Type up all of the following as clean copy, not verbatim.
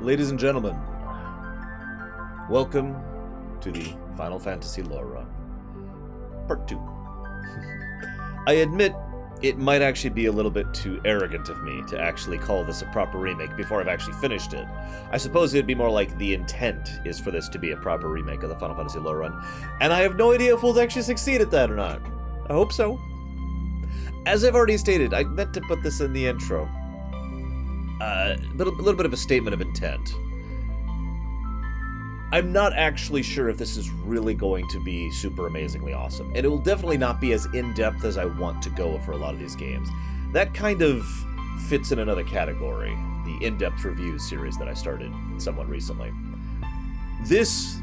Ladies and gentlemen, welcome to the Final Fantasy Lorerun, Part 2. I admit it might actually be a little bit too arrogant of me to actually call this a proper remake before I've actually finished it. I suppose it'd be more like the intent is for this to be a proper remake of the Final Fantasy Lorerun, and I have no idea if we'll actually succeed at that or not. I hope so. As I've already stated, I meant to put this in the intro. But a little bit of a statement of intent. I'm not actually sure if this is really going to be super amazingly awesome, and it will definitely not be as in-depth as I want to go for a lot of these games. That kind of fits in another category, the in-depth reviews series that I started somewhat recently. This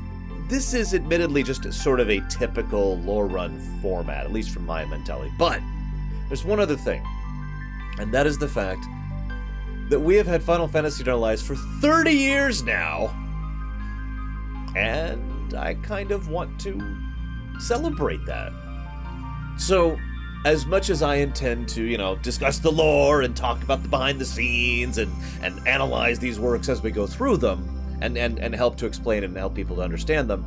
is admittedly just sort of a typical Lorerun format, at least from my mentality. But there's one other thing, and that is the fact that we have had Final Fantasy in our lives for 30 years now, and I kind of want to celebrate that. So, as much as I intend to, discuss the lore and talk about the behind the scenes and analyze these works as we go through them, and help to explain and help people to understand them,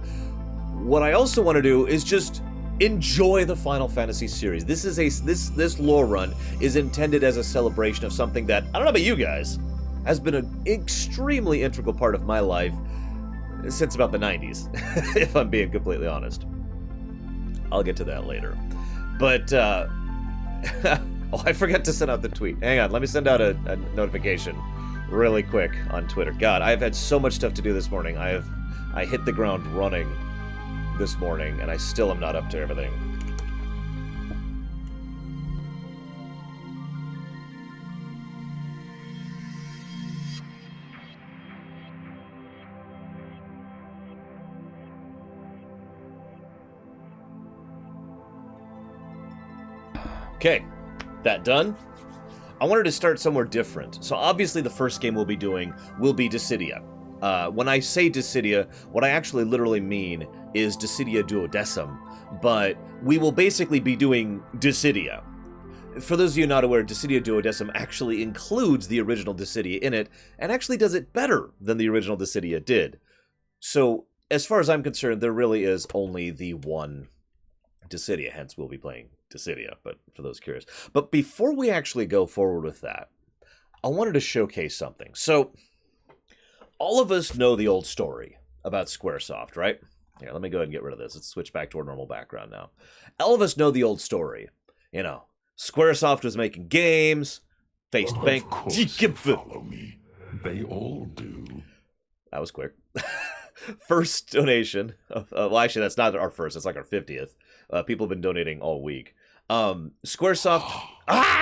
what I also want to do is just enjoy the Final Fantasy series. This Lorerun is intended as a celebration of something that, I don't know about you guys, has been an extremely integral part of my life since about the 90s, if I'm being completely honest. I'll get to that later. But, oh, I forgot to send out the tweet. Hang on, let me send out a notification really quick on Twitter. God, I've had so much stuff to do this morning. I hit the ground running this morning, and I still am not up to everything. Okay, that done. I wanted to start somewhere different. So obviously the first game we'll be doing will be Dissidia. When I say Dissidia, what I actually literally mean is Dissidia Duodecim, but we will basically be doing Dissidia. For those of you not aware, Dissidia Duodecim actually includes the original Dissidia in it, and actually does it better than the original Dissidia did. So, as far as I'm concerned, there really is only the one Dissidia, hence we'll be playing Dissidia, but for those curious. But before we actually go forward with that, I wanted to showcase something. So, all of us know the old story about Squaresoft, right? Here, let me go ahead and get rid of this. Let's switch back to our normal background now. All of us know the old story. Squaresoft was making games, faced bank... Of course you follow me. They all do. That was quick. First donation. Well, actually, that's not our first. It's like our 50th. People have been donating all week. Squaresoft...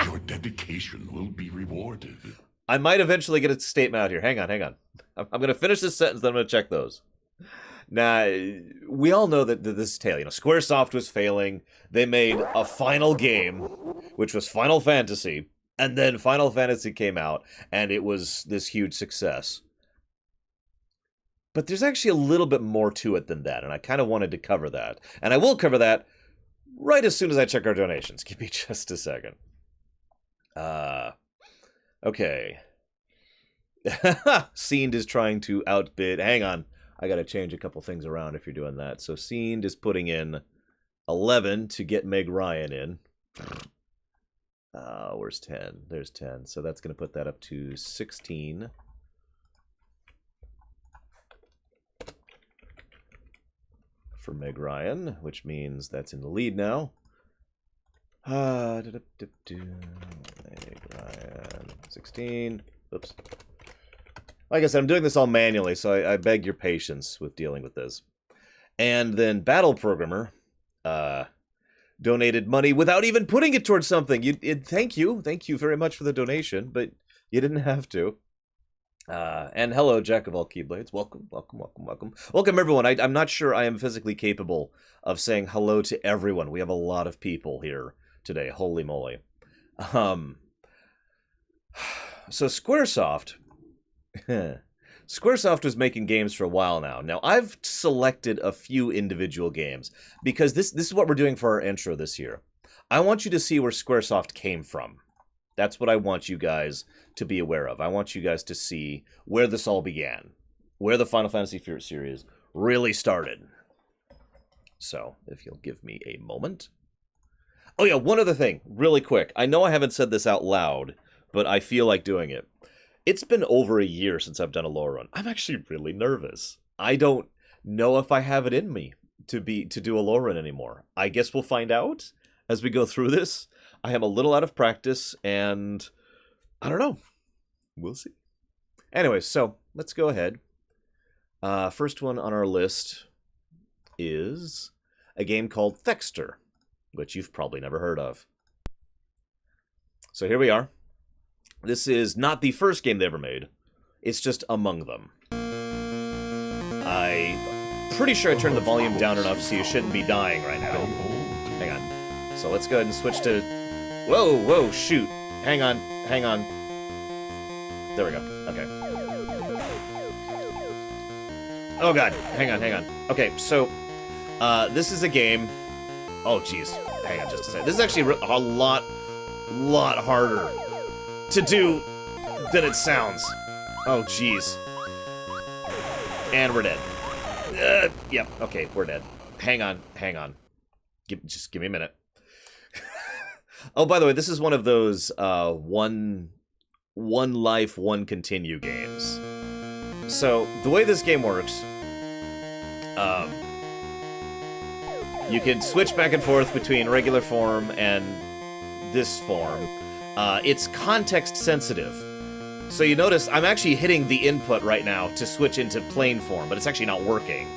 Your dedication will be rewarded. I might eventually get a statement out here. Hang on. I'm going to finish this sentence, then I'm going to check those. Now, we all know that this tale, Squaresoft was failing. They made a final game, which was Final Fantasy, and then Final Fantasy came out, and it was this huge success. But there's actually a little bit more to it than that, and I kind of wanted to cover that. And I will cover that right as soon as I check our donations. Give me just a second. Okay. Seend is trying to outbid... Hang on. I gotta change a couple things around if you're doing that. So Seend is putting in 11 to get Meg Ryan in. Where's 10? There's 10. So that's gonna put that up to 16. For Meg Ryan, which means that's in the lead now. Meg Ryan, 16. Oops. Like I said, I'm doing this all manually, so I beg your patience with dealing with this. And then Battle Programmer donated money without even putting it towards something. Thank you very much for the donation, but you didn't have to. And hello, Jack of all Keyblades. Welcome, everyone. I'm not sure I am physically capable of saying hello to everyone. We have a lot of people here today. Holy moly. So Squaresoft was making games for a while now. Now, I've selected a few individual games because this is what we're doing for our intro this year. I want you to see where Squaresoft came from. That's what I want you guys to be aware of. I want you guys to see where this all began, where the Final Fantasy series really started. So, if you'll give me a moment. Oh yeah, one other thing, really quick. I know I haven't said this out loud, but I feel like doing it. It's been over a year since I've done a Lorerun. I'm actually really nervous. I don't know if I have it in me to do a Lorerun anymore. I guess we'll find out as we go through this. I am a little out of practice, and I don't know. We'll see. Anyway, so let's go ahead. First one on our list is a game called Thexter, which you've probably never heard of. So here we are. This is not the first game they ever made. It's just among them. I'm pretty sure I turned the volume down enough so you shouldn't be dying right now. Hang on. So let's go ahead and switch to... Whoa, shoot. Hang on. There we go. Okay. Oh god, hang on. Okay, so, this is a game... Oh, jeez. Hang on just a second. This is actually a lot harder to do than it sounds. Oh, jeez. And we're dead. Yep, okay, we're dead. Hang on. Just give me a minute. Oh, by the way, this is one of those, one life, one continue games. So, the way this game works, you can switch back and forth between regular form and this form. It's context sensitive. So you notice I'm actually hitting the input right now to switch into plain form, but it's actually not working.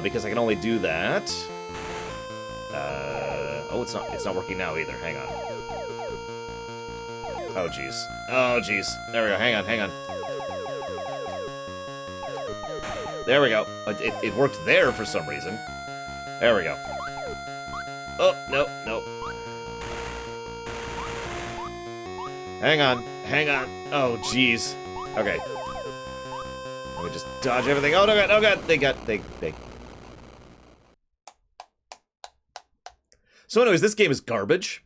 Because I can only do that. Oh, it's not working now either. Hang on. Oh, jeez. There we go. Hang on. There we go. It worked there for some reason. There we go. Oh, no. Hang on. Oh, jeez. Okay. Let me just dodge everything. Oh, no, God. They... So anyways, this game is garbage.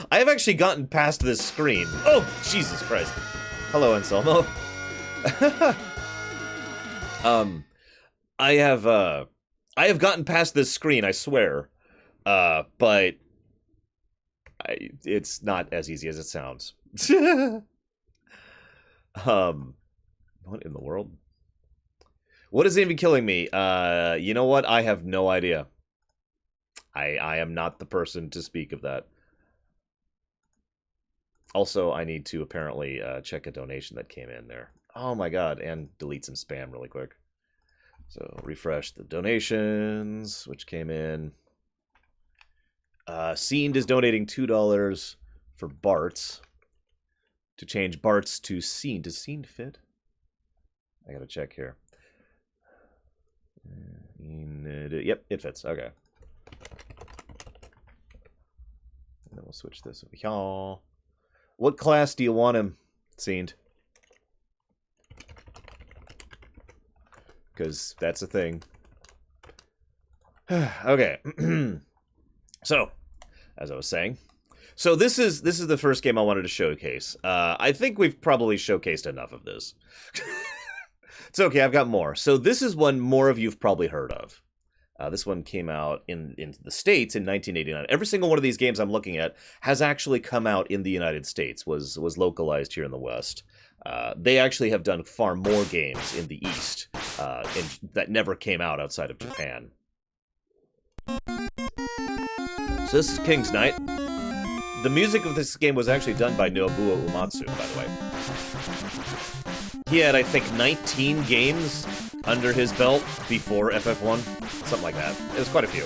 I have actually gotten past this screen. Oh, Jesus Christ. Hello, Anselmo. I have gotten past this screen, I swear. But it's not as easy as it sounds. What in the world? What is even killing me? You know what? I have no idea. I am not the person to speak of that. Also, I need to apparently check a donation that came in there. Oh my god, and delete some spam really quick. So, refresh the donations, which came in. Seend is donating $2 for Bart's. To change Bart's to Seend. Does Seend fit? I gotta check here. Yep, it fits. Okay. And then we'll switch this over here. What class do you want him, Seend? Because that's a thing. Okay. So, as I was saying, so this is the first game I wanted to showcase. I think we've probably showcased enough of this. It's okay, I've got more. So this is one more of you've probably heard of. This one came out in the States in 1989. Every single one of these games I'm looking at has actually come out in the United States, was localized here in the West. They actually have done far more games in the East that never came out outside of Japan. So this is King's Knight. The music of this game was actually done by Nobuo Uematsu, by the way. He had, I think, 19 games under his belt before FF1. Something like that. It was quite a few.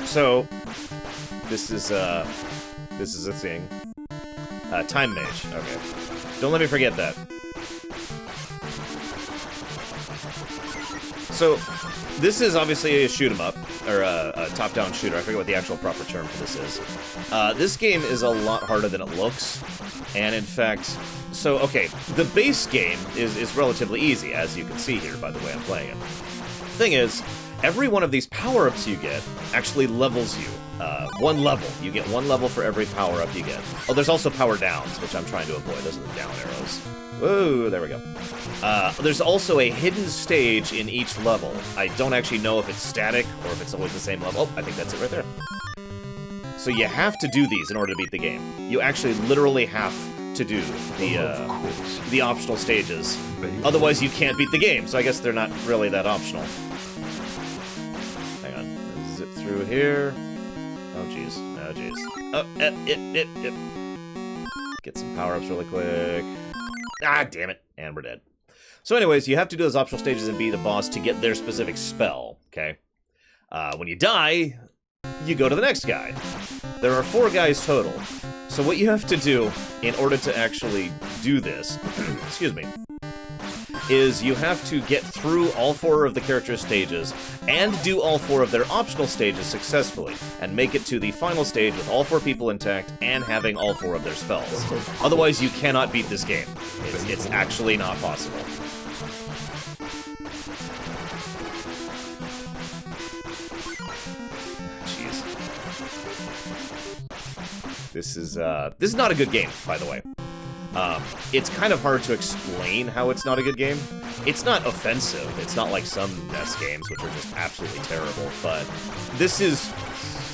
So, this is a thing. Time Mage. Okay. Don't let me forget that. So, this is obviously a shoot-'em-up, or a top-down shooter. I forget what the actual proper term for this is. This game is a lot harder than it looks, and in fact... So, okay, the base game is relatively easy, as you can see here by the way I'm playing it. Thing is, every one of these power-ups you get actually levels you. One level. You get one level for every power-up you get. Oh, there's also power downs, which I'm trying to avoid. Those are the down arrows. Whoa, there we go. There's also a hidden stage in each level. I don't actually know if it's static or if it's always the same level. Oh, I think that's it right there. So you have to do these in order to beat the game. You actually literally have to do the optional stages. Otherwise, you can't beat the game. So I guess they're not really that optional. Hang on. Zip through here. Oh, jeez. Oh, jeez. Oh, Get some power-ups really quick. Ah, damn it. And we're dead. So anyways, you have to do those optional stages and beat a boss to get their specific spell, okay? When you die, you go to the next guy. There are 4 guys total. So what you have to do in order to actually do this, excuse me, is you have to get through all 4 of the characters' stages and do all 4 of their optional stages successfully, and make it to the final stage with all 4 people intact and having all 4 of their spells. Otherwise, you cannot beat this game. It's actually not possible. Jeez. This is not a good game, by the way. It's kind of hard to explain how it's not a good game. It's not offensive. It's not like some NES games, which are just absolutely terrible, but this is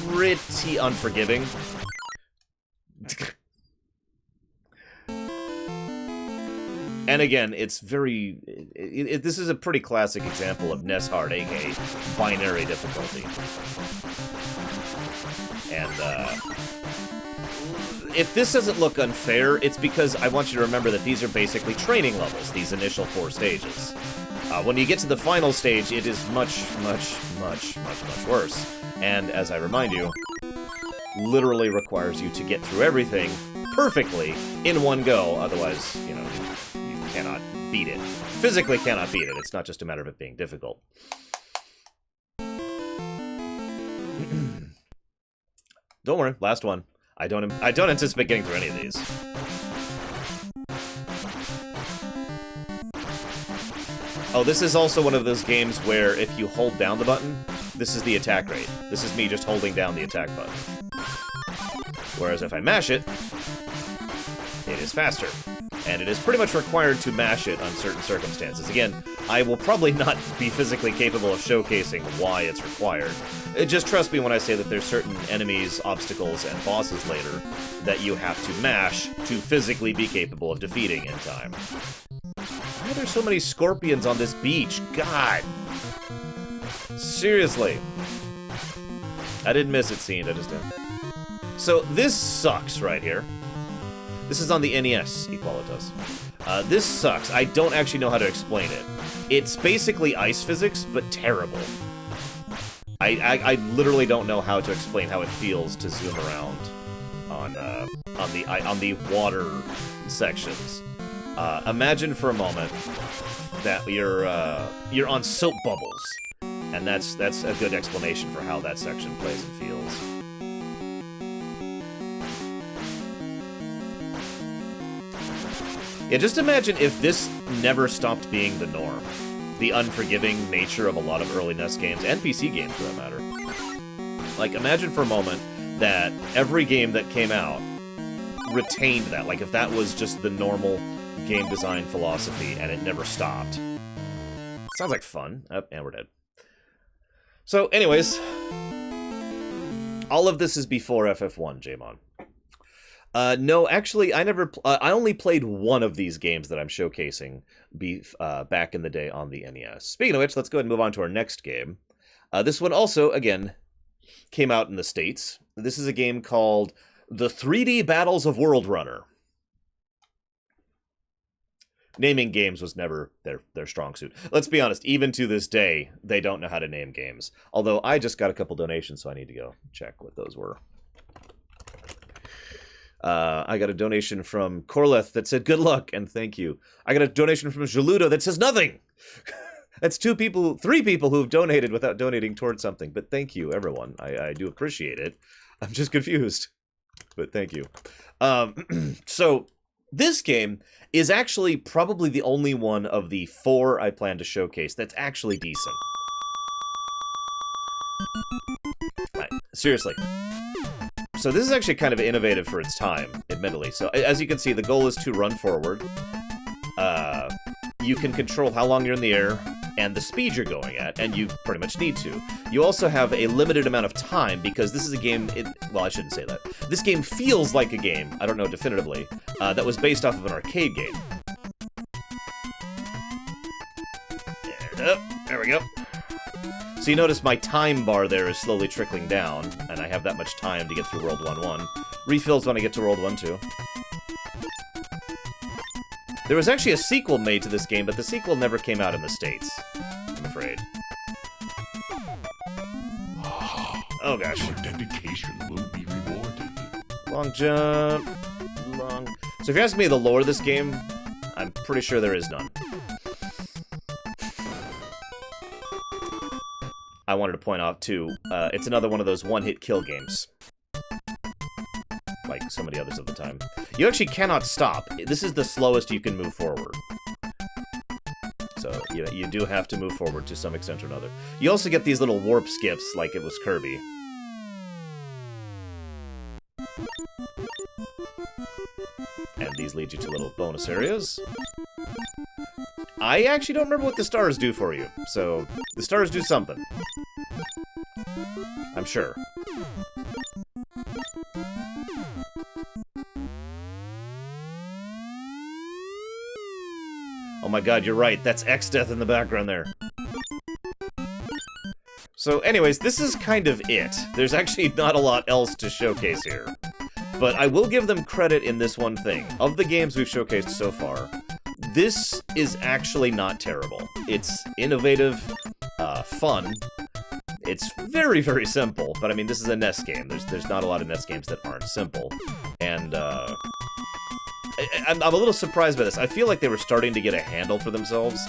pretty unforgiving. And again, it's very... this is a pretty classic example of NES hard, aka binary difficulty. And, if this doesn't look unfair, it's because I want you to remember that these are basically training levels, these initial 4 stages. When you get to the final stage, it is much, much, much, much, much worse. And, as I remind you, literally requires you to get through everything perfectly in one go, otherwise, you know, you cannot beat it. Physically cannot beat it, it's not just a matter of it being difficult. Don't worry, last one. I don't anticipate getting through any of these. Oh, this is also one of those games where if you hold down the button, this is the attack rate. This is me just holding down the attack button. Whereas if I mash it, it is faster. And it is pretty much required to mash it on certain circumstances. Again, I will probably not be physically capable of showcasing why it's required. Just trust me when I say that there's certain enemies, obstacles, and bosses later that you have to mash to physically be capable of defeating in time. Why are there so many scorpions on this beach? God! Seriously. I didn't miss it, scene, I just did. So, this sucks right here. This is on the NES, Equalitas. This sucks. I don't actually know how to explain it. It's basically ice physics, but terrible. I literally don't know how to explain how it feels to zoom around on the water sections. Imagine for a moment that you're on soap bubbles, and that's a good explanation for how that section plays and feels. Yeah, just imagine if this never stopped being the norm. The unforgiving nature of a lot of early NES games, and PC games for that matter. Like, imagine for a moment that every game that came out retained that. Like, if that was just the normal game design philosophy and it never stopped. Sounds like fun. Oh, and we're dead. So, anyways. All of this is before FF1, Jamon. No, actually, I only played one of these games that I'm showcasing back in the day on the NES. Speaking of which, let's go ahead and move on to our next game. This one also, again, came out in the States. This is a game called The 3D Battles of World Runner. Naming games was never their strong suit. Let's be honest, even to this day, they don't know how to name games. Although, I just got a couple donations, so I need to go check what those were. I got a donation from Corleth that said, good luck, and thank you. I got a donation from Jaludo that says nothing! That's 3 people who've donated without donating towards something, but thank you, everyone. I do appreciate it. I'm just confused, but thank you. So, this game is actually probably the only one of the 4 I plan to showcase that's actually decent. Right, seriously. So this is actually kind of innovative for its time, admittedly. So as you can see, the goal is to run forward. You can control how long you're in the air and the speed you're going at, and you pretty much need to. You also have a limited amount of time, because this is a game... well, I shouldn't say that. This game feels like a game, I don't know definitively, that was based off of an arcade game. There we go. So you notice my time bar there is slowly trickling down, and I have that much time to get through World 1-1. Refills when I get to World 1-2. There was actually a sequel made to this game, but the sequel never came out in the States, I'm afraid. Oh gosh. Your dedication will be rewarded. Long jump. Long... So if you ask me the lore of this game, I'm pretty sure there is none. I wanted to point out, too, it's another one of those one-hit kill games. Like so many others of the time. You actually cannot stop. This is the slowest you can move forward. So, you do have to move forward to some extent or another. You also get these little warp skips, like it was Kirby. And these lead you to little bonus areas. I actually don't remember what the stars do for you, so the stars do something. I'm sure. Oh my god, you're right, that's X-Death in the background there. So anyways, this is kind of it. There's actually not a lot else to showcase here. But I will give them credit in this one thing. Of the games we've showcased so far, this is actually not terrible. It's innovative, fun. It's very, very simple, but I mean, this is a NES game. There's not a lot of NES games that aren't simple. And, I'm a little surprised by this. I feel like they were starting to get a handle for themselves,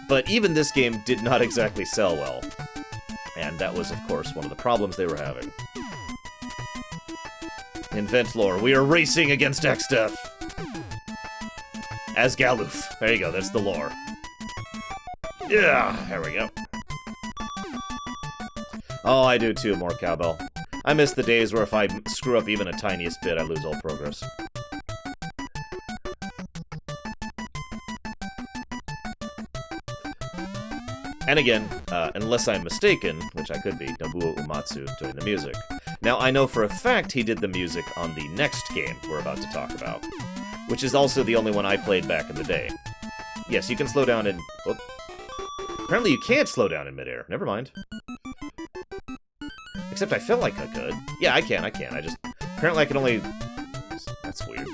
but even this game did not exactly sell well. And that was, of course, one of the problems they were having. Invent lore. We are racing against X-Death. As Galoof. There you go, that's the lore. Yeah, there we go. Oh, I do too, more cowbell. I miss the days where if I screw up even a tiniest bit, I lose all progress. And again, unless I'm mistaken, which I could be, Nobuo Uematsu doing the music. Now, I know for a fact he did the music on the next game we're about to talk about, which is also the only one I played back in the day. Yes, you can slow down in... Oh. Apparently you can't slow down in midair. Never mind. Except I felt like I could. Yeah, I can. I just... Apparently I can only... That's weird.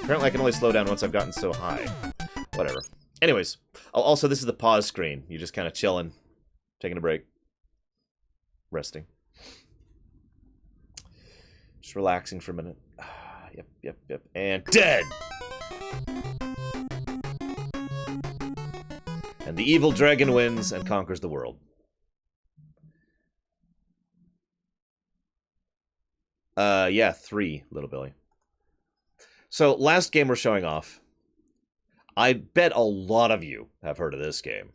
Apparently I can only slow down once I've gotten so high. Whatever. Anyways. Oh, also, this is the pause screen. You're just kind of chilling. Taking a break. Resting. Just relaxing for a minute. Yep. And dead! And the evil dragon wins and conquers the world. Yeah, 3, Little Billy. So, last game we're showing off. I bet a lot of you have heard of this game.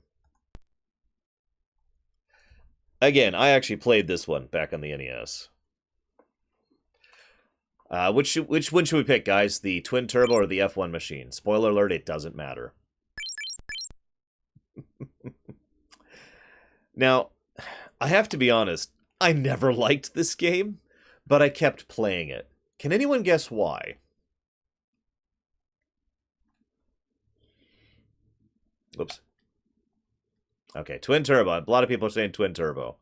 Again, I actually played this one back on the NES. Which one should we pick, guys? The Twin Turbo or the F1 machine? Spoiler alert, it doesn't matter. Now, I have to be honest, I never liked this game, but I kept playing it. Can anyone guess why? Oops. Okay, Twin Turbo. A lot of people are saying Twin Turbo.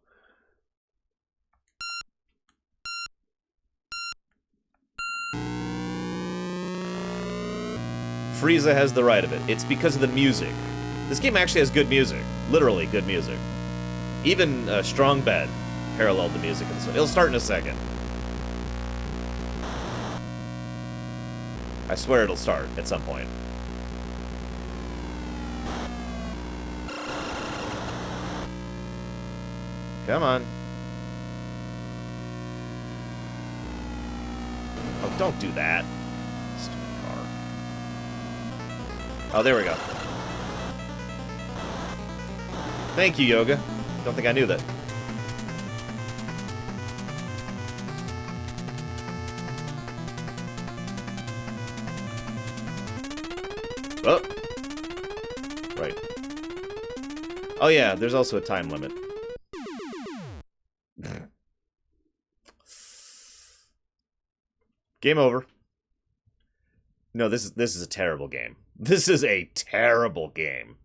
Frieza has the right of it. It's because of the music. This game actually has good music. Literally good music. Even Strong Bad paralleled the music in this one. It'll start in a second. I swear it'll start at some point. Come on. Oh, don't do that. Stupid car. Oh, there we go. Thank you, Yoga. Don't think I knew that. Oh. Right. Oh yeah, there's also a time limit. Game over. No, this is a terrible game. This is a terrible game.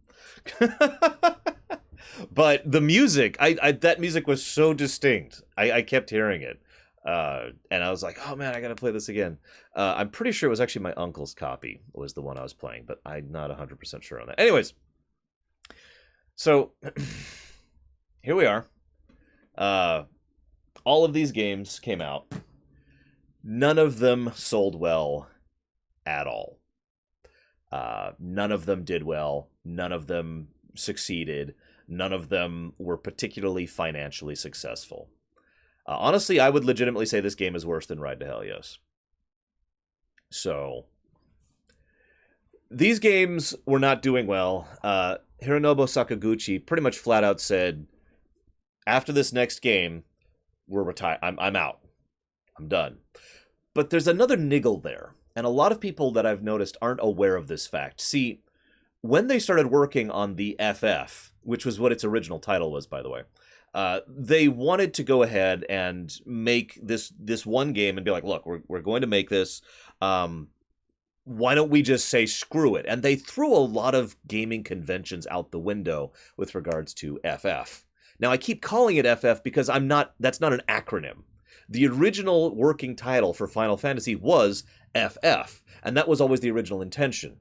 But the music, that music was so distinct. I kept hearing it. And I was like, oh man, I gotta play this again. I'm pretty sure it was actually my uncle's copy was the one I was playing, but I'm not 100% sure on that. Anyways, so here we are. All of these games came out. None of them sold well at all. None of them did well. None of them succeeded. None of them were particularly financially successful. Honestly, I would legitimately say this game is worse than Ride to Hell, yes. So, these games were not doing well. Hironobu Sakaguchi pretty much flat out said, after this next game, we're retired. I'm out. I'm done. But there's another niggle there. And a lot of people that I've noticed aren't aware of this fact. See, when they started working on the FF, which was what its original title was, by the way, they wanted to go ahead and make this one game and be like, look, we're going to make this. Why don't we just say screw it? And they threw a lot of gaming conventions out the window with regards to FF. Now, I keep calling it FF because that's not an acronym. The original working title for Final Fantasy was FF, and that was always the original intention.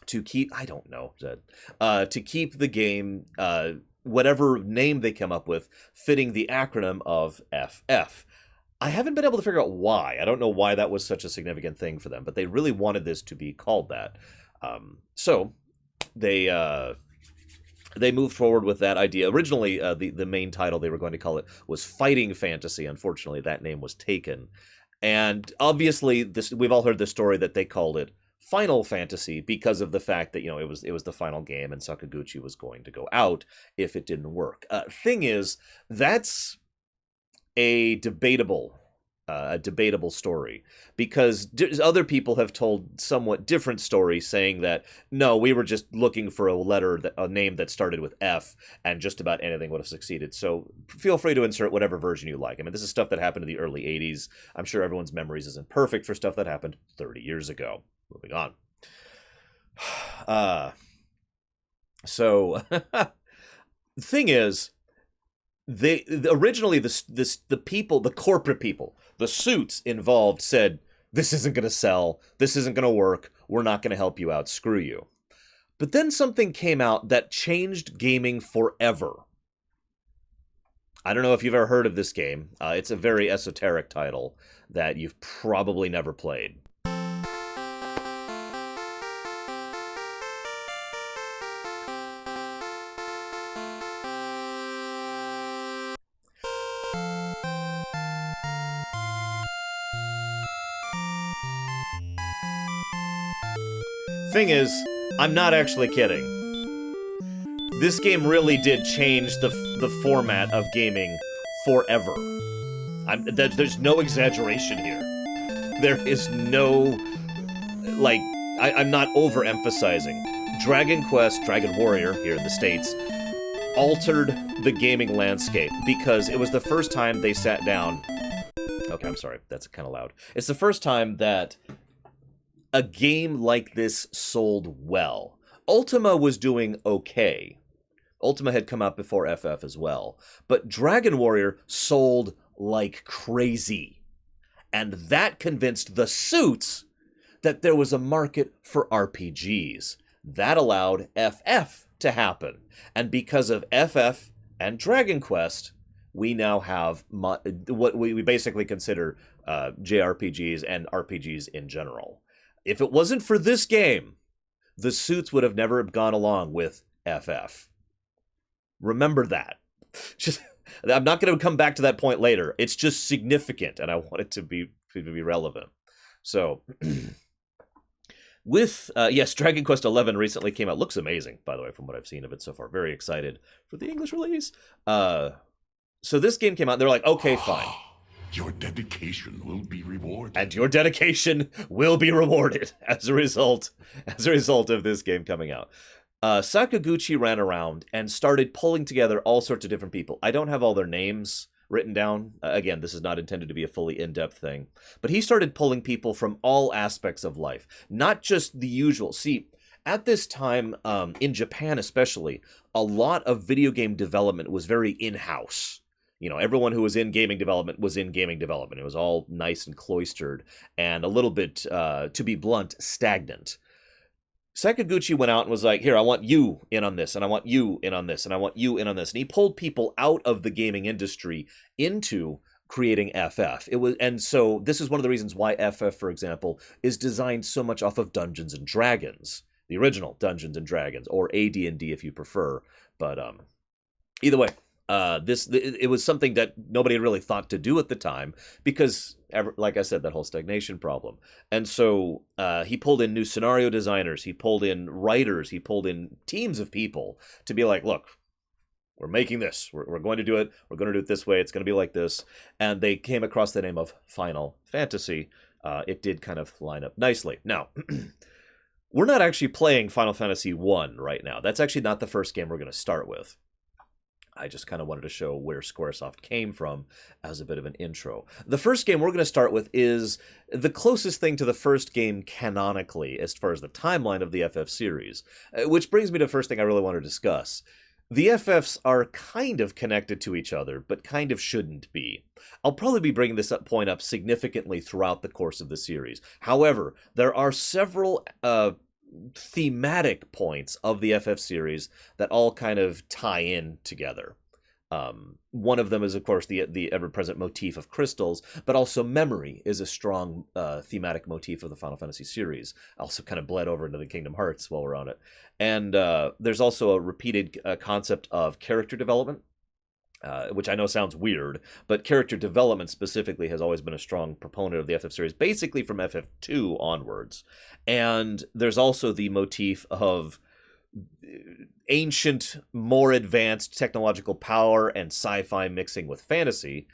To keep, I don't know, to keep the game, whatever name they come up with, fitting the acronym of FF. I haven't been able to figure out why. I don't know why that was such a significant thing for them, but they really wanted this to be called that. So they moved forward with that idea. Originally, the main title they were going to call it was Fighting Fantasy. Unfortunately, that name was taken. And obviously, we've all heard the story that they called it Final Fantasy because of the fact that, it was the final game and Sakaguchi was going to go out if it didn't work. Thing is, that's a debatable story, because other people have told somewhat different stories saying that, no, we were just looking for a name that started with F, and just about anything would have succeeded. So feel free to insert whatever version you like. I mean, this is stuff that happened in the early 80s. I'm sure everyone's memories isn't perfect for stuff that happened 30 years ago. Moving on. So the thing is, originally the people, the corporate people, the suits involved said, this isn't going to sell, this isn't going to work, we're not going to help you out, screw you. But then something came out that changed gaming forever. I don't know if you've ever heard of this game. It's a very esoteric title that you've probably never played. Thing is, I'm not actually kidding. This game really did change the format of gaming forever. There's no exaggeration here. There is no, I'm not overemphasizing. Dragon Warrior here in the States, altered the gaming landscape because it was the first time they sat down. Okay, I'm sorry, that's kind of loud. It's the first time that a game like this sold well. Ultima was doing okay. Ultima had come out before FF as well. But Dragon Warrior sold like crazy. And that convinced the suits that there was a market for RPGs. That allowed FF to happen. And because of FF and Dragon Quest, we now have what we basically consider JRPGs and RPGs in general. If it wasn't for this game, the suits would have never gone along with FF. Remember that. I'm not going to come back to that point later. It's just significant, and I want it to be relevant. So, With, yes, Dragon Quest XI recently came out. Looks amazing, by the way, from what I've seen of it so far. Very excited for the English release. So this game came out, and they're like, okay, fine. Your dedication will be rewarded. And your dedication will be rewarded as a result of this game coming out. Sakaguchi ran around and started pulling together all sorts of different people. I don't have all their names written down. Again, this is not intended to be a fully in-depth thing. But he started pulling people from all aspects of life, not just the usual. See, at this time, in Japan especially, a lot of video game development was very in-house. You know, everyone who was in gaming development was in gaming development. It was all nice and cloistered and a little bit, to be blunt, stagnant. Sakaguchi went out and was like, here, I want you in on this, and I want you in on this, and I want you in on this. And he pulled people out of the gaming industry into creating FF. And so this is one of the reasons why FF, for example, is designed so much off of Dungeons and Dragons, the original Dungeons and Dragons, or AD&D if you prefer. But either way, it was something that nobody had really thought to do at the time because, like I said, that whole stagnation problem. And so he pulled in new scenario designers, he pulled in writers, he pulled in teams of people to be like, look, we're making this, we're going to do it, we're going to do it this way, it's going to be like this. And they came across the name of Final Fantasy. It did kind of line up nicely. Now, we're not actually playing Final Fantasy 1 right now. That's actually not the first game we're going to start with. I just kind of wanted to show where Squaresoft came from as a bit of an intro. The first game we're going to start with is the closest thing to the first game canonically as far as the timeline of the FF series, which brings me to the first thing I really want to discuss. The FFs are kind of connected to each other, but kind of shouldn't be. I'll probably be bringing this point up significantly throughout the course of the series. However, there are several thematic points of the FF series that all kind of tie in together. One of them is, of course, the ever-present motif of crystals, but also memory is a strong thematic motif of the Final Fantasy series. Also kind of bled over into the Kingdom Hearts while we're on it. And there's also a repeated concept of character development, which I know sounds weird, but character development specifically has always been a strong proponent of the FF series, basically from FF2 onwards. And there's also the motif of ancient, more advanced technological power and sci-fi mixing with fantasy.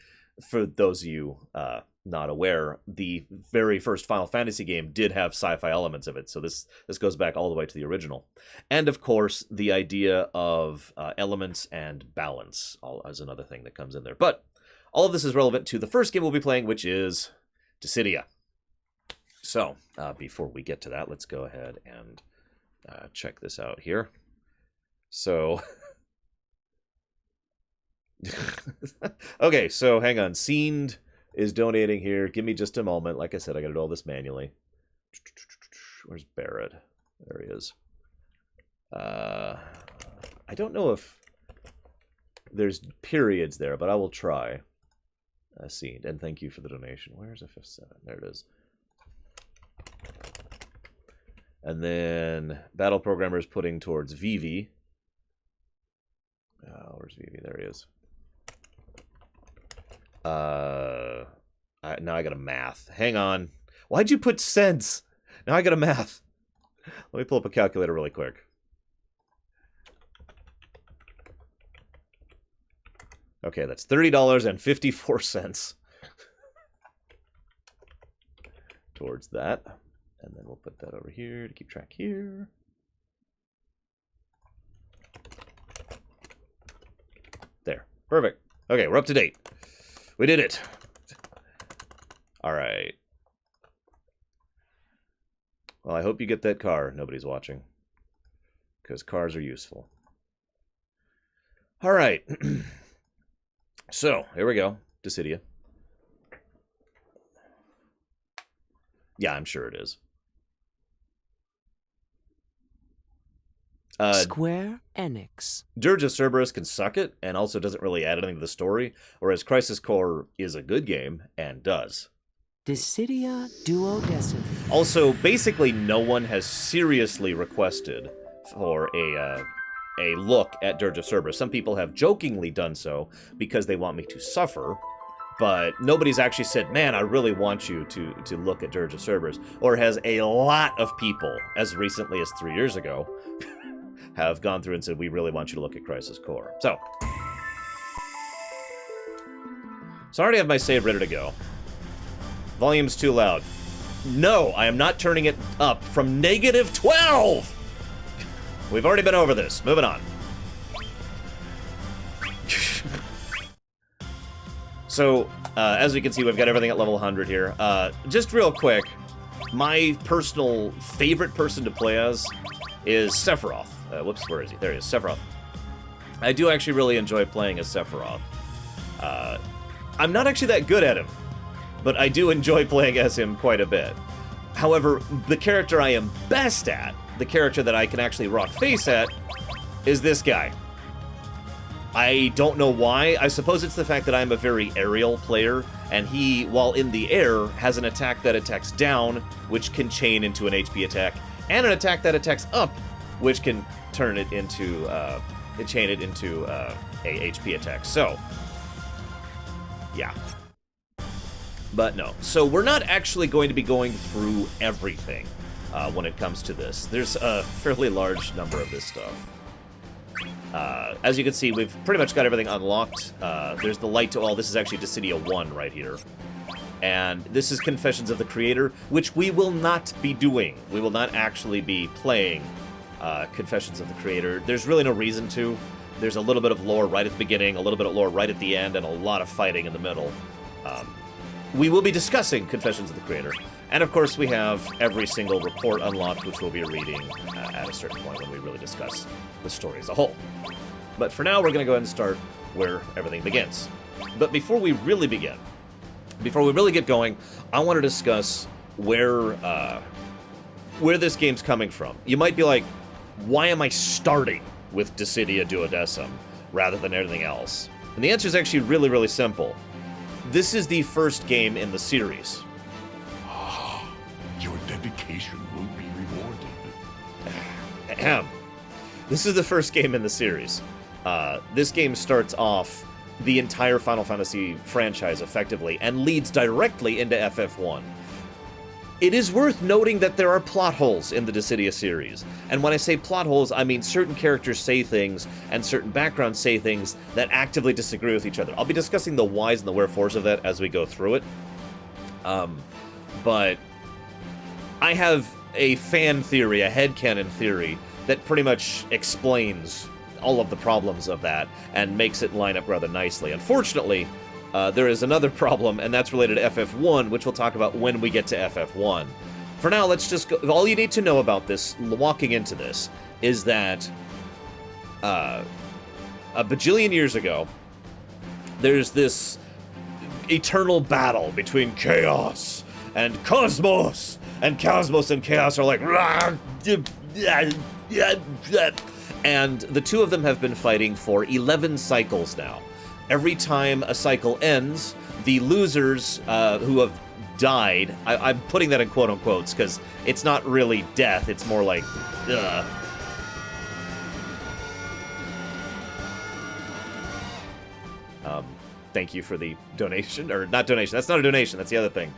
For those of you not aware, the very first Final Fantasy game did have sci-fi elements of it, so this goes back all the way to the original. And of course, the idea of elements and balance all as another thing that comes in there. But all of this is relevant to the first game we'll be playing, which is Dissidia. So before we get to that, let's go ahead and check this out here. So okay, so hang on. Scened is donating here. Give me just a moment. Like I said, I gotta do all this manually. Where's Barrett? There he is. I don't know if there's periods there, but I will try. Scened, and thank you for the donation. Where's FF7? There it is. And then Battle Programmer is putting towards Vivi. Where's Vivi? There he is. Now I got a math. Hang on. Why'd you put cents? Now I got a math. Let me pull up a calculator really quick. Okay, that's $30.54 towards that. And then we'll put that over here to keep track here. There. Perfect. Okay, we're up to date. We did it. All right. Well, I hope you get that car. Nobody's watching. Because cars are useful. All right. So, here we go. Dissidia. Yeah, I'm sure it is. Square Enix. Dirge of Cerberus can suck it, and also doesn't really add anything to the story, whereas Crisis Core is a good game, and does. Dissidia Duodecim. Also, basically no one has seriously requested for a look at Dirge of Cerberus. Some people have jokingly done so, because they want me to suffer, but nobody's actually said, man, I really want you to look at Dirge of Cerberus, or has a lot of people, as recently as 3 years ago, have gone through and said, we really want you to look at Crisis Core. So I already have my save ready to go. Volume's too loud. No, I am not turning it up from -12! We've already been over this. Moving on. So, as we can see, we've got everything at level 100 here. Just real quick, my personal favorite person to play as is Sephiroth. Whoops, where is he? There he is, Sephiroth. I do actually really enjoy playing as Sephiroth. I'm not actually that good at him, but I do enjoy playing as him quite a bit. However, the character I am best at, the character that I can actually rock face at, is this guy. I don't know why. I suppose it's the fact that I'm a very aerial player, and he, while in the air, has an attack that attacks down, which can chain into an HP attack, and an attack that attacks up, which can turn it into, chain it into a HP attack. So, yeah. But no. So we're not actually going to be going through everything when it comes to this. There's a fairly large number of this stuff. As you can see, we've pretty much got everything unlocked. There's the light to all. This is actually Dissidia 1 right here. And this is Confessions of the Creator, which we will not be doing. We will not actually be playing Confessions of the Creator. There's really no reason to. There's a little bit of lore right at the beginning, a little bit of lore right at the end, and a lot of fighting in the middle. We will be discussing Confessions of the Creator. And of course, we have every single report unlocked, which we'll be reading at a certain point when we really discuss the story as a whole. But for now, we're going to go ahead and start where everything begins. But before we really begin, before we really get going, I want to discuss where this game's coming from. You might be like, why am I starting with Dissidia Duodecim rather than anything else? And the answer is actually really, really simple. This is the first game in the series. Your dedication will be rewarded. Ahem. This is the first game in the series. This game starts off the entire Final Fantasy franchise effectively and leads directly into FF1. It is worth noting that there are plot holes in the Dissidia series. And when I say plot holes, I mean certain characters say things and certain backgrounds say things that actively disagree with each other. I'll be discussing the whys and the wherefores of that as we go through it. But I have a fan theory, a headcanon theory, that pretty much explains all of the problems of that and makes it line up rather nicely. Unfortunately, there is another problem, and that's related to FF1, which we'll talk about when we get to FF1. For now, let's just go. All you need to know about this, walking into this, is that a bajillion years ago, there's this eternal battle between Chaos and Cosmos, and Cosmos and Chaos are like, and the two of them have been fighting for 11 cycles now. Every time a cycle ends, the losers who have died, I'm putting that in quote-unquotes because it's not really death, it's more like, thank you for the donation, or not donation, that's not a donation, that's the other thing.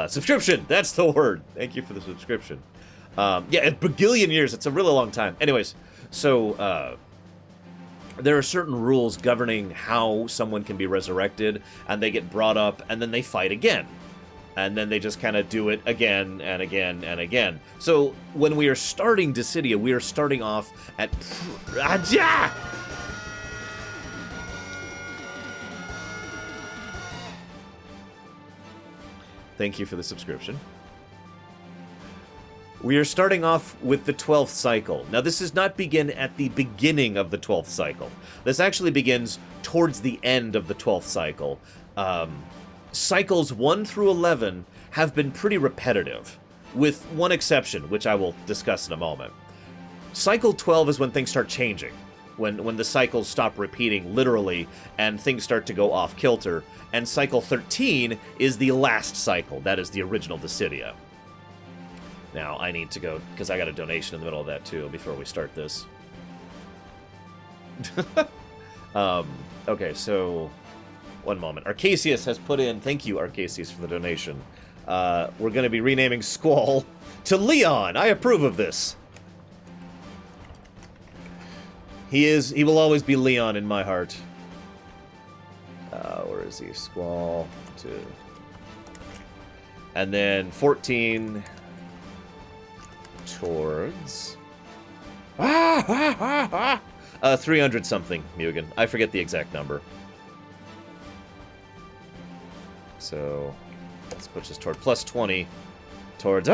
Subscription, that's the word. Thank you for the subscription. Yeah, a bagillion years, it's a really long time. Anyways, so, there are certain rules governing how someone can be resurrected, and they get brought up, and then they fight again. And then they just kind of do it again, and again, and again. So, when we are starting Dissidia, we are starting off at... Thank you for the subscription. We are starting off with the 12th cycle. Now, this does not begin at the beginning of the 12th cycle. This actually begins towards the end of the 12th cycle. Cycles 1 through 11 have been pretty repetitive, with one exception, which I will discuss in a moment. Cycle 12 is when things start changing, when the cycles stop repeating literally, and things start to go off kilter. And cycle 13 is the last cycle. That is the original Dissidia. Now, I need to go, because I got a donation in the middle of that, too, before we start this. Okay, so One moment. Arcasius has put in... Thank you, Arcasius, for the donation. We're going to be renaming Squall to Leon. I approve of this. He will always be Leon in my heart. Where is he? Squall to... And then 14 towards... 300 something, Mugen. I forget the exact number. So, let's put this toward plus 20 towards...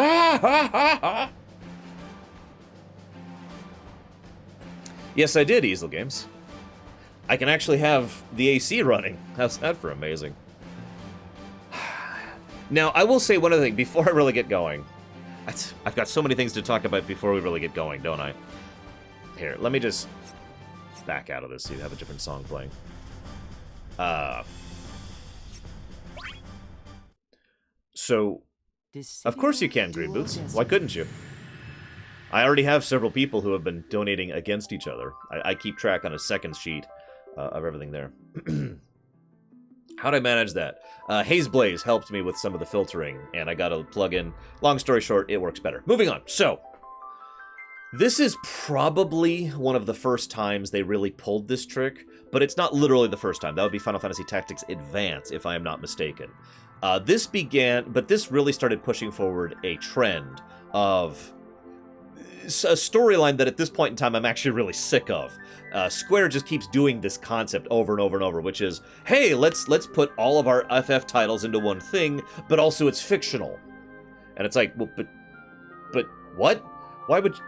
Yes, I did, Easel Games. I can actually have the AC running. How's that for amazing? Now, I will say one other thing before I really get going. I've got so many things to talk about before we really get going, don't I? Here, let me just back out of this so you have a different song playing. So, of course you can, Green Boots. Why couldn't you? I already have several people who have been donating against each other. I keep track on a second sheet of everything there. How'd I manage that? Hazeblaze helped me with some of the filtering, and I got a plug-in. Long story short, it works better. Moving on. So, this is probably one of the first times they really pulled this trick, but it's not literally the first time. That would be Final Fantasy Tactics Advance, if I am not mistaken. This really started pushing forward a trend of a storyline that at this point in time I'm actually really sick of. Square just keeps doing this concept over and over and over, which is, hey, let's put all of our FF titles into one thing, but also it's fictional. And it's like, well, but what? Why would you,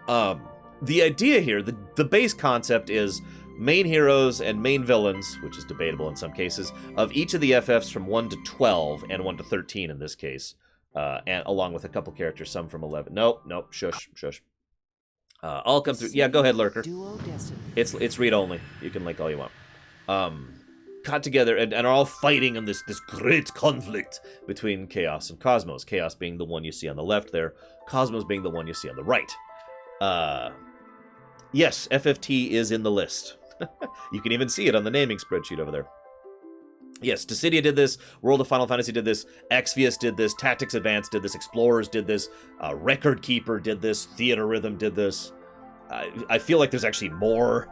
huh? The idea here, the base concept is main heroes and main villains, which is debatable in some cases, of each of the FFs from 1 to 12 and 1 to 13 in this case. And along with a couple characters, some from 11. Nope, shush. I'll come through. Yeah, go ahead, Lurker. It's read only. You can link all you want. Got together and are all fighting in this great conflict between Chaos and Cosmos. Chaos being the one you see on the left there, Cosmos being the one you see on the right. Yes, FFT is in the list. You can even see it on the naming spreadsheet over there. Yes, Dissidia did this, World of Final Fantasy did this, Exvius did this, Tactics Advance did this, Explorers did this, Record Keeper did this, Theater Rhythm did this. I feel like there's actually more.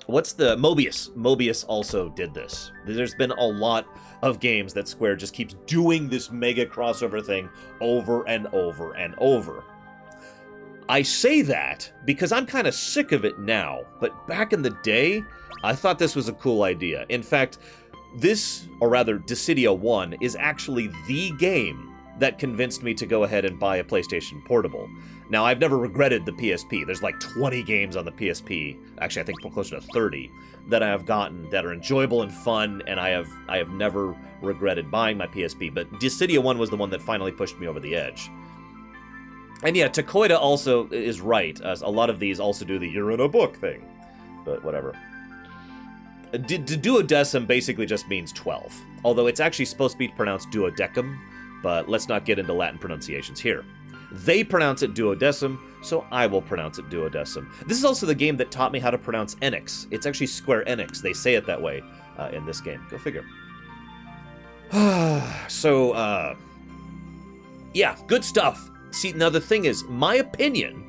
What's the... Mobius. Mobius also did this. There's been a lot of games that Square just keeps doing this mega crossover thing over and over and over. I say that because I'm kind of sick of it now, but back in the day, I thought this was a cool idea. In fact, this, or rather Dissidia 1, is actually the game that convinced me to go ahead and buy a PlayStation Portable. Now, I've never regretted the PSP. There's like 20 games on the PSP, actually I think closer to 30, that I have gotten that are enjoyable and fun, and I have never regretted buying my PSP, but Dissidia 1 was the one that finally pushed me over the edge. And yeah, Takoida also is right. A lot of these also do the you're in a book thing. But whatever. Duodecim basically just means 12. Although it's actually supposed to be pronounced Duodecim. But let's not get into Latin pronunciations here. They pronounce it Duodecim, so I will pronounce it Duodecim. This is also the game that taught me how to pronounce Enix. It's actually Square Enix. They say it that way in this game. Go figure. So, yeah, good stuff. See, now the thing is, my opinion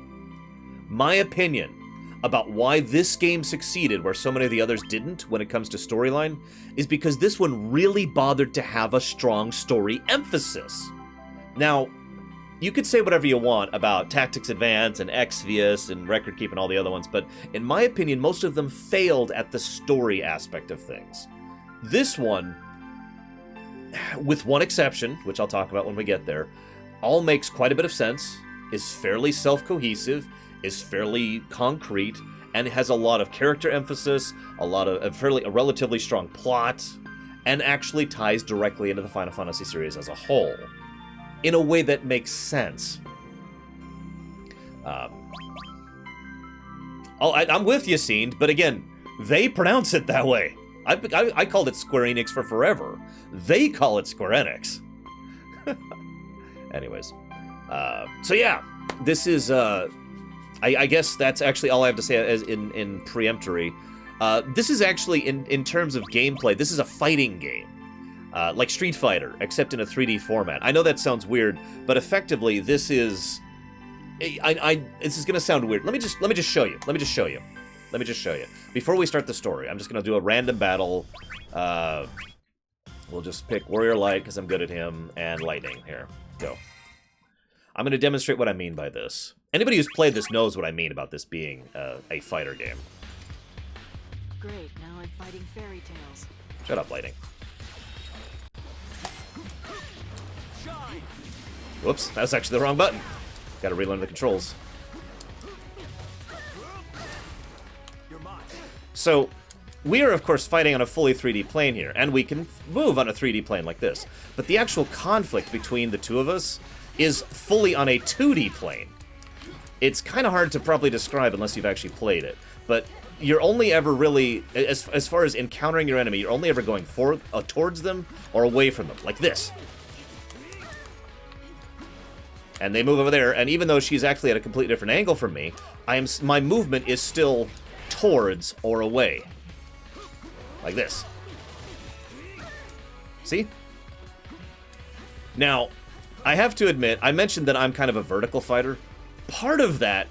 about why this game succeeded where so many of the others didn't when it comes to storyline is because this one really bothered to have a strong story emphasis. Now, you could say whatever you want about Tactics Advance and Exvius and Record Keep and all the other ones, but in my opinion, most of them failed at the story aspect of things. This one, with one exception, which I'll talk about when we get there, all makes quite a bit of sense, is fairly self-cohesive, is fairly concrete, and has a lot of character emphasis, a relatively strong plot, and actually ties directly into the Final Fantasy series as a whole, in a way that makes sense. I'm with you, Scene, but again, they pronounce it that way. I called it Square Enix for forever. They call it Square Enix. Anyways, so yeah, this is, I guess that's actually all I have to say as in preemptory. This is actually, in terms of gameplay, this is a fighting game. Like Street Fighter, except in a 3D format. I know that sounds weird, but effectively, this is... this is gonna sound weird. Let me just show you. Let me just show you. Before we start the story, I'm just gonna do a random battle. We'll just pick Warrior Light, because I'm good at him, and Lightning. Here, go. I'm gonna demonstrate what I mean by this. Anybody who's played this knows what I mean about this being a fighter game. Great, now I'm fighting fairy tales. Shut up, Lightning. Whoops, that's actually the wrong button. Gotta relearn the controls. So, we are, of course, fighting on a fully 3D plane here, and we can move on a 3D plane like this. But the actual conflict between the two of us is fully on a 2D plane. It's kind of hard to properly describe unless you've actually played it, but you're only ever really, as far as encountering your enemy, you're only ever going towards them or away from them, like this. And they move over there, and even though she's actually at a completely different angle from me, my movement is still towards or away. Like this. See? Now, I have to admit, I mentioned that I'm kind of a vertical fighter. Part of that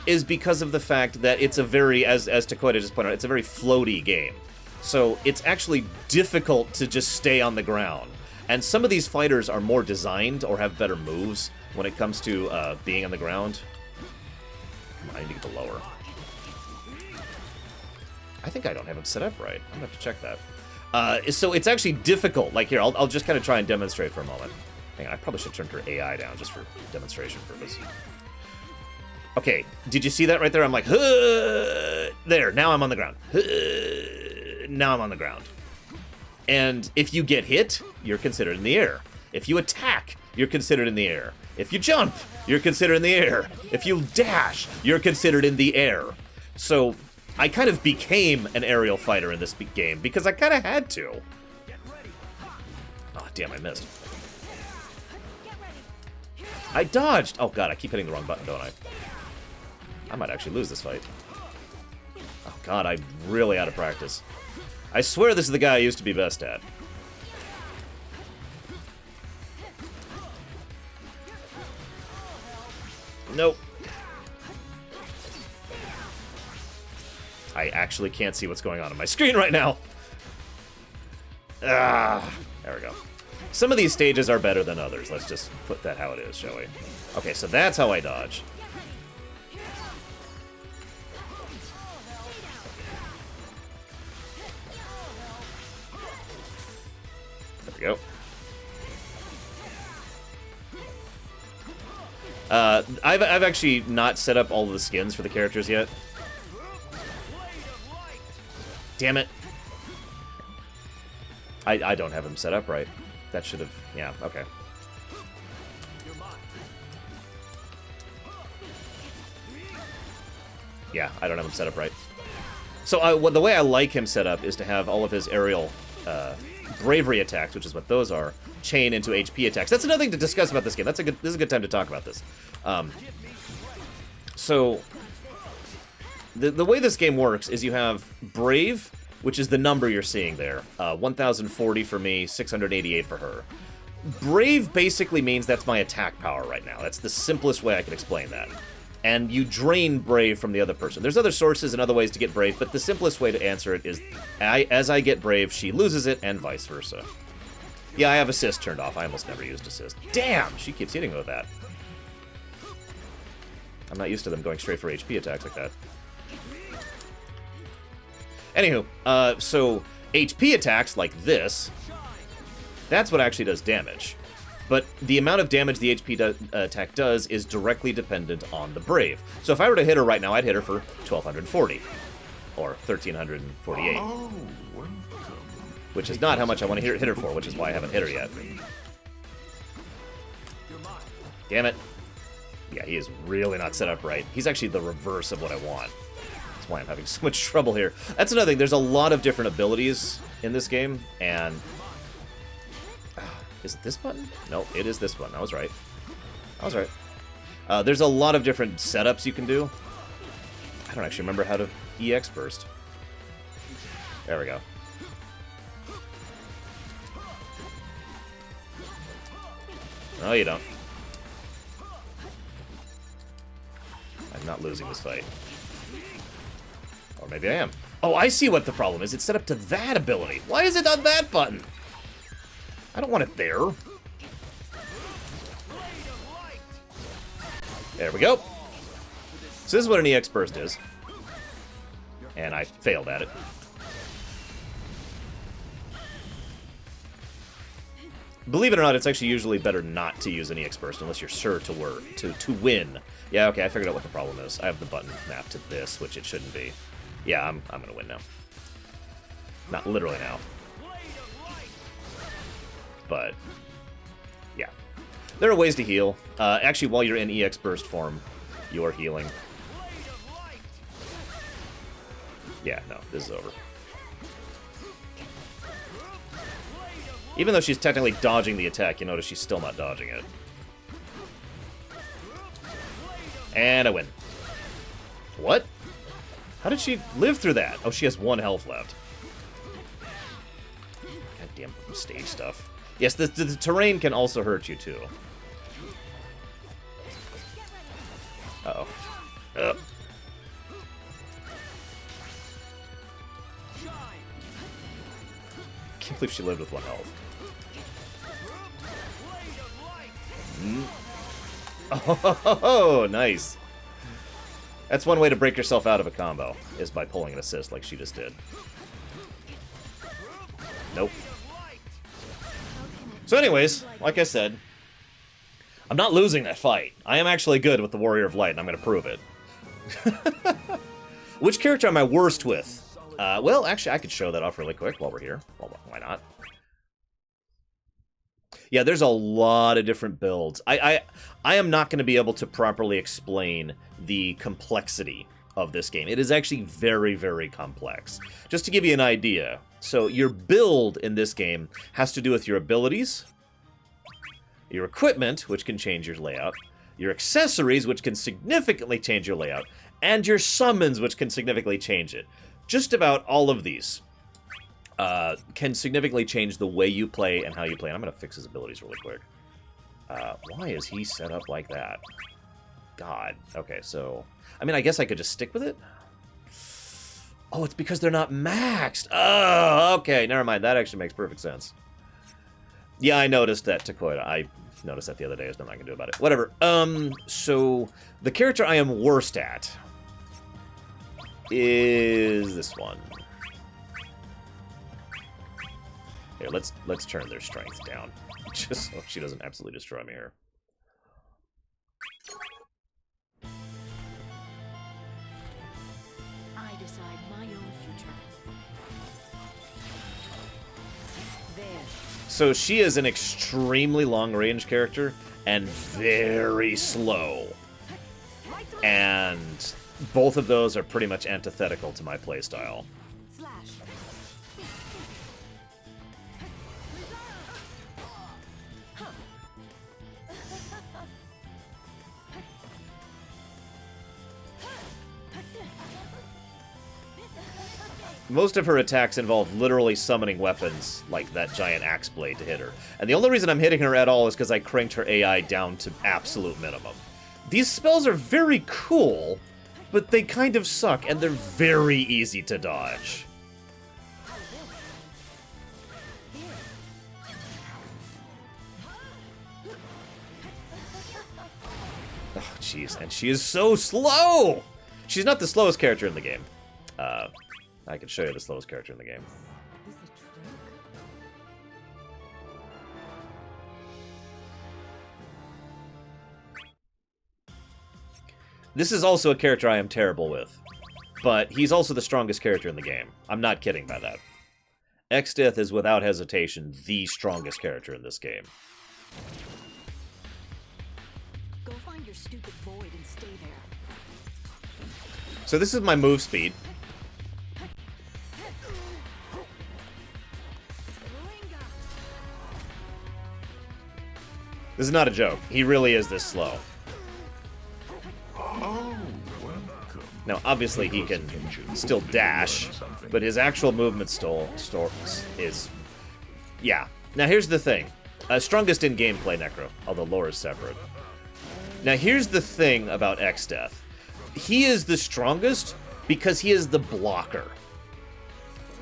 is because of the fact that it's a very, as Takoida just pointed out, it's a very floaty game. So it's actually difficult to just stay on the ground. And some of these fighters are more designed or have better moves when it comes to being on the ground. I need to get the lower. I think I don't have him set up right. I'm gonna have to check that. So it's actually difficult. Like here, I'll just kind of try and demonstrate for a moment. Hang on, I probably should turn her AI down just for demonstration purpose. Okay, did you see that right there? I'm like, huh! There, now I'm on the ground. Huh! Now I'm on the ground. And if you get hit, you're considered in the air. If you attack, you're considered in the air. If you jump, you're considered in the air. If you dash, you're considered in the air. So I kind of became an aerial fighter in this game because I kind of had to. Oh, damn, I missed. I dodged! Oh god, I keep hitting the wrong button, don't I? I might actually lose this fight. Oh god, I'm really out of practice. I swear this is the guy I used to be best at. Nope. I actually can't see what's going on my screen right now. Ah, there we go. Some of these stages are better than others. Let's just put that how it is, shall we? Okay, so that's how I dodge. There we go. I've actually not set up all of the skins for the characters yet. Damn it. I don't have them set up right. That should have... Yeah, okay. Yeah, I don't have him set up right. So the way I like him set up is to have all of his aerial bravery attacks, which is what those are, chain into HP attacks. That's another thing to discuss about this game. This is a good time to talk about this. So the way this game works is you have Brave, which is the number you're seeing there. 1,040 for me, 688 for her. Brave basically means that's my attack power right now. That's the simplest way I can explain that. And you drain Brave from the other person. There's other sources and other ways to get Brave, but the simplest way to answer it is as I get Brave, she loses it, and vice versa. Yeah, I have Assist turned off. I almost never used Assist. Damn! She keeps hitting me with that. I'm not used to them going straight for HP attacks like that. Anywho, so HP attacks like this, that's what actually does damage. But the amount of damage the HP attack does is directly dependent on the Brave. So if I were to hit her right now, I'd hit her for 1,240. Or 1,348. Oh, welcome. Which is not how much I want to hit her for, which is why I haven't hit her yet. Damn it. Yeah, he is really not set up right. He's actually the reverse of what I want. That's why I'm having so much trouble here. That's another thing. There's a lot of different abilities in this game, and... is it this button? No, it is this button. I was right. I was right. There's a lot of different setups you can do. I don't actually remember how to EX burst. There we go. No, you don't. I'm not losing this fight. Or maybe I am. Oh, I see what the problem is. It's set up to that ability. Why is it on that button? I don't want it there. There we go. So this is what an EX burst is. And I failed at it. Believe it or not, it's actually usually better not to use an EX burst unless you're sure to win. Yeah, okay, I figured out what the problem is. I have the button mapped to this, which it shouldn't be. Yeah, I'm gonna win now. Not literally now. But, yeah. There are ways to heal. Actually, while you're in EX burst form, you are healing. Yeah, no, this is over. Even though she's technically dodging the attack, you notice she's still not dodging it. And I win. What? How did she live through that? Oh, she has 1 health left. Goddamn stage stuff. Yes, the terrain can also hurt you, too. Uh-oh. Can't believe she lived with 1 health. Oh, nice. That's one way to break yourself out of a combo, is by pulling an assist like she just did. Nope. So anyways, like I said, I'm not losing that fight. I am actually good with the Warrior of Light, and I'm going to prove it. Which character am I worst with? Well, actually, I could show that off really quick while we're here. Well, why not? Yeah, there's a lot of different builds. I am not going to be able to properly explain the complexity of this game. It is actually very, very complex. Just to give you an idea, so your build in this game has to do with your abilities, your equipment, which can change your layout, your accessories, which can significantly change your layout, and your summons, which can significantly change it. Just about all of these can significantly change the way you play and how you play. And I'm going to fix his abilities really quick. Why is he set up like that? God. Okay, so... I mean, I guess I could just stick with it? Oh, it's because they're not maxed. Oh, okay, never mind. That actually makes perfect sense. Yeah, I noticed that, Takoida. I noticed that the other day. There's nothing I can do about it. Whatever. So, the character I am worst at is this one. Here, let's turn their strength down, just so she doesn't absolutely destroy me here. I decide my own future. There. So she is an extremely long-range character and very slow, and both of those are pretty much antithetical to my playstyle. Most of her attacks involve literally summoning weapons, like that giant axe blade, to hit her. And the only reason I'm hitting her at all is because I cranked her AI down to absolute minimum. These spells are very cool, but they kind of suck, and they're very easy to dodge. Oh, jeez, and she is so slow! She's not the slowest character in the game. I can show you the slowest character in the game. This is also a character I am terrible with, but he's also the strongest character in the game. I'm not kidding by that. Exdeath is without hesitation the strongest character in this game. Go find your stupid void and stay there. So this is my move speed. This is not a joke. He really is this slow. Oh, welcome. Now, obviously, he can still dash, but his actual movement is... Yeah. Now, here's the thing. Strongest in gameplay, Necro, although lore is separate. Now, here's the thing about X-Death. He is the strongest because he is the blocker.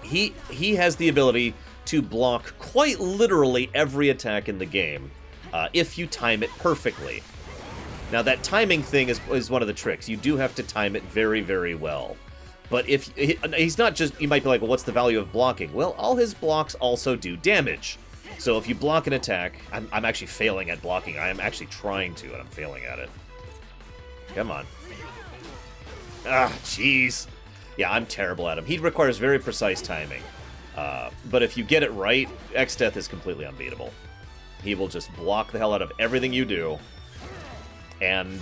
He has the ability to block quite literally every attack in the game, if you time it perfectly. Now, that timing thing is one of the tricks. You do have to time it very, very well. But if he's not just... You might be like, well, what's the value of blocking? Well, all his blocks also do damage. So if you block an attack... I'm actually failing at blocking. I am actually trying to, and I'm failing at it. Come on. Ah, jeez. Yeah, I'm terrible at him. He requires very precise timing. But if you get it right, X-Death is completely unbeatable. He will just block the hell out of everything you do. And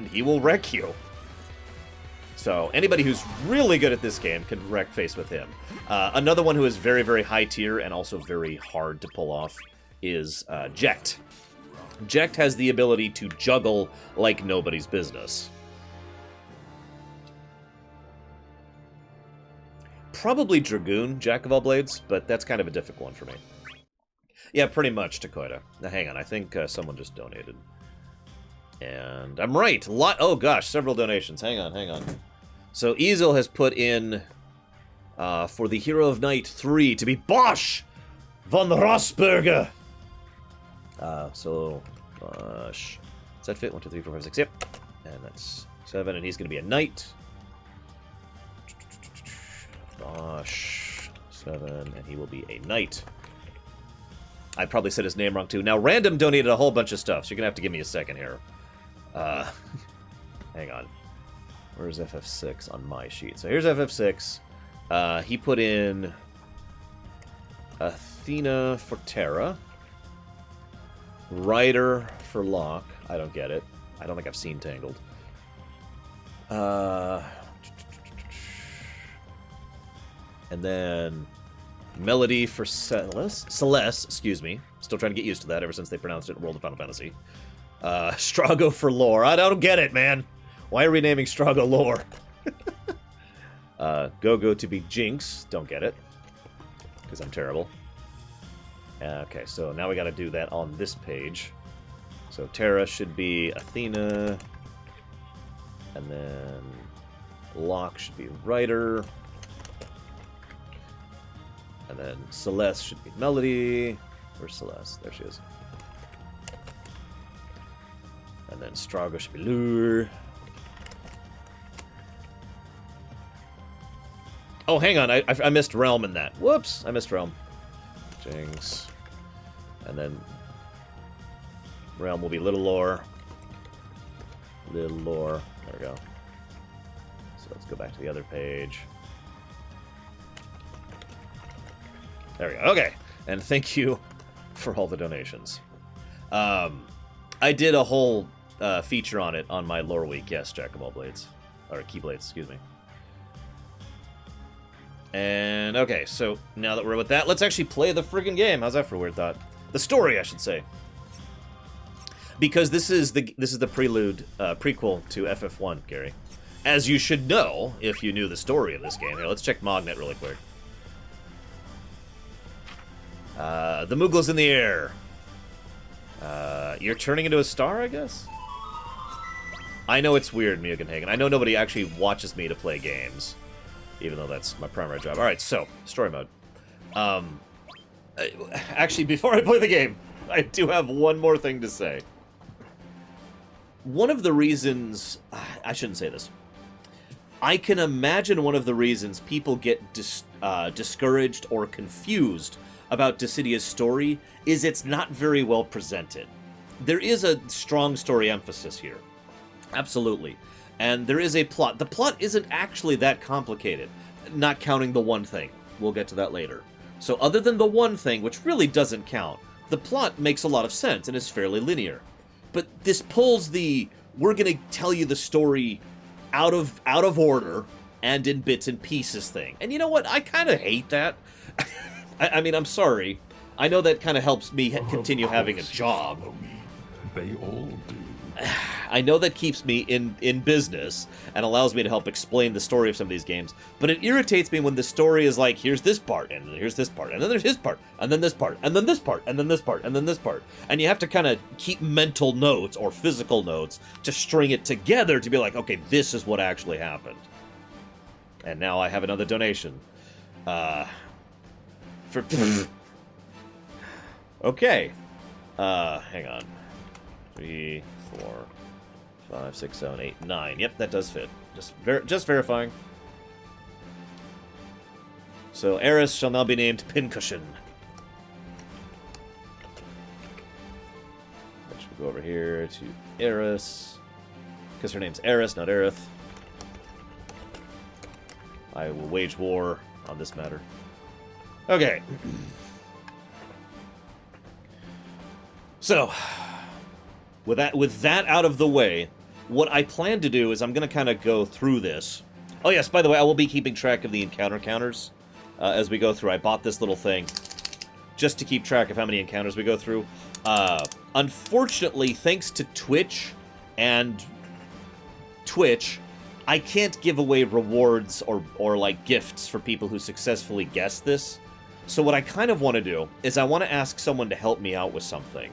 he will wreck you. So anybody who's really good at this game can wreck face with him. Another one who is very, very high tier and also very hard to pull off is Jekt. Jekt has the ability to juggle like nobody's business. Probably Dragoon, Jack of all blades, but that's kind of a difficult one for me. Yeah, pretty much, Takoida. Now, hang on, I think someone just donated. And I'm right! Oh gosh, several donations. Hang on. So Easel has put in for the Hero of Night 3 to be Bosch von Rossberger. So Bosch. Does that fit? 1, 2, 3, 4, 5, 6. Yep. And that's 7, and he's going to be a knight. Bosch 7, and he will be a knight. I probably said his name wrong too. Now, Random donated a whole bunch of stuff, so you're gonna have to give me a second here. Hang on. Where's FF6 on my sheet? So here's FF6. He put in Athena for Terra. Ryder for Locke. I don't get it. I don't think I've seen Tangled. And then Melody for Celeste, excuse me. Still trying to get used to that ever since they pronounced it in World of Final Fantasy. Strago for Lore. I don't get it, man. Why are we naming Strago Lore? Go-Go to be Jinx. Don't get it. Because I'm terrible. Okay, so now we gotta do that on this page. So Terra should be Athena. And then Locke should be Ryder. And then Celeste should be Melody. Where's Celeste? There she is. And then Strago should be Lure. Oh, hang on. I missed Realm in that. Whoops. I missed Realm. Jinx. And then Realm will be Little Lore. Little Lore. There we go. So let's go back to the other page. There we go. Okay. And thank you for all the donations. I did a whole feature on it on my Lore Week. Yes, Jack of all blades. Or Keyblades, excuse me. And, okay, so now that we're with that, let's actually play the friggin' game. How's that for a weird thought? The story, I should say. Because this is the prelude, prequel to FF1, Gary. As you should know, if you knew the story of this game. Here, let's check Mognet really quick. The Moogle's in the air. You're turning into a star, I guess? I know it's weird, Mugenhagen. I know nobody actually watches me to play games. Even though that's my primary job. Alright, so, story mode. Actually, before I play the game, I do have one more thing to say. One of the reasons... I shouldn't say this. I can imagine one of the reasons people get discouraged or confused about Dissidia's story is it's not very well presented. There is a strong story emphasis here. Absolutely. And there is a plot. The plot isn't actually that complicated, not counting the one thing. We'll get to that later. So other than the one thing, which really doesn't count, the plot makes a lot of sense and is fairly linear. But this pulls the, we're going to tell you the story out of order and in bits and pieces thing. And you know what? I kind of hate that. I mean, I'm sorry. I know that kind of helps me continue having a job. They all do. I know that keeps me in business and allows me to help explain the story of some of these games, but it irritates me when the story is like, here's this part, and here's this part, and then there's his part, and then this part, and then this part, and then this part, and then this part. And you have to kind of keep mental notes or physical notes to string it together to be like, okay, this is what actually happened. And now I have another donation. Okay. Hang on. 3, 4, 5, 6, 7, 8, 9. Yep, that does fit. Just verifying. So Eris shall now be named Pincushion. Which will go over here to Eris. Because her name's Eris, not Aerith. I will wage war on this matter. Okay. So, with that out of the way, what I plan to do is I'm going to kind of go through this. Oh yes, by the way, I will be keeping track of the encounter counters as we go through. I bought this little thing just to keep track of how many encounters we go through. Unfortunately, thanks to Twitch, I can't give away rewards or like gifts for people who successfully guess this. So what I kind of want to do is I want to ask someone to help me out with something.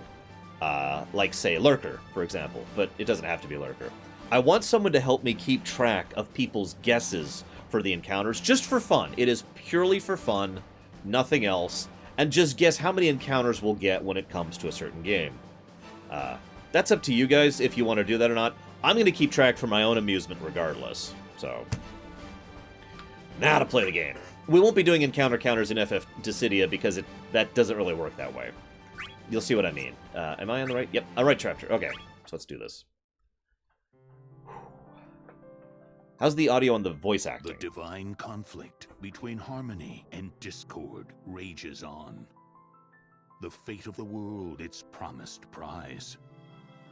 Like, say, Lurker, for example, but it doesn't have to be Lurker. I want someone to help me keep track of people's guesses for the encounters, just for fun. It is purely for fun, nothing else, and just guess how many encounters we'll get when it comes to a certain game. That's up to you guys if you want to do that or not. I'm going to keep track for my own amusement regardless, so... Now to play the game. We won't be doing encounter counters in FF Dissidia because that doesn't really work that way. You'll see what I mean. Am I on the right? Yep, right chapter. Okay, so let's do this. How's the audio on the voice acting? The divine conflict between harmony and discord rages on. The fate of the world, its promised prize.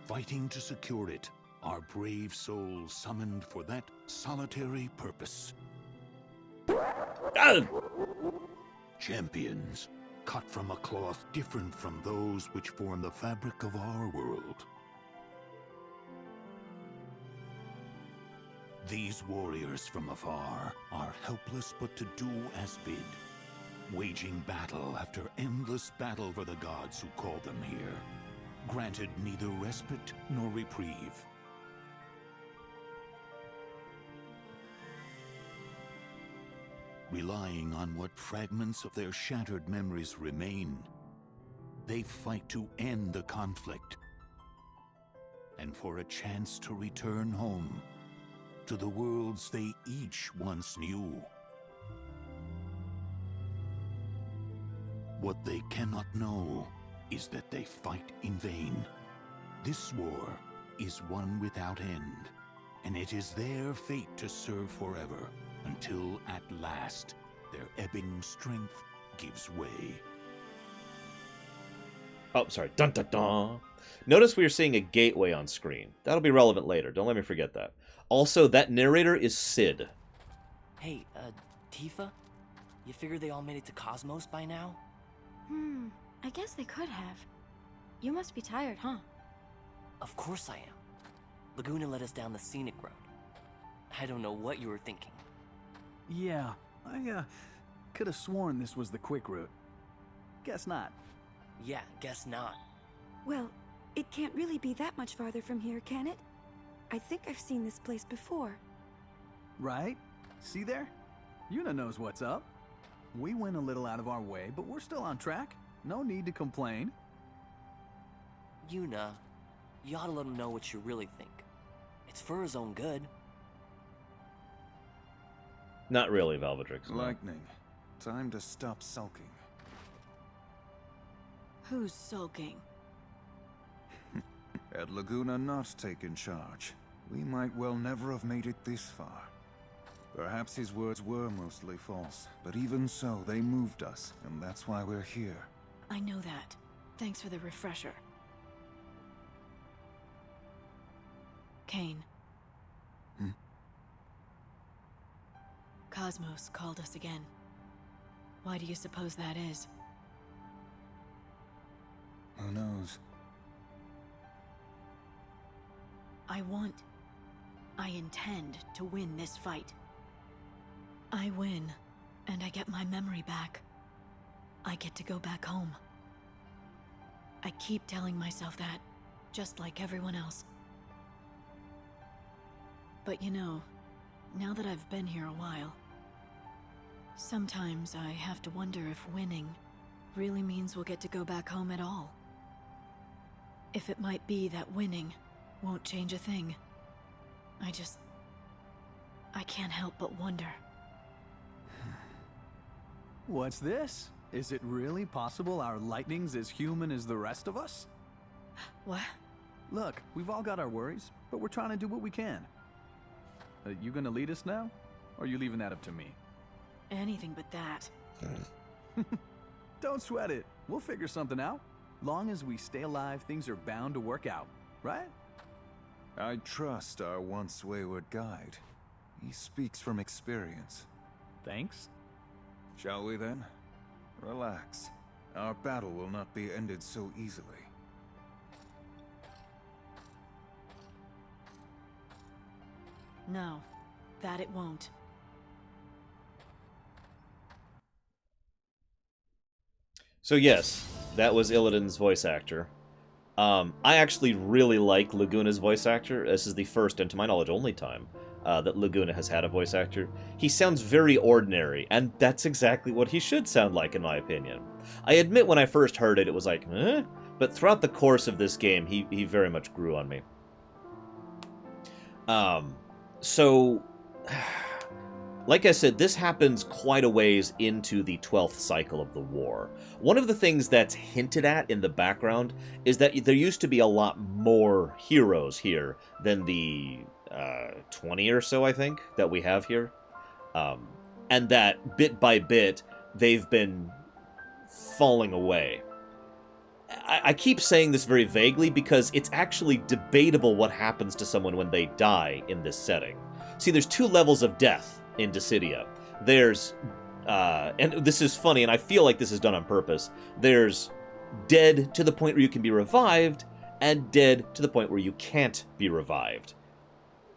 Fighting to secure it, our brave souls summoned for that solitary purpose. Ah! Champions, cut from a cloth different from those which form the fabric of our world. These warriors from afar are helpless but to do as bid, waging battle after endless battle for the gods who called them here, granted neither respite nor reprieve. Relying on what fragments of their shattered memories remain, they fight to end the conflict and for a chance to return home to the worlds they each once knew. What they cannot know is that they fight in vain. This war is one without end, and it is their fate to serve forever, until at last their ebbing strength gives way. Oh, sorry. Dun dun dun. Notice we are seeing a gateway on screen. That'll be relevant later. Don't let me forget that. Also, that narrator is Sid. Hey, Tifa? You figure they all made it to Cosmos by now? I guess they could have. You must be tired, huh? Of course I am. Laguna led us down the scenic road. I don't know what you were thinking. Yeah, I could have sworn this was the quick route. Guess not. Yeah, guess not. Well, it can't really be that much farther from here, can it? I think I've seen this place before. Right? See there? Yuna knows what's up. We went a little out of our way, but we're still on track. No need to complain. Yuna, you ought to let him know what you really think. It's for his own good. Not really, Velvetrix. No. Lightning. Time to stop sulking. Who's sulking? Had Laguna not taken charge, we might well never have made it this far. Perhaps his words were mostly false, but even so, they moved us, and that's why we're here. I know that. Thanks for the refresher. Kane. Cosmos called us again. Why do you suppose that is? Who knows? I intend to win this fight. I win, and I get my memory back. I get to go back home. I keep telling myself that, just like everyone else. But you know, now that I've been here a while, sometimes I have to wonder if winning really means we'll get to go back home at all. If it might be that winning won't change a thing. I can't help but wonder. What's this? Is it really possible our lightning's as human as the rest of us? What? Look, we've all got our worries, but we're trying to do what we can. You gonna lead us now? Or are you leaving that up to me? Anything but that. Don't sweat it. We'll figure something out. Long as we stay alive, things are bound to work out, right? I trust our once wayward guide. He speaks from experience. Thanks. Shall we then? Relax. Our battle will not be ended so easily. No, that it won't. So yes, that was Illidan's voice actor. I actually really like Laguna's voice actor. This is the first, and to my knowledge, only time that Laguna has had a voice actor. He sounds very ordinary, and that's exactly what he should sound like, in my opinion. I admit when I first heard it, it was like, eh? But throughout the course of this game, he very much grew on me. So, like I said, this happens quite a ways into the 12th cycle of the war. One of the things that's hinted at in the background is that there used to be a lot more heroes here than the 20 or so, I think, that we have here. And that, bit by bit, they've been falling away. I keep saying this very vaguely because it's actually debatable what happens to someone when they die in this setting. See, there's two levels of death in Dissidia. There's, and this is funny, and I feel like this is done on purpose, there's dead to the point where you can be revived, and dead to the point where you can't be revived.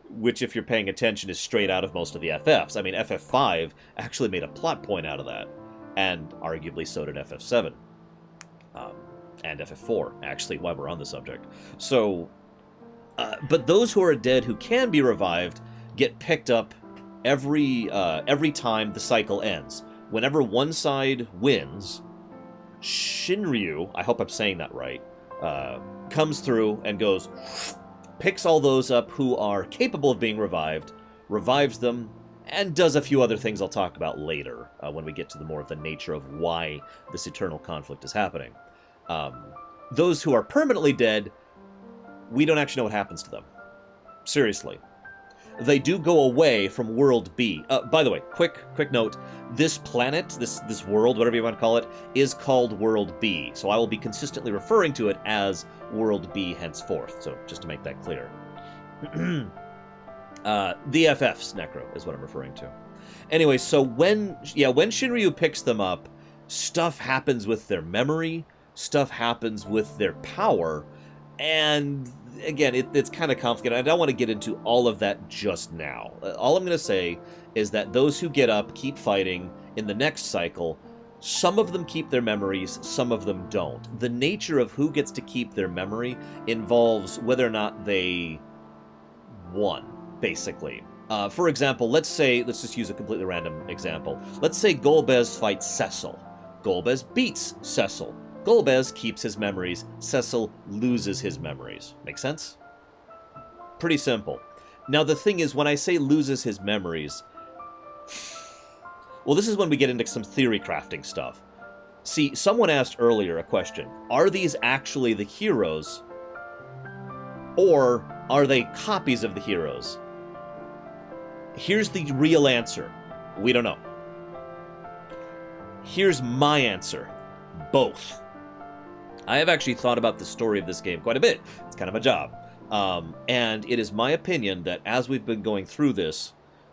Which, if you're paying attention, is straight out of most of the FFs. I mean, FF5 actually made a plot point out of that, and arguably so did FF7. And FF4, actually, while we're on the subject. So, but those who are dead who can be revived get picked up every time the cycle ends. Whenever one side wins, Shinryu, I hope I'm saying that right, comes through and goes, picks all those up who are capable of being revived, revives them, and does a few other things I'll talk about later when we get to the more of the nature of why this eternal conflict is happening. Those who are permanently dead, we don't actually know what happens to them. Seriously. They do go away from World B. By the way, quick note, this planet, this world, whatever you want to call it, is called World B. So I will be consistently referring to it as World B henceforth, so just to make that clear. The FFs, Necro, is what I'm referring to. Anyway, so when Shinryu picks them up, stuff happens with their memory, stuff happens with their power, and again, it's kind of complicated. I don't want to get into all of that just now. All I'm going to say is that those who get up keep fighting in the next cycle. Some of them keep their memories, some of them don't. The nature of who gets to keep their memory involves whether or not they won, basically. For example, let's just use a completely random example. Let's say Golbez fights Cecil. Golbez beats Cecil. Golbez keeps his memories, Cecil loses his memories. Make sense? Pretty simple. Now the thing is, when I say loses his memories, well, this is when we get into some theory crafting stuff. See, someone asked earlier a question. Are these actually the heroes, or are they copies of the heroes? Here's the real answer. We don't know. Here's my answer. Both. I have actually thought about the story of this game quite a bit. It's kind of a job. And it is my opinion that as we've been going through this,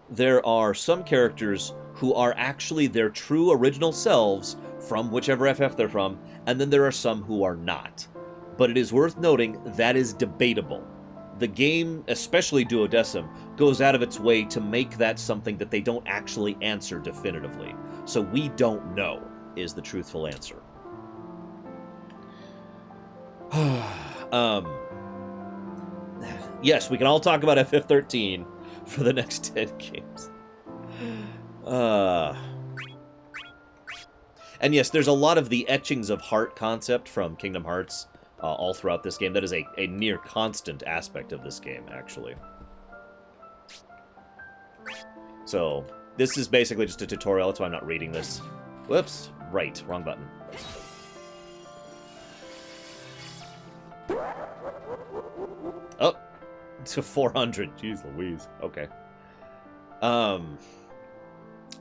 there are some characters who are actually their true original selves from whichever FF they're from, and then there are some who are not. But it is worth noting that is debatable. the game, especially Duodecim, goes out of its way to make that something that they don't actually answer definitively. So we don't know is the truthful answer. Yes, we can all talk about FF13 for the next 10 games. And yes, there's a lot of the etchings of heart concept from Kingdom Hearts all throughout this game. That is a near constant aspect of this game, actually. So, this is basically just a tutorial. That's why I'm not reading this. Whoops. Right. Wrong button. Oh. To 400. Jeez Louise. Okay.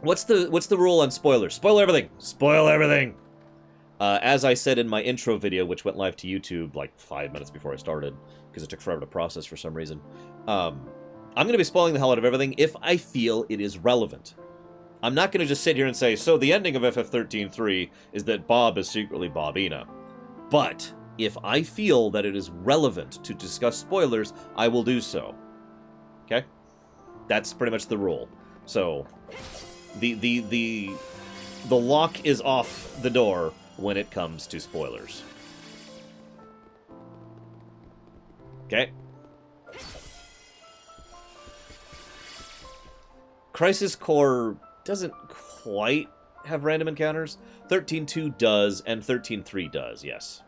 What's the rule on spoilers? Spoil everything. Spoil everything. As I said in my intro video, which went live to YouTube like 5 minutes before I started, because it took forever to process for some reason, I'm going to be spoiling the hell out of everything if I feel it is relevant. I'm not going to just sit here and say, so the ending of FF13-3 is that Bob is secretly Bobina. But if I feel that it is relevant to discuss spoilers, I will do so. Okay? That's pretty much the rule. So, the lock is off the door when it comes to spoilers. Okay? Crisis Core doesn't quite have random encounters. 13.2 does, and 13.3 does, yes.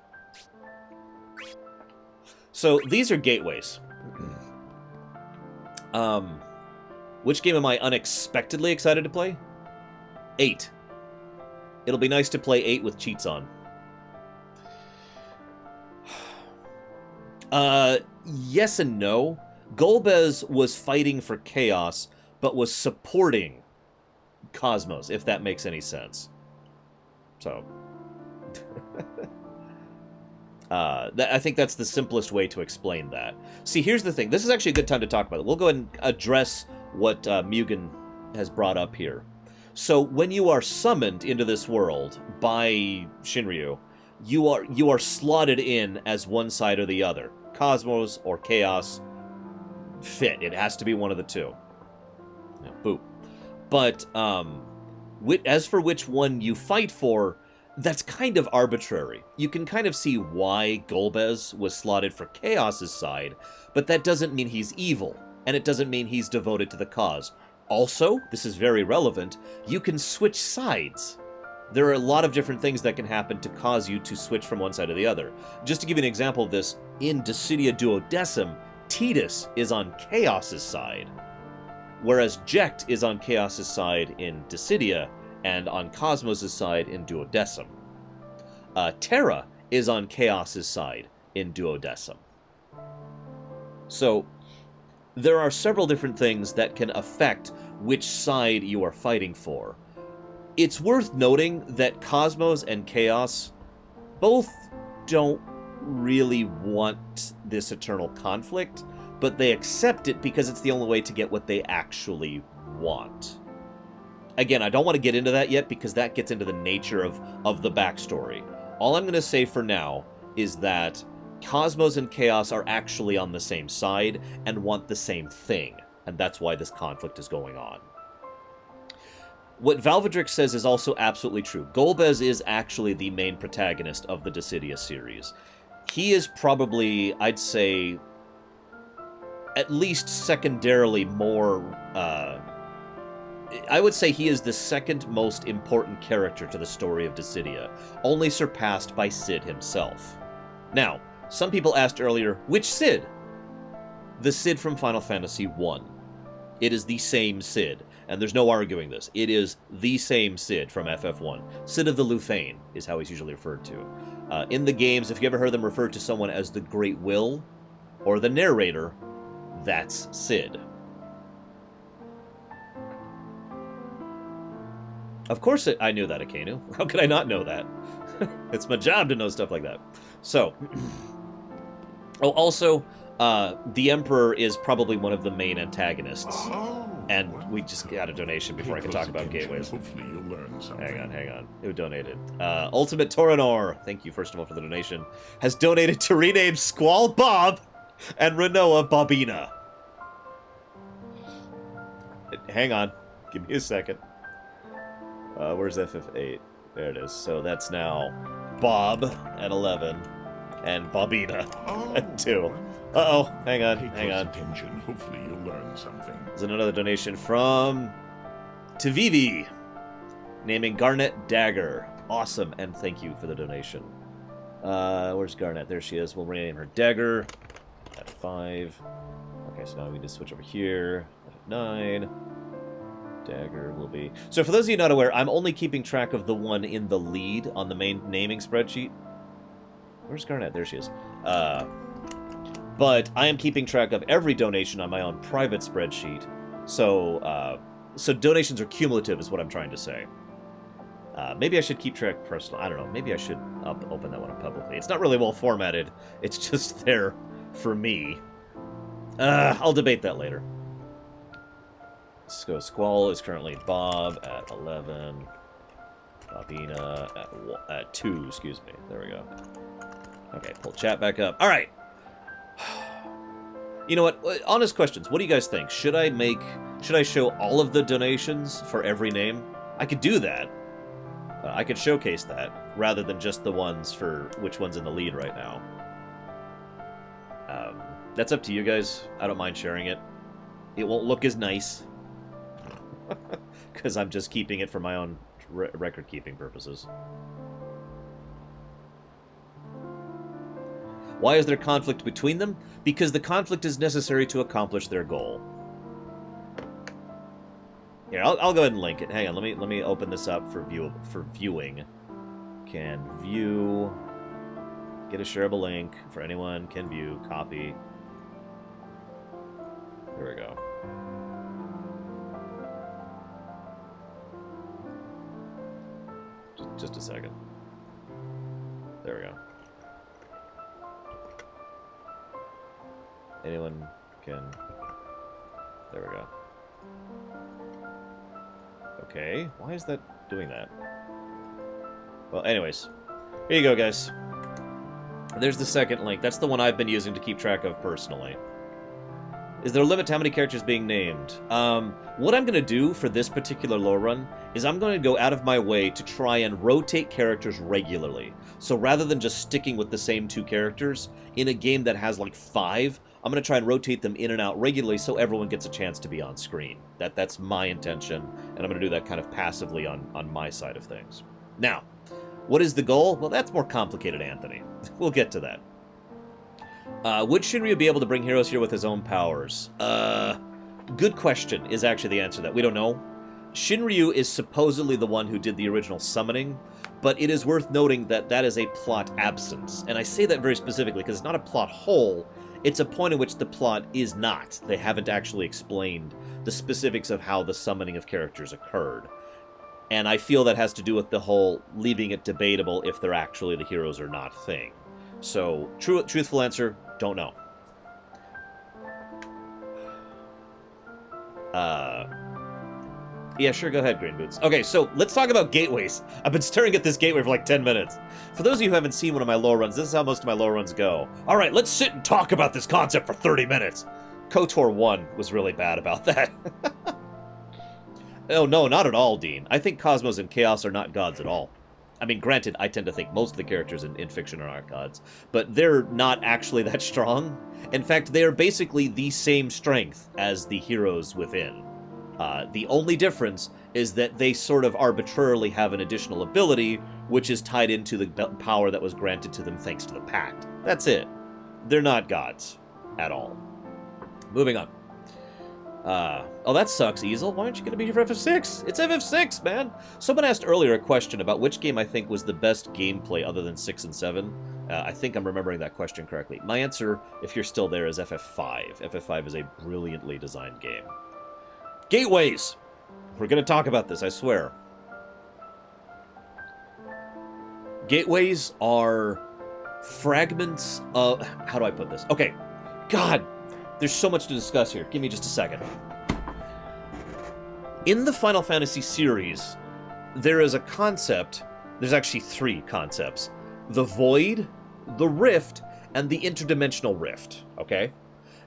So, these are gateways. Which game am I unexpectedly excited to play? 8. It'll be nice to play 8 with cheats on. Yes and no. Golbez was fighting for Chaos, but was supporting Cosmos, if that makes any sense. So... I think that's the simplest way to explain that. See, here's the thing. This is actually a good time to talk about it. We'll go ahead and address what Mugen has brought up here. So, when you are summoned into this world by Shinryu, you are slotted in as one side or the other. Cosmos or Chaos fit. It has to be one of the two. Yeah, boop. But, as for which one you fight for, that's kind of arbitrary. You can kind of see why Golbez was slotted for Chaos's side, but that doesn't mean he's evil, and it doesn't mean he's devoted to the cause. Also, this is very relevant, you can switch sides. There are a lot of different things that can happen to cause you to switch from one side to the other. Just to give you an example of this, in Dissidia Duodecim, Tidus is on Chaos's side, whereas Jecht is on Chaos's side in Dissidia, and on Cosmos' side in Duodecim. Terra is on Chaos' side in Duodecim. So, there are several different things that can affect which side you are fighting for. It's worth noting that Cosmos and Chaos both don't really want this eternal conflict, but they accept it because it's the only way to get what they actually want. Again, I don't want to get into that yet because that gets into the nature of the backstory. All I'm going to say for now is that Cosmos and Chaos are actually on the same side and want the same thing, and that's why this conflict is going on. What Valvedrix says is also absolutely true. Golbez is actually the main protagonist of the Dissidia series. He is probably, I'd say, at least secondarily more... I would say he is the second most important character to the story of Dissidia, only surpassed by Cid himself. Now, some people asked earlier, which Cid? The Cid from Final Fantasy I. It is the same Cid, and there's no arguing this. It is the same Cid from FF1. Cid of the Lufane is how he's usually referred to. In the games, if you ever heard them refer to someone as the Great Will, or the narrator, that's Cid. Of course I knew that, Akenu. How could I not know that? It's my job to know stuff like that. So, oh, also, the Emperor is probably one of the main antagonists. And we just got a donation before I could talk about gateways. Hopefully you'll learn something. Hang on. Who donated? Ultimate Torinor, thank you first of all for the donation, has donated to rename Squall Bob And Renoa Bobina. Hang on. Give me a second. Where's FF8? There it is. So that's now Bob at 11 and Bobina at 2. Uh-oh. Hang on. Hang on. Attention. Hopefully you'll learn something. There's another donation from Tavivi, naming Garnet Dagger. Awesome, and thank you for the donation. Where's Garnet? There she is. We'll rename her Dagger at 5. Okay, so now we need to switch over here. At 9. Dagger will be... So for those of you not aware, I'm only keeping track of the one in the lead on the main naming spreadsheet. Where's Garnet? There she is. But I am keeping track of every donation on my own private spreadsheet. So, so donations are cumulative is what I'm trying to say. Maybe I should keep track personal. I don't know. Maybe I should open that one up publicly. It's not really well formatted. It's just there for me. I'll debate that later. Let's go. Squall is currently Bob at 11. Bobina at 2, excuse me. There we go. Okay, pull chat back up. All right. You know what? Honest questions. What do you guys think? Should I show all of the donations for every name? I could do that. I could showcase that rather than just the ones for which one's in the lead right now. That's up to you guys. I don't mind sharing it. It won't look as nice because I'm just keeping it for my own record-keeping purposes. Why is there conflict between them? Because the conflict is necessary to accomplish their goal. Here, I'll go ahead and link it. Hang on, let me open this up for viewing. Can view, get a shareable link for anyone. Can view, copy. Here we go. Just a second. There we go. Anyone can... There we go. Okay, why is that doing that? Well, anyways. Here you go, guys. There's the second link. That's the one I've been using to keep track of personally. Is there a limit to how many characters being named? What I'm going to do for this particular lore run is I'm going to go out of my way to try and rotate characters regularly. So rather than just sticking with the same 2 characters, in a game that has like 5, I'm going to try and rotate them in and out regularly so everyone gets a chance to be on screen. That's my intention, and I'm going to do that kind of passively on my side of things. Now, what is the goal? Well, that's more complicated, Anthony. We'll get to that. Would Shinryu be able to bring heroes here with his own powers? Good question is actually the answer to that. We don't know. Shinryu is supposedly the one who did the original summoning, but it is worth noting that that is a plot absence. And I say that very specifically because it's not a plot hole. It's a point at which the plot is not. They haven't actually explained the specifics of how the summoning of characters occurred. And I feel that has to do with the whole leaving it debatable if they're actually the heroes or not thing. So, truthful answer, don't know. Yeah, sure, go ahead, Green Boots. Okay, so let's talk about gateways. I've been staring at this gateway for like 10 minutes. For those of you who haven't seen one of my lore runs, this is how most of my lore runs go. All right, let's sit and talk about this concept for 30 minutes. KOTOR 1 was really bad about that. Oh, no, not at all, Dean. I think Cosmos and Chaos are not gods at all. I mean, granted, I tend to think most of the characters in fiction are not gods, but they're not actually that strong. In fact, they are basically the same strength as the heroes within. The only difference is that they sort of arbitrarily have an additional ability, which is tied into the power that was granted to them thanks to the Pact. That's it. They're not gods at all. Moving on. Oh, that sucks, Easel. Why aren't you going to be here for FF6? It's FF6, man! Someone asked earlier a question about which game I think was the best gameplay other than 6 and 7. I think I'm remembering that question correctly. My answer, if you're still there, is FF5. FF5 is a brilliantly designed game. Gateways! We're going to talk about this, I swear. Gateways are fragments of... How do I put this? Okay. God! There's so much to discuss here. Give me just a second. In the Final Fantasy series, there is a concept. There's actually 3 concepts. The Void, the Rift, and the interdimensional rift, okay?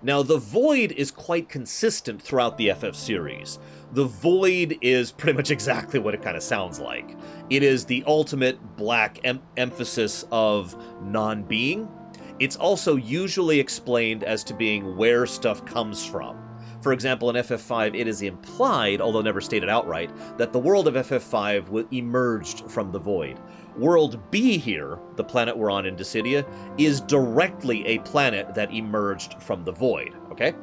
Now, the Void is quite consistent throughout the FF series. The Void is pretty much exactly what it kind of sounds like. It is the ultimate black emphasis of non-being. It's also usually explained as to being where stuff comes from. For example, in FF5, it is implied, although never stated outright, that the world of FF5 emerged from the Void. World B here, the planet we're on in Dissidia, is directly a planet that emerged from the Void, okay?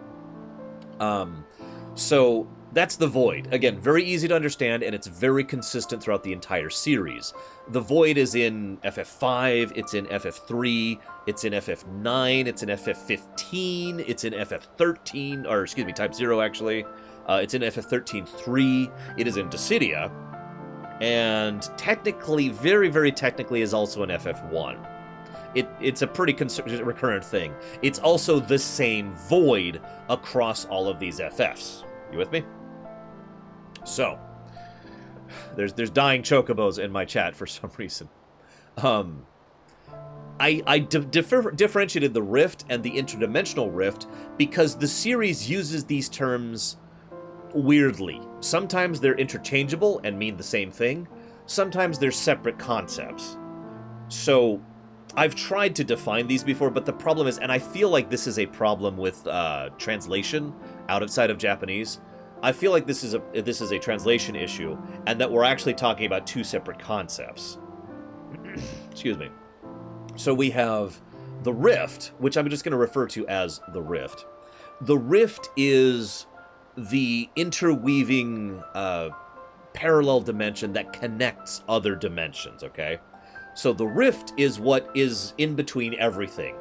So that's the Void. Again, very easy to understand, and it's very consistent throughout the entire series. The Void is in FF5, it's in FF3, it's in FF9, it's in FF15, it's in FF13, or excuse me, Type 0 actually. It's in FF13-3, it is in Dissidia, and technically, very, very technically, is also in FF1. It's a pretty recurrent thing. It's also the same Void across all of these FFs. You with me? So, there's dying chocobos in my chat for some reason. I differentiated the Rift and the Interdimensional Rift because the series uses these terms weirdly. Sometimes they're interchangeable and mean the same thing. Sometimes they're separate concepts. So, I've tried to define these before, but the problem is, and I feel like this is a problem with translation outside of Japanese. I feel like this is a translation issue, and that we're actually talking about two separate concepts. Excuse me. So we have the Rift, which I'm just going to refer to as the Rift. The Rift is the interweaving parallel dimension that connects other dimensions, okay? So the Rift is what is in between everything.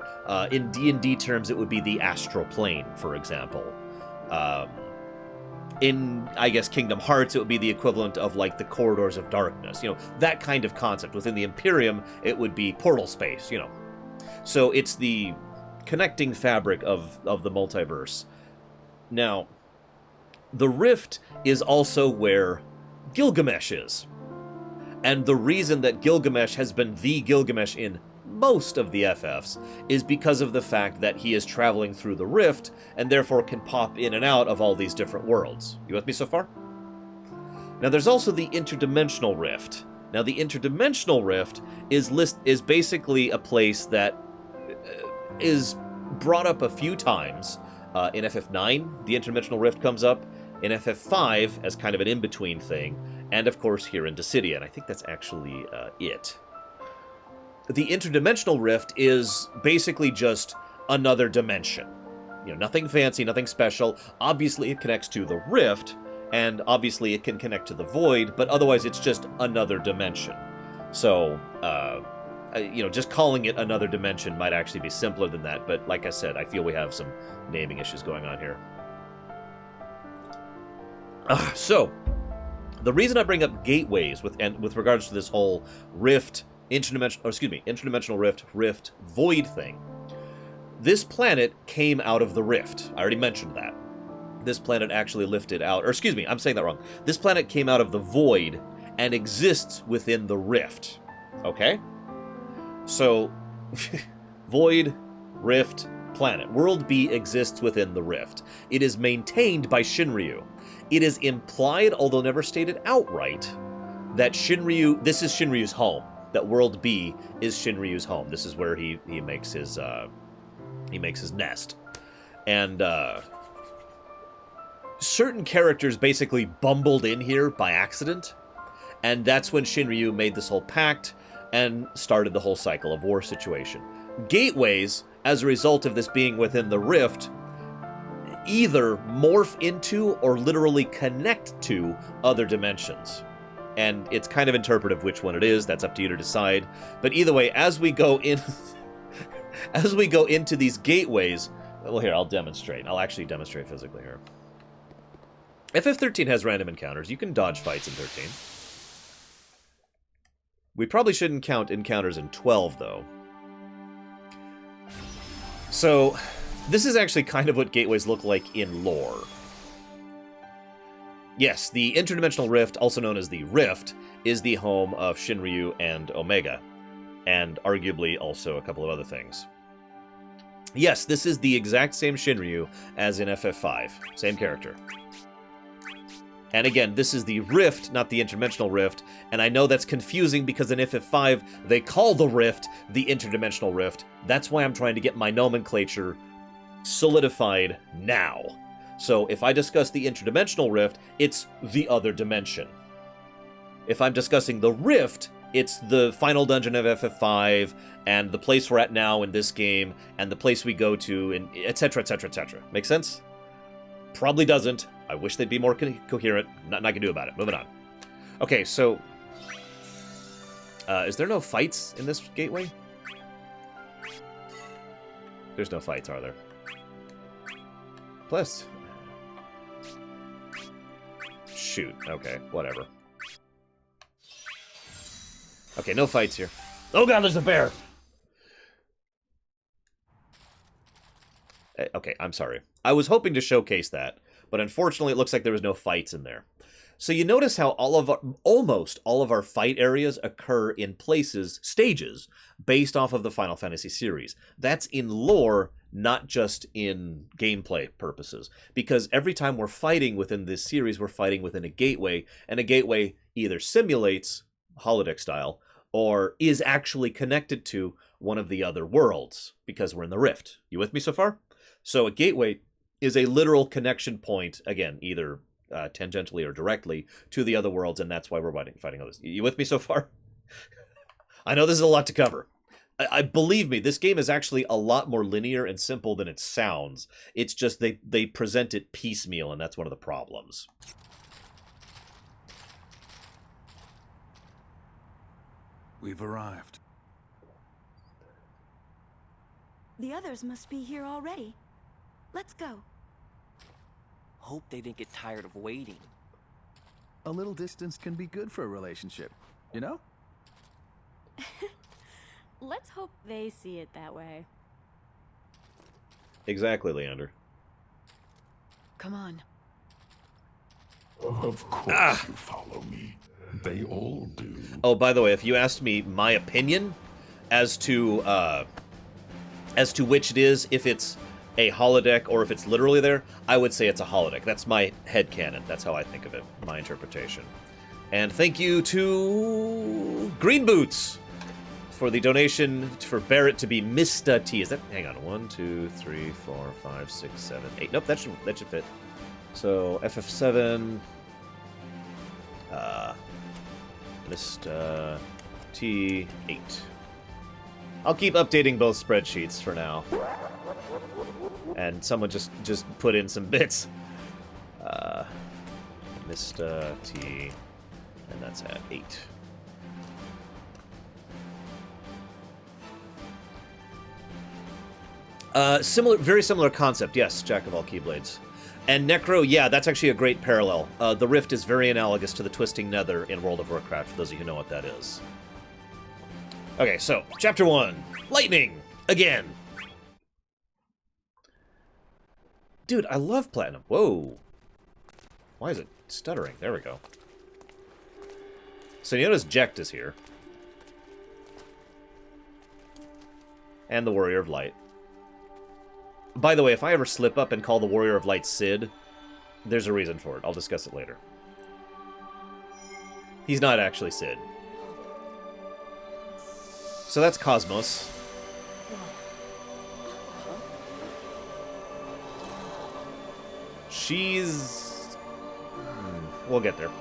In D&D terms, it would be the astral plane, for example. In, I guess, Kingdom Hearts, it would be the equivalent of, like, the corridors of darkness. You know, that kind of concept. Within the Imperium, it would be portal space, you know. So it's the connecting fabric of the multiverse. Now, the Rift is also where Gilgamesh is. And the reason that Gilgamesh has been the Gilgamesh in most of the FFs is because of the fact that he is traveling through the Rift and therefore can pop in and out of all these different worlds. You with me so far? Now there's also the Interdimensional Rift. Now the Interdimensional Rift is basically a place that is brought up a few times. In FF9, the Interdimensional Rift comes up. In FF5 as kind of an in-between thing. And of course here in Dissidia, and I think that's actually it. The Interdimensional Rift is basically just another dimension. You know, nothing fancy, nothing special. Obviously it connects to the Rift, and obviously it can connect to the Void, but otherwise it's just another dimension. So, you know, just calling it another dimension might actually be simpler than that, but like I said, I feel we have some naming issues going on here. So, the reason I bring up gateways with regards to this whole Rift, Interdimensional Rift, Void thing. This planet came out of the Rift. I already mentioned that. This planet actually lifted out, or excuse me, I'm saying that wrong. This planet came out of the Void and exists within the Rift. Okay? So, Void, Rift, planet. World B exists within the Rift. It is maintained by Shinryu. It is implied, although never stated outright, that this is Shinryu's home. That World B is Shinryu's home. This is where he makes his nest. And certain characters basically bumbled in here by accident, and that's when Shinryu made this whole pact and started the whole cycle of war situation. Gateways, as a result of this being within the Rift, either morph into or literally connect to other dimensions. And it's kind of interpretive which one it is. That's up to you to decide. But either way, as we go into these gateways, well, here, I'll demonstrate. I'll actually demonstrate physically here. FF13 has random encounters. You can dodge fights in 13. We probably shouldn't count encounters in 12, though. So, this is actually kind of what gateways look like in lore. Yes, the Interdimensional Rift, also known as the Rift, is the home of Shinryu and Omega, and arguably also a couple of other things. Yes, this is the exact same Shinryu as in FF5. Same character. And again, this is the Rift, not the Interdimensional Rift. And I know that's confusing because in FF5, they call the Rift the Interdimensional Rift. That's why I'm trying to get my nomenclature solidified now. So if I discuss the Interdimensional Rift, it's the other dimension. If I'm discussing the Rift, it's the final dungeon of FF5, and the place we're at now in this game, and the place we go to, and etc., etc., etc. Make sense? Probably doesn't. I wish they'd be more coherent. Nothing I can do about it. Moving on. Okay, so... is there no fights in this gateway? There's no fights, are there? Plus... Shoot. Okay, whatever. Okay, no fights here. Oh god, there's a bear! Okay, I'm sorry. I was hoping to showcase that, but unfortunately it looks like there was no fights in there. So you notice how almost all of our fight areas occur in places, stages, based off of the Final Fantasy series. That's in lore, not just in gameplay purposes. Because every time we're fighting within this series, we're fighting within a gateway, and a gateway either simulates, holodeck style, or is actually connected to one of the other worlds, because we're in the Rift. You with me so far? So a gateway is a literal connection point, again, either tangentially or directly, to the other worlds, and that's why we're fighting others. You with me so far? I know this is a lot to cover. I believe me, this game is actually a lot more linear and simple than it sounds. It's just they present it piecemeal, and that's one of the problems. We've arrived. The others must be here already. Let's go. Hope they didn't get tired of waiting. A little distance can be good for a relationship, you know? Let's hope they see it that way. Exactly, Leander. Come on. Of course you follow me. They all do. Oh, by the way, if you asked me my opinion as to which it is, if it's a holodeck or if it's literally there, I would say it's a holodeck. That's my headcanon. That's how I think of it, my interpretation. And thank you to Green Boots for the donation for Barrett to be Mr. T. Is that... Hang on. 1, 2, 3, 4, 5, 6, 7, 8. Nope, that should fit. So, FF7... Mr. T8. I'll keep updating both spreadsheets for now. And someone just put in some bits. Mr. T, and that's at 8. Very similar concept, yes, Jack of all Keyblades. And Necro, yeah, that's actually a great parallel. The Rift is very analogous to the Twisting Nether in World of Warcraft, for those of you who know what that is. Okay, so, Chapter 1. Lightning! Again! Dude, I love Platinum. Whoa. Why is it stuttering? There we go. So you notice Jecht is here. And the Warrior of Light. By the way, if I ever slip up and call the Warrior of Light Sid, there's a reason for it. I'll discuss it later. He's not actually Sid. So that's Cosmos. She's... We'll get there.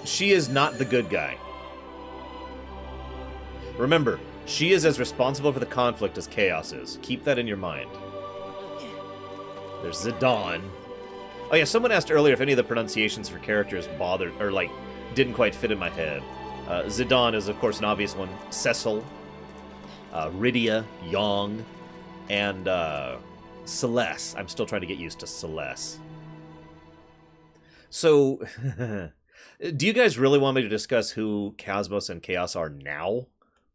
She is not the good guy. Remember, she is as responsible for the conflict as Chaos is. Keep that in your mind. There's Zidane. Oh yeah, someone asked earlier if any of the pronunciations for characters bothered, or like, didn't quite fit in my head. Zidane is, of course, an obvious one. Cecil, Rydia, Yong, and Celeste. I'm still trying to get used to Celeste. So, do you guys really want me to discuss who Cosmos and Chaos are now,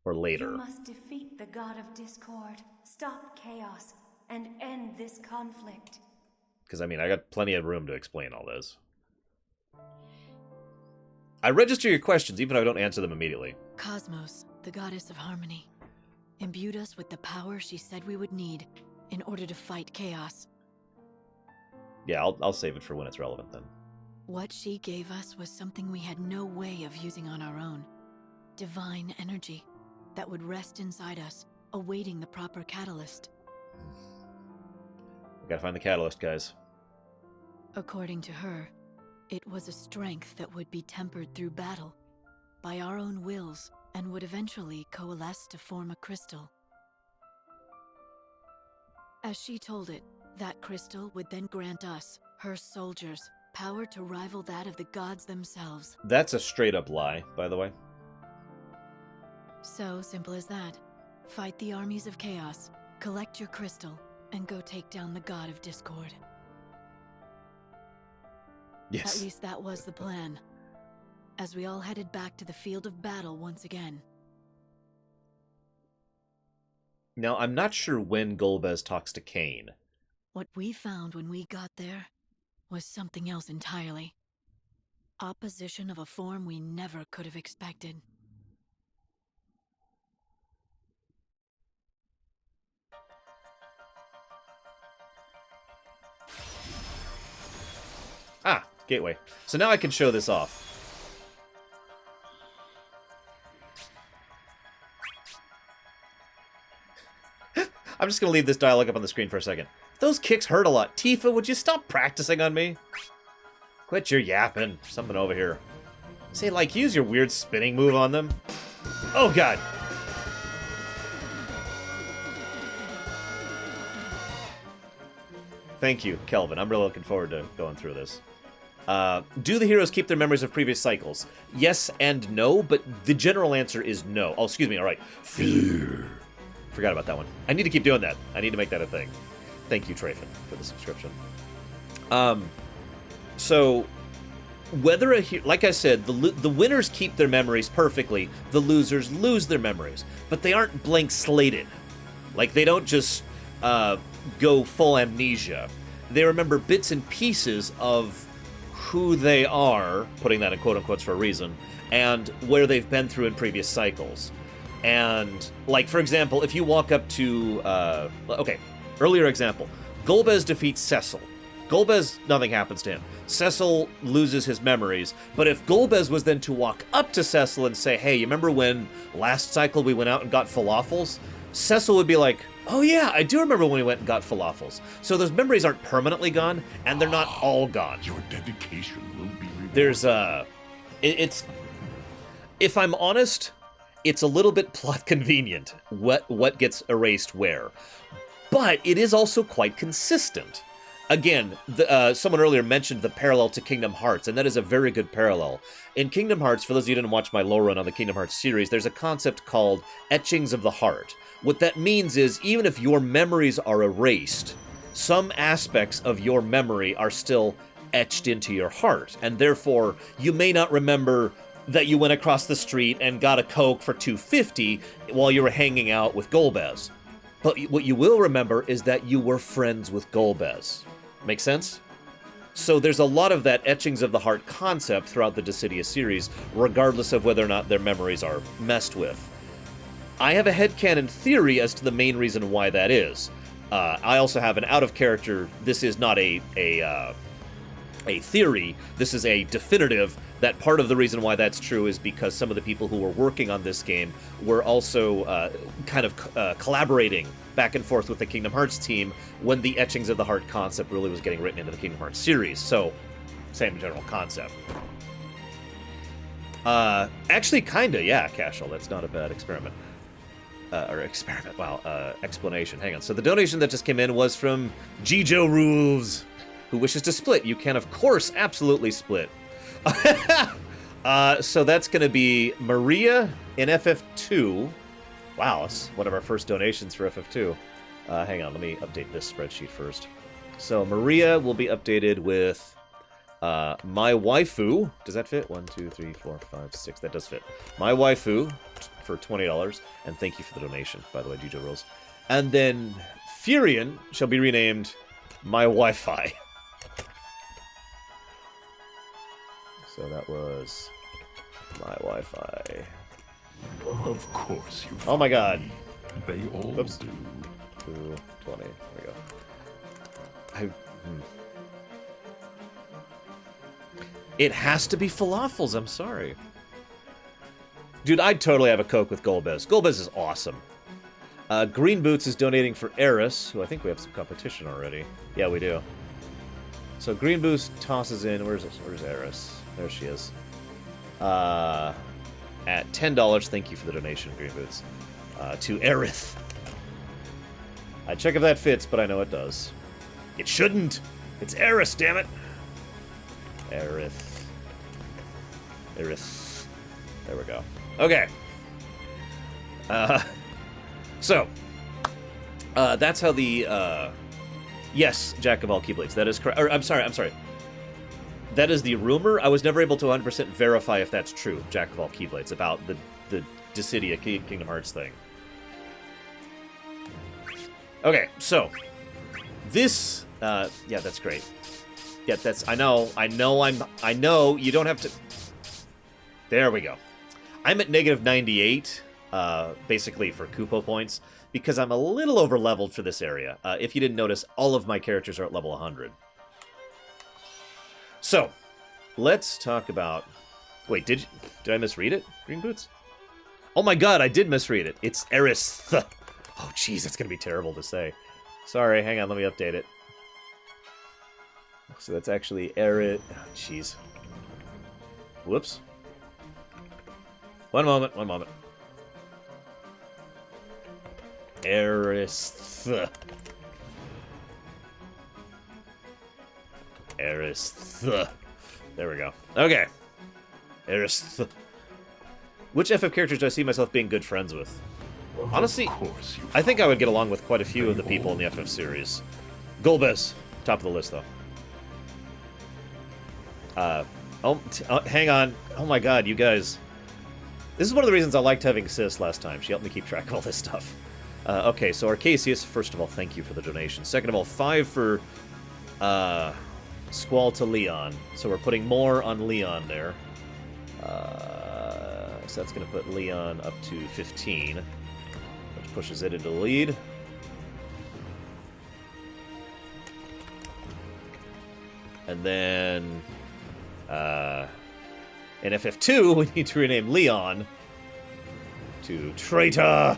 or later? You must defeat the god of discord, stop chaos, and end this conflict. Because, I mean, I got plenty of room to explain all this. I register your questions, even if I don't answer them immediately. Cosmos, the goddess of harmony, imbued us with the power she said we would need in order to fight chaos. Yeah, I'll save it for when it's relevant then. What she gave us was something we had no way of using on our own. Divine energy that would rest inside us, awaiting the proper catalyst. We gotta find the catalyst, guys. According to her, it was a strength that would be tempered through battle, by our own wills, and would eventually coalesce to form a crystal. As she told it, that crystal would then grant us, her soldiers, power to rival that of the gods themselves. That's a straight-up lie, by the way. So simple as that. Fight the armies of chaos, collect your crystal, and go take down the god of discord. Yes. At least that was the plan, as we all headed back to the field of battle once again. Now, I'm not sure when Golbez talks to Cain. What we found when we got there was something else entirely. Opposition of a form we never could have expected. Ah, gateway. So now I can show this off. I'm just going to leave this dialogue up on the screen for a second. Those kicks hurt a lot. Tifa, would you stop practicing on me? Quit your yapping. Something over here. Say, like, use your weird spinning move on them. Oh, God. Thank you, Kelvin. I'm really looking forward to going through this. Do the heroes keep their memories of previous cycles? Yes and no, but the general answer is no. Oh, excuse me. All right. Fear. Forgot about that one. I need to keep doing that. I need to make that a thing. Thank you, Trayfin, for the subscription. So, whether like I said, the winners keep their memories perfectly. The losers lose their memories, but they aren't blank slated. Like, they don't just go full amnesia. They remember bits and pieces of who they are, putting that in quote-unquotes for a reason, and where they've been through in previous cycles. And, like, for example, if you walk up to... okay, earlier example. Golbez defeats Cecil. Golbez, nothing happens to him. Cecil loses his memories, but if Golbez was then to walk up to Cecil and say, hey, you remember when last cycle we went out and got falafels? Cecil would be like, oh yeah, I do remember when we went and got falafels. So those memories aren't permanently gone, and they're not all gone. Your dedication will be rewarded. There's it's, if I'm honest, it's a little bit plot convenient what gets erased where. But it is also quite consistent. Again, someone earlier mentioned the parallel to Kingdom Hearts, and that is a very good parallel. In Kingdom Hearts, for those of you who didn't watch my Lorerun on the Kingdom Hearts series, there's a concept called etchings of the heart. What that means is, even if your memories are erased, some aspects of your memory are still etched into your heart, and therefore, you may not remember that you went across the street and got a Coke for $2.50 while you were hanging out with Golbez. But what you will remember is that you were friends with Golbez. Make sense? So there's a lot of that etchings of the heart concept throughout the Dissidia series, regardless of whether or not their memories are messed with. I have a headcanon theory as to the main reason why that is. I also have an out-of-character, this is not a theory, this is a definitive, that part of the reason why that's true is because some of the people who were working on this game were also kind of collaborating back and forth with the Kingdom Hearts team when the etchings of the heart concept really was getting written into the Kingdom Hearts series. So, same general concept. Actually, kinda, yeah, Cashel, that's not a bad experiment. Explanation. Hang on. So the donation that just came in was from Jijo Rules, who wishes to split. You can, of course, absolutely split. So that's going to be Maria in FF2. Wow, that's one of our first donations for FF2. Hang on, let me update this spreadsheet first. So Maria will be updated with my waifu. Does that fit? 1, 2, 3, 4, 5, 6. That does fit. My waifu for $20. And thank you for the donation, by the way, Jijo Rules. And then Furion shall be renamed My Wi-Fi. So that was My Wi-Fi. Of course you. Oh my god. They all Oops. do. 220. There we go. It has to be falafels. I'm sorry. Dude, I'd totally have a Coke with Golbez. Golbez is awesome. Green Boots is donating for Eris, who I think we have some competition already. Yeah, we do. So Green Boots tosses in. Where's Eris? There she is. At $10. Thank you for the donation, Green Boots. To Aerith. I'd check if that fits, but I know it does. It shouldn't. It's Eris, damn it. Aerith. Aerith. There we go. Okay. So, that's how the, yes, Jack of all Keyblades. That is correct. I'm sorry. That is the rumor. I was never able to 100% verify if that's true, Jack of all Keyblades, about the Dissidia Kingdom Hearts thing. Okay, so, this, yeah, that's great. Yeah, that's, I know, you don't have to, there we go. I'm at negative 98, basically for Kupo points, because I'm a little over-leveled for this area. If you didn't notice, all of my characters are at level 100. So, let's talk about, wait, did I misread it, Green Boots? Oh my god, I did misread it. It's Eris. Oh, jeez, that's going to be terrible to say. Sorry, hang on, let me update it. So that's actually Eris. Oh, jeez. Whoops. One moment. Eris. Eris. There we go. Okay. Eris. Which FF characters do I see myself being good friends with? Honestly, I think I would get along with quite a few of the people in the FF series. Golbez, top of the list, though. Hang on. Oh my god, you guys. This is one of the reasons I liked having Sis last time. She helped me keep track of all this stuff. Okay, so Arcasius, first of all, thank you for the donation. Second of all, 5 for Squall to Leon. So we're putting more on Leon there. So that's going to put Leon up to 15, which pushes it into the lead. And then in FF2, we need to rename Leon to Traitor.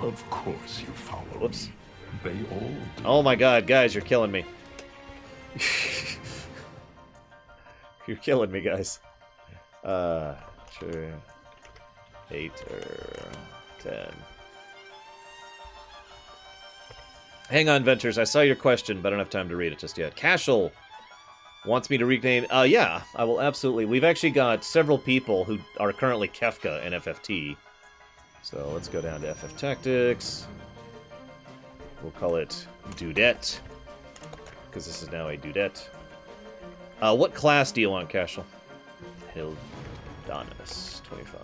Of course you follow. Whoops. Me. They all do. Oh my god, guys, you're killing me. You're killing me, guys. Sure. 8 or 10. Hang on, Ventures. I saw your question, but I don't have time to read it just yet. Cashel wants me to rename... yeah, I will absolutely. We've actually got several people who are currently Kefka in FFT. So let's go down to FF Tactics. We'll call it Dudette, because this is now a Dudette. What class do you want, Cashel? Hildonis, 25.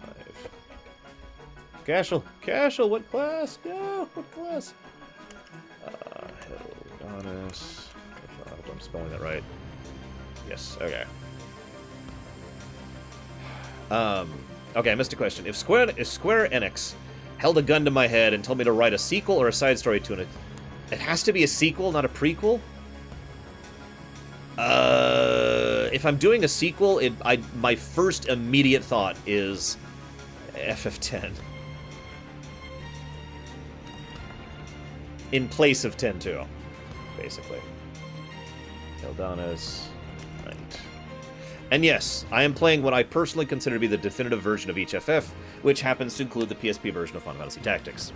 Cashel, what class? Go, what class? Hildonis. I hope I'm spelling that right. Yes, okay. Okay, I missed a question. If Square Enix held a gun to my head and told me to write a sequel or a side story to it, it has to be a sequel, not a prequel? If I'm doing a sequel, my first immediate thought is FF10. In place of 10-2, basically. Eldonis, Knight. And yes, I am playing what I personally consider to be the definitive version of each FF, which happens to include the PSP version of Final Fantasy Tactics.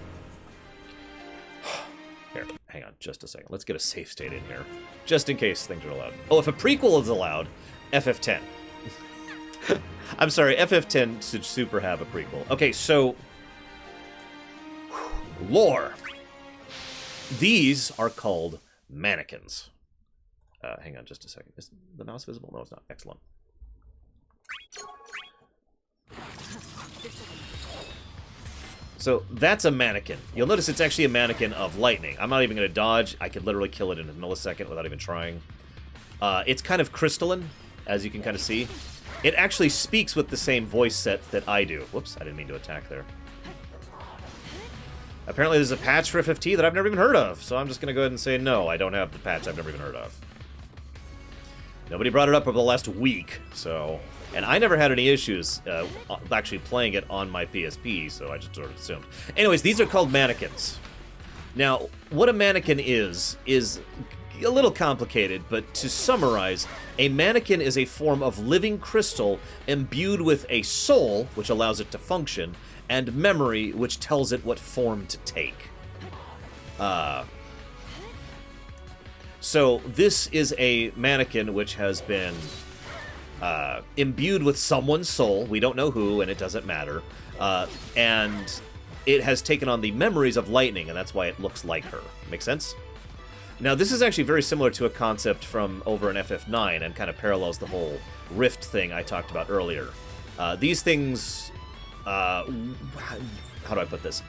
Here, hang on just a second. Let's get a safe state in here, just in case things are allowed. Oh, if a prequel is allowed, FF10. I'm sorry, FF10 should super have a prequel. Okay, so... lore. These are called mannequins. Hang on just a second. Is the mouse visible? No, it's not. Excellent. So that's a mannequin. You'll notice it's actually a mannequin of lightning. I'm not even going to dodge. I could literally kill it in a millisecond without even trying. It's kind of crystalline. as you can kind of see. It actually speaks with the same voice set that I do. Whoops, I didn't mean to attack there. Apparently there's a patch for FFT that I've never even heard of, so I'm just going to go ahead and say no, I don't have the patch I've never even heard of. Nobody brought it up over the last week, so... And I never had any issues actually playing it on my PSP, so I just sort of assumed. Anyways, these are called mannequins. Now, what a mannequin is a little complicated, but to summarize, a mannequin is a form of living crystal imbued with a soul, which allows it to function, and memory, which tells it what form to take. So this is a mannequin which has been imbued with someone's soul. We don't know who, and it doesn't matter. And it has taken on the memories of Lightning, and that's why it looks like her. Make sense? Now, this is actually very similar to a concept from over in FF9 and kind of parallels the whole rift thing I talked about earlier. These things... how do I put this?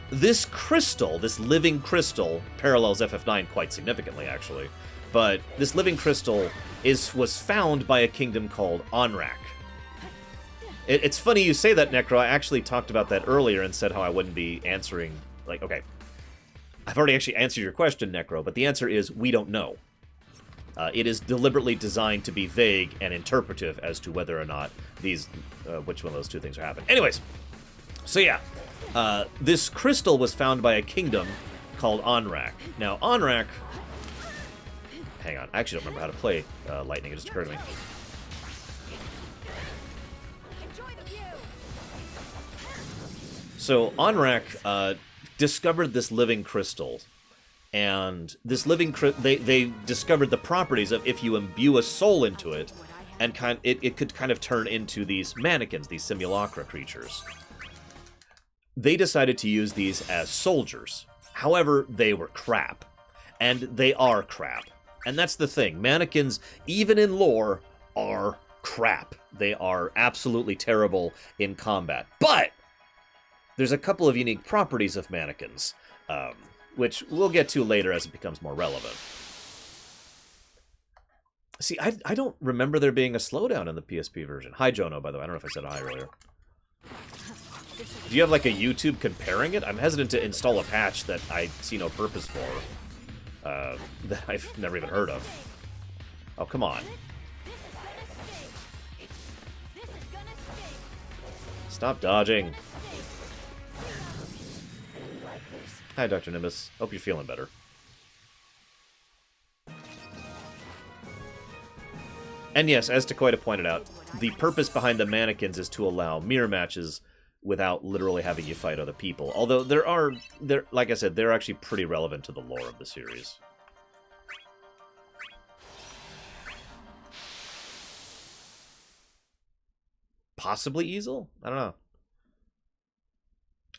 This crystal, this living crystal, parallels FF9 quite significantly, actually. But this living crystal was found by a kingdom called Onrak. It's funny you say that, Necro. I actually talked about that earlier and said how I wouldn't be answering... Like, okay. I've already actually answered your question, Necro, but the answer is we don't know. It is deliberately designed to be vague and interpretive as to whether or not these... which one of those two things are happening. Anyways, so yeah. This crystal was found by a kingdom called Onrak. Now, Onrak... Hang on, I actually don't remember how to play Lightning, it just occurred to me. So, Onrak discovered this living crystal, and this living they discovered the properties of if you imbue a soul into it, and it could kind of turn into these mannequins, these simulacra creatures. They decided to use these as soldiers. However, they were crap. And they are crap. And that's the thing. Mannequins, even in lore, are crap. They are absolutely terrible in combat. But there's a couple of unique properties of mannequins, which we'll get to later as it becomes more relevant. See, I don't remember there being a slowdown in the PSP version. Hi, Jono, by the way. I don't know if I said hi earlier. Do you have, like, a YouTube comparing it? I'm hesitant to install a patch that I see no purpose for. That I've never even heard of. Oh, come on. Stop dodging. Hi, Dr. Nimbus. Hope you're feeling better. And yes, as Takoida pointed out, the purpose behind the mannequins is to allow mirror matches without literally having you fight other people. Although like I said, they're actually pretty relevant to the lore of the series. Possibly Easel? I don't know.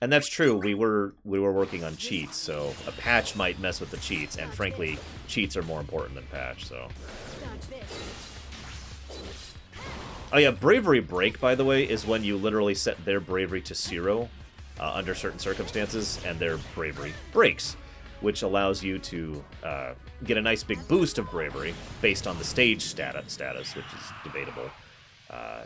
And that's true, we were working on cheats, so a patch might mess with the cheats, and frankly, cheats are more important than patch, so... Oh yeah, Bravery Break, by the way, is when you literally set their bravery to 0 under certain circumstances, and their bravery breaks, which allows you to get a nice big boost of bravery based on the stage status, which is debatable.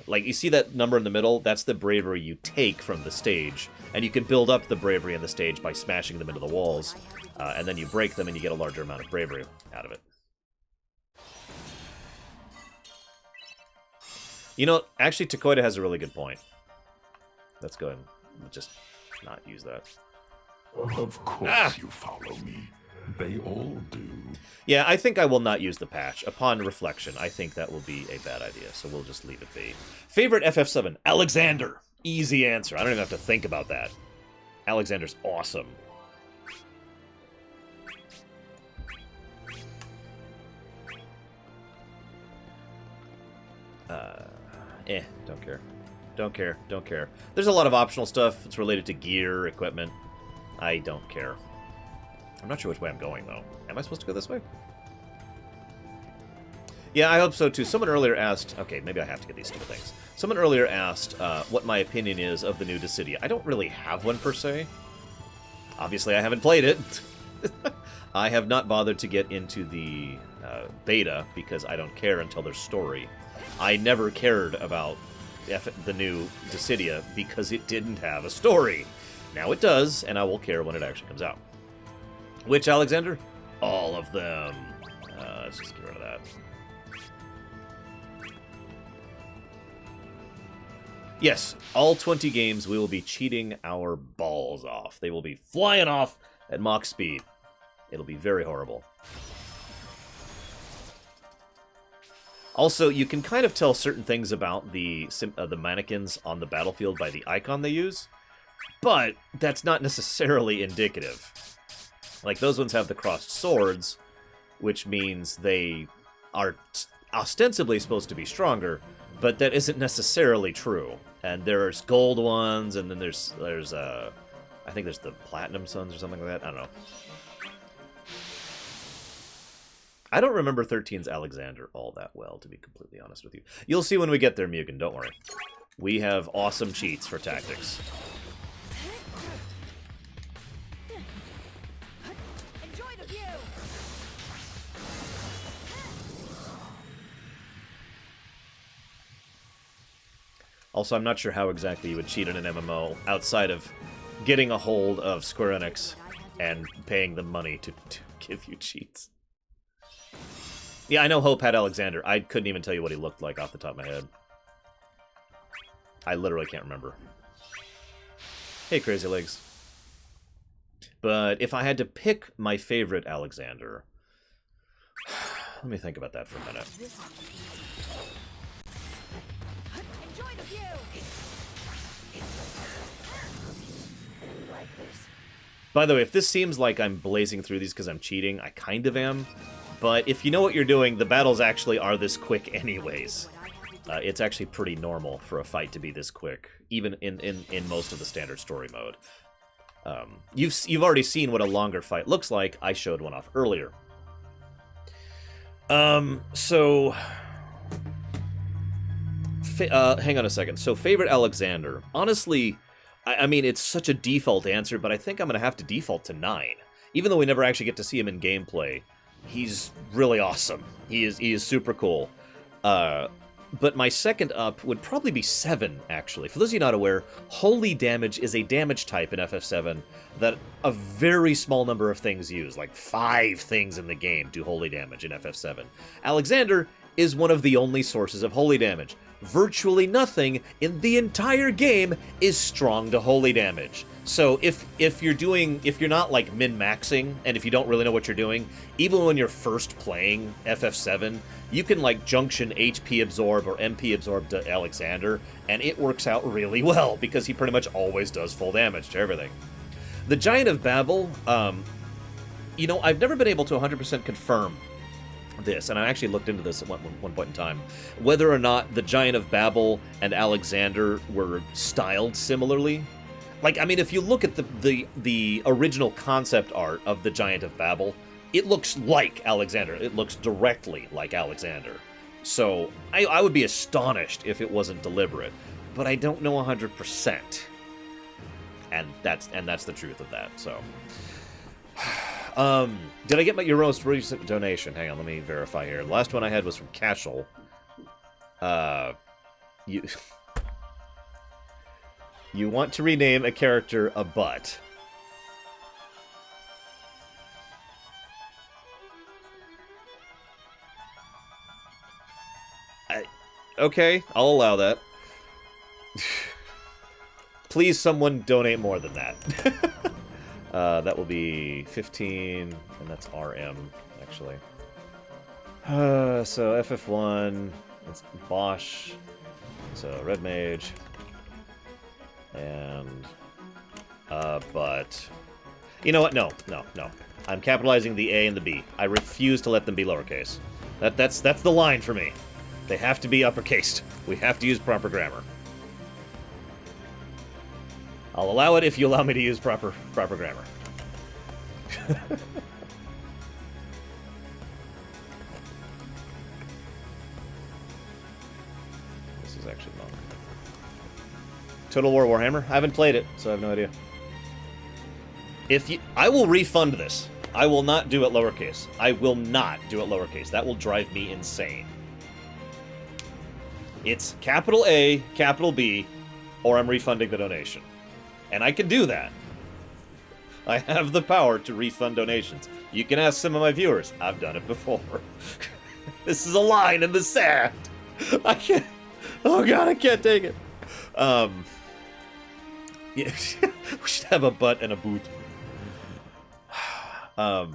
Like, you see that number in the middle? That's the bravery you take from the stage, and you can build up the bravery in the stage by smashing them into the walls, and then you break them and you get a larger amount of bravery out of it. You know, actually, Takoida has a really good point. Let's go ahead and just not use that. Of course you follow me. They all do. Yeah, I think I will not use the patch. Upon reflection, I think that will be a bad idea, so we'll just leave it be. Favorite FF7? Alexander. Easy answer. I don't even have to think about that. Alexander's awesome. Don't care. Don't care. Don't care. There's a lot of optional stuff. It's related to gear, equipment. I don't care. I'm not sure which way I'm going, though. Am I supposed to go this way? Yeah, I hope so, too. Someone earlier asked... Okay, maybe I have to get these stupid things. Someone earlier asked what my opinion is of the new Dissidia. I don't really have one, per se. Obviously, I haven't played it. I have not bothered to get into the beta because I don't care until there's story. I never cared about the new Dissidia because it didn't have a story. Now it does, and I will care when it actually comes out. Which, Alexander? All of them. Let's just get rid of that. Yes, all 20 games we will be cheating our balls off. They will be flying off at Mach speed. It'll be very horrible. Also, you can kind of tell certain things about the mannequins on the battlefield by the icon they use, but that's not necessarily indicative. Like, those ones have the crossed swords, which means they are ostensibly supposed to be stronger, but that isn't necessarily true. And there's gold ones, and then there's I think there's the platinum sons or something like that. I don't know. I don't remember 13's Alexander all that well, to be completely honest with you. You'll see when we get there, Mugen, don't worry. We have awesome cheats for tactics. Enjoy the view. Also, I'm not sure how exactly you would cheat in an MMO outside of getting a hold of Square Enix and paying them money to give you cheats. Yeah, I know Hope had Alexander. I couldn't even tell you what he looked like off the top of my head. I literally can't remember. Hey, Crazy Legs. But if I had to pick my favorite Alexander... Let me think about that for a minute. Enjoy the view. By the way, if this seems like I'm blazing through these because I'm cheating, I kind of am. But if you know what you're doing, the battles actually are this quick anyways. It's actually pretty normal for a fight to be this quick, even in most of the standard story mode. You've already seen what a longer fight looks like. I showed one off earlier. So... hang on a second. So, favorite Alexander. Honestly, I mean, it's such a default answer, but I think I'm going to have to default to 9. Even though we never actually get to see him in gameplay, he's really awesome. He is super cool. But my second up would probably be 7, actually. For those of you not aware, Holy Damage is a damage type in FF7 that a very small number of things use. Like 5 things in the game do Holy Damage in FF7. Alexander is one of the only sources of Holy Damage. Virtually nothing in the entire game is strong to Holy Damage. So if you're not like min-maxing, and if you don't really know what you're doing, even when you're first playing FF7, you can like junction HP absorb or MP absorb to Alexander, and it works out really well because he pretty much always does full damage to everything. The Giant of Babel, you know, I've never been able to 100% confirm this, and I actually looked into this at one point in time, whether or not the Giant of Babel and Alexander were styled similarly. Like, I mean, if you look at the original concept art of the Giant of Babel, it looks like Alexander. It looks directly like Alexander. So I would be astonished if it wasn't deliberate, but I don't know 100%. And that's the truth of that. So, did I get your most recent donation? Hang on, let me verify here. The last one I had was from Cashel. You want to rename a character a butt. Okay, I'll allow that. Please, someone donate more than that. That will be 15, and that's RM, actually. So FF1, it's Bosch, so Red Mage, and, but, you know what, no. I'm capitalizing the A and the B. I refuse to let them be lowercase. That's the line for me. They have to be uppercased. We have to use proper grammar. I'll allow it if you allow me to use proper grammar. This is actually long. Total War Warhammer? I haven't played it, so I have no idea. I will refund this. I will not do it lowercase. I will not do it lowercase. That will drive me insane. It's capital A, capital B, or I'm refunding the donation. And I can do that. I have the power to refund donations. You can ask some of my viewers. I've done it before. This is a line in the sand. I can't... Oh god, I can't take it. Yeah, we should have a butt and a boot. And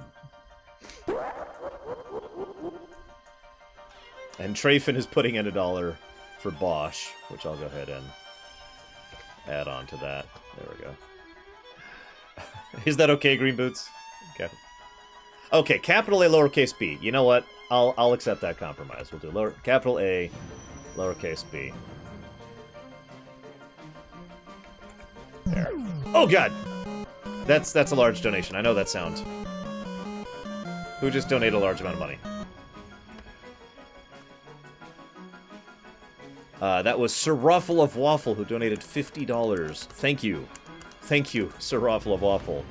Trafin is putting in $1 for Bosch, which I'll go ahead and add on to that. There we go. Is that okay, Green Boots? Okay. Okay, capital A, lowercase b. You know what? I'll accept that compromise. We'll do capital A, lowercase b. There. Oh god! That's a large donation. I know that sound. Who just donated a large amount of money? That was Sir Raffle of Waffle, who donated $50. Thank you. Thank you, Sir Raffle of Waffle.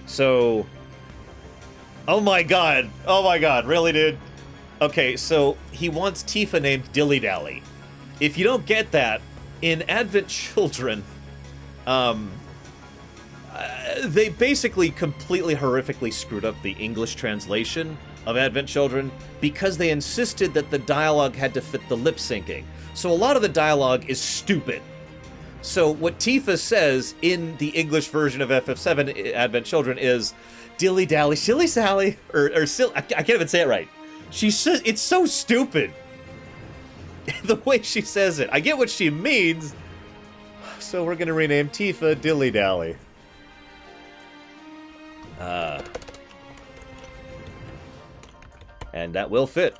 So... Oh my god! Oh my god, really, dude? Okay, so he wants Tifa named Dilly Dally. If you don't get that, in Advent Children, they basically completely horrifically screwed up the English translation of Advent Children because they insisted that the dialogue had to fit the lip syncing. So a lot of the dialogue is stupid. So what Tifa says in the English version of FF7 Advent Children is Dilly Dally, Shilly Sally, or I can't even say it right. She says it's so stupid. The way she says it. I get what she means. So we're gonna rename Tifa Dilly Dally. And that will fit.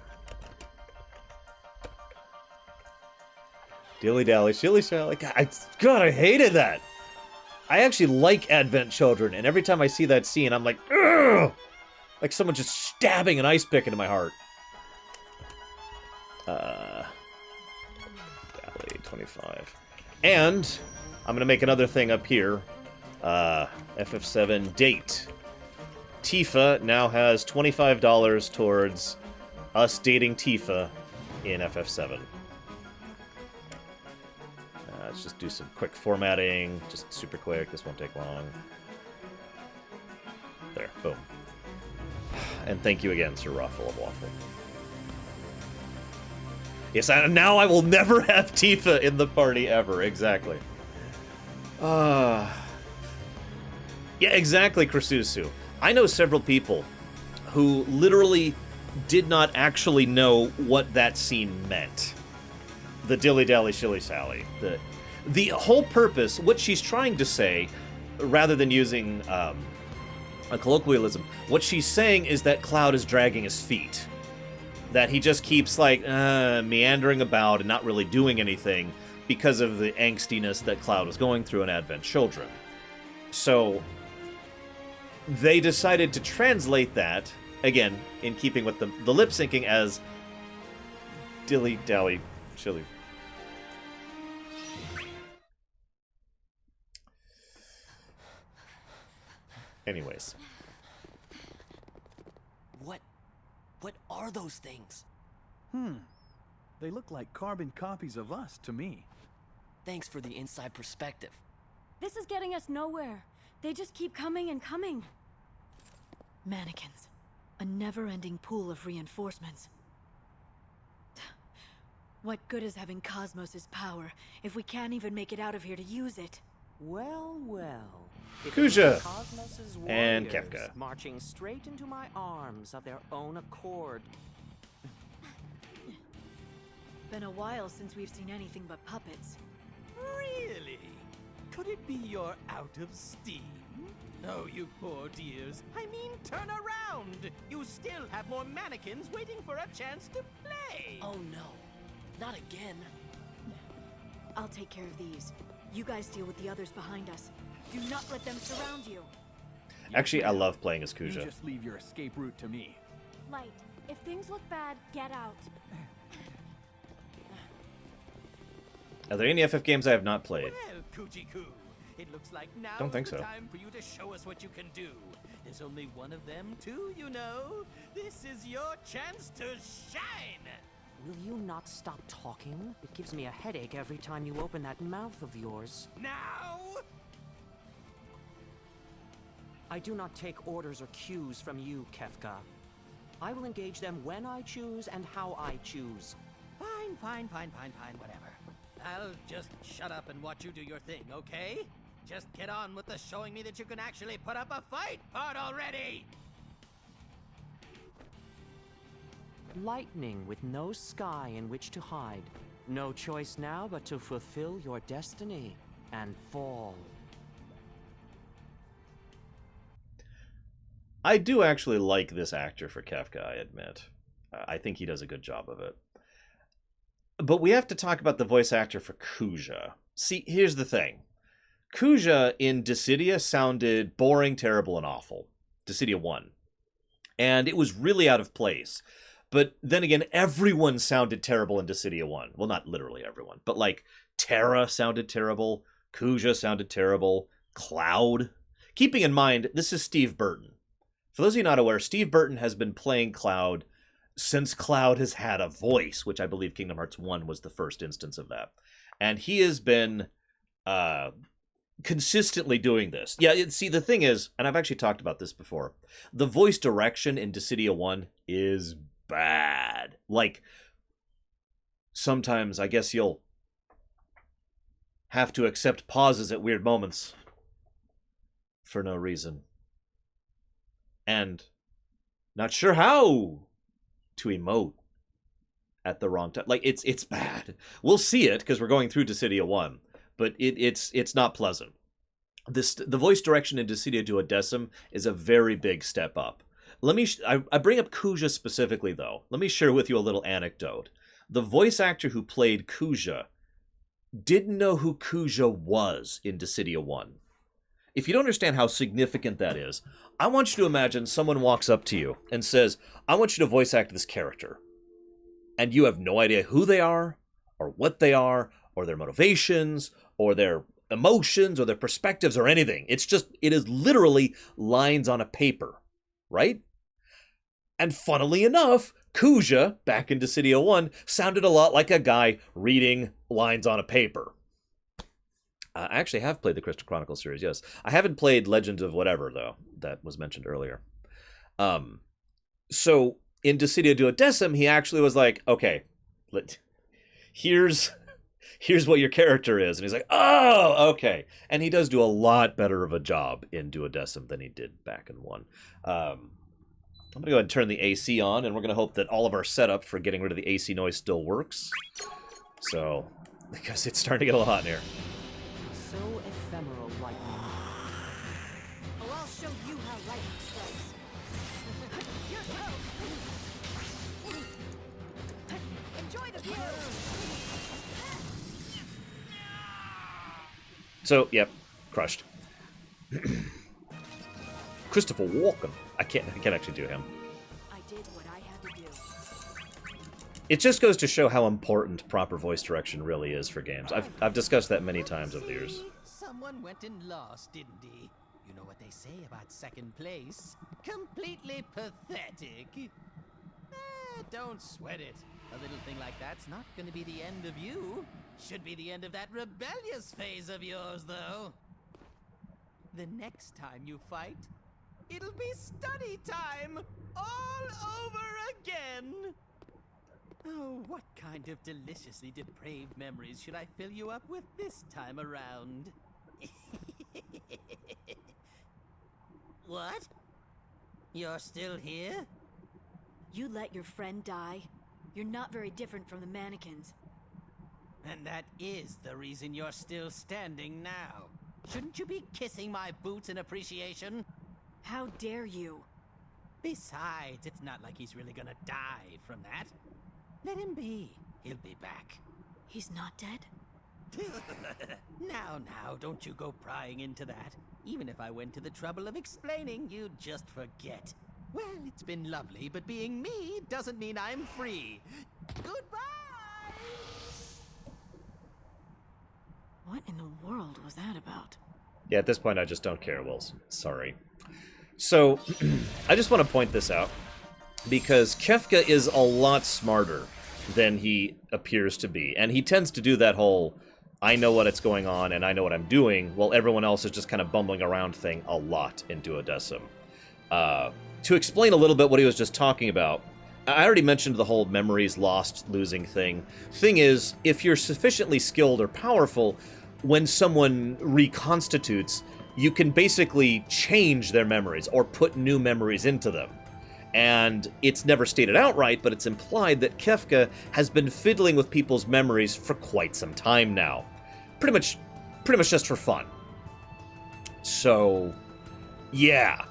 Dilly Dally, Shilly Sally. God, I hated that. I actually like Advent Children, and every time I see that scene, I'm like, ugh! Like someone just stabbing an ice pick into my heart. Dally 25. And I'm gonna make another thing up here. FF7 date. Tifa now has $25 towards us dating Tifa in FF7. Let's just do some quick formatting, just super quick, this won't take long. There, boom. And thank you again, Sir Raffle of Waffle. Yes, now I will never have Tifa in the party ever, exactly. Yeah, exactly, Krasusu. I know several people who literally did not actually know what that scene meant. The Dilly Dally Shilly Sally. The whole purpose, what she's trying to say, rather than using a colloquialism, what she's saying is that Cloud is dragging his feet. That he just keeps, like, meandering about and not really doing anything because of the angstiness that Cloud was going through in Advent Children. So they decided to translate that, again, in keeping with the lip syncing, as Dilly Dally Shilly. Anyways. What are those things? They look like carbon copies of us to me. Thanks for the inside perspective. This is getting us nowhere. They just keep coming and coming. Mannequins. A never-ending pool of reinforcements. What good is having Cosmos' power if we can't even make it out of here to use it? Well, well. Kuja Cosmos's and warriors Kefka. marching straight into my arms of their own accord. Been a while since we've seen anything but puppets. Really? Could it be you're out of steam? Oh, you poor dears. I mean, turn around! You still have more mannequins waiting for a chance to play! Oh no, not again. I'll take care of these. You guys deal with the others behind us. Do not let them surround you. Actually, I love playing as You Kuja. just leave your escape route to me. Light, if things look bad, get out. Are there any FF games I have not played? Well, Kujiku, it looks like now Don't think is the so. time for you to show us what you can do. There's only one of them, too, you know. This is your chance to shine. Will you not stop talking? It gives me a headache every time you open that mouth of yours. Now? I do not take orders or cues from you, Kefka. I will engage them when I choose and how I choose. Fine, whatever. I'll just shut up and watch you do your thing, okay? Just get on with the showing me that you can actually put up a fight part already! Lightning with no sky in which to hide. No choice now but to fulfill your destiny and fall. I do actually like this actor for Kefka, I admit. I think he does a good job of it. But we have to talk about the voice actor for Kuja. See, here's the thing. Kuja in Dissidia sounded boring, terrible, and awful. Dissidia 1. And it was really out of place. But then again, everyone sounded terrible in Dissidia 1. Well, not literally everyone, but like Terra sounded terrible, Kuja sounded terrible, Cloud. Keeping in mind, this is Steve Burton. For those of you not aware, Steve Burton has been playing Cloud since Cloud has had a voice, which I believe Kingdom Hearts 1 was the first instance of that. And he has been consistently doing this. Yeah, see, the thing is, and I've actually talked about this before, the voice direction in Dissidia 1 is bad. Like, sometimes I guess you'll have to accept pauses at weird moments for no reason. And not sure how to emote at the wrong time. Like, it's bad. We'll see it because we're going through Dissidia 1, but it's not pleasant. The voice direction in Dissidia Duodecim is a very big step up. I bring up Kuja specifically, though. Let me share with you a little anecdote. The voice actor who played Kuja didn't know who Kuja was in Dissidia 1. If you don't understand how significant that is, I want you to imagine someone walks up to you and says, I want you to voice act this character. And you have no idea who they are, or what they are, or their motivations, or their emotions, or their perspectives, or anything. It is literally lines on a paper, right? And funnily enough, Kuja, back in Dissidia 1, sounded a lot like a guy reading lines on a paper. I actually have played the Crystal Chronicles series, yes. I haven't played Legends of whatever, though. That was mentioned earlier. So, in Dissidia Duodecim, he actually was like, okay, here's what your character is. And he's like, oh, okay. And he does do a lot better of a job in Duodecim than he did back in 1. I'm going to go ahead and turn the AC on, and we're going to hope that all of our setup for getting rid of the AC noise still works. So, because it's starting to get a little hot in here. So ephemeral, lightning. Oh, I'll show you how lightning strikes. Your go. Enjoy the view. So, yep, crushed. Christopher Walken. I can't actually do him. I did what I had to do. It just goes to show how important proper voice direction really is for games. I've discussed that many times over the years. Someone went and lost, didn't he? You know what they say about second place? Completely pathetic. Don't sweat it. A little thing like that's not going to be the end of you. Should be the end of that rebellious phase of yours, though. The next time you fight, it'll be study time all over again. Oh, what kind of deliciously depraved memories should I fill you up with this time around? What? You're still here? You let your friend die? You're not very different from the mannequins. And that is the reason you're still standing now. Shouldn't you be kissing my boots in appreciation? How dare you? Besides, it's not like he's really gonna die from that. Let him be. He'll be back. He's not dead? Now, don't you go prying into that. Even if I went to the trouble of explaining, you'd just forget. Well, it's been lovely, but being me doesn't mean I'm free. Goodbye! What in the world was that about? Yeah, at this point, I just don't care, Wills. Sorry. So, I just want to point this out, because Kefka is a lot smarter than he appears to be, and he tends to do that whole, I know what's going on and I know what I'm doing, while everyone else is just kind of bumbling around thing a lot in Duodecim. To explain a little bit what he was just talking about, I already mentioned the whole memories lost, losing thing. Thing is, if you're sufficiently skilled or powerful, when someone reconstitutes, you can basically change their memories or put new memories into them. And it's never stated outright, but it's implied that Kefka has been fiddling with people's memories for quite some time now. Pretty much just for fun. So, yeah.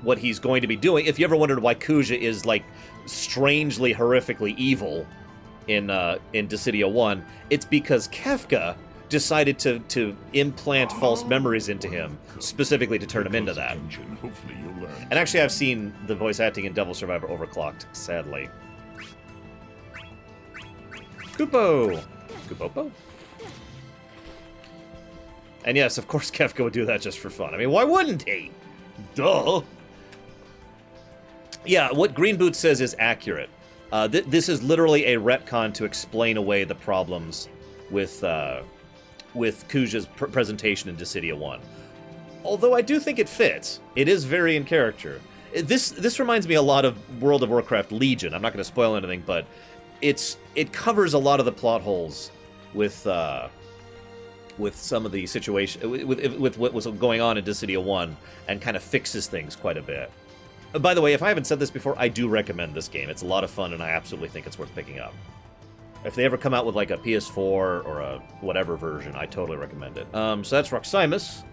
What he's going to be doing, if you ever wondered why Kuja is, like, strangely, horrifically evil in Dissidia 1, it's because Kefka decided to implant false memories into him, specifically to turn him into that. And actually, I've seen the voice acting in Devil Survivor overclocked, sadly. Kupo! Kupopo? And yes, of course Kefka would do that just for fun. I mean, why wouldn't he? Duh! Yeah, what Green Boots says is accurate. This is literally a retcon to explain away the problems with Kuja's presentation in Dissidia 1. Although I do think it fits. It is very in character. This reminds me a lot of World of Warcraft Legion. I'm not going to spoil anything, but it covers a lot of the plot holes with some of the situation, with what was going on in Dissidia 1, and kind of fixes things quite a bit. By the way, if I haven't said this before, I do recommend this game. It's a lot of fun, and I absolutely think it's worth picking up. If they ever come out with like a PS4 or a whatever version, I totally recommend it. So that's Roximus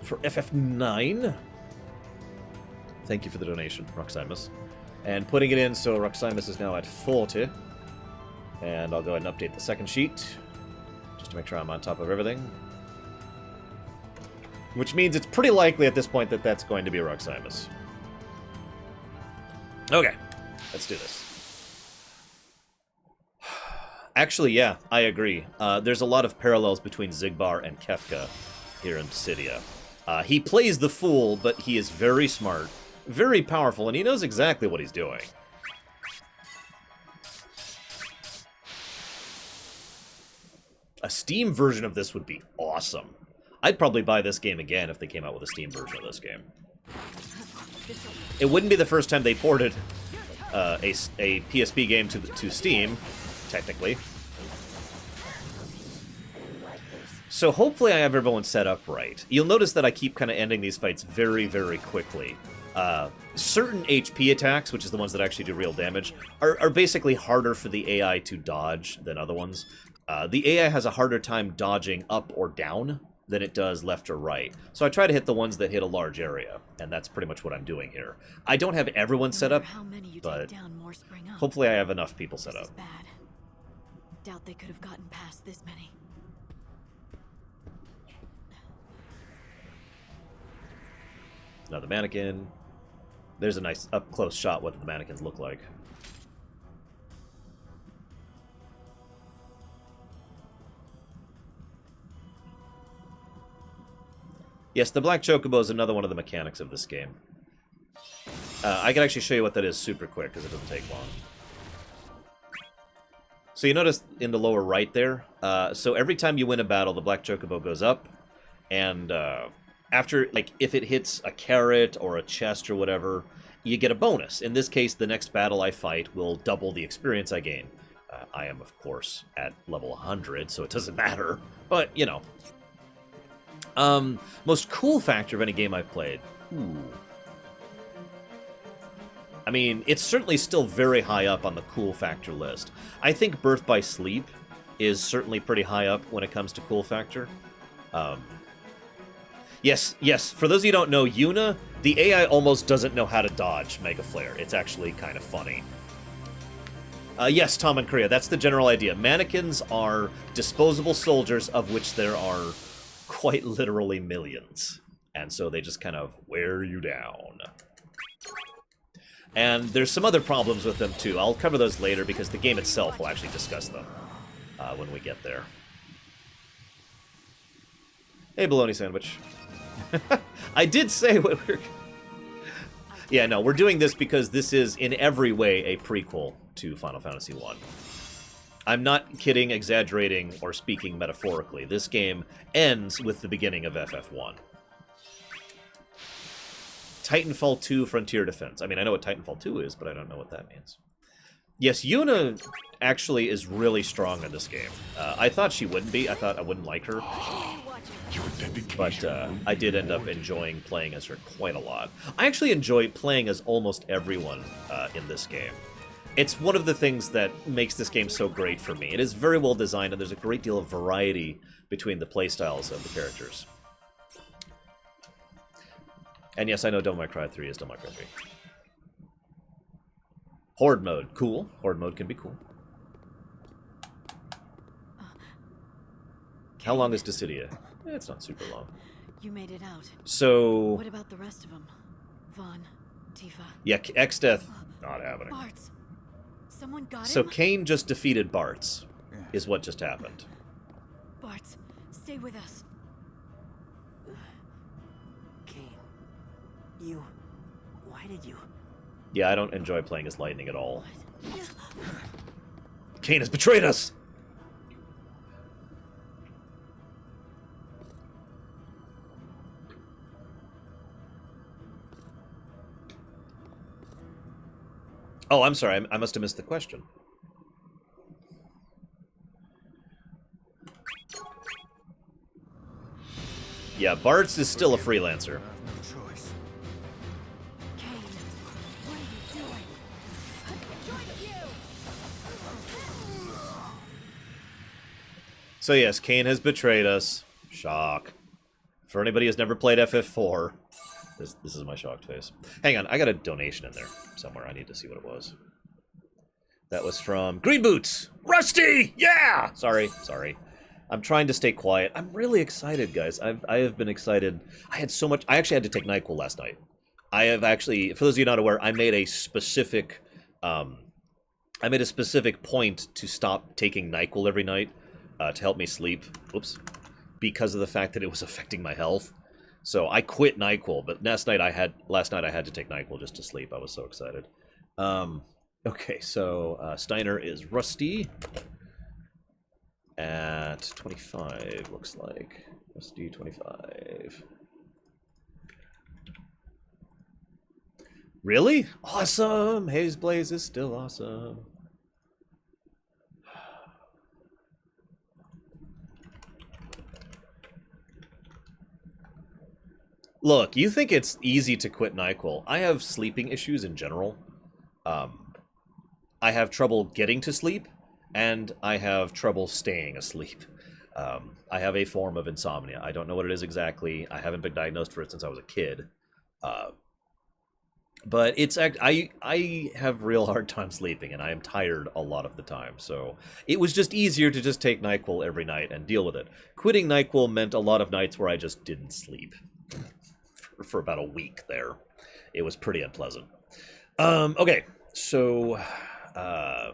for FF9. Thank you for the donation, Roximus. And putting it in, so Roximus is now at 40. And I'll go ahead and update the second sheet, just to make sure I'm on top of everything. Which means it's pretty likely at this point that that's going to be Roximus. Okay, let's do this. Actually, yeah, I agree. There's a lot of parallels between Xigbar and Kefka here in Dissidia. He plays the fool, but he is very smart, very powerful, and he knows exactly what he's doing. A Steam version of this would be awesome. I'd probably buy this game again if they came out with a Steam version of this game. It wouldn't be the first time they ported a PSP game to Steam, technically. So hopefully I have everyone set up right. You'll notice that I keep kind of ending these fights very, very quickly. Certain HP attacks, which is the ones that actually do real damage, are basically harder for the AI to dodge than other ones. The AI has a harder time dodging up or down than it does left or right. So I try to hit the ones that hit a large area, and that's pretty much what I'm doing here. I don't have everyone set up, but hopefully I have enough people set up. Bad. Doubt they could have gotten past this many. Another mannequin. There's a nice up-close shot what the mannequins look like. Yes, the Black Chocobo is another one of the mechanics of this game. I can actually show you what that is super quick, because it doesn't take long. So you notice in the lower right there, so every time you win a battle, the Black Chocobo goes up, and after, like, if it hits a carrot or a chest or whatever, you get a bonus. In this case, the next battle I fight will double the experience I gain. I am, of course, at level 100, so it doesn't matter, but, you know. Most cool factor of any game I've played. Ooh. I mean, it's certainly still very high up on the cool factor list. I think Birth by Sleep is certainly pretty high up when it comes to cool factor. Yes, for those of you who don't know, Yuna, the AI almost doesn't know how to dodge Mega Flare. It's actually kind of funny. Yes, Tom and Korea, that's the general idea. Mannequins are disposable soldiers, of which there are quite literally millions. And so they just kind of wear you down. And there's some other problems with them, too. I'll cover those later, because the game itself will actually discuss them when we get there. Hey, bologna sandwich. I did say what we're... Yeah, no, we're doing this because this is in every way a prequel to Final Fantasy 1. I'm not kidding, exaggerating, or speaking metaphorically. This game ends with the beginning of FF1. Titanfall 2 Frontier Defense. I mean, I know what Titanfall 2 is, but I don't know what that means. Yes, Yuna actually is really strong in this game. I thought she wouldn't be. I thought I wouldn't like her. But I did end up enjoying playing as her quite a lot. I actually enjoy playing as almost everyone in this game. It's one of the things that makes this game so great for me. It is very well designed, and there's a great deal of variety between the playstyles of the characters. And yes, I know Devil May Cry 3 is Devil May Cry 3. Horde mode, cool. Horde mode can be cool. How long is Dissidia? It's not super long. You made it out. So... What about the rest of them? Vaughn, Tifa... Yeah, X-Death, not happening. Bartz. Someone got So him? Kain just defeated Bartz, is what just happened. Bartz, stay with us. Kain, you... Why did you... Yeah, I don't enjoy playing as Lightning at all. Kain has betrayed us! Oh, I'm sorry. I must have missed the question. Yeah, Bartz is still a freelancer. So yes, Kain has betrayed us. Shock. For anybody who's never played FF4, this is my shocked face. Hang on, I got a donation in there somewhere. I need to see what it was. That was from Green Boots! Rusty! Yeah! Sorry. I'm trying to stay quiet. I'm really excited, guys. I have been excited. I had so much... I actually had to take NyQuil last night. I have actually... For those of you not aware, I made a specific... I made a specific point to stop taking NyQuil every night to help me sleep. Oops. Because of the fact that it was affecting my health. So I quit NyQuil, but last night I had to take NyQuil just to sleep. I was so excited. Okay, so Steiner is Rusty at 25, looks like. Rusty 25. Really? Awesome! Haze Blaze is still awesome. Look, you think it's easy to quit NyQuil. I have sleeping issues in general. I have trouble getting to sleep, and I have trouble staying asleep. I have a form of insomnia. I don't know what it is exactly. I haven't been diagnosed for it since I was a kid. But it's I have real hard time sleeping, and I am tired a lot of the time. So it was just easier to just take NyQuil every night and deal with it. Quitting NyQuil meant a lot of nights where I just didn't sleep for about a week there. It was pretty unpleasant. Okay, so how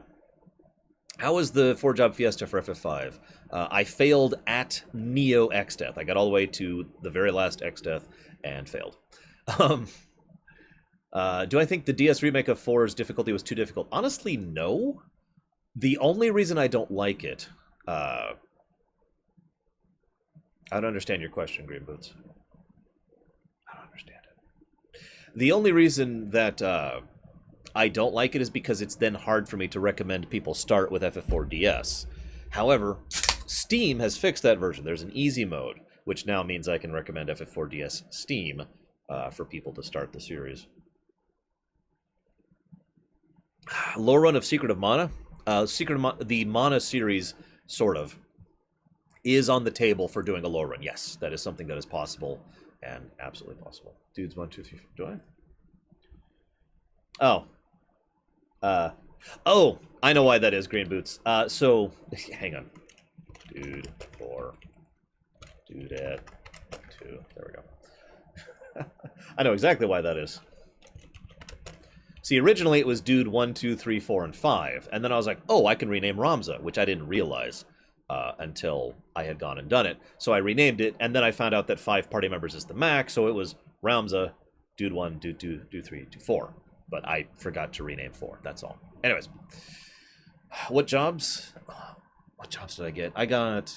was the 4-job fiesta for FF5? I failed at Neo X-Death. I got all the way to the very last X-Death and failed. Do I think the DS remake of 4's difficulty was too difficult? Honestly, no. The only reason I don't like it... I don't understand your question, Green Boots. I don't understand it. The only reason that I don't like it is because it's then hard for me to recommend people start with FF4 DS. However, Steam has fixed that version. There's an easy mode, which now means I can recommend FF4 DS Steam for people to start the series. Lorerun of Secret of Mana. The Mana series, sort of, is on the table for doing a Lorerun. Yes, that is something that is possible, and absolutely possible. Dudes, 1, 2, 3, 4. Do I? Oh, I know why that is, Green Boots. So, hang on. Dude 4. Dudette 2. There we go. I know exactly why that is. See, originally it was Dude 1, 2, 3, 4, and 5, and then I was like, oh, I can rename Ramza, which I didn't realize. until I had gone and done it. So I renamed it, and then I found out that 5 party members is the max, so it was Ramza, Dude 1, Dude 2, Dude 3, Dude 4. But I forgot to rename 4, that's all. Anyways, what jobs? What jobs did I get? I got...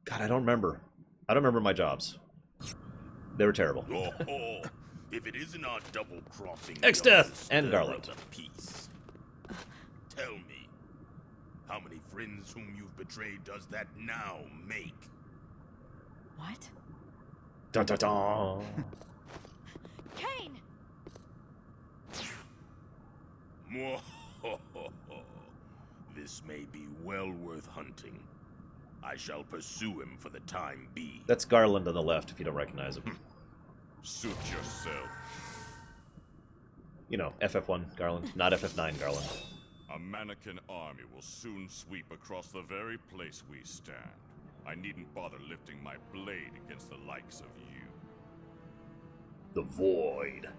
God, I don't remember. I don't remember my jobs. They were terrible. If it isn't our double-crossing... X-Death and Garland. Peace. Tell me, how many friends whom you've betrayed does that now make? What? Dun dun dun. Kane! This may be well worth hunting. I shall pursue him for the time being. That's Garland on the left, if you don't recognize him. Suit yourself. You know, FF1 Garland, not FF9 Garland. A mannequin army will soon sweep across the very place we stand. I needn't bother lifting my blade against the likes of you. The Void.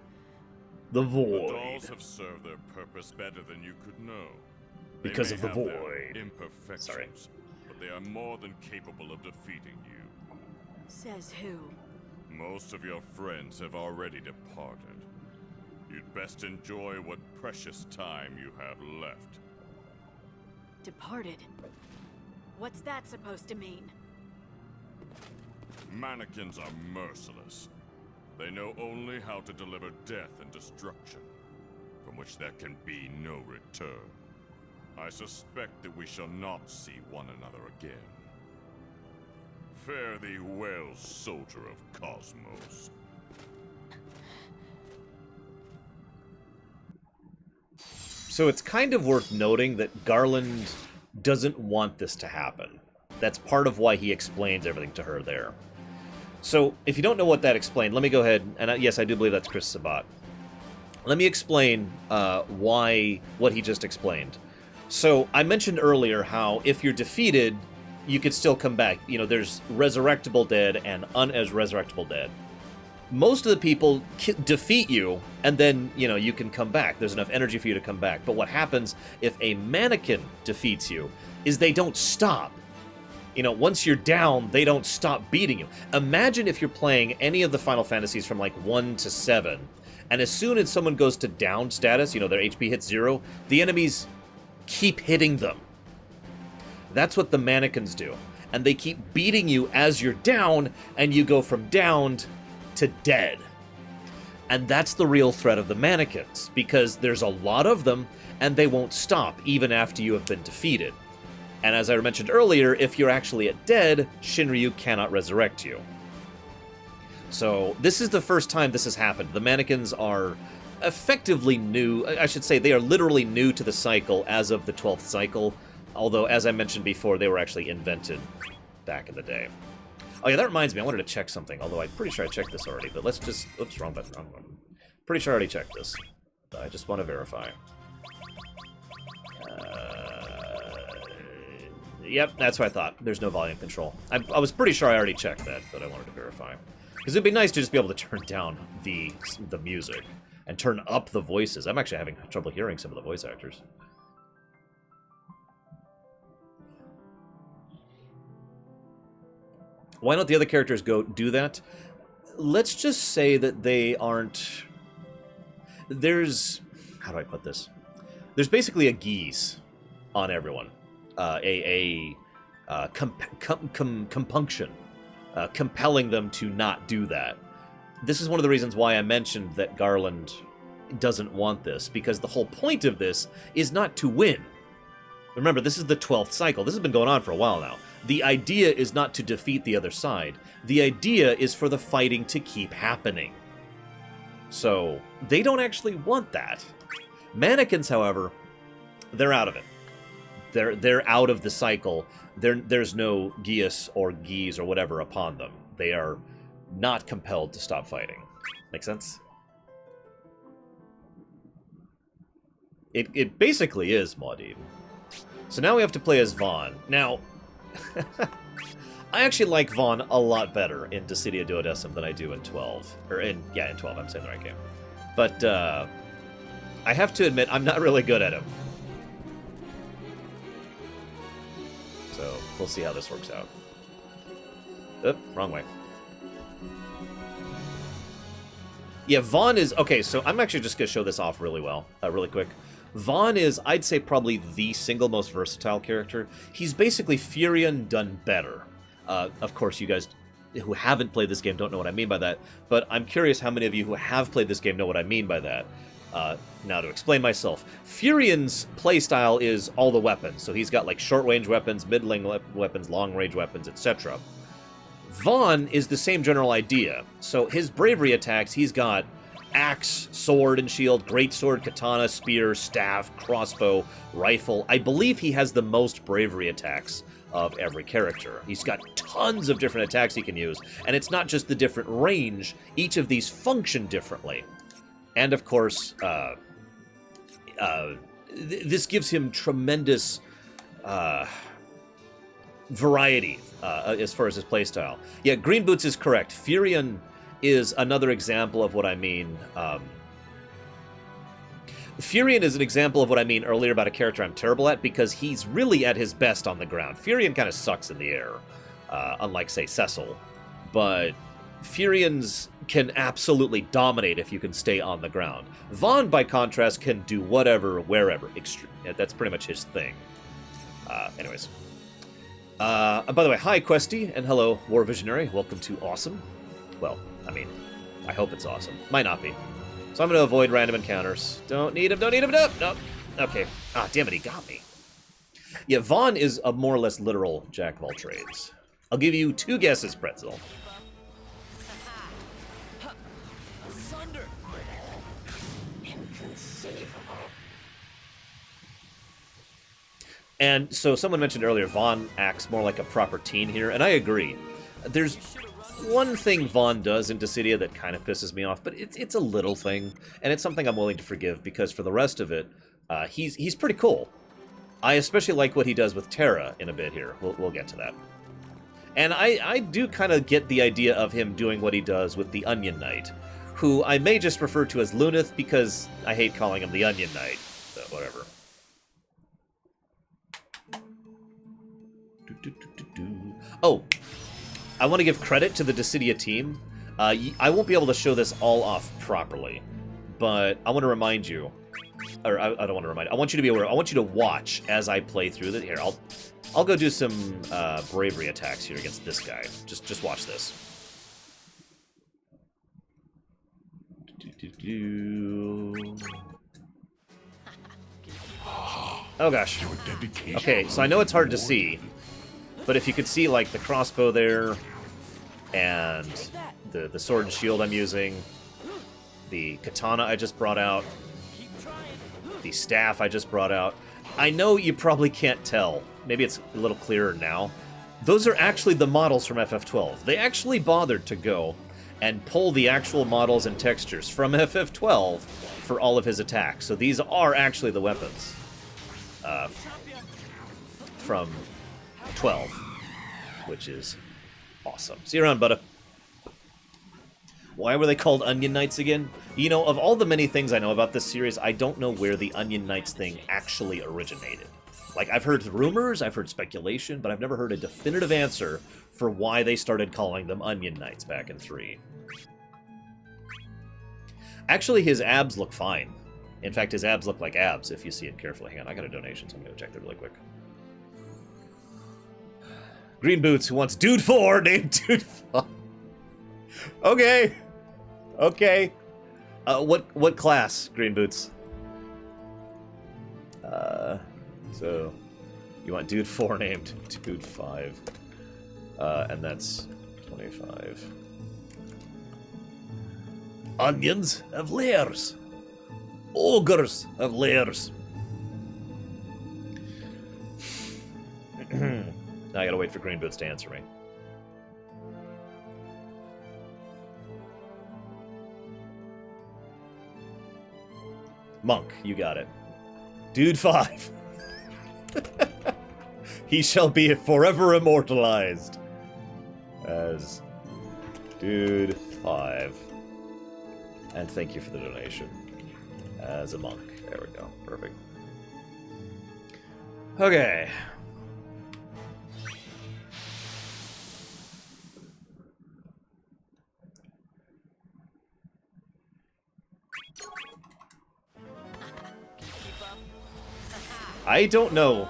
The Void. The dolls have served their purpose better than you could know. They Because may of the have Void. their imperfections, but they are more than capable of defeating you. Says who? Most of your friends have already departed. You'd best enjoy what precious time you have left. Departed? What's that supposed to mean? Mannequins are merciless. They know only how to deliver death and destruction, from which there can be no return. I suspect that we shall not see one another again. Fare thee well, soldier of Cosmos. So it's kind of worth noting that Garland doesn't want this to happen. That's part of why he explains everything to her there. So if you don't know what that explained, let me go ahead, and yes, I do believe that's Chris Sabat. Let me explain what he just explained. So I mentioned earlier how if you're defeated, you could still come back. You know, there's resurrectable dead and resurrectable dead. Most of the people defeat you, and then, you know, you can come back. There's enough energy for you to come back. But what happens if a mannequin defeats you is they don't stop. You know, once you're down, they don't stop beating you. Imagine if you're playing any of the Final Fantasies from like 1 to 7, and as soon as someone goes to down status, you know, their HP hits 0, the enemies keep hitting them. That's what the mannequins do. And they keep beating you as you're down, and you go from downed to dead. And that's the real threat of the mannequins, because there's a lot of them, and they won't stop even after you have been defeated. And as I mentioned earlier, if you're actually at dead, Shinryu cannot resurrect you. So this is the first time this has happened. The mannequins are effectively new. I should say they are literally new to the cycle as of the 12th cycle, although, as I mentioned before, they were actually invented back in the day. Oh yeah, that reminds me, I wanted to check something, although I'm pretty sure I checked this already, but let's just... Oops, wrong button, wrong button. Pretty sure I already checked this. I just want to verify. Yep, that's what I thought. There's no volume control. I was pretty sure I already checked that, but I wanted to verify. Because it'd be nice to just be able to turn down the music and turn up the voices. I'm actually having trouble hearing some of the voice actors. Why don't the other characters go do that? Let's just say that they aren't... There's... How do I put this? There's basically a geese on everyone. Compunction. Compelling them to not do that. This is one of the reasons why I mentioned that Garland doesn't want this, because the whole point of this is not to win. Remember, this is the 12th cycle. This has been going on for a while now. The idea is not to defeat the other side. The idea is for the fighting to keep happening. So, they don't actually want that. Mannequins, however, they're out of it. They're out of the cycle. There's no geas or geese or whatever upon them. They are not compelled to stop fighting. Make sense? It basically is Maudine. So now we have to play as Vaughn. Now, I actually like Vaughn a lot better in Dissidia Duodecim than I do in 12. In 12, I'm saying the right game. But I have to admit, I'm not really good at him. So we'll see how this works out. Oop, wrong way. Yeah, Vaughn is... Okay, so I'm actually just going to show this off really quick. Vaughn is, I'd say, probably the single most versatile character. He's basically Furion done better. Of course, you guys who haven't played this game don't know what I mean by that, but I'm curious how many of you who have played this game know what I mean by that. Now, to explain myself, Furion's playstyle is all the weapons. So he's got, like, short-range weapons, mid-range weapons, long-range weapons, etc. Vaughn is the same general idea. So his bravery attacks, he's got axe, sword and shield, greatsword, katana, spear, staff, crossbow, rifle. I believe he has the most bravery attacks of every character. He's got tons of different attacks he can use, and it's not just the different range. Each of these function differently. And of course, this gives him tremendous variety as far as his playstyle. Yeah, Green Boots is correct. Furion is another example of what I mean. Furion is an example of what I mean earlier about a character I'm terrible at, because he's really at his best on the ground. Furion kind of sucks in the air, unlike, say, Cecil. But Furions can absolutely dominate if you can stay on the ground. Vaughn, by contrast, can do whatever, wherever. That's pretty much his thing. Anyways. By the way, hi, Questy, and hello, War Visionary. Welcome to Awesome. Well, I mean, I hope it's awesome. Might not be. So I'm going to avoid random encounters. Don't need him, nope. Okay. Ah, damn it, he got me. Yeah, Vaughn is a more or less literal jack of all trades. I'll give you 2 guesses, Pretzel. And so someone mentioned earlier, Vaughn acts more like a proper teen here, and I agree. There's one thing Vaughn does in Dissidia that kind of pisses me off, but it's a little thing, and it's something I'm willing to forgive, because for the rest of it, he's pretty cool. I especially like what he does with Terra in a bit here. We'll get to that. And I do kind of get the idea of him doing what he does with the Onion Knight, who I may just refer to as Lunith, because I hate calling him the Onion Knight, so whatever. Oh, I want to give credit to the Dissidia team. I won't be able to show this all off properly, but I want to remind you, or I don't want to remind you, I want you to be aware, I want you to watch as I play through this. Here, I'll go do some bravery attacks here against this guy. Just watch this. Oh gosh. Okay, so I know it's hard to see, but if you could see, like, the crossbow there, and the sword and shield I'm using, the katana I just brought out, the staff I just brought out, I know you probably can't tell. Maybe it's a little clearer now. Those are actually the models from FF12. They actually bothered to go and pull the actual models and textures from FF12 for all of his attacks. So these are actually the weapons from 12, which is awesome. See you around, budda. Why were they called Onion Knights again? You know, of all the many things I know about this series, I don't know where the Onion Knights thing actually originated. Like, I've heard rumors, I've heard speculation, but I've never heard a definitive answer for why they started calling them Onion Knights back in 3. Actually, his abs look fine. In fact, his abs look like abs, if you see it carefully. Hang on, I got a donation, so I'm going to check that really quick. Green Boots, who wants Dude 4 named Dude 5. Okay. Okay. What class, Green Boots? So, you want Dude 4 named Dude 5. And that's 25. Onions have layers. Ogres have layers. Now I gotta wait for Green Boots to answer me. Monk, you got it. Dude 5. He shall be forever immortalized as Dude 5. And thank you for the donation. As a monk. There we go. Perfect. Okay. I don't know,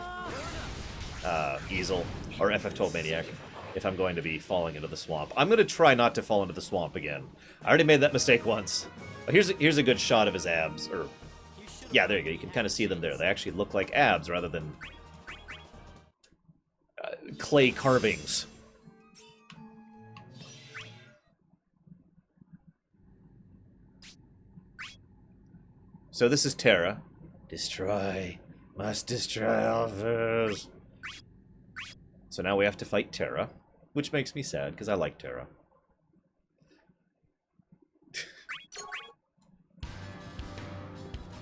Easel, or FF12 Maniac, if I'm going to be falling into the swamp. I'm going to try not to fall into the swamp again. I already made that mistake once. But here's a good shot of his abs, or... Yeah, there you go. You can kind of see them there. They actually look like abs rather than clay carvings. So this is Terra. Destroy. Must destroy all foes. So now we have to fight Terra, which makes me sad, because I like Terra.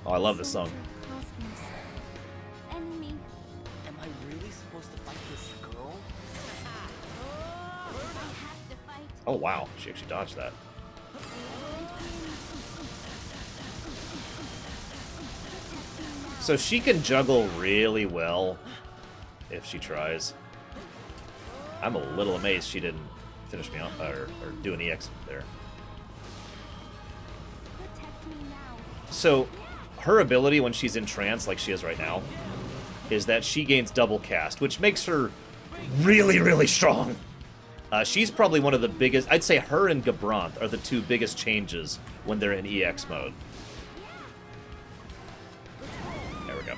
Oh, I love this song. Enemy. Am I really supposed to fight this girl? Oh, wow. She actually dodged that. So she can juggle really well if she tries. I'm a little amazed she didn't finish me off or do an EX there. So her ability when she's in trance, like she is right now, is that she gains double cast, which makes her really, really strong. She's probably one of the biggest... I'd say her and Gabranth are the two biggest changes when they're in EX mode. There we go.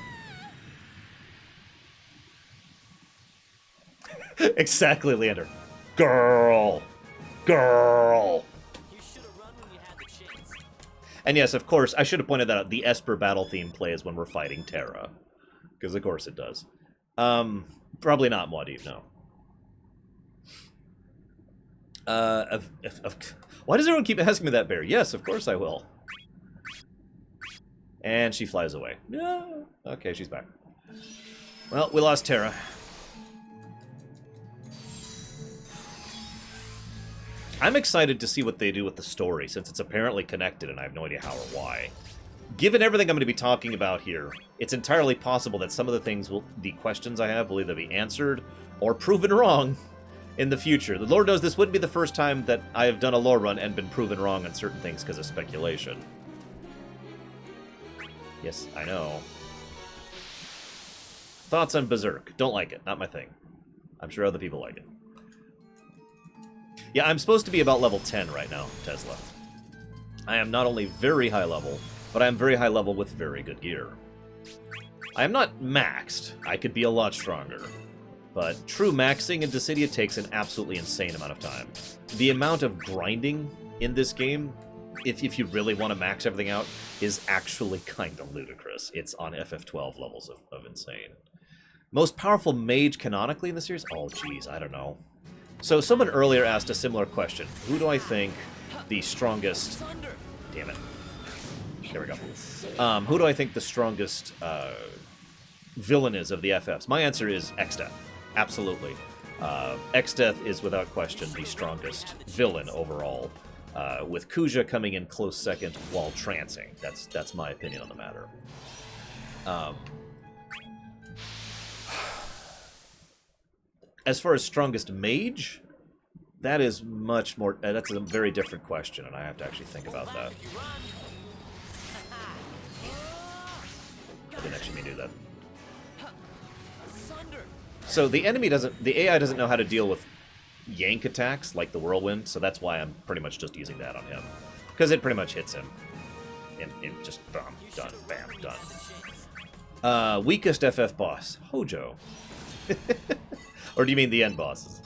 Exactly, Leander. Girl! Girl! And yes, of course, I should have pointed that out. The Esper battle theme plays when we're fighting Terra. Because of course it does. Probably not Muad'Dib, no. Why does everyone keep asking me that, Bear? Yes, of course I will. And she flies away. No. Okay, she's back. Well, we lost Terra. I'm excited to see what they do with the story, since it's apparently connected, and I have no idea how or why. Given everything I'm going to be talking about here, it's entirely possible that some of the questions I have will either be answered or proven wrong in the future. The Lord knows this wouldn't be the first time that I have done a lore run and been proven wrong on certain things because of speculation. Yes, I know. Thoughts on Berserk? Don't like it. Not my thing. I'm sure other people like it. Yeah, I'm supposed to be about level 10 right now, Tesla. I am not only very high level, but I am very high level with very good gear. I am not maxed. I could be a lot stronger. But true maxing in Dissidia takes an absolutely insane amount of time. The amount of grinding in this game, if you really want to max everything out, is actually kind of ludicrous. It's on FF12 levels of insane. Most powerful mage canonically in the series? Oh, geez, I don't know. So someone earlier asked a similar question. Who do I think the strongest... Damn it. There we go. Who do I think the strongest villain is of the FFs? My answer is Exdeath. Absolutely. Exdeath is without question the strongest villain overall, with Kuja coming in close second while trancing. That's my opinion on the matter. As far as strongest mage, that is much more... that's a very different question, and I have to actually think about that. I didn't actually mean to do that. So the enemy doesn't... The AI doesn't know how to deal with yank attacks, like the Whirlwind, so that's why I'm pretty much just using that on him. Because it pretty much hits him. And just, bam, done, bam, done. Weakest FF boss? Hojo. Or do you mean the end bosses?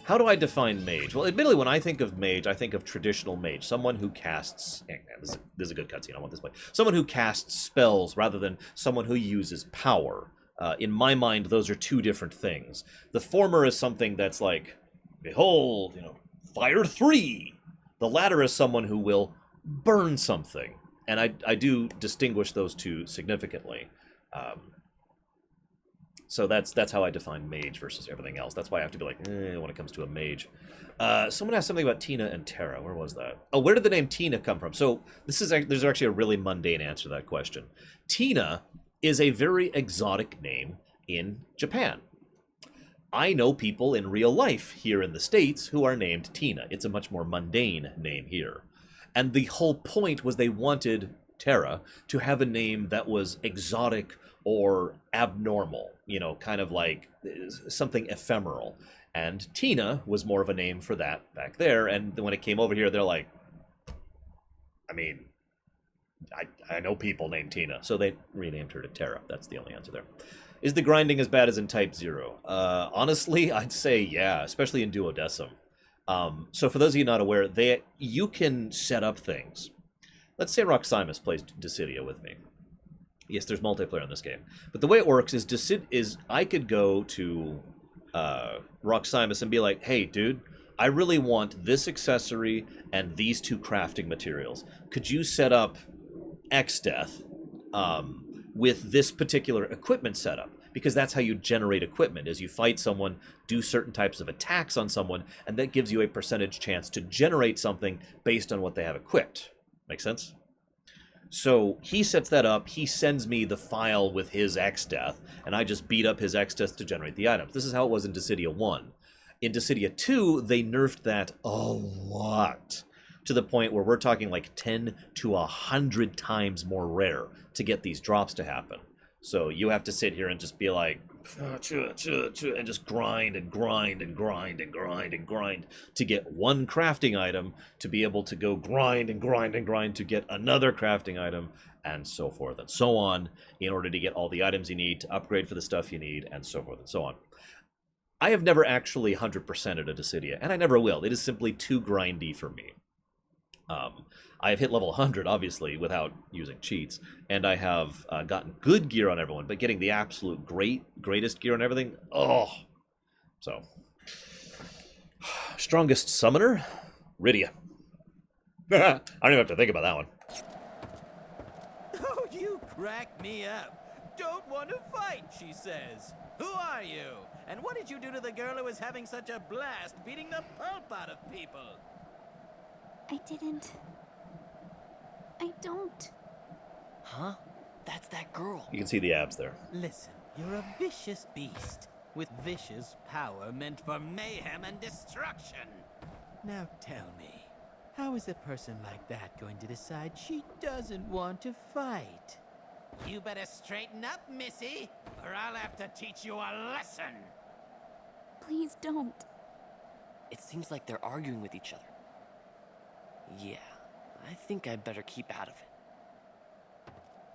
How do I define mage? Well, admittedly, when I think of mage, I think of traditional mage. Someone who casts... This is a good cutscene, I want this play. Someone who casts spells rather than someone who uses power. In my mind, those are two different things. The former is something that's like, behold, fire 3. The latter is someone who will burn something. And I do distinguish those two significantly. So that's how I define mage versus everything else. That's why I have to be like, when it comes to a mage. Someone asked something about Tina and Terra. Where was that? Oh, where did the name Tina come from? So there's actually a really mundane answer to that question. Tina is a very exotic name in Japan. I know people in real life here in the States who are named Tina. It's a much more mundane name here. And the whole point was they wanted Terra to have a name that was exotic or abnormal, you know, kind of like something ephemeral. And Tina was more of a name for that back there. And when it came over here, they're like, I mean, I know people named Tina. So they renamed her to Terra. That's the only answer there. Is the grinding as bad as in Type 0? Honestly, I'd say yeah, especially in Duodecim. So for those of you not aware, you can set up things. Let's say Roximus plays Dissidia with me. Yes, there's multiplayer in this game. But the way it works is I could go to Roximus and be like, hey, dude, I really want this accessory and these 2 crafting materials. Could you set up X-Death with this particular equipment setup? Because that's how you generate equipment, is you fight someone, do certain types of attacks on someone, and that gives you a percentage chance to generate something based on what they have equipped. Make sense? So he sets that up, he sends me the file with his X-Death, and I just beat up his X-Death to generate the items. This is how it was in Dissidia 1. In Dissidia 2, they nerfed that a lot, to the point where we're talking like 10 to 100 times more rare to get these drops to happen. So you have to sit here and just be like, and just grind and grind and grind and grind and grind to get one crafting item, to be able to go grind and grind and grind to get another crafting item, and so forth and so on, in order to get all the items you need, to upgrade for the stuff you need, and so forth and so on. I have never actually 100%ed a Dissidia, and I never will. It is simply too grindy for me. I have hit level 100, obviously, without using cheats, and I have gotten good gear on everyone, but getting the absolute greatest gear on everything, oh. So, strongest summoner? Rydia. I don't even have to think about that one. Oh, you crack me up. Don't want to fight, she says. Who are you? And what did you do to the girl who was having such a blast beating the pulp out of people? I didn't. I don't. Huh? That's that girl. You can see the abs there. Listen, you're a vicious beast, with vicious power meant for mayhem and destruction. Now tell me, how is a person like that going to decide she doesn't want to fight? You better straighten up, Missy, or I'll have to teach you a lesson. Please don't. It seems like they're arguing with each other. Yeah, I think I'd better keep out of it.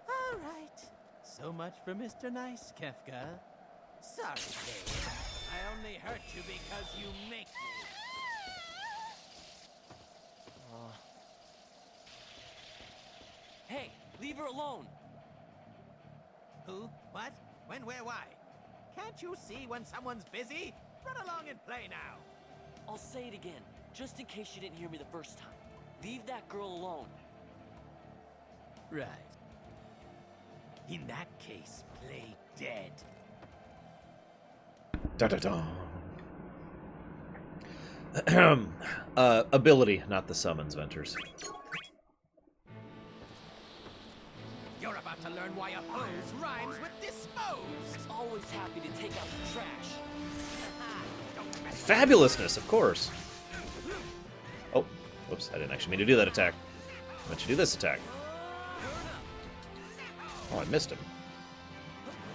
All right. So much for Mr. Nice, Kefka. Sorry, Dave. I only hurt you because you make me. Hey, leave her alone. Who? What? When? Where? Why? Can't you see when someone's busy? Run along and play now. I'll say it again, just in case you didn't hear me the first time. Leave that girl alone. Right. In that case, play dead. Ability, not the summons, Venters. You're about to learn why oppose rhymes with dispose. Always happy to take out the trash. Fabulousness, of course. Oh, whoops, I didn't actually mean to do that attack. I meant to do this attack. Oh, I missed him.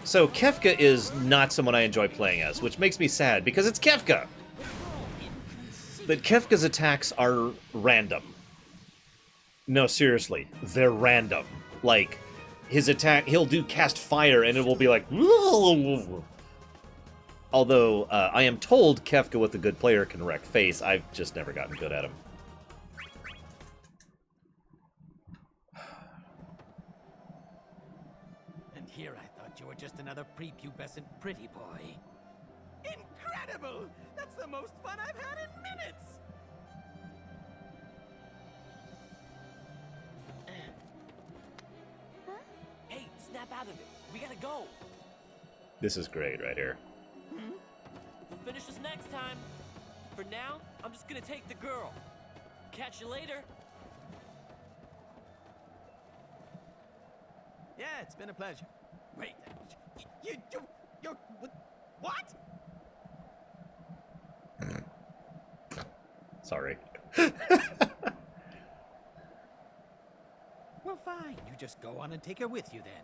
So Kefka is not someone I enjoy playing as, which makes me sad, because it's Kefka! But Kefka's attacks are random. No, seriously, they're random. Like, his attack, he'll do cast fire, and it will be like... Although, I am told Kefka with a good player can wreck face, I've just never gotten good at him. And here I thought you were just another prepubescent pretty boy. Incredible! That's the most fun I've had in minutes! Hey, snap out of it. We gotta go. This is great right here. We'll finish this next time. For now, I'm just gonna take the girl. Catch you later. Yeah, it's been a pleasure. Wait, you're what? Sorry. Well, fine. You just go on and take her with you then.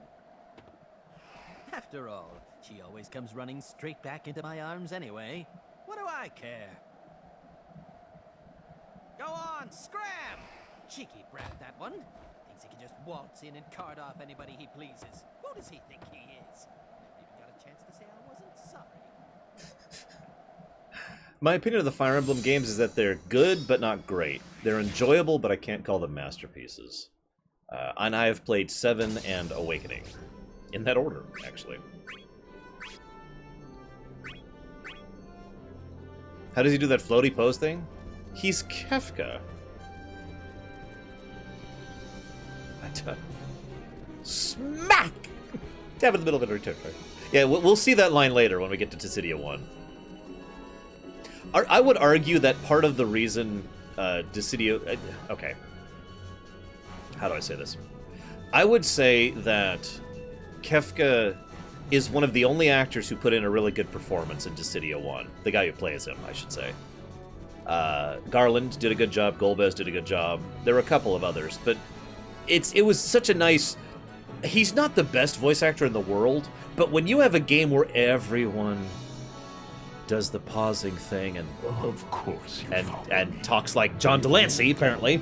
After all, she always comes running straight back into my arms anyway. What do I care? Go on, scram! Cheeky brat, that one. Thinks he can just waltz in and cart off anybody he pleases. Who does he think he is? Never even got a chance to say I wasn't sorry. My opinion of the Fire Emblem games is that they're good, but not great. They're enjoyable, but I can't call them masterpieces. And I have played 7 and Awakening. In that order, actually. How does he do that floaty pose thing? He's Kefka. Smack! Stab in the middle of it, return. Yeah, we'll see that line later when we get to Dissidia 1. I would argue that part of the reason Dissidia... okay. How do I say this? I would say that Kefka is one of the only actors who put in a really good performance in Dissidia 1. The guy who plays him, I should say. Garland did a good job. Golbez did a good job. There were a couple of others, but it was such a nice... He's not the best voice actor in the world, but when you have a game where everyone does the pausing thing and of course and talks like John Delancey, apparently,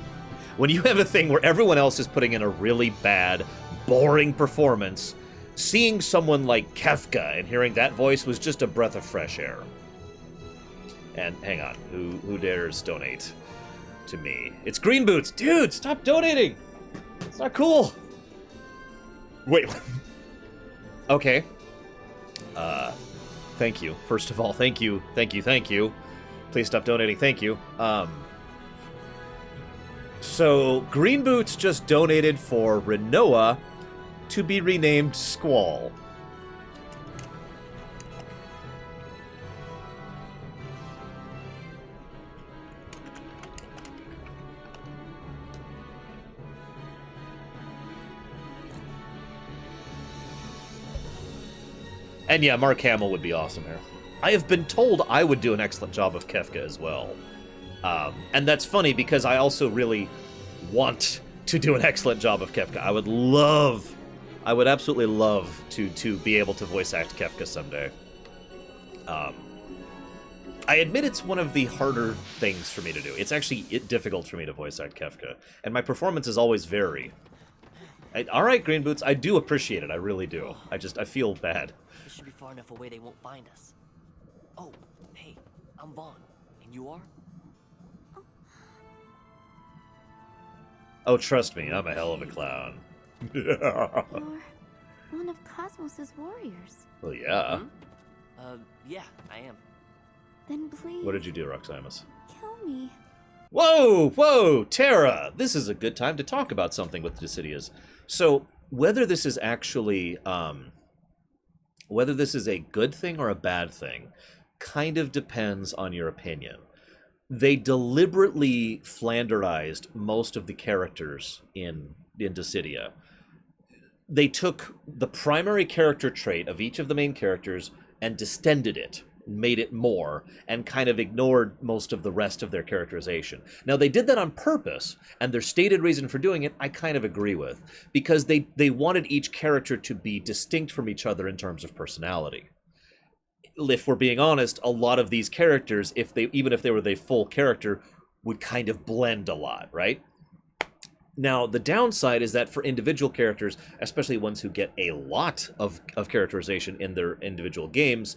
when you have a thing where everyone else is putting in a really bad, boring performance, seeing someone like Kefka and hearing that voice was just a breath of fresh air. And hang on, who dares donate to me? It's Green Boots! Dude, stop donating! It's not cool! Wait. Okay. Thank you. First of all, thank you. Please stop donating, thank you. So, Green Boots just donated for Rinoa to be renamed Squall. And yeah, Mark Hamill would be awesome here. I have been told I would do an excellent job of Kefka as well. And that's funny because I also really want to do an excellent job of Kefka. I would absolutely love to be able to voice act Kefka someday. I admit it's one of the harder things for me to do. It's actually difficult for me to voice act Kefka. And my performances always vary. Alright, Green Boots, I do appreciate it. I really do. I feel bad. This should be far enough away they won't find us. Oh, hey, I'm Vaughn. And you are? Oh, trust me, I'm a hell of a clown. You're one of Cosmos's warriors. Well, yeah. Yeah, I am. Then please... What did you do, Roxamus? Kill me. Whoa, Terra! This is a good time to talk about something with Dissidias. So, whether this is actually, whether this is a good thing or a bad thing, kind of depends on your opinion. They deliberately flanderized most of the characters in Dissidia. They took the primary character trait of each of the main characters and distended it, made it more, and kind of ignored most of the rest of their characterization. Now, they did that on purpose, and their stated reason for doing it, I kind of agree with, because they wanted each character to be distinct from each other in terms of personality. If we're being honest, a lot of these characters, even if they were the full character, would kind of blend a lot, right? Now, the downside is that for individual characters, especially ones who get a lot of characterization in their individual games,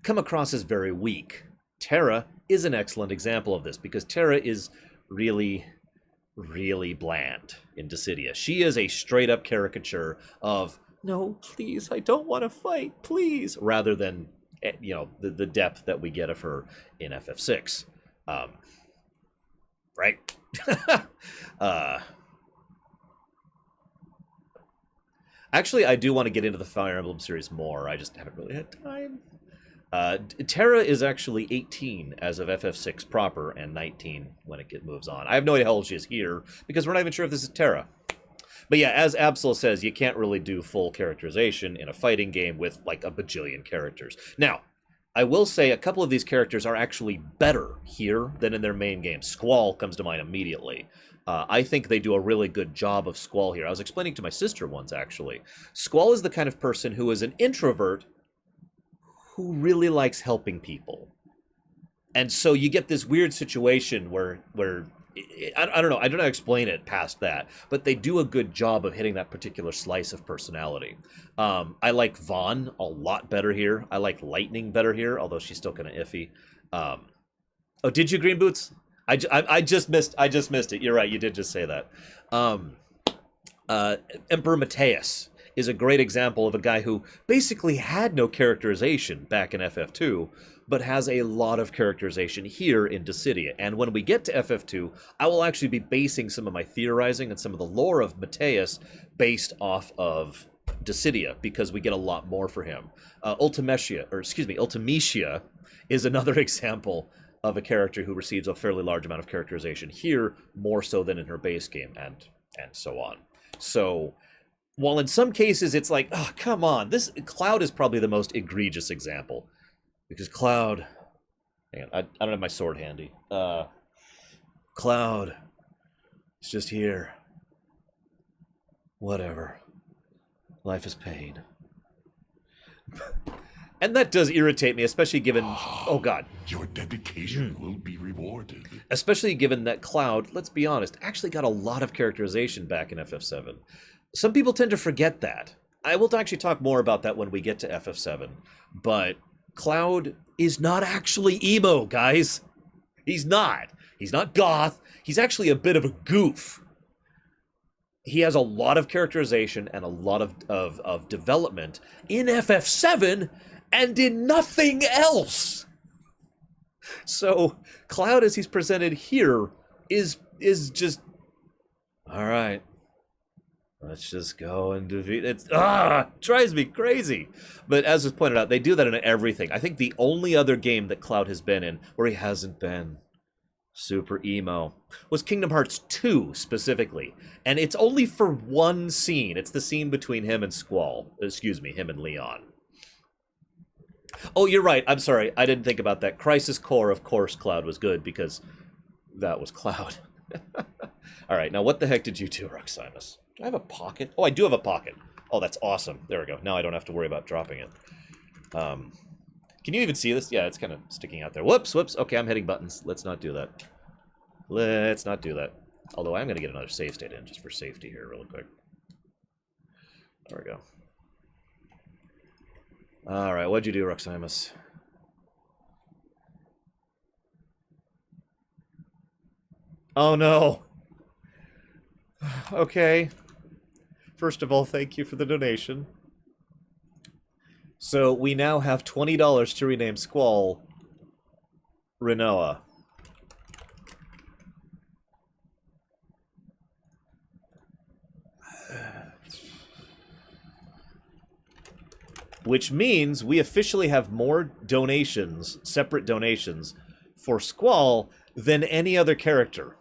come across as very weak. Terra is an excellent example of this, because Terra is really, really bland in Dissidia. She is a straight-up caricature of, no, please, I don't want to fight, please, rather than, you know, the depth that we get of her in FF6. Right? Actually, I do want to get into the Fire Emblem series more. I just haven't really had time. Terra is actually 18 as of FF6 proper, and 19 when it moves on. I have no idea how old she is here, because we're not even sure if this is Terra. But yeah, as Absol says, you can't really do full characterization in a fighting game with like a bajillion characters. Now, I will say a couple of these characters are actually better here than in their main game. Squall comes to mind immediately. I think they do a really good job of Squall here. I was explaining to my sister once, actually. Squall is the kind of person who is an introvert who really likes helping people. And so you get this weird situation where I don't know. I don't know how to explain it past that. But they do a good job of hitting that particular slice of personality. I like Vaughn a lot better here. I like Lightning better here, although she's still kind of iffy. Oh, did you, Green Boots? I just missed it. You're right. You did just say that. Emperor Mateus is a great example of a guy who basically had no characterization back in FF2, but has a lot of characterization here in Dissidia. And when we get to FF2, I will actually be basing some of my theorizing and some of the lore of Mateus based off of Dissidia, because we get a lot more for him. Ultimecia is another example of a character who receives a fairly large amount of characterization here, more so than in her base game, and so on. So, while in some cases it's like, oh, come on, this Cloud is probably the most egregious example. Because Cloud... Hang on, I don't have my sword handy. Cloud is just here. Whatever. Life is pain. And that does irritate me, especially given... Oh, God. Your dedication will be rewarded. Especially given that Cloud, let's be honest, actually got a lot of characterization back in FF7. Some people tend to forget that. I will actually talk more about that when we get to FF7. But Cloud is not actually emo, guys. He's not. He's not goth. He's actually a bit of a goof. He has a lot of characterization and a lot of development in FF7 and in nothing else. So Cloud, as he's presented here, is just, all right, let's just go and defeat it. Drives me crazy. But as was pointed out, they do that in everything. I think the only other game that Cloud has been in where he hasn't been super emo was Kingdom Hearts 2 specifically. And it's only for one scene. It's the scene between him and Squall. Excuse me, him and Leon. Oh, you're right. I'm sorry. I didn't think about that. Crisis Core, of course, Cloud was good because that was Cloud. All right, now what the heck did you do, Roximus? Do I have a pocket? Oh, I do have a pocket. Oh, that's awesome. There we go. Now I don't have to worry about dropping it. Can you even see this? Yeah, it's kind of sticking out there. Whoops. Okay, I'm hitting buttons. Let's not do that. Let's not do that. Although I'm going to get another save state in just for safety here really quick. There we go. All right, what'd you do, Roximus? Oh, no. Okay. First of all, thank you for the donation. So we now have $20 to rename Squall Renoa. Which means we officially have more donations, separate donations, for Squall than any other character.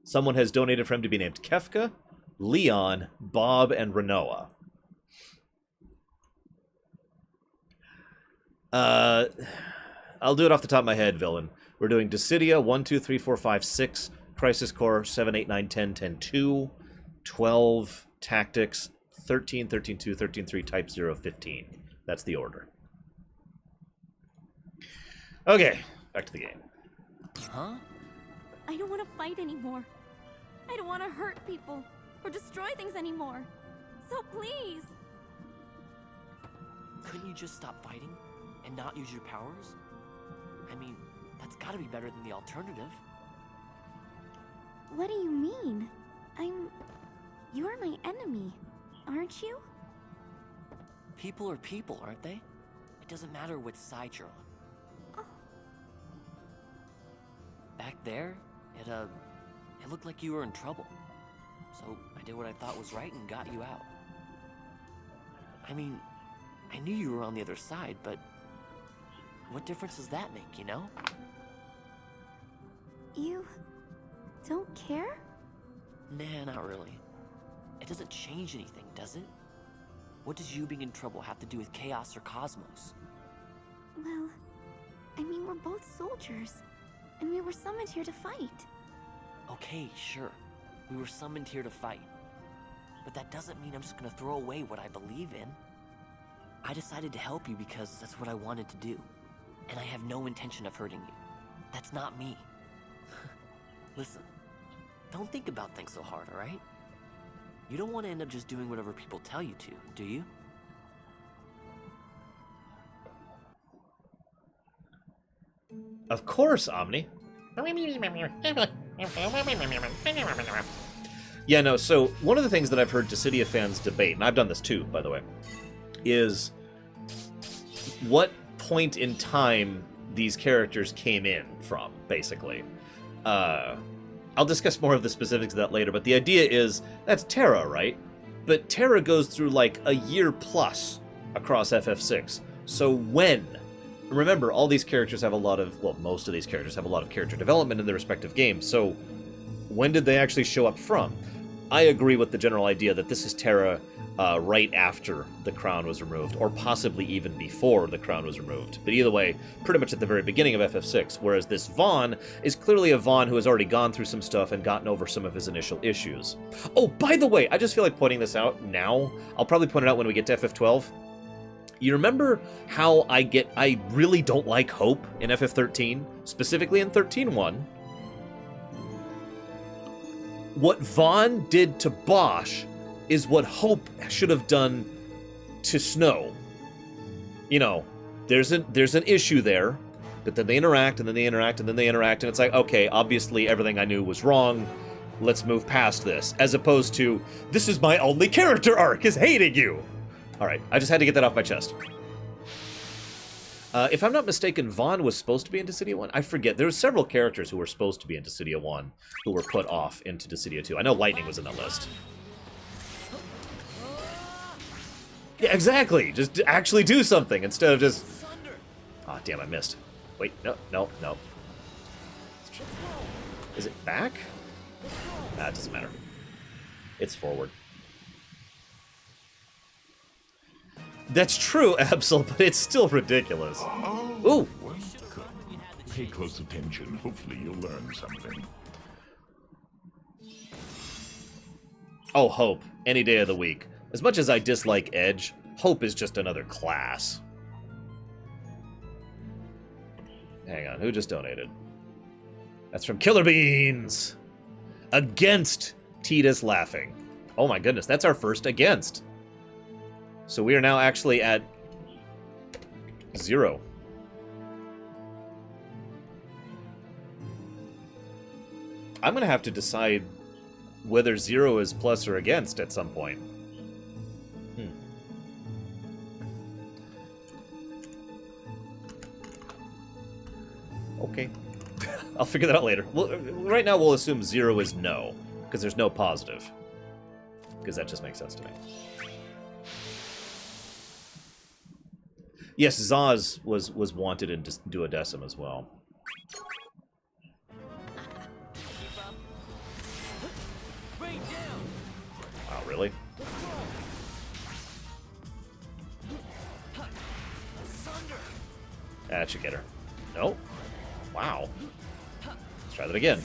Someone has donated for him to be named Kefka, Leon, Bob, and Renoa. I'll do it off the top of my head, villain. We're doing Dissidia, 1, 2, 3, 4, 5, 6, Crisis Core, 7, 8, 9, 10, 10, 2, 12, Tactics, 13, 13, 2, 13, 3, Type 0, 15. That's the order. Okay, back to the game. Huh? I don't want to fight anymore. I don't want to hurt people or destroy things anymore. So please. Couldn't you just stop fighting and not use your powers? I mean, that's gotta be better than the alternative. What do you mean? You're my enemy, aren't you? People are people, aren't they? It doesn't matter which side you're on. Oh. Back there, it looked like you were in trouble. So I did what I thought was right and got you out. I mean, I knew you were on the other side, but what difference does that make, you know? You don't care? Nah, not really. It doesn't change anything, does it? What does you being in trouble have to do with Chaos or Cosmos? Well, I mean, we're both soldiers, and we were summoned here to fight. Okay, sure. We were summoned here to fight. But that doesn't mean I'm just gonna throw away what I believe in. I decided to help you because that's what I wanted to do. And I have no intention of hurting you. That's not me. Listen, don't think about things so hard, alright? You don't want to end up just doing whatever people tell you to, do you? Of course, Omni. Yeah, no, so one of the things that I've heard Dissidia fans debate, and I've done this too, by the way, is what point in time these characters came in from, basically. I'll discuss more of the specifics of that later, but the idea is, that's Terra, right? But Terra goes through like a year plus across FF6. So when? Remember, all these characters have a lot of, well, most of these characters have a lot of character development in their respective games, so when did they actually show up from? I agree with the general idea that this is Terra right after the crown was removed, or possibly even before the crown was removed. But either way, pretty much at the very beginning of FF6, whereas this Vaughn is clearly a Vaughn who has already gone through some stuff and gotten over some of his initial issues. Oh, by the way, I just feel like pointing this out now. I'll probably point it out when we get to FF12. You remember how I really don't like Hope in FF13, specifically in 13.1? What Vaughn did to Bosch is what Hope should have done to Snow. You know, there's an issue there, but then they interact, and then they interact, and then they interact, and it's like, okay, obviously everything I knew was wrong, let's move past this, as opposed to, this is my only character arc, is hating you! Alright, I just had to get that off my chest. If I'm not mistaken, Vaughn was supposed to be in Dissidia 1? I forget. There were several characters who were supposed to be in Dissidia 1 who were put off into Dissidia 2. I know Lightning was in that list. Yeah, exactly! Just actually do something instead of just... Ah, damn, I missed. Wait, no. Is it back? Nah, it doesn't matter. It's forward. That's true, Absol, but it's still ridiculous. Ooh! Pay close attention. Hopefully you'll learn something. Oh, Hope. Any day of the week. As much as I dislike Edge, Hope is just another class. Hang on, who just donated? That's from Killer Beans! Against Tita's Laughing. Oh my goodness, that's our first against. So we are now actually at 0. I'm going to have to decide whether 0 is plus or against at some point. Okay. I'll figure that out later. Well, right now we'll assume 0 is no, because there's no positive. Because that just makes sense to me. Yes, Zaz was wanted in Duodecim as well. Oh, really? That should get her. No? Wow. Let's try that again.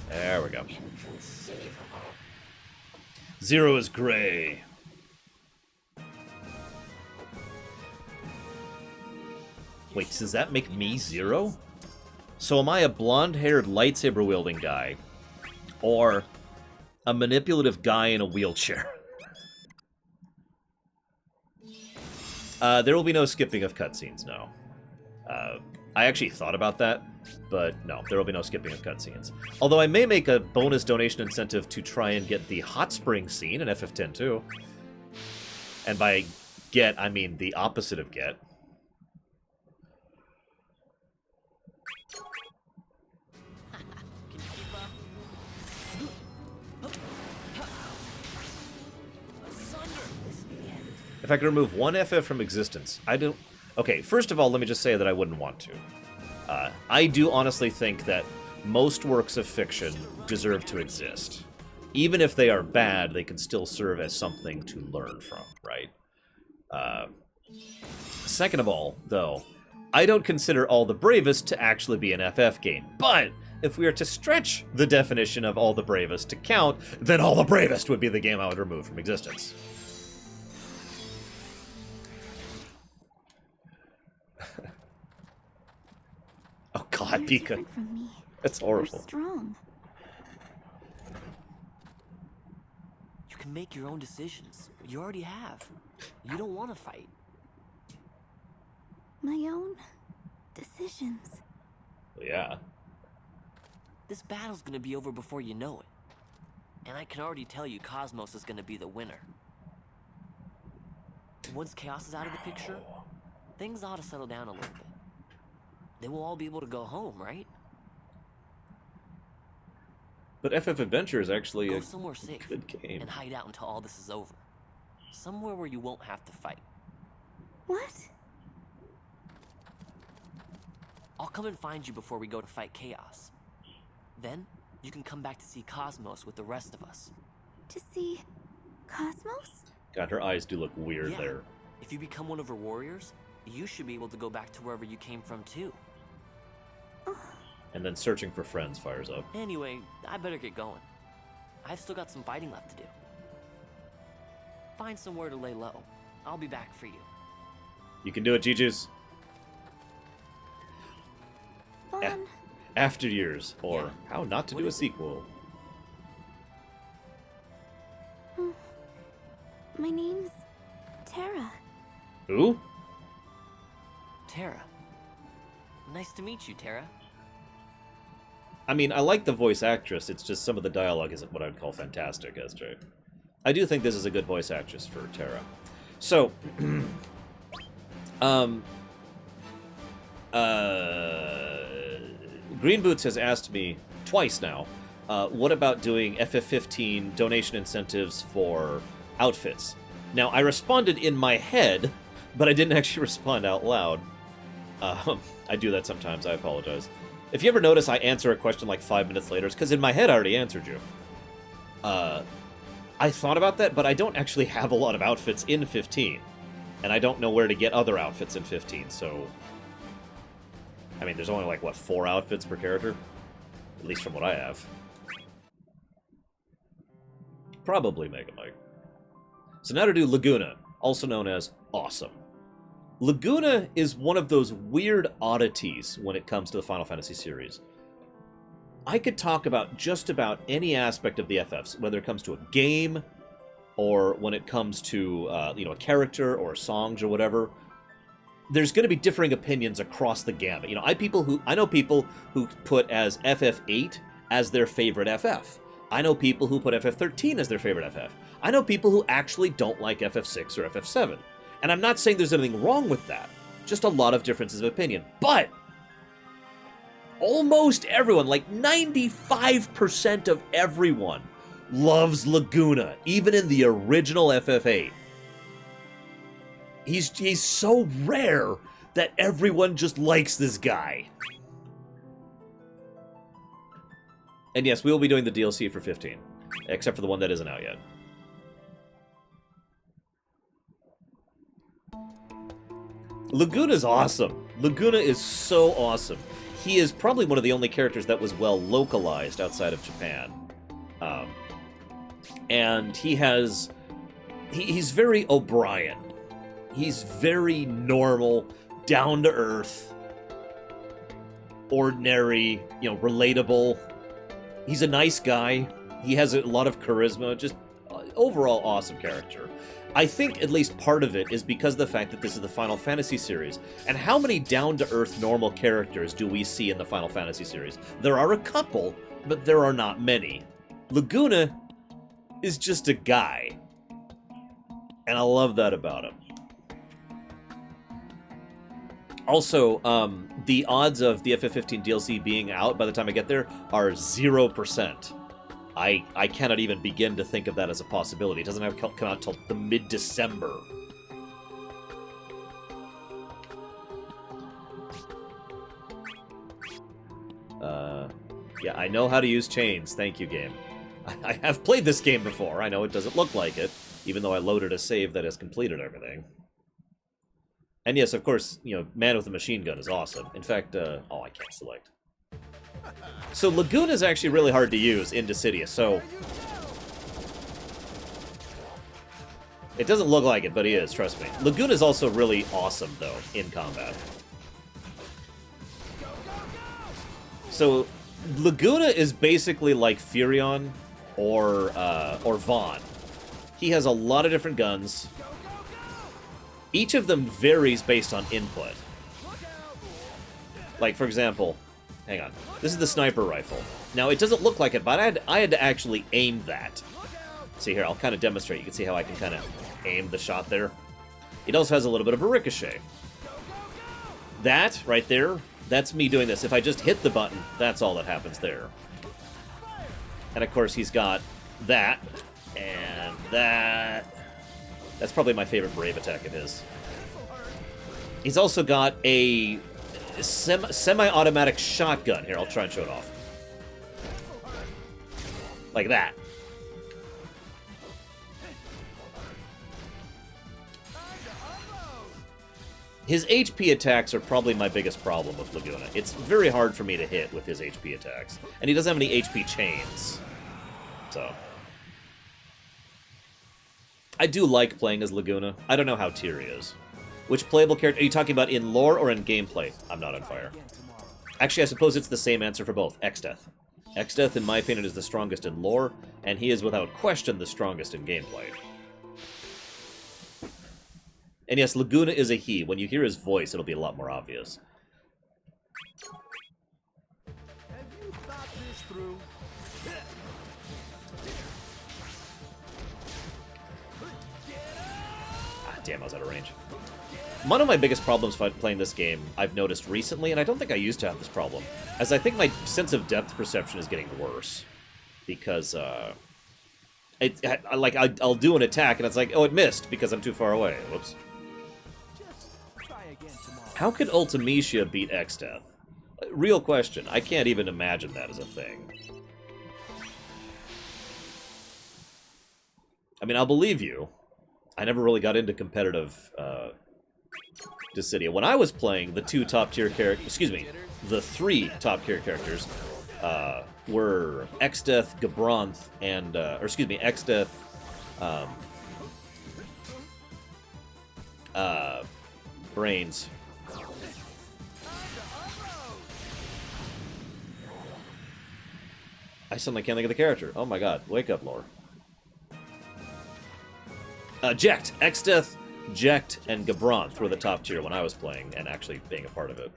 There we go. 0 is gray. Wait, does that make me 0? So am I a blonde-haired lightsaber-wielding guy? Or a manipulative guy in a wheelchair? There will be no skipping of cutscenes, no. I actually thought about that, but no, there will be no skipping of cutscenes. Although I may make a bonus donation incentive to try and get the hot spring scene in FF10 too. And by get, I mean the opposite of get. If I could remove one FF from existence, I don't... Okay, first of all, let me just say that I wouldn't want to. I do honestly think that most works of fiction deserve to exist. Even if they are bad, they can still serve as something to learn from, right? Second of all, though, I don't consider All the Bravest to actually be an FF game, but if we are to stretch the definition of All the Bravest to count, then All the Bravest would be the game I would remove from existence. Oh God, You're Pika. different from me. That's You're horrible. strong. You can make your own decisions. You already have. You don't want to fight. My own decisions. Yeah. This battle's gonna be over before you know it. And I can already tell you Cosmos is gonna be the winner. Once Chaos is out of the picture, things ought to settle down a little bit. Then we'll all be able to go home, right? But FF Adventure is actually Go a somewhere safe good game. and hide out until all this is over. Somewhere where you won't have to fight. What? I'll come and find you before we go to fight Chaos. Then, you can come back to see Cosmos with the rest of us. To see Cosmos? God, her eyes do look weird Yeah. there. If you become one of her warriors, you should be able to go back to wherever you came from too. And then searching for friends fires up. Anyway, I better get going. I've still got some fighting left to do. Find somewhere to lay low. I'll be back for you. You can do it, Gigi's. Fun. After Years, or Yeah. How Not to What Do a is it? Sequel. My name's Terra. Who? Terra. Nice to meet you, Terra. I mean, I like the voice actress, it's just some of the dialogue isn't what I'd call fantastic, SJ. I do think this is a good voice actress for Terra. So, Green Boots has asked me twice now, what about doing FF15 donation incentives for outfits? Now, I responded in my head, but I didn't actually respond out loud. I do that sometimes, I apologize. If you ever notice I answer a question like 5 minutes later, it's because in my head I already answered you. I thought about that, but I don't actually have a lot of outfits in 15. And I don't know where to get other outfits in 15, so... I mean, there's only like, what, 4 outfits per character? At least from what I have. Probably Mega Mike. So now to do Laguna, also known as Awesome. Laguna is one of those weird oddities when it comes to the Final Fantasy series. I could talk about just about any aspect of the FFs, whether it comes to a game, or when it comes to a character or songs or whatever. There's going to be differing opinions across the gamut. I know people who put as FF8 as their favorite FF. I know people who put FF13 as their favorite FF. I know people who actually don't like FF6 or FF7. And I'm not saying there's anything wrong with that. Just a lot of differences of opinion. But almost everyone, like 95% of everyone, loves Laguna, even in the original FF8. He's so rare that everyone just likes this guy. And yes, we will be doing the DLC for 15, except for the one that isn't out yet. Laguna's awesome. Laguna is so awesome. He is probably one of the only characters that was well localized outside of Japan. And he's very O'Brien. He's very normal, down-to-earth, ordinary, relatable. He's a nice guy. He has a lot of charisma. Just overall awesome character. I think at least part of it is because of the fact that this is the Final Fantasy series. And how many down-to-earth normal characters do we see in the Final Fantasy series? There are a couple, but there are not many. Laguna is just a guy. And I love that about him. Also, the odds of the FF15 DLC being out by the time I get there are 0%. I cannot even begin to think of that as a possibility. It doesn't have to come out until the mid-December. Yeah, I know how to use chains. Thank you, game. I have played this game before. I know it doesn't look like it, even though I loaded a save that has completed everything. And yes, of course, Man with a Machine Gun is awesome. In fact, I can't select. So Laguna is actually really hard to use in Dissidia, so... It doesn't look like it, but he is, trust me. Laguna is also really awesome, though, in combat. So, Laguna is basically like Furion or Vaughn. He has a lot of different guns. Each of them varies based on input. Like, for example, hang on. This is the sniper rifle. Now, it doesn't look like it, but I had to actually aim that. See here, I'll kind of demonstrate. You can see how I can kind of aim the shot there. It also has a little bit of a ricochet. That, right there, that's me doing this. If I just hit the button, that's all that happens there. And, of course, he's got that and that. That's probably my favorite Brave attack of his. He's also got a semi-automatic shotgun. Here, I'll try and show it off. Like that. His HP attacks are probably my biggest problem with Laguna. It's very hard for me to hit with his HP attacks. And he doesn't have any HP chains. So... I do like playing as Laguna. I don't know how Tyr is. Which playable character... Are you talking about in lore or in gameplay? I'm not on fire. Actually, I suppose it's the same answer for both. Exdeath. Exdeath, in my opinion, is the strongest in lore, and he is without question the strongest in gameplay. And yes, Laguna is a he. When you hear his voice, it'll be a lot more obvious. Have you thought this through? Ah, damn, I was out of range. One of my biggest problems playing this game, I've noticed recently, and I don't think I used to have this problem, as I think my sense of depth perception is getting worse. Because, I'll do an attack, and it's like, oh, it missed, because I'm too far away. Whoops. How could Ultimecia beat Exdeath? Real question. I can't even imagine that as a thing. I mean, I'll believe you. I never really got into competitive Dissidia. When I was playing, the two top-tier characters... Excuse me. The three top-tier characters were Exdeath, Gabronth, and... Exdeath... Brains... I suddenly can't think of the character. Oh my god. Wake up, lore. Jekt. Exdeath, Jekt, and Gabronth were the top tier when I was playing and actually being a part of it.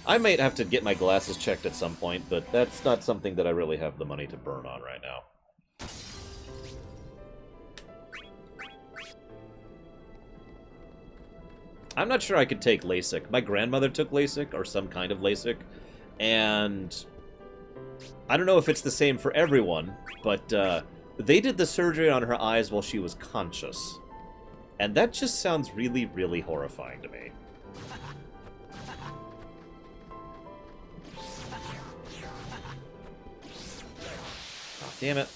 I might have to get my glasses checked at some point, but that's not something that I really have the money to burn on right now. I'm not sure I could take LASIK. My grandmother took LASIK, or some kind of LASIK, and I don't know if it's the same for everyone, but they did the surgery on her eyes while she was conscious. And that just sounds really, really horrifying to me. Oh, damn it.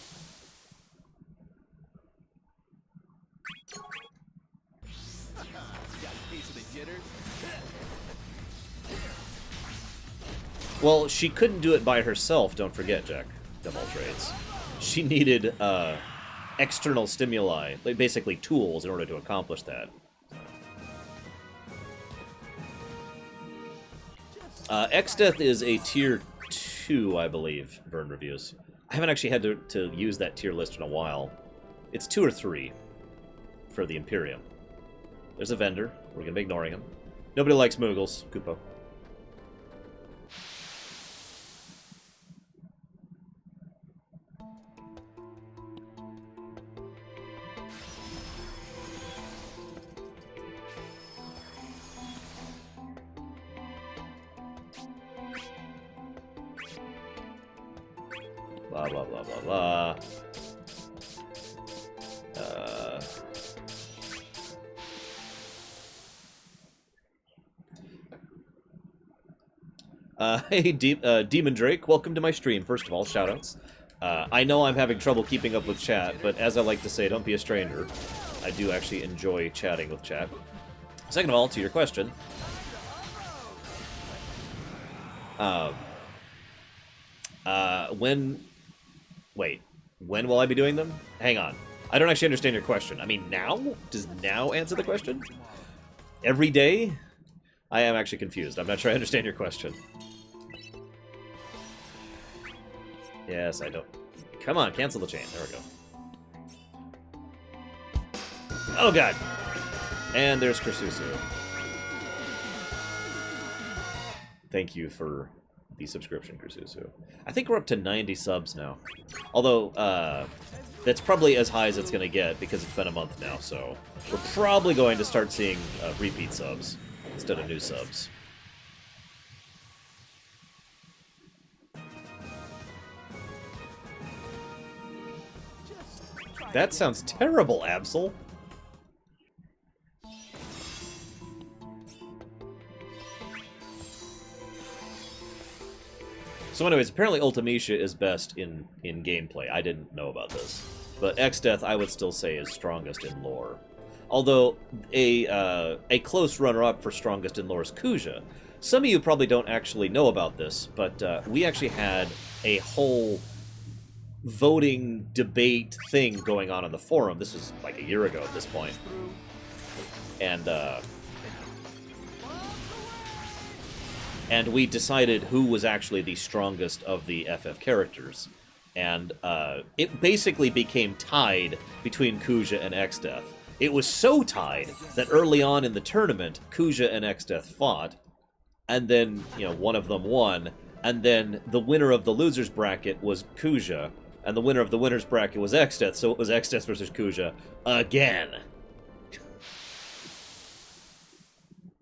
Well, she couldn't do it by herself, don't forget, Jack. Double trades. She needed external stimuli, like basically tools, in order to accomplish that. Exdeath is a tier 2, I believe, Burn Reviews. I haven't actually had to use that tier list in a while. It's 2 or 3 for the Imperium. There's a vendor. We're going to be ignoring him. Nobody likes Moogles. Kupo. Blah, blah, blah, blah, blah. Hey, Demon Drake, welcome to my stream. First of all, shoutouts. I know I'm having trouble keeping up with chat, but as I like to say, don't be a stranger. I do actually enjoy chatting with chat. Second of all, to your question, when will I be doing them? Hang on. I don't actually understand your question. I mean, now? Does now answer the question? Every day? I am actually confused. I'm not sure I understand your question. Yes, I don't. Come on, cancel the chain. There we go. Oh, God. And there's Krasusu. Thank you for the subscription, Krasusu. I think we're up to 90 subs now. Although, that's probably as high as it's going to get because it's been a month now, so we're probably going to start seeing repeat subs instead of new subs. That sounds terrible, Absol. So anyways, apparently Ultimecia is best in gameplay. I didn't know about this. But Exdeath, I would still say, is strongest in lore. Although, a close runner-up for strongest in lore is Kuja. Some of you probably don't actually know about this, but we actually had a whole voting debate thing going on the forum. This was like a year ago at this point. And we decided who was actually the strongest of the FF characters. And it basically became tied between Kuja and Exdeath. It was so tied that early on in the tournament, Kuja and Exdeath fought, and then, you know, one of them won, and then the winner of the losers bracket was Kuja, and the winner of the winners bracket was Exdeath, so it was Exdeath versus Kuja again.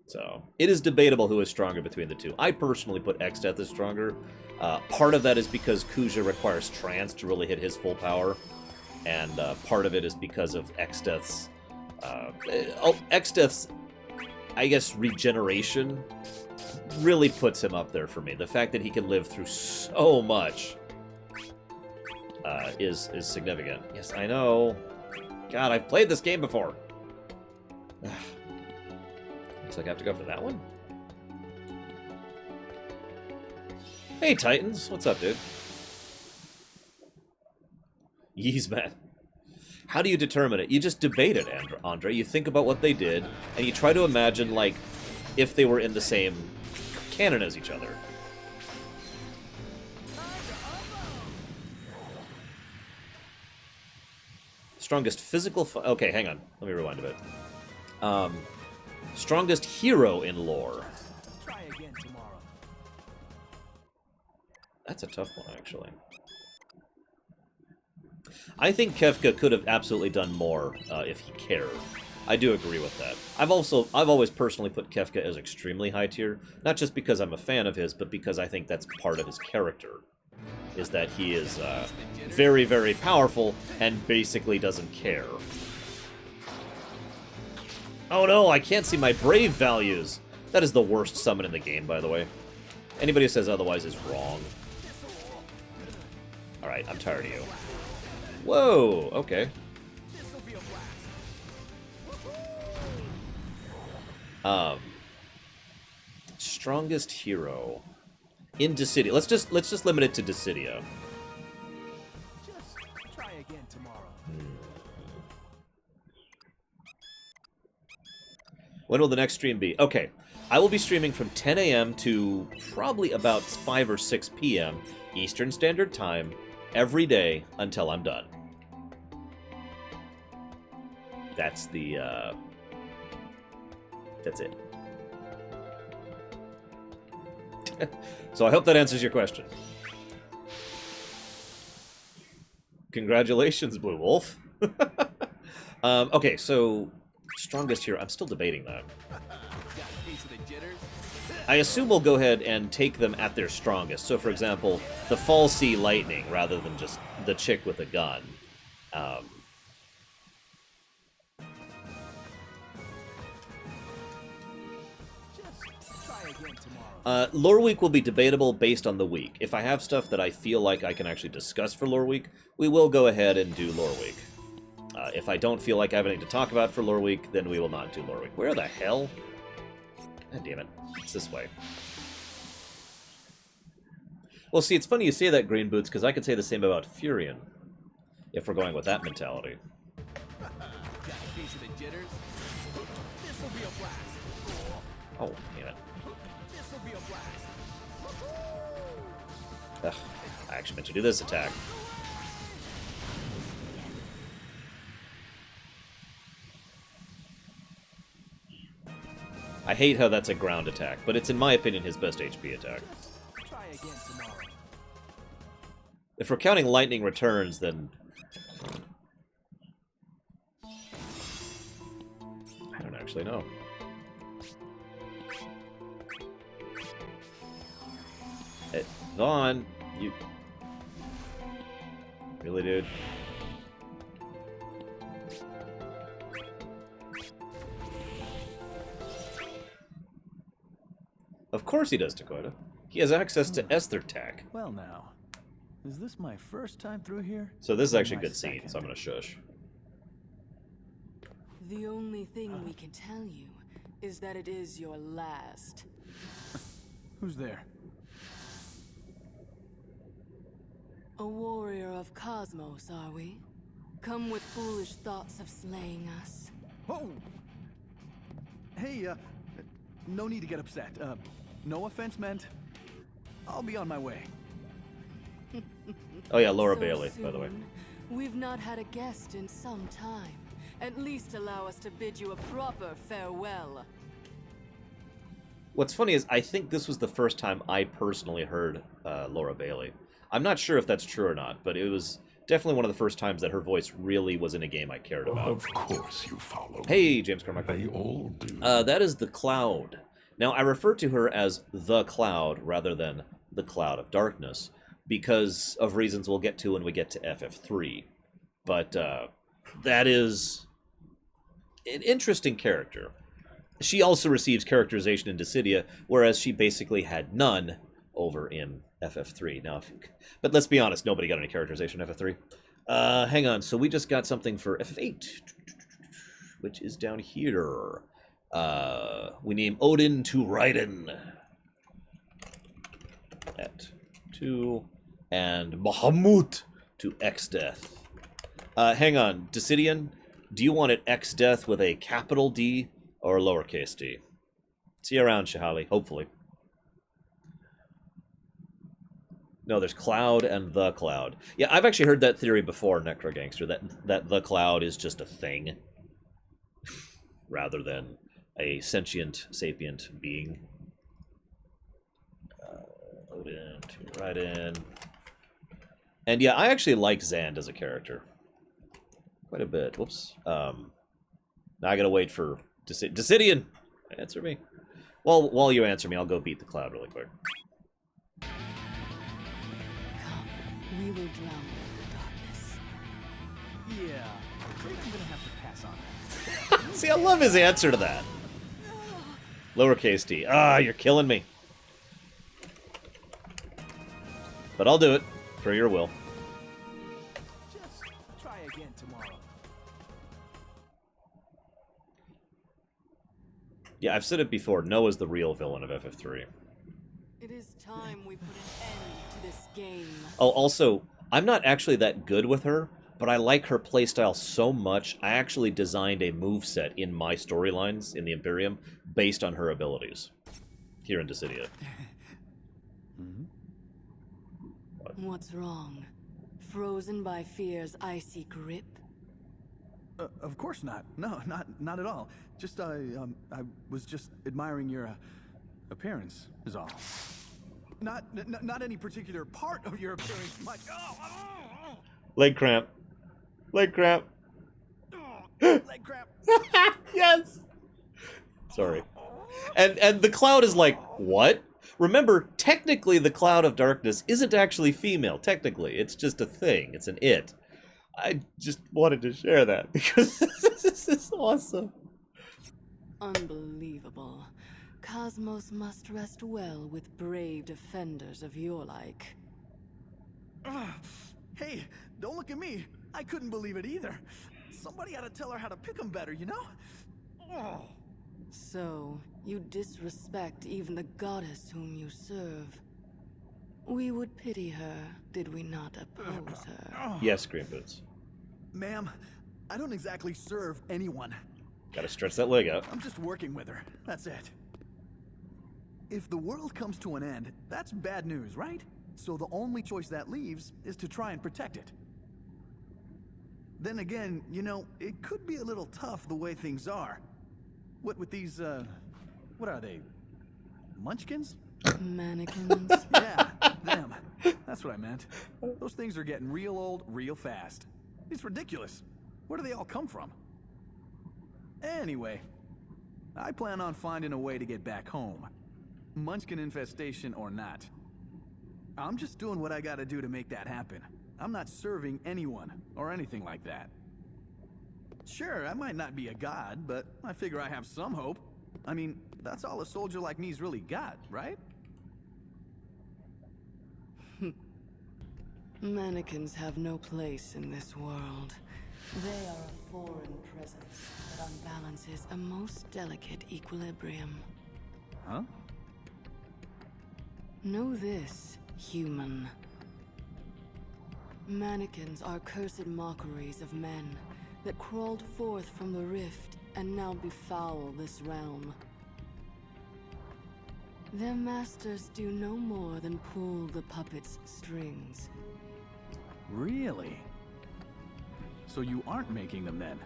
So, it is debatable who is stronger between the two. I personally put Exdeath as stronger. Part of that is because Kuja requires trance to really hit his full power, and part of it is because of Exdeath's, I guess, regeneration really puts him up there for me. The fact that he can live through so much is significant. Yes, I know. God, I've played this game before. Looks like I have to go for that one. Hey, Titans. What's up, dude? Yeez, man. How do you determine it? You just debate it, Andre. You think about what they did, and you try to imagine, like, if they were in the same canon as each other. Strongest physical... Okay, hang on. Let me rewind a bit. Strongest hero in lore. Try again tomorrow. That's a tough one, actually. I think Kefka could have absolutely done more if he cared. I do agree with that. I've always personally put Kefka as extremely high tier, not just because I'm a fan of his, but because I think that's part of his character, is that he is very, very powerful and basically doesn't care. Oh no, I can't see my brave values! That is the worst summon in the game, by the way. Anybody who says otherwise is wrong. Alright, I'm tired of you. Whoa, okay. Strongest hero in Dissidia. Let's just limit it to Dissidia. Just try again tomorrow. When will the next stream be? Okay, I will be streaming from 10 a.m. to probably about 5 or 6 p.m. Eastern Standard Time every day until I'm done. That's the, that's it. So I hope that answers your question. Congratulations, Blue Wolf. Okay, so strongest hero. I'm still debating that. I assume we'll go ahead and take them at their strongest. So, for example, the Falsey Lightning rather than just the chick with a gun. Lore Week will be debatable based on the week. If I have stuff that I feel like I can actually discuss for Lore Week, we will go ahead and do Lore Week. If I don't feel like I have anything to talk about for Lore Week, then we will not do Lore Week. Where the hell? God damn it. It's this way. Well, see, it's funny you say that, Green Boots, because I could say the same about Furion, if we're going with that mentality. Got a piece of the jitters? This'll be a blast. Oh, damn it. This'll be a blast. Ugh, I actually meant to do this attack. I hate how that's a ground attack, but it's, in my opinion, his best HP attack. Try again tomorrow. If we're counting lightning returns, then... I don't actually know. Hey, Vaughn, you... Really, dude? Of course he does, Dakota. He has access to Esthertag. Well now, is this my first time through here? So this is actually a My good scene, so I'm gonna shush. The only thing we can tell you is that it is your last. Who's there? A warrior of Cosmos, are we? Come with foolish thoughts of slaying us. Oh! Hey, no need to get upset. No offense meant. I'll be on my way. Oh yeah, Laura So Bailey, by the way. soon? We've not had a guest in some time. At least allow us to bid you a proper farewell. What's funny is I think this was the first time I personally heard Laura Bailey. I'm not sure if that's true or not, but it was definitely one of the first times that her voice really was in a game I cared about. Of course you follow. Hey, James Carmichael. They all do. That is the Cloud. Now, I refer to her as the Cloud rather than the Cloud of Darkness because of reasons we'll get to when we get to FF3. But that is an interesting character. She also receives characterization in Dissidia, whereas she basically had none over in FF3. Now, but let's be honest, nobody got any characterization in FF3. Hang on, so we just got something for FF8, which is down here. We name Odin to Raiden at 2, and Bahamut to X-Death. Hang on, Dissidian, do you want it X-Death with a capital D or lowercase d? See you around, Shahali, hopefully. No, there's Cloud and the Cloud. Yeah, I've actually heard that theory before, Necrogangster, that the Cloud is just a thing rather than a sentient, sapient being. Odin to Raiden. And yeah, I actually like Zand as a character. Quite a bit. Whoops. Now I gotta wait for Dissidian! Answer me. Well, while you answer me, I'll go beat the Cloud really quick. We will drown you in the darkness. Yeah, I think I'm gonna have to pass on that. See, I love his answer to that. Lowercase d. Ah, you're killing me. But I'll do it, per your will. Just try again tomorrow. Yeah, I've said it before, Noah's the real villain of FF3. It is time we put an end to this game. Oh, also, I'm not actually that good with her, but I like her playstyle so much, I actually designed a moveset in my storylines in the Imperium based on her abilities here in Dissidia. What's wrong? Frozen by fear's icy grip? Of course not. No, not at all. Just I was just admiring your appearance is all. Not any particular part of your appearance much. Leg cramp. Leg cramp. Leg cramp. Yes. Sorry. And the Cloud is like, what? Remember, technically the Cloud of Darkness isn't actually female. Technically, it's just a thing. It's an it. I just wanted to share that because this is awesome. Unbelievable. Cosmos must rest well with brave defenders of your like. Hey, don't look at me. I couldn't believe it either. Somebody ought to tell her how to pick 'em better, you know? Oh. So, you disrespect even the goddess whom you serve. We would pity her, did we not oppose her? Yes, Green Boots. Ma'am, I don't exactly serve anyone. Gotta stretch that leg out. I'm just working with her, that's it. If the world comes to an end, that's bad news, right? So the only choice that leaves is to try and protect it. Then again, you know, it could be a little tough the way things are. What with these, what are they? Munchkins? Mannequins? Yeah, them. That's what I meant. Those things are getting real old real fast. It's ridiculous. Where do they all come from? Anyway, I plan on finding a way to get back home. Munchkin infestation or not. I'm just doing what I gotta do to make that happen. I'm not serving anyone or anything like that. Sure, I might not be a god, but I figure I have some hope. I mean, that's all a soldier like me's really got, right? Mannequins have no place in this world. They are a foreign presence that unbalances a most delicate equilibrium. Huh? Know this, human. Mannequins are cursed mockeries of men that crawled forth from the rift and now befoul this realm. Their masters do no more than pull the puppet's strings. Really? So you aren't making them then?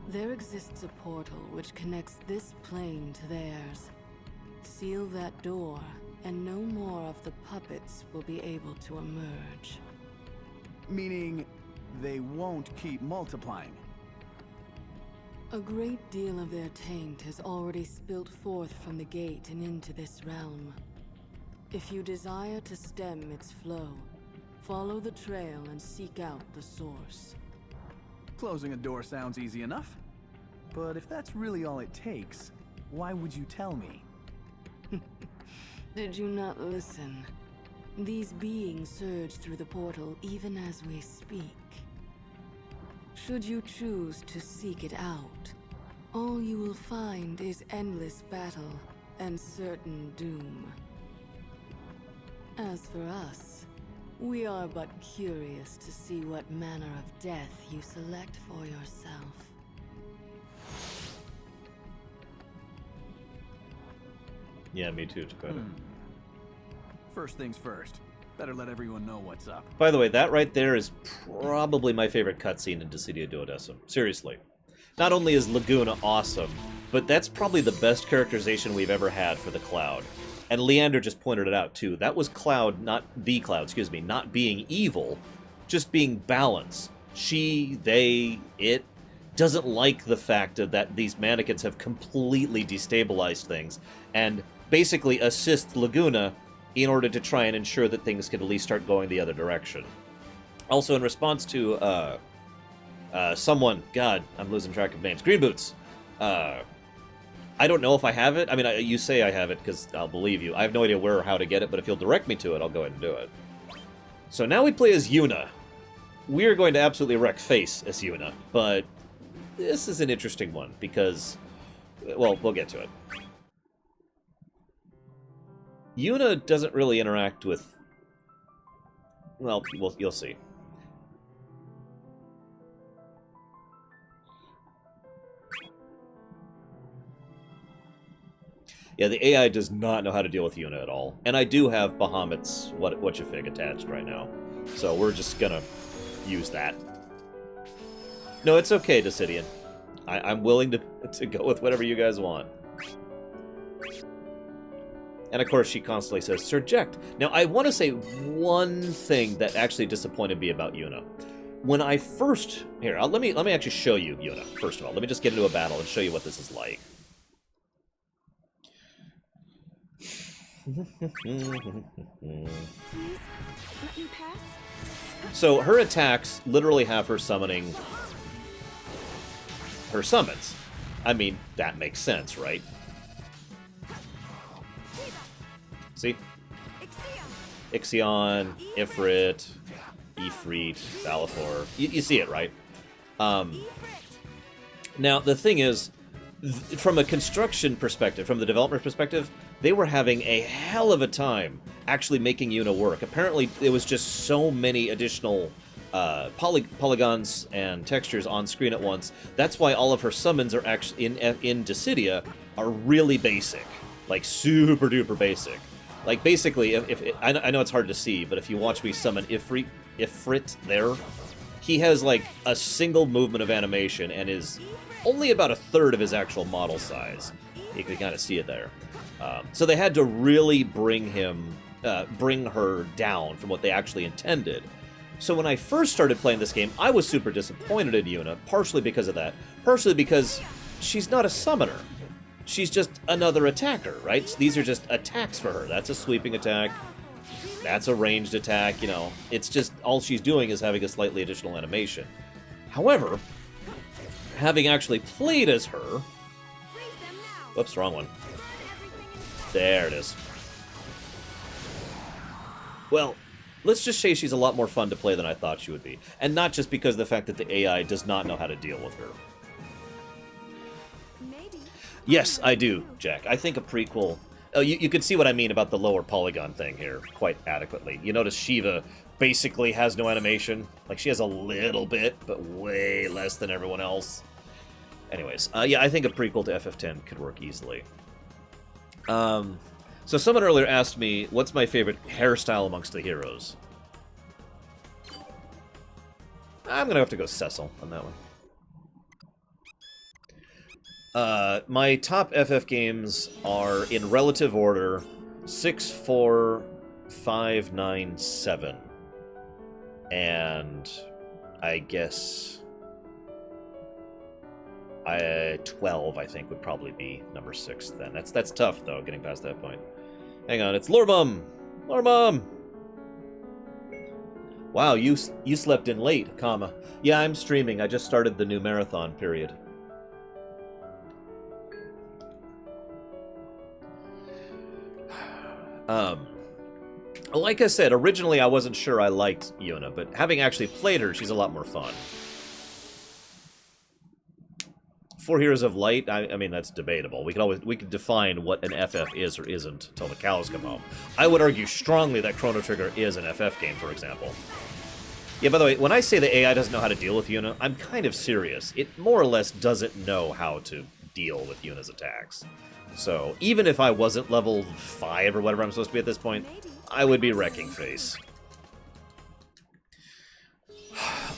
There exists a portal which connects this plane to theirs. Seal that door, and no more of the puppets will be able to emerge. Meaning, they won't keep multiplying. A great deal of their taint has already spilt forth from the gate and into this realm. If you desire to stem its flow, follow the trail and seek out the source. Closing a door sounds easy enough. But if that's really all it takes, why would you tell me? Did you not listen? These beings surge through the portal even as we speak. Should you choose to seek it out, all you will find is endless battle and certain doom. As for us, we are but curious to see what manner of death you select for yourself. Yeah, me too, Dakota. First things first. Better let everyone know what's up. By the way, that right there is probably my favorite cutscene in Dissidia Duodecim. Seriously. Not only is Laguna awesome, but that's probably the best characterization we've ever had for the Cloud. And Leander just pointed it out, too. That was Cloud, not the Cloud, excuse me, not being evil, just being balanced. She, they, it doesn't like the fact that these mannequins have completely destabilized things, and basically assist Laguna in order to try and ensure that things can at least start going the other direction. Also, in response to someone, God, I'm losing track of names, Green Boots, I don't know if I have it. I mean, you say I have it because I'll believe you. I have no idea where or how to get it, but if you'll direct me to it, I'll go ahead and do it. So now we play as Yuna. We are going to absolutely wreck face as Yuna, but this is an interesting one because, well, we'll get to it. Yuna doesn't really interact with... Well, you'll see. Yeah, the AI does not know how to deal with Yuna at all. And I do have Bahamut's whatcha-fig attached right now. So we're just gonna use that. No, it's okay, Dissidian. I'm willing to go with whatever you guys want. And of course, she constantly says, "Surject." Now, I want to say one thing that actually disappointed me about Yuna. When I first... Here, let me actually show you Yuna, first of all. Let me just get into a battle and show you what this is like. Please, let me pass. So, her attacks literally have her summoning her summons. I mean, that makes sense, right? See? Ixion, Ifrit, Ifrit, Valifor. You see it, right? Now, the thing is, from a construction perspective, from the developer perspective, they were having a hell of a time actually making Yuna work. Apparently, there was just so many additional polygons and textures on screen at once. That's why all of her summons are actually in Dissidia are really basic, like super duper basic. Like basically, I know it's hard to see, but if you watch me summon Ifrit there, he has like a single movement of animation and is only about a third of his actual model size. You can kind of see it there. So they had to really bring her down from what they actually intended. So when I first started playing this game, I was super disappointed in Yuna, partially because of that, partially because she's not a summoner. She's just another attacker, right? So these are just attacks for her. That's a sweeping attack. That's a ranged attack, you know. It's just all she's doing is having a slightly additional animation. However, having actually played as her... Whoops, wrong one. There it is. Well, let's just say she's a lot more fun to play than I thought she would be. And not just because of the fact that the AI does not know how to deal with her. Yes, I do, Jack. I think a prequel... Oh, you can see what I mean about the lower polygon thing here quite adequately. You notice Shiva basically has no animation. Like, she has a little bit, but way less than everyone else. Anyways, yeah, I think a prequel to FF10 could work easily. So someone earlier asked me, what's my favorite hairstyle amongst the heroes? I'm gonna have to go Cecil on that one. My top FF games are, in relative order, 6, 4, 5, 9, 7. And I guess 12, I think, would probably be number 6 then. That's tough, though, getting past that point. Hang on, it's Lorebum! Lorebum! Wow, you slept in late, comma. Yeah, I'm streaming. I just started the new marathon period. Like I said, originally I wasn't sure I liked Yuna, but having actually played her, she's a lot more fun. 4 Heroes of Light, I mean, that's debatable. We could define what an FF is or isn't until the cows come home. I would argue strongly that Chrono Trigger is an FF game, for example. Yeah, by the way, when I say the AI doesn't know how to deal with Yuna, I'm kind of serious. It more or less doesn't know how to deal with Yuna's attacks. So, even if I wasn't level 5 or whatever I'm supposed to be at this point, I would be wrecking face.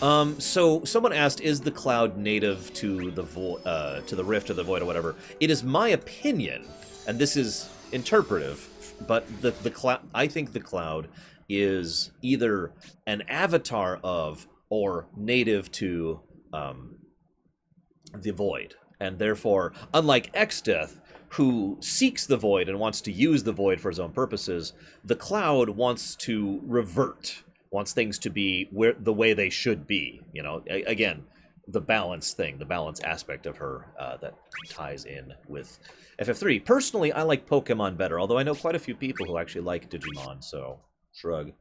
So someone asked, is the cloud native to the rift or the void or whatever? It is my opinion, and this is interpretive, but the cloud, I think the cloud is either an avatar of or native to the void, and therefore, unlike Exdeath, who seeks the void and wants to use the void for his own purposes, the cloud wants to revert. Wants things to be the way they should be. You know, again, the balance thing, the balance aspect of her that ties in with FF3. Personally, I like Pokemon better, although I know quite a few people who actually like Digimon, so shrug.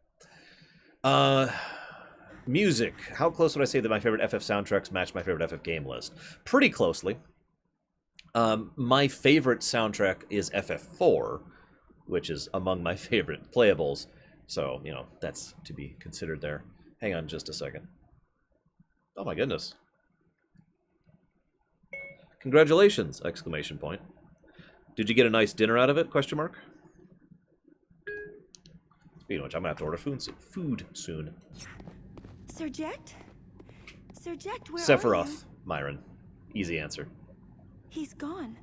Music. How close would I say that my favorite FF soundtracks match my favorite FF game list? Pretty closely. My favorite soundtrack is FF4, which is among my favorite playables. So, you know, that's to be considered there. Hang on just a second. Oh my goodness. Congratulations! Exclamation point. Did you get a nice dinner out of it? Question mark. Speaking of which, I'm gonna have to order food soon. Serject? Serject, where are Sephiroth, Myron. Easy answer. He's gone.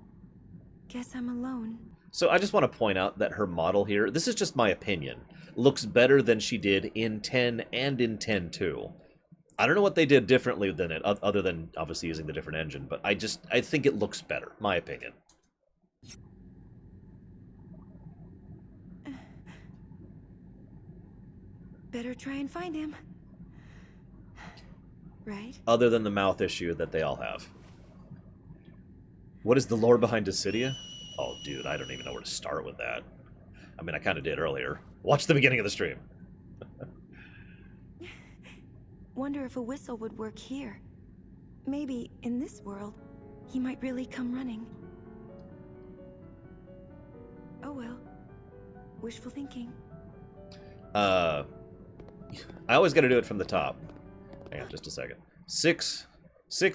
Guess I'm alone. So I just want to point out that her model here, this is just my opinion, looks better than she did in 10 and in 10-2. I don't know what they did differently than it, other than obviously using the different engine, but I think it looks better, my opinion. Better try and find him. Right? Other than the mouth issue that they all have. What is the lore behind Dissidia? Oh, dude, I don't even know where to start with that. I mean, I kind of did earlier. Watch the beginning of the stream. Wonder if a whistle would work here. Maybe in this world, he might really come running. Oh well. Wishful thinking. I always got to do it from the top. Hang on just a second. 6,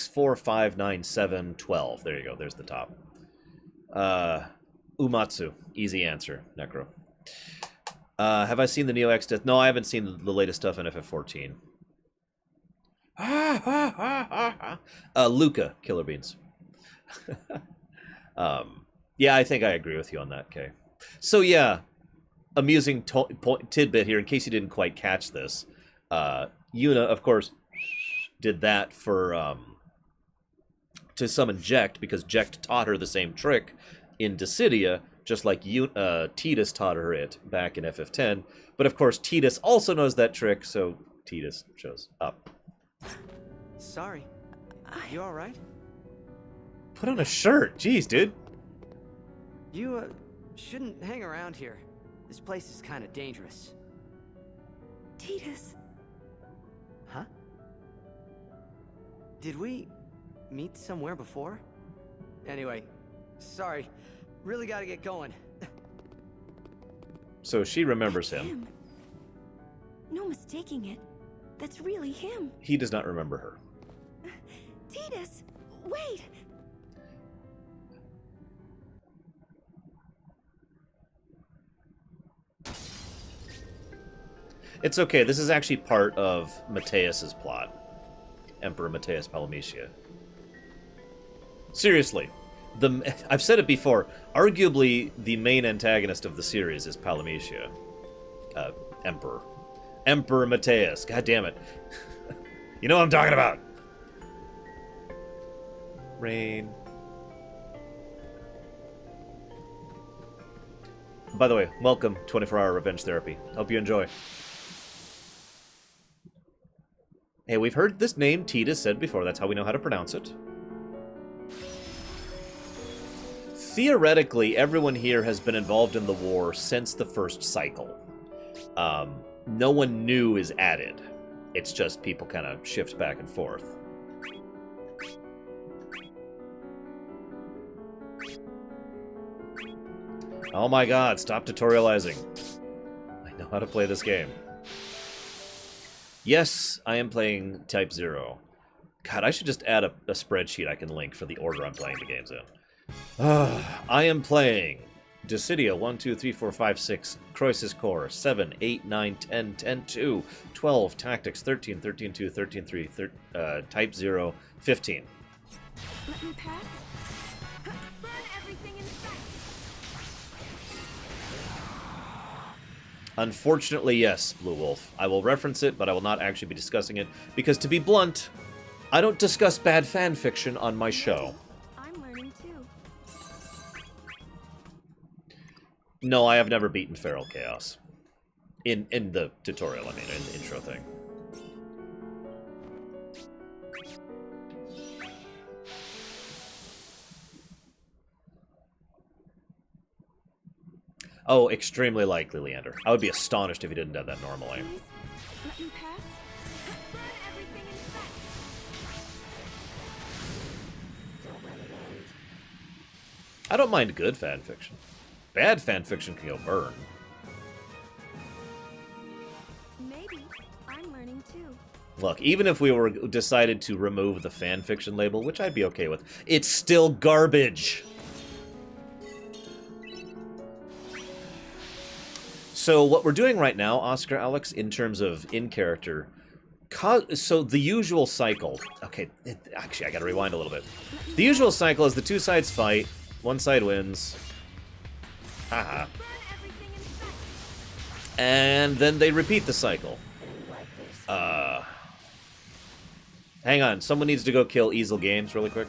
4, 5, 9, 7, 12. There you go. There's the top. Umatsu. Easy answer. Necro. Have I seen the Neo X Death? No, I haven't seen the latest stuff in FF14. Luca. Killer Beans. Yeah, I think I agree with you on that, Kay. So yeah, amusing tidbit here, in case you didn't quite catch this. Yuna, of course, did that for to summon Jecht, because Jecht taught her the same trick in Dissidia, just like Tidus taught her it back in FF10. But of course, Tidus also knows that trick, so Tidus shows up. Sorry. You all right? Put on a shirt. Jeez, dude. You, shouldn't hang around here. This place is kind of dangerous. Tidus. Huh? Did we meet somewhere before? Anyway, sorry. Really gotta get going. So she remembers him. No mistaking it. That's really him. He does not remember her. Tidus, wait! It's okay. This is actually part of Mateus's plot. Emperor Mateus Palamecia. Seriously. I've said it before. Arguably, the main antagonist of the series is Palamecia. Emperor. Emperor Mateus. God damn it. You know what I'm talking about. Rain. By the way, welcome 24-hour revenge therapy. Hope you enjoy. Hey, we've heard this name Tidus said before. That's how we know how to pronounce it. Theoretically, everyone here has been involved in the war since the first cycle. No one new is added. It's just people kind of shift back and forth. Oh my god, stop tutorializing. I know how to play this game. Yes, I am playing Type 0. God, I should just add a spreadsheet I can link for the order I'm playing the games in. I am playing Dissidia 1, 2, 3, 4, 5, 6, Croesus Core 7, 8, 9, 10, 10, 2, 12, Tactics 13, 13, 2, 13, 3, Type 0, 15. Let me pass. Burn everything in sight. Unfortunately, yes, Blue Wolf. I will reference it, but I will not actually be discussing it, because to be blunt, I don't discuss bad fan fiction on my show. I'm learning too. No, I have never beaten Feral Chaos. In the tutorial, I mean, in the intro thing. Oh, extremely likely, Leander. I would be astonished if he didn't have that normally. Please, let me pass. Burn everything in sight. I don't mind good fan fiction. Bad fan fiction can go burn. Maybe. I'm learning too. Look, even if we were decided to remove the fan fiction label, which I'd be okay with, it's still garbage. So what we're doing right now, Oscar Alex, in terms of in-character, so the usual cycle... Okay, actually, I gotta rewind a little bit. The usual cycle is the two sides fight, one side wins. Haha. And then they repeat the cycle. Hang on, someone needs to go kill Easel Games really quick.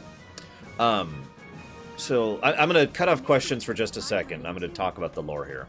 So I'm gonna cut off questions for just a second. I'm gonna talk about the lore here.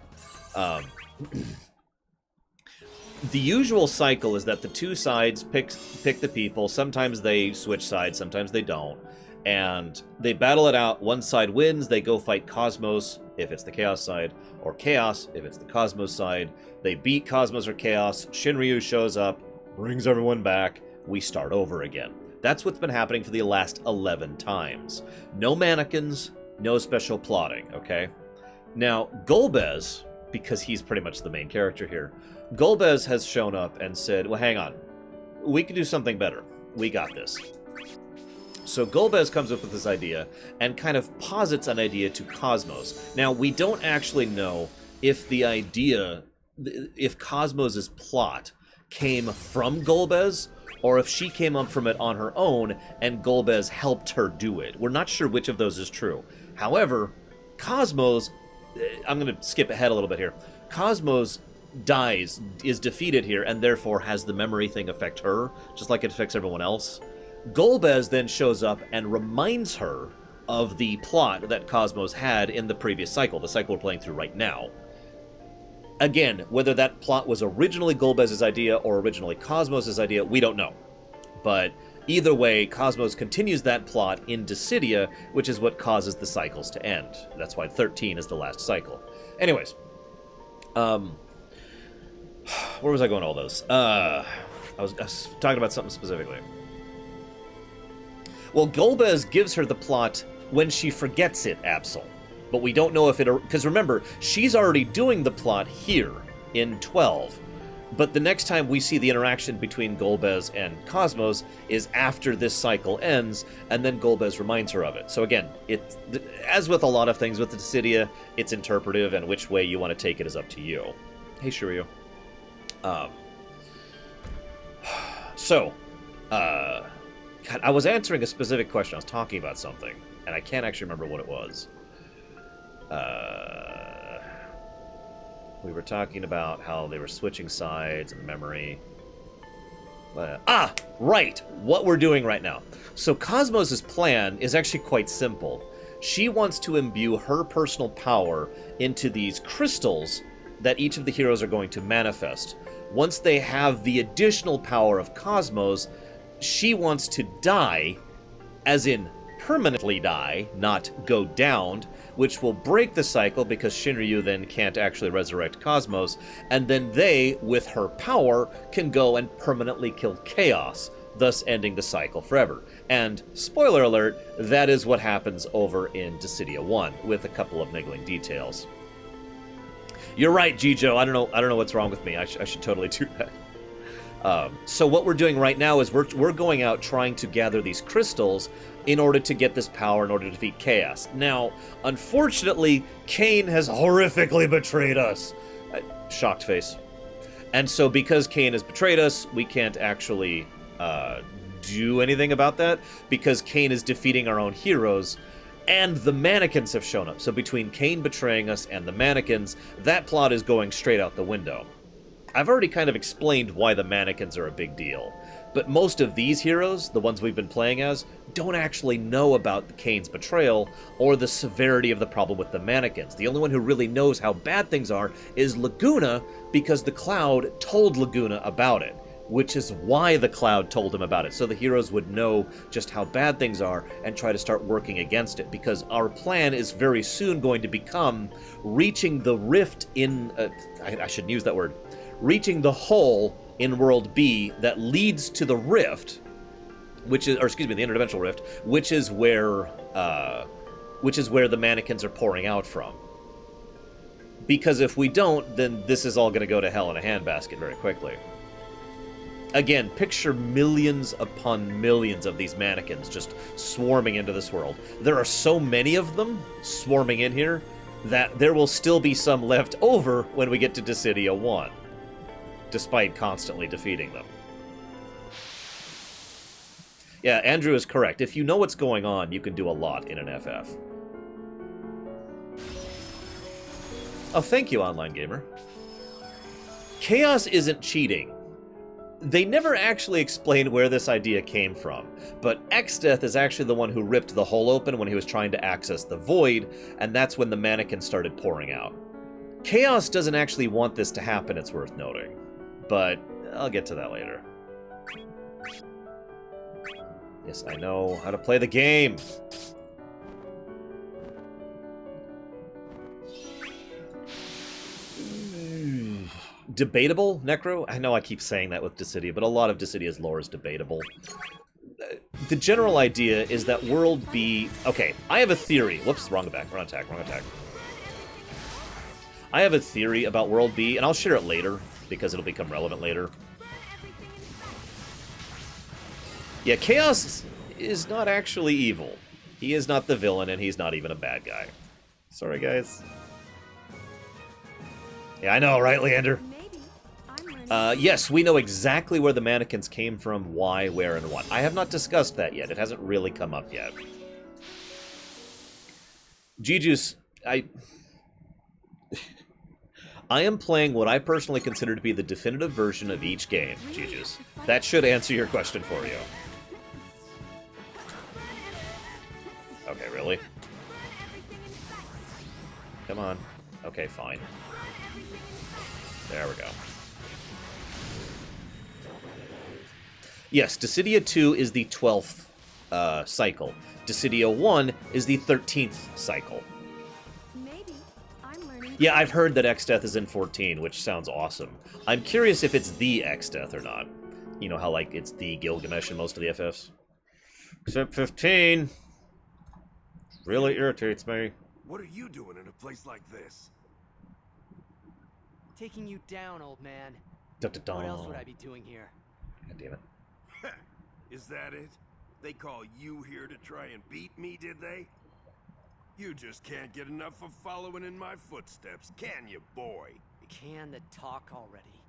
The usual cycle is that the two sides pick the people. Sometimes they switch sides, sometimes they don't. And they battle it out. One side wins. They go fight Cosmos, if it's the Chaos side, or Chaos, if it's the Cosmos side. They beat Cosmos or Chaos. Shinryu shows up, brings everyone back. We start over again. That's what's been happening for the last 11 times. No mannequins, no special plotting, okay? Now, Golbez, because he's pretty much the main character here, Golbez has shown up and said, well, hang on. We can do something better. We got this. So Golbez comes up with this idea and kind of posits an idea to Cosmos. Now, we don't actually know if the idea, if Cosmos' plot came from Golbez, or if she came up from it on her own and Golbez helped her do it. We're not sure which of those is true. However, Cosmos, I'm going to skip ahead a little bit here. Cosmos dies, is defeated here, and therefore has the memory thing affect her, just like it affects everyone else. Golbez then shows up and reminds her of the plot that Cosmos had in the previous cycle, the cycle we're playing through right now. Again, whether that plot was originally Golbez's idea or originally Cosmos' idea, we don't know. But either way, Cosmos continues that plot in Dissidia, which is what causes the cycles to end. That's why 13 is the last cycle. Anyways, where was I going with all those? I was talking about something specifically. Well, Golbez gives her the plot when she forgets it, Absol. But we don't know if it... Because remember, she's already doing the plot here in 12. But the next time we see the interaction between Golbez and Cosmos is after this cycle ends, and then Golbez reminds her of it. So again, as with a lot of things with the Dissidia, it's interpretive, and which way you want to take it is up to you. Hey, Shiryu. God, I was answering a specific question. I was talking about something, and I can't actually remember what it was. We were talking about how they were switching sides and memory. Right! What we're doing right now. So Cosmos' plan is actually quite simple. She wants to imbue her personal power into these crystals that each of the heroes are going to manifest. Once they have the additional power of Cosmos, she wants to die, as in permanently die, not go downed, which will break the cycle because Shinryu then can't actually resurrect Cosmos, and then they, with her power, can go and permanently kill Chaos, thus ending the cycle forever. And, spoiler alert, that is what happens over in Dissidia 1, with a couple of niggling details. You're right, Jijo, I don't know what's wrong with me, I should totally do that. So what we're doing right now is we're going out trying to gather these crystals in order to get this power, in order to defeat Chaos. Now, unfortunately, Kain has horrifically betrayed us. Shocked face. And so because Kain has betrayed us, we can't actually do anything about that, because Kain is defeating our own heroes, and the mannequins have shown up. So between Kain betraying us and the mannequins, that plot is going straight out the window. I've already kind of explained why the mannequins are a big deal, but most of these heroes, the ones we've been playing as, don't actually know about Kain's betrayal or the severity of the problem with the mannequins. The only one who really knows how bad things are is Laguna, because the Cloud told Laguna about it, which is why the Cloud told him about it, so the heroes would know just how bad things are and try to start working against it, because our plan is very soon going to become reaching the rift in... I shouldn't use that word. Reaching the hole in World B that leads to the rift, which is, or excuse me, the interdimensional rift, which is where the mannequins are pouring out from. Because if we don't, then this is all going to go to hell in a handbasket very quickly. Again, picture millions upon millions of these mannequins just swarming into this world. There are so many of them swarming in here that there will still be some left over when we get to Dissidia 1. Despite constantly defeating them. Yeah, Andrew is correct. If you know what's going on, you can do a lot in an FF. Oh, thank you, Online Gamer. Chaos isn't cheating. They never actually explained where this idea came from, but Exdeath is actually the one who ripped the hole open when he was trying to access the Void, and that's when the mannequins started pouring out. Chaos doesn't actually want this to happen, it's worth noting. But I'll get to that later. Yes, I know how to play the game. Debatable, Necro? I know I keep saying that with Dissidia, but a lot of Dissidia's lore is debatable. The general idea is that World B... Okay, I have a theory. Whoops, wrong attack, wrong attack, wrong attack. I have a theory about World B, and I'll share it later, because it'll become relevant later. Yeah, Chaos is not actually evil. He is not the villain, and he's not even a bad guy. Sorry, guys. Yeah, I know, right, Leander? Yes, we know exactly where the mannequins came from, why, where, and what. I have not discussed that yet. It hasn't really come up yet. Giju's, I am playing what I personally consider to be the definitive version of each game, Giju's. That should answer your question for you. Okay, really? Come on. Okay, fine. There we go. Yes, Dissidia 2 is the 12th cycle. Dissidia 1 is the 13th cycle. Yeah, I've heard that X-Death is in 14, which sounds awesome. I'm curious if it's the X-Death or not. You know how, like, it's the Gilgamesh in most of the FFs? Except 15. Really irritates me. What are you doing in a place like this? Taking you down, old man. Da-da-da. What else would I be doing here? God damn it. Is that it? They call you here to try and beat me, did they? You just can't get enough of following in my footsteps, can you, boy? Can the talk already?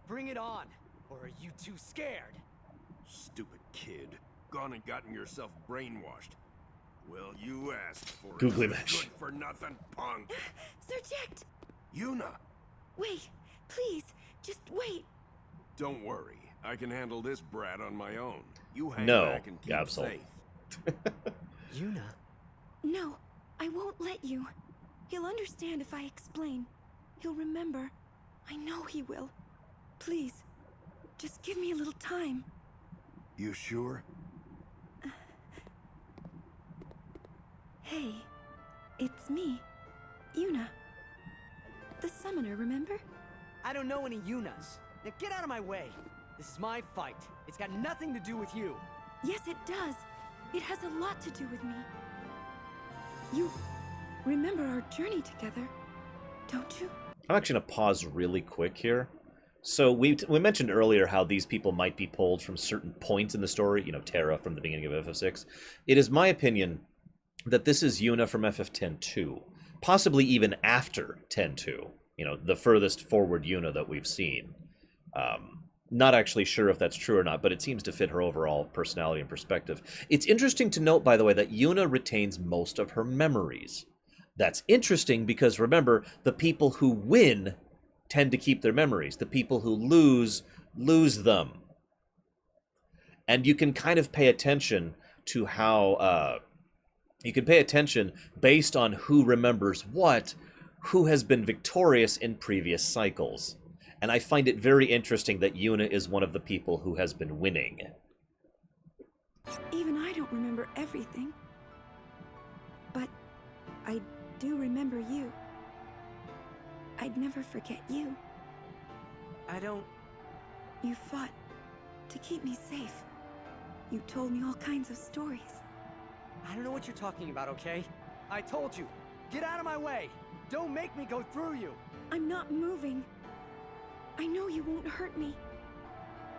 Bring it on! Or are you too scared? Stupid kid. Gone and gotten yourself brainwashed. Well, you asked for it. Googly mesh. Good for nothing, punk. Surject! Yuna! Wait, please, just wait. Don't worry. I can handle this brat on my own. You hang No, back and keep Gabsol. safe. Yuna? No, I won't let you. He'll understand if I explain. He'll remember. I know he will. Please, just give me a little time. You sure? Hey, it's me, Yuna. The summoner, remember? I don't know any Yunas. Now get out of my way. This is my fight. It's got nothing to do with you. Yes, it does. It has a lot to do with me. You remember our journey together, don't you? I'm actually going to pause really quick here. So we mentioned earlier how these people might be pulled from certain points in the story, you know, Terra from the beginning of FF6. It is my opinion that this is Yuna from FF10-2, possibly even after 10-2, you know, the furthest forward Yuna that we've seen. Not actually sure if that's true or not, but it seems to fit her overall personality and perspective. It's interesting to note, by the way, that Yuna retains most of her memories. That's interesting because, remember, the people who win tend to keep their memories. The people who lose them. And you can kind of pay attention to how... you can pay attention based on who remembers what, who has been victorious in previous cycles. And I find it very interesting that Yuna is one of the people who has been winning. Even I don't remember everything. But I do remember you. I'd never forget you. I don't... You fought to keep me safe. You told me all kinds of stories. I don't know what you're talking about, okay? I told you. Get out of my way. Don't make me go through you. I'm not moving. I know you won't hurt me.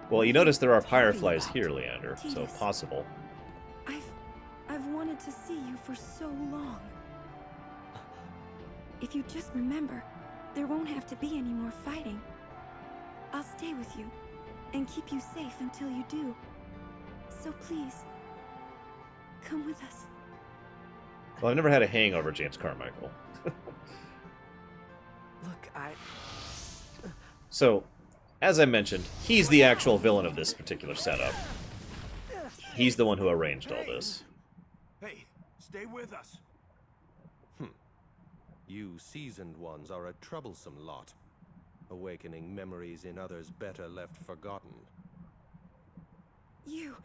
Well, you notice there are fireflies here, Leander, so possible. I've wanted to see you for so long. If you just remember, there won't have to be any more fighting. I'll stay with you and keep you safe until you do. So please, come with us. Well, I've never had a hangover, James Carmichael. Look, So, as I mentioned, he's the actual villain of this particular setup. He's the one who arranged all this. Hey, stay with us. You seasoned ones are a troublesome lot, awakening memories in others better left forgotten. You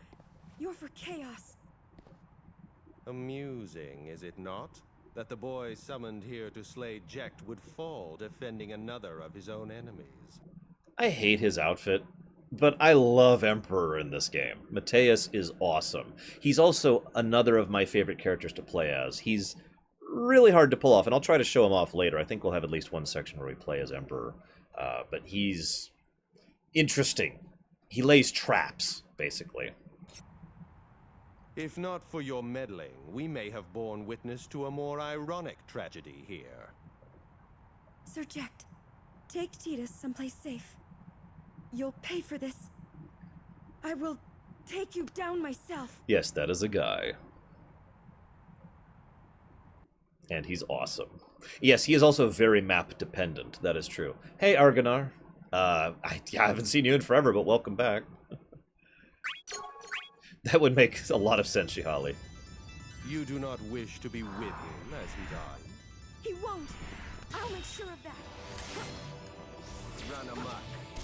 You're for chaos. Amusing, is it not? That the boy summoned here to slay Jecht would fall defending another of his own enemies. I hate his outfit, but I love Emperor in this game. Mateus is awesome. He's also another of my favorite characters to play as. He's really hard to pull off, and I'll try to show him off later. I think we'll have at least one section where we play as Emperor. But he's interesting. He lays traps, basically. If not for your meddling, we may have borne witness to a more ironic tragedy here. Sir Jecht, take Titus someplace safe. You'll pay for this. I will take you down myself. Yes, that is a guy. And he's awesome. Yes, he is also very map dependent. That is true. Hey, Argonar. I haven't seen you in forever, but welcome back. That would make a lot of sense, Shihali. You do not wish to be with him as he died? He won't. I'll make sure of that. Run amok.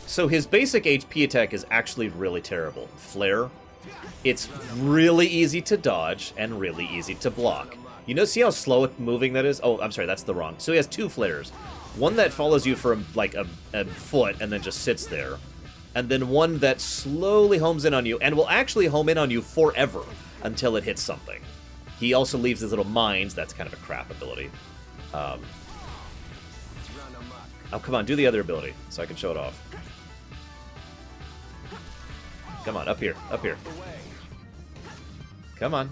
So his basic HP attack is actually really terrible. Flare. It's really easy to dodge and really easy to block. You know, see how slow moving that is? Oh, I'm sorry, that's the wrong. So he has two flares. One that follows you for like a foot and then just sits there. And then one that slowly homes in on you and will actually home in on you forever until it hits something. He also leaves his little mines. That's kind of a crap ability. Oh, come on, do the other ability so I can show it off. Come on, up here, up here. Come on.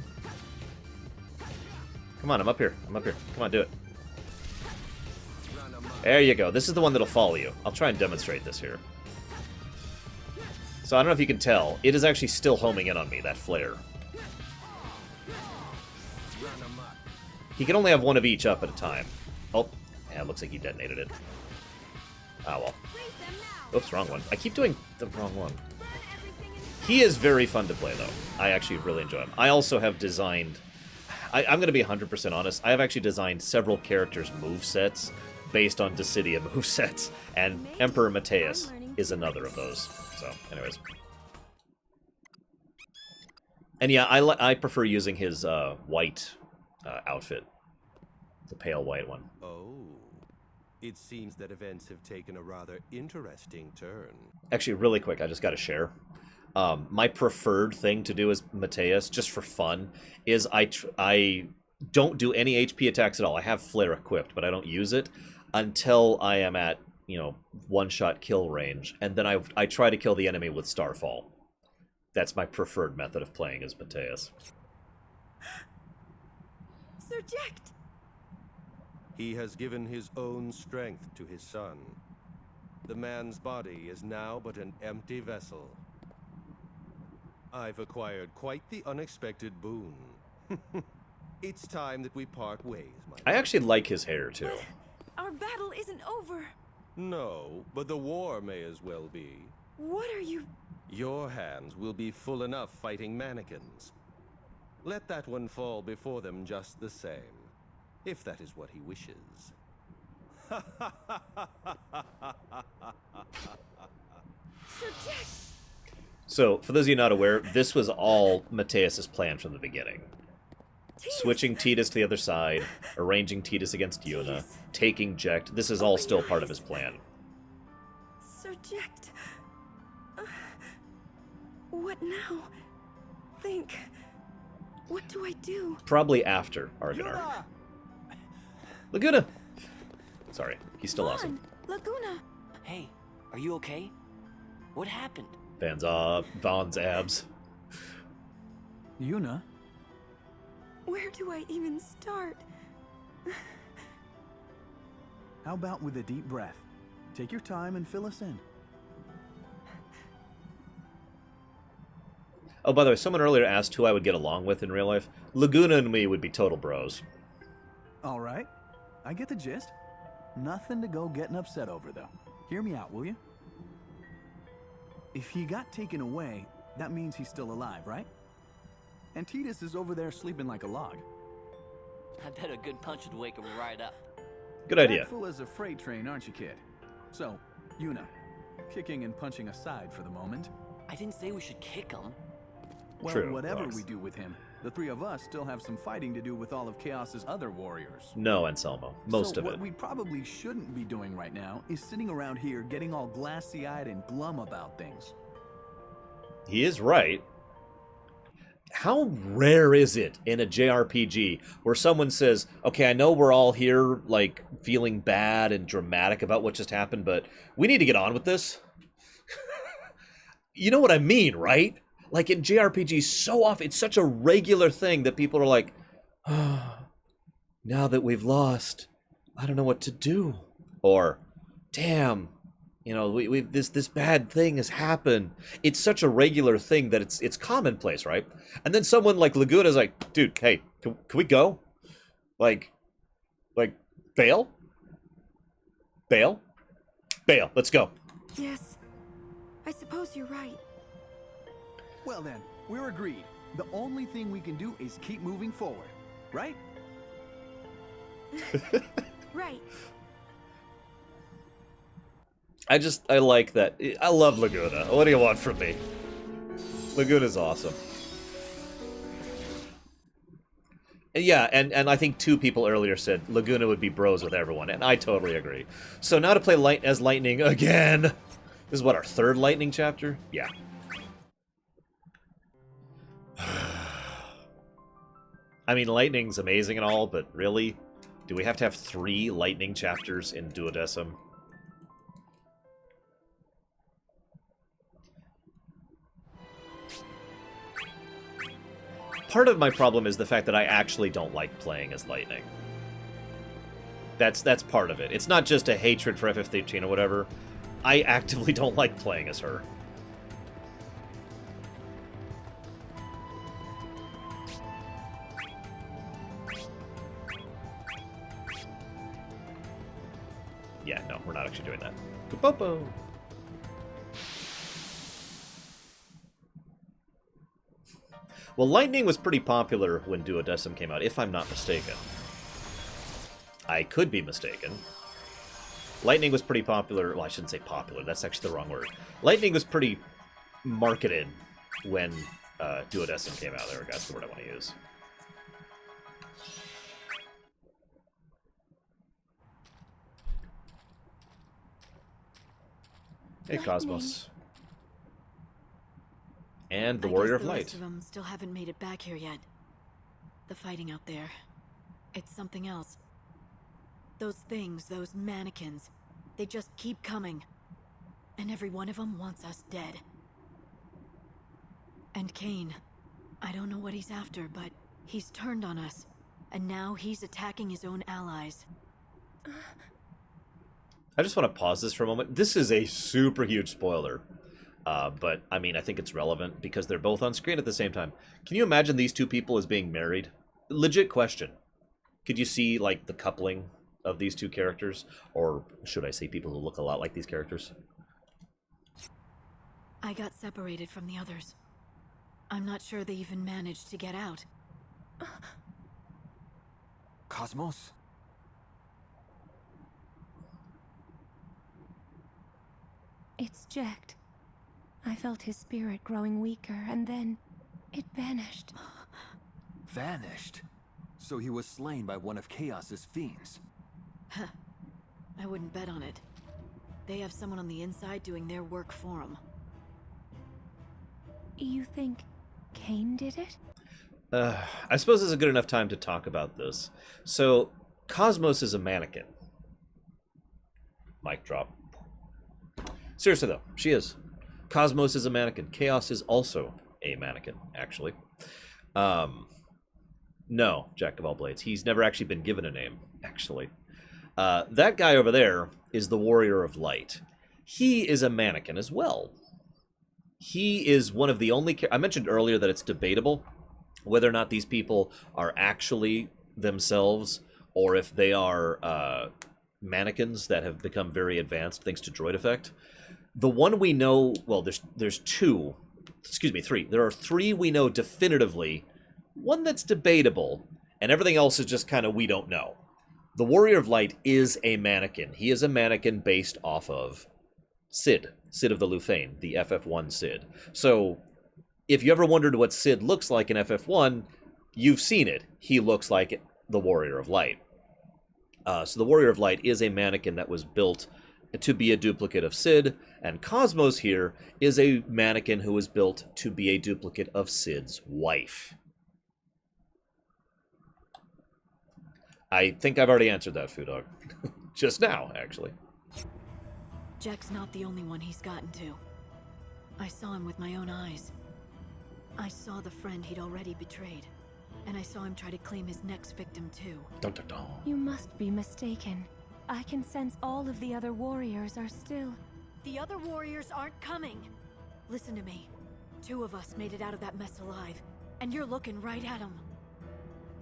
Come on, I'm up here, I'm up here. Come on, do it. There you go. This is the one that'll follow you. I'll try and demonstrate this here. So I don't know if you can tell. It is actually still homing in on me, that flare. He can only have one of each up at a time. Oh, yeah, it looks like he detonated it. Ah, well. Oops, wrong one. I keep doing the wrong one. He is very fun to play, though. I actually really enjoy him. I also have designed... I'm going to be 100% honest. I have actually designed several characters' movesets based on Dissidia movesets, and Emperor Mateus is another of those. So, anyways. And yeah, I prefer using his white outfit. The pale white one. Oh. It seems that events have taken a rather interesting turn. Actually, really quick, I just got to share. My preferred thing to do as Mateus, just for fun, is I don't do any HP attacks at all. I have Flare equipped, but I don't use it until I am at, you know, one-shot kill range, and then I try to kill the enemy with Starfall. That's my preferred method of playing as Mateus. Sir Jecht! He has given his own strength to his son. The man's body is now but an empty vessel. I've acquired quite the unexpected boon. It's time that we part ways, my I actually like his hair, too. Our battle isn't over. No, but the war may as well be. What are you... Your hands will be full enough fighting mannequins. Let that one fall before them just the same, if that is what he wishes. Sir Jecht! So, for those of you not aware, this was all Mateus' plan from the beginning. Switching Titus to the other side, arranging Titus against Yuna, taking Jecht. This is all still part of his plan. Sir Jecht... what now? Think... what do I do? Probably after Argonar. Laguna! Sorry, he's still awesome. Laguna! Hey, are you okay? What happened? Vaughn's abs. Yuna? Where do I even start? How about with a deep breath? Take your time and fill us in. Oh, by the way, someone earlier asked who I would get along with in real life. Laguna and me would be total bros. All right. I get the gist. Nothing to go getting upset over, though. Hear me out, will you? If he got taken away, that means he's still alive, right? And Titus is over there sleeping like a log. I bet a good punch would wake him right up. Good idea. Full as a freight train, aren't you, kid? So, Yuna, kicking and punching aside for the moment. I didn't say we should kick him. Well, True, whatever Rox. we do with him, the three of us still have some fighting to do with all of Chaos's other warriors. No, Anselmo. Most so of what it. we probably shouldn't be doing right now is sitting around here getting all glassy-eyed and glum about things. He is right. How rare is it in a JRPG where someone says, okay, I know we're all here, like, feeling bad and dramatic about what just happened, but we need to get on with this? You know what I mean, right? Like, in JRPGs, so often, it's such a regular thing that people are like, oh, now that we've lost, I don't know what to do. Or, damn, you know, this bad thing has happened. It's such a regular thing that it's commonplace, right? And then someone like Laguna's like, dude, hey, can we go? Like, bail? Bail? Bail, let's go. Yes, I suppose you're right. Well then, we're agreed. The only thing we can do is keep moving forward, right? Right. I like that. I love Laguna. What do you want from me? Laguna's awesome. Yeah, and I think two people earlier said Laguna would be bros with everyone, and I totally agree. So now to play as Lightning again. This is what, our third Lightning chapter? Yeah. I mean, Lightning's amazing and all, but really? Do we have to have 3 Lightning chapters in Duodecim? Part of my problem is the fact that I actually don't like playing as Lightning. That's part of it. It's not just a hatred for FF13 or whatever. I actively don't like playing as her. Yeah, no, we're not actually doing that. Kapopo! Well, Lightning was pretty popular when Duodecim came out, if I'm not mistaken. I could be mistaken. Lightning was pretty popular. Well, I shouldn't say popular. That's actually the wrong word. Lightning was pretty marketed when Duodecim came out. There we go. That's the word I want to use. Hey, Cosmos. And the Warrior of The Light. rest of them still haven't made it back here yet. The fighting out there. It's something else. Those things, those mannequins, they just keep coming. And every one of them wants us dead. And Kane, I don't know what he's after, but he's turned on us. And now he's attacking his own allies. I just want to pause this for a moment. This is a super huge spoiler. But, I mean, I think it's relevant because they're both on screen at the same time. Can you imagine these two people as being married? Legit question. Could you see, like, the coupling of these two characters? Or should I say people who look a lot like these characters? I got separated from the others. I'm not sure they even managed to get out. Cosmos? It's Jacked. I felt his spirit growing weaker, and then it vanished. Vanished? So he was slain by one of Chaos's fiends. Huh. I wouldn't bet on it. They have someone on the inside doing their work for them. You think Kane did it? I suppose this is a good enough time to talk about this. So, Cosmos is a mannequin. Mic drop. Seriously, though, she is. Cosmos is a mannequin. Chaos is also a mannequin, actually. No, Jack of all blades. He's never actually been given a name, actually. That guy over there is the Warrior of Light. He is a mannequin as well. He is one of the only... I mentioned earlier that it's debatable whether or not these people are actually themselves or if they are mannequins that have become very advanced thanks to droid effect. The one we know... Well, there's two. Excuse me, 3. There are 3 we know definitively. One that's debatable, and everything else is just kind of we don't know. The Warrior of Light is a mannequin. He is a mannequin based off of Sid of the Luthane, the FF1 Sid. So, if you ever wondered what Sid looks like in FF1, you've seen it. He looks like the Warrior of Light. So the Warrior of Light is a mannequin that was built to be a duplicate of Sid, and Cosmos here is a mannequin who was built to be a duplicate of Sid's wife. I think I've already answered that, Foodog. Just now, actually. Jack's not the only one he's gotten to. I saw him with my own eyes. I saw the friend he'd already betrayed, and I saw him try to claim his next victim too. Dun, dun, dun. You must be mistaken. I can sense all of the other warriors are still... The other warriors aren't coming! Listen to me. 2 of us made it out of that mess alive, and you're looking right at them.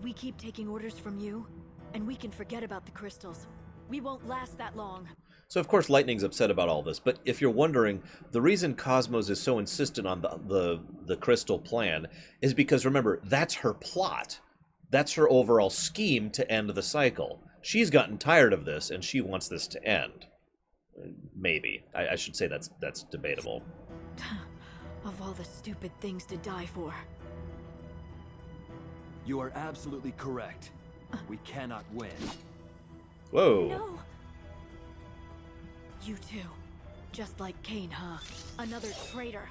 We keep taking orders from you, and we can forget about the crystals. We won't last that long. So of course Lightning's upset about all this, but if you're wondering, the reason Cosmos is so insistent on the crystal plan is because, remember, that's her plot. That's her overall scheme to end the cycle. She's gotten tired of this, and she wants this to end. Maybe. I should say that's debatable. Of all the stupid things to die for. You are absolutely correct. We cannot win. Whoa. No. You too. Just like Cain, huh? Another traitor.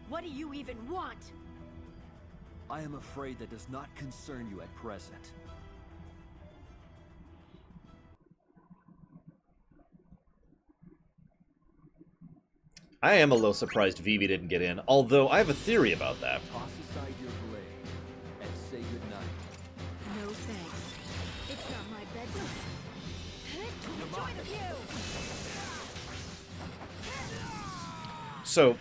What do you even want? I am afraid that does not concern you at present. I am a little surprised Vivi didn't get in, although I have a theory about that. Toss aside your blade and say goodnight. No thanks. It's not my bedtime. Enjoy the view! So,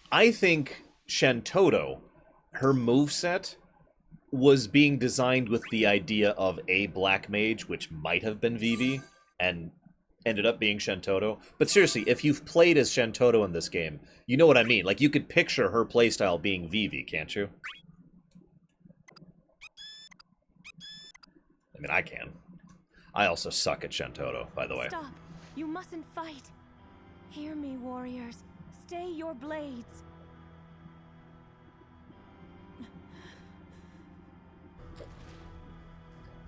I think Shantoto, her moveset, was being designed with the idea of a black mage, which might have been Vivi, and ended up being Shantoto. But seriously, if you've played as Shantoto in this game, you know what I mean. Like, you could picture her playstyle being Vivi, can't you? I mean, I can. I also suck at Shantoto, by the way. Stop! You mustn't fight! Hear me, warriors. Stay your blades.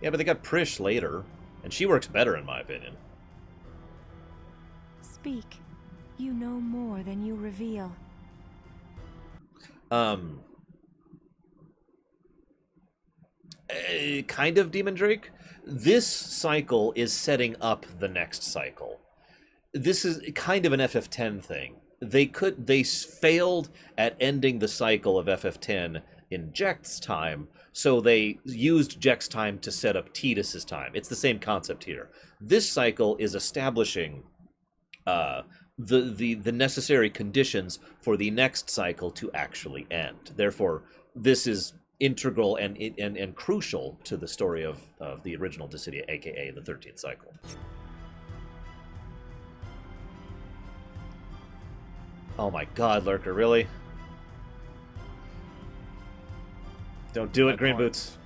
Yeah, but they got Prish later, and she works better, in my opinion. Speak. You know more than you reveal. Kind of, Demon Drake. This cycle is setting up the next cycle. This is kind of an FF10 thing. They failed at ending the cycle of FF10 in Jecht's time, so they used Jecht's time to set up Tidus's time. It's the same concept here. This cycle is establishing the necessary conditions for the next cycle to actually end. Therefore, this is integral and crucial to the story of the original Dissidia, aka the 13th cycle. Oh my god, Lurker, really? Don't do it, Green Boots.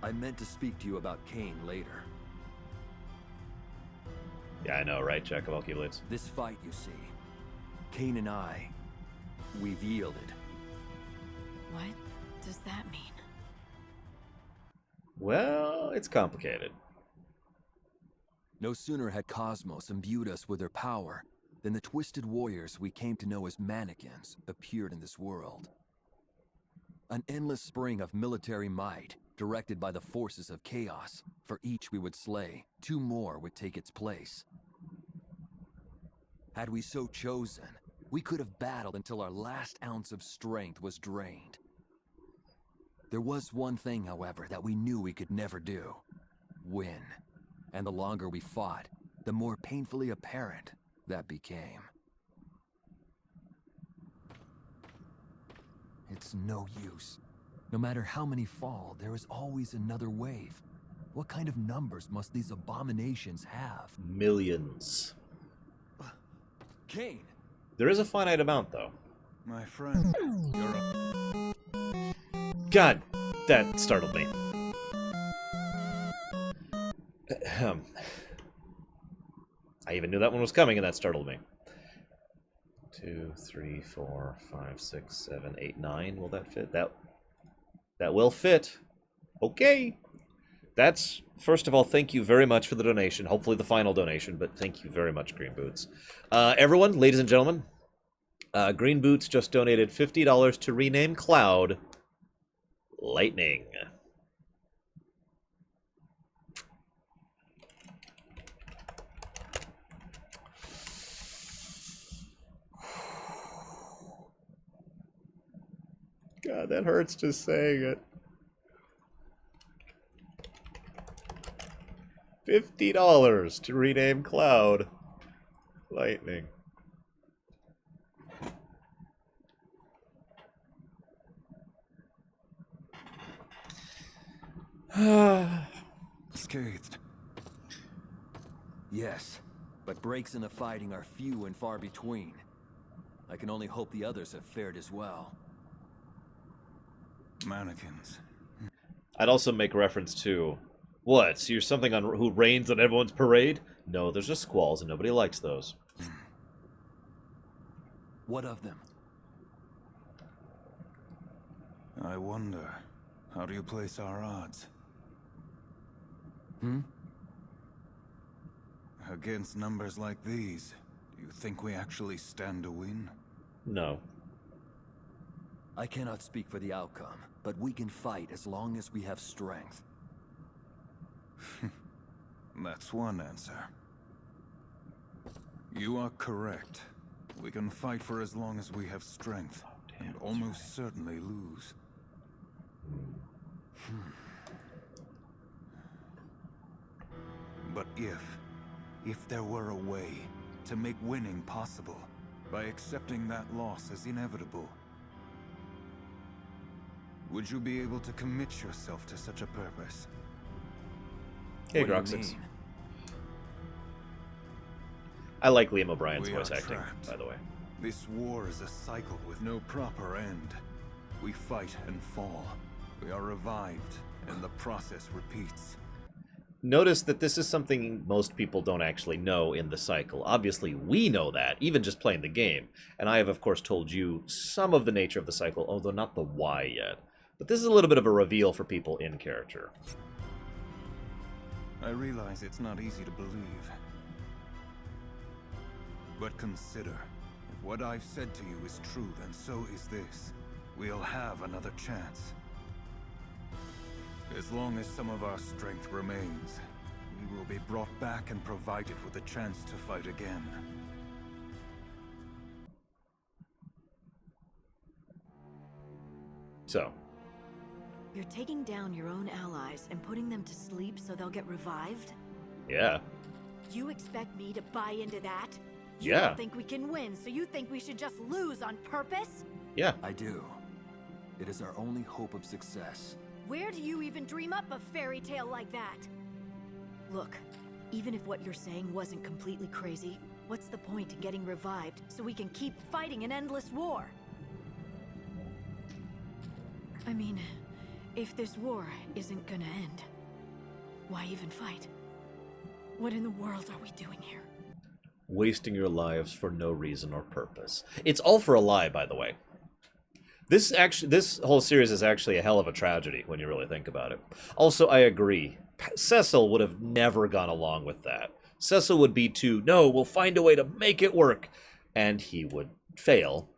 I meant to speak to you about Cain later. Yeah, I know, right, Jack of all Keyblades? This fight, you see. Cain and I, we've yielded. What does that mean? Well, it's complicated. No sooner had Cosmos imbued us with their power than the twisted warriors we came to know as mannequins appeared in this world. An endless spring of military might, directed by the forces of chaos. For each we would slay, 2 more would take its place. Had we so chosen, we could have battled until our last ounce of strength was drained. There was one thing, however, that we knew we could never do. Win. And the longer we fought, the more painfully apparent that became. It's no use. No matter how many fall, there is always another wave. What kind of numbers must these abominations have? Millions. Cain! There is a finite amount, though. My friend, God, that startled me. I even knew that one was coming, and that startled me. 2, 3, 4, 5, 6, 7, 8, 9. Will that fit? That will fit. Okay. That's, first of all, thank you very much for the donation. Hopefully the final donation, but thank you very much, Green Boots. Everyone, ladies and gentlemen, Green Boots just donated $50 to rename Cloud Lightning. God, that hurts just saying it. $50 to rename Cloud Lightning. Scathed. Yes, but breaks in the fighting are few and far between. I can only hope the others have fared as well. Mannequins. I'd also make reference to, what, so you're something on who reigns on everyone's parade? No, there's just squalls and nobody likes those. What of them? I wonder, how do you place our odds? Against numbers like these, do you think we actually stand to win? No. I cannot speak for the outcome, but we can fight as long as we have strength. That's one answer. You are correct. We can fight for as long as we have strength, and almost certainly lose. But if there were a way to make winning possible, by accepting that loss as inevitable, would you be able to commit yourself to such a purpose? Hey, Groxix. I like Liam O'Brien's We voice are acting, trapped. by the way. This war is a cycle with no proper end. We fight and fall. We are revived, and the process repeats. Notice that this is something most people don't actually know in the cycle. Obviously, we know that, even just playing the game. And I have, of course, told you some of the nature of the cycle, although not the why yet. But this is a little bit of a reveal for people in character. I realize it's not easy to believe. But consider, if what I've said to you is true, then so is this. We'll have another chance. As long as some of our strength remains, we will be brought back and provided with a chance to fight again. So. You're taking down your own allies and putting them to sleep so they'll get revived? Yeah. You expect me to buy into that? You Yeah. don't think we can win, so you think we should just lose on purpose? Yeah. I do. It is our only hope of success. Where do you even dream up a fairy tale like that? Look, even if what you're saying wasn't completely crazy, what's the point in getting revived so we can keep fighting an endless war? I mean, if this war isn't gonna end, why even fight? What in the world are we doing here? Wasting your lives for no reason or purpose. It's all for a lie, by the way. This whole series is actually a hell of a tragedy when you really think about it. Also, I agree. Cecil would have never gone along with that. Cecil would be too, no, we'll find a way to make it work. And he would fail.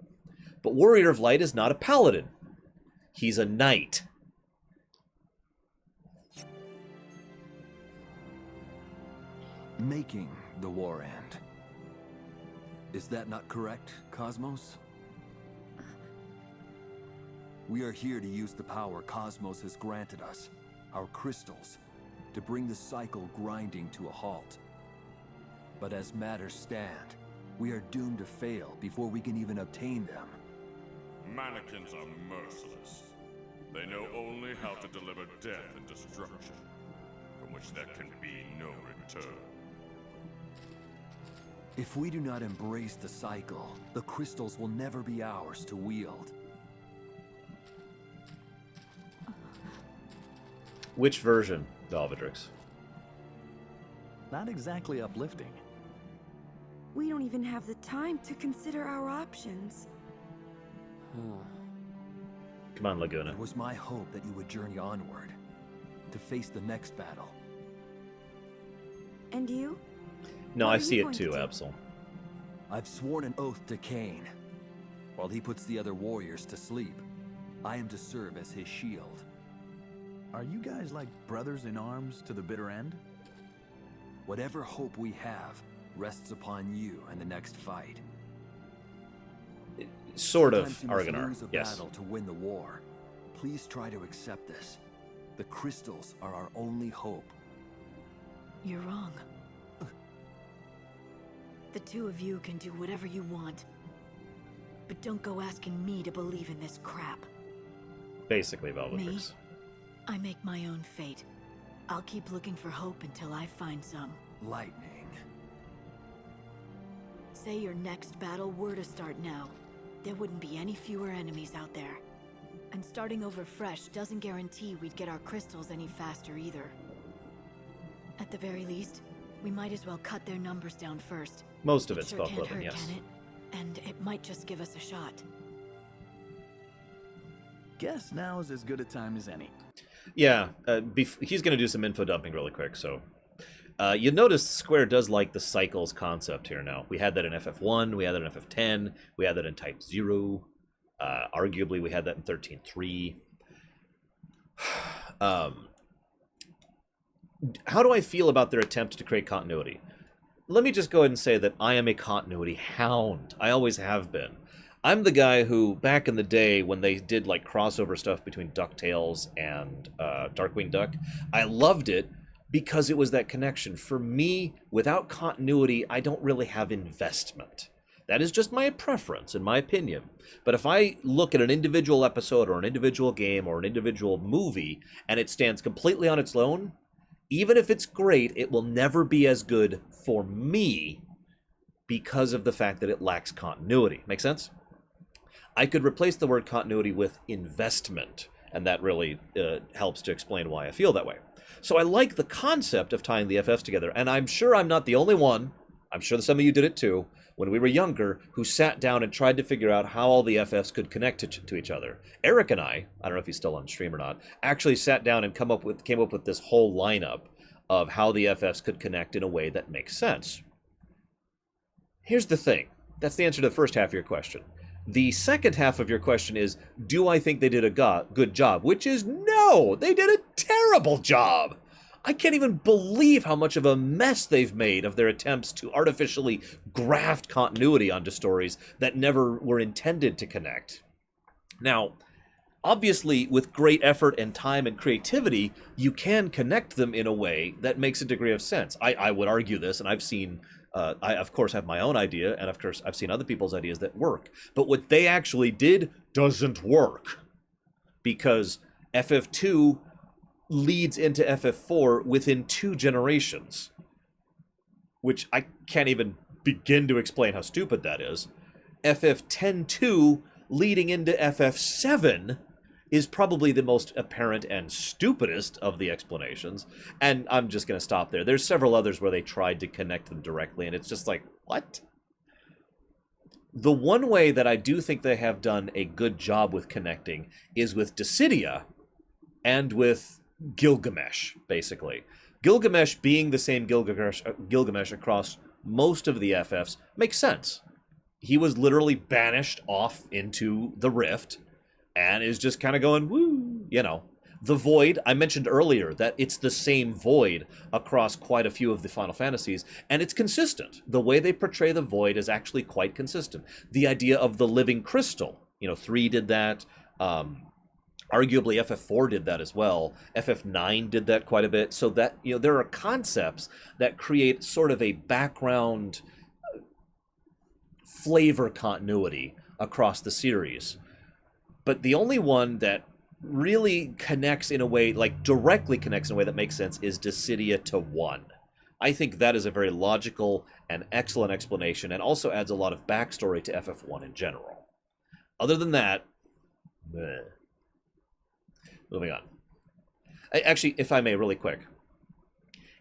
But Warrior of Light is not a paladin. He's a knight. Making the war end. Is that not correct, Cosmos? We are here to use the power Cosmos has granted us, our crystals, to bring the cycle grinding to a halt. But as matters stand, we are doomed to fail before we can even obtain them. Mannequins are merciless. They know only how to deliver death and destruction, from which there can be no return. If we do not embrace the cycle, the crystals will never be ours to wield. Which version, Dalvidrix? Not exactly uplifting. We don't even have the time to consider our options. Come on, Laguna. It was my hope that you would journey onward, to face the next battle. And you? No, What I are see you it going too, to do? Absol. I've sworn an oath to Cain. While he puts the other warriors to sleep, I am to serve as his shield. Are you guys like brothers in arms to the bitter end? Whatever hope we have rests upon you and the next fight. Sort of, Sometimes you must Argonar, lose a yes. battle to win the war. Please try to accept this. The crystals are our only hope. You're wrong. The two of you can do whatever you want. But don't go asking me to believe in this crap. Basically, Velvetrix. I make my own fate. I'll keep looking for hope until I find some. Lightning. Say your next battle were to start now. There wouldn't be any fewer enemies out there. And starting over fresh doesn't guarantee we'd get our crystals any faster either. At the very least, we might as well cut their numbers down first. Most of It it's sure spell can't clipping, hurt, yes. can it? And it might just give us a shot. Guess now's as good a time as any. Yeah, he's going to do some info dumping really quick, so... you notice Square does like the cycles concept here now. We had that in FF1, we had that in FF10, we had that in Type 0. Arguably, we had that in 13.3. How do I feel about their attempt to create continuity? Let me just go ahead and say that I am a continuity hound. I always have been. I'm the guy who, back in the day, when they did like crossover stuff between DuckTales and Darkwing Duck, I loved it because it was that connection. For me, without continuity, I don't really have investment. That is just my preference, in my opinion. But if I look at an individual episode or an individual game or an individual movie, and it stands completely on its own, even if it's great, it will never be as good for me because of the fact that it lacks continuity. Make sense? I could replace the word continuity with investment, and that really helps to explain why I feel that way. So I like the concept of tying the FFs together, and I'm sure I'm not the only one, I'm sure some of you did it too, when we were younger, who sat down and tried to figure out how all the FFs could connect to each other. Eric and I don't know if he's still on stream or not, actually sat down and came up with this whole lineup of how the FFs could connect in a way that makes sense. Here's the thing. That's the answer to the first half of your question. The second half of your question is, do I think they did a good job? Which is, no! They did a terrible job! I can't even believe how much of a mess they've made of their attempts to artificially graft continuity onto stories that never were intended to connect. Now, obviously, with great effort and time and creativity, you can connect them in a way that makes a degree of sense. I would argue this, and I've seen... I, of course, have my own idea, and of course, I've seen other people's ideas that work. But what they actually did doesn't work. Because FF2 leads into FF4 within 2 generations. Which I can't even begin to explain how stupid that is. FF10-2 leading into FF7 is probably the most apparent and stupidest of the explanations. And I'm just going to stop there. There's several others where they tried to connect them directly, and it's just like, what? The one way that I do think they have done a good job with connecting is with Dissidia and with Gilgamesh, basically. Gilgamesh being the same Gilgamesh across most of the FFs makes sense. He was literally banished off into the Rift, and is just kind of going, woo, you know. The Void, I mentioned earlier that it's the same Void across quite a few of the Final Fantasies, and it's consistent. The way they portray the Void is actually quite consistent. The idea of the living crystal, 3 did that, arguably FF4 did that as well, FF9 did that quite a bit, so that, there are concepts that create sort of a background flavor continuity across the series. But the only one that really connects in a way, like directly connects in a way that makes sense, is Dissidia to 1. I think that is a very logical and excellent explanation, and also adds a lot of backstory to FF1 in general. Other than that, bleh. Moving on. Actually, if I may, really quick.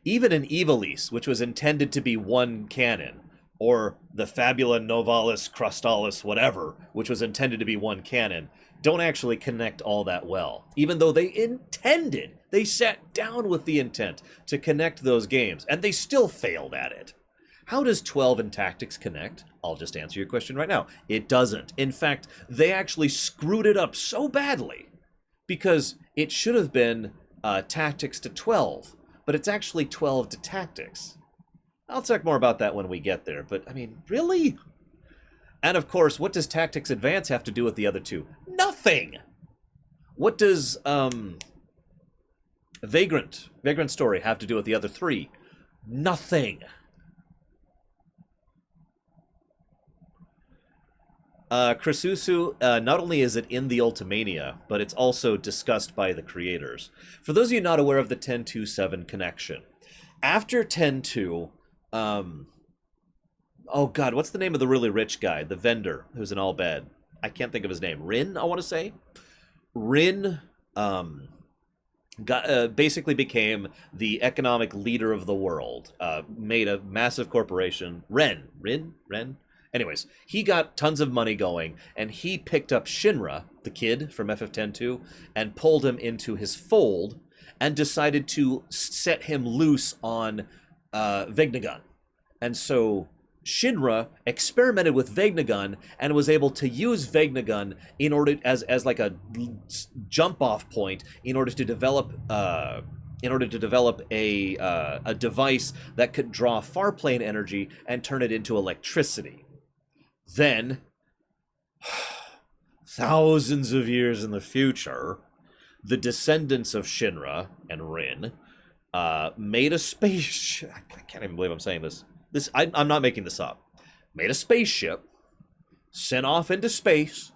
Even in Ivalice, which was intended to be one canon, or the Fabula Novalis Crustalis whatever, which was intended to be one canon, don't actually connect all that well. Even though they intended, they sat down with the intent to connect those games, and they still failed at it. How does 12 and Tactics connect? I'll just answer your question right now. It doesn't. In fact, they actually screwed it up so badly, because it should have been Tactics to 12, but it's actually 12 to Tactics. I'll talk more about that when we get there, but, I mean, really? And, of course, what does Tactics Advance have to do with the other two? Nothing! What does, Vagrant Story have to do with the other three? Nothing! Krisusu, not only is it in the Ultimania, but it's also discussed by the creators. For those of you not aware of the 10-2-7 connection, after 10-2, oh god, what's the name of the really rich guy? The vendor who's in All Bad. I can't think of his name. Rin, I want to say? Rin, basically became the economic leader of the world. Made a massive corporation. Ren? Anyways, he got tons of money going, and he picked up Shinra, the kid from FF10-2, and pulled him into his fold, and decided to set him loose on Vegnagun. And so Shinra experimented with Vegnagun and was able to use Vegnagun in order as like a jump-off point in order to develop a device that could draw farplane energy and turn it into electricity. Then, thousands of years in the future, the descendants of Shinra and Rin made a spaceship. I can't even believe I'm saying this. I'm not making this up. Made a spaceship, sent off into space,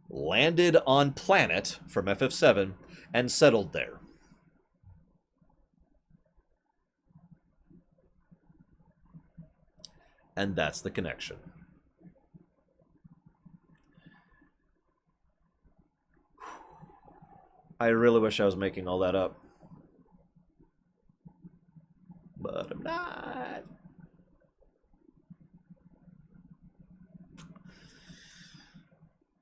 landed on planet from FF7, and settled there. And that's the connection. I really wish I was making all that up. But I'm not.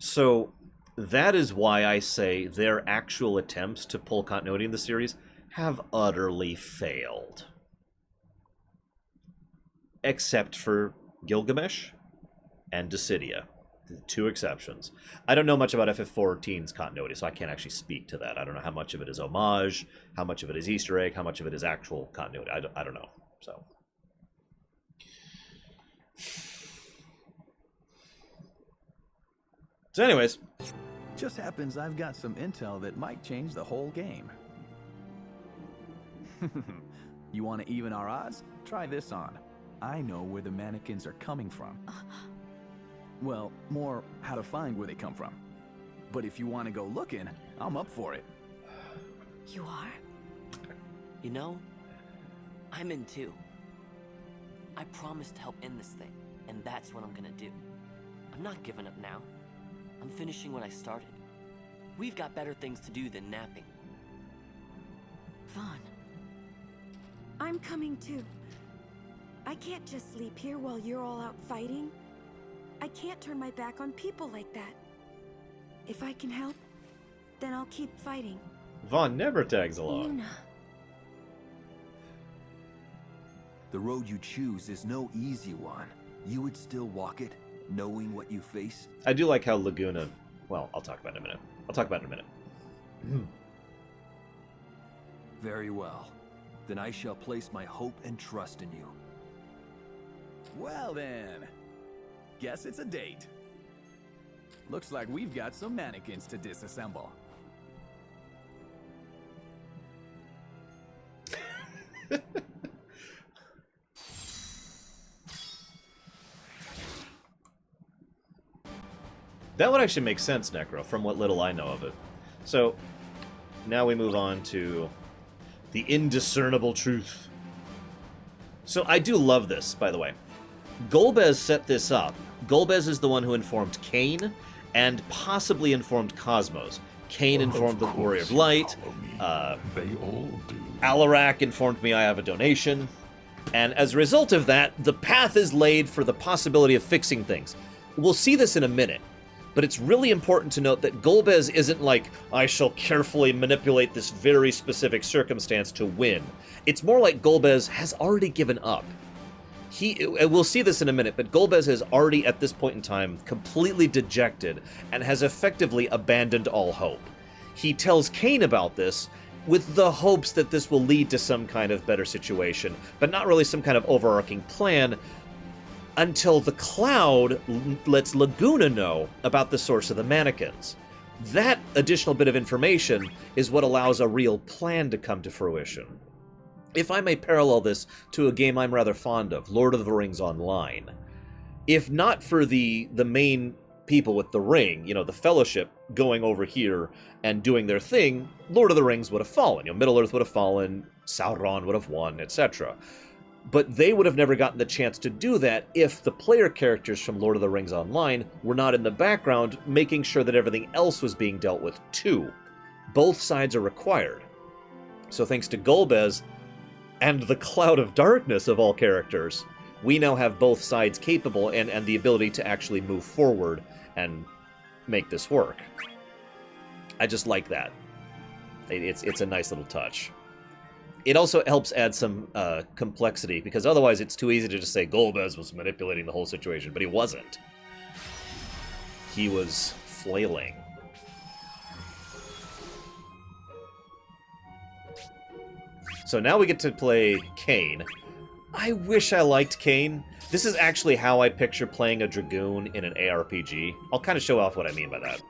So, that is why I say their actual attempts to pull continuity in the series have utterly failed. Except for Gilgamesh and Dissidia. The two exceptions. I don't know much about FF14's continuity, so I can't actually speak to that. I don't know how much of it is homage, how much of it is Easter egg, how much of it is actual continuity. I don't know. So anyways. Just happens I've got some intel that might change the whole game. You want to even our odds? Try this on. I know where the mannequins are coming from. Well, more how to find where they come from. But if you want to go looking, I'm up for it. You are? You know, I'm in too. I promised to help end this thing, and that's what I'm gonna do. I'm not giving up now. I'm finishing what I started. We've got better things to do than napping. Vaughn. I'm coming too. I can't just sleep here while you're all out fighting. I can't turn my back on people like that. If I can help, then I'll keep fighting. Vaughn never tags along. Yuna. The road you choose is no easy one. You would still walk it, knowing what you face? I do like how Laguna... Well, I'll talk about it in a minute. Very well. Then I shall place my hope and trust in you. Well then, guess it's a date. Looks like we've got some mannequins to disassemble. That would actually make sense, Necro, from what little I know of it. So, now we move on to the indiscernible truth. So I do love this, by the way. Golbez set this up. Golbez is the one who informed Kain, and possibly informed Cosmos. Kain informed the Warrior of Light. They all do. Alarak informed me I have a donation. And as a result of that, the path is laid for the possibility of fixing things. We'll see this in a minute, but it's really important to note that Golbez isn't like, I shall carefully manipulate this very specific circumstance to win. It's more like Golbez has already given up. We'll see this in a minute, but Golbez has already, at this point in time, completely dejected and has effectively abandoned all hope. He tells Kane about this with the hopes that this will lead to some kind of better situation, but not really some kind of overarching plan, until the Cloud lets Laguna know about the source of the mannequins. That additional bit of information is what allows a real plan to come to fruition. If I may parallel this to a game I'm rather fond of, Lord of the Rings Online, if not for the main people with the ring, the Fellowship going over here and doing their thing, Lord of the Rings would have fallen. Middle-earth would have fallen, Sauron would have won, etc. But they would have never gotten the chance to do that if the player characters from Lord of the Rings Online were not in the background making sure that everything else was being dealt with too. Both sides are required. So thanks to Golbez and the Cloud of Darkness of all characters, we now have both sides capable and the ability to actually move forward and make this work. I just like that. It's a nice little touch. It also helps add some complexity, because otherwise it's too easy to just say Golbez was manipulating the whole situation, but he wasn't. He was flailing. So now we get to play Kane. I wish I liked Kane. This is actually how I picture playing a Dragoon in an ARPG. I'll kind of show off what I mean by that.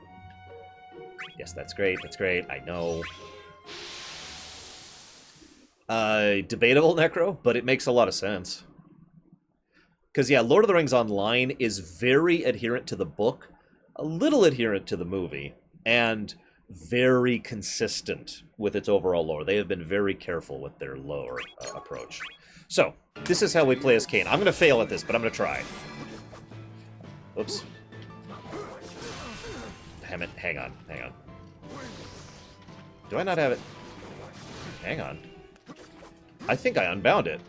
Yes, that's great, I know. Debatable, Necro, but it makes a lot of sense. Because, yeah, Lord of the Rings Online is very adherent to the book, a little adherent to the movie, and very consistent with its overall lore. They have been very careful with their lore approach. So, this is how we play as Kane. I'm going to fail at this, but I'm going to try. Oops. Damn it. Hang on. Do I not have it? Hang on. I think I unbound it.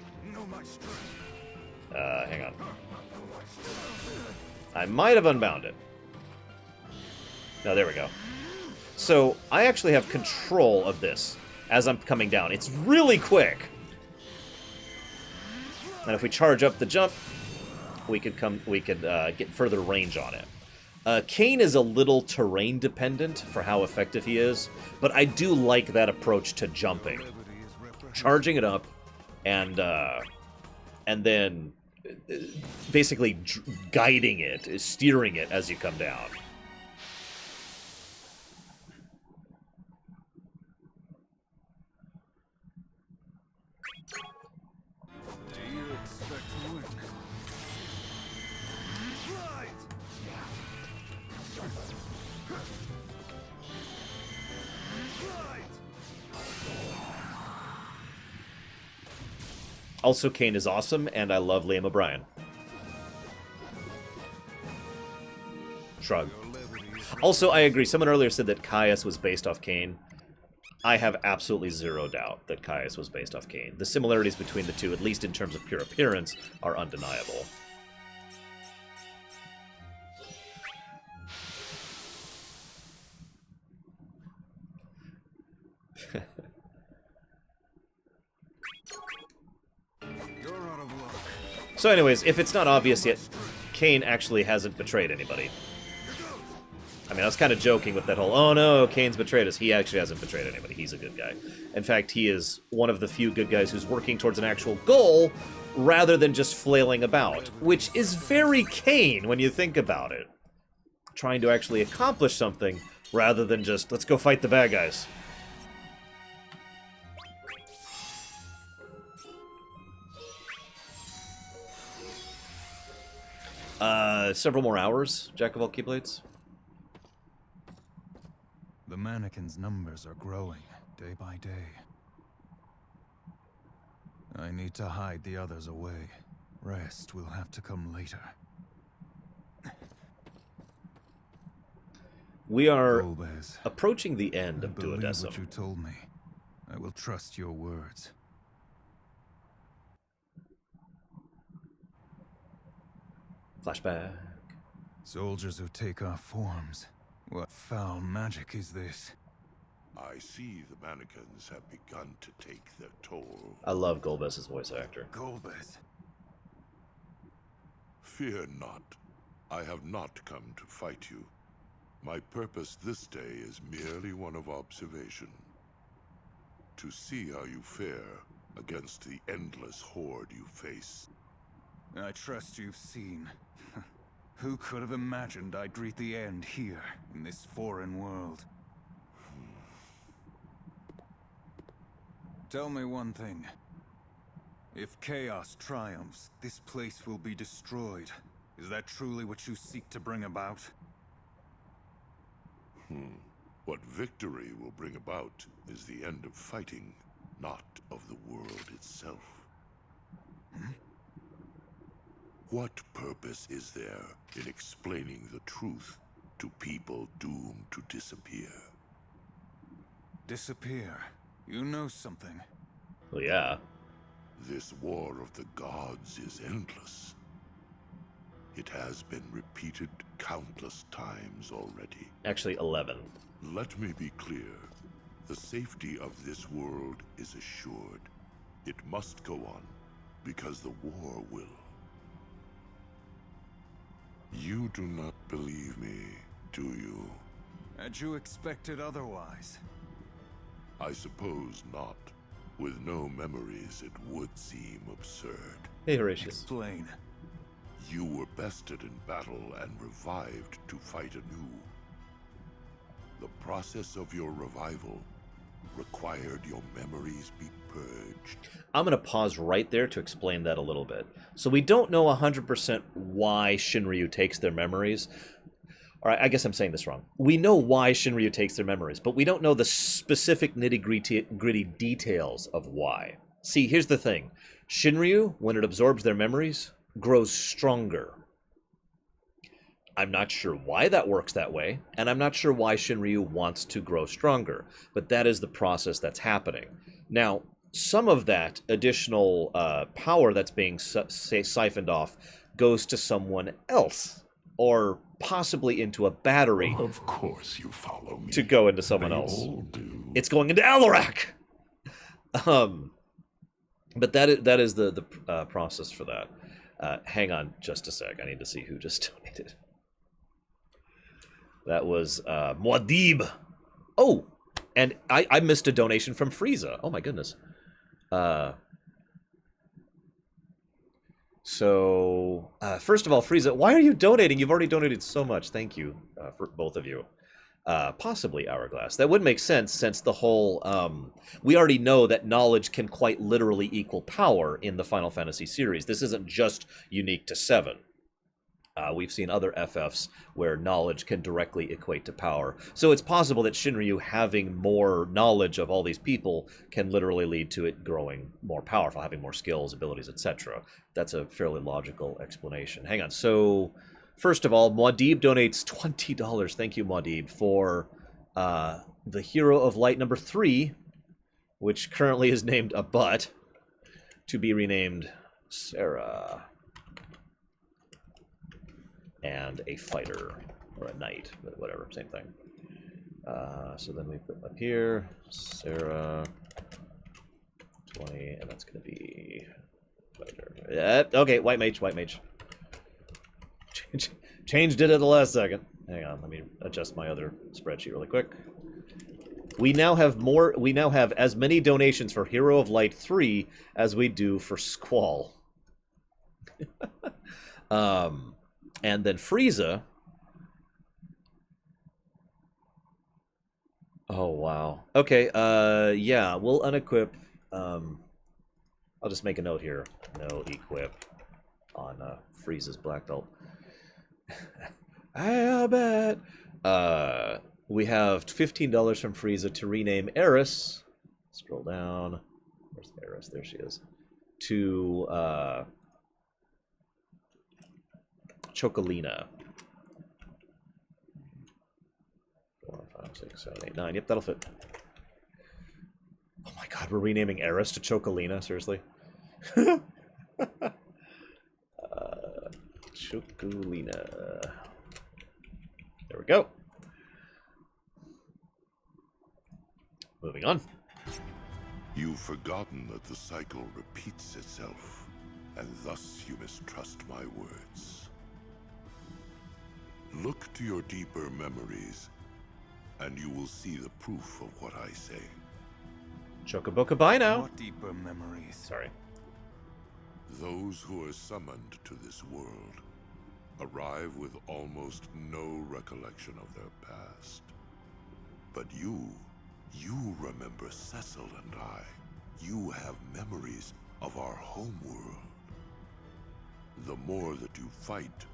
Hang on. I might have unbound it. No, there we go. So, I actually have control of this as I'm coming down. It's really quick. And if we charge up the jump, we could get further range on it. Kane is a little terrain dependent for how effective he is, but I do like that approach to jumping. Charging it up and then basically guiding it, steering it as you come down. Also, Kane is awesome, and I love Liam O'Brien. Shrug. Also, I agree. Someone earlier said that Caius was based off Kane. I have absolutely zero doubt that Caius was based off Kane. The similarities between the two, at least in terms of pure appearance, are undeniable. So anyways, if it's not obvious yet, Kane actually hasn't betrayed anybody. I mean, I was kind of joking with that whole, oh no, Kane's betrayed us. He actually hasn't betrayed anybody. He's a good guy. In fact, he is one of the few good guys who's working towards an actual goal rather than just flailing about, which is very Kane when you think about it. Trying to actually accomplish something rather than just, let's go fight the bad guys. Several more hours, Jack of all Keyblades. The mannequins' numbers are growing, day by day. I need to hide the others away. Rest will have to come later. We are Golbez, approaching the end of believe Duodecim. what you told me. I will trust your words. Flashback. Soldiers who take our forms. What foul magic is this? I see the mannequins have begun to take their toll. I love Golbez's voice actor. Golbez. Fear not. I have not come to fight you. My purpose this day is merely one of observation. To see how you fare against the endless horde you face. I trust you've seen. Who could have imagined I'd greet the end here, in this foreign world? Tell me one thing. If chaos triumphs, this place will be destroyed. Is that truly what you seek to bring about? What victory will bring about is the end of fighting, not of the world itself. What purpose is there in explaining the truth to people doomed to disappear? Disappear? You know something. Well, yeah. This war of the gods is endless. It has been repeated countless times already. Actually, 11. Let me be clear. The safety of this world is assured. It must go on, because the war will. You do not believe me, do you? Had you expected otherwise? I suppose not. With no memories, it would seem absurd. Hey, Horatius. Explain. You were bested in battle and revived to fight anew. The process of your revival required your memories be purged. I'm going to pause right there to explain that a little bit. So we don't know 100% why Shinryu takes their memories. All right, I guess I'm saying this wrong. We know why Shinryu takes their memories, but we don't know the specific nitty-gritty details of why. See, here's the thing. Shinryu, when it absorbs their memories, grows stronger. I'm not sure why that works that way, and I'm not sure why Shinryu wants to grow stronger, but that is the process that's happening. Now, some of that additional power that's being siphoned off goes to someone else, or possibly into a battery. Of course you follow me. To go into someone They else. all do. It's going into Alarak! But that is the process for that. Hang on just a sec. I need to see who just donated. That was Muad'Dib. Oh, and I missed a donation from Frieza. Oh my goodness. So, first of all, Frieza, why are you donating? You've already donated so much. Thank you for both of you. Possibly Hourglass. That would make sense since the whole... we already know that knowledge can quite literally equal power in the Final Fantasy series. This isn't just unique to 7. We've seen other FFs where knowledge can directly equate to power. So it's possible that Shinryu having more knowledge of all these people can literally lead to it growing more powerful, having more skills, abilities, etc. That's a fairly logical explanation. Hang on. So, first of all, Muad'Dib donates $20. Thank you, Muad'Dib, for the Hero of Light number 3, which currently is named a butt, to be renamed Sarah. And a fighter, or a knight, but whatever, same thing. So then we put up here, Sarah, 20, and that's going to be fighter. Okay, white mage. Changed it at the last second. Hang on, let me adjust my other spreadsheet really quick. We now have as many donations for Hero of Light 3 as we do for Squall. And then Frieza. Oh, wow. Okay, yeah, we'll unequip. I'll just make a note here. No equip on Frieza's Black Belt. I bet. We have $15 from Frieza to rename Eris. Scroll down. Where's Eris? There she is. To Chocolina. 4, 5, 6, 7, 8, 9. Yep, that'll fit. Oh my god, we're renaming Eris to Chocolina? Seriously? Chocolina. There we go. Moving on. You've forgotten that the cycle repeats itself, and thus you mistrust my words. Look to your deeper memories, and you will see the proof of what I say. Chocoboca, bye now. What deeper memories? Sorry. Those who are summoned to this world arrive with almost no recollection of their past. But you remember Cecil and I. You have memories of our home world. The more that you fight,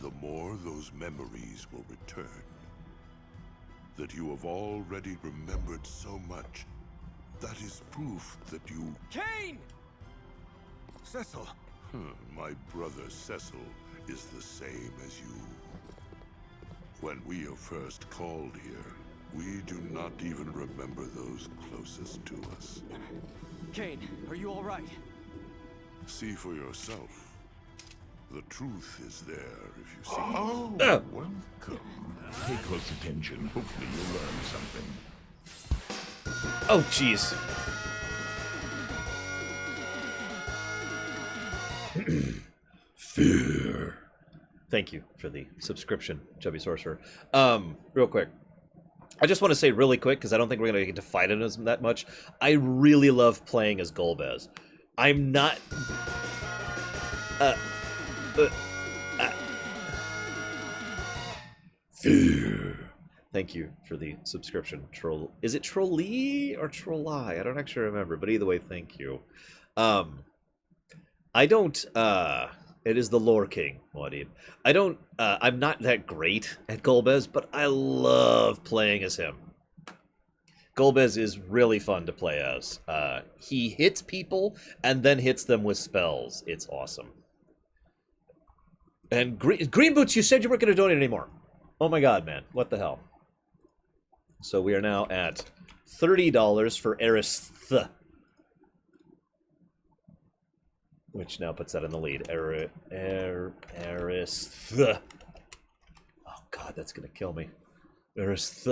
the more those memories will return. That you have already remembered so much, that is proof that you... Kane! Cecil! My brother Cecil is the same as you. When we are first called here, we do not even remember those closest to us. Kane, are you all right? See for yourself. The truth is there if you see Oh, it. welcome. Pay close attention. Hopefully you'll learn something. Oh, jeez. Fear. Thank you for the subscription, Chubby Sorcerer. Real quick. I just want to say really quick, because I don't think we're going to get to fight in as that much. I really love playing as Golbez. I'm not... Fear. Thank you for the subscription, Troll. Is it Trollee or Trolli? I don't actually remember, but either way, thank you. I don't, it is the Lore King, Muad'Dib. I'm not that great at Golbez, but I love playing as him. Golbez is really fun to play as. He hits people and then hits them with spells. It's awesome. And Green Boots, you said you weren't going to donate anymore. Oh my god, man. What the hell? So we are now at $30 for Aristh, which now puts that in the lead. Aristh. Oh god, that's gonna kill me. Aristh.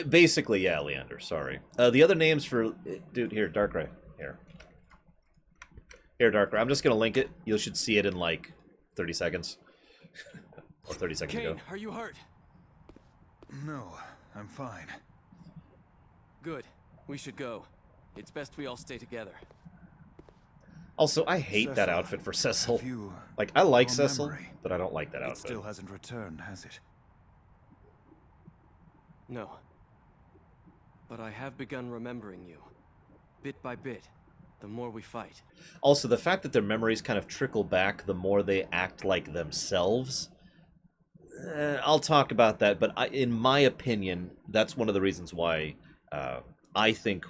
Basically, yeah, Leander. Sorry. The other names for dude here, Darkrai. Here, Darkrai. I'm just gonna link it. You should see it in like 30 seconds. Or 30 seconds Kane, ago. are you hurt? No, I'm fine. Good. We should go. It's best we all stay together. Also, I hate that outfit for Cecil. Like, I like Cecil, but I don't like that outfit. It still hasn't returned, has it? No. But I have begun remembering you. Bit by bit, the more we fight. Also, the fact that their memories kind of trickle back the more they act like themselves. I'll talk about that, but in my opinion, that's one of the reasons why I think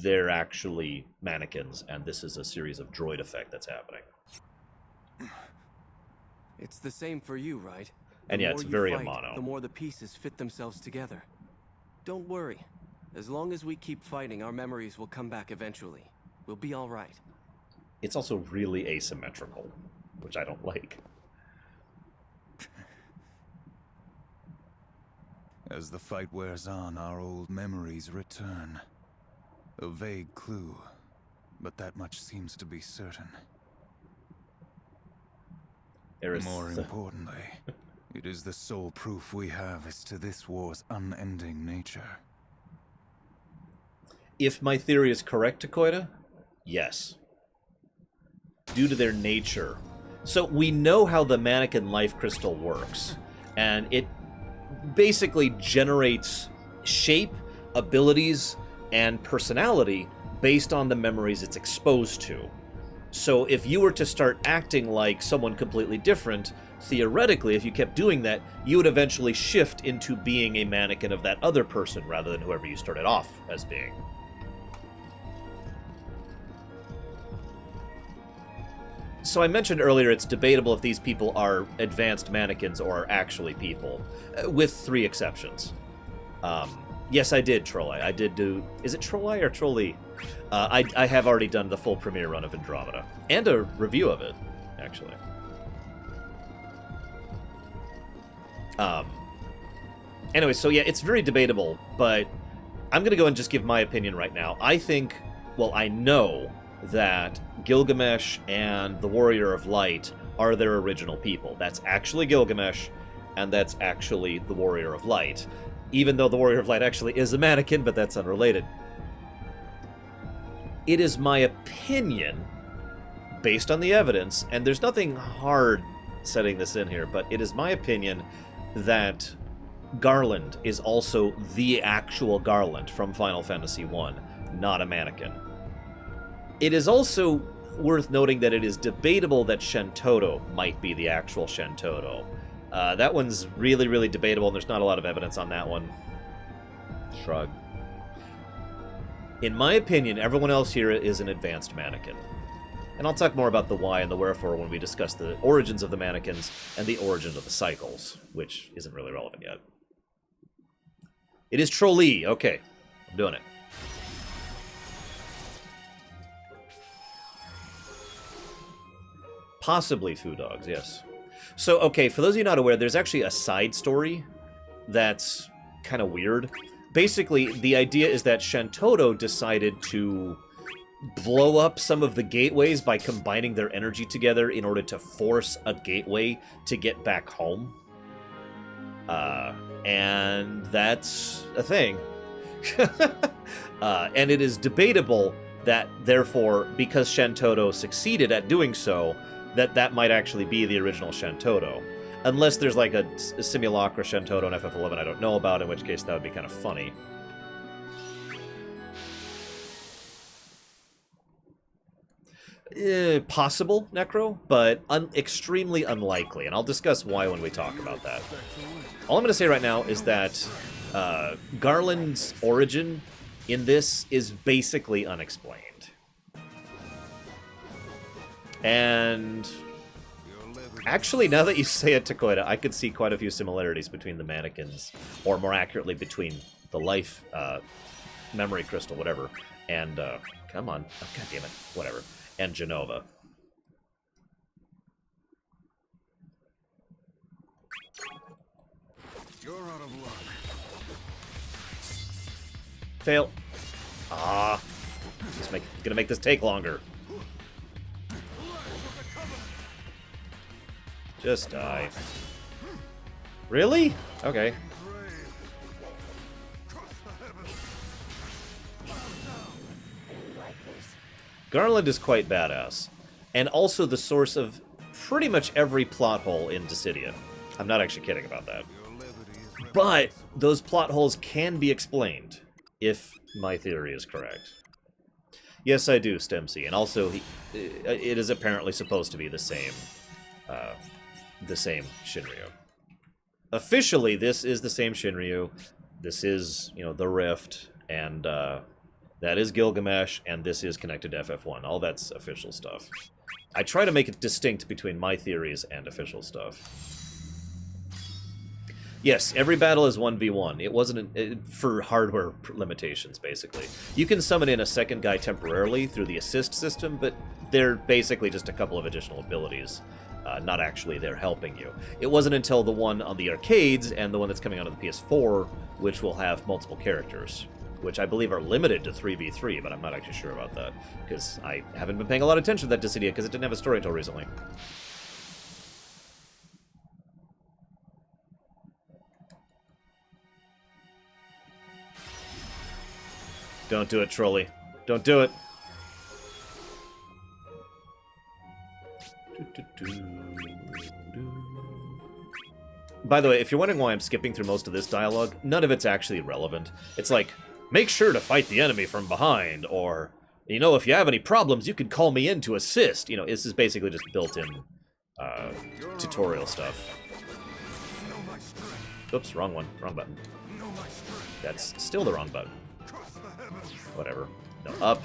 they're actually mannequins, and this is a series of droid effect that's happening. It's the same for you, right? And yeah, it's very a mono. The more the pieces fit themselves together. Don't worry. As long as we keep fighting, our memories will come back eventually. We'll be all right. It's also really asymmetrical, which I don't like. As the fight wears on, our old memories return. A vague clue, but that much seems to be certain. More importantly, it is the sole proof we have as to this war's unending nature. If my theory is correct, Takoida, yes. Due to their nature. So we know how the mannequin life crystal works, and it basically generates shape, abilities, and personality based on the memories it's exposed to. So if you were to start acting like someone completely different, theoretically, if you kept doing that, you would eventually shift into being a mannequin of that other person rather than whoever you started off as being. So I mentioned earlier it's debatable if these people are advanced mannequins or are actually people, with 3 exceptions. Yes, I did, Trolleye. I did do... Is it Trolleye or Trolley? I have already done the full premiere run of Andromeda. And a review of it, actually. Anyway, so yeah, it's very debatable, but I'm going to go and just give my opinion right now. I think, well, I know that Gilgamesh and the Warrior of Light are their original people. That's actually Gilgamesh, and that's actually the Warrior of Light. Even though the Warrior of Light actually is a mannequin, but that's unrelated. It is my opinion, based on the evidence, and there's nothing hard setting this in here, but it is my opinion that Garland is also the actual Garland from Final Fantasy I, not a mannequin. It is also worth noting that it is debatable that Shentoto might be the actual Shentoto. That one's really, really debatable, and there's not a lot of evidence on that one. Shrug. In my opinion, everyone else here is an advanced mannequin. And I'll talk more about the why and the wherefore when we discuss the origins of the mannequins and the origins of the cycles, which isn't really relevant yet. It is Trolley. Okay, I'm doing it. Possibly Foo Dogs, yes. So, okay, for those of you not aware, there's actually a side story that's kind of weird. Basically, the idea is that Shentoto decided to blow up some of the gateways by combining their energy together in order to force a gateway to get back home. And that's a thing. And it is debatable that, therefore, because Shentoto succeeded at doing so, that might actually be the original Shentoto. Unless there's like a simulacra Shentoto in FF11 I don't know about, in which case that would be kind of funny. Possible, Necro, but extremely unlikely, and I'll discuss why when we talk about that. All I'm going to say right now is that Garland's origin in this is basically unexplained. And actually, now that you say it, Takoida, I could see quite a few similarities between the mannequins, or more accurately, between the life memory crystal, whatever, and, come on, oh, God damn it, whatever, and Genova. You're out of luck. Fail. Ah. Gonna make this take longer. Just die. Really? Okay. Garland is quite badass, and also the source of pretty much every plot hole in Dissidia. I'm not actually kidding about that. But those plot holes can be explained, if my theory is correct. Yes, I do, Stemsy, and also it is apparently supposed to be the same Shinryu. Officially, this is the same Shinryu. This is, the Rift, and that is Gilgamesh, and this is connected to FF1. All that's official stuff. I try to make it distinct between my theories and official stuff. Yes, every battle is 1v1. It wasn't for hardware limitations, basically. You can summon in a second guy temporarily through the assist system, but they're basically just a couple of additional abilities. Not actually there helping you. It wasn't until the one on the arcades and the one that's coming out of the PS4, which will have multiple characters, which I believe are limited to 3v3, but I'm not actually sure about that, because I haven't been paying a lot of attention to that Dissidia, because it didn't have a story until recently. Don't do it, Trolley. Don't do it. By the way, if you're wondering why I'm skipping through most of this dialogue, none of it's actually relevant. It's like, make sure to fight the enemy from behind, or, if you have any problems, you can call me in to assist. This is basically just built-in tutorial stuff. Oops, wrong one. Wrong button. That's still the wrong button. Whatever. No, up.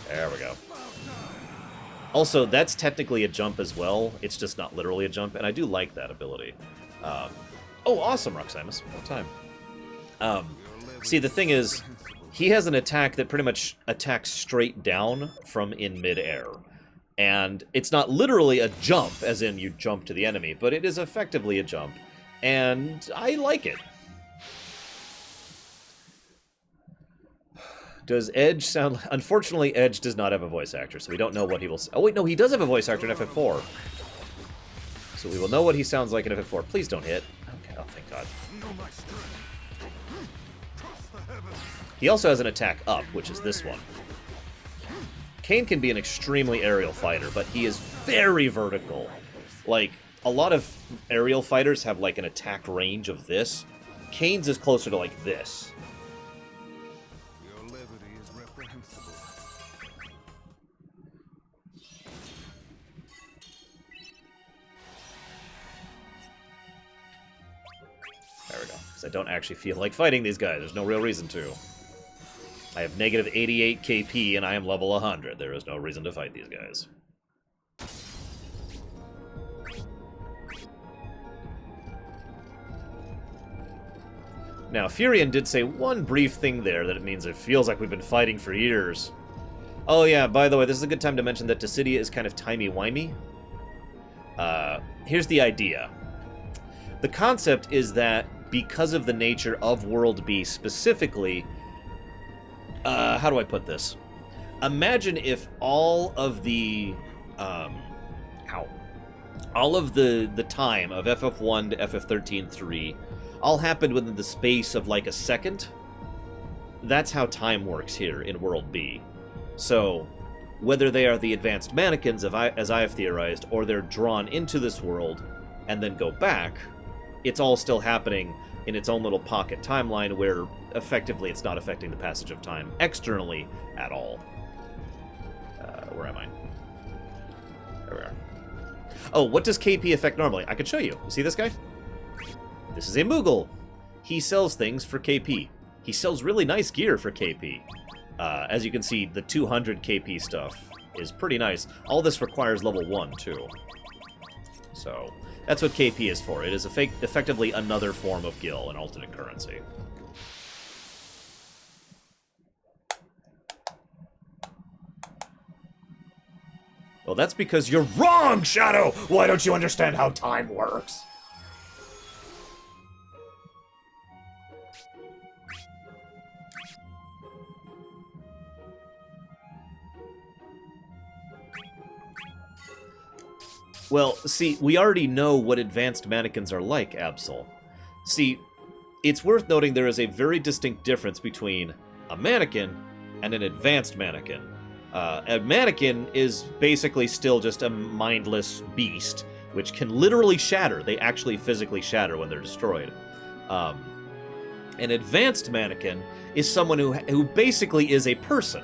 There we go. Also, that's technically a jump as well. It's just not literally a jump, and I do like that ability. Oh, awesome, Roxamus. What time? See, the thing is, he has an attack that pretty much attacks straight down from in midair. And it's not literally a jump, as in you jump to the enemy, but it is effectively a jump. And I like it. Does Edge sound... Unfortunately, Edge does not have a voice actor, so we don't know what he will... Oh, wait, no, he does have a voice actor in FF4. So we will know what he sounds like in FF4. Please don't hit. Okay, oh, thank God. He also has an attack up, which is this one. Kain can be an extremely aerial fighter, but he is very vertical. Like, a lot of aerial fighters have, like, an attack range of this. Kain's is closer to, like, this. Your levity is reprehensible. There we go. Because I don't actually feel like fighting these guys. There's no real reason to. I have negative 88 KP, and I am level 100. There is no reason to fight these guys. Now, Furion did say one brief thing there that it means it feels like we've been fighting for years. Oh yeah, by the way, this is a good time to mention that Dissidia is kind of timey-wimey. Here's the idea. The concept is that because of the nature of World B specifically... how do I put this? Imagine if all of the... all of the time of FF1 to FF13-3 all happened within the space of like a second. That's how time works here in World B. So, whether they are the advanced mannequins, as I have theorized, or they're drawn into this world and then go back, it's all still happening in its own little pocket timeline where effectively it's not affecting the passage of time externally at all. Where am I? There we are. Oh, what does KP affect normally? I could show you. You see this guy? This is a Moogle. He sells things for KP. He sells really nice gear for KP. As you can see, the 200 KP stuff is pretty nice. All this requires level 1, too. So, that's what KP is for. It is effectively another form of Gil, an alternate currency. Well, that's because you're wrong, Shadow! Why don't you understand how time works? Well, see, we already know what advanced mannequins are like, Absol. See, it's worth noting there is a very distinct difference between a mannequin and an advanced mannequin. A mannequin is basically still just a mindless beast, which can literally shatter. They actually physically shatter when they're destroyed. An advanced mannequin is someone who basically is a person.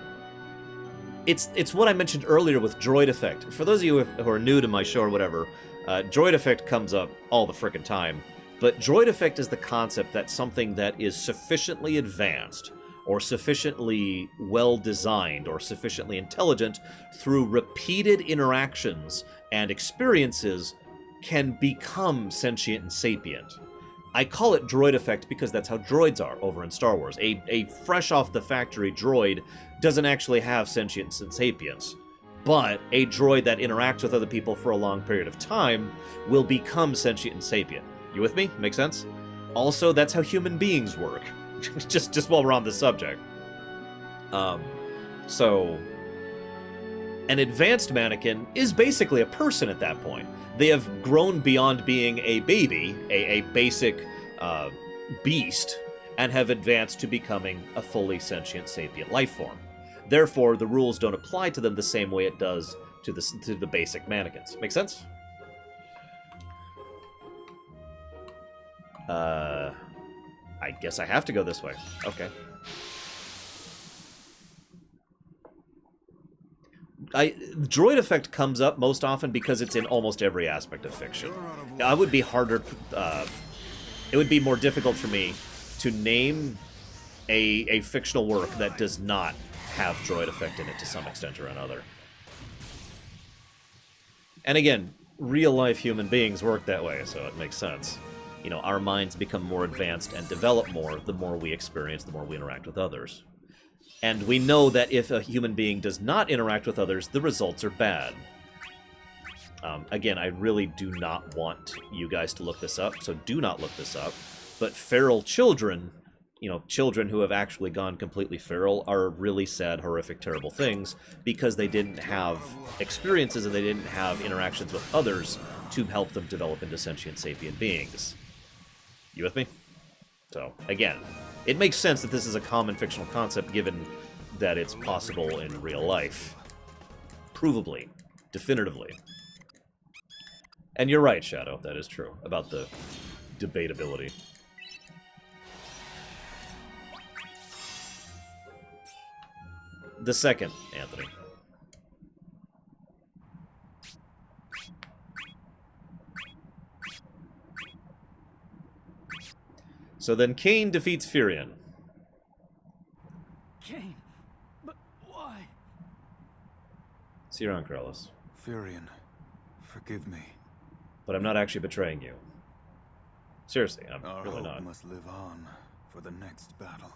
It's what I mentioned earlier with droid effect. For those of you who are new to my show or whatever, droid effect comes up all the frickin' time. But droid effect is the concept that something that is sufficiently advanced, or sufficiently well-designed, or sufficiently intelligent, through repeated interactions and experiences, can become sentient and sapient. I call it droid effect because that's how droids are over in Star Wars. A fresh-off-the-factory droid doesn't actually have sentience and sapience, but a droid that interacts with other people for a long period of time will become sentient and sapient. You with me? Make sense? Also, that's how human beings work. just while we're on this subject. So, an advanced mannequin is basically a person at that point. They have grown beyond being a baby, a basic beast, and have advanced to becoming a fully sentient, sapient life form. Therefore, the rules don't apply to them the same way it does to the basic mannequins. Make sense? I guess I have to go this way. Okay. Droid effect comes up most often because it's in almost every aspect of fiction. I would be harder... it would be more difficult for me to name a fictional work that does not have droid effect in it to some extent or another. And again, real-life human beings work that way, so it makes sense. You know, our minds become more advanced and develop more the more we experience, the more we interact with others. And we know that if a human being does not interact with others, the results are bad. Again, I really do not want you guys to look this up, so do not look this up. But feral children, you know, children who have actually gone completely feral are really sad, horrific, terrible things because they didn't have experiences and they didn't have interactions with others to help them develop into sentient, sapient beings. You with me? So, again, it makes sense that this is a common fictional concept given that it's possible in real life. Provably. Definitively. And you're right, Shadow, that is true, about the debatability. The second, Anthony. So then Cain defeats Furion. Cain? But why? See you around, Corellis. Furion, forgive me. But I'm not actually betraying you. Seriously, I'm Our really hope not. must live on for the next battle.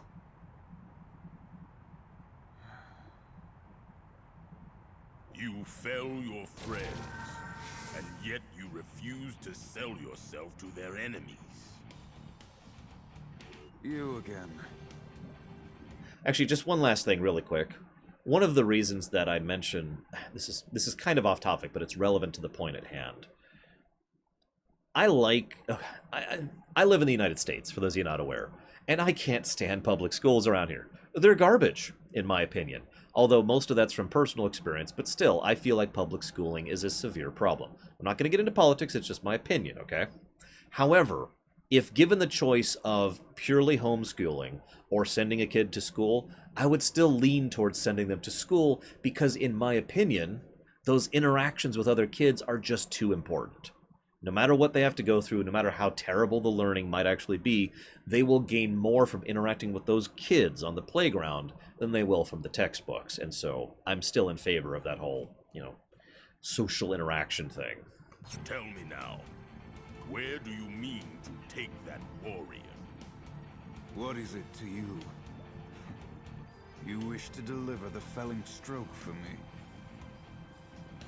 You fell your friends, and yet you refuse to sell yourself to their enemies. You again. Actually, just one last thing really quick. One of the reasons that I mention this is kind of off topic, but it's relevant to the point at hand. I live in the United States, for those of you not aware, and I can't stand public schools around here. They're garbage, in my opinion. Although most of that's from personal experience, but still, I feel like public schooling is a severe problem. I'm not going to get into politics, it's just my opinion, okay? However, if given the choice of purely homeschooling or sending a kid to school, I would still lean towards sending them to school because, in my opinion, those interactions with other kids are just too important. No matter what they have to go through, no matter how terrible the learning might actually be, they will gain more from interacting with those kids on the playground than they will from the textbooks. And so I'm still in favor of that whole, you know, social interaction thing. Tell me now, where do you mean to take that warrior? What is it to you? You wish to deliver the felling stroke for me?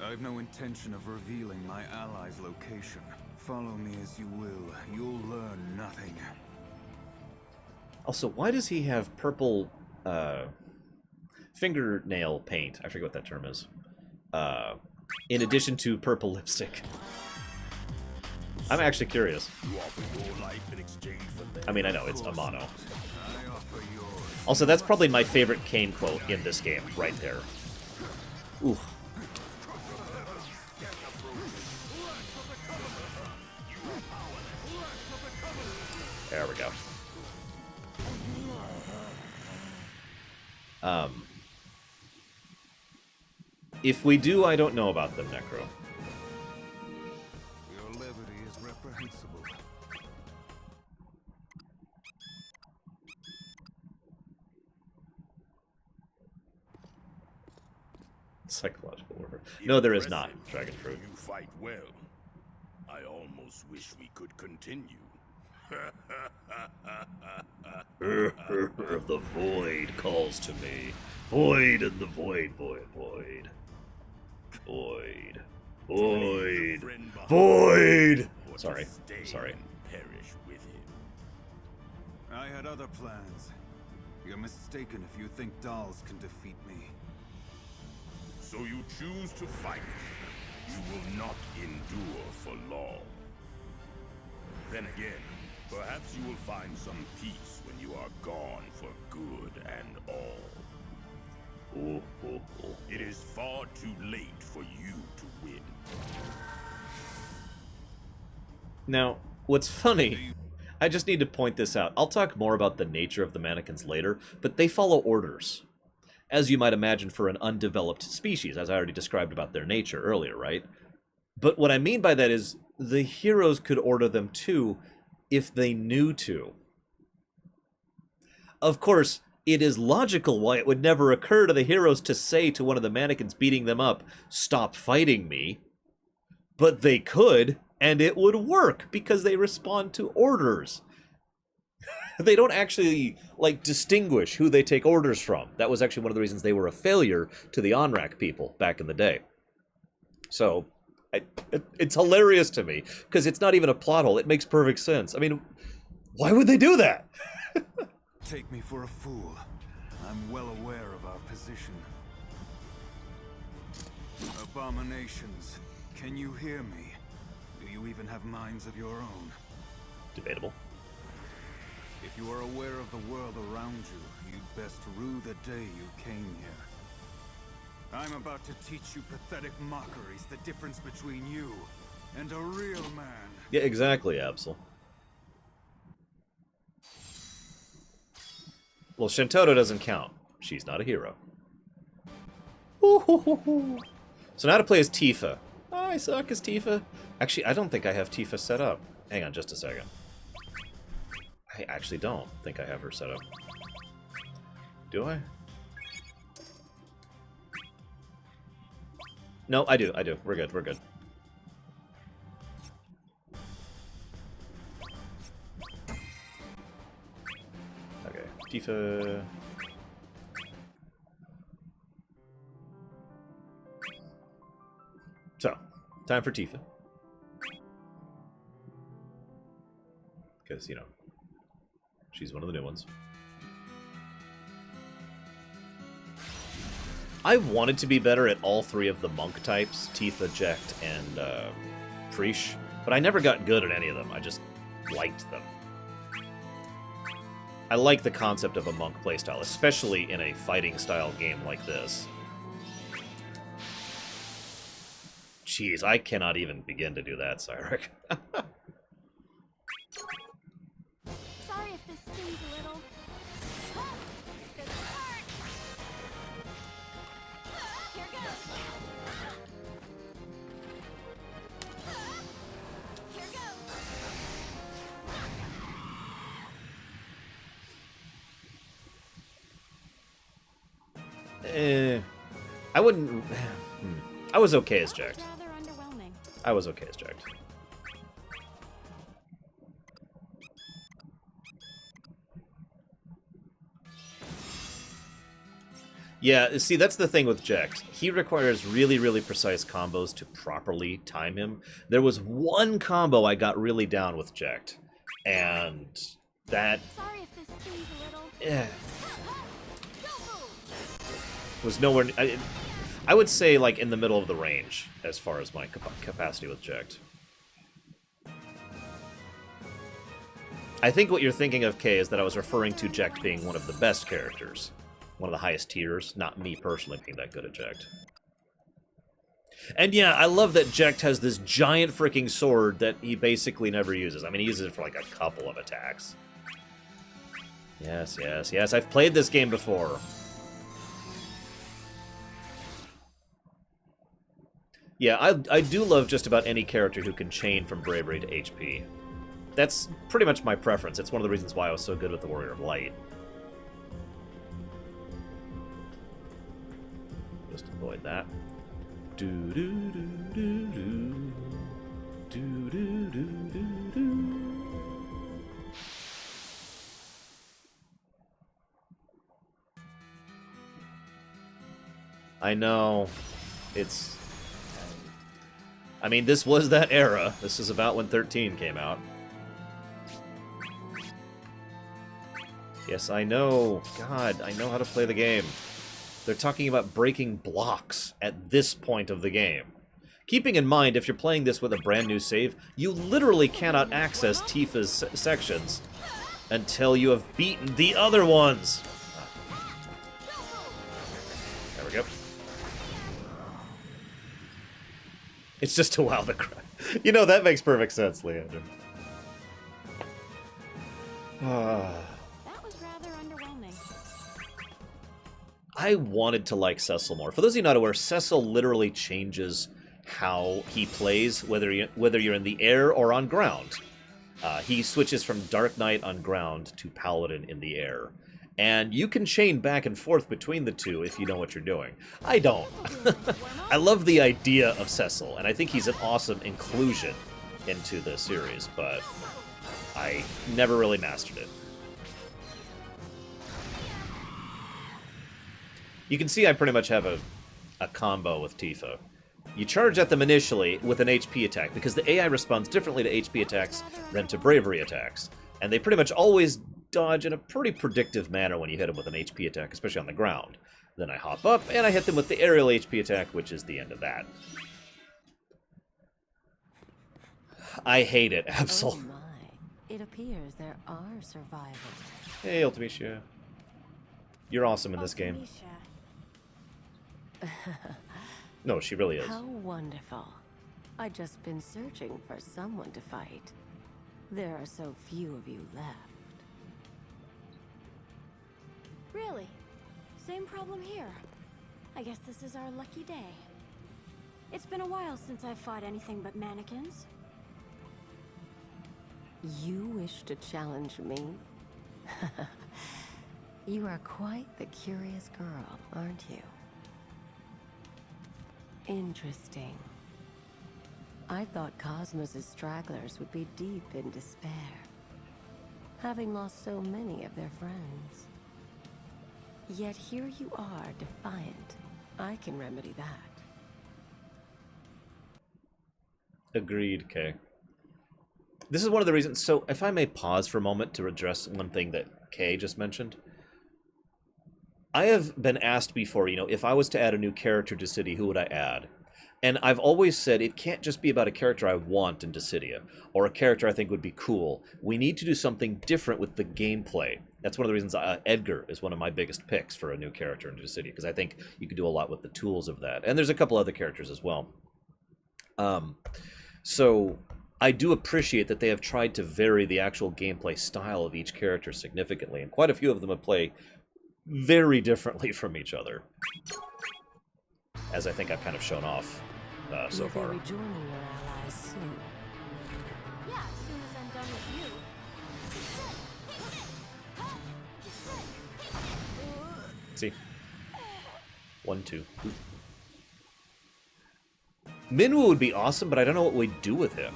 I've no intention of revealing my ally's location. Follow me as you will, you'll learn nothing. Also, why does he have purple fingernail paint? I forget what that term is. In addition to purple lipstick. I'm actually curious. I mean, I know, it's Amano. Also, that's probably my favorite Cain quote in this game, right there. Ooh. There we go. If we do, I don't know about them, Necro. Your levity is reprehensible. Psychological warfare. No, there is not, Dragon Fruit. You fight well. I almost wish we could continue. The void calls to me. Void and the void, void, void. Void. Void. Void! Sorry. Sorry. Perish with him. I had other plans. You're mistaken if you think dolls can defeat me. So you choose to fight. You will not endure for long. Then again, perhaps you will find some peace when you are gone for good and all. It is far too late for you to win. Now, what's funny, I just need to point this out. I'll talk more about the nature of the mannequins later, but they follow orders. As you might imagine for an undeveloped species, as I already described about their nature earlier, right? But what I mean by that is the heroes could order them too if they knew to. Of course, it is logical why it would never occur to the heroes to say to one of the mannequins beating them up, "Stop fighting me." But they could, and it would work because they respond to orders. They don't actually, like, distinguish who they take orders from. That was actually one of the reasons they were a failure to the Onrak people back in the day. So, it's hilarious to me, because it's not even a plot hole. It makes perfect sense. I mean, why would they do that? Take me for a fool. I'm well aware of our position. Abominations, can you hear me? Do you even have minds of your own? Debatable. If you are aware of the world around you, you'd best rue the day you came here. I'm about to teach you pathetic mockeries the difference between you and a real man. Yeah, exactly, Absol. Well, Shintotto doesn't count. She's not a hero. So now to play as Tifa. Oh, I suck as Tifa. Actually, I don't think I have Tifa set up. Hang on just a second. I actually don't think I have her set up. Do I? No, I do. We're good, we're good. Okay, Tifa... So, time for Tifa. Because, you know, she's one of the new ones. I've wanted to be better at all three of the monk types, Tifa, Jekt, and Preesh, but I never got good at any of them. I just liked them. I like the concept of a monk playstyle, especially in a fighting-style game like this. Jeez, I cannot even begin to do that, Cyric. Sorry if this stings a little. Good start. Here goes. Here goes. I wouldn't... I was okay as Jekt. I was okay as Jekt. Yeah, see, that's the thing with Jekt. He requires really, really precise combos to properly time him. There was one combo I got really down with Jekt, and that... Sorry if this stings a little. Yeah. Was nowhere... I would say, like, in the middle of the range, as far as my capacity with Jekt. I think what you're thinking of, Kay, is that I was referring to Jekt being one of the best characters. One of the highest tiers, not me personally being that good at Jekt. And yeah, I love that Jekt has this giant freaking sword that he basically never uses. I mean, he uses it for, like, a couple of attacks. Yes, yes, yes, I've played this game before. Yeah, I do love just about any character who can chain from bravery to HP. That's pretty much my preference. It's one of the reasons why I was so good with the Warrior of Light. Just avoid that. I know. It's... I mean, this was that era. This is about when 13 came out. Yes, I know. God, I know how to play the game. They're talking about breaking blocks at this point of the game. Keeping in mind, if you're playing this with a brand new save, you literally cannot access Tifa's sections until you have beaten the other ones. There we go. It's just a wow the crowd. You know, that makes perfect sense, Leander. That was rather underwhelming. I wanted to like Cecil more. For those of you not aware, Cecil literally changes how he plays, whether you're in the air or on ground. He switches from Dark Knight on ground to Paladin in the air. And you can chain back and forth between the two if you know what you're doing. I don't. I love the idea of Cecil, and I think he's an awesome inclusion into the series, but I never really mastered it. You can see I pretty much have a combo with Tifa. You charge at them initially with an HP attack, because the AI responds differently to HP attacks than to bravery attacks. And they pretty much always dodge in a pretty predictive manner when you hit them with an HP attack, especially on the ground. Then I hop up, and I hit them with the aerial HP attack, which is the end of that. I hate it, Absol. Oh my. It appears there are survivors. Hey, Ultimecia. You're awesome in this game. No, she really is. How wonderful. I've just been searching for someone to fight. There are so few of you left. Really? Same problem here. I guess this is our lucky day. It's been a while since I've fought anything but mannequins. You wish to challenge me? You are quite the curious girl, aren't you? Interesting. I thought Cosmos' stragglers would be deep in despair, having lost so many of their friends. Yet here you are, defiant. I can remedy that. Agreed, Kay. This is one of the reasons, so if I may pause for a moment to address one thing that Kay just mentioned. I have been asked before, you know, if I was to add a new character to Dissidia, who would I add? And I've always said it can't just be about a character I want in Dissidia, or a character I think would be cool. We need to do something different with the gameplay. That's one of the reasons Edgar is one of my biggest picks for a new character in Dissidia, because I think you could do a lot with the tools of that. And there's a couple other characters as well. So I do appreciate that they have tried to vary the actual gameplay style of each character significantly, and quite a few of them have played very differently from each other, as I think I've kind of shown off so far. You'll be rejoining your allies soon. Yeah, as soon as I'm done with you. See? 1, 2. Minwu would be awesome, but I don't know what we'd do with him.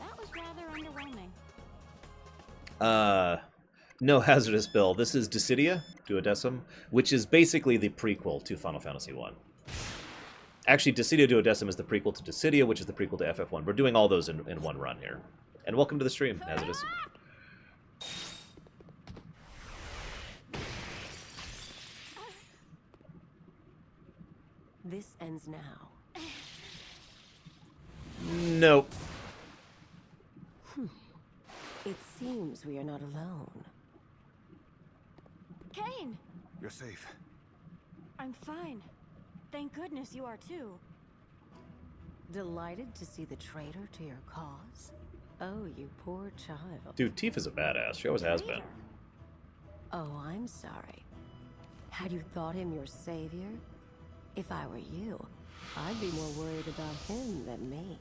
That was rather underwhelming. No, Hazardous Bill. This is Dissidia, Duodecim, which is basically the prequel to Final Fantasy 1. Actually, Dissidia Duodecim is the prequel to Dissidia, which is the prequel to FF1. We're doing all those in one run here. And welcome to the stream, Hazardous. This ends now. Nope. It seems we are not alone. Kane! You're safe. I'm fine. Thank goodness you are too. Delighted to see the traitor to your cause? Oh, you poor child. Dude, Tifa's a badass. She always has been. Oh, I'm sorry. Had you thought him your savior? If I were you, I'd be more worried about him than me.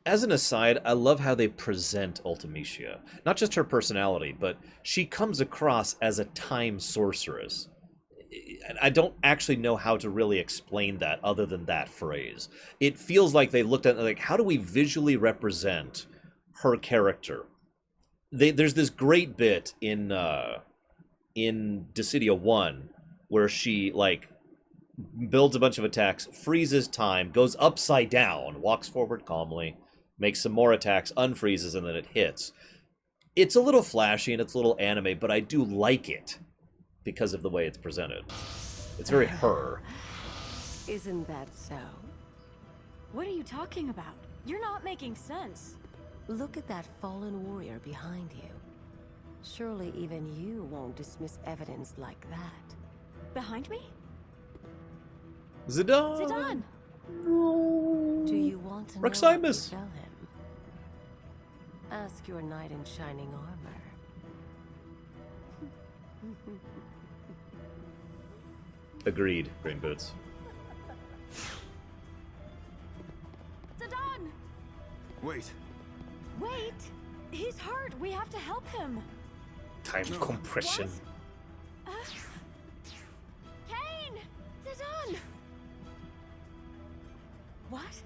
As an aside, I love how they present Ultimecia. Not just her personality, but she comes across as a time sorceress. I don't actually know how to really explain that other than that phrase. It feels like they looked at it like, how do we visually represent her character? There's this great bit in Dissidia 1 where she, like, builds a bunch of attacks, freezes time, goes upside down, walks forward calmly, makes some more attacks, unfreezes, and then it hits. It's a little flashy and it's a little anime, but I do like it because of the way it's presented. It's very her. Isn't that so? What are you talking about? You're not making sense. Look at that fallen warrior behind you. Surely even you won't dismiss evidence like that. Behind me? Zidane! Zidane! Do you want to know what you tell him? Ask your knight in shining armor. Agreed, Green Boots. Zidane! Wait. Wait! He's hurt! We have to help him! Time compression. Kane! Zidane! What?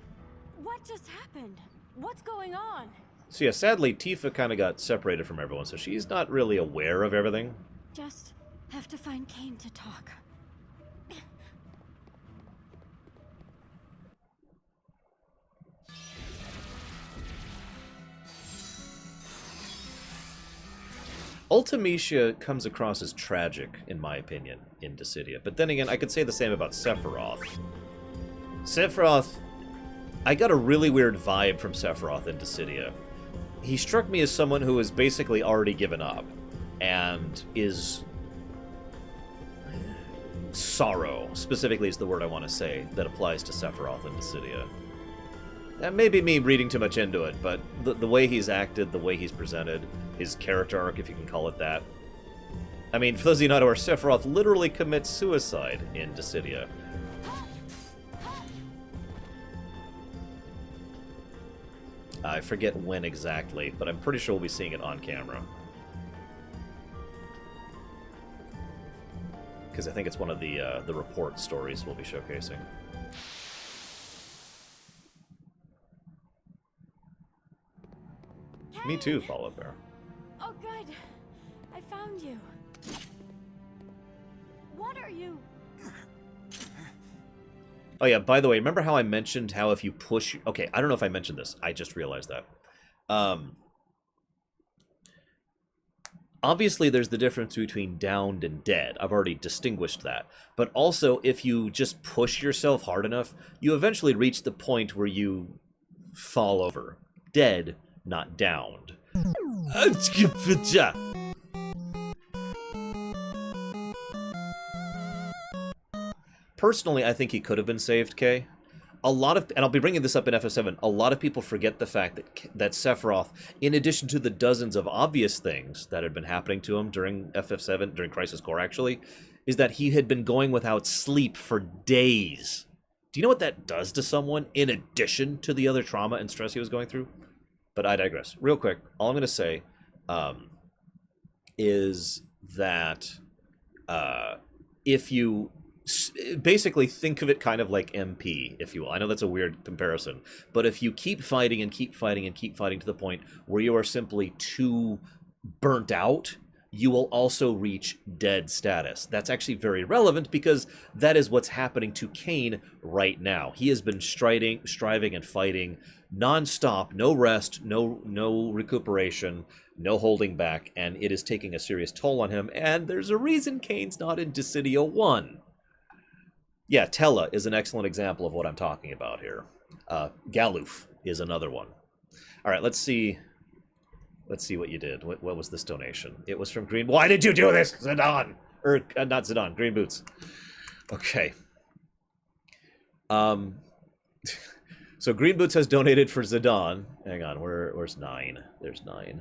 What just happened? What's going on? So yeah, sadly, Tifa kind of got separated from everyone, so she's not really aware of everything. Just have to find Kane to talk. Ultimecia comes across as tragic, in my opinion, in Dissidia. But then again, I could say the same about Sephiroth. Sephiroth, I got a really weird vibe from Sephiroth in Dissidia. He struck me as someone who has basically already given up, and is... sorrow, specifically is the word I want to say, that applies to Sephiroth in Dissidia. That may be me reading too much into it, but the way he's acted, the way he's presented, his character arc, if you can call it that. I mean, for those of you not aware, Sephiroth literally commits suicide in Dissidia. I forget when exactly, but I'm pretty sure we'll be seeing it on camera. Because I think it's one of the report stories we'll be showcasing. Me too, Follow Bear. Oh, good. I found you. What are you? Oh yeah, by the way, remember how I mentioned how if you push... Okay, I don't know if I mentioned this. I just realized that. Obviously, there's the difference between downed and dead. I've already distinguished that. But also, if you just push yourself hard enough, you eventually reach the point where you fall over. Dead, not downed. Personally, I think he could have been saved, Kay. A lot of, and I'll be bringing this up in FF7, a lot of people forget the fact that Sephiroth, in addition to the dozens of obvious things that had been happening to him during FF7, during Crisis Core actually, is that he had been going without sleep for days. Do you know what that does to someone, in addition to the other trauma and stress he was going through? But I digress. Real quick, all I'm going to say is that if you... basically think of it kind of like MP, if you will. I know that's a weird comparison, but if you keep fighting and keep fighting and keep fighting to the point where you are simply too burnt out, you will also reach dead status. That's actually very relevant because that is what's happening to Kane right now. He has been striving and fighting non-stop, no rest, no recuperation, no holding back, and it is taking a serious toll on him, and there's a reason Kane's not in Dissidia 1. Yeah, Tella is an excellent example of what I'm talking about here. Galoof is another one. All right, let's see what you did. What was this donation? It was from Green... Why did you do this, Zidane? Or, not Zidane, Green Boots. Okay. So Green Boots has donated for Zidane. Hang on, where's 9? There's 9.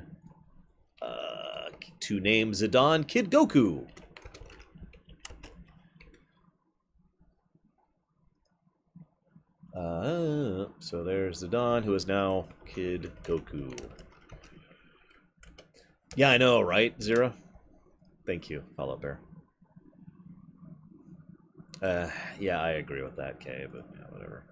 To name Zidane Kid Goku. So there's Zidane, who is now Kid Goku. Yeah, I know, right, Zero? Thank you, Follow Bear. Yeah, I agree with that, Kay, but yeah, whatever.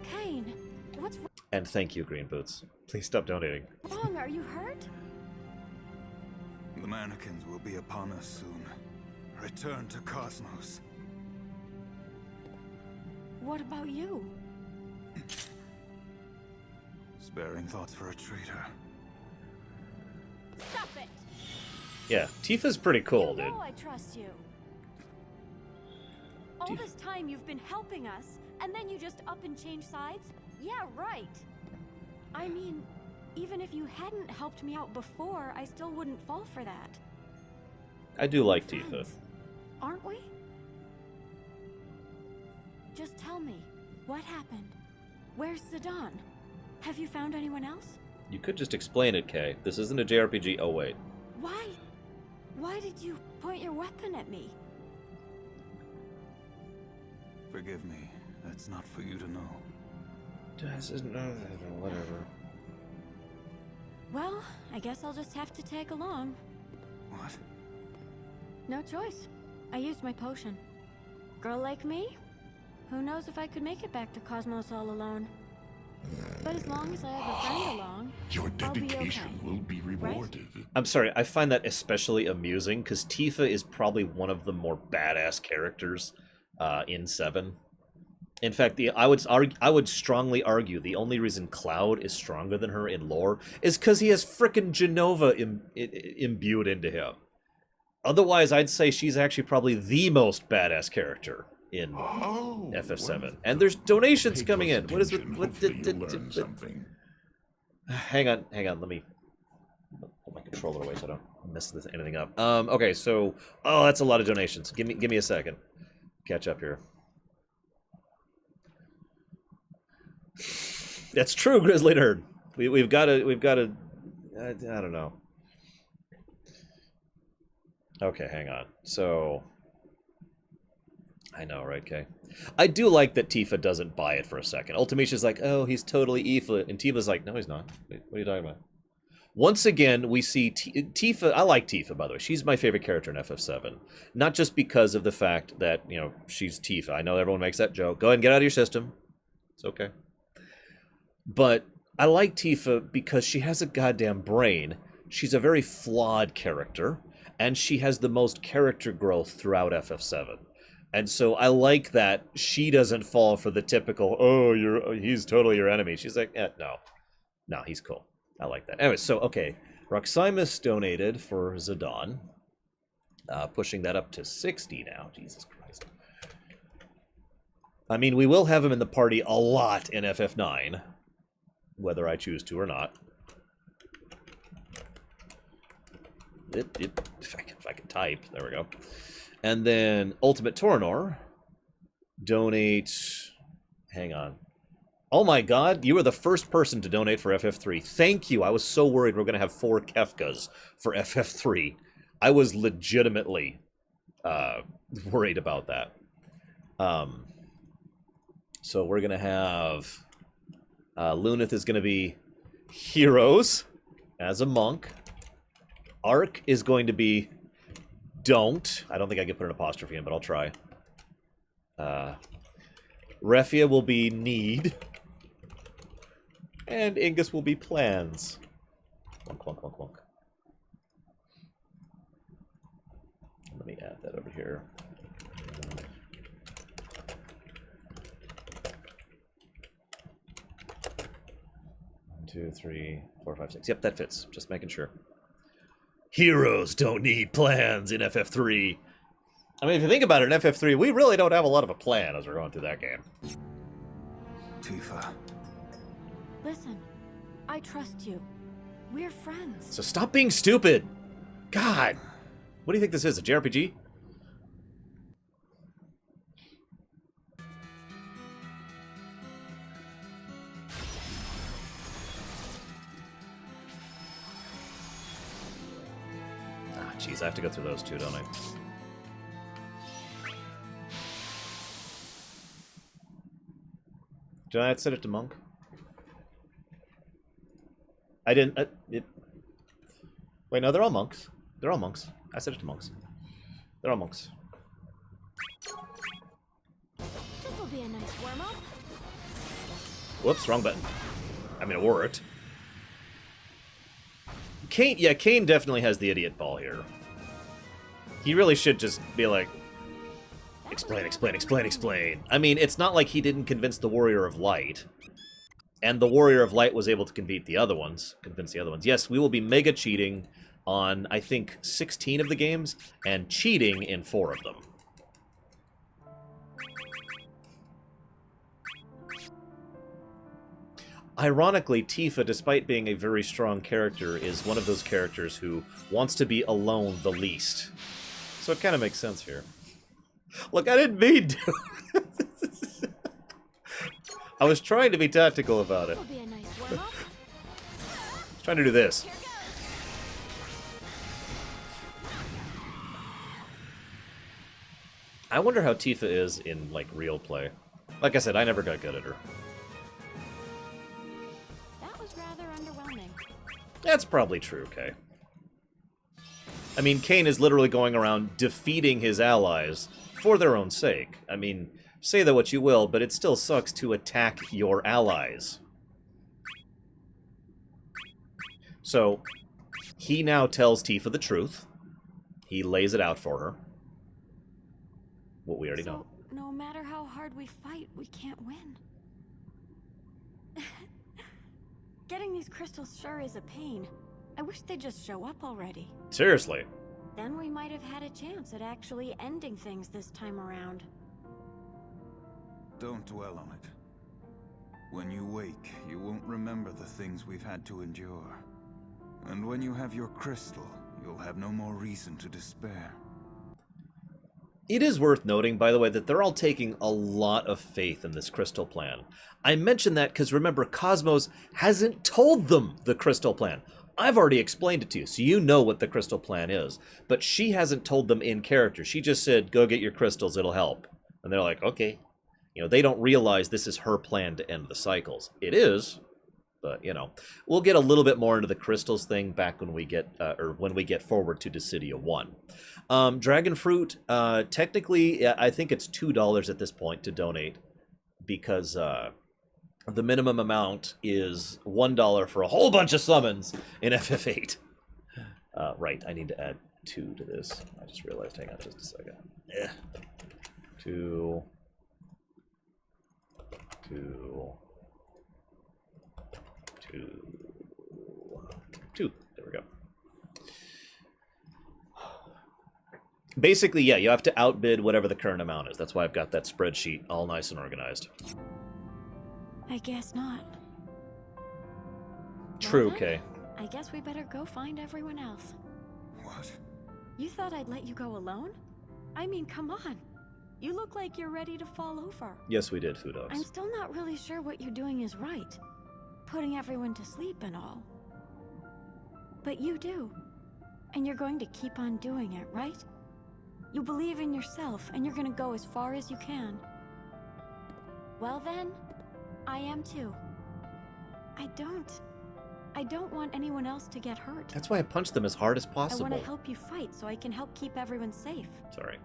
Kane, what's And thank you, Green Boots. Please stop donating. wrong? Are you hurt? The mannequins will be upon us soon. Return to Cosmos. What about you? Sparing thoughts for a traitor. Stop it! Yeah, Tifa's pretty cool, dude. You know I trust you. All this time you've been helping us, and then you just up and change sides? Yeah, right. I mean, even if you hadn't helped me out before, I still wouldn't fall for that. I do like Tifa. Aren't we? Just tell me, what happened? Where's Zidane? Have you found anyone else? You could just explain it, Kay. This isn't a JRPG. Oh, wait. Why? Why did you point your weapon at me? Forgive me. That's not for you to know. Whatever. Well, I guess I'll just have to tag along. What? No choice. I used my potion. Girl like me? Who knows if I could make it back to Cosmos all alone. But as long as I have a friend along, Your I'll be dedication okay. will be rewarded. I'm sorry, I find that especially amusing, because Tifa is probably one of the more badass characters in 7. In fact, I would strongly argue the only reason Cloud is stronger than her in lore is because he has frickin' Genova imbued into him. Otherwise, I'd say she's actually probably the most badass character in FF7. And there's donations coming in. What is it? Hang on. Let me put my controller away so I don't mess anything up. Okay, so that's a lot of donations. Give me a second. Catch up here. That's true, Grizzly Nerd. We've got to. I don't know. Okay, hang on. So, I know, right, Kay? I do like that Tifa doesn't buy it for a second. Ultimisha's like, oh, he's totally Tifa, and Tifa's like, no, he's not. What are you talking about? Once again, we see Tifa. I like Tifa, by the way. She's my favorite character in FF7. Not just because of the fact that, you know, she's Tifa. I know everyone makes that joke. Go ahead and get out of your system. It's okay. But I like Tifa because she has a goddamn brain. She's a very flawed character, and she has the most character growth throughout FF7. And so I like that she doesn't fall for the typical, he's totally your enemy. She's like, no, he's cool. I like that. Anyway, so, okay. Roximus donated for Zidane. Pushing that up to 60 now. Jesus Christ. I mean, we will have him in the party a lot in FF9. Whether I choose to or not. If I can type, there we go. And then Ultimate Torinor donates. Hang on. Oh my God, you were the first person to donate for FF3. Thank you. I was so worried we're going to have 4 Kefkas for FF3. I was legitimately worried about that. So we're going to have. Lunith is going to be Heroes as a monk. Arc is going to be Don't. I don't think I can put an apostrophe in, but I'll try. Refia will be Need. And Ingus will be Plans. Clunk, clunk, clunk, clunk. Let me add that over here. 2, 3, 4, 5, 6. Yep, that fits. Just making sure. Heroes don't need plans in FF3. I mean, if you think about it, in FF3, we really don't have a lot of a plan as we're going through that game. Tifa. Listen, I trust you. We're friends. So stop being stupid. God. What do you think this is, a JRPG? Jeez, I have to go through those two, don't I? Did I set it to monk? I didn't. Wait, no, they're all monks. They're all monks. I set it to monks. They're all monks. This will be a nice warm-up. Whoops, wrong button. I mean, it worked. Kane, yeah, Kane definitely has the idiot ball here. He really should just be like, explain, explain, explain, explain. I mean, it's not like he didn't convince the Warrior of Light. And the Warrior of Light was able to convince the other ones. Yes, we will be mega cheating on, I think, 16 of the games, and cheating in 4 of them. Ironically, Tifa, despite being a very strong character, is one of those characters who wants to be alone the least. So it kind of makes sense here. Look, I didn't mean to. I was trying to be tactical about it. Trying to do this. I wonder how Tifa is in, like, real play. Like I said, I never got good at her. That was rather underwhelming. That's probably true, Kay. I mean, Kane is literally going around defeating his allies for their own sake. I mean, Say that what you will, but it still sucks to attack your allies. So, he now tells Tifa the truth. He lays it out for her. What we already know. No matter how hard we fight, we can't win. Getting these crystals sure is a pain. I wish they'd just show up already. Seriously. Then we might have had a chance at actually ending things this time around. Don't dwell on it. When you wake, you won't remember the things we've had to endure. And when you have your crystal, you'll have no more reason to despair. It is worth noting, by the way, that they're all taking a lot of faith in this crystal plan. I mention that because, remember, Cosmos hasn't told them the crystal plan. I've already explained it to you, so you know what the crystal plan is. But she hasn't told them in character. She just said, go get your crystals, it'll help. And they're like, okay. You know, they don't realize this is her plan to end the cycles. It is, but, you know. We'll get a little bit more into the crystals thing back when we get, when we get forward to Dissidia 1. Dragon fruit, technically, I think it's $2 at this point to donate, because the minimum amount is $1 for a whole bunch of summons in FF8. Right, I need to add 2 to this. I just realized, hang on just a second. 2. There we go. Basically, yeah, you have to outbid whatever the current amount is. That's why I've got that spreadsheet all nice and organized. I guess not. True, Well then, Kay. I guess we better go find everyone else. What? You thought I'd let you go alone? I mean, come on. You look like you're ready to fall over. Yes, we did, Food Dogs. I'm still not really sure what you're doing is right. Putting everyone to sleep and all. But you do. And you're going to keep on doing it, right? You believe in yourself, and you're gonna go as far as you can. Well then, I am too. I don't want anyone else to get hurt. That's why I punched them as hard as I possible. want to help you fight so I can help keep everyone safe. Sorry.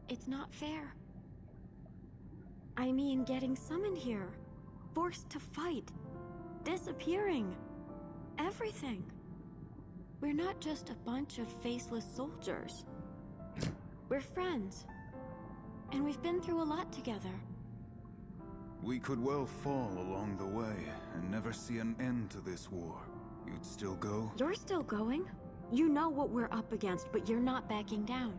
It's not fair. I mean, getting summoned here. Forced to fight. Disappearing. Everything. We're not just a bunch of faceless soldiers. We're friends. And we've been through a lot together. We could well fall along the way and never see an end to this war. You'd still go? You're still going. You know what we're up against, but you're not backing down.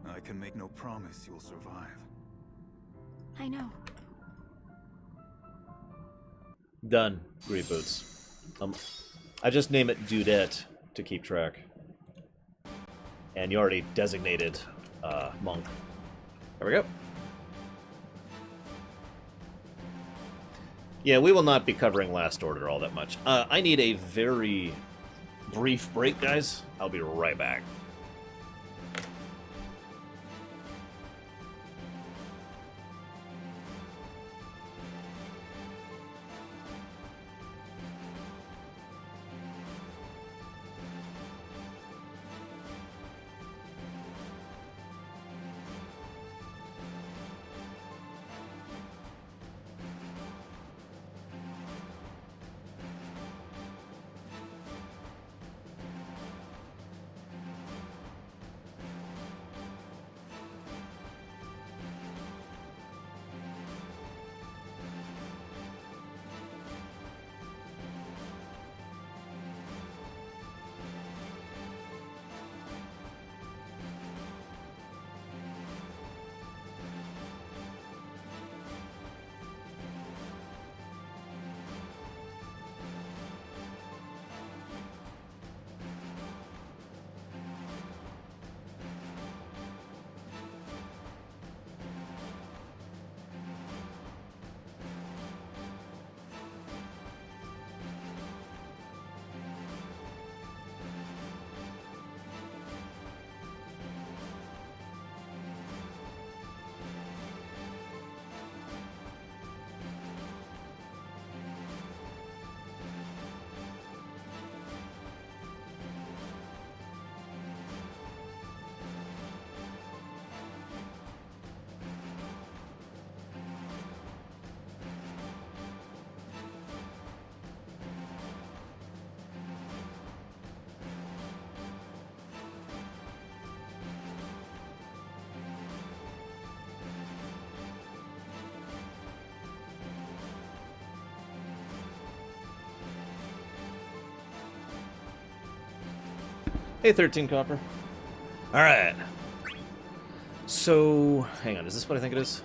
I can make no promise you'll survive. I know. Done. Reboots. I just name it Dudette to keep track. And you already designated Monk. There we go. Yeah, we will not be covering Last Order all that much. I need a very brief break, guys. I'll be right back. Hey, 13 copper. Alright. So, hang on, is this what I think it is?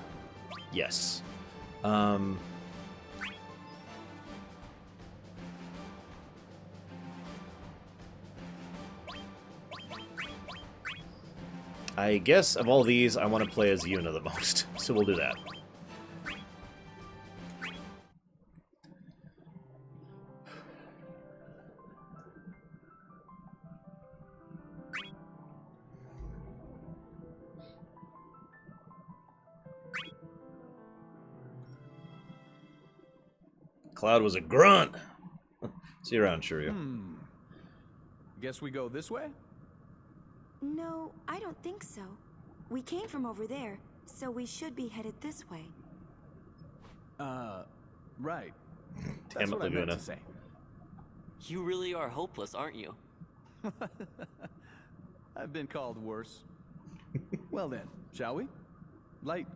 Yes. I guess of all these, I want to play as Yuna the most, so we'll do that. Cloud was a grunt. See you around, Shiryu. Guess we go this way? No, I don't think so. We came from over there, so we should be headed this way. Right. Damn it, what I meant Laguna. to say. You really are hopeless, aren't you? I've been called worse. Well then, shall we? Light.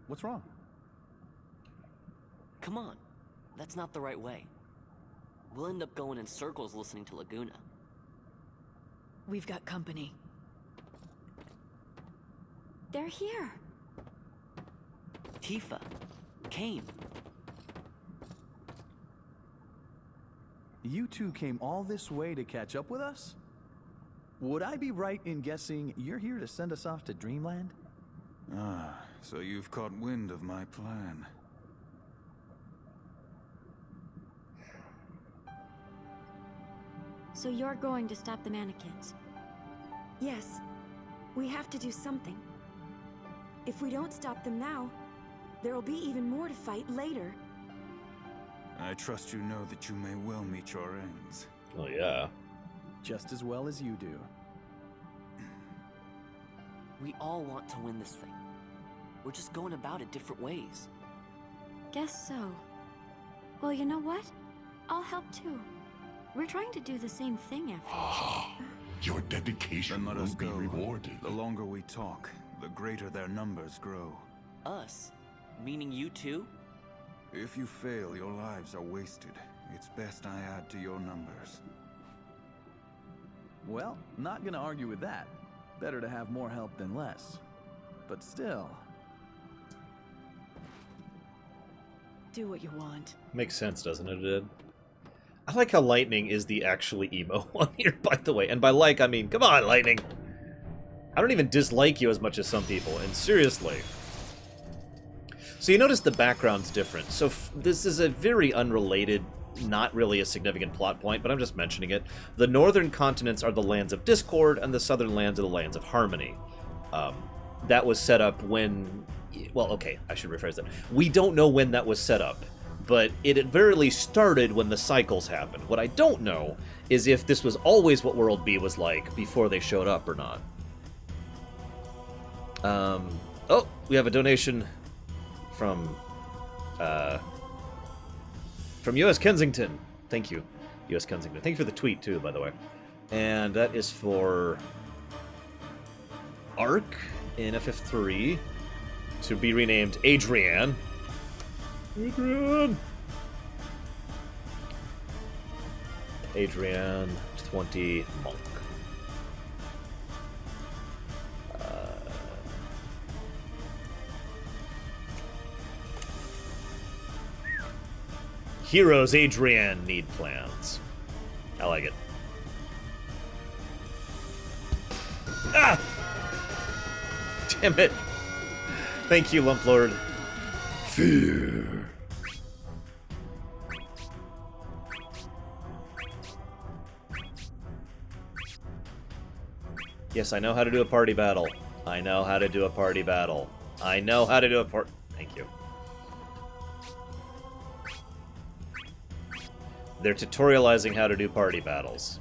What's wrong? Come on. That's not the right way. We'll end up going in circles listening to Laguna. We've got company. They're here. Tifa. Kane. You two came all this way to catch up with us? Would I be right in guessing you're here to send us off to Dreamland? Ah, so you've caught wind of my plan. So you're going to stop the mannequins? Yes. We have to do something. If we don't stop them now, there'll be even more to fight later. I trust you know that you may well meet your ends. Oh, yeah. Just as well as you do. We all want to win this thing. We're just going about it different ways. Guess so. Well, you know what? I'll help too. We're trying to do the same thing after all. Your dedication will be rewarded. The longer we talk, the greater their numbers grow. Us? Meaning you too? If you fail, your lives are wasted. It's best I add to your numbers. Well, not gonna argue with that. Better to have more help than less. But still. Do what you want. Makes sense, doesn't it, Ed? I like how Lightning is the actually emo one here, by the way. And by like, I mean, come on, Lightning! I don't even dislike you as much as some people, and seriously. So you notice the background's different. So this is a very unrelated, not really a significant plot point, but I'm just mentioning it. The northern continents are the lands of discord, and the southern lands are the lands of harmony. That was set up when... Well, okay, I should rephrase that. We don't know when that was set up, but it at very least started when the cycles happened. What I don't know is if this was always what World B was like before they showed up or not. Oh, we have a donation from U.S. Kensington. Thank you, U.S. Kensington. Thank you for the tweet, too, by the way. And that is for Ark in FF3 to be renamed Adrian. Adrian 20 Monk. Heroes Adrian need plans. I like it. Ah! Damn it. Thank you, Lump Lord. Fear. Yes, I know how to do a party battle. I know how to do a party battle. I know how to do a part. Thank you. They're tutorializing how to do party battles.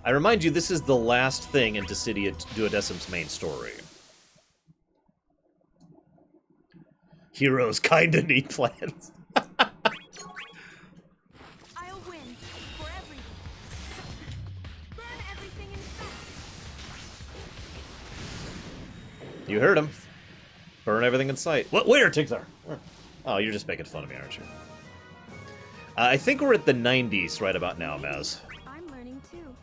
I remind you, this is the last thing in Dissidia Duodecim's main story. Heroes kinda need plans. I'll win for everything. Burn everything in sight. You heard him. Burn everything in sight. What? Where, Tigzar? Where? Oh, you're just making fun of me, aren't you? I think we're at the 90s right about now, Maz. I'm learning too.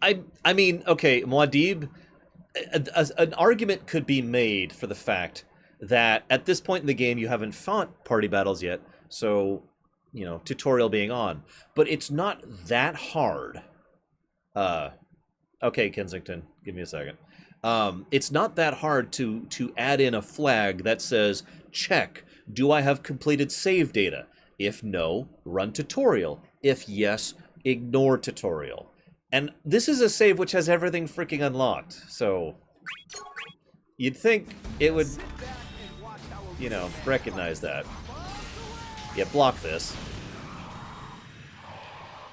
I mean, okay, Muad'Dib, an argument could be made for the fact that at this point in the game you haven't fought party battles yet, so, you know, tutorial being on. But it's not that hard. Okay, Kensington, give me a second. It's not that hard to add in a flag that says, check, do I have completed save data? If no, run tutorial. If yes, ignore tutorial. And this is a save which has everything freaking unlocked, so you'd think it would, you know, recognize that. Yeah, block this.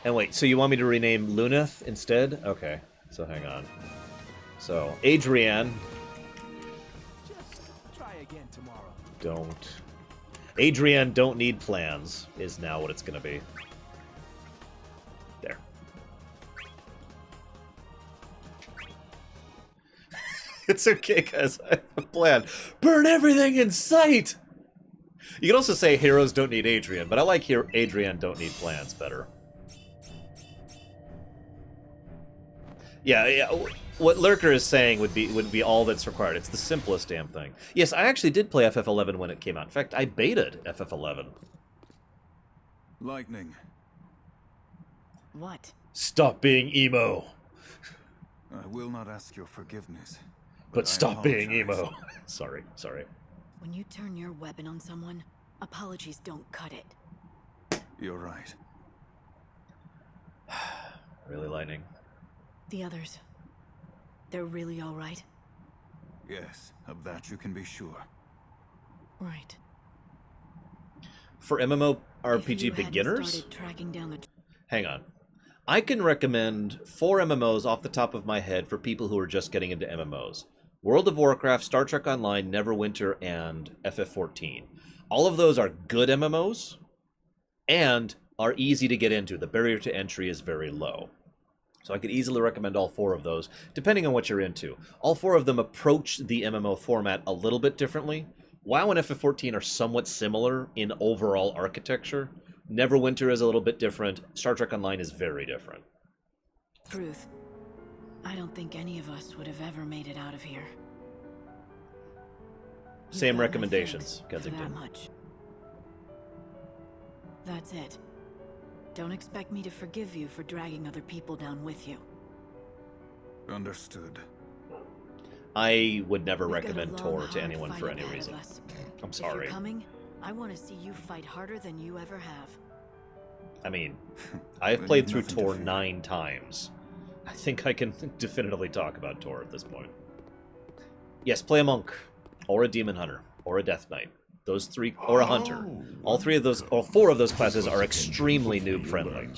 And wait, so you want me to rename Luneth instead? Okay, so hang on. So, Adrienne. Just try again tomorrow. Don't. Adrienne don't need plans is now what it's gonna be. There. It's okay, guys. I have a plan. Burn everything in sight! You can also say heroes don't need Adrienne, but I like Adrienne don't need plans better. Yeah. What Lurker is saying would be all that's required. It's the simplest damn thing. Yes, I actually did play FF11 when it came out. In fact, I betaed FF11. Lightning. What? Stop being emo. I will not ask your forgiveness. But stop being emo. Sorry. When you turn your weapon on someone, apologies don't cut it. You're right. Really, Lightning? The others, they're really all right? Yes, of that you can be sure. Right. For MMORPG beginners? Tracking down the... Hang on. I can recommend 4 MMOs off the top of my head for people who are just getting into MMOs. World of Warcraft, Star Trek Online, Neverwinter, and FF14. All of those are good MMOs and are easy to get into. The barrier to entry is very low. So I could easily recommend all 4 of those, depending on what you're into. All 4 of them approach the MMO format a little bit differently. WoW and FF14 are somewhat similar in overall architecture. Neverwinter is a little bit different. Star Trek Online is very different. Truth. I don't think any of us would have ever made it out of here. Same recommendations, Kensington. That much. That's it. Don't expect me to forgive you for dragging other people down with you. Understood. I would never recommend Tor to anyone for any reason. I'm sorry. If you're coming, I want to see you fight harder than you ever have. I mean, I've played through Tor 9 times. I think I can definitively talk about Tor at this point. Yes, play a monk, or a demon hunter, or a death knight. Those 3, or a hunter. All 3 of those, or 4 of those classes are extremely noob-friendly.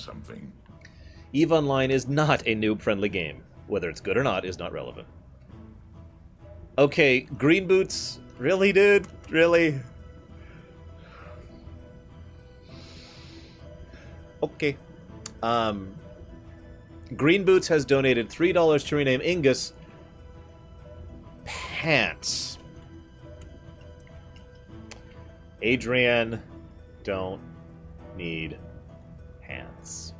EVE Online is not a noob-friendly game. Whether it's good or not is not relevant. Okay, Green Boots. Really, dude? Really? Okay. Green Boots has donated $3 to rename Ingus Pants. Adrienne don't need pants.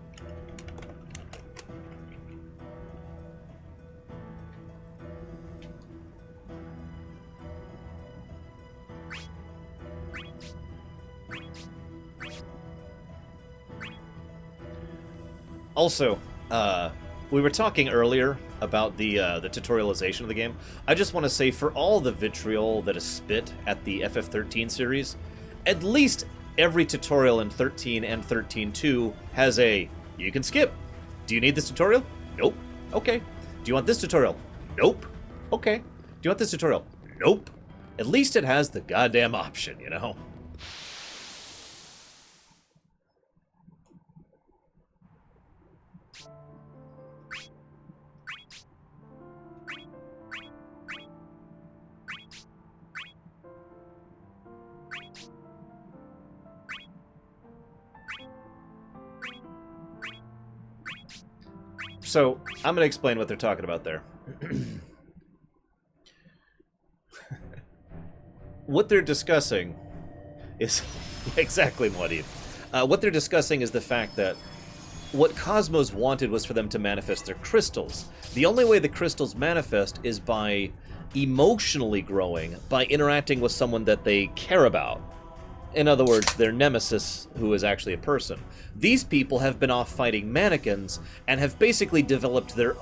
Also, we were talking earlier about the tutorialization of the game. I just want to say, for all the vitriol that is spit at the FF13 series, at least every tutorial in 13 and 13.2 has a, you can skip. Do you need this tutorial? Nope. Okay. Do you want this tutorial? Nope. Okay. Do you want this tutorial? Nope. At least it has the goddamn option, you know? So, I'm going to explain what they're talking about there. What they're discussing is... exactly, Muad'Dib. What they're discussing is the fact that what Cosmos wanted was for them to manifest their crystals. The only way the crystals manifest is by emotionally growing, by interacting with someone that they care about. In other words, their nemesis, who is actually a person. These people have been off fighting mannequins and have basically developed their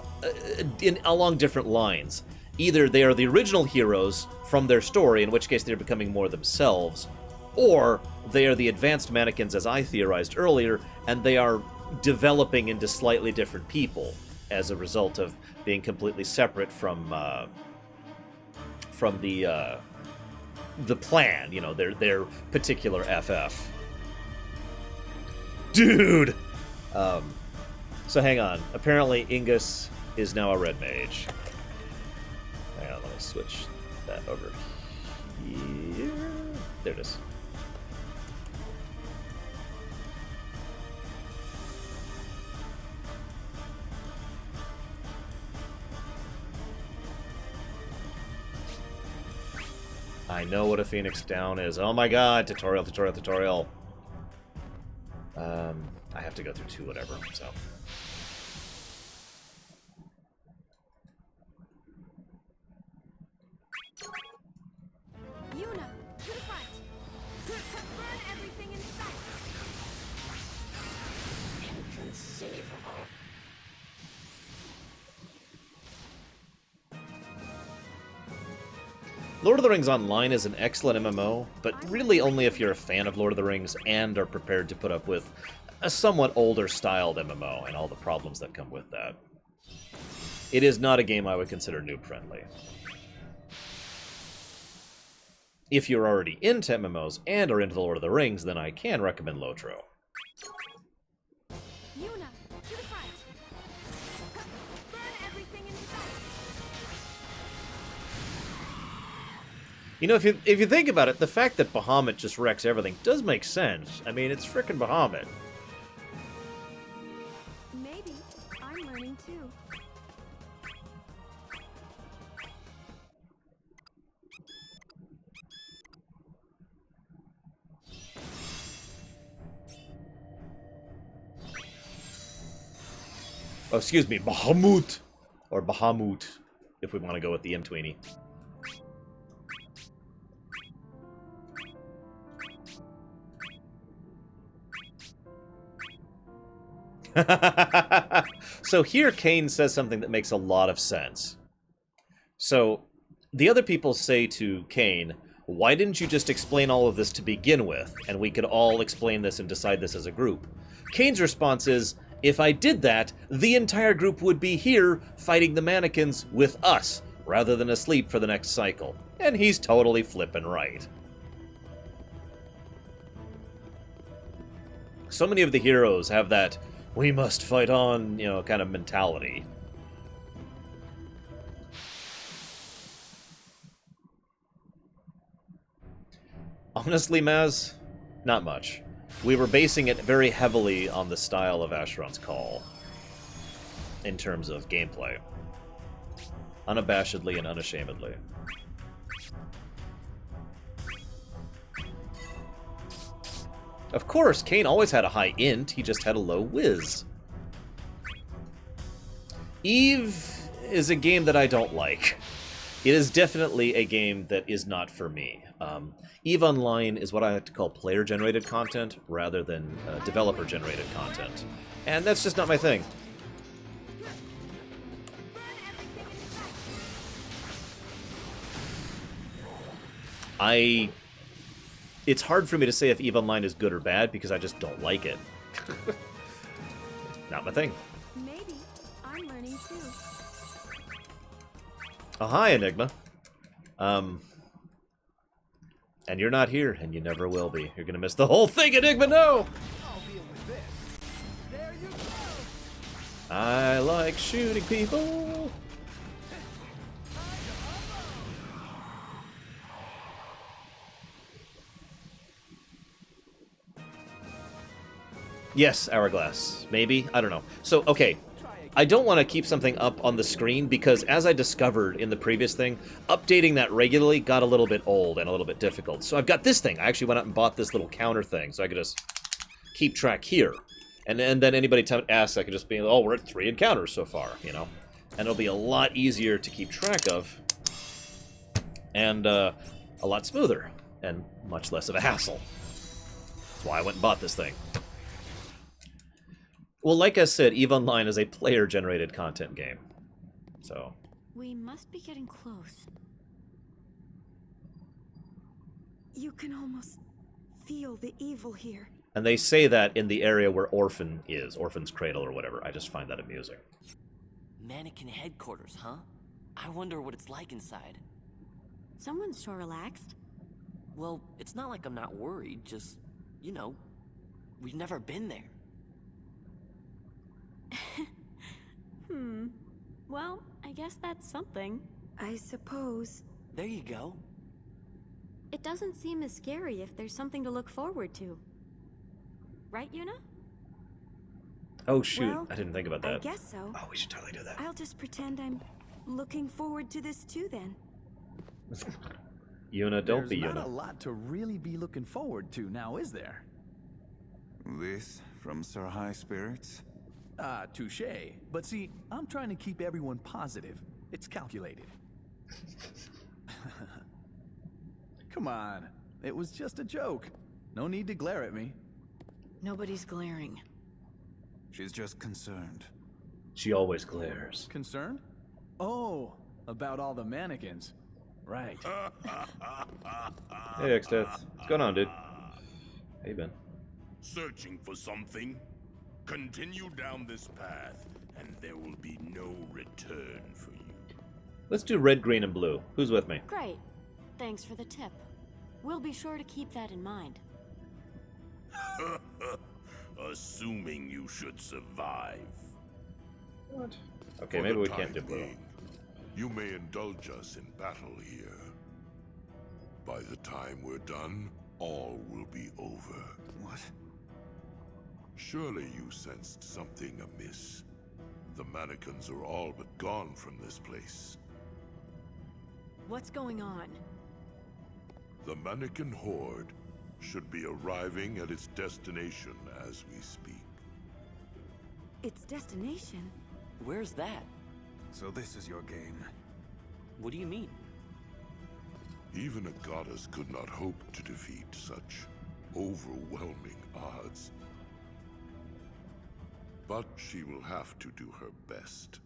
along different lines. Either they are the original heroes from their story, in which case they're becoming more themselves, or they are the advanced mannequins, as I theorized earlier, and they are developing into slightly different people as a result of being completely separate from the plan, you know, their particular FF. Dude! So hang on. Apparently Ingus is now a red mage. Hang on, let me switch that over here. There it is. I know what a Phoenix Down is. Oh my god, tutorial, tutorial, tutorial. I have to go through 2 whatever, so. Yuna, to the front. Burn everything in sight. Inconceivable. Lord of the Rings Online is an excellent MMO, but really only if you're a fan of Lord of the Rings and are prepared to put up with a somewhat older styled MMO and all the problems that come with that. It is not a game I would consider noob friendly. If you're already into MMOs and are into the Lord of the Rings, then I can recommend Lotro. Yuna, to the front. Burn everything in sight. You know, if you think about it, the fact that Bahamut just wrecks everything does make sense. I mean, it's frickin' Bahamut. Maybe. I'm learning too. Oh, excuse me, Bahamut! Or Bahamut, if we want to go with the M-Tweenie. So here Kane says something that makes a lot of sense. So the other people say to Kane, why didn't you just explain all of this to begin with, and we could all explain this and decide this as a group? Kane's response is, if I did that, the entire group would be here fighting the mannequins with us, rather than asleep for the next cycle. And he's totally flippin' right. So many of the heroes have that we must fight on, you know, kind of mentality. Honestly, Maz, not much. We were basing it very heavily on the style of Asheron's Call, in terms of gameplay. Unabashedly and unashamedly. Of course, Kane always had a high int, he just had a low whiz. Eve is a game that I don't like. It is definitely a game that is not for me. EVE Online is what I like to call player-generated content, rather than developer-generated content. And that's just not my thing. It's hard for me to say if EVE Online is good or bad, because I just don't like it. Not my thing. Maybe. I'm learning too. Oh, hi, Enigma. And you're not here, and you never will be. You're gonna miss the whole thing, Enigma, no! I'll deal with this. There you go. I like shooting people. Yes, Hourglass. Maybe? I don't know. So, okay. I don't want to keep something up on the screen because, as I discovered in the previous thing, updating that regularly got a little bit old and a little bit difficult. So I've got this thing. I actually went out and bought this little counter thing so I could just keep track here. And then anybody asks, I could just be, oh, we're at 3 encounters so far, you know? And it'll be a lot easier to keep track of. And a lot smoother. And much less of a hassle. That's why I went and bought this thing. Well, like I said, EVE Online is a player-generated content game. So... We must be getting close. You can almost feel the evil here. And they say that in the area where Orphan is. Orphan's Cradle or whatever. I just find that amusing. Mannequin headquarters, huh? I wonder what it's like inside. Someone's sure relaxed. Well, it's not like I'm not worried, just, you know, we've never been there. Well, I guess that's something. I suppose. There you go. It doesn't seem as scary if there's something to look forward to. Right, Yuna? Oh, shoot. Well, I didn't think about that. I guess so. Oh, we should totally do that. I'll just pretend I'm looking forward to this too, then. Yuna, don't be There's Yuna. not a lot to really be looking forward to now, is there? This from Sir High Spirits? Ah, touche. But see, I'm trying to keep everyone positive. It's calculated. Come on. It was just a joke. No need to glare at me. Nobody's glaring. She's just concerned. She always glares. Concerned? Oh, about all the mannequins. Right. Hey, X-Death. What's going on, dude? How you been? Searching for something? Continue down this path, and there will be no return for you. Let's do red, green, and blue. Who's with me? Great. Thanks for the tip. We'll be sure to keep that in mind. Assuming you should survive. What? Okay, For maybe the we can't do time blue. being, you may indulge us in battle here. By the time we're done, all will be over. What? Surely you sensed something amiss. The mannequins are all but gone from this place. What's going on? The mannequin horde should be arriving at its destination as we speak. Its destination? Where's that? So this is your game. What do you mean? Even a goddess could not hope to defeat such overwhelming odds. But she will have to do her best.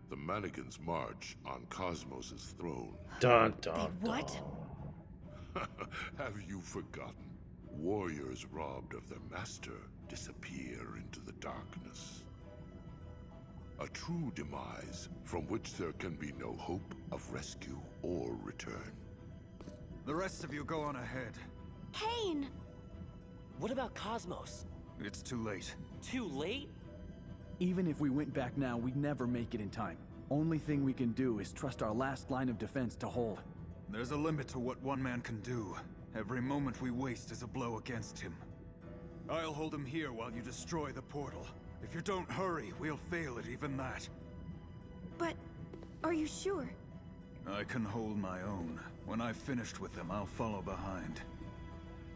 The mannequins march on Cosmos' throne. Dun, dun, What? Have you forgotten? Warriors robbed of their master disappear into the darkness. A true demise from which there can be no hope of rescue or return. The rest of you go on ahead. Pain! What about Cosmos? It's too late. Too late? Even if we went back now, we'd never make it in time. Only thing we can do is trust our last line of defense to hold. There's a limit to what one man can do. Every moment we waste is a blow against him. I'll hold him here while you destroy the portal. If you don't hurry, we'll fail at even that. But are you sure? I can hold my own. When I've finished with them, I'll follow behind.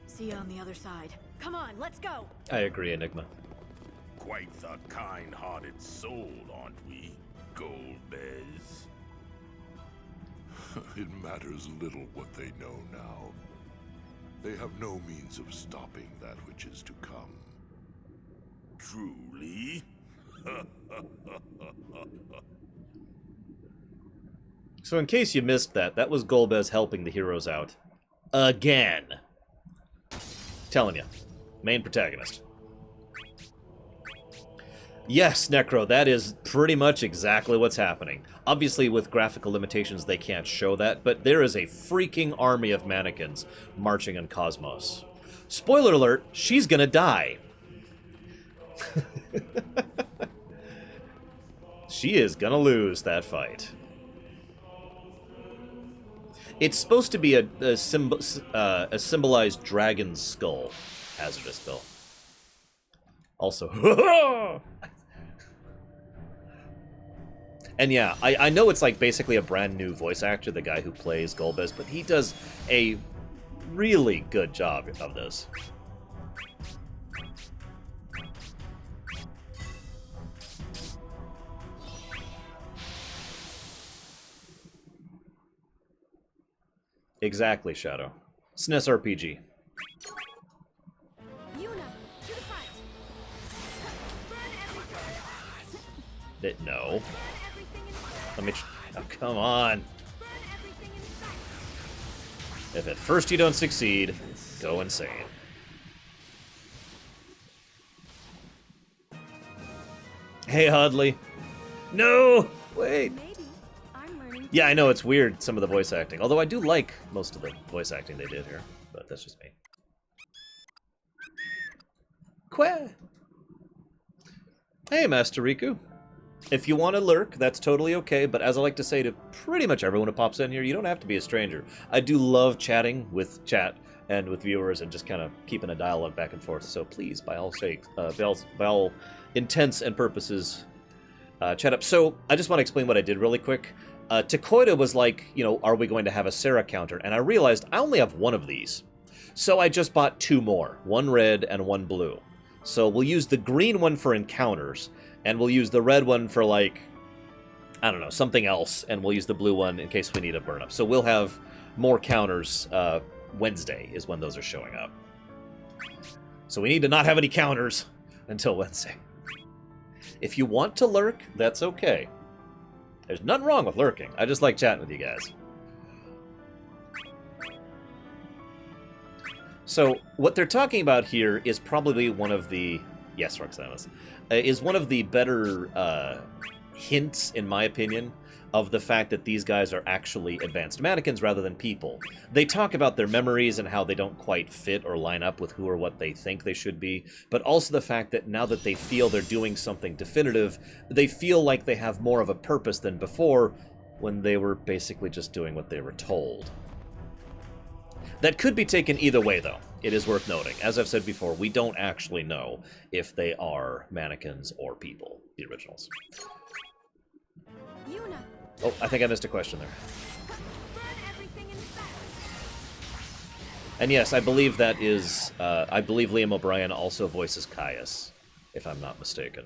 See you on the other side. Come on, let's go! I agree, Enigma. Quite the kind-hearted soul, aren't we, Golbez? It matters little what they know now. They have no means of stopping that which is to come. Truly? So in case you missed that, that was Golbez helping the heroes out. Again. Telling you. Main protagonist. Yes, Necro, that is pretty much exactly what's happening. Obviously, with graphical limitations, they can't show that, but there is a freaking army of mannequins marching on Cosmos. Spoiler alert, she's gonna die. She is gonna lose that fight. It's supposed to be a symbolized dragon's skull. Hazardous, Bill. Also, and yeah, I know it's like basically a brand new voice actor, the guy who plays Golbez, but he does a really good job of this. Exactly, Shadow. SNES RPG. No. Let me... Oh, come on. If at first you don't succeed, go insane. Hey, Hudley. No! Wait. Yeah, I know, it's weird, some of the voice acting. Although I do like most of the voice acting they did here. But that's just me. Quah! Hey, Master Riku. If you want to lurk, that's totally okay, but as I like to say to pretty much everyone who pops in here, you don't have to be a stranger. I do love chatting with chat and with viewers and just kind of keeping a dialogue back and forth, so please, by all sakes, by all intents and purposes, chat up. So, I just want to explain what I did really quick. Takoida was like, you know, are we going to have a Sarah counter? And I realized I only have one of these. So I just bought 2 more, one red and one blue. So we'll use the green one for encounters, and we'll use the red one for, like, I don't know, something else, and we'll use the blue one in case we need a burn-up. So we'll have more counters. Wednesday is when those are showing up. So we need to not have any counters until Wednesday. If you want to lurk, that's okay. There's nothing wrong with lurking. I just like chatting with you guys. So what they're talking about here is probably one of the... Yes, Roxanus. Is one of the better hints, in my opinion, of the fact that these guys are actually advanced mannequins rather than people. They talk about their memories and how they don't quite fit or line up with who or what they think they should be, but also the fact that now that they feel they're doing something definitive, they feel like they have more of a purpose than before, when they were basically just doing what they were told. That could be taken either way, though. It is worth noting. As I've said before, we don't actually know if they are mannequins or people, the originals. Oh, I think I missed a question there. And yes, I believe that is... I believe Liam O'Brien also voices Caius, if I'm not mistaken.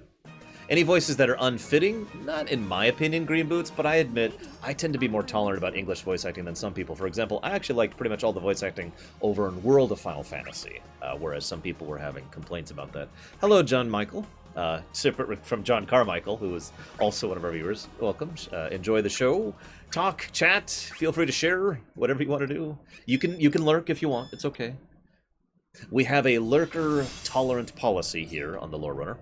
Any voices that are unfitting? Not in my opinion, Green Boots, but I admit I tend to be more tolerant about English voice acting than some people. For example, I actually liked pretty much all the voice acting over in World of Final Fantasy, whereas some people were having complaints about that. Hello, John Michael. Separate from John Carmichael, who is also one of our viewers. Welcome. Enjoy the show. Talk, chat. Feel free to share whatever you want to do. You can lurk if you want. It's okay. We have a lurker-tolerant policy here on the Lorerunner.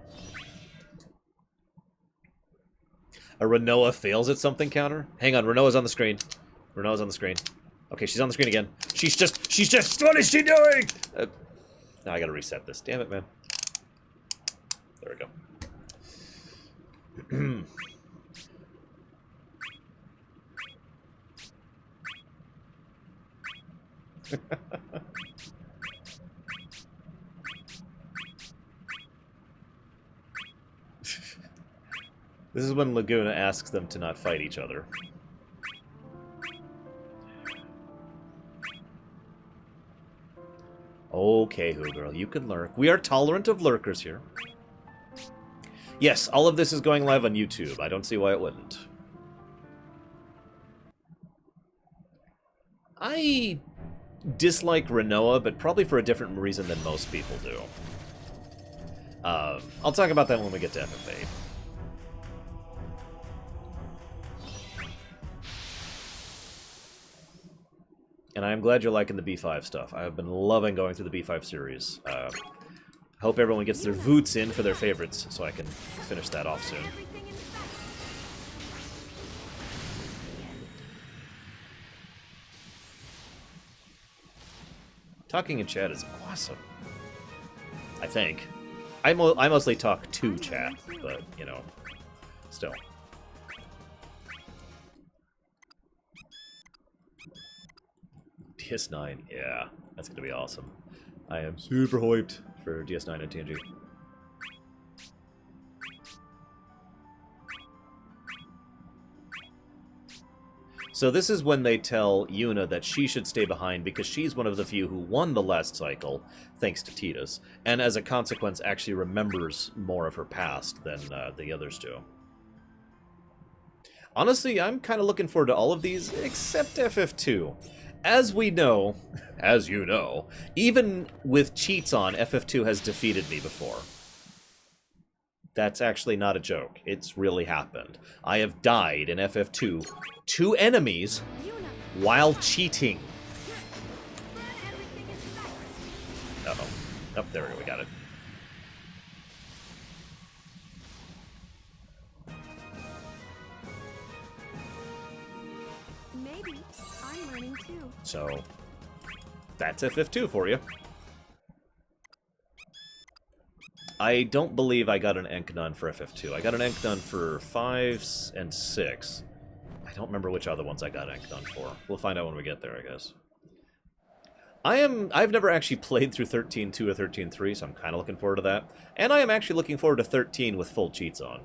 A Renoa fails at something counter? Hang on, Renoa's on the screen. Renoa's on the screen. Okay, she's on the screen again. She's just, what is she doing? Now I gotta reset this. Damn it, man. There we go. This is when Laguna asks them to not fight each other. Okay, Hoogirl, you can lurk. We are tolerant of lurkers here. Yes, all of this is going live on YouTube. I don't see why it wouldn't. I dislike Renoa, but probably for a different reason than most people do. I'll talk about that when we get to FF8. And I'm glad you're liking the B5 stuff. I've been loving going through the B5 series. Hope everyone gets their voots in for their favorites, so I can finish that off soon. Talking in chat is awesome. I think. I mostly talk to chat, but, you know, still. DS9, yeah, that's gonna be awesome. I am super hyped for DS9 and TNG. So this is when they tell Yuna that she should stay behind because she's one of the few who won the last cycle, thanks to Tidus, and as a consequence actually remembers more of her past than the others do. Honestly, I'm kind of looking forward to all of these, except FF2. as we know, as you know, even with cheats on, FF2 has defeated me before. That's actually not a joke. It's really happened. I have died in FF2 to enemies while cheating. Uh-oh. Oh, there we go. We got it. Maybe I'm learning too. So, that's FF2 for you. I don't believe I got an Enkanon for FF2. I got an Enkanon for 5 and 6. I don't remember which other ones I got Enkanon for. We'll find out when we get there, I guess. I've never actually played through 13.2 or 13.3, so I'm kind of looking forward to that. And I am actually looking forward to 13 with full cheats on.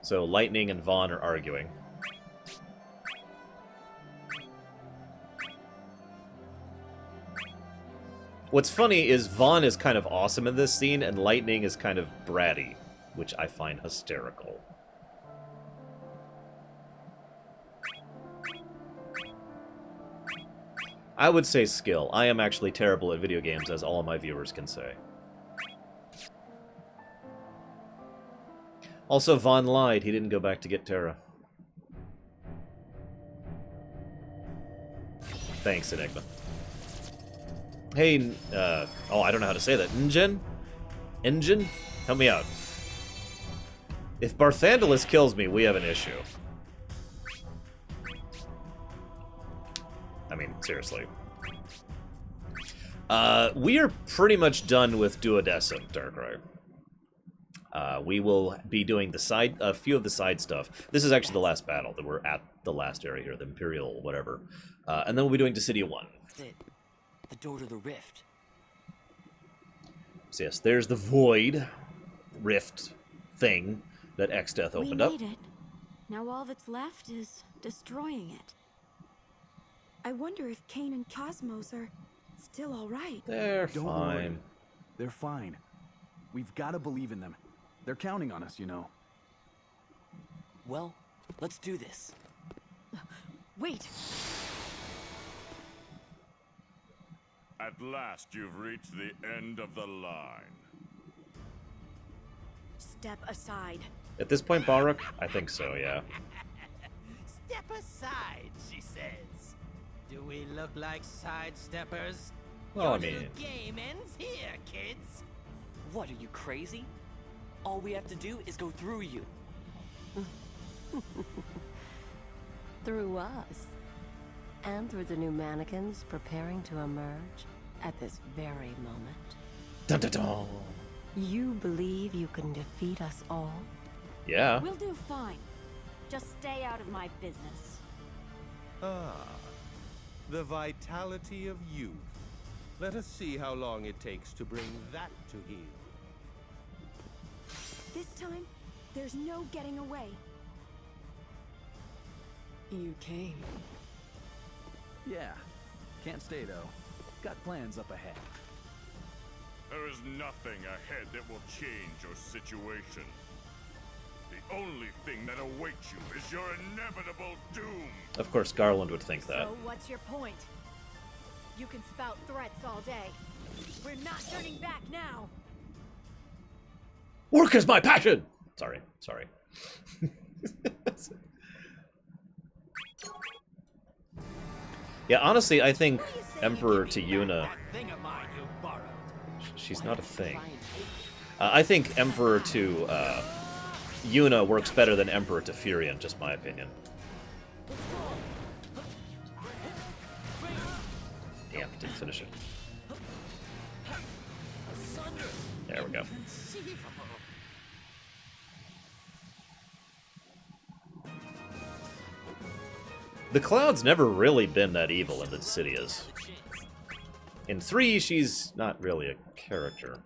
So Lightning and Vaughn are arguing. What's funny is Vaughn is kind of awesome in this scene, and Lightning is kind of bratty, which I find hysterical. I would say skill. I am actually terrible at video games, as all of my viewers can say. Also, Vaughn lied. He didn't go back to get Terra. Thanks, Enigma. Hey, oh, I don't know how to say that. Engine? Engine? Help me out. If Barthandalus kills me, we have an issue. I mean, seriously. We are pretty much done with Duodecim, Darkrai. We will be doing a few of the side stuff. This is actually the last battle that we're at the last area here, the Imperial whatever. And then we'll be doing Dissidia 1. The door to the rift. So yes, there's the void rift thing that Exdeath opened up. We made it. Now all that's left is destroying it. I wonder if Kane and Cosmos are still all right. They're Don't fine. worry. They're fine. We've got to believe in them. They're counting on us, you know. Well, let's do this. Wait. At last, you've reached the end of the line. Step aside. At this point, Balrog? I think so, yeah. Step aside, she says. Do we look like sidesteppers? Well, I Your mean... little game ends here, kids. What, are you crazy? All we have to do is go through you. Through us. And through the new mannequins preparing to emerge at this very moment. Dun dun dun. You believe you can defeat us all? Yeah. We'll do fine. Just stay out of my business. Ah, the vitality of youth. Let us see how long it takes to bring that to heel. This time, there's no getting away. You came. Yeah. Can't stay, though. Got plans up ahead. There is nothing ahead that will change your situation. The only thing that awaits you is your inevitable doom. Of course, Garland would think that. So what's your point? You can spout threats all day. We're not turning back now. Work is my passion! Sorry. Yeah, honestly, I think Emperor to Yuna... She's not a thing. I think Emperor to Yuna works better than Emperor to Furion, just my opinion. Damn, didn't finish it. There we go. The Cloud's never really been that evil in the Dissidias. In 3, she's not really a character.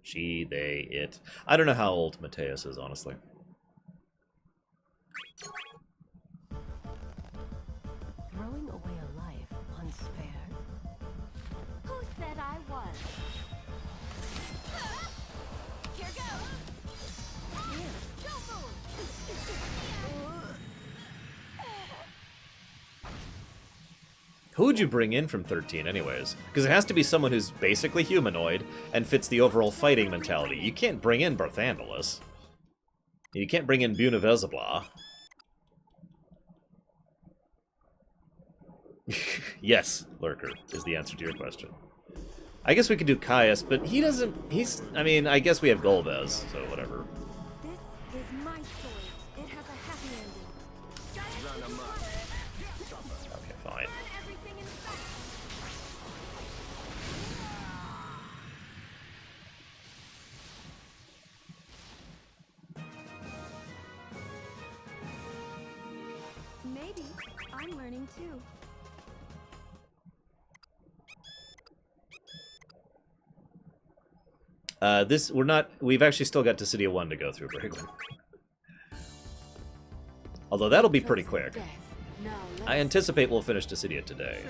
She, they, it. I don't know how old Mateus is, honestly. Throwing away a life unspared? Who said I was? Who would you bring in from 13 anyways? Because it has to be someone who's basically humanoid and fits the overall fighting mentality. You can't bring in Barthandelus. You can't bring in Bunevezabla. Yes, Lurker is the answer to your question. I guess we could do Caius, but he doesn't... I mean, I guess we have Golbez, so whatever. This is my story. It has a happy ending. Run amok. Okay, fine. Maybe I'm learning too. We've actually still got Dissidia 1 to go through, Braylon. Although that'll be pretty quick. I anticipate we'll finish Dissidia today.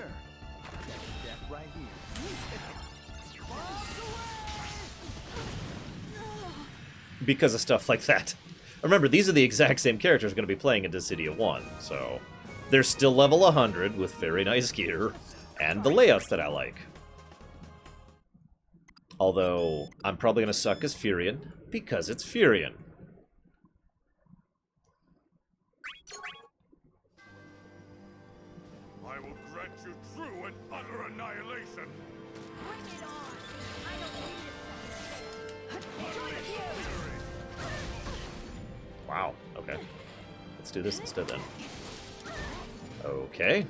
Because of stuff like that. Remember, these are the exact same characters going to be playing in Dissidia 1, so... They're still level 100 with very nice gear, and the layouts that I like. Although, I'm probably going to suck as Furion, because it's Furion. I will grant you true and utter annihilation. Bring it on! I don't need a second chance. Wow, okay. Let's do this instead then. Okay.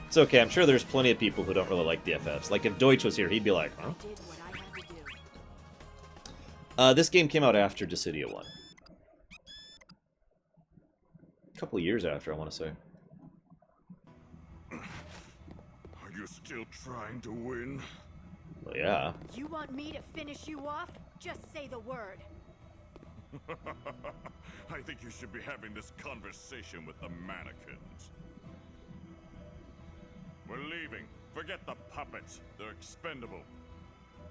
It's okay, I'm sure there's plenty of people who don't really like the FFs. Like, if Deutsch was here, he'd be like, huh? This game came out after Dissidia 1. A couple of years after, I want to say. Are you still trying to win? Well, yeah. You want me to finish you off? Just say the word. I think you should be having this conversation with the mannequins. We're leaving. Forget the puppets. They're expendable.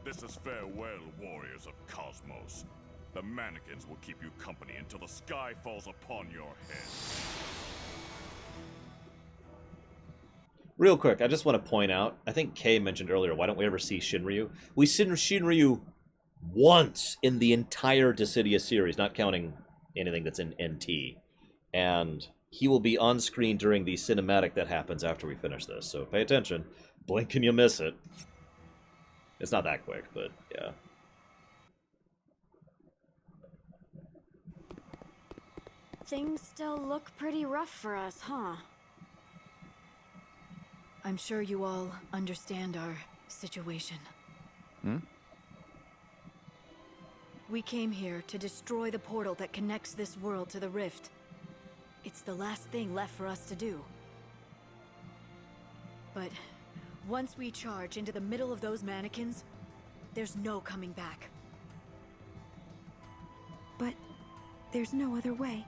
This is farewell, warriors of Cosmos. The mannequins will keep you company until the sky falls upon your head. Real quick, I just want to point out, I think Kay mentioned earlier, why don't we ever see Shinryu? We see Shinryu once in the entire Dissidia series, not counting anything that's in NT. And he will be on screen during the cinematic that happens after we finish this, so pay attention. Blink and you miss it. It's not that quick, but yeah. Things still look pretty rough for us, huh? I'm sure you all understand our situation. Hmm? We came here to destroy the portal that connects this world to the Rift. It's the last thing left for us to do. But once we charge into the middle of those mannequins, there's no coming back. But there's no other way.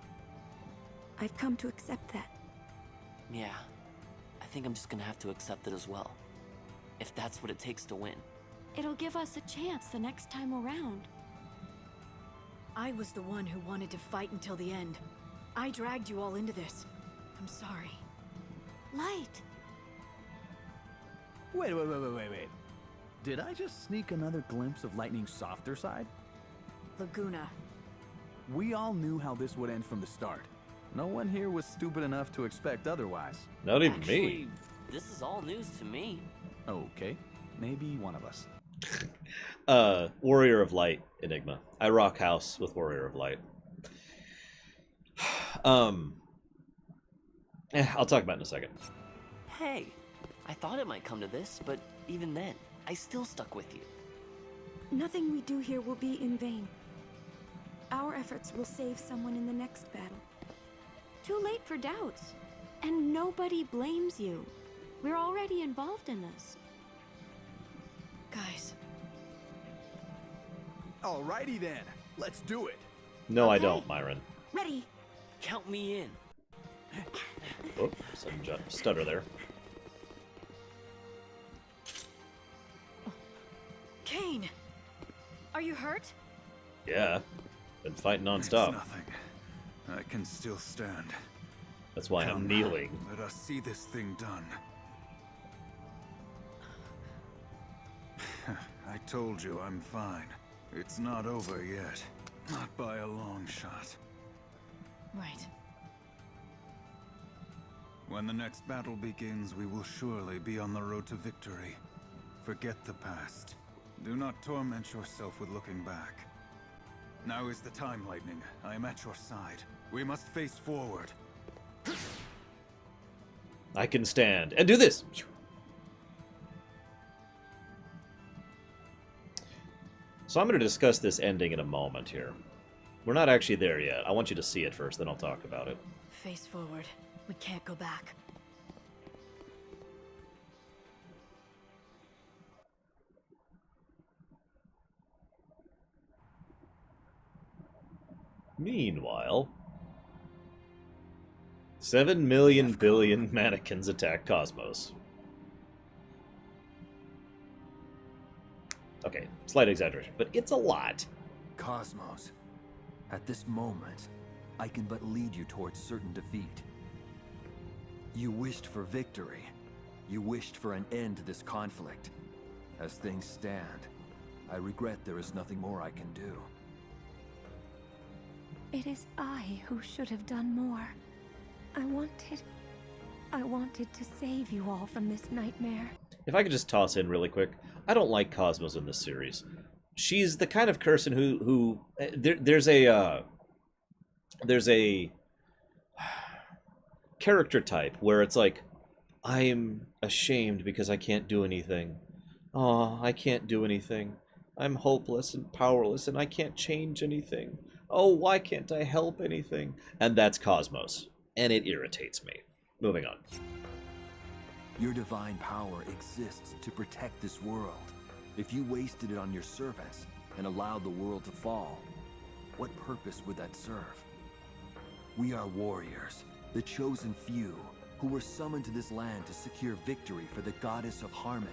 I've come to accept that. Yeah. I think I'm just gonna have to accept it as well. If that's what it takes to win. It'll give us a chance the next time around. I was the one who wanted to fight until the end. I dragged you all into this. I'm sorry. Light! Wait. Did I just sneak another glimpse of Lightning's softer side? Laguna. We all knew how this would end from the start. No one here was stupid enough to expect otherwise. Not even Actually, me. This is all news to me. Okay, maybe one of us. Warrior of Light, Enigma. I rock house with Warrior of Light. I'll talk about it in a second. Hey, I thought it might come to this, but even then, I still stuck with you. Nothing we do here will be in vain. Our efforts will save someone in the next battle. Too late for doubts. And nobody blames you. We're already involved in this. Guys. Alrighty then, let's do it. No, I don't, Myron. Ready. Count me in. Oh, some stutter there. Kane! Are you hurt? Yeah. Been fighting It's nonstop. nothing. I can still stand. That's why I'm Come, kneeling. Let us see this thing done. I told you I'm fine. It's not over yet. Not by a long shot. Right. When the next battle begins, we will surely be on the road to victory. Forget the past. Do not torment yourself with looking back. Now is the time, Lightning. I am at your side. We must face forward. I can stand and do this. So I'm going to discuss this ending in a moment here. We're not actually there yet. I want you to see it first, then I'll talk about it. Face forward. We can't go back. Meanwhile, 7 million billion mannequins attack Cosmos. Okay, slight exaggeration, but it's a lot. Cosmos, at this moment, I can but lead you towards certain defeat. You wished for victory. You wished for an end to this conflict. As things stand, I regret there is nothing more I can do. It is I who should have done more. I wanted to save you all from this nightmare. If I could just toss in really quick, I don't like Cosmos in this series. She's the kind of person who there's a character type where it's like, I am ashamed because I can't do anything. Oh, I can't do anything. I'm hopeless and powerless and I can't change anything. Oh, why can't I help anything? And that's Cosmos. And it irritates me. Moving on. Your divine power exists to protect this world. If you wasted it on your servants and allowed the world to fall, what purpose would that serve? We are warriors, the chosen few, who were summoned to this land to secure victory for the goddess of harmony.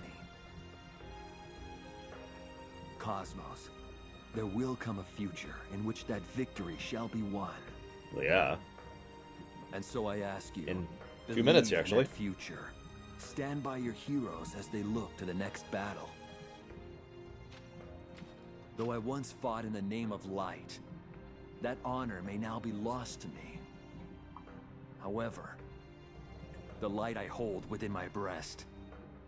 Cosmos, there will come a future in which that victory shall be won. Well, yeah. And so I ask you, in a few minutes, believe in actually. that future. Stand by your heroes as they look to the next battle. Though I once fought in the name of light, that honor may now be lost to me. However, the light I hold within my breast,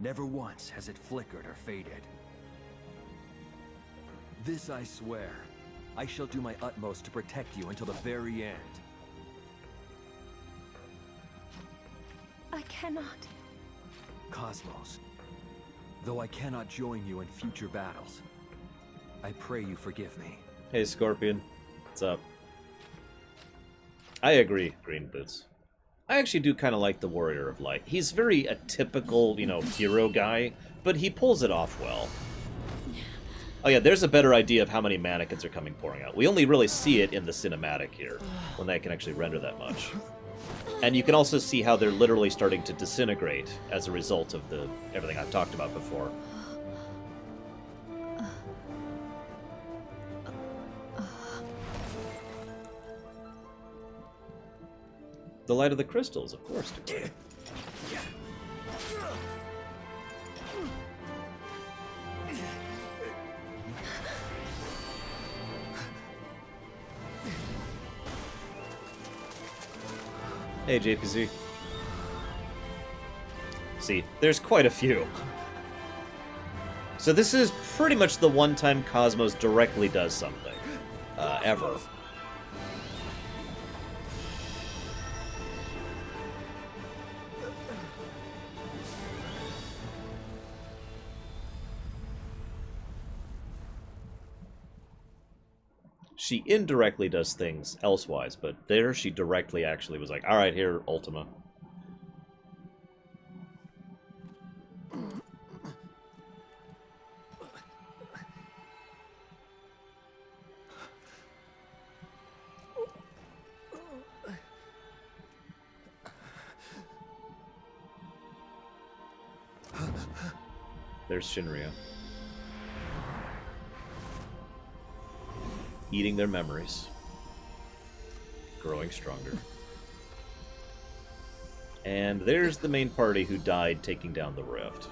never once has it flickered or faded. This I swear, I shall do my utmost to protect you until the very end. I cannot. Cosmos, though I cannot join you in future battles, I pray you forgive me. Hey, Scorpion. What's up? I agree, Green Boots. I actually do kind of like the Warrior of Light. He's very a typical, hero guy, but he pulls it off well. Oh yeah, there's a better idea of how many mannequins are coming pouring out. We only really see it in the cinematic here, when they can actually render that much. And you can also see how they're literally starting to disintegrate as a result of everything I've talked about before. The light of the crystals, of course. Hey, JPZ. See, there's quite a few. So this is pretty much the one time Cosmos directly does something. Ever. She indirectly does things elsewise, but there she directly actually was like, alright, here, Ultima. There's Shinryu. Eating their memories. growing stronger. And there's the main party who died taking down the rift.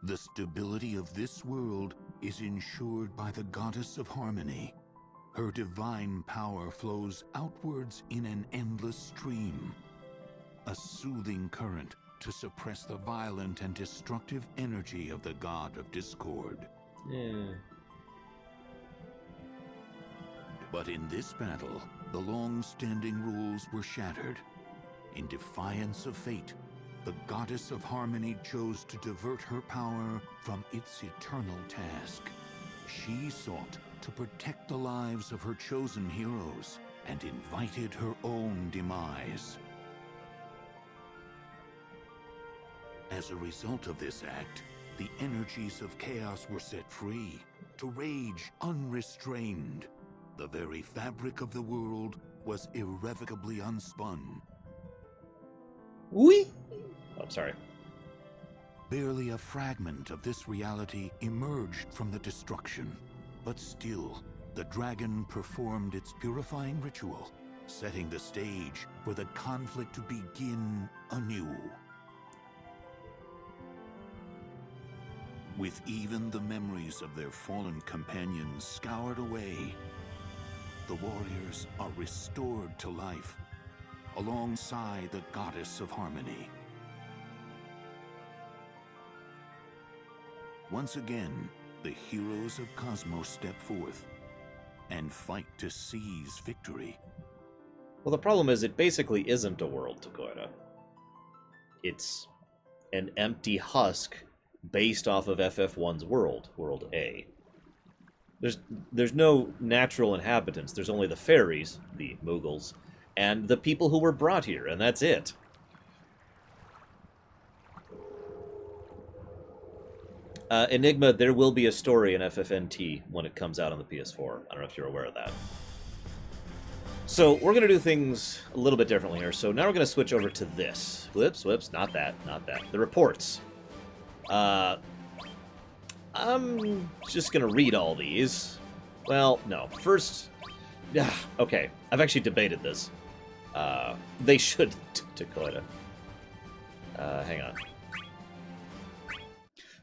The stability of this world is ensured by the goddess of harmony. Her divine power flows outwards in an endless stream, a soothing current to suppress the violent and destructive energy of the god of discord. Yeah. But in this battle, the long-standing rules were shattered. In defiance of fate, the goddess of harmony chose to divert her power from its eternal task. She sought to protect the lives of her chosen heroes and invited her own demise. As a result of this act, the energies of chaos were set free to rage unrestrained. The very fabric of the world was irrevocably unspun. Oui. Oh, sorry. Barely a fragment of this reality emerged from the destruction, but still, the dragon performed its purifying ritual, setting the stage for the conflict to begin anew. With even the memories of their fallen companions scoured away, the warriors are restored to life, alongside the goddess of harmony. Once again, the heroes of Cosmos step forth and fight to seize victory. Well, the problem is it basically isn't a world, Dakota. It's an empty husk based off of FF1's world, World A. There's no natural inhabitants. There's only the fairies, the Mughals, and the people who were brought here, and that's it. Enigma, there will be a story in FFNT when it comes out on the PS4. I don't know if you're aware of that. So we're going to do things a little bit differently here. So now we're going to switch over to this. Whoops, not that. The reports. I'm just going to read all these. Well, no. First, okay. I've actually debated this. They should, Dakota. Hang on.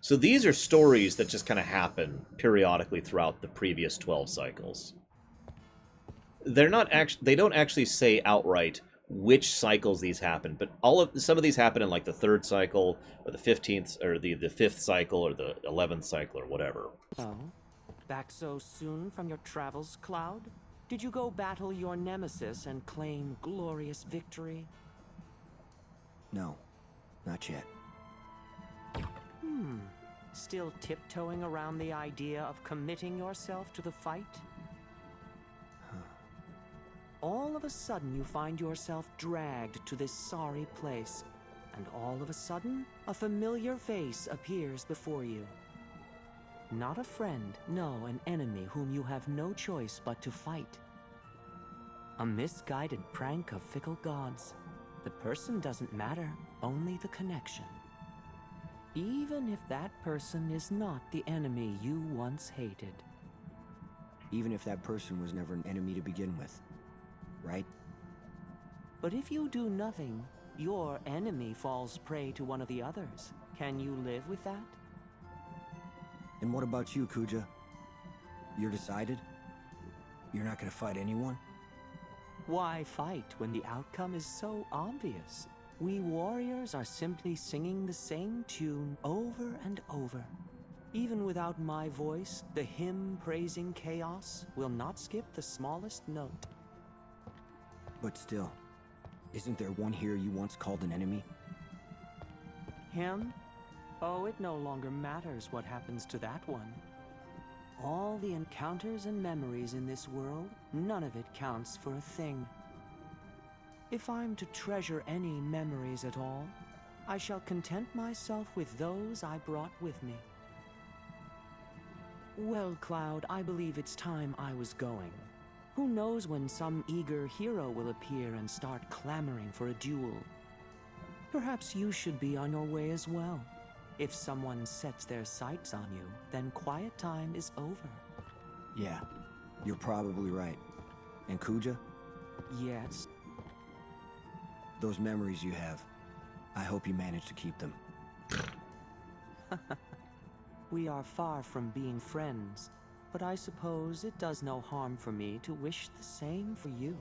So these are stories that just kind of happen periodically throughout the previous 12 cycles. They're not actually, they don't actually say outright which cycles these happen, but some of these happen in like the 3rd cycle or the 15th or the 5th cycle or the 11th cycle or whatever. Oh, back so soon from your travels, Cloud? Did you go battle your nemesis and claim glorious victory? No, not yet. Still tiptoeing around the idea of committing yourself to the fight? All of a sudden you find yourself dragged to this sorry place, and all of a sudden a familiar face appears before you. Not a friend, no, an enemy whom you have no choice but to fight. A misguided prank of fickle gods. The person doesn't matter, only the connection. Even if that person is not the enemy you once hated. Even if that person was never an enemy to begin with, right? But if you do nothing, your enemy falls prey to one of the others. Can you live with that? And what about you, Kuja? You're decided? You're not gonna fight anyone? Why fight when the outcome is so obvious? We warriors are simply singing the same tune over and over. Even without my voice, the hymn praising chaos will not skip the smallest note. But still, isn't there one here you once called an enemy? Him? Oh, it no longer matters what happens to that one. All the encounters and memories in this world, none of it counts for a thing. If I'm to treasure any memories at all, I shall content myself with those I brought with me. Well, Cloud, I believe it's time I was going. Who knows when some eager hero will appear and start clamoring for a duel? Perhaps you should be on your way as well. If someone sets their sights on you, then quiet time is over. Yeah, you're probably right. And Kuja? Yes? Those memories you have, I hope you manage to keep them. We are far from being friends, but I suppose it does no harm for me to wish the same for you.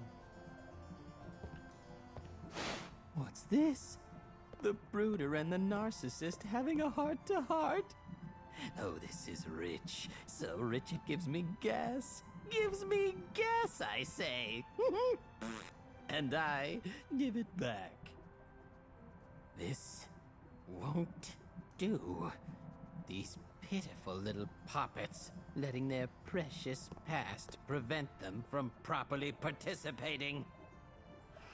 What's this? The brooder and the narcissist having a heart-to-heart? Oh, this is rich. So rich it gives me gas. Gives me gas, I say. And I give it back. This won't do. These pitiful little poppets, letting their precious past prevent them from properly participating.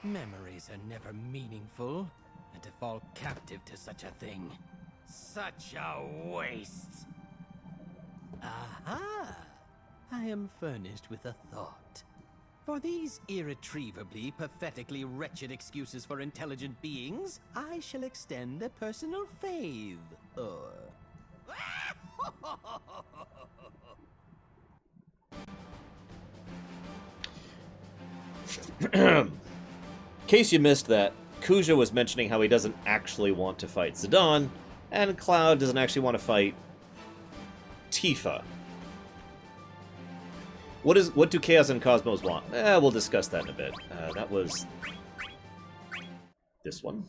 Memories are never meaningful, and to fall captive to such a thing, such a waste. Aha! I am furnished with a thought. For these irretrievably, pathetically wretched excuses for intelligent beings, I shall extend a personal favor. In case you missed that, Kuja was mentioning how he doesn't actually want to fight Zidane, and Cloud doesn't actually want to fight Tifa. What do Chaos and Cosmos want? We'll discuss that in a bit. That was this one.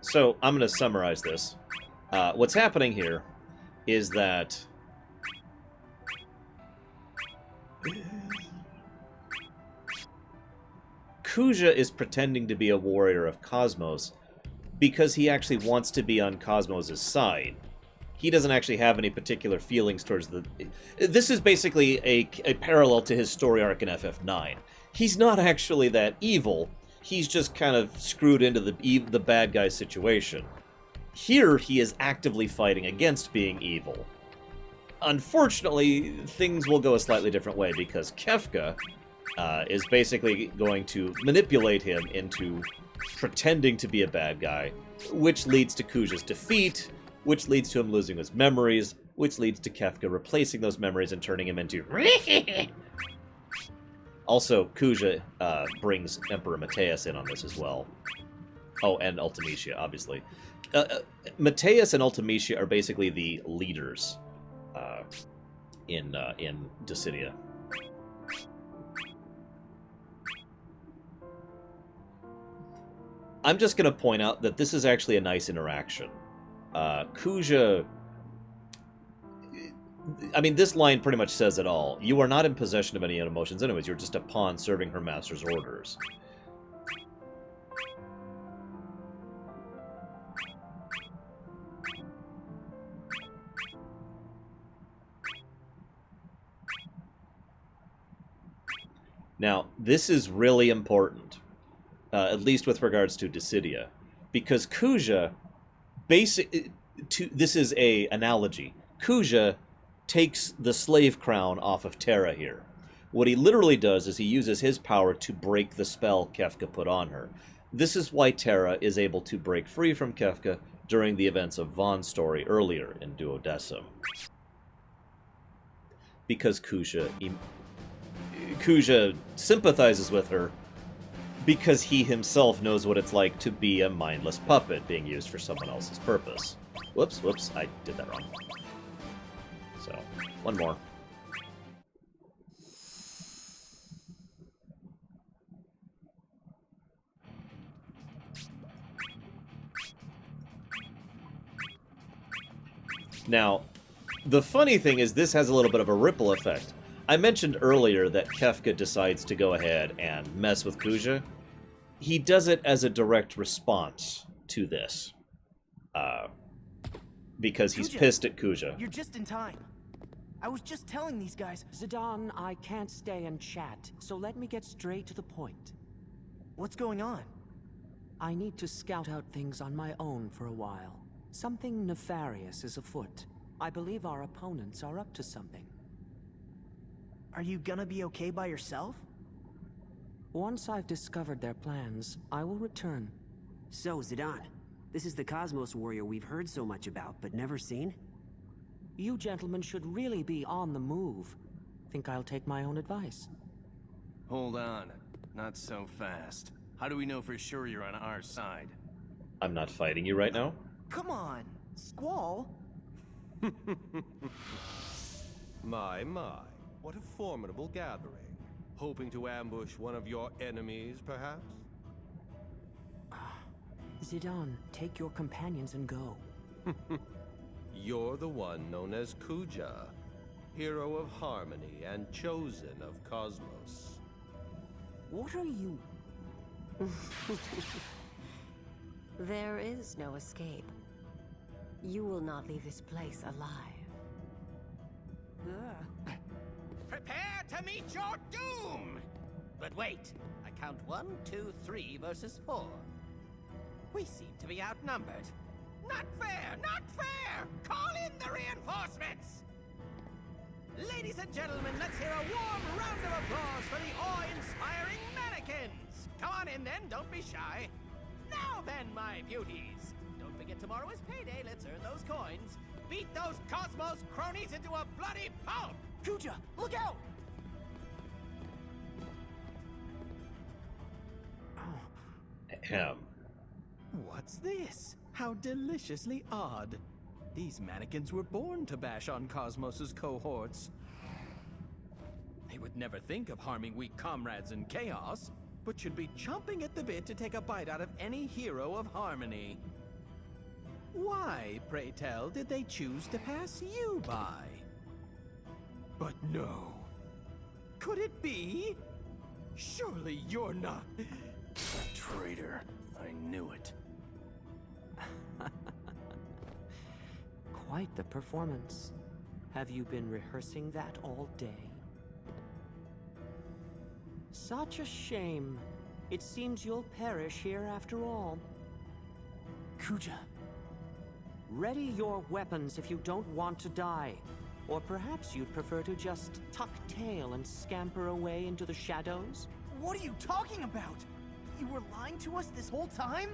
So, I'm going to summarize this. What's happening here is that Kuja is pretending to be a warrior of Cosmos because he actually wants to be on Cosmos' side. He doesn't actually have any particular feelings towards the... This is basically a parallel to his story arc in FF9. He's not actually that evil. He's just kind of screwed into the bad guy situation. Here, he is actively fighting against being evil. Unfortunately, things will go a slightly different way because Kefka is basically going to manipulate him into pretending to be a bad guy, which leads to Kuja's defeat, which leads to him losing his memories, which leads to Kefka replacing those memories and turning him into... Also, Kuja brings Emperor Mateus in on this as well. Oh, and Ultimecia, obviously. Mateus and Ultimecia are basically the leaders in Dissidia. I'm just going to point out that this is actually a nice interaction. Kuja... I mean, this line pretty much says it all. You are not in possession of any emotions anyways. You're just a pawn serving her master's orders. Now, this is really important, at least with regards to Dissidia, because Kuja, this is an analogy. Kuja takes the slave crown off of Terra here. What he literally does is he uses his power to break the spell Kefka put on her. This is why Terra is able to break free from Kefka during the events of Vaughn's story earlier in Duodecim. Because Kuja sympathizes with her because he himself knows what it's like to be a mindless puppet being used for someone else's purpose. Whoops, I did that wrong. So, one more. Now, the funny thing is this has a little bit of a ripple effect. I mentioned earlier that Kefka decides to go ahead and mess with Kuja. he does it as a direct response to this. Because he's Kuja, pissed at Kuja. You're just in time. I was just telling these guys... Zidane, I can't stay and chat, so let me get straight to the point. What's going on? I need to scout out things on my own for a while. Something nefarious is afoot. I believe our opponents are up to something. Are you gonna be okay by yourself? Once I've discovered their plans, I will return. So, Zidane, this is the Cosmos warrior we've heard so much about, but never seen? You gentlemen should really be on the move. Think I'll take my own advice. Hold on. Not so fast. How do we know for sure you're on our side? I'm not fighting you right now. Come on, Squall. My. What a formidable gathering. Hoping to ambush one of your enemies, perhaps? Zidane, take your companions and go. You're the one known as Kuja, hero of harmony and chosen of Cosmos. What are you... There is no escape. You will not leave this place alive. Prepare to meet your doom! But wait, I count 1, 2, 3 versus 4. We seem to be outnumbered. Not fair! Not fair! Call in the reinforcements! Ladies and gentlemen, let's hear a warm round of applause for the awe-inspiring mannequins! Come on in then, don't be shy. Now then, my beauties! Don't forget tomorrow is payday, let's earn those coins. Beat those Cosmos cronies into a bloody pulp! Kuja, look out! Ahem. What's this? How deliciously odd. These mannequins were born to bash on Cosmos's cohorts. They would never think of harming weak comrades in chaos, but should be chomping at the bit to take a bite out of any hero of harmony. Why, pray tell, did they choose to pass you by? But no. Could it be? Surely you're not... Traitor. I knew it. Quite the performance. Have you been rehearsing that all day? Such a shame. It seems you'll perish here after all. Kuja. Ready your weapons if you don't want to die. Or perhaps you'd prefer to just tuck tail and scamper away into the shadows? What are you talking about? You were lying to us this whole time?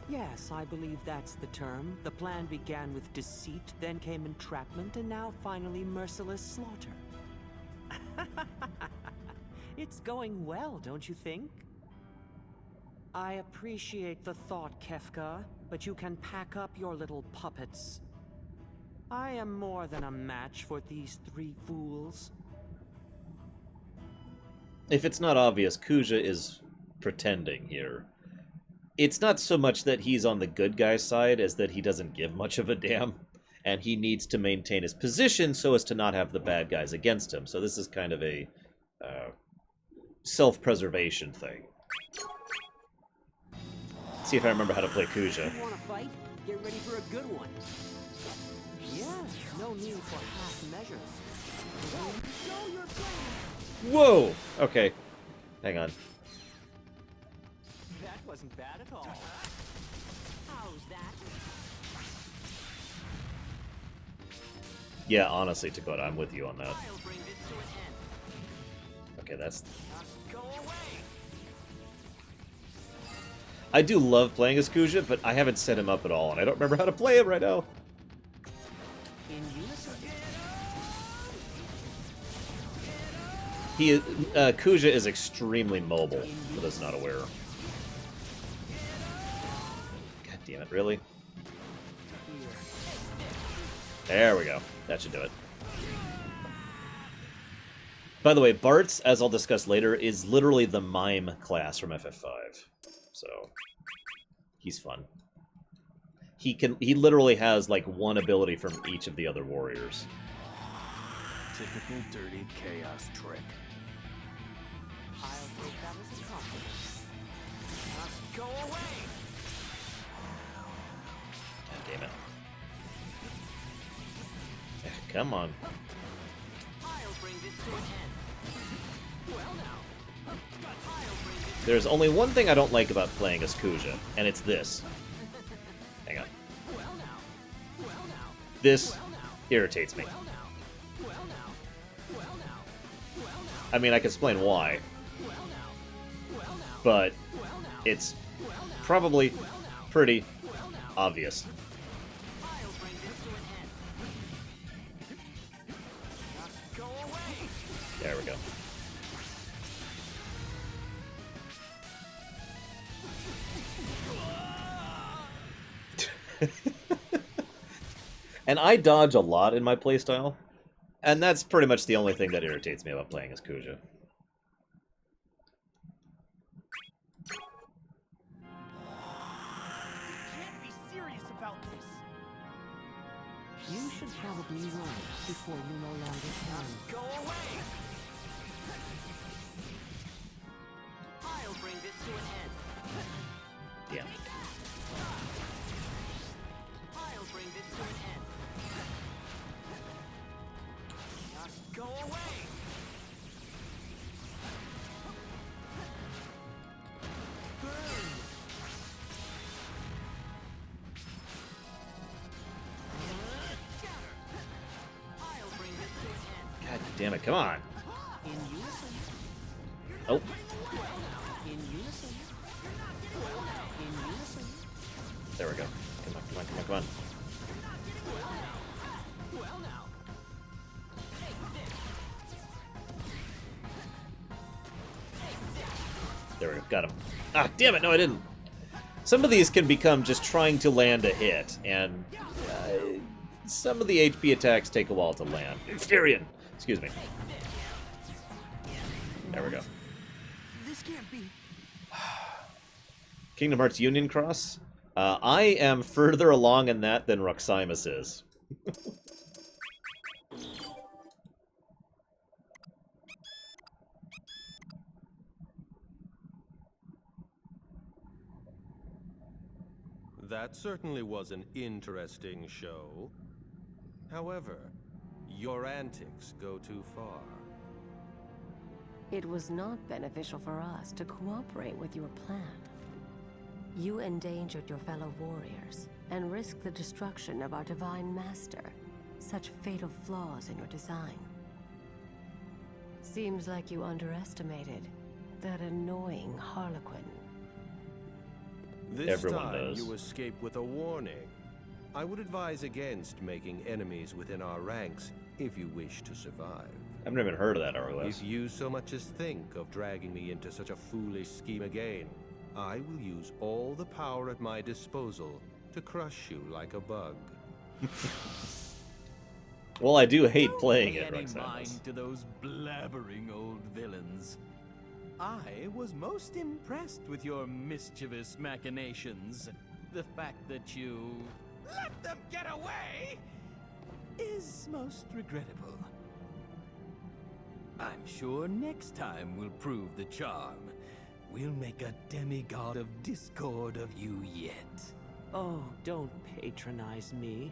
Yes, I believe that's the term. The plan began with deceit, then came entrapment, and now finally merciless slaughter. It's going well, don't you think? I appreciate the thought, Kefka, but you can pack up your little puppets. I am more than a match for these 3 fools. If it's not obvious, Kuja is pretending here. It's not so much that he's on the good guy's side as that he doesn't give much of a damn, and he needs to maintain his position so as to not have the bad guys against him. So this is kind of a self-preservation thing. See if I remember how to play Kuja. You want to fight? Get ready for a good one. Yes, no need for half measures. Show your plan. Whoa! Okay. Hang on. That wasn't bad at all. How's that? Yeah, honestly, Dakota, I'm with you on that. I'll bring this to an end. Okay, that's... Go away. I do love playing as Kuja, but I haven't set him up at all, and I don't remember how to play him right now. In unison. Kuja is extremely mobile, for those not aware. God damn it, really? There we go. That should do it. By the way, Bartz, as I'll discuss later, is literally the mime class from FF5. So, he's fun. He literally has, like, one ability from each of the other warriors. Typical dirty chaos trick. I'll take that as a compliment. Go away! God damn it. Come on. I'll bring this to an end. Well now. There's only one thing I don't like about playing as Kuja, and it's this. Hang on. This irritates me. I mean, I can explain why. But it's probably pretty obvious. There we go. And I dodge a lot in my playstyle, and that's pretty much the only thing that irritates me about playing as Kuja. Can't be serious about this. You should probably run before you no longer can. Go away! I'll bring this to an end. Yeah. I'll bring this to an end. Just go away! Burn! I'll bring this to an end. God damn it, come on. In unison. Oh. In unison. In unison. There we go. Come on, come on, come on, come on. Well now. There we go, got him. Ah, damn it, no I didn't. Some of these can become just trying to land a hit, and some of the HP attacks take a while to land. Tyrion! Excuse me. There we go. This can't be. Kingdom Hearts Union Cross? I am further along in that than Roximus is. That certainly was an interesting show. However, your antics go too far. It was not beneficial for us to cooperate with your plan. You endangered your fellow warriors and risked the destruction of our divine master. Such fatal flaws in your design. Seems like you underestimated that annoying Harlequin. This Everyone time does. you escape with a warning. I would advise against making enemies within our ranks if you wish to survive. I've never even heard of that, Arliss. If you so much as think of dragging me into such a foolish scheme again, I will use all the power at my disposal to crush you like a bug. Well, I do hate playing Pay it, any Roximus. mind to those blabbering old villains. I was most impressed with your mischievous machinations. The fact that you let them get away is most regrettable. I'm sure next time we'll prove the charm. We'll make a demigod of discord of you yet. Oh, don't patronize me.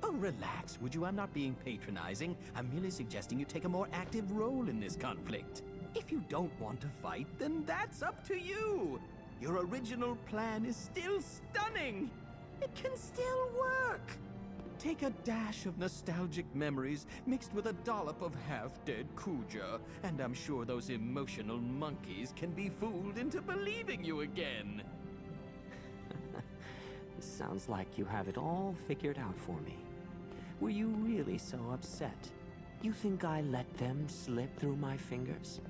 Oh, relax, would you? I'm not being patronizing. I'm merely suggesting you take a more active role in this conflict. If you don't want to fight, then that's up to you. Your original plan is still stunning. It can still work. Take a dash of nostalgic memories mixed with a dollop of half-dead Kuja, and I'm sure those emotional monkeys can be fooled into believing you again. Sounds like you have it all figured out for me. Were you really so upset? You think I let them slip through my fingers?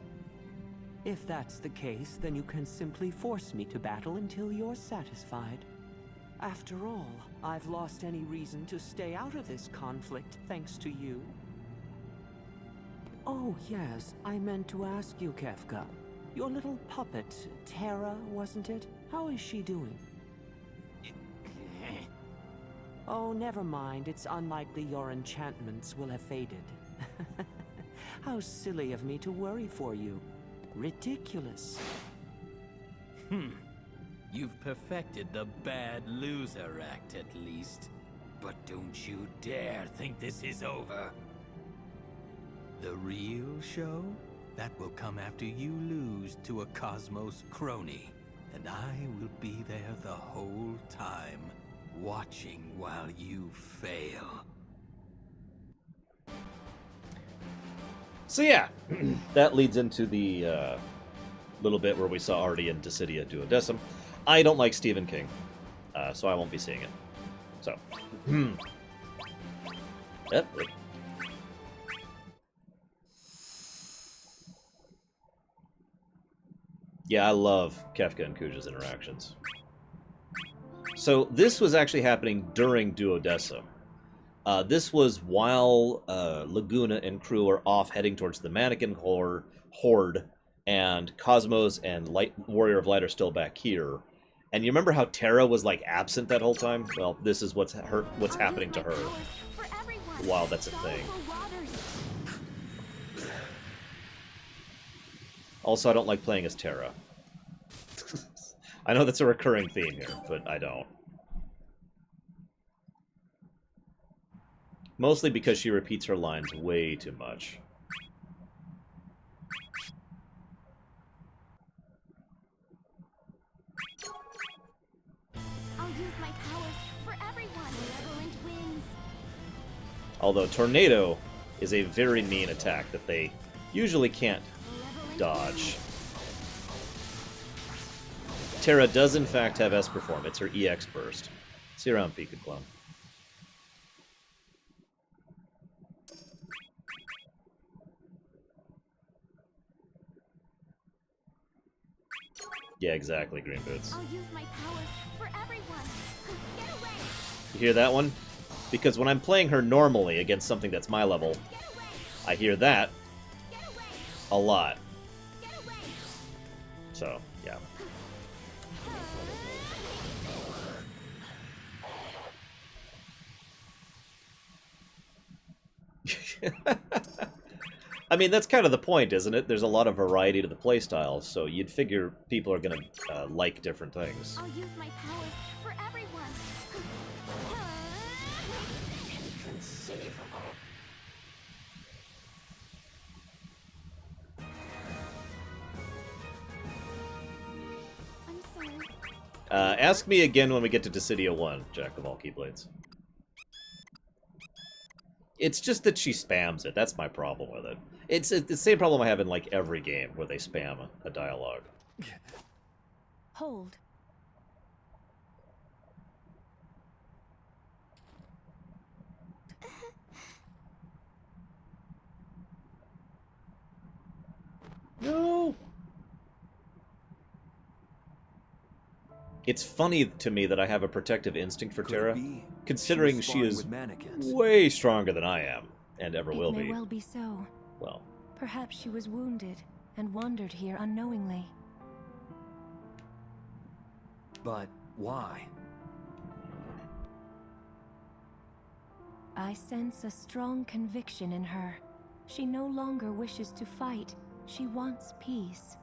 If that's the case, then you can simply force me to battle until you're satisfied. After all, I've lost any reason to stay out of this conflict thanks to you. Oh yes, I meant to ask you, Kefka. Your little puppet, Terra, wasn't it? How is she doing? Oh, never mind. It's unlikely your enchantments will have faded. How silly of me to worry for you. Ridiculous. You've perfected the bad loser act, at least. But don't you dare think this is over. The real show? That will come after you lose to a Cosmos crony. And I will be there the whole time, watching while you fail. So yeah, that leads into the little bit where we saw already in Dissidia Duodecim. I don't like Stephen King, so I won't be seeing it. So, yep. Yeah, I love Kefka and Kuja's interactions. So this was actually happening during Duodecim. This was while Laguna and crew are off heading towards the mannequin horde, and Cosmos and Warrior of Light are still back here. And you remember how Terra was like absent that whole time? Well, this is what's happening to her while that's a thing. Also, I don't like playing as Terra. I know that's a recurring theme here, but I don't. Mostly because she repeats her lines way too much. I'll use my powers for everyone. Malevolent winds. Although Tornado is a very mean attack that they usually can't dodge. Terra does in fact have Esper form. It's her EX burst. See you around, Pika Clone. Yeah, exactly, Green Boots. I'll use my powers for everyone. Get away. You hear that one? Because when I'm playing her normally against something that's my level, I hear that a lot. So, yeah. I mean, that's kind of the point, isn't it? There's a lot of variety to the playstyles, so you'd figure people are going to like different things. I'll use my powers for everyone. I'm sorry. Ask me again when we get to Dissidia 1, Jack of all Keyblades. It's just that she spams it. That's my problem with it. It's the same problem I have in like every game where they spam a dialogue. Hold. No. It's funny to me that I have a protective instinct for Terra, considering she is way stronger than I am, and ever will be. It may well be so. Well. Perhaps she was wounded and wandered here unknowingly. But why? I sense a strong conviction in her. She no longer wishes to fight. She wants peace.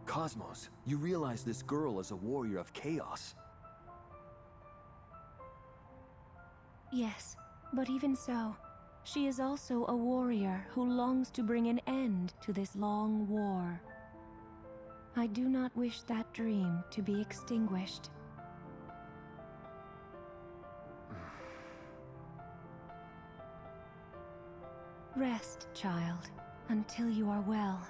Cosmos, you realize this girl is a warrior of chaos. Yes, but even so, she is also a warrior who longs to bring an end to this long war. I do not wish that dream to be extinguished. Rest, child, until you are well.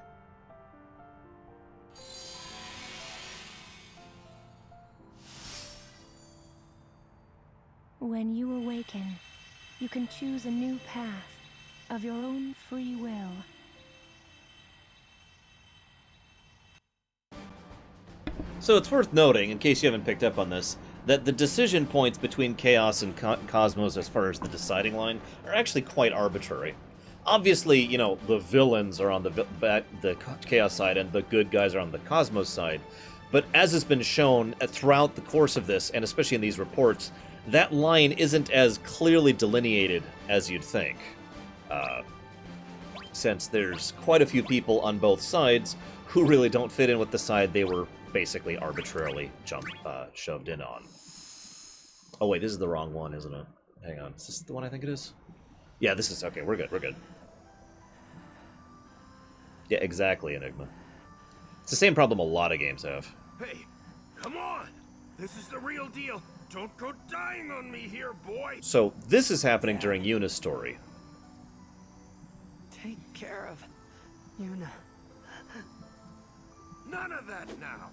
When you awaken, you can choose a new path of your own free will. So it's worth noting, in case you haven't picked up on this, that the decision points between Chaos and Cosmos as far as the deciding line are actually quite arbitrary. Obviously, you know, the villains are on the Chaos side and the good guys are on the Cosmos side, but as has been shown throughout the course of this, and especially in these reports, that line isn't as clearly delineated as you'd think. Since there's quite a few people on both sides who really don't fit in with the side they were basically arbitrarily shoved in on. Oh wait, this is the wrong one, isn't it? Hang on, is this the one I think it is? Yeah, this is, okay, we're good, we're good. Yeah, exactly, Enigma. It's the same problem a lot of games have. Hey, come on! This is the real deal. Don't go dying on me here, boy! So, this is happening during Yuna's story. Take care of Yuna. None of that now!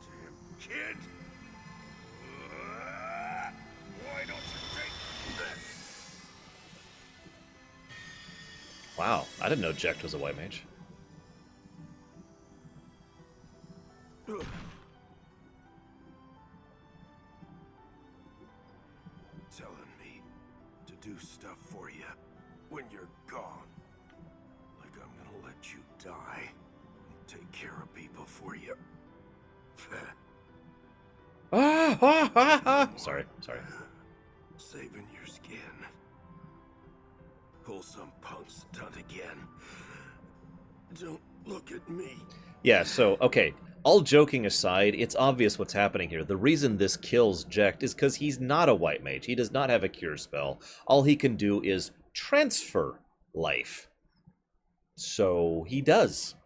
Damn kid! Why don't you take this? Wow, I didn't know Jecht was a white mage. Telling me to do stuff for you when you're gone. Like I'm gonna let you die and take care of people for you. Sorry. Saving your skin. Pull some punk's stunt again. Don't look at me. Yeah, so, okay. All joking aside, it's obvious what's happening here. The reason this kills Jecht is because he's not a white mage. He does not have a cure spell. All he can do is transfer life. So, he does.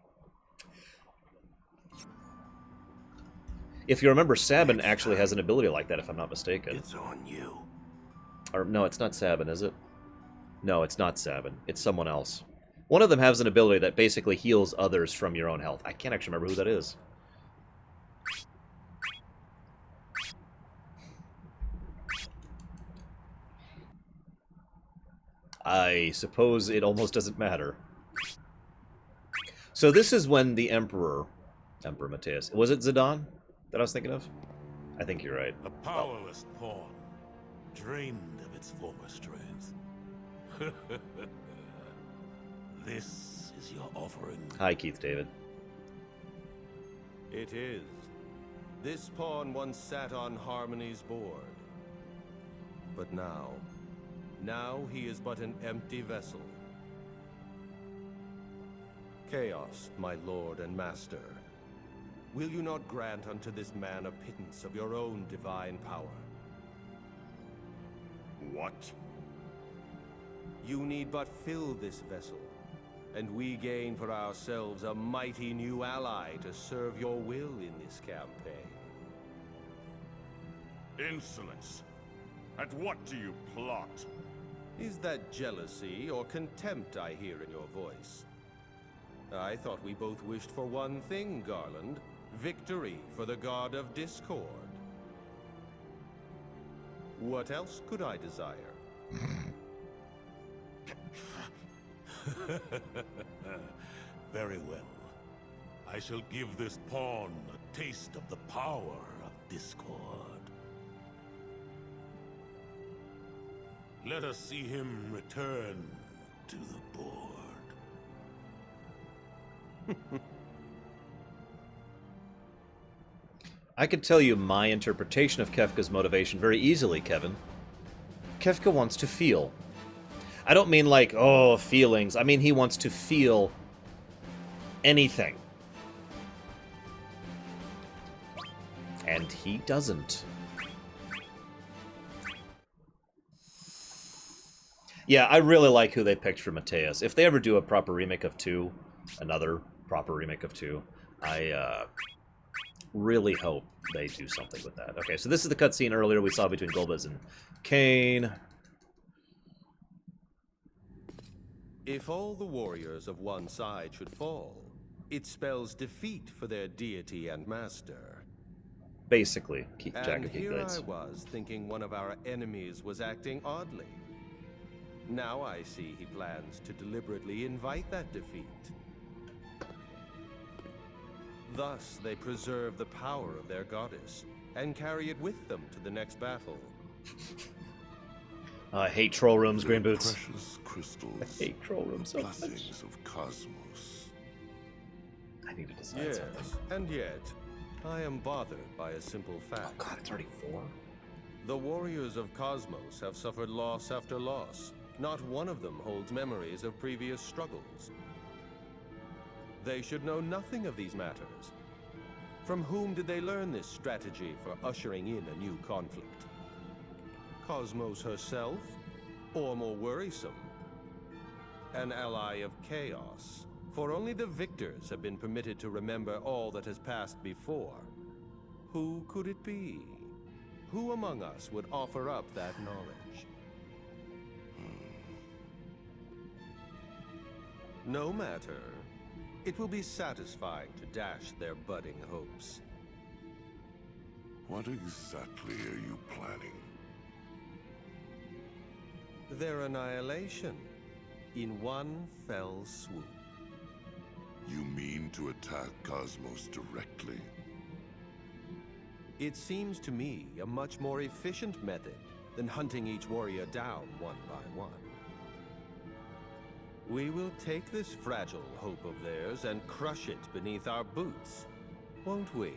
If you remember, Sabin actually has an ability like that, if I'm not mistaken. It's on you. Or, no, it's not Sabin, is it? No, it's not Sabin. It's someone else. One of them has an ability that basically heals others from your own health. I can't actually remember who that is. I suppose it almost doesn't matter. So this is when the Emperor Mateus, was it Zidane that I was thinking of? I think you're right. A powerless pawn, drained of its former strength. This is your offering. Hi, Keith David. It is. This pawn once sat on Harmony's board. But now he is but an empty vessel. Chaos, my lord and master, will you not grant unto this man a pittance of your own divine power? What? You need but fill this vessel, and we gain for ourselves a mighty new ally to serve your will in this campaign. Insolence! At what do you plot? Is that jealousy or contempt I hear in your voice? I thought we both wished for one thing, Garland. Victory for the God of Discord. What else could I desire? Very well. I shall give this pawn a taste of the power of Discord. Let us see him return to the board. I could tell you my interpretation of Kefka's motivation very easily, Kevin. Kefka wants to feel. I don't mean like, oh, feelings. I mean he wants to feel anything. And he doesn't. Yeah, I really like who they picked for Mateus. If they ever do a proper remake of 2, another proper remake of 2, I really hope they do something with that. Okay, so this is the cutscene earlier we saw between Golbez and Kain. If all the warriors of one side should fall, it spells defeat for their deity and master. Basically, Jack And of King here Blades. I was thinking one of our enemies was acting oddly. Now I see he plans to deliberately invite that defeat. Thus, they preserve the power of their goddess and carry it with them to the next battle. I hate troll rooms, Green Boots. Precious crystals. I hate troll rooms so much. Blessings of cosmos. I need to decide Yes, something. and yet, I am bothered by a simple fact. Oh god, it's already 4? The warriors of Cosmos have suffered loss after loss. Not one of them holds memories of previous struggles. They should know nothing of these matters. From whom did they learn this strategy for ushering in a new conflict? Cosmos herself? Or more worrisome, an ally of chaos? For only the victors have been permitted to remember all that has passed before. Who could it be? Who among us would offer up that knowledge? No matter. It will be satisfying to dash their budding hopes. What exactly are you planning? Their annihilation in one fell swoop. You mean to attack Cosmos directly? It seems to me a much more efficient method than hunting each warrior down one by one. We will take this fragile hope of theirs and crush it beneath our boots, won't we,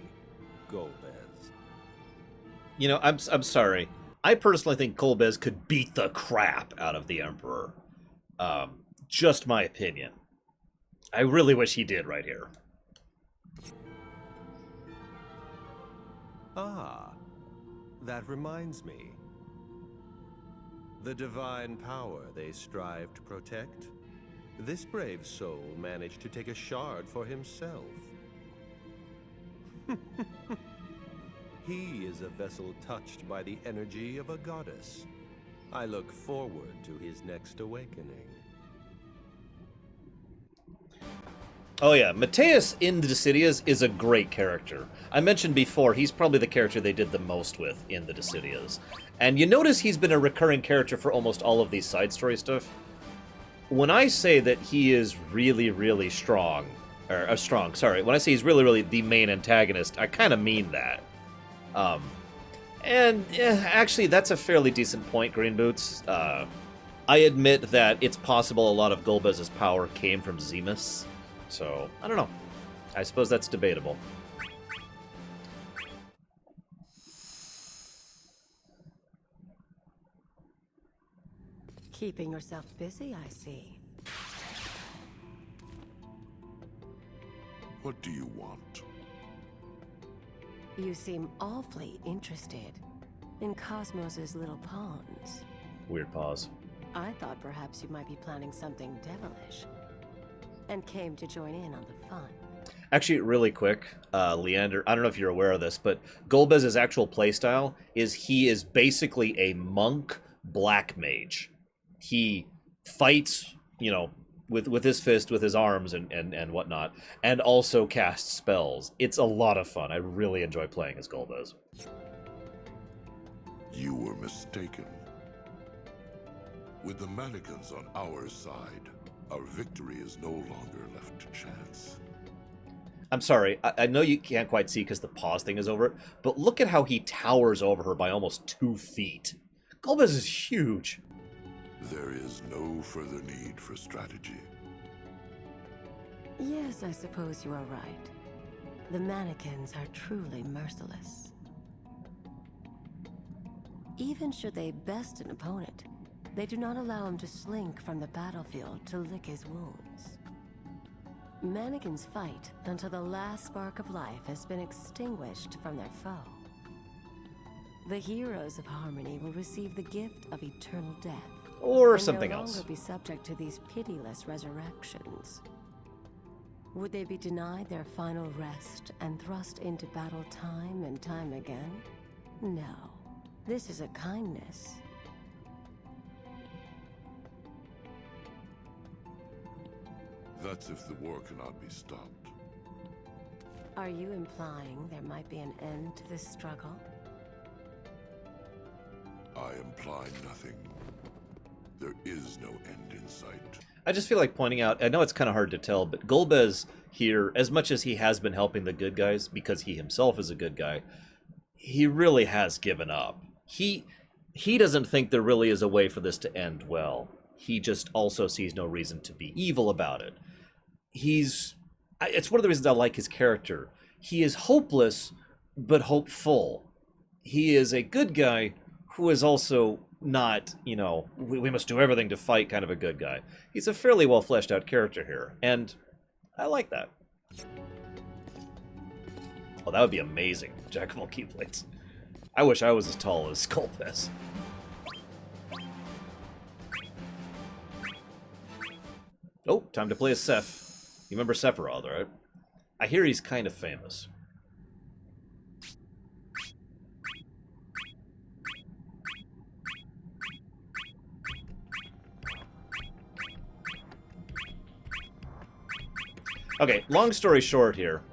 Golbez? You know, I'm sorry. I personally think Golbez could beat the crap out of the Emperor. Just my opinion. I really wish he did right here. Ah, that reminds me. The divine power they strive to protect. This brave soul managed to take a shard for himself. He is a vessel touched by the energy of a goddess. I look forward to his next awakening. Oh yeah, Mateus in the Dissidias is a great character. I mentioned before, he's probably the character they did the most with in the Dissidias. And you notice he's been a recurring character for almost all of these side story stuff. When I say that he is really, really strong, when I say he's really, really the main antagonist, I kind of mean that. Actually, that's a fairly decent point, Green Boots. I admit that it's possible a lot of Golbez's power came from Zemus. So, I don't know. I suppose that's debatable. Keeping yourself busy, I see. What do you want? You seem awfully interested in Cosmos's little pawns. Weird pause. I thought perhaps you might be planning something devilish, and came to join in on the fun. Actually, really quick, Leander, I don't know if you're aware of this, but Golbez's actual playstyle is he is basically a monk black mage. He fights, you know, with his fist, with his arms and whatnot, and also casts spells. It's a lot of fun. I really enjoy playing as Golbez. You were mistaken. With the mannequins on our side, our victory is no longer left to chance. I'm sorry, I know you can't quite see because the pause thing is over it, but look at how he towers over her by almost 2 feet. Golbez is huge. There is no further need for strategy. Yes, I suppose you are right. The mannequins are truly merciless. Even should they best an opponent, they do not allow him to slink from the battlefield to lick his wounds. Mannequins fight until the last spark of life has been extinguished from their foe. The heroes of Harmony will receive the gift of eternal death. Or and something no else. longer be subject to these pitiless resurrections. Would they be denied their final rest and thrust into battle time and time again? No. This is a kindness. That's if the war cannot be stopped. Are you implying there might be an end to this struggle? I imply nothing. There is no end in sight. I just feel like pointing out, I know it's kind of hard to tell, but Golbez here, as much as he has been helping the good guys, because he himself is a good guy, he really has given up. He doesn't think there really is a way for this to end well. He just also sees no reason to be evil about it. It's one of the reasons I like his character. He is hopeless, but hopeful. He is a good guy who is also not, you know, we must do everything to fight kind of a good guy. He's a fairly well fleshed out character here, and I like that. Oh, that would be amazing. Jack of all keyblades. I wish I was as tall as Sculpus. Oh, time to play as Seph. You remember Sephiroth, right? I hear he's kind of famous. Okay, long story short here.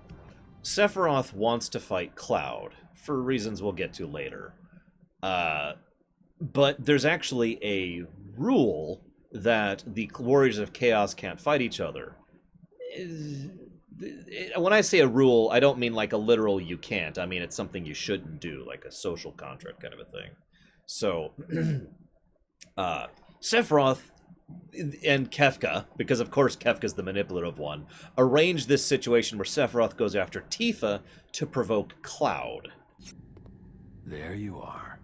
Sephiroth wants to fight Cloud, for reasons we'll get to later. But there's actually a rule that the Warriors of Chaos can't fight each other. When I say a rule, I don't mean like a literal you can't. I mean it's something you shouldn't do, like a social contract kind of a thing. So, Sephiroth and Kefka, because of course Kefka's the manipulative one, arranged this situation where Sephiroth goes after Tifa to provoke Cloud. There you are.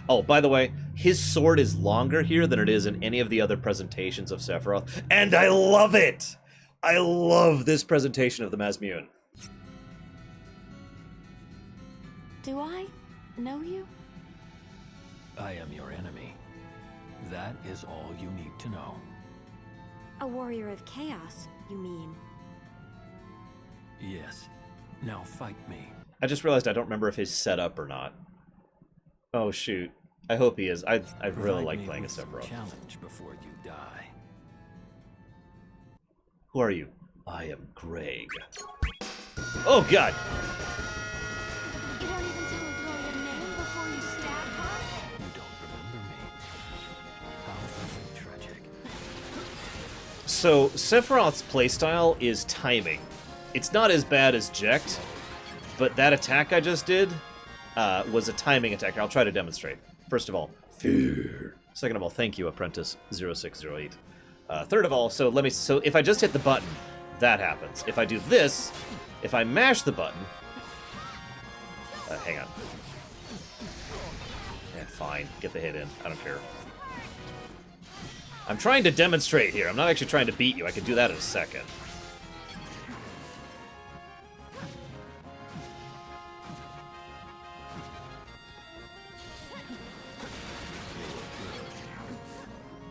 Oh, by the way, his sword is longer here than it is in any of the other presentations of Sephiroth, and I love it! I love this presentation of the Mazmune. Do I know you? I am your enemy. That is all you need to know. A warrior of chaos, you mean? Yes. Now fight me. I just realized I don't remember if he's set up or not. Oh shoot. I hope he is. I really like playing as Sephiroth. Challenge before you die. Who are you? I am Greg. Oh god! You don't even tell a girl your name before you stab her? You don't remember me. How very tragic. So, Sephiroth's playstyle is timing. It's not as bad as Jekt, but that attack I just did was a timing attack. I'll try to demonstrate. First of all, fear. Second of all, thank you, Apprentice 0608. Third of all, so if I just hit the button, that happens. If I do this, if I mash the button, hang on. Yeah, fine, get the hit in. I don't care. I'm trying to demonstrate here. I'm not actually trying to beat you. I can do that in a second.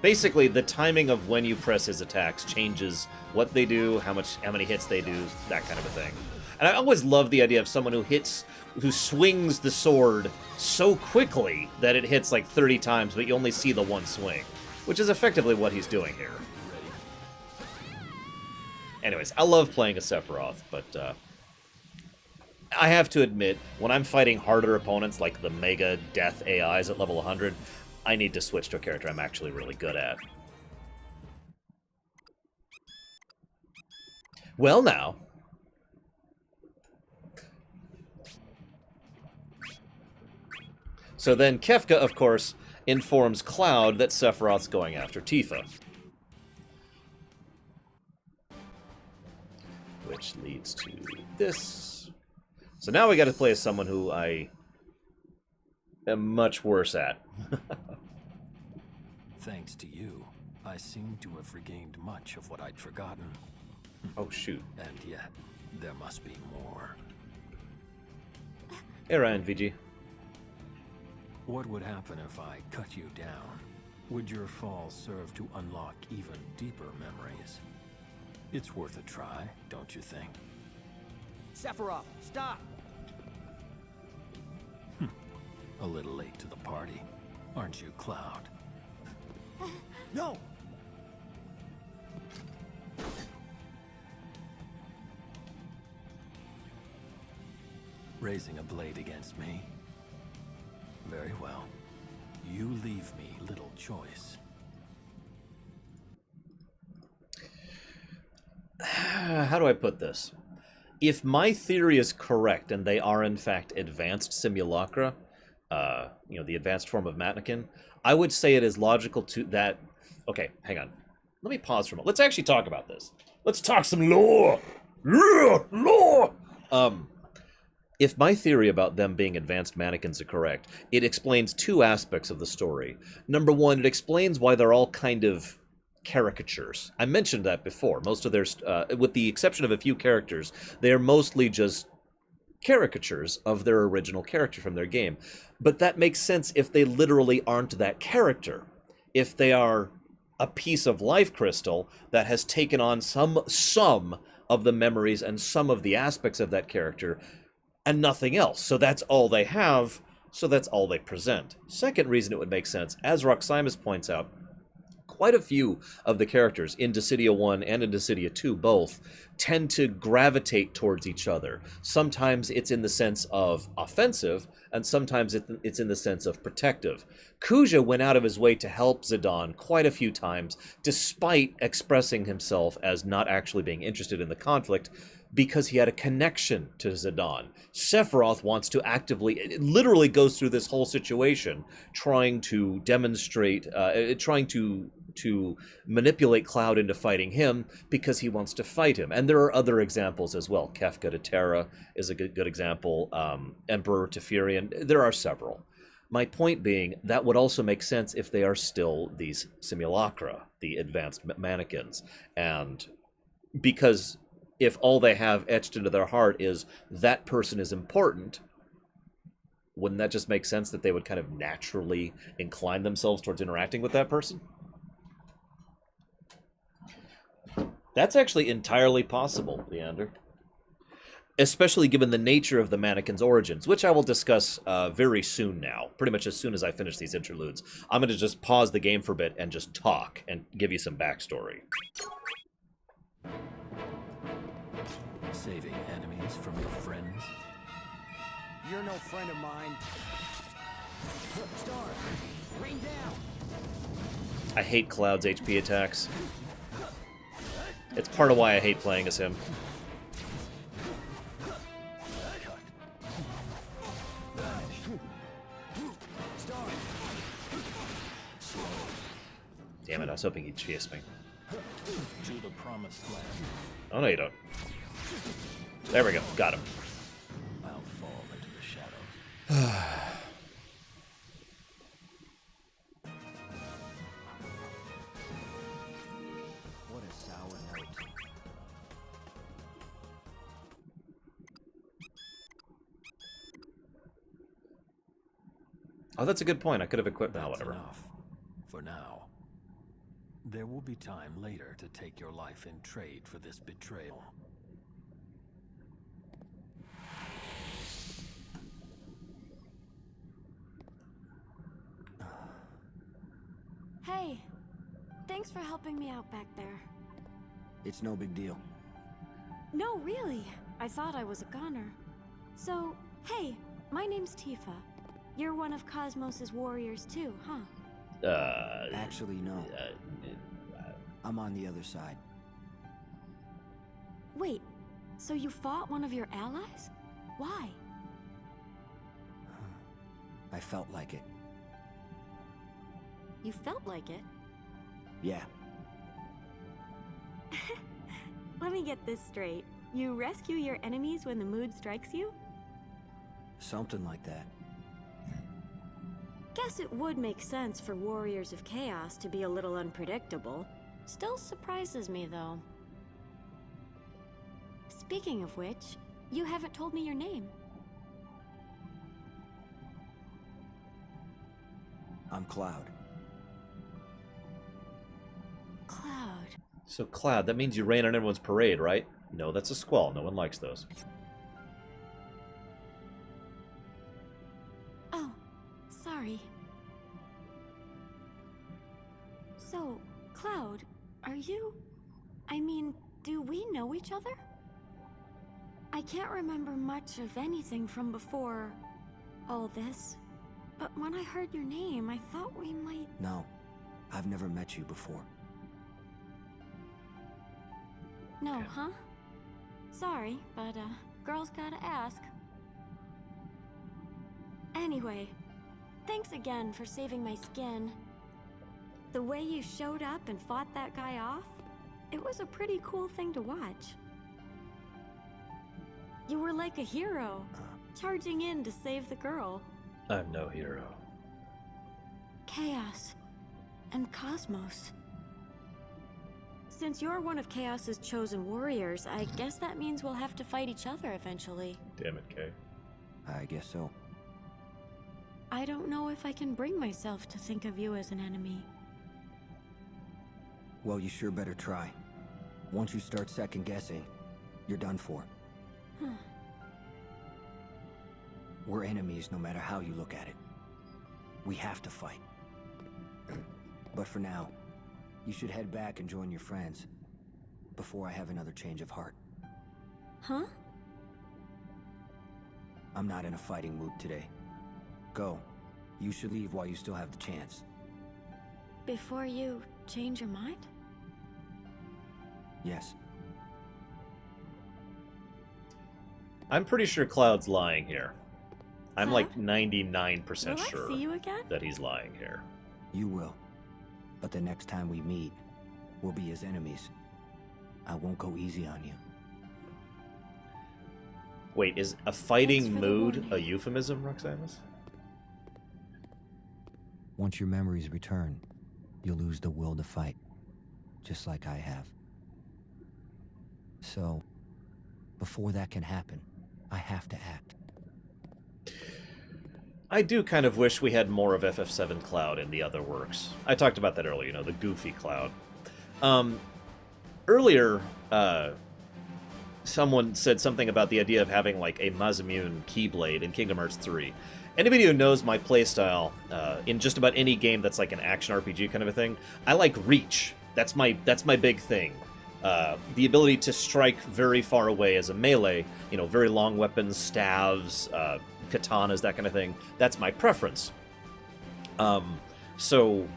Basically, the timing of when you press his attacks changes what they do, how many hits they do, that kind of a thing. And I always love the idea of someone who swings the sword so quickly that it hits like 30 times, but you only see the one swing, which is effectively what he's doing here. Anyways, I love playing a Sephiroth, but I have to admit, when I'm fighting harder opponents like the Mega Death AIs at level 100, I need to switch to a character I'm actually really good at. Well now. So then Kefka, of course, informs Cloud that Sephiroth's going after Tifa. Which leads to this. So now we gotta play as someone who I am much worse at. Thanks to you, I seem to have regained much of what I'd forgotten. Oh, shoot. And yet, there must be more. Hey, Ryan, VG. What would happen if I cut you down? Would your fall serve to unlock even deeper memories? It's worth a try, don't you think? Sephiroth, stop! A little late to the party, aren't you, Cloud? No! Raising a blade against me? Very well. You leave me little choice. How do I put this? If my theory is correct, and they are in fact advanced simulacra, the advanced form of mannequin, I would say it is logical to that... Okay, hang on. Let me pause for a moment. Let's actually talk about this. Let's talk some lore! Lore! If my theory about them being advanced mannequins are correct, it explains two aspects of the story. Number one, it explains why they're all kind of caricatures. I mentioned that before. Most of their, with the exception of a few characters, they are mostly just caricatures of their original character from their game. But that makes sense if they literally aren't that character. If they are a piece of life crystal that has taken on some of the memories and some of the aspects of that character and nothing else. So that's all they have, so that's all they present. Second reason it would make sense, as Roximus points out, quite a few of the characters in Dissidia 1 and in Dissidia 2 both tend to gravitate towards each other. Sometimes it's in the sense of offensive, and sometimes it's in the sense of protective. Kuja went out of his way to help Zidane quite a few times, despite expressing himself as not actually being interested in the conflict, because he had a connection to Zidane. Sephiroth wants to actively, it literally goes through this whole situation, trying to demonstrate, trying to manipulate Cloud into fighting him because he wants to fight him. And there are other examples as well. Kefka to Terra is a good example. Emperor to Furion. There are several. My point being, that would also make sense if they are still these simulacra, the advanced mannequins. And because if all they have etched into their heart is that person is important, wouldn't that just make sense that they would kind of naturally incline themselves towards interacting with that person? That's actually entirely possible, Leander. Especially given the nature of the mannequin's origins, which I will discuss very soon now. Pretty much as soon as I finish these interludes. I'm going to just pause the game for a bit and just talk and give you some backstory. Saving enemies from your friends? You're no friend of mine. Star, rain down. I hate Cloud's HP attacks. It's part of why I hate playing as him. Damn it, I was hoping he'd chase me. To the promised land. Oh no, you don't. There we go, got him. I'll fall into the shadows. What a sour note. Oh, that's a good point. I could have equipped now, whatever. Enough. For now. There will be time later to take your life in trade for this betrayal. Hey, thanks for helping me out back there. It's no big deal. No, really. I thought I was a goner. So, hey, my name's Tifa. You're one of Cosmos's warriors too, huh? Actually, no. I'm on the other side. Wait, so you fought one of your allies? Why? I felt like it. You felt like it? Yeah. Let me get this straight. You rescue your enemies when the mood strikes you? Something like that. Guess it would make sense for warriors of chaos to be a little unpredictable. Still surprises me, though. Speaking of which, you haven't told me your name. I'm Cloud. Cloud. So, Cloud, that means you rain on everyone's parade, right? No, that's a squall. No one likes those. Oh, sorry. So, Cloud, are you... I mean, do we know each other? I can't remember much of anything from before all this, but when I heard your name, I thought we might... No, I've never met you before. No, huh? Sorry, but, girls gotta ask. Anyway, thanks again for saving my skin. The way you showed up and fought that guy off, it was a pretty cool thing to watch. You were like a hero, charging in to save the girl. I'm no hero. Chaos and Cosmos. Since you're one of Chaos's chosen warriors, I guess that means we'll have to fight each other eventually. Damn it, Kay. I guess so. I don't know if I can bring myself to think of you as an enemy. Well, you sure better try. Once you start second-guessing, you're done for. We're enemies no matter how you look at it. We have to fight. But for now, you should head back and join your friends before I have another change of heart. Huh? I'm not in a fighting mood today. Go. You should leave while you still have the chance. Before you change your mind? Yes. I'm pretty sure Cloud's lying here. I'm Huh? like 99% Will I sure see you again? that he's lying here. You will. But the next time we meet, we'll be as enemies. I won't go easy on you. Wait, is a fighting Thanks for the mood warning. a euphemism, Roxanus? Once your memories return, you'll lose the will to fight. Just like I have. So, before that can happen, I have to act. I do kind of wish we had more of FF7 Cloud in the other works. I talked about that earlier, you know, the goofy Cloud. Earlier, someone said something about the idea of having, like, a Masamune Keyblade in Kingdom Hearts 3. Anybody who knows my playstyle, in just about any game that's like an action RPG kind of a thing, I like reach. That's my big thing. The ability to strike very far away as a melee, you know, very long weapons, staves, katanas, that kind of thing. That's my preference. So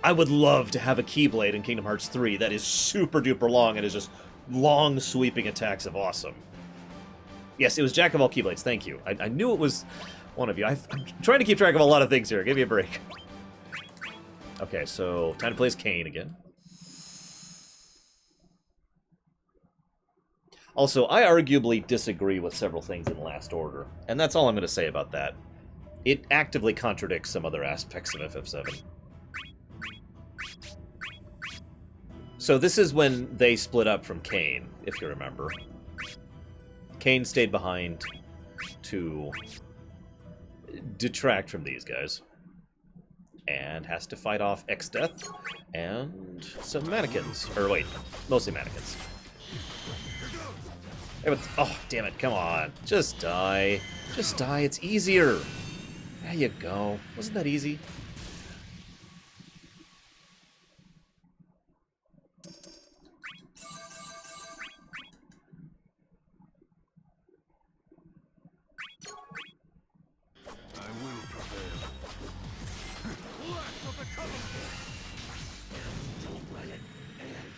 I would love to have a Keyblade in Kingdom Hearts 3 that is super duper long and is just long sweeping attacks of awesome. Yes, it was Jack of all Keyblades, thank you. I knew it was one of you. I'm trying to keep track of a lot of things here. Give me a break. Okay, so time to play as Kain again. Also, I arguably disagree with several things in Last Order, and that's all I'm going to say about that. It actively contradicts some other aspects of FF7. So this is when they split up from Kain, if you remember. Kain stayed behind to detract from these guys. And has to fight off X-Death and some mannequins. Or wait, mostly mannequins. Hey, but, oh, damn it, come on. Just die. Just die, it's easier. There you go. Wasn't that easy? I will prevail. Blast of the Covenant! Don't let it end.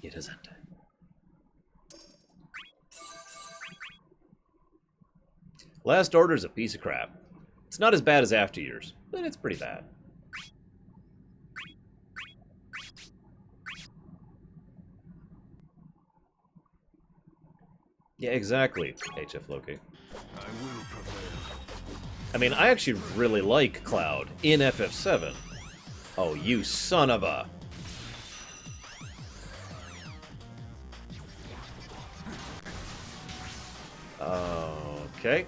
It isn't. Last Order's a piece of crap. It's not as bad as After Years, but it's pretty bad. Yeah, exactly, HF Loki. I will prevail. I mean, I actually really like Cloud in FF7. Oh, you son of a... Okay.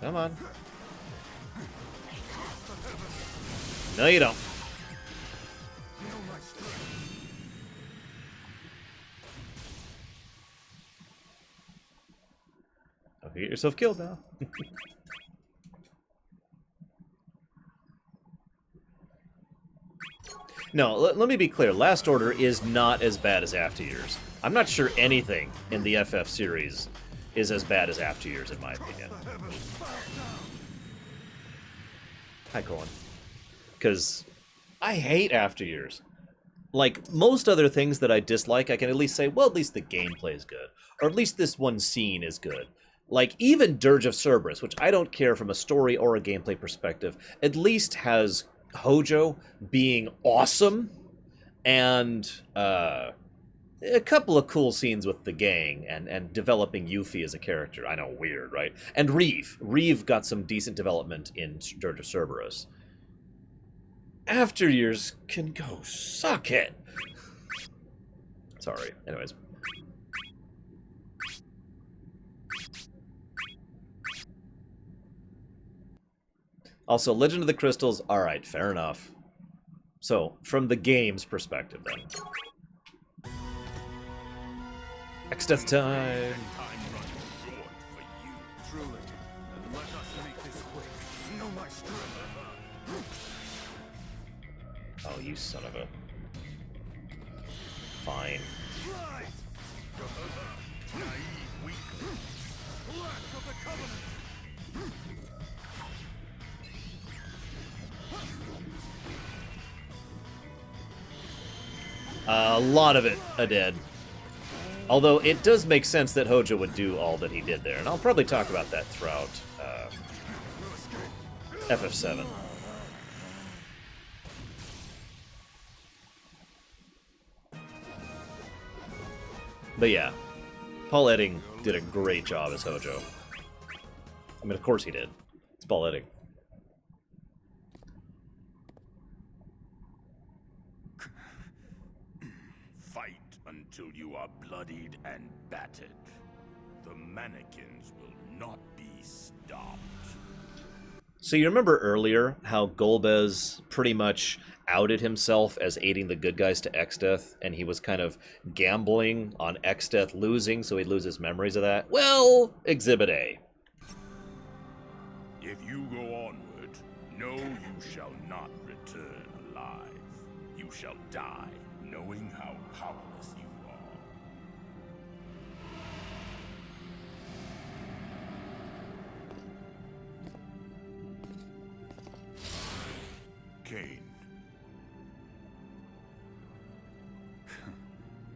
Come on. No, you don't. Okay, get yourself killed now. No, let me be clear. Last Order is not as bad as After Years. I'm not sure anything in the FF series is as bad as After Years, in my opinion. Hi, Colin. Because I hate After Years. Like, most other things that I dislike, I can at least say, well, at least the gameplay is good. Or at least this one scene is good. Like, even Dirge of Cerberus, which I don't care from a story or a gameplay perspective, at least has Hojo being awesome. And a couple of cool scenes with the gang and developing Yuffie as a character. I know, weird, right? And Reeve. Reeve got some decent development in Dirge of Cerberus. After Years can go suck it. Sorry. Anyways. Also, Legend of the Crystals, alright, fair enough. So, from the game's perspective, then. Exdeath time! Truly. Let us make this quick. No my strength. Oh, you son of a... Fine. A lot of it dead. Although it does make sense that Hojo would do all that he did there, and I'll probably talk about that throughout FF7. But yeah, Paul Edding did a great job as Hojo. I mean, of course he did. It's Paul Edding. Fight until you are bloodied and battered. The mannequins will not be stopped. So you remember earlier how Golbez pretty much outed himself as aiding the good guys to Exdeath, and he was kind of gambling on Exdeath losing, so he'd lose his memories of that? Well, Exhibit A. If you go onward, know you shall not return alive. You shall die knowing how powerless you are. Kane.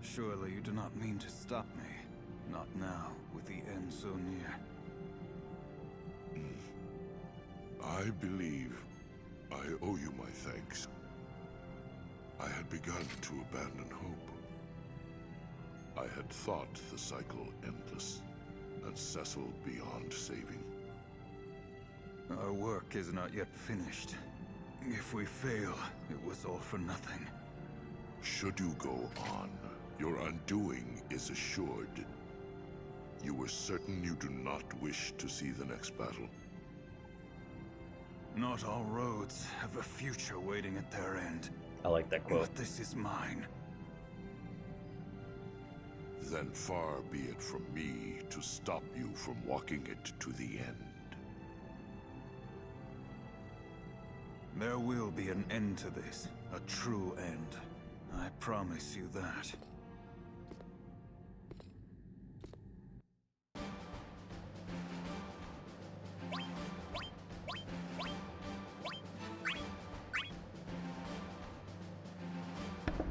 Surely you do not mean to stop me. Not now, with the end so near. I believe I owe you my thanks. I had begun to abandon hope. I had thought the cycle endless, and Cecil beyond saving. Our work is not yet finished. If we fail, it was all for nothing. Should you go on, your undoing is assured. You were certain you do not wish to see the next battle. Not all roads have a future waiting at their end. I like that quote. But this is mine. Then far be it from me to stop you from walking it to the end. There will be an end to this. A true end. I promise you that.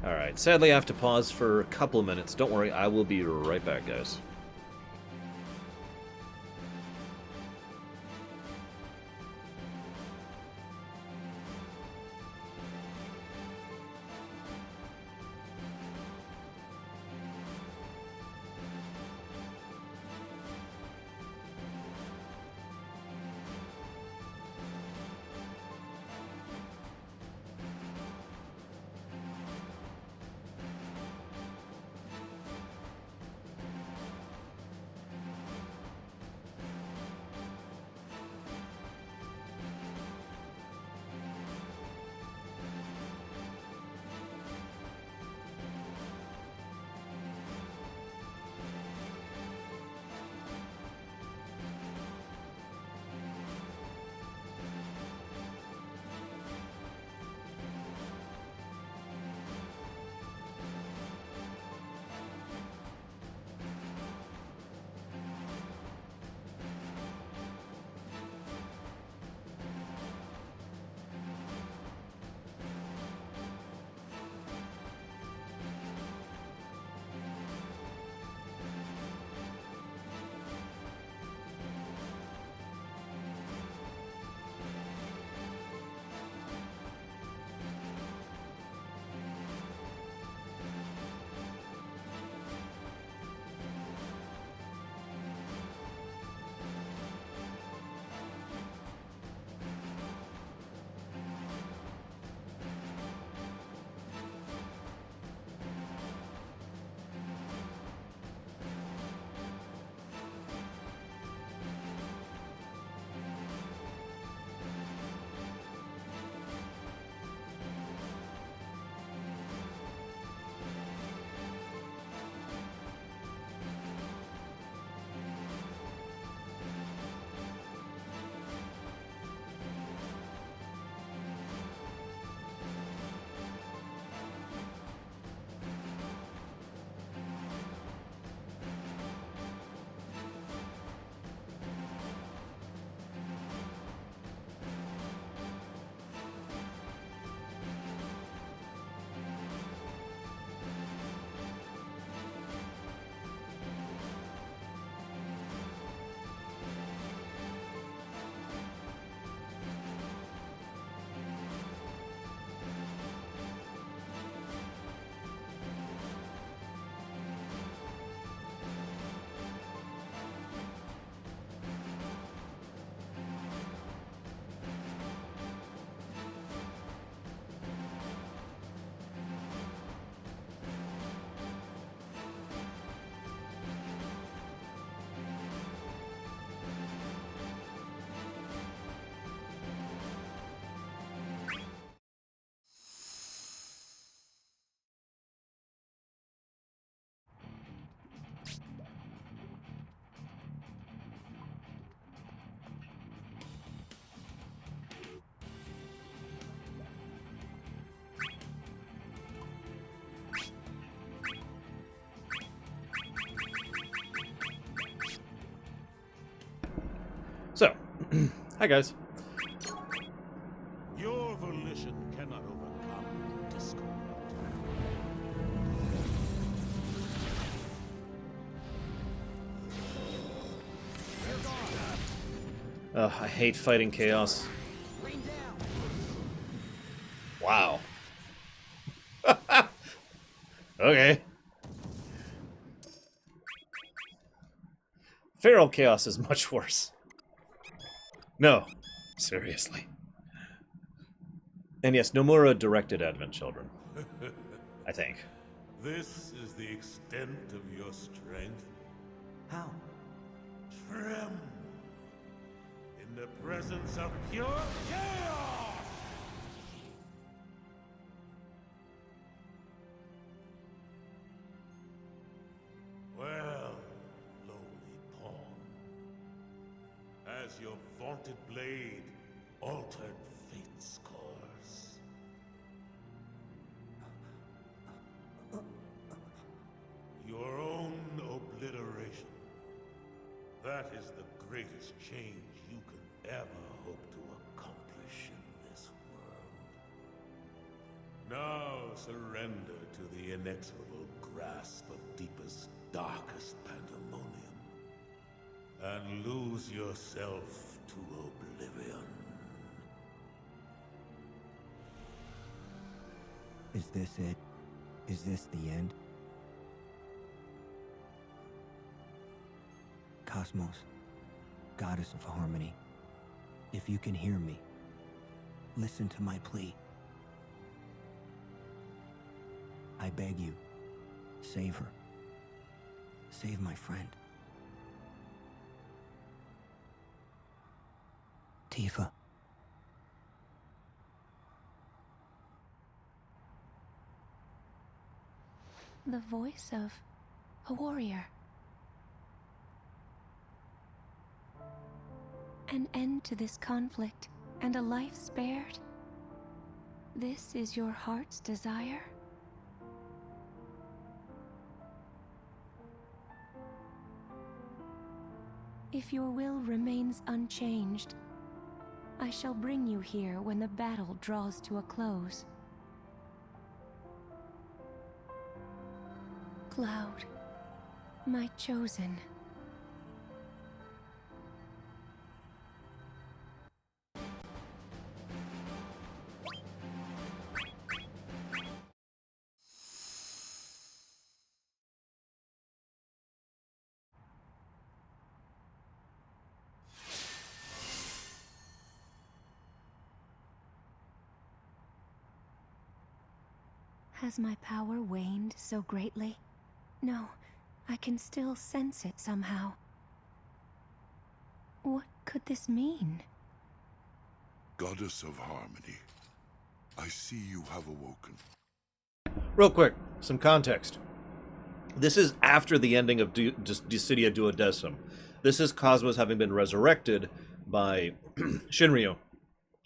Alright, sadly I have to pause for a couple of minutes. Don't worry, I will be right back, guys. Hi, guys. Your volition cannot overcome discord. Ugh, I hate fighting chaos. Wow. Okay. Feral chaos is much worse. No, seriously. And yes, Nomura directed Advent Children. I think. This is the extent of your strength. How? Tremble in the presence of pure chaos! Well, lowly pawn, has your vaunted blade altered fate's course? Your own obliteration. That is the greatest change you could ever hope to accomplish in this world. Now surrender to the inexorable grasp of deepest, darkest pandemonium, and lose yourself to oblivion. Is this it? Is this the end? Cosmos, goddess of harmony, if you can hear me, listen to my plea. I beg you, save her. Save my friend. Tifa. The voice of a warrior. An end to this conflict and a life spared. This is your heart's desire? If your will remains unchanged, I shall bring you here when the battle draws to a close. Cloud, my chosen. Has my power waned so greatly? No, I can still sense it somehow. What could this mean? Goddess of Harmony, I see you have awoken. Real quick, some context. This is after the ending of Dissidia Duodecim. This is Cosmos having been resurrected by Shinryu.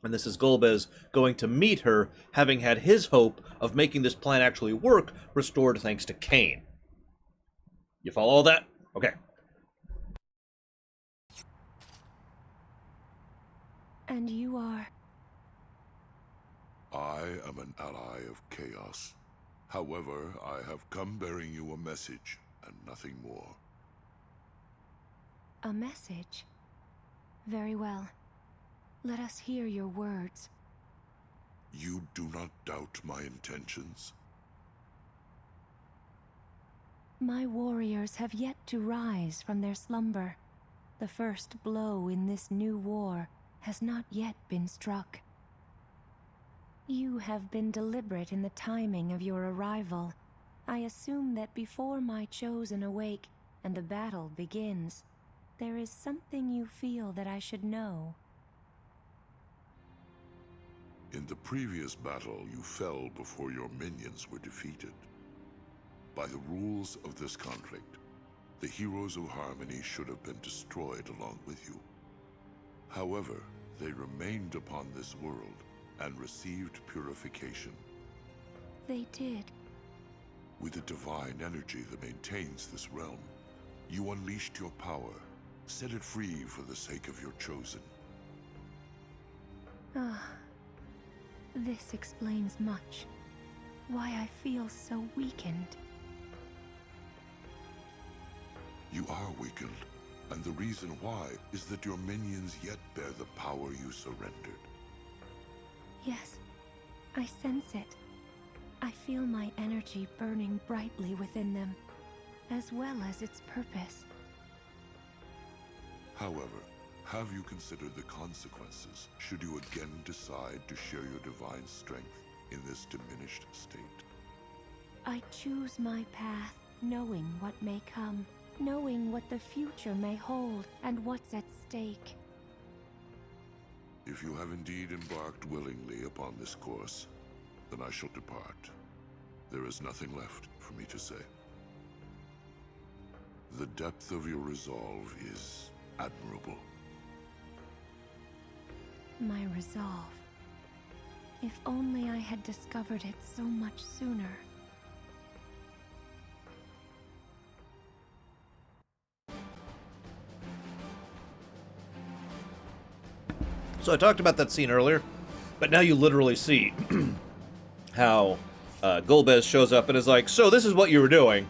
And this is Golbez going to meet her, having had his hope of making this plan actually work restored thanks to Cain. You follow all that? Okay. And you are? I am an ally of chaos. However, I have come bearing you a message, and nothing more. A message? Very well. Let us hear your words. You do not doubt my intentions? My warriors have yet to rise from their slumber. The first blow in this new war has not yet been struck. You have been deliberate in the timing of your arrival. I assume that before my chosen awake and the battle begins, there is something you feel that I should know. In the previous battle, you fell before your minions were defeated. By the rules of this conflict, the heroes of Harmony should have been destroyed along with you. However, they remained upon this world and received purification. They did. With the divine energy that maintains this realm, you unleashed your power, set it free for the sake of your chosen. Ah, this explains much. Why I feel so weakened. You are weakened, and the reason why is that your minions yet bear the power you surrendered. Yes, I sense it. I feel my energy burning brightly within them, as well as its purpose. However, have you considered the consequences should you again decide to share your divine strength in this diminished state? I choose my path, knowing what may come, knowing what the future may hold, and what's at stake. If you have indeed embarked willingly upon this course, then I shall depart. There is nothing left for me to say. The depth of your resolve is admirable. My resolve. If only I had discovered it so much sooner. So I talked about that scene earlier, but now you literally see how Golbez shows up and is like, so this is what you were doing,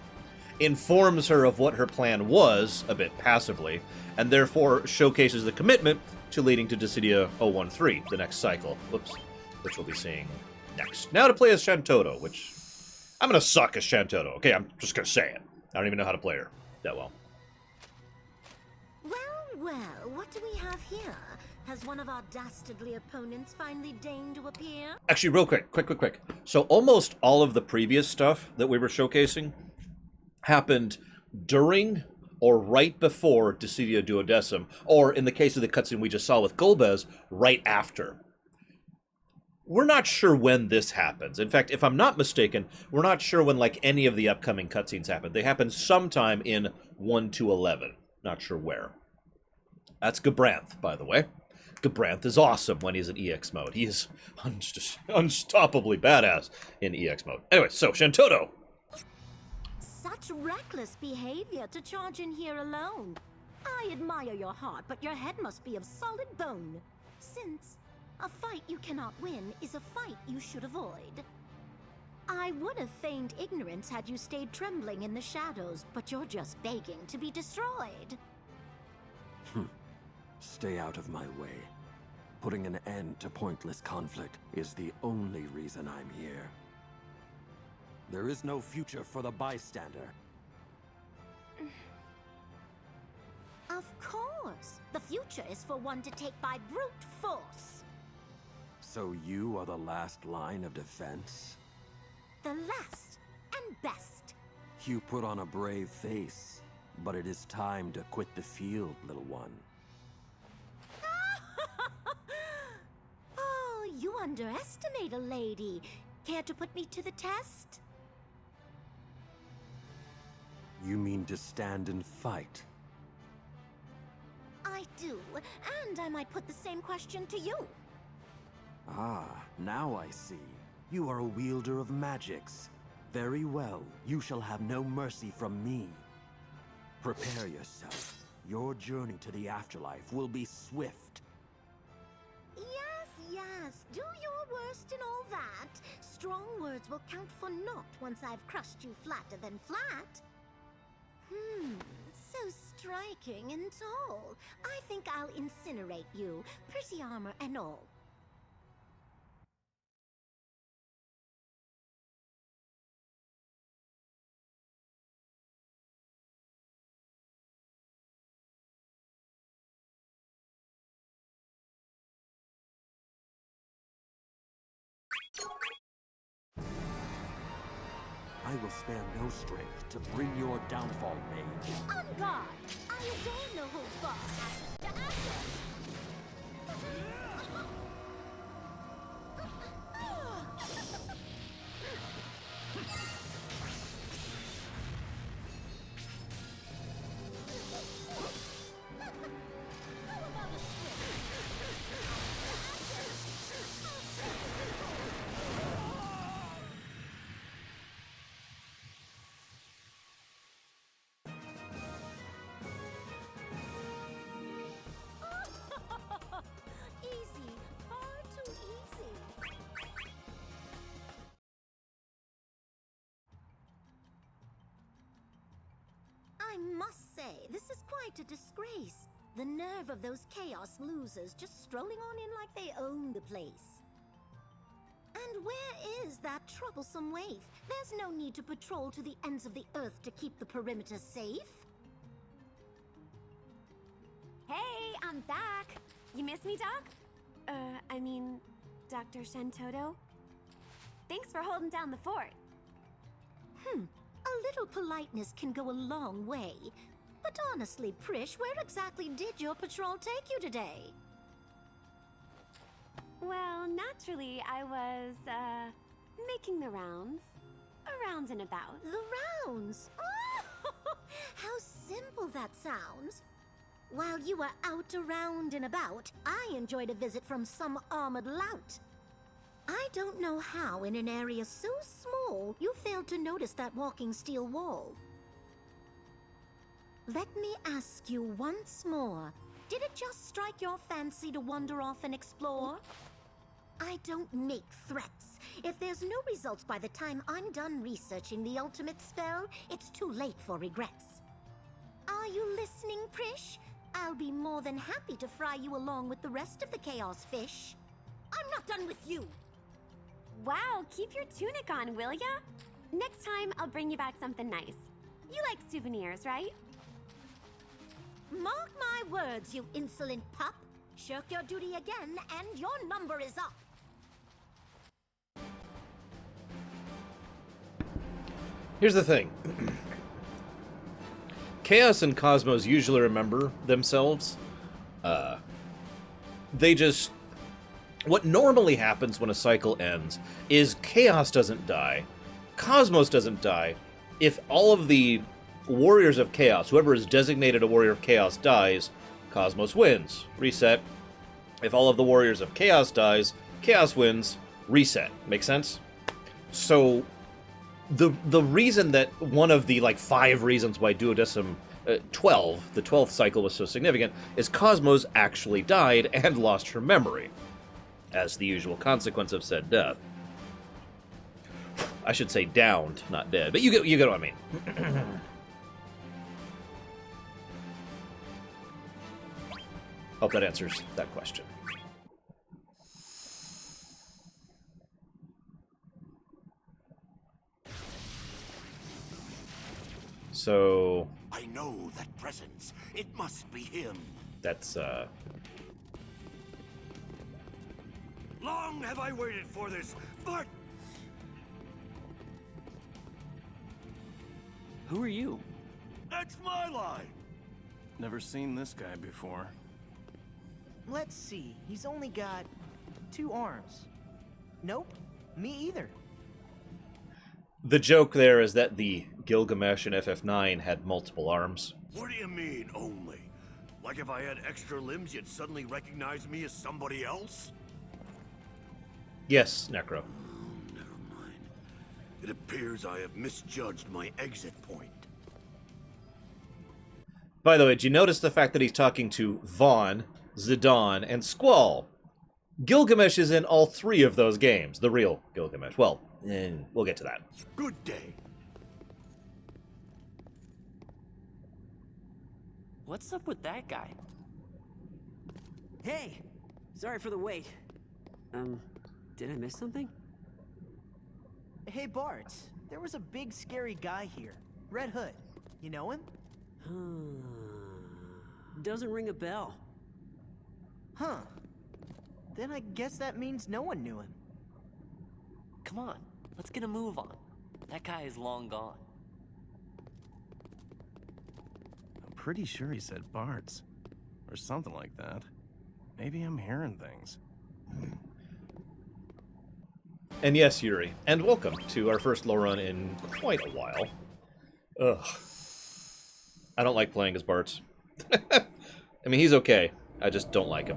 informs her of what her plan was, a bit passively, and therefore showcases the commitment to leading to Dissidia 013, the next cycle, which we'll be seeing next. Now to play as Shantoto, which I'm going to suck as Shantoto, okay? I'm just going to say it. I don't even know how to play her that well. Well, what do we have here? Has one of our dastardly opponents finally deigned to appear? Actually, real quick. So almost all of the previous stuff that we were showcasing happened during or right before Dissidia Duodecim, or in the case of the cutscene we just saw with Golbez, right after. We're not sure when this happens. In fact, if I'm not mistaken, we're not sure when like any of the upcoming cutscenes happen. They happen sometime in 1 to 11. Not sure where. That's Gabranth, by the way. Gabranth is awesome when he's in EX mode. He is unstoppably badass in EX mode. Anyway, so Shantoto. Such reckless behavior to charge in here alone. I admire your heart, but your head must be of solid bone. Since a fight you cannot win is a fight you should avoid. I would have feigned ignorance had you stayed trembling in the shadows, but you're just begging to be destroyed. Stay out of my way. Putting an end to pointless conflict is the only reason I'm here. There is no future for the bystander. Of course. The future is for one to take by brute force. So you are the last line of defense? The last and best. You put on a brave face, but it is time to quit the field, little one. Oh, you underestimate a lady. Care to put me to the test? You mean to stand and fight? I do, and I might put the same question to you. Ah, now I see. You are a wielder of magics. Very well, you shall have no mercy from me. Prepare yourself. Your journey to the afterlife will be swift. Yes, do your worst and all that. Strong words will count for naught once I've crushed you flatter than flat. So striking and tall. I think I'll incinerate you, pretty armor and all. I will spare no strength to bring your downfall, mage. On guard! I obey no holds barred. this is quite a disgrace. The nerve of those Chaos losers just strolling on in like they own the place. And where is that troublesome waif? There's no need to patrol to the ends of the earth to keep the perimeter safe. Hey, I'm back. You miss me, Doc? I mean, Dr. Shentoto? Thanks for holding down the fort. A little politeness can go a long way. But honestly, Prish, where exactly did your patrol take you today? Well, naturally, I was, making the rounds. Around and about. The rounds? Oh, how simple that sounds. While you were out around and about, I enjoyed a visit from some armored lout. I don't know how, in an area so small, you failed to notice that walking steel wall. Let me ask you once more. Did it just strike your fancy to wander off and explore? I don't make threats. If there's no results by the time I'm done researching the ultimate spell, it's too late for regrets. Are you listening, Prish? I'll be more than happy to fry you along with the rest of the Chaos Fish. I'm not done with you! Wow, keep your tunic on, will ya? Next time, I'll bring you back something nice. You like souvenirs, right? Mark my words, you insolent pup. Shirk your duty again, and your number is up. Here's the thing. Chaos and Cosmos usually remember themselves. They just... What normally happens when a cycle ends is Chaos doesn't die, Cosmos doesn't die. If all of the Warriors of Chaos, whoever is designated a Warrior of Chaos, dies, Cosmos wins. Reset. If all of the Warriors of Chaos dies, Chaos wins. Reset. Make sense? So, the reason that one of the, 5 reasons why Duodecim 12, the 12th cycle, was so significant, is Cosmos actually died and lost her memory, as the usual consequence of said death. I should say downed, not dead, but you get what I mean. Hope that answers that question. So... I know that presence. It must be him. That's, Long have I waited for this, but... Who are you? That's my line! Never seen this guy before. Let's see, he's only got 2 arms. Nope, me either. the joke there is that the Gilgamesh in FF9 had multiple arms. What do you mean, only? Like if I had extra limbs, you'd suddenly recognize me as somebody else? Yes, Necro. Never mind. It appears I have misjudged my exit point. By the way, did you notice the fact that he's talking to Vaughn, Zidane, and Squall? Gilgamesh is in all 3 of those games. The real Gilgamesh. Well, we'll get to that. Good day. What's up with that guy? Hey! Sorry for the wait. Did I miss something? Hey, Bart. There was a big, scary guy here. Red Hood. You know him? Doesn't ring a bell. Huh. Then I guess that means no one knew him. Come on, let's get a move on. That guy is long gone. I'm pretty sure he said Bart's. Or something like that. Maybe I'm hearing things. And yes, Yuri, and welcome to our first Lorerun in quite a while. Ugh. I don't like playing as Bart's. I mean, he's okay. I just don't like him.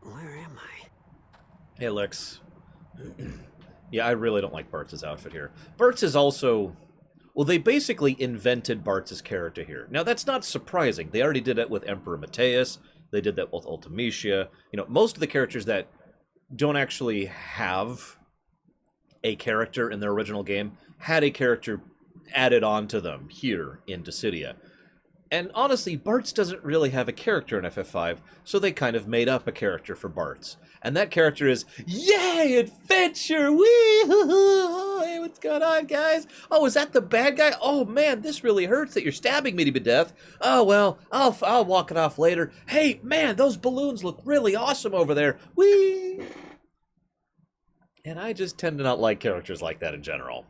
Where am I? Hey, Lex. Yeah, I really don't like Bart's outfit here. Bart's is also... Well, they basically invented Bart's character here. Now, that's not surprising. They already did it with Emperor Mateus. They did that with Ultimecia. You know, most of the characters that don't actually have a character in their original game had a character added on to them here in Dissidia. And honestly, Bartz doesn't really have a character in FF5, so they kind of made up a character for Bartz. And that character is, yay, adventure! Wee! Hey, what's going on, guys? Oh, is that the bad guy? Oh, man, this really hurts that you're stabbing me to death. Oh, well, I'll walk it off later. Hey, man, those balloons look really awesome over there. Wee! And I just tend to not like characters like that in general.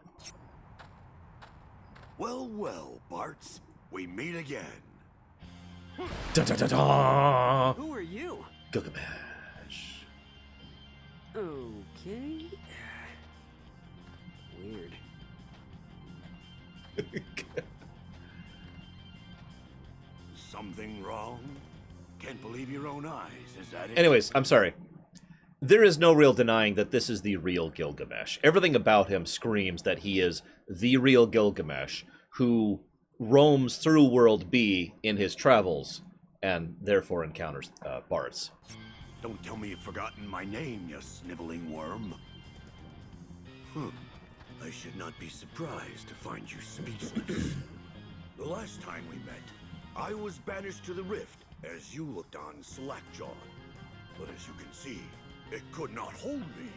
Well, well, Bartz. We meet again. Da-da-da-da! Who are you? Gilgamesh. Okay. Weird. Something wrong? Can't believe your own eyes, is that it? Anyways, I'm sorry. There is no real denying that this is the real Gilgamesh. Everything about him screams that he is the real Gilgamesh, who roams through World B in his travels, and therefore encounters Bartz. Don't tell me you've forgotten my name, you sniveling worm. I should not be surprised to find you speechless. The last time we met, I was banished to the Rift, as you looked on slack-jawed. But as you can see, it could not hold me.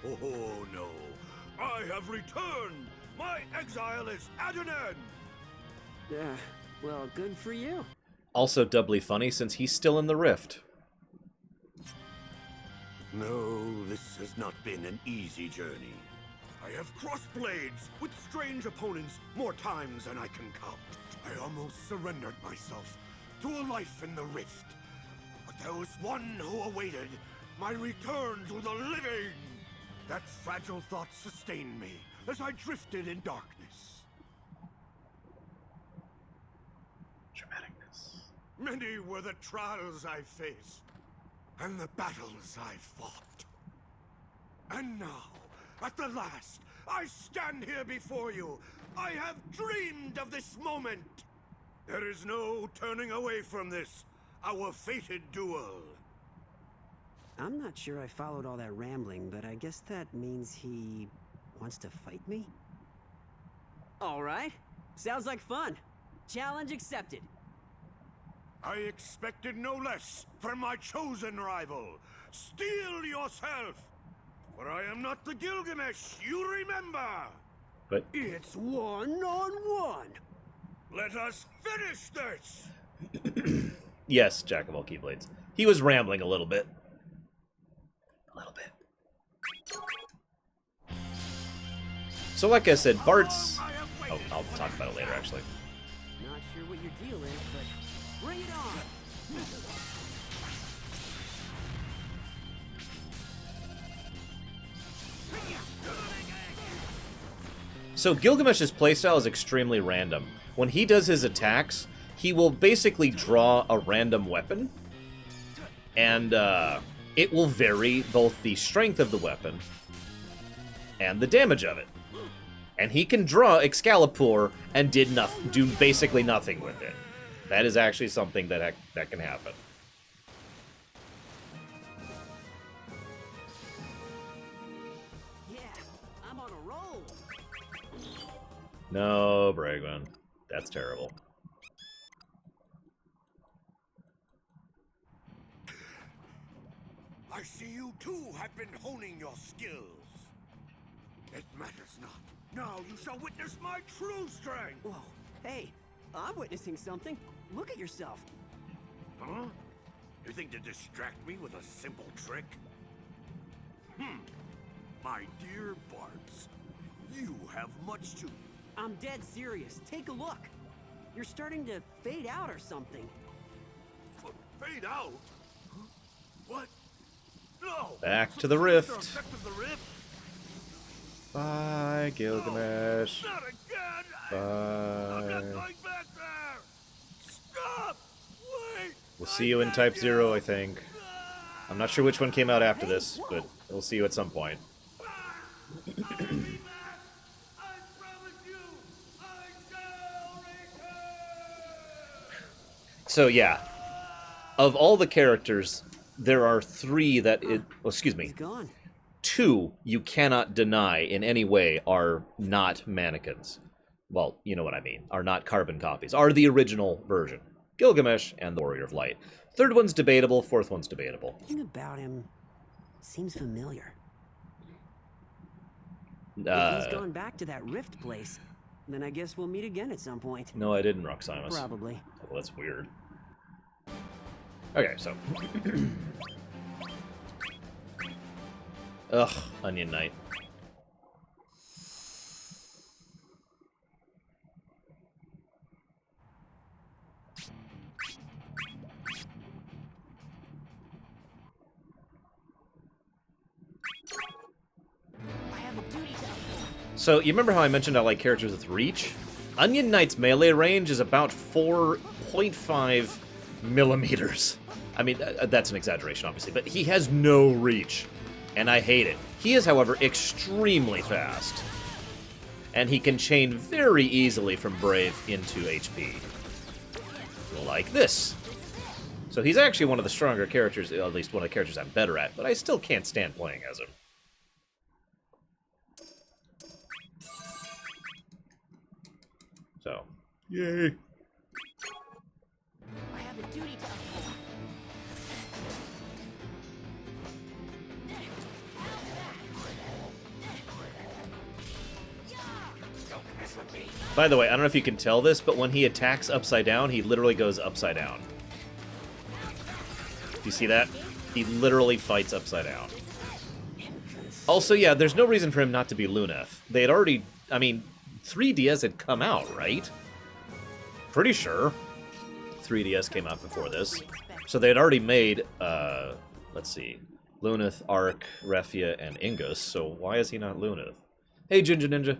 Oh no, I have returned! My exile is at an end! Well, good for you. Also doubly funny since he's still in the Rift. No, this has not been an easy journey. I have crossed blades with strange opponents more times than I can count. I almost surrendered myself to a life in the Rift. But there was one who awaited my return to the living. That fragile thought sustained me as I drifted in darkness. Dramaticness. Many were the trials I faced, and the battles I fought. And now, at the last, I stand here before you. I have dreamed of this moment. There is no turning away from this, our fated duel. I'm not sure I followed all that rambling, but I guess that means he wants to fight me? All right. Sounds like fun. Challenge accepted. I expected no less from my chosen rival. Steel yourself! For I am not the Gilgamesh you remember! But it's 1-on-1! Let us finish this! Yes, Jack of all Keyblades. He was rambling a little bit. So like I said, Bartz... Oh, I'll talk about it later, actually. Not sure what your deal is, but bring it on! So Gilgamesh's playstyle is extremely random. When he does his attacks, he will basically draw a random weapon, and it will vary both the strength of the weapon and the damage of it. And he can draw Excalibur and do basically nothing with it. That is actually something that can happen. Yeah, I'm on a roll. No, Bragman. That's terrible. I see you too have been honing your skills. It matters not. Now you shall witness my true strength. Whoa, hey, I'm witnessing something. Look at yourself. Huh? You think to distract me with a simple trick? My dear Bartz, you have much to... I'm dead serious. Take a look. You're starting to fade out or something. Fade out? What? No! Back to the Rift. Effect of the Rift? Bye, Gilgamesh. Not again! Bye. I'm not going back there! Stop! Wait! We'll see you in Type 0, I think. I'm not sure which one came out after this, but we'll see you at some point. So yeah, of all the characters, there are three that two you cannot deny in any way are not mannequins. Well, you know what I mean. Are not carbon copies. Are the original version. Gilgamesh and the Warrior of Light. Third one's debatable. Fourth one's debatable. Something about him seems familiar. If he's gone back to that rift place, then I guess we'll meet again at some point. No, I didn't, Roxamus. Probably. Oh, that's weird. Okay, so. Ugh, Onion Knight. So, you remember how I mentioned I like characters with reach? Onion Knight's melee range is about 4.5 millimeters. I mean, that's an exaggeration, obviously, but he has no reach, and I hate it. He is, however, extremely fast, and he can chain very easily from Brave into HP. Like this. So he's actually one of the stronger characters, at least one of the characters I'm better at, but I still can't stand playing as him. So, yay. I have a duty to uphold. By the way, I don't know if you can tell this, but when he attacks upside down, he literally goes upside down. Do you see that? He literally fights upside down. Also, yeah, there's no reason for him not to be Luneth. They had already, I mean, 3DS had come out, right? Pretty sure 3DS came out before this. So they had already made, let's see, Luneth, Ark, Refia, and Ingus, so why is he not Luneth? Hey, Ginger Ninja!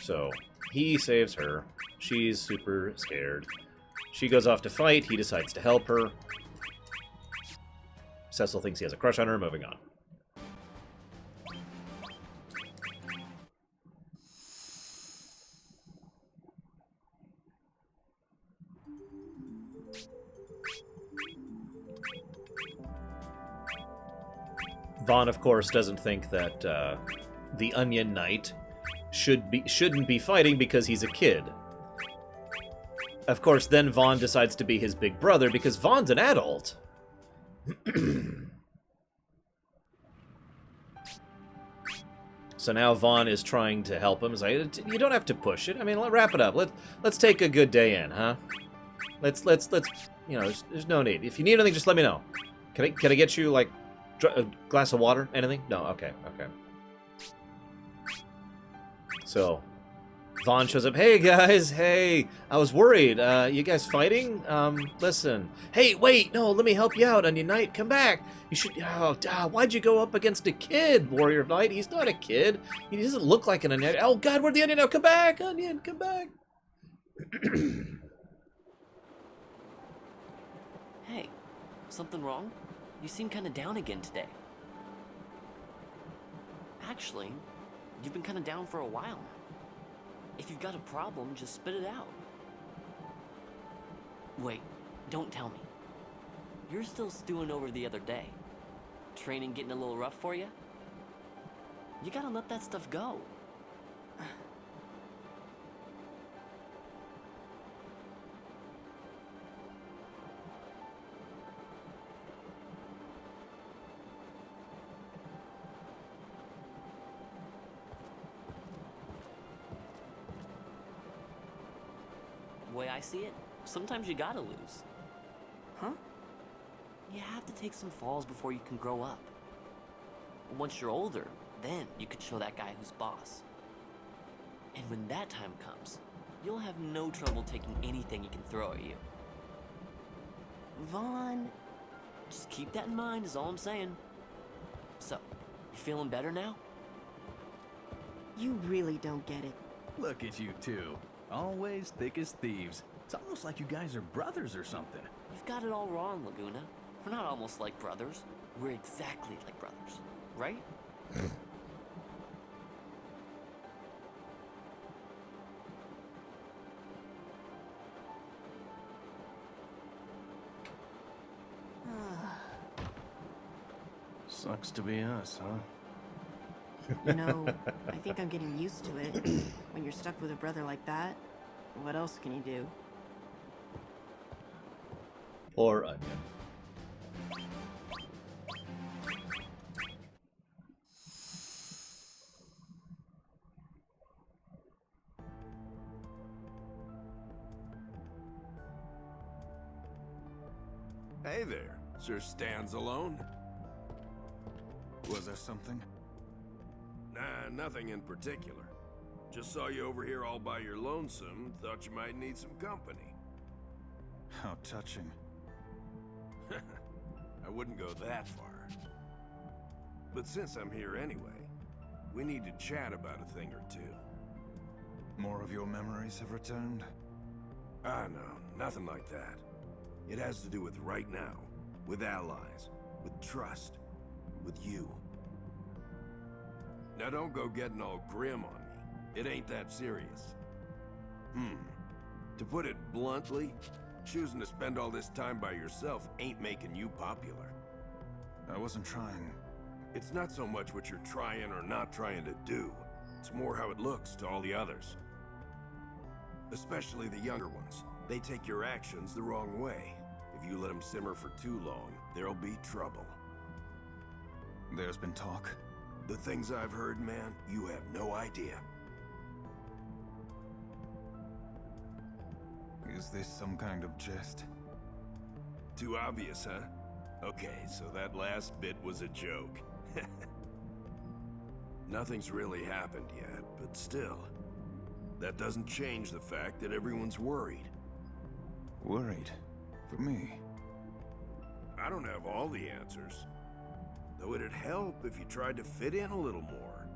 So, he saves her. She's super scared. She goes off to fight, he decides to help her. Cecil thinks he has a crush on her, moving on. Vaughn, of course, doesn't think that the Onion Knight shouldn't be fighting because he's a kid. Of course, then Vaughn decides to be his big brother because Vaughn's an adult. So now Vaughn is trying to help him. He's like, you don't have to push it. I mean, wrap it up. Let's take a good day in, huh? Let's you know, there's no need. If you need anything, just let me know. Can I get you like a glass of water? Anything? No. Okay. So, Vaughn shows up. Hey, guys. Hey, I was worried. You guys fighting? Listen. Hey, wait. No, let me help you out, Onion Knight. Come back. You should... Oh, why'd you go up against a kid, Warrior of Light? He's not a kid. He doesn't look like an Onion. Oh, God, where'd the Onion now? Come back, Onion. Come back. Hey, something wrong? You seem kind of down again today. Actually, you've been kind of down for a while now. If you've got a problem, just spit it out. Wait, don't tell me. You're still stewing over the other day. Training getting a little rough for you? You gotta let that stuff go. The way I see it, sometimes you gotta lose. Huh? You have to take some falls before you can grow up. Once you're older, then you can show that guy who's boss. And when that time comes, you'll have no trouble taking anything he can throw at you. Vaughn, just keep that in mind is all I'm saying. So, you feeling better now? You really don't get it. Look at you two. Always thick as thieves. It's almost like you guys are brothers or something. You've got it all wrong, Laguna. We're not almost like brothers. We're exactly like brothers, right? Sucks to be us, huh? You know, I think I'm getting used to it. When you're stuck with a brother like that, what else can you do? Or onion. Hey there, Sir Stands Alone. Was there something? Nah, nothing in particular. Just saw you over here all by your lonesome, thought you might need some company. How touching. I wouldn't go that far. But since I'm here anyway, we need to chat about a thing or two. More of your memories have returned? Ah, no, nothing like that. It has to do with right now, with allies, with trust, with you. Now don't go getting all grim on me. It ain't that serious. To put it bluntly, choosing to spend all this time by yourself ain't making you popular. I wasn't trying. It's not so much what you're trying or not trying to do. It's more how it looks to all the others. Especially the younger ones. They take your actions the wrong way. If you let them simmer for too long, there'll be trouble. There's been talk? The things I've heard, man, you have no idea. Is this some kind of jest? Too obvious, huh? Okay, so that last bit was a joke. Nothing's really happened yet, but still. That doesn't change the fact that everyone's worried. Worried? For me? I don't have all the answers. Though it'd help if you tried to fit in a little more.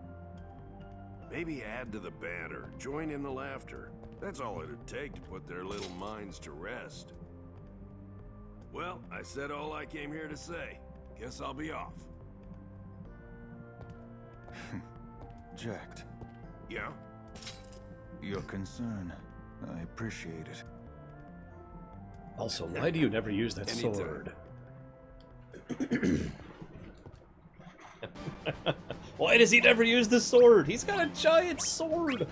Maybe add to the banter, join in the laughter. That's all it'd take to put their little minds to rest. Well, I said all I came here to say. Guess I'll be off. Jacked. Yeah? Your concern. I appreciate it. Also, why do you never use that Anytime. sword? Why does he never use the sword? He's got a giant sword!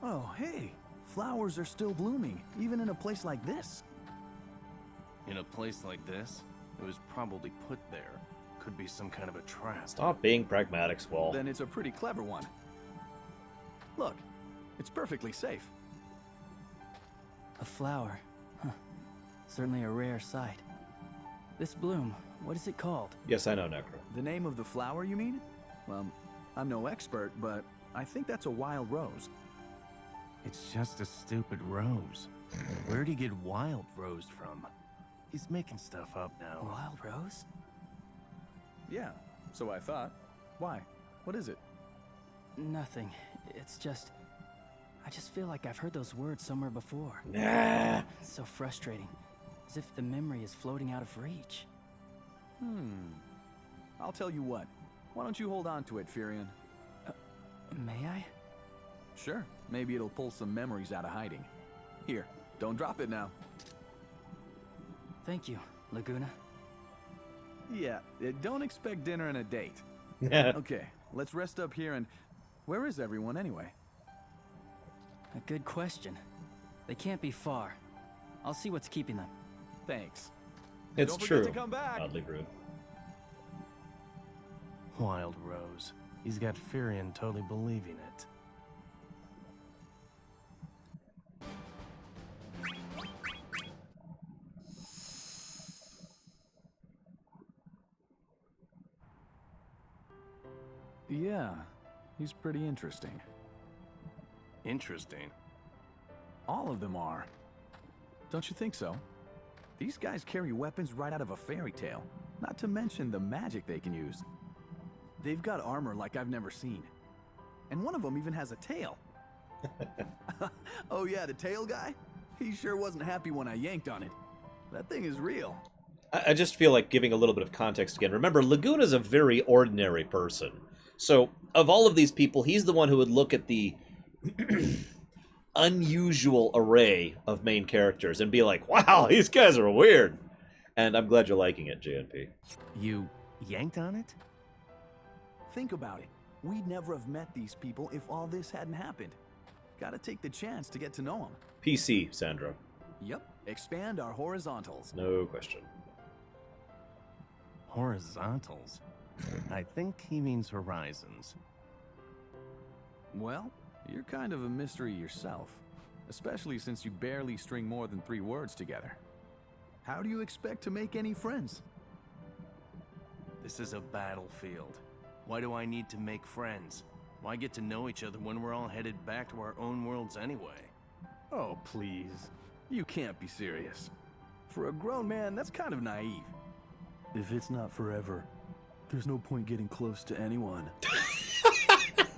Oh, hey! Flowers are still blooming, even in a place like this. In a place like this, it was probably put there. Could be some kind of a trap. Stop being pragmatic, Squall. Then it's a pretty clever one. Look, it's perfectly safe. A flower. Huh. Certainly a rare sight. This bloom, what is it called? Yes, I know, Necro. The name of the flower, you mean? Well, I'm no expert, but I think that's a wild rose. It's just a stupid rose. Where'd he get wild rose from? He's making stuff up now. Wild rose? Yeah, so I thought. Why? What is it? Nothing. It's just... I just feel like I've heard those words somewhere before. Nah. It's so frustrating. As if the memory is floating out of reach. I'll tell you what. Why don't you hold on to it, Furion? May I? Sure. Maybe it'll pull some memories out of hiding. Here, don't drop it now. Thank you, Laguna. Yeah, don't expect dinner and a date. Okay, let's rest up here and... Where is everyone anyway? A good question. They can't be far. I'll see what's keeping them. Thanks. It's Don't forget true. to come back. Oddly rude. Wild rose. He's got Furion totally believing it. Yeah, he's pretty interesting. Interesting. All of them are. Don't you think so? These guys carry weapons right out of a fairy tale, not to mention the magic they can use. They've got armor like I've never seen. And one of them even has a tail. Oh yeah, the tail guy? He sure wasn't happy when I yanked on it. That thing is real. I just feel like giving a little bit of context again. Remember, Laguna's a very ordinary person. So, of all of these people, he's the one who would look at the unusual array of main characters and be like, wow, these guys are weird. And I'm glad you're liking it, JNP. You yanked on it? Think about it. We'd never have met these people if all this hadn't happened. Gotta take the chance to get to know them. PC, Sandra. Yep. Expand our horizontals. No question. Horizontals? I think he means horizons. Well, you're kind of a mystery yourself, especially since you barely string more than 3 words together. How do you expect to make any friends? This is a battlefield. Why do I need to make friends? Why get to know each other when we're all headed back to our own worlds anyway? Oh, please. You can't be serious. For a grown man, that's kind of naive. If it's not forever, there's no point getting close to anyone.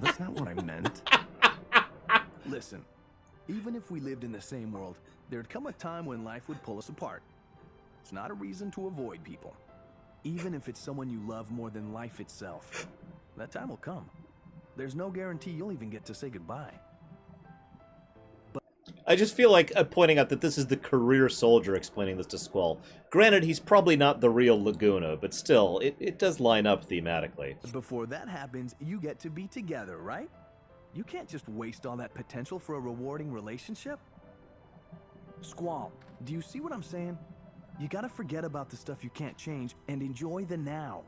That's not what I meant. Listen, even if we lived in the same world, there'd come a time when life would pull us apart. It's not a reason to avoid people. Even if it's someone you love more than life itself. That time will come. There's no guarantee you'll even get to say goodbye. I just feel like pointing out that this is the career soldier explaining this to Squall. Granted, he's probably not the real Laguna, but still, it does line up thematically. Before that happens, you get to be together, right? You can't just waste all that potential for a rewarding relationship. Squall, do you see what I'm saying? You gotta forget about the stuff you can't change and enjoy the now.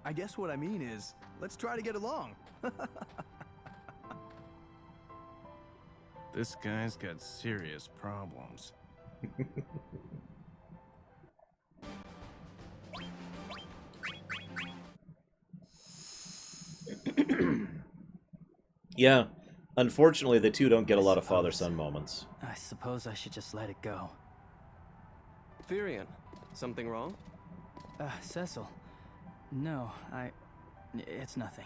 I guess what I mean is, let's try to get along. This guy's got serious problems. Yeah, unfortunately, the two don't get a lot of father-son moments. I suppose I should just let it go. Firion, something wrong? Cecil. No, it's nothing.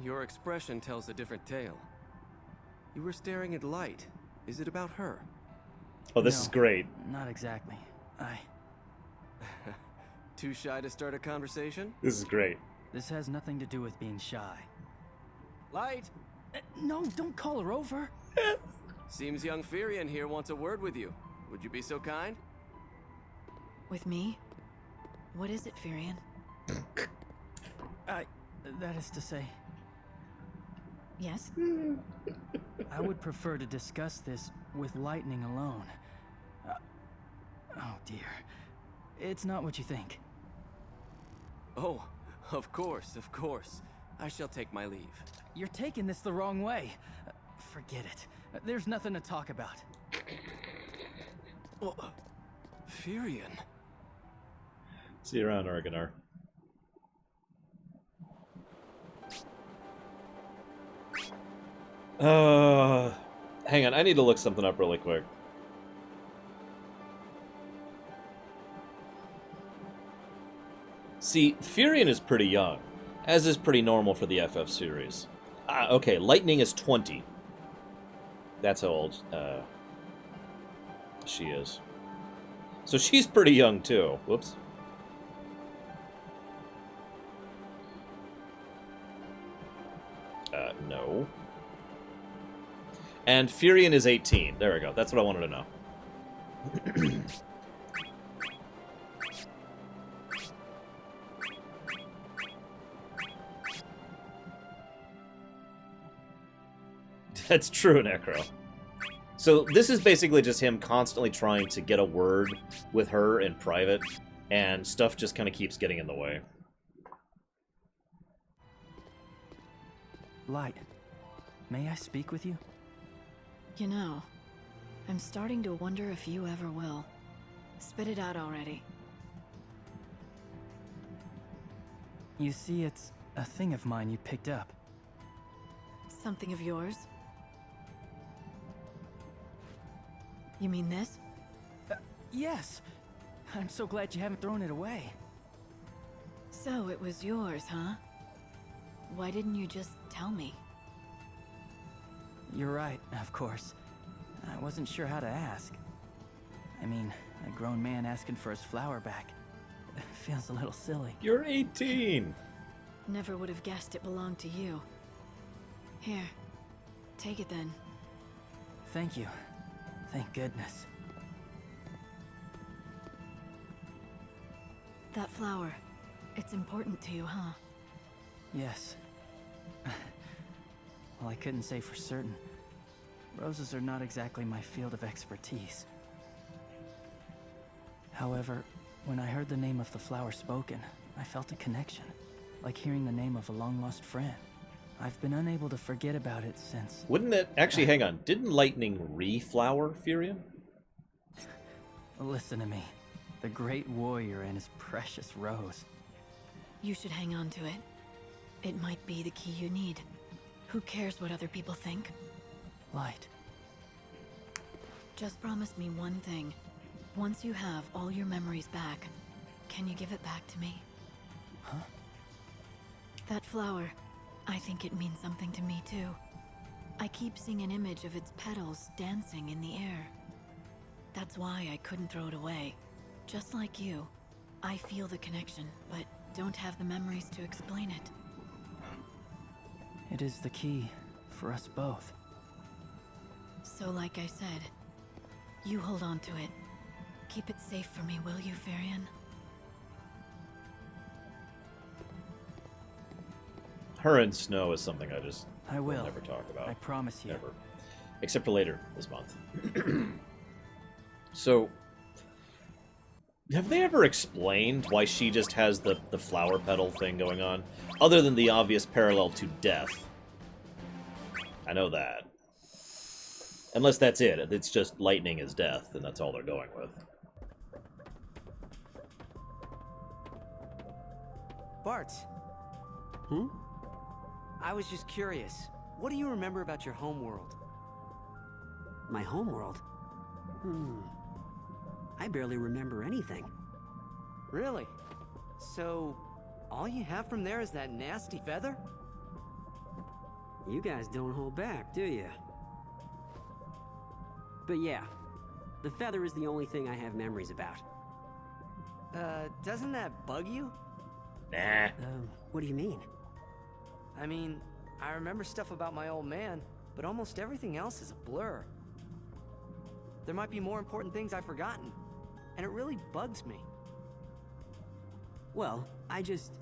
Your expression tells a different tale. You were staring at light. Is it about her? Oh, this is great. Not exactly. Too shy to start a conversation? This is great. This has nothing to do with being shy. Light! No, don't call her over. Seems young Firion here wants a word with you. Would you be so kind? With me? What is it, Firion? That is to say... Yes? I would prefer to discuss this with Lightning alone. Oh dear. It's not what you think. Oh, of course, of course. I shall take my leave. You're taking this the wrong way. Forget it. There's nothing to talk about. Firion. See you around, Argonar. Hang on, I need to look something up really quick. See, Firion is pretty young, as is pretty normal for the FF series. Okay, Lightning is 20. That's how old she is. So she's pretty young, too. Whoops. No. And Firion is 18. There we go. That's what I wanted to know. That's true, Necro. So this is basically just him constantly trying to get a word with her in private, and stuff just kind of keeps getting in the way. Light, may I speak with you? You know, I'm starting to wonder if you ever will. Spit it out already. You see, it's a thing of mine you picked up. Something of yours? You mean this? Yes! I'm so glad you haven't thrown it away. So it was yours, huh? Why didn't you just tell me? You're right, of course. I wasn't sure how to ask. I mean, a grown man asking for his flower back. Feels a little silly. You're 18! Never would have guessed it belonged to you. Here, Take it then. Thank you. Thank goodness. That flower, it's important to you, huh? Yes. Well, I couldn't say for certain. Roses are not exactly my field of expertise. However, when I heard the name of the flower spoken, I felt a connection, like hearing the name of a long-lost friend. I've been unable to forget about it since... Wouldn't it... Actually, hang on. Didn't lightning reflower, Furion? Listen to me. The great warrior and his precious rose. You should hang on to it. It might be the key you need. Who cares what other people think? Light. Just promise me one thing. Once you have all your memories back, can you give it back to me? Huh? That flower, I think it means something to me too. I keep seeing an image of its petals dancing in the air. That's why I couldn't throw it away. Just like you, I feel the connection, but don't have the memories to explain it. It is the key for us both. So like I said, you hold on to it. Keep it safe for me, will you, Farion? Her and Snow is something I will never talk about. I promise you. Never. Except for later this month. So, have they ever explained why she just has the flower petal thing going on? Other than the obvious parallel to death. I know that. Unless that's it. It's just lightning is death, and that's all they're going with. Bart. Hmm? I was just curious. What do you remember about your homeworld? My homeworld? I barely remember anything. Really? So, all you have from there is that nasty feather? You guys don't hold back, do you? But yeah, the feather is the only thing I have memories about. Doesn't that bug you? Nah. What do you mean? I mean, I remember stuff about my old man, but almost everything else is a blur. There might be more important things I've forgotten, and it really bugs me. Well, I just...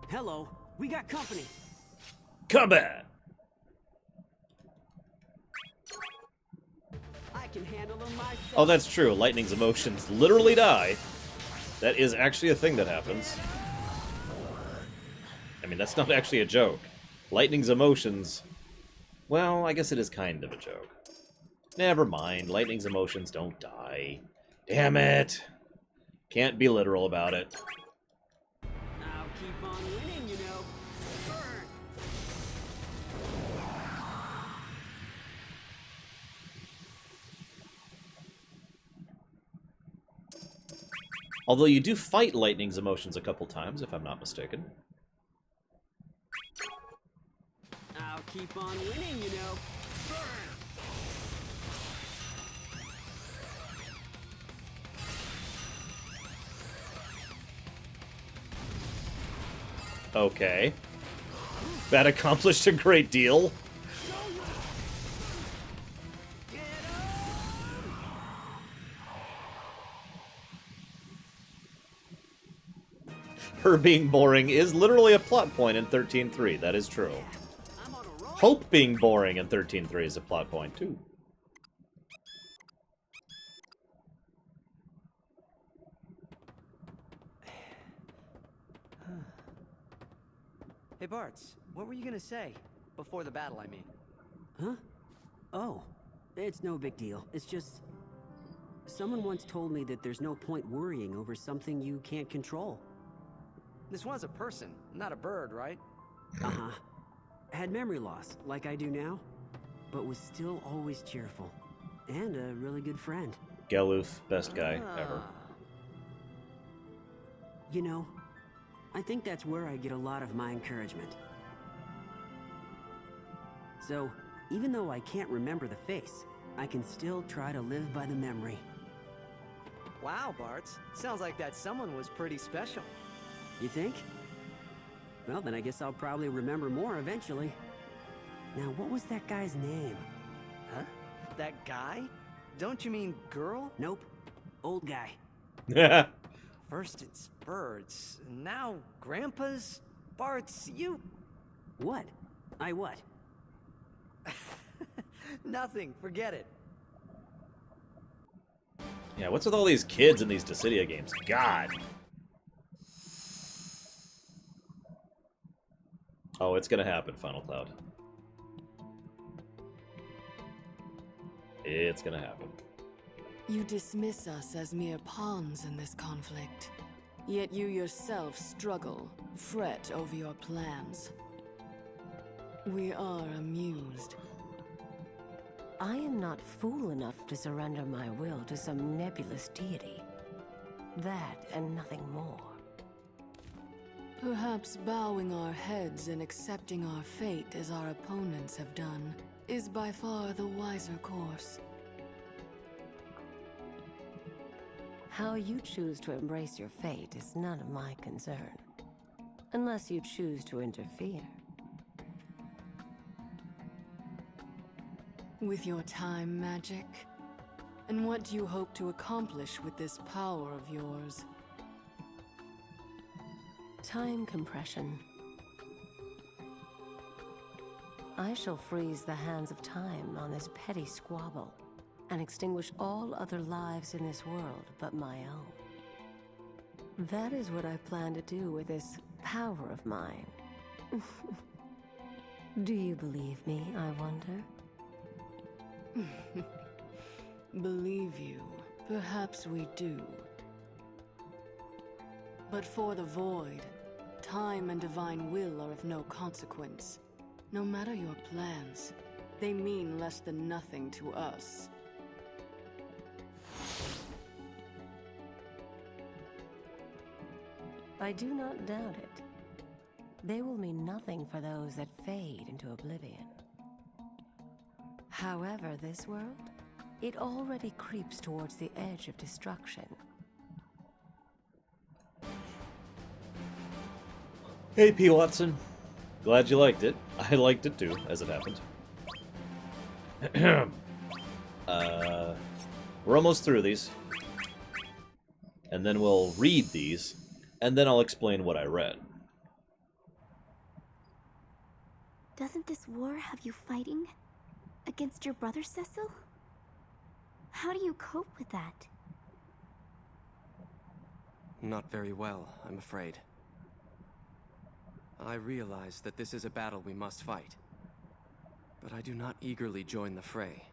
Hello, we got company! Combat! I can handle them myself. Oh, that's true. Lightning's emotions literally die. That is actually a thing that happens. I mean, that's not actually a joke. Lightning's emotions... Well, I guess it is kind of a joke. Never mind. Lightning's emotions don't die. Damn it! Can't be literal about it. I'll keep on winning, you know. Burn. Although you do fight Lightning's emotions a couple times, if I'm not mistaken. I'll keep on winning, you know. Burn. Okay. That accomplished a great deal. Her being boring is literally a plot point in 13.3. That is true. Hope being boring in 13.3 is a plot point, too. Hey, Bartz, what were you gonna say? Before the battle, I mean. Huh? Oh, it's no big deal. It's just... Someone once told me that there's no point worrying over something you can't control. This was a person, not a bird, right? Uh-huh. Had memory loss, like I do now, but was still always cheerful. And a really good friend. Galuth, best guy ever. You know, I think that's where I get a lot of my encouragement. So, even though I can't remember the face, I can still try to live by the memory. Wow, Bartz. Sounds like that someone was pretty special. You think? Well, then I guess I'll probably remember more eventually. Now, what was that guy's name? Huh? That guy? Don't you mean girl? Nope. Old guy. First it's birds, now grandpas, Bart's, you... What? I what? Nothing, forget it. Yeah, what's with all these kids in these Dissidia games? God. Oh, it's gonna happen, Final Cloud. It's gonna happen. You dismiss us as mere pawns in this conflict. Yet you yourself struggle, fret over your plans. We are amused. I am not fool enough to surrender my will to some nebulous deity. That and nothing more. Perhaps bowing our heads and accepting our fate as our opponents have done is by far the wiser course. How you choose to embrace your fate is none of my concern. Unless you choose to interfere. With your time magic? And what do you hope to accomplish with this power of yours? Time compression. I shall freeze the hands of time on this petty squabble and extinguish all other lives in this world but my own. That is what I plan to do with this power of mine. Do you believe me, I wonder? Believe you, perhaps we do. But for the Void, time and divine will are of no consequence. No matter your plans, they mean less than nothing to us. I do not doubt it. They will mean nothing for those that fade into oblivion. However, this world, it already creeps towards the edge of destruction. Hey, P. Watson. Glad you liked it. I liked it too, as it happened. We're almost through these. And then we'll read these, and then I'll explain what I read. Doesn't this war have you fighting? Against your brother, Cecil? How do you cope with that? Not very well, I'm afraid. I realize that this is a battle we must fight, but I do not eagerly join the fray.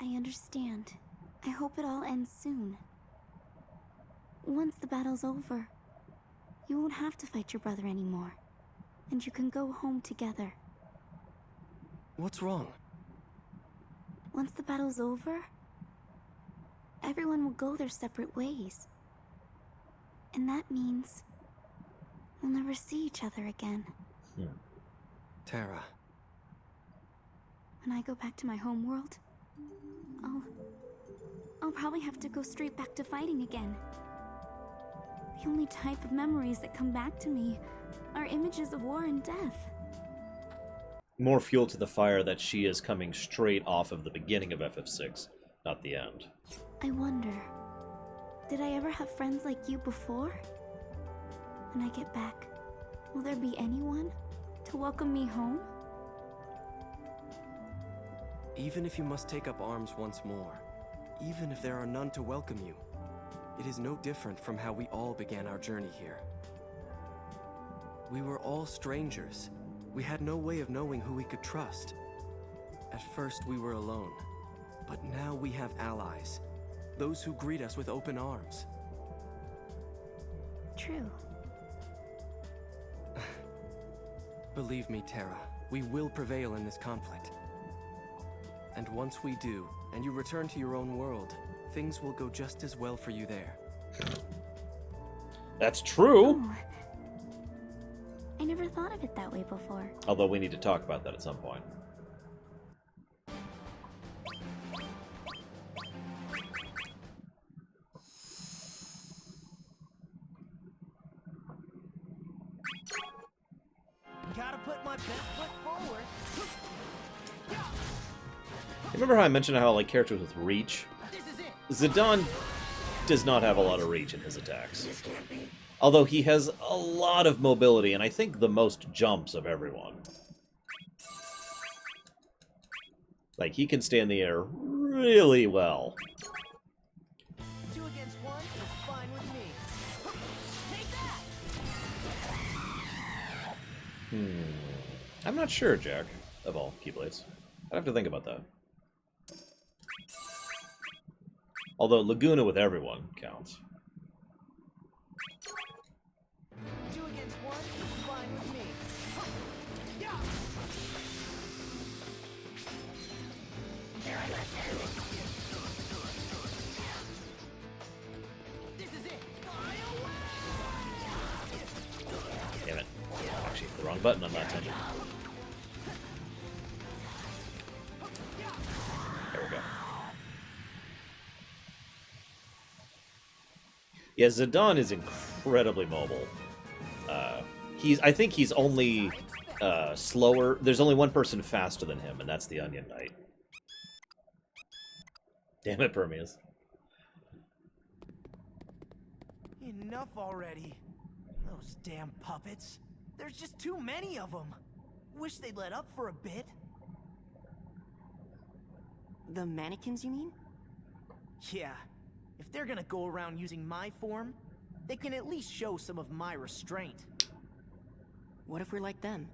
I understand. I hope it all ends soon. Once the battle's over, you won't have to fight your brother anymore, and you can go home together. What's wrong? Once the battle's over, everyone will go their separate ways. And that means we'll never see each other again. Terra. When I go back to my home world, I'll probably have to go straight back to fighting again. The only type of memories that come back to me are images of war and death. More fuel to the fire that she is coming straight off of the beginning of FF6, not the end. I wonder, did I ever have friends like you before? When I get back, will there be anyone to welcome me home? Even if you must take up arms once more, even if there are none to welcome you, it is no different from how we all began our journey here. We were all strangers. We had no way of knowing who we could trust. At first, we were alone, but now we have allies, those who greet us with open arms. True. Believe me, Terra, we will prevail in this conflict. And once we do, and you return to your own world, things will go just as well for you there. That's true! Oh. I never thought of it that way before. Although we need to talk about that at some point. Gotta put my best foot forward. Remember how I mentioned how I like characters with reach? Zidane does not have a lot of reach in his attacks. Although he has a lot of mobility, and I think the most jumps of everyone. Like, he can stay in the air really well. 2 against 1 is fine with me. Take that! I'm not sure, Jack, of all Keyblades. I'd have to think about that. Although Laguna with everyone counts. 2 against 1 is fine with me. This is it. Damn it. Actually, the wrong button on that time. There we go. Yeah, Zidane is incredibly mobile. I think he's only slower. There's only one person faster than him, and that's the Onion Knight. Damn it, Permeus. Enough already. Those damn puppets. There's just too many of them. Wish they'd let up for a bit. The mannequins, you mean? Yeah. If they're gonna go around using my form, they can at least show some of my restraint. What if we're like them?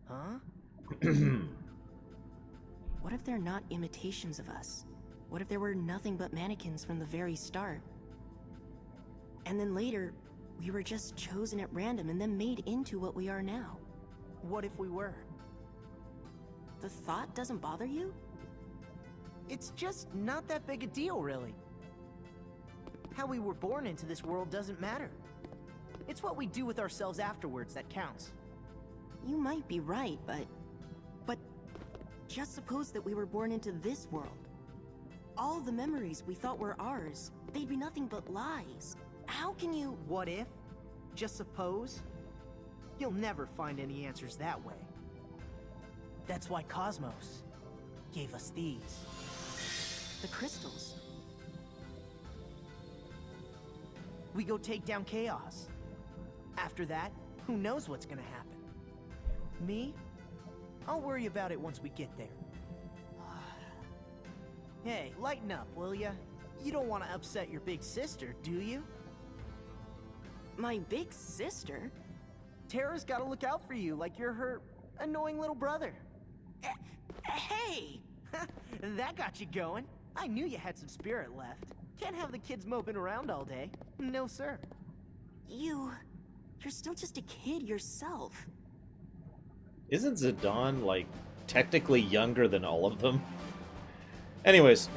Huh? What if they're not imitations of us? What if there were nothing but mannequins from the very start? And then later, we were just chosen at random and then made into what we are now. What if we were? The thought doesn't bother you? It's just not that big a deal, really. How we were born into this world doesn't matter. It's what we do with ourselves afterwards that counts. You might be right, but just suppose that we were born into this world. All the memories we thought were ours, they'd be nothing but lies. How can you... What if? Just suppose? You'll never find any answers that way. That's why Cosmos gave us these. The crystals. We go take down Chaos. After that, who knows what's gonna happen? Me? I'll worry about it once we get there. Hey, lighten up, will ya? You don't want to upset your big sister, do you? My big sister? Terra's gotta look out for you like you're her annoying little brother. Hey! That got you going. I knew you had some spirit left. Can't have the kids moping around all day. No, sir. You're still just a kid yourself. Isn't Zidane, like, technically younger than all of them? Anyways,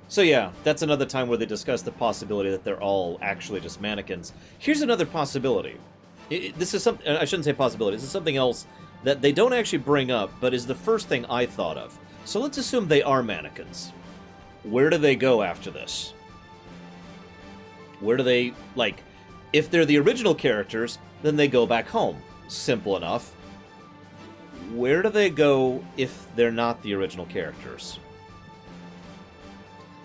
so yeah, that's another time where they discuss the possibility that they're all actually just mannequins. Here's another possibility. This is something, I shouldn't say possibility, this is something else that they don't actually bring up, but is the first thing I thought of. So let's assume they are mannequins. Where do they go after this? Where do they, like, if they're the original characters, then they go back home. Simple enough. Where do they go if they're not the original characters?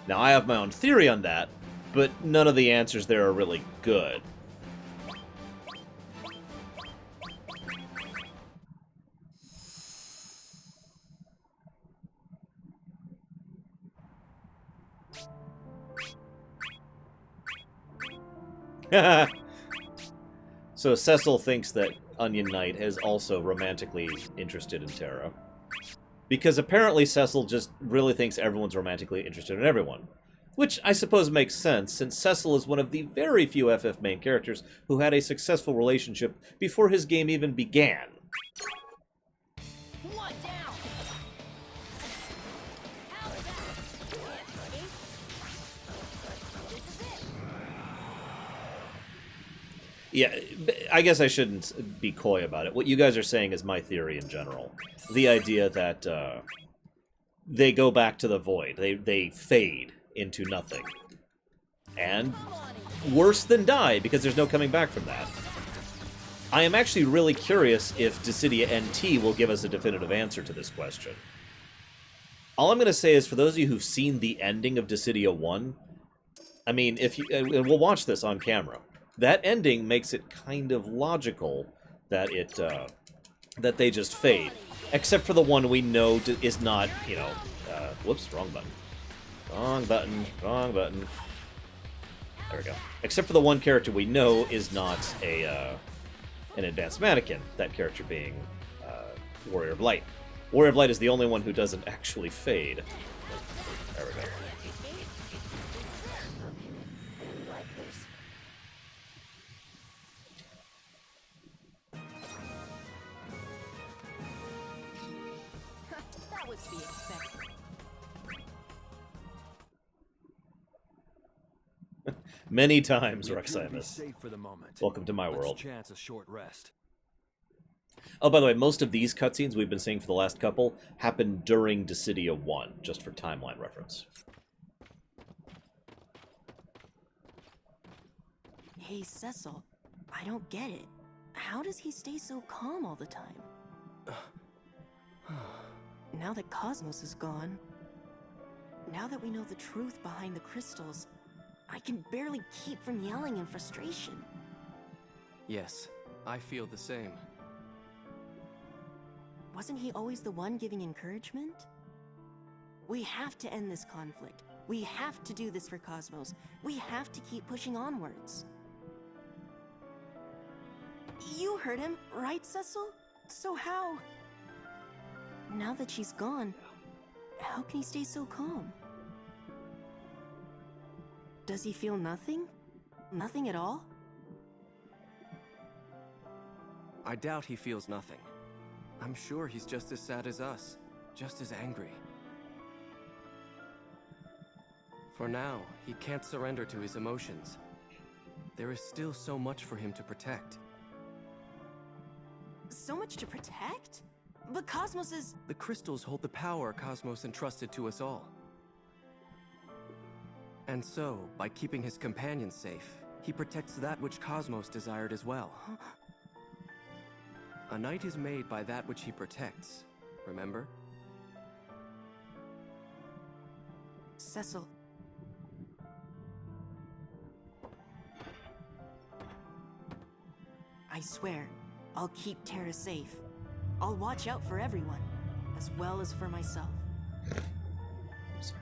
Now, I have my own theory on that, but none of the answers there are really good. So Cecil thinks that Onion Knight is also romantically interested in Terra. Because apparently Cecil just really thinks everyone's romantically interested in everyone. Which I suppose makes sense, since Cecil is one of the very few FF main characters who had a successful relationship before his game even began. One down. Yeah, I guess I shouldn't be coy about it. What you guys are saying is my theory in general. The idea that they go back to the void. They fade into nothing. And worse than die, because there's no coming back from that. I am actually really curious if Dissidia NT will give us a definitive answer to this question. All I'm going to say is, for those of you who've seen the ending of Dissidia 1, I mean, if you, and we'll watch this on camera, that ending makes it kind of logical that it, that they just fade. Except for the one we know is not, you know, whoops, wrong button. Wrong button, wrong button. There we go. Except for the one character we know is not an advanced mannequin, that character being Warrior of Light. Warrior of Light is the only one who doesn't actually fade. There we go. That was to be expected. Many times, We appear to be Reximus. safe for the moment. Welcome to my Let's world. chance a short rest. Oh, by the way, most of these cutscenes we've been seeing for the last couple happened during Dissidia 1, just for timeline reference. Hey, Cecil, I don't get it. How does he stay so calm all the time? Now that Cosmos is gone, now that we know the truth behind the crystals, I can barely keep from yelling in frustration. Yes, I feel the same. Wasn't he always the one giving encouragement? We have to end this conflict. We have to do this for Cosmos. We have to keep pushing onwards. You heard him, right, Cecil? So how? Now that she's gone, how can he stay so calm? Does he feel nothing? Nothing at all? I doubt he feels nothing. I'm sure he's just as sad as us, just as angry. For now, he can't surrender to his emotions. There is still so much for him to protect. So much to protect? But Cosmos is... The crystals hold the power Cosmos entrusted to us all. And so, by keeping his companions safe, he protects that which Cosmos desired as well. A knight is made by that which he protects, remember? Cecil. I swear, I'll keep Terra safe. I'll watch out for everyone, as well as for myself.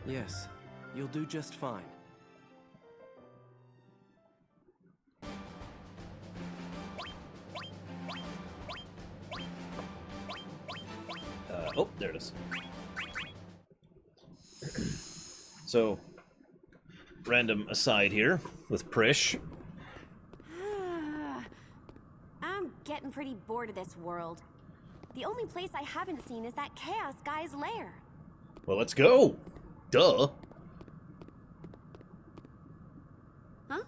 Yes, you'll do just fine. Oh, there it is. So, random aside here with Prish. I'm getting pretty bored of this world. The only place I haven't seen is that Chaos Guy's lair. Well, let's go. Duh. Huh?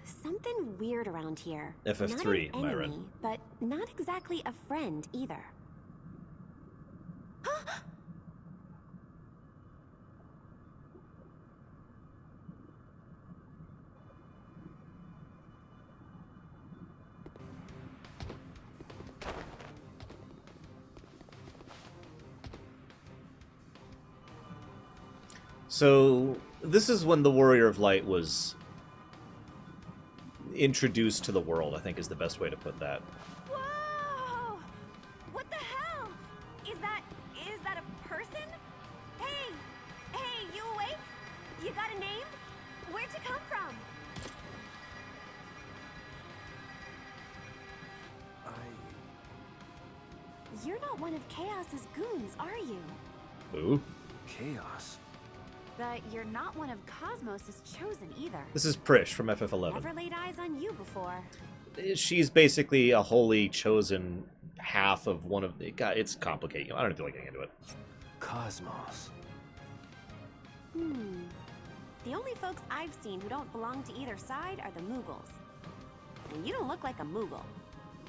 Something weird around here. FF3, not an Myron. enemy, but not exactly a friend either. So, this is when the Warrior of Light was introduced to the world, I think is the best way to put that. Whoa! What the hell? Is that a person? Hey, you awake? You got a name? Where'd you come from? You're not one of Chaos's goons, are you? Ooh. Chaos? But you're not one of Cosmos's chosen either. This is Prish from FF11. Never laid eyes on you before. She's basically a wholly chosen half of one of... It's complicated. I don't feel like getting into it. Cosmos. The only folks I've seen who don't belong to either side are the Moogles. And you don't look like a Moogle.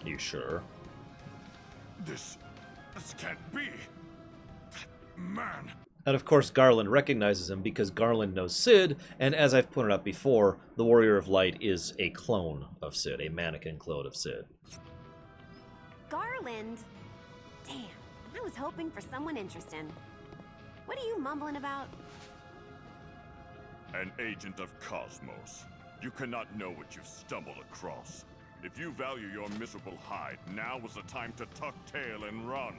Are you sure? This can't be. That man. And of course, Garland recognizes him because Garland knows Sid, and as I've pointed out before, the Warrior of Light is a clone of Sid, a mannequin clone of Sid. Garland? Damn, I was hoping for someone interesting. What are you mumbling about? An agent of Cosmos. You cannot know what you've stumbled across. If you value your miserable hide, now is the time to tuck tail and run.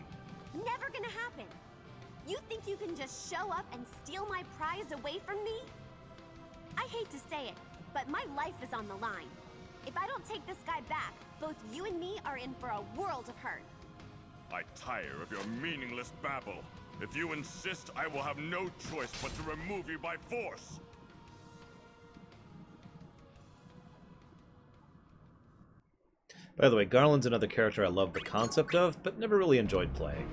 Never gonna happen. You think you can just show up and steal my prize away from me? I hate to say it, but my life is on the line. If I don't take this guy back, both you and me are in for a world of hurt. I tire of your meaningless babble. If you insist, I will have no choice but to remove you by force. By the way, Garland's another character I love the concept of, but never really enjoyed playing.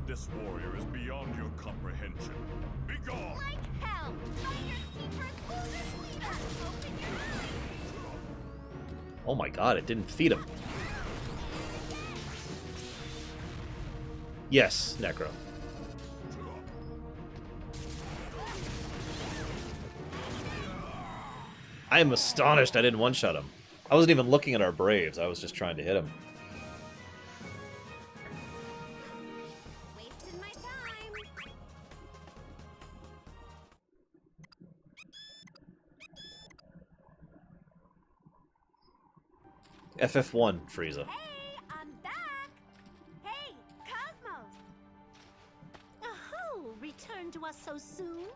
This warrior is beyond your comprehension. Be gone! Like hell! Fighters, keepers, losers, leaders! Open your eyes! Oh my god, it didn't feed him. Yes, Necro. I am astonished I didn't one-shot him. I wasn't even looking at our Braves, I was just trying to hit him. Wasting my time. FF1, Frieza. Hey, I'm back! Hey, Cosmos! Oh, return to us so soon?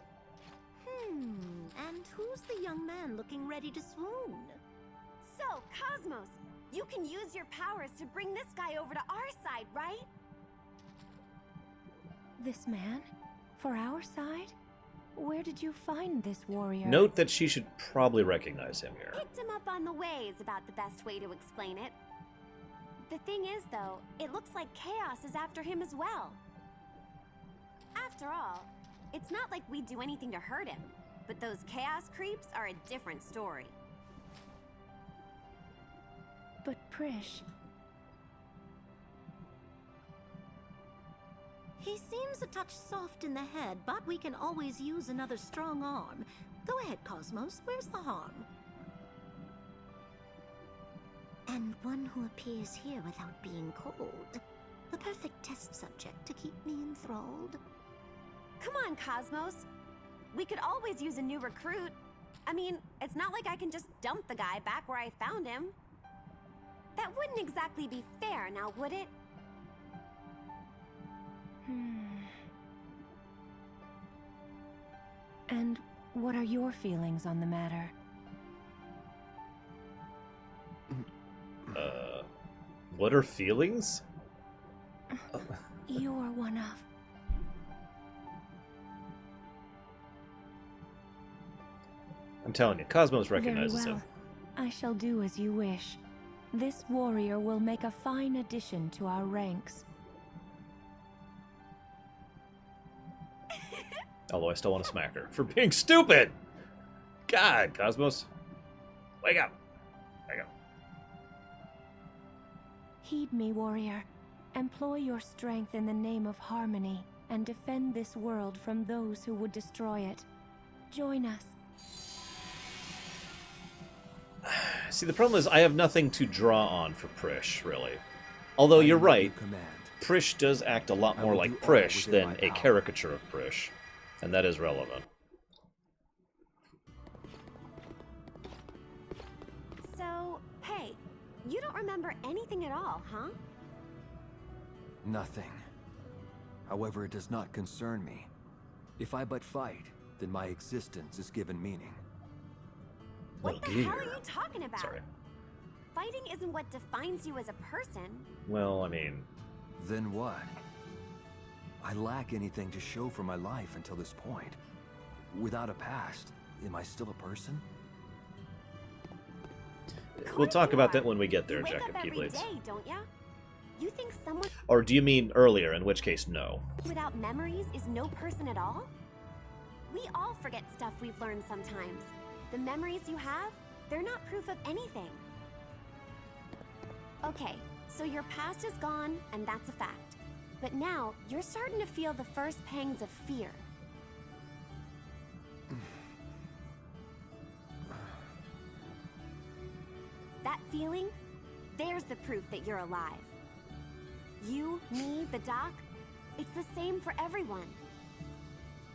And who's the young man looking ready to swoon? So, Cosmos, you can use your powers to bring this guy over to our side, right? This man? For our side? Where did you find this warrior? Note that she should probably recognize him here. Picked him up on the way is about the best way to explain it. The thing is, though, it looks like Chaos is after him as well. After all, it's not like we do anything to hurt him, but those Chaos creeps are a different story. But Prish... He seems a touch soft in the head, but we can always use another strong arm. Go ahead, Cosmos. Where's the harm? And one who appears here without being cold. The perfect test subject to keep me enthralled. Come on, Cosmos. We could always use a new recruit. I mean, it's not like I can just dump the guy back where I found him. That wouldn't exactly be fair, now would it? And what are your feelings on the matter? What are feelings? You are one of... I'm telling you, Cosmos recognizes Very well. him. I shall do as you wish. This warrior will make a fine addition to our ranks. Although I still want to smack her for being stupid! God, Cosmos. Wake up! Wake up. Heed me, warrior. Employ your strength in the name of harmony, and defend this world from those who would destroy it. Join us. See, the problem is I have nothing to draw on for Prish, really. Although you're right, Prish does act a lot more like Prish than a caricature of Prish, and that is relevant. So, hey, you don't remember anything at all, huh? Nothing. However, it does not concern me. If I but fight, then my existence is given meaning. What the hell are you talking about? Sorry. Fighting isn't what defines you as a person. Well, I mean... Then what? I lack anything to show for my life until this point. Without a past, am I still a person? We'll talk about that when we get there, You wake Jacob up every Keyblades. day, don't ya? You think someone Or do you mean earlier, in which case, no. without memories is no person at all? We all forget stuff we've learned sometimes. The memories you have, they're not proof of anything. Okay, so your past is gone, and that's a fact. But now, you're starting to feel the first pangs of fear. That feeling? There's the proof that you're alive. You, me, the doc, it's the same for everyone.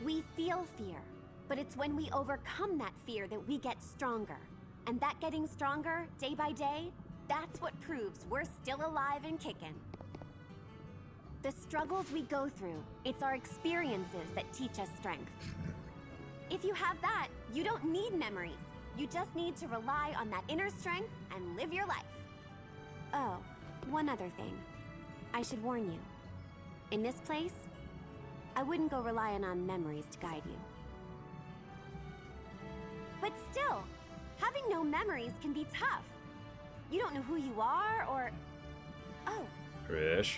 We feel fear, but it's when we overcome that fear that we get stronger. And that getting stronger, day by day, that's what proves we're still alive and kicking. The struggles we go through, it's our experiences that teach us strength. If you have that, you don't need memories. You just need to rely on that inner strength and live your life. Oh, one other thing. I should warn you. In this place, I wouldn't go relying on memories to guide you. But still, having no memories can be tough. You don't know who you are or... Oh. Trish.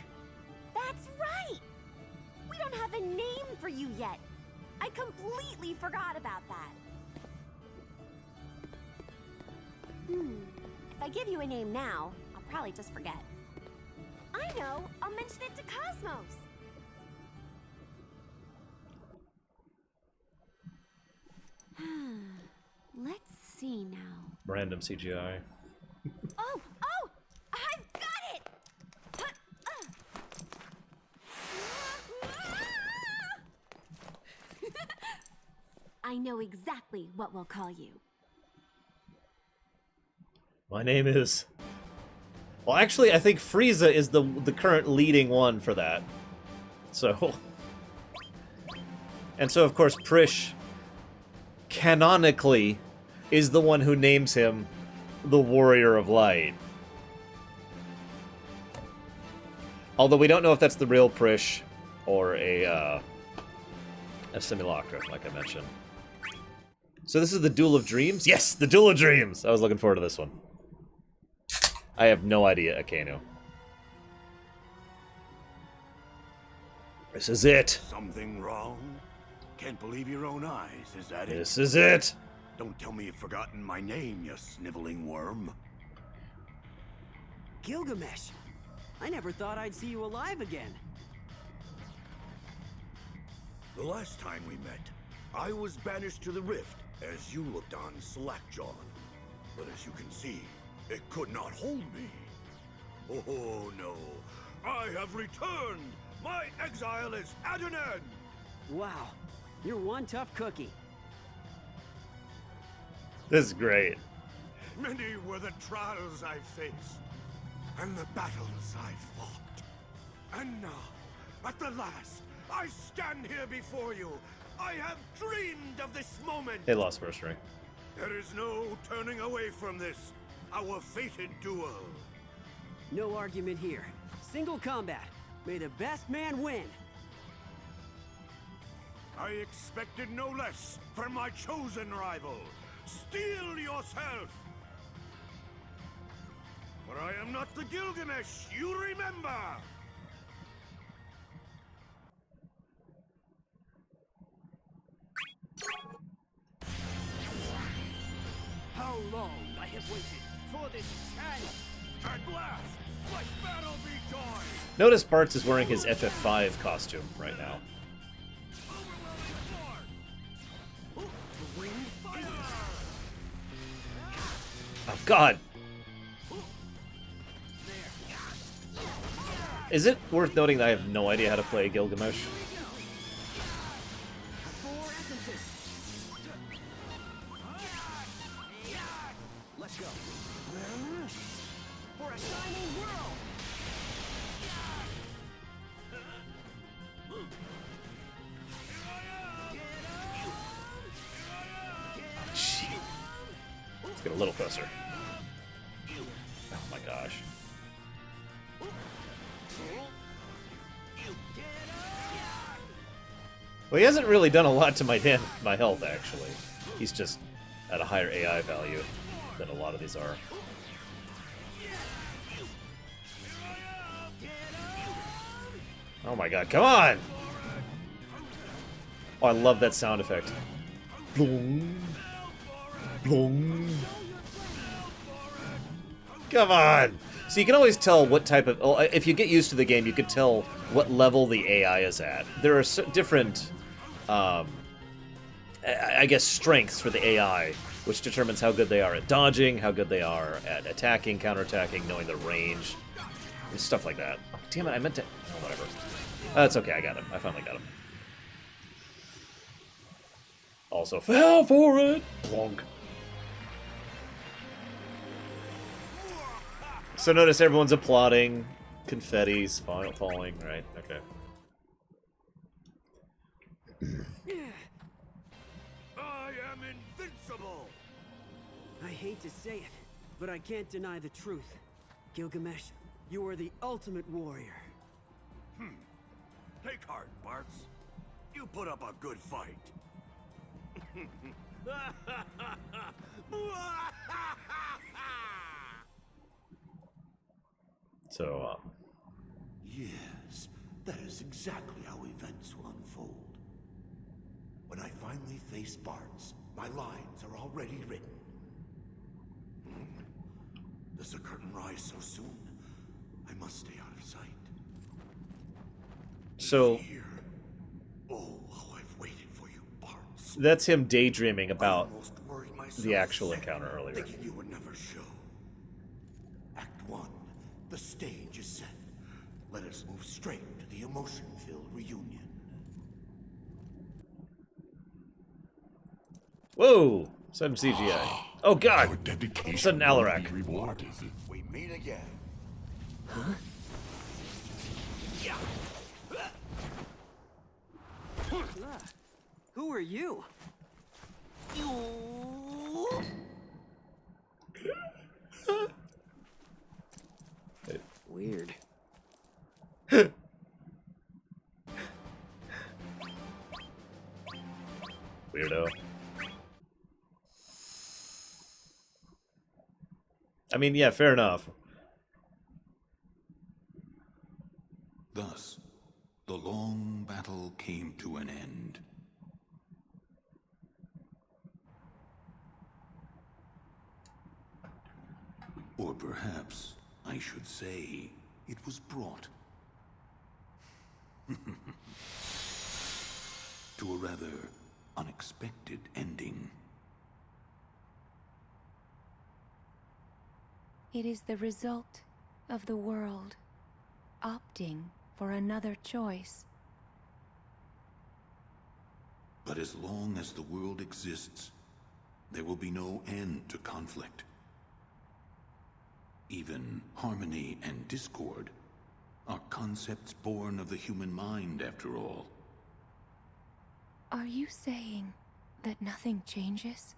That's right! We don't have a name for you yet. I completely forgot about that. If I give you a name now, I'll probably just forget. I know! I'll mention it to Cosmos! Let's see now. Random CGI. Oh! I've got it! I know exactly what we'll call you. My name is... Well, actually, I think Frieza is the current leading one for that. So... And so, of course, Prish, canonically, is the one who names him the Warrior of Light. Although we don't know if that's the real Prish or a simulacra, like I mentioned. So this is the Duel of Dreams? Yes, the Duel of Dreams! I was looking forward to this one. I have no idea, Akainu. This is it. Something wrong? Can't believe your own eyes, is that it? This is it. Don't tell me you've forgotten my name, you sniveling worm. Gilgamesh! I never thought I'd see you alive again. The last time we met, I was banished to the Rift, as you looked on slack-jawed. But as you can see, it could not hold me. Oh no, I have returned! My exile is at an end! Wow, you're one tough cookie. This is great. Many were the trials I faced, and the battles I fought. And now, at the last, I stand here before you. I have dreamed of this moment. They lost first ring. There is no turning away from this, our fated duel. No argument here. Single combat. May the best man win. I expected no less from my chosen rival. Steel yourself! For I am not the Gilgamesh you remember! How long I have waited for this chance! At last, let battle be joined! Notice Bartz is wearing his FF5 costume right now. Oh, God! Is it worth noting that I have no idea how to play Gilgamesh? Let's go. For a shining world. Shit. Let's get a little closer. Oh my gosh. Well, he hasn't really done a lot to my health, actually. He's just at a higher AI value than a lot of these are. Oh my god, come on! Oh, I love that sound effect. Boom. Boom. Come on! So you can always tell what type of... Oh, if you get used to the game, you can tell what level the AI is at. There are different, I guess, strengths for the AI, which determines how good they are at dodging, how good they are at attacking, counterattacking, knowing their range, and stuff like that. Oh, damn it, I meant to... Oh, whatever. That's okay, I got him. I finally got him. Also fell for it! Plonk. So notice everyone's applauding, confetti's falling, right? Okay. I am invincible! I hate to say it, but I can't deny the truth. Gilgamesh, you are the ultimate warrior. Take heart, Bartz. You put up a good fight. So, Yes, that is exactly how events will unfold. When I finally face Bartz, my lines are already written. Does the curtain rise so soon? I must stay out of sight. So, Oh, how I've waited for you, Bartz. that's him daydreaming about the actual encounter earlier. Thinking you would never show. Act 1. The stage is set. Let us move straight to the emotion-filled reunion. Whoa! Sudden CGI. Oh god! Sudden Alarak. We meet again. Huh? Who are you? Weird. Weirdo. I mean, yeah, fair enough. Thus, the long battle came to an end. Or perhaps I should say it was brought to a rather unexpected ending. It is the result of the world opting for another choice. But as long as the world exists, there will be no end to conflict. Even harmony and discord are concepts born of the human mind, after all. Are you saying that nothing changes?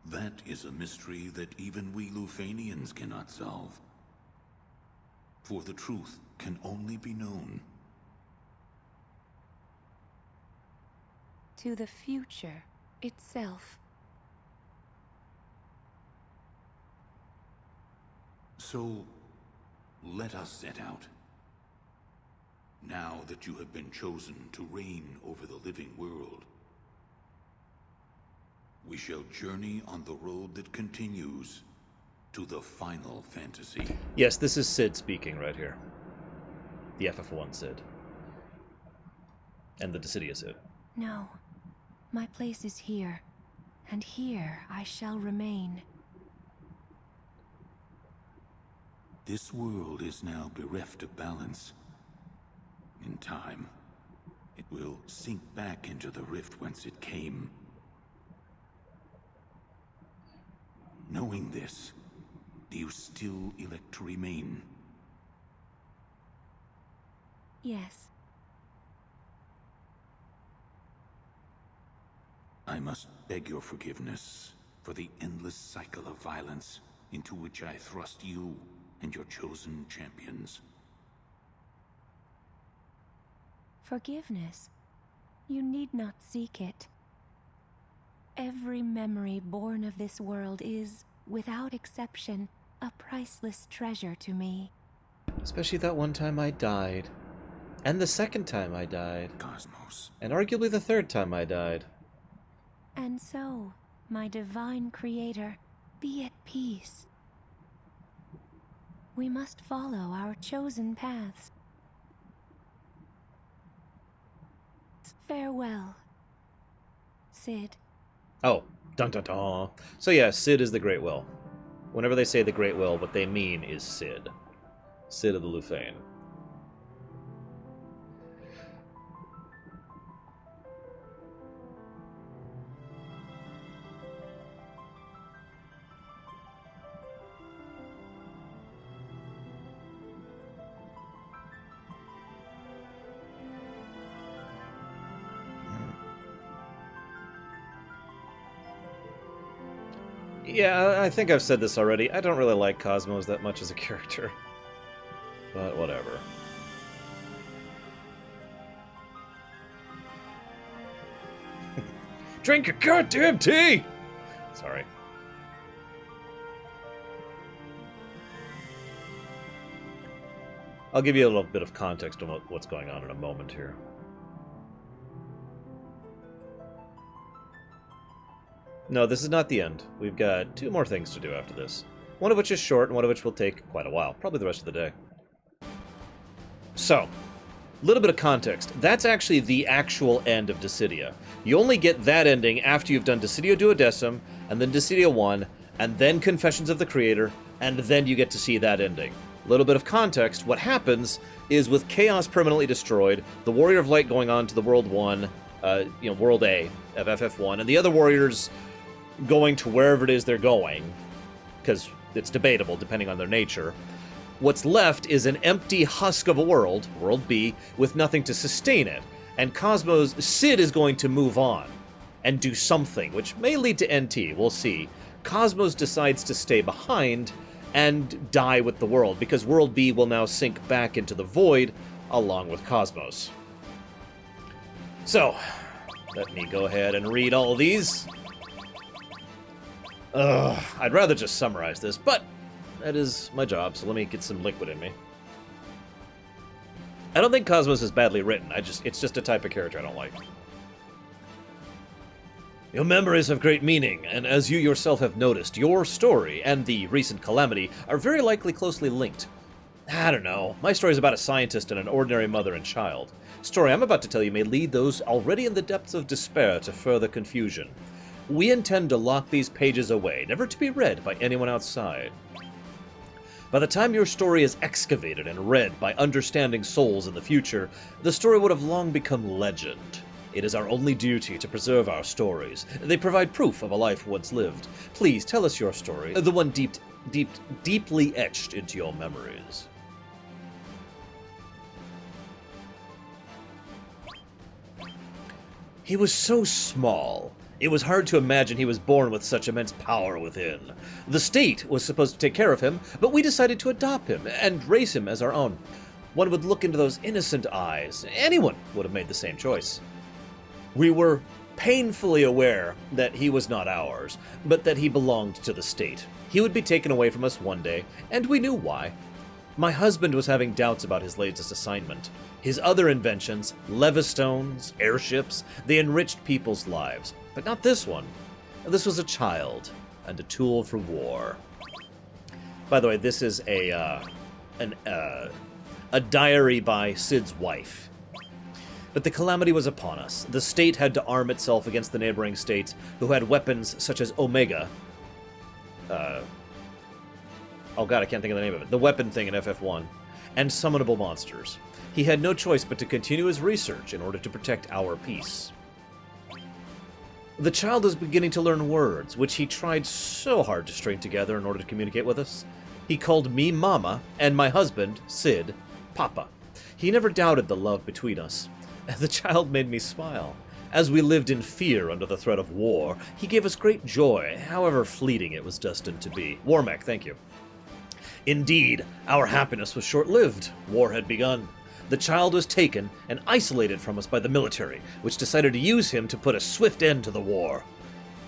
That is a mystery that even we Lufanians cannot solve. For the truth can only be known To the future itself. So, let us set out. Now that you have been chosen to reign over the living world, we shall journey on the road that continues to the final fantasy. Yes, this is Sid speaking right here. The FF1 Sid. And the Dissidia Sid. No. My place is here, and here I shall remain. This world is now bereft of balance. In time, it will sink back into the rift whence it came. Knowing this, do you still elect to remain? Yes. I must beg your forgiveness for the endless cycle of violence into which I thrust you and your chosen champions. Forgiveness? You need not seek it. Every memory born of this world is, without exception, a priceless treasure to me. Especially that one time I died. And the second time I died. Cosmos. And arguably the third time I died. And so, my divine creator, be at peace. We must follow our chosen paths. Farewell, Sid. Oh, dun dun dun. So yeah, Sid is the Great Will. Whenever they say the Great Will, what they mean is Sid. Sid of the Lufane. Yeah, I think I've said this already. I don't really like Cosmos that much as a character. But whatever. Drink your goddamn tea! Sorry. I'll give you a little bit of context on what's going on in a moment here. No, this is not the end. We've got 2 more things to do after this. One of which is short, and one of which will take quite a while. Probably the rest of the day. So, a little bit of context. That's actually the actual end of Dissidia. You only get that ending after you've done Dissidia Duodecim, and then Dissidia 1, and then Confessions of the Creator, and then you get to see that ending. A little bit of context. What happens is with Chaos permanently destroyed, the Warrior of Light going on to the World 1, World A of FF1, and the other Warriors going to wherever it is they're going, because it's debatable depending on their nature. What's left is an empty husk of a world, World B, with nothing to sustain it. And Sid is going to move on and do something, which may lead to NT, we'll see. Cosmos decides to stay behind and die with the world, because World B will now sink back into the void along with Cosmos. So, let me go ahead and read all these. I'd rather just summarize this, but that is my job, so let me get some liquid in me. I don't think Cosmos is badly written, it's just a type of character I don't like. Your memories have great meaning, and as you yourself have noticed, your story and the recent calamity are very likely closely linked. I don't know, my story is about a scientist and an ordinary mother and child. The story I'm about to tell you may lead those already in the depths of despair to further confusion. We intend to lock these pages away, never to be read by anyone outside. By the time your story is excavated and read by understanding souls in the future, the story would have long become legend. It is our only duty to preserve our stories. They provide proof of a life once lived. Please tell us your story, the one deeply etched into your memories. He was so small. It was hard to imagine he was born with such immense power within. The state was supposed to take care of him, but we decided to adopt him and raise him as our own. One would look into those innocent eyes. Anyone would have made the same choice. We were painfully aware that he was not ours, but that he belonged to the state. He would be taken away from us one day, and we knew why. My husband was having doubts about his latest assignment. His other inventions, levistones, airships, they enriched people's lives. But not this one. This was a child, and a tool for war. By the way, this is a diary by Sid's wife. But the calamity was upon us. The state had to arm itself against the neighboring states, who had weapons such as Omega. Oh god, I can't think of the name of it. The weapon thing in FF1. And summonable monsters. He had no choice but to continue his research in order to protect our peace. The child was beginning to learn words, which he tried so hard to string together in order to communicate with us. He called me Mama, and my husband, Sid, Papa. He never doubted the love between us. The child made me smile. As we lived in fear under the threat of war, he gave us great joy, however fleeting it was destined to be. Warmac, thank you. Indeed, our happiness was short-lived. War had begun. The child was taken and isolated from us by the military, which decided to use him to put a swift end to the war.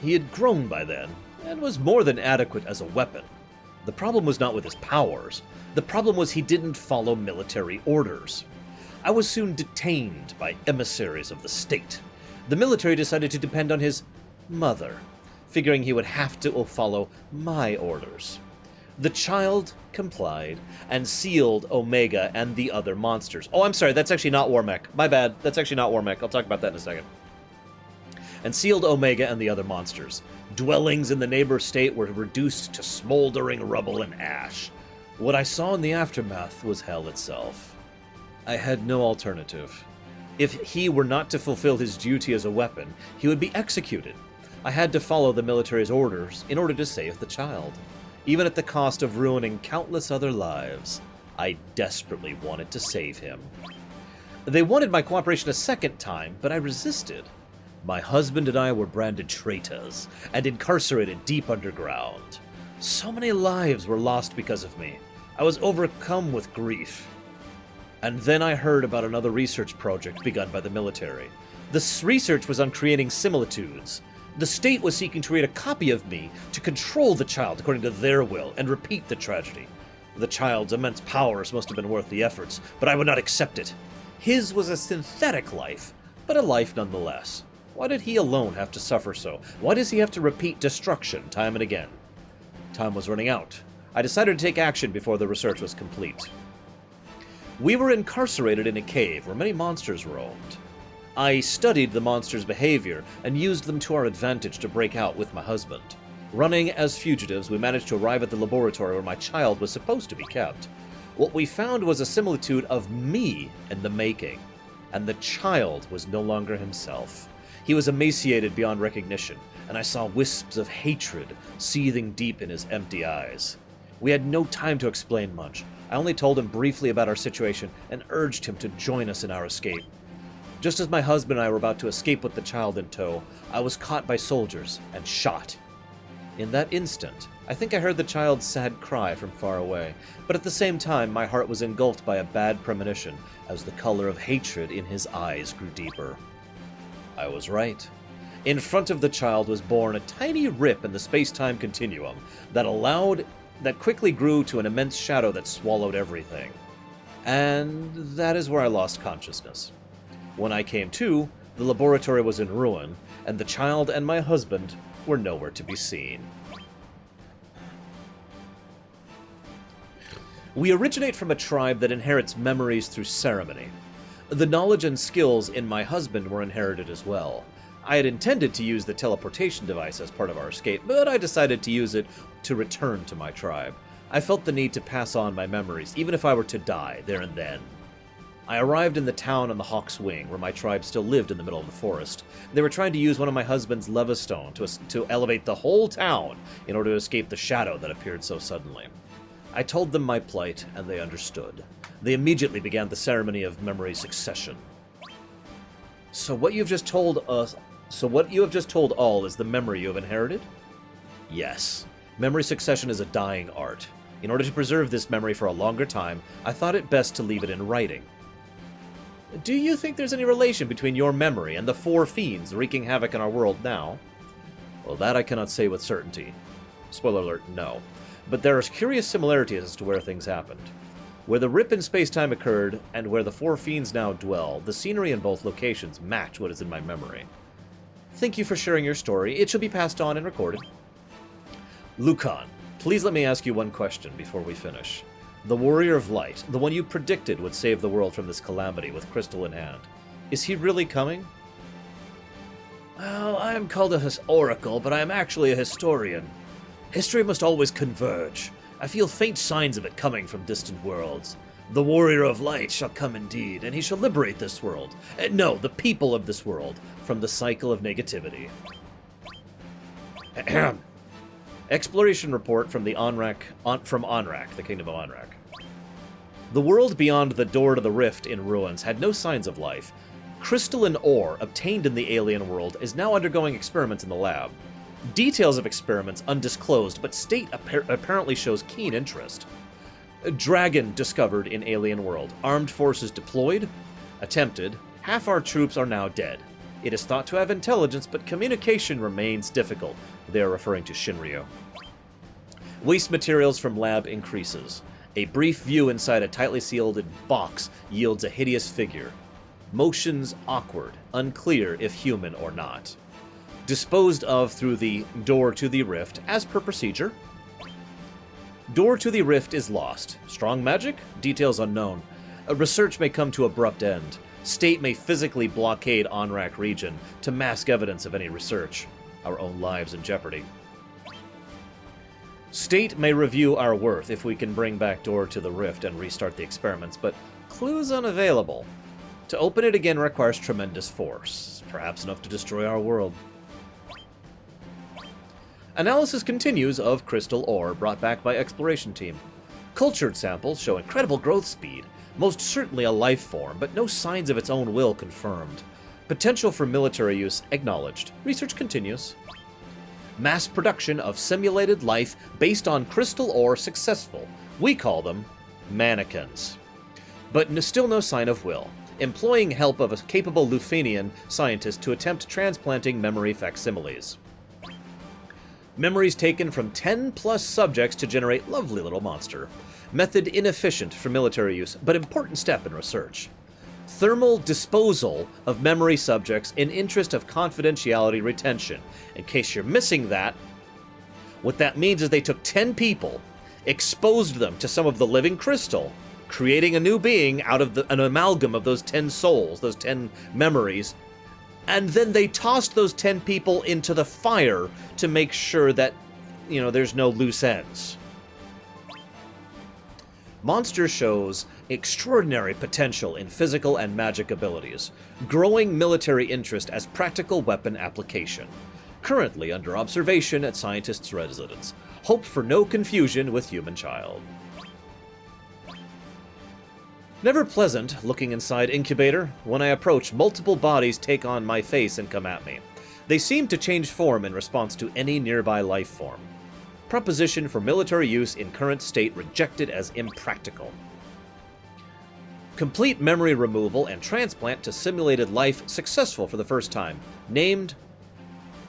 He had grown by then, and was more than adequate as a weapon. The problem was not with his powers. The problem was he didn't follow military orders. I was soon detained by emissaries of the state. The military decided to depend on his mother, figuring he would have to follow my orders. The child complied and sealed Omega and the other monsters. Oh, I'm sorry, that's actually not Warmech. My bad, that's actually not Warmech. I'll talk about that in a second. And sealed Omega and the other monsters. Dwellings in the neighbor state were reduced to smoldering rubble and ash. What I saw in the aftermath was hell itself. I had no alternative. If he were not to fulfill his duty as a weapon, he would be executed. I had to follow the military's orders in order to save the child. Even at the cost of ruining countless other lives, I desperately wanted to save him. They wanted my cooperation a second time, but I resisted. My husband and I were branded traitors and incarcerated deep underground. So many lives were lost because of me. I was overcome with grief. And then I heard about another research project begun by the military. This research was on creating similitudes. The state was seeking to create a copy of me to control the child according to their will and repeat the tragedy. The child's immense powers must have been worth the efforts, but I would not accept it. His was a synthetic life, but a life nonetheless. Why did he alone have to suffer so? Why does he have to repeat destruction time and again? Time was running out. I decided to take action before the research was complete. We were incarcerated in a cave where many monsters roamed. I studied the monsters' behavior and used them to our advantage to break out with my husband. Running as fugitives, we managed to arrive at the laboratory where my child was supposed to be kept. What we found was a similitude of me in the making, and the child was no longer himself. He was emaciated beyond recognition, and I saw wisps of hatred seething deep in his empty eyes. We had no time to explain much. I only told him briefly about our situation and urged him to join us in our escape. Just as my husband and I were about to escape with the child in tow, I was caught by soldiers and shot. In that instant, I think I heard the child's sad cry from far away, but at the same time my heart was engulfed by a bad premonition as the color of hatred in his eyes grew deeper. I was right. In front of the child was born a tiny rip in the space-time continuum that quickly grew to an immense shadow that swallowed everything. And that is where I lost consciousness. When I came to, the laboratory was in ruin, and the child and my husband were nowhere to be seen. We originate from a tribe that inherits memories through ceremony. The knowledge and skills in my husband were inherited as well. I had intended to use the teleportation device as part of our escape, but I decided to use it to return to my tribe. I felt the need to pass on my memories, even if I were to die there and then. I arrived in the town on the Hawk's Wing, where my tribe still lived in the middle of the forest. They were trying to use one of my husband's levistone to elevate the whole town in order to escape the shadow that appeared so suddenly. I told them my plight, and they understood. They immediately began the ceremony of memory succession. So what you have just told all is the memory you have inherited? Yes. Memory succession is a dying art. In order to preserve this memory for a longer time, I thought it best to leave it in writing. Do you think there's any relation between your memory and the four fiends wreaking havoc in our world now? Well, that I cannot say with certainty. Spoiler alert, no. But there are curious similarities as to where things happened. Where the rip in space-time occurred, and where the four fiends now dwell, the scenery in both locations match what is in my memory. Thank you for sharing your story. It shall be passed on and recorded. Lucan, please let me ask you one question before we finish. The Warrior of Light, the one you predicted would save the world from this calamity with crystal in hand, is he really coming? Well, I am called a oracle, but I am actually a historian. History must always converge. I feel faint signs of it coming from distant worlds. The Warrior of Light shall come indeed, and he shall liberate this world. No, the people of this world, from the cycle of negativity. Exploration report from the Onrak, the Kingdom of Onrak. The world beyond the door to the rift in ruins had no signs of life. Crystalline ore obtained in the alien world is now undergoing experiments in the lab. Details of experiments undisclosed, but state apparently shows keen interest. A dragon discovered in alien world. Armed forces deployed. Attempted. Half our troops are now dead. It is thought to have intelligence, but communication remains difficult. They are referring to Shinryu. Waste materials from lab increases. A brief view inside a tightly sealed box yields a hideous figure. Motions awkward, unclear if human or not. Disposed of through the door to the rift, as per procedure. Door to the rift is lost. Strong magic? Details unknown. Research may come to abrupt end. State may physically blockade Onrak region to mask evidence of any research. Our own lives in jeopardy. State may review our worth if we can bring back Door to the rift and restart the experiments, but clues unavailable. To open it again requires tremendous force, perhaps enough to destroy our world. Analysis continues of crystal ore brought back by exploration team. Cultured samples show incredible growth speed, most certainly a life form, but no signs of its own will confirmed. Potential for military use acknowledged. Research continues. Mass production of simulated life based on crystal ore successful. We call them mannequins. But still no sign of will. Employing help of a capable Lufenian scientist to attempt transplanting memory facsimiles. Memories taken from 10+ subjects to generate lovely little monster. Method inefficient for military use, but important step in research. Thermal disposal of memory subjects in interest of confidentiality retention. In case you're missing that, what that means is they took 10 people, exposed them to some of the living crystal, creating a new being out of an amalgam of those 10 souls, those 10 memories, and then they tossed those 10 people into the fire to make sure that, there's no loose ends. Monster shows extraordinary potential in physical and magic abilities, growing military interest as practical weapon application. Currently under observation at scientists' residence. Hope for no confusion with human child. Never pleasant looking inside incubator. When I approach, multiple bodies take on my face and come at me. They seem to change form in response to any nearby life form. Proposition for military use in current state rejected as impractical. Complete memory removal and transplant to simulated life successful for the first time. Named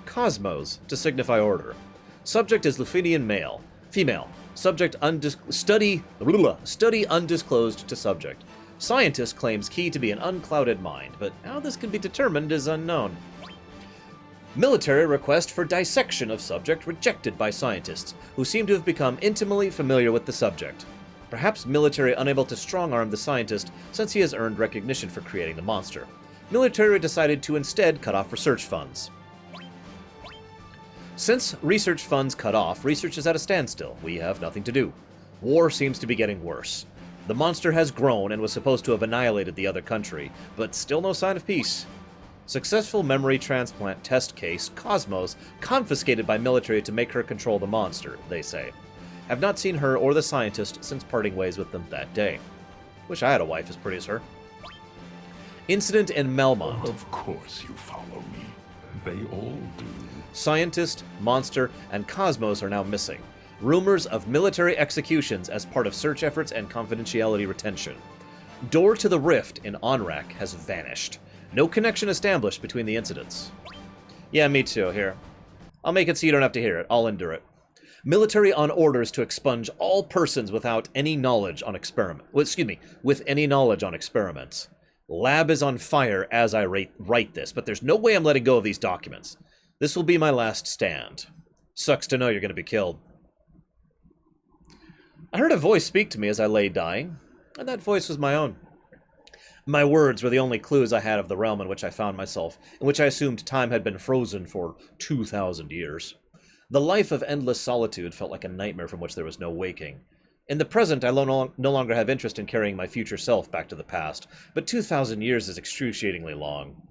Cosmos to signify order. Subject is Lufenian male. Female. Subject study undisclosed to subject. Scientist claims key to be an unclouded mind, but how this can be determined is unknown. Military request for dissection of subject rejected by scientists, who seem to have become intimately familiar with the subject. Perhaps military unable to strong-arm the scientist since he has earned recognition for creating the monster. Military decided to instead cut off research funds. Since research funds cut off, research is at a standstill. We have nothing to do. War seems to be getting worse. The monster has grown and was supposed to have annihilated the other country, but still no sign of peace. Successful memory transplant test case, Cosmos, confiscated by military to make her control the monster, they say. Have not seen her or the scientist since parting ways with them that day. Wish I had a wife as pretty as her. Incident in Melmont. Of course you follow me. They all do. Scientist, monster, and Cosmos are now missing. Rumors of military executions as part of search efforts and confidentiality retention. Door to the rift in Onrak has vanished. No connection established between the incidents. Yeah, me too. Here. I'll make it so you don't have to hear it. I'll endure it. Military on orders to expunge all persons without any knowledge on with any knowledge on experiments. Lab is on fire as I write this, but there's no way I'm letting go of these documents. This will be my last stand. Sucks to know you're going to be killed. I heard a voice speak to me as I lay dying, and that voice was my own. My words were the only clues I had of the realm in which I found myself, in which I assumed time had been frozen for 2,000 years. The life of endless solitude felt like a nightmare from which there was no waking. In the present, I no longer have interest in carrying my future self back to the past, but 2,000 years is excruciatingly long.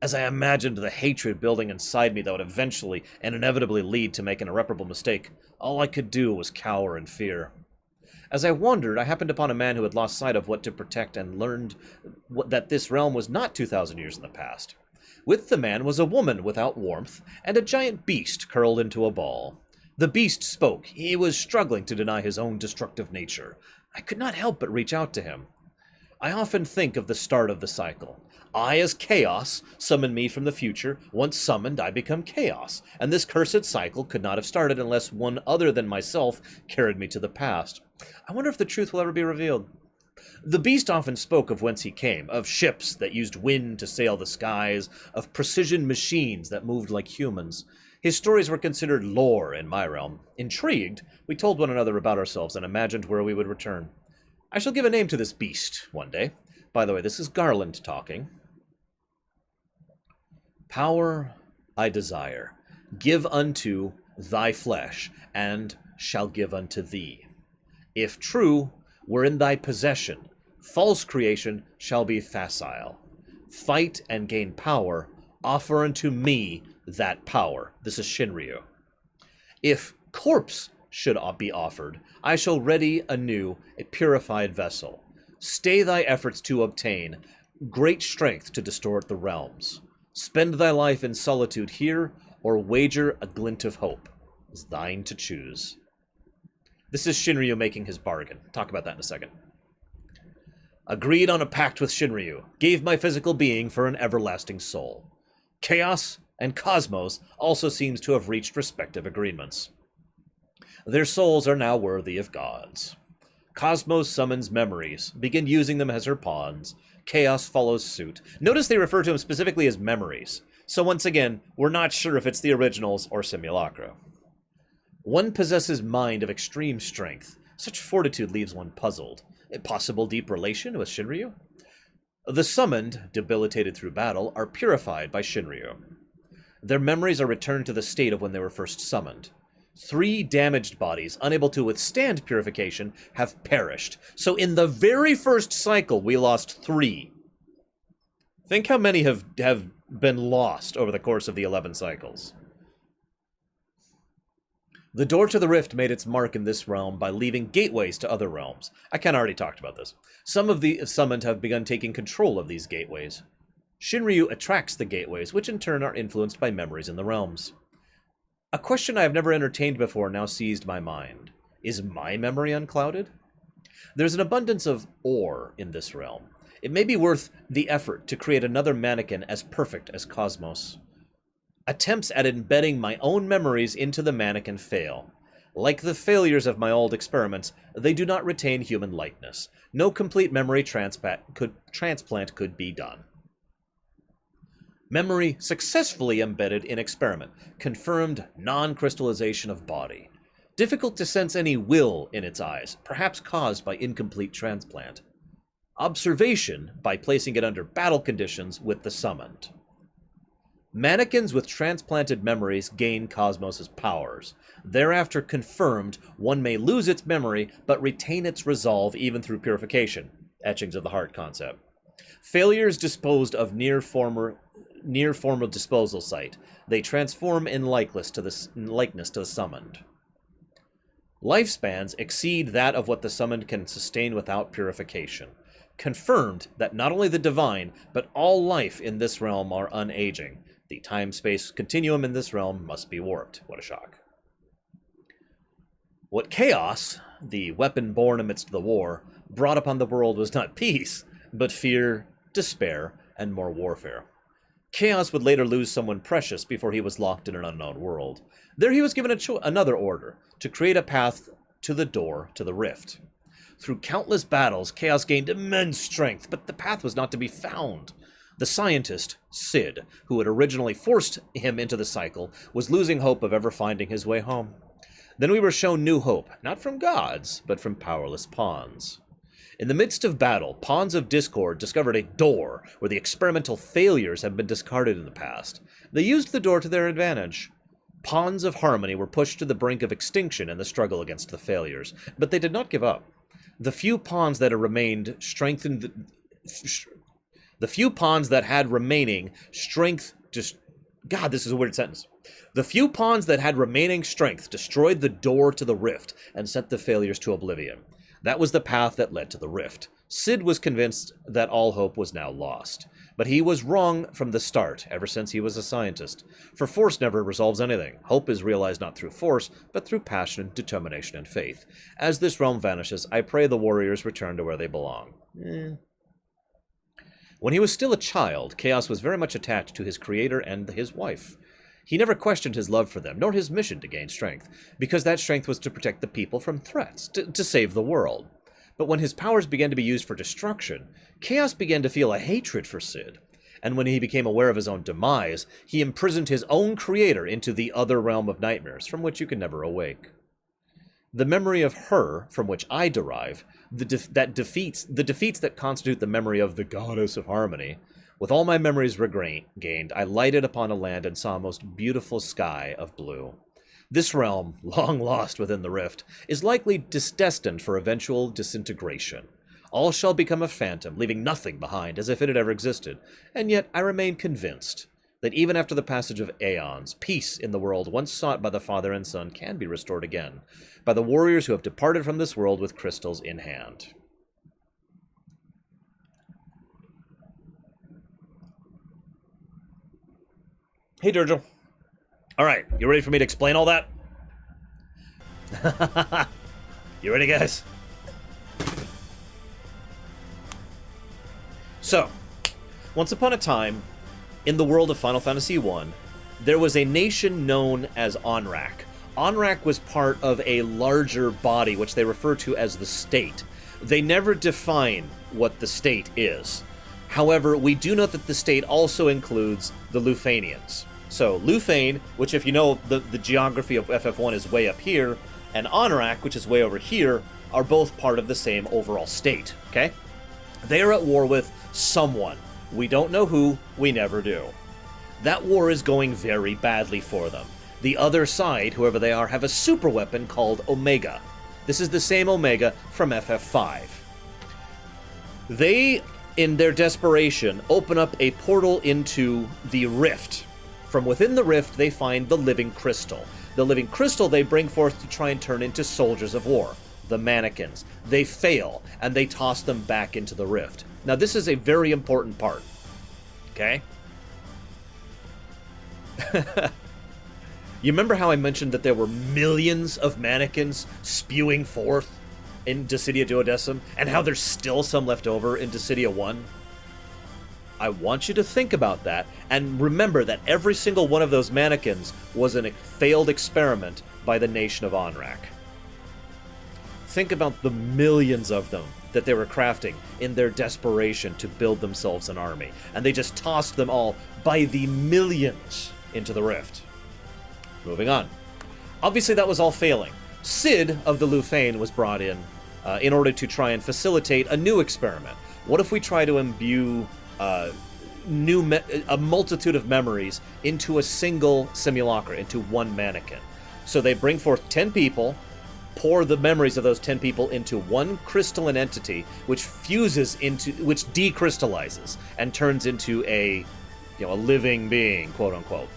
As I imagined the hatred building inside me that would eventually and inevitably lead to make an irreparable mistake, all I could do was cower in fear. As I wandered, I happened upon a man who had lost sight of what to protect and learned that this realm was not 2,000 years in the past. With the man was a woman without warmth and a giant beast curled into a ball. The beast spoke. He was struggling to deny his own destructive nature. I could not help but reach out to him. I often think of the start of the cycle. I, as Chaos, summon me from the future. Once summoned, I become Chaos, and this cursed cycle could not have started unless one other than myself carried me to the past. I wonder if the truth will ever be revealed. The beast often spoke of whence he came, of ships that used wind to sail the skies, of precision machines that moved like humans. His stories were considered lore in my realm. Intrigued, we told one another about ourselves and imagined where we would return. I shall give a name to this beast one day. By the way, this is Garland talking. Power I desire. Give unto thy flesh, and shall give unto thee. If true were in thy possession, false creation shall be facile. Fight and gain power, offer unto me that power. This is Shinryu. If corpse should be offered, I shall ready anew a purified vessel. Stay thy efforts to obtain great strength to distort the realms. Spend thy life in solitude here, or wager a glint of hope. Is thine to choose. This is Shinryu making his bargain. Talk about that in a second. Agreed on a pact with Shinryu. Gave my physical being for an everlasting soul. Chaos and Cosmos also seems to have reached respective agreements. Their souls are now worthy of gods. Cosmos summons memories. Begin using them as her pawns. Chaos follows suit. Notice they refer to him specifically as memories. So once again, we're not sure if it's the originals or simulacra. One possesses mind of extreme strength. Such fortitude leaves one puzzled. A possible deep relation with Shinryu? The summoned, debilitated through battle, are purified by Shinryu. Their memories are returned to the state of when they were first summoned. 3 damaged bodies, unable to withstand purification, have perished. So in the very first cycle, we lost 3. Think how many have been lost over the course of the 11 cycles. The door to the rift made its mark in this realm by leaving gateways to other realms. I kinda already talked about this. Some of the summoned have begun taking control of these gateways. Shinryu attracts the gateways, which in turn are influenced by memories in the realms. A question I have never entertained before now seized my mind. Is my memory unclouded? There's an abundance of ore in this realm. It may be worth the effort to create another mannequin as perfect as Cosmos. Attempts at embedding my own memories into the mannequin fail. Like the failures of my old experiments, they do not retain human likeness. No complete memory transplant could be done. Memory successfully embedded in experiment. Confirmed non-crystallization of body. Difficult to sense any will in its eyes, perhaps caused by incomplete transplant. Observation by placing it under battle conditions with the summoned. Mannequins with transplanted memories gain Cosmos' powers. Thereafter confirmed, one may lose its memory, but retain its resolve even through purification. Etchings of the heart concept. Failures disposed of near former disposal site. They transform in likeness to the summoned. Lifespans exceed that of what the summoned can sustain without purification. Confirmed that not only the divine, but all life in this realm are unaging. The time-space continuum in this realm must be warped. What a shock. What chaos, the weapon born amidst the war, brought upon the world was not peace, but fear, despair, and more warfare. Chaos would later lose someone precious before he was locked in an unknown world. There he was given another order, to create a path to the door to the rift. Through countless battles, Chaos gained immense strength, but the path was not to be found. The scientist, Sid, who had originally forced him into the cycle, was losing hope of ever finding his way home. Then we were shown new hope, not from gods, but from powerless pawns. In the midst of battle, Pawns of Discord discovered a door where the experimental failures had been discarded in the past. They used the door to their advantage. Pawns of Harmony were pushed to the brink of extinction in the struggle against the failures, but they did not give up. The few pawns that had remaining strength God, this is a weird sentence. The few pawns that had remaining strength destroyed the door to the rift and sent the failures to oblivion. That was the path that led to the rift. Sid was convinced that all hope was now lost. But he was wrong from the start, ever since he was a scientist. For force never resolves anything. Hope is realized not through force, but through passion, determination, and faith. As this realm vanishes, I pray the warriors return to where they belong. When he was still a child, Chaos was very much attached to his creator and his wife. He never questioned his love for them, nor his mission to gain strength, because that strength was to protect the people from threats, to save the world. But when his powers began to be used for destruction, Chaos began to feel a hatred for Sid. and when he became aware of his own demise, he imprisoned his own creator into the other realm of nightmares, from which you can never awake. The memory of her, from which I derive, the defeats that constitute the memory of the goddess of harmony. With all my memories regained, I lighted upon a land and saw a most beautiful sky of blue. This realm, long lost within the rift, is likely destined for eventual disintegration. All shall become a phantom, leaving nothing behind as if it had ever existed, and yet I remain convinced that even after the passage of aeons, peace in the world once sought by the father and son can be restored again, by the warriors who have departed from this world with crystals in hand. Hey, Durgil. All right, you ready for me to explain all that? You ready, guys? So, once upon a time, in the world of Final Fantasy I, there was a nation known as Onrak. Onrak was part of a larger body, which they refer to as the state. They never define what the state is. However, we do know that the state also includes the Lufanians. So, Lufane, which if you know the geography of FF1 is way up here, and Onrak, which is way over here, are both part of the same overall state, okay? They are at war with someone. We don't know who, we never do. That war is going very badly for them. The other side, whoever they are, have a super weapon called Omega. This is the same Omega from FF5. They, in their desperation, open up a portal into the Rift. From within the Rift, they find the Living Crystal. The Living Crystal they bring forth to try and turn into soldiers of war, the mannequins. They fail, and they toss them back into the Rift. Now, this is a very important part, okay? You remember how I mentioned that there were millions of mannequins spewing forth in Dissidia Duodecim, and how there's still some left over in Dissidia 1? I want you to think about that, and remember that every single one of those mannequins was a failed experiment by the nation of Onrak. Think about the millions of them that they were crafting in their desperation to build themselves an army, and they just tossed them all by the millions into the Rift. Moving on. Obviously that was all failing. Cid of the Lufane was brought in order to try and facilitate a new experiment. What if we try to imbue a multitude of memories into a single simulacra, into one mannequin? So they bring forth 10 people, pour the memories of those 10 people into one crystalline entity, which decrystallizes and turns into a living being, quote unquote.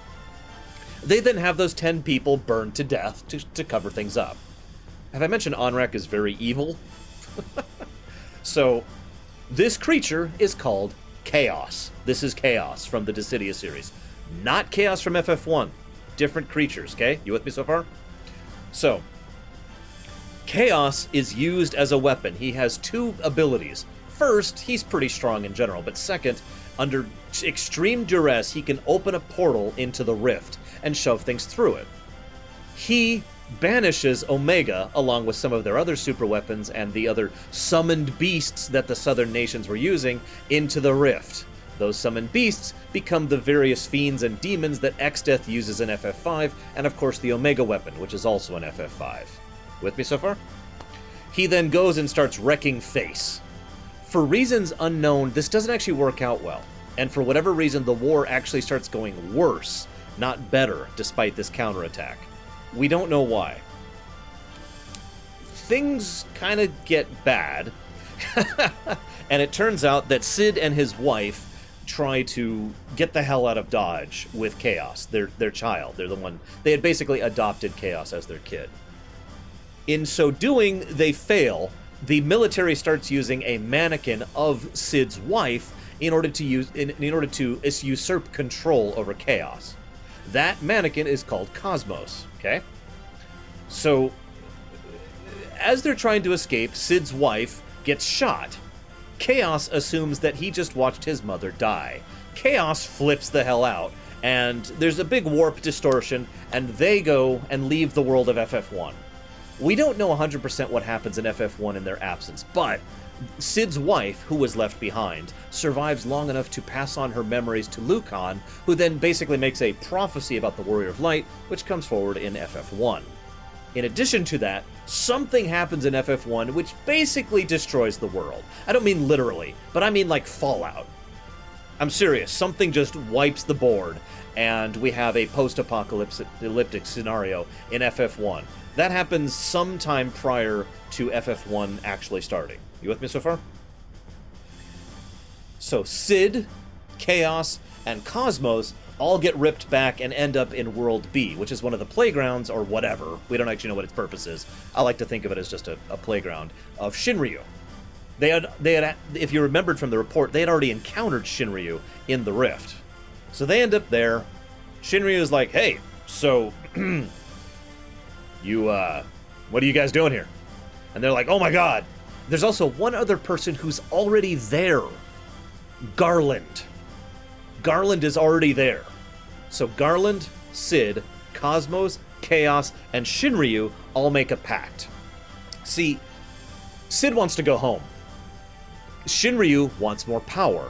They then have those 10 people burned to death to cover things up. Have I mentioned Onrak is very evil? So, this creature is called Chaos. This is Chaos from the Dissidia series. Not Chaos from FF1. Different creatures, okay? You with me so far? So, Chaos is used as a weapon. He has two abilities. First, he's pretty strong in general, but second, under extreme duress, he can open a portal into the Rift and shove things through it. He banishes Omega, along with some of their other super weapons and the other summoned beasts that the southern nations were using, into the Rift. Those summoned beasts become the various fiends and demons that Exdeath uses in FF5, and of course the Omega weapon, which is also in FF5. With me so far? He then goes and starts wrecking Face. For reasons unknown, this doesn't actually work out well, and for whatever reason the war actually starts going worse, not better, despite this counterattack. We don't know why. Things kind of get bad, and it turns out that Cid and his wife try to get the hell out of Dodge with Chaos, their child. They're the one, they had basically adopted Chaos as their kid. In so doing, they fail. The military starts using a mannequin of Cid's wife in order to usurp control over Chaos. That mannequin is called Cosmos, okay? So, as they're trying to escape, Cid's wife gets shot. Chaos assumes that he just watched his mother die. Chaos flips the hell out, and there's a big warp distortion, and they go and leave the world of FF1. We don't know 100% what happens in FF1 in their absence, but Cid's wife, who was left behind, survives long enough to pass on her memories to Lucan, who then basically makes a prophecy about the Warrior of Light, which comes forward in FF1. In addition to that, something happens in FF1 which basically destroys the world. I don't mean literally, but I mean like Fallout. I'm serious, something just wipes the board, and we have a post-apocalyptic scenario in FF1. That happens sometime prior to FF1 actually starting. You with me so far? So Cid, Chaos, and Cosmos all get ripped back and end up in World B, which is one of the playgrounds, or whatever. We don't actually know what its purpose is. I like to think of it as just a playground of Shinryu. They had, if you remembered from the report, they had already encountered Shinryu in the Rift. So they end up there. Shinryu is like, hey, so, what are you guys doing here? And they're like, oh my god. There's also one other person who's already there. Garland. Garland is already there. So Garland, Cid, Cosmos, Chaos, and Shinryu all make a pact. See, Cid wants to go home. Shinryu wants more power.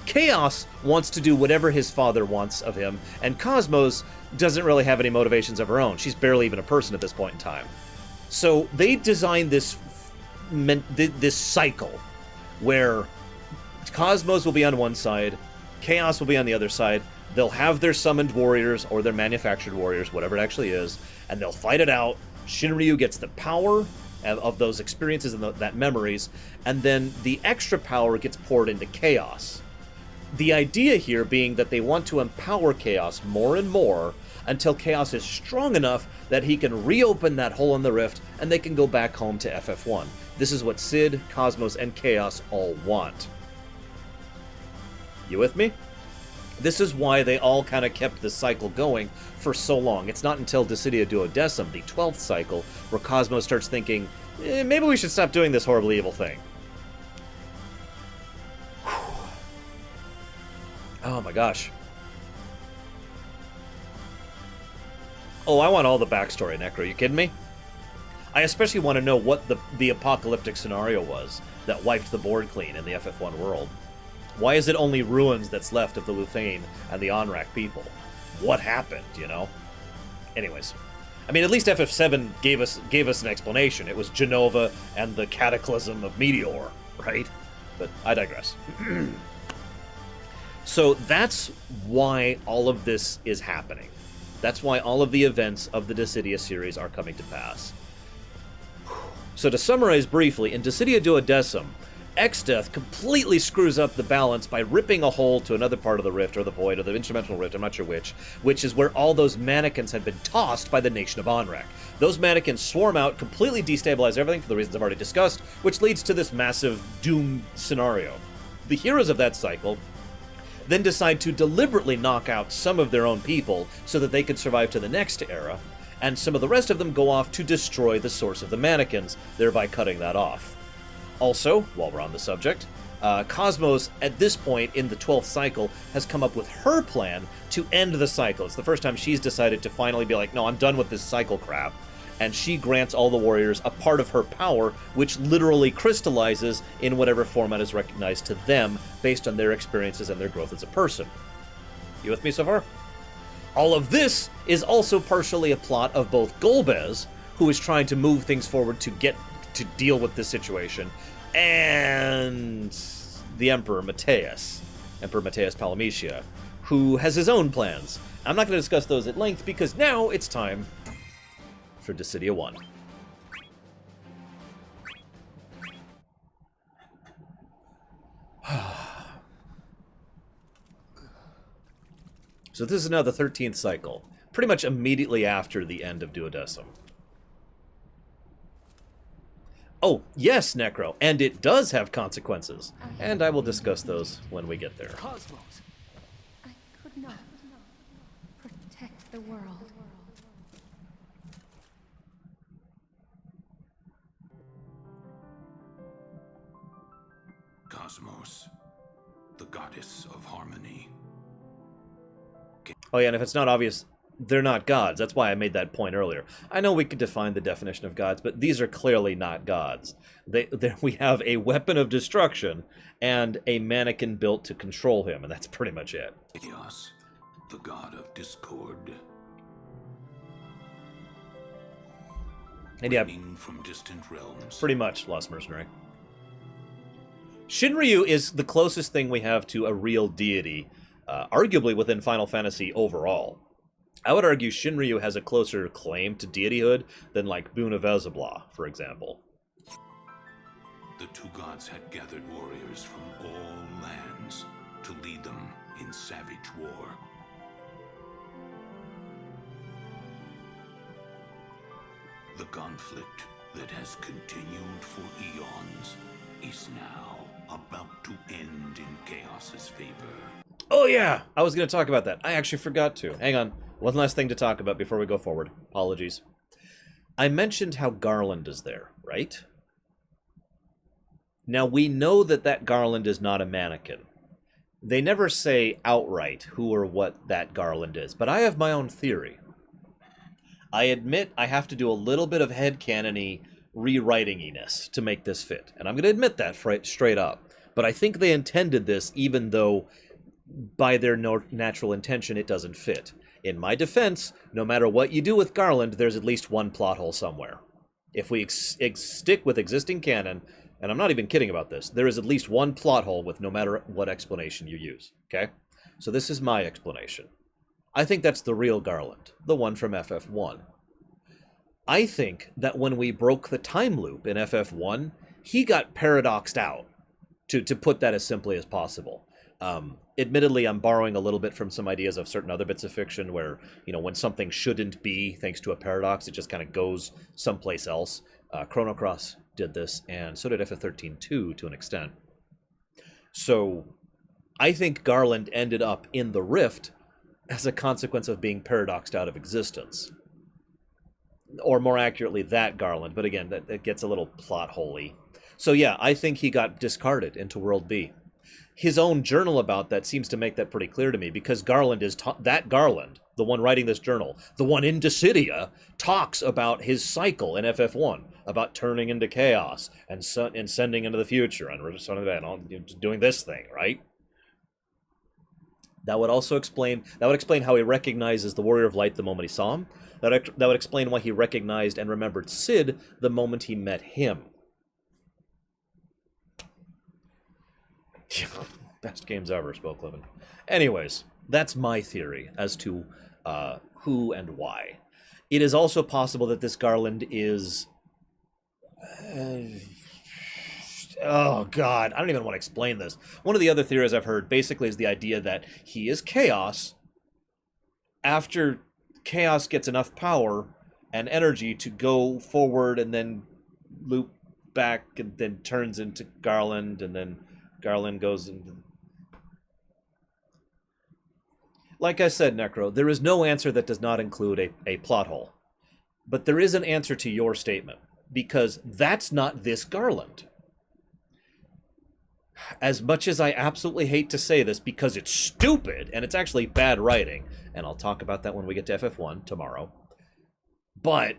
Chaos wants to do whatever his father wants of him, and Cosmos doesn't really have any motivations of her own. She's barely even a person at this point in time. So they designed this cycle where Cosmos will be on one side, Chaos will be on the other side. They'll have their summoned warriors or their manufactured warriors, whatever it actually is, and they'll fight it out. Shinryu gets the power of those experiences and that memories, and then the extra power gets poured into Chaos. The idea here being that they want to empower Chaos more and more until Chaos is strong enough that he can reopen that hole in the rift and they can go back home to FF1. This is what Cid, Cosmos, and Chaos all want. You with me? This is why they all kind of kept this cycle going for so long. It's not until Dissidia Duodecim, the 12th cycle, where Cosmos starts thinking, maybe we should stop doing this horribly evil thing. Oh my gosh. Oh, I want all the backstory, Necro. You kidding me? I especially want to know what the apocalyptic scenario was that wiped the board clean in the FF1 world. Why is it only ruins that's left of the Luthane and the Onrak people? What happened, you know? Anyways. I mean, at least FF7 gave us an explanation. It was Genova and the cataclysm of Meteor, right? But I digress. So that's why all of this is happening. That's why all of the events of the Dissidia series are coming to pass. So to summarize briefly, in Dissidia Duodecim, Exdeath completely screws up the balance by ripping a hole to another part of the rift, or the void, or the instrumental rift, I'm not sure which is where all those mannequins had been tossed by the nation of Onrak. Those mannequins swarm out, completely destabilize everything for the reasons I've already discussed, which leads to this massive doom scenario. The heroes of that cycle then decide to deliberately knock out some of their own people so that they could survive to the next era, and some of the rest of them go off to destroy the source of the mannequins, thereby cutting that off. Also, while we're on the subject, Cosmos, at this point in the 12th cycle, has come up with her plan to end the cycle. It's the first time she's decided to finally be like, no, I'm done with this cycle crap. And she grants all the warriors a part of her power, which literally crystallizes in whatever format is recognized to them based on their experiences and their growth as a person. You with me so far? All of this is also partially a plot of both Golbez, who is trying to move things forward to deal with this situation, and the Emperor Mateus Palamecia, who has his own plans. I'm not going to discuss those at length because now it's time for Dissidia 1. So this is now the 13th cycle, pretty much immediately after the end of Duodecim. Oh, yes, Necro, and it does have consequences. And I will discuss those when we get there. Cosmos. I could not protect the world. Cosmos, the goddess of harmony. Oh yeah, and if it's not obvious, they're not gods. That's why I made that point earlier. I know we could define the definition of gods, but these are clearly not gods. We have a weapon of destruction and a mannequin built to control him, and that's pretty much it. Chaos, the god of discord. And yeah, from distant realms. pretty much Lost Mercenary. Shinryu is the closest thing we have to a real deity, arguably within Final Fantasy overall. I would argue Shinryu has a closer claim to deityhood than, like, Boon of Ezebla, for example. The two gods had gathered warriors from all lands to lead them in savage war. The conflict that has continued for eons is now about to end in Chaos's favor. Oh yeah, I was going to talk about that. I actually forgot to. Hang on. One last thing to talk about before we go forward. Apologies. I mentioned how Garland is there, right? Now, we know that that Garland is not a mannequin. They never say outright who or what that Garland is, but I have my own theory. I admit I have to do a little bit of headcanon-y rewriting-iness to make this fit, and I'm going to admit that straight up. But I think they intended this, even though by their natural intention it doesn't fit. In my defense, no matter what you do with Garland, there's at least one plot hole somewhere. If we stick with existing canon, and I'm not even kidding about this, there is at least one plot hole with no matter what explanation you use, okay? So this is my explanation. I think that's the real Garland, the one from FF1. I think that when we broke the time loop in FF1, he got paradoxed out, to put that as simply as possible. Admittedly, I'm borrowing a little bit from some ideas of certain other bits of fiction where, you know, when something shouldn't be, thanks to a paradox, it just kind of goes someplace else. Chrono Cross did this, and so did FF13 too, to an extent. So, I think Garland ended up in the Rift as a consequence of being paradoxed out of existence. Or more accurately, that Garland, but again, that gets a little plot holy. So yeah, I think he got discarded into World B. His own journal about that seems to make that pretty clear to me, because Garland is that Garland, the one writing this journal, the one in Dissidia, talks about his cycle in FF1, about turning into chaos and sending into the future and doing this thing, right? That would also explain how he recognizes the Warrior of Light the moment he saw him. That would explain why he recognized and remembered Cid the moment he met him. Best games ever, spoke Livin. Anyways, that's my theory as to who and why. It is also possible that this Garland is... oh, God. I don't even want to explain this. One of the other theories I've heard basically is the idea that he is Chaos after Chaos gets enough power and energy to go forward and then loop back and then turns into Garland and then Garland goes into... Like I said, Necro, there is no answer that does not include a plot hole. But there is an answer to your statement, because that's not this Garland. As much as I absolutely hate to say this because it's stupid, and it's actually bad writing, and I'll talk about that when we get to FF1 tomorrow, but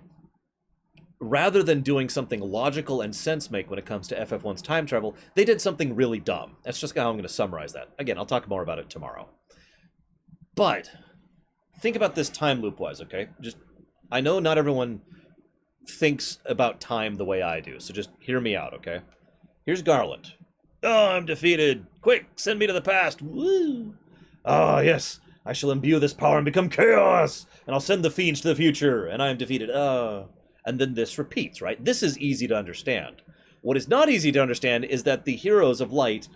rather than doing something logical and sense-make when it comes to FF1's time travel, they did something really dumb. That's just how I'm going to summarize that. Again, I'll talk more about it tomorrow. But think about this time loop-wise, okay? I know not everyone thinks about time the way I do, so just hear me out, okay? Here's Garland. Oh, I'm defeated. Quick, send me to the past. Woo! Ah, yes, I shall imbue this power and become chaos, and I'll send the fiends to the future, and I am defeated. And then this repeats, right? This is easy to understand. What is not easy to understand is that the heroes of light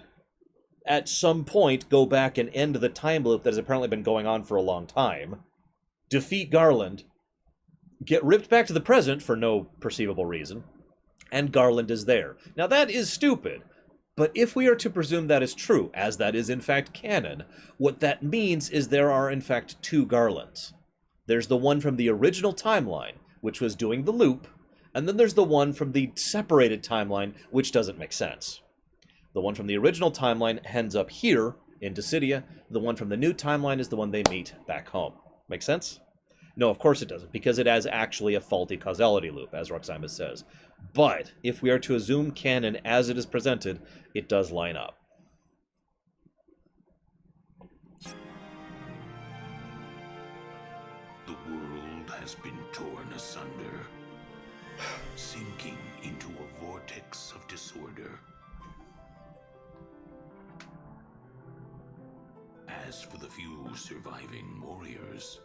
at some point go back and end the time loop that has apparently been going on for a long time, defeat Garland, get ripped back to the present for no perceivable reason, and Garland is there. Now that is stupid, but if we are to presume that is true, as that is in fact canon, what that means is there are in fact two Garlands. There's the one from the original timeline, which was doing the loop, and then there's the one from the separated timeline, which doesn't make sense. The one from the original timeline ends up here in Dissidia. The one from the new timeline is the one they meet back home. Make sense? No, of course it doesn't, because it has actually a faulty causality loop, as Roxima says. But if we are to assume canon as it is presented, it does line up. The world has been torn asunder, sinking into a vortex of disorder. As for the few surviving warriors,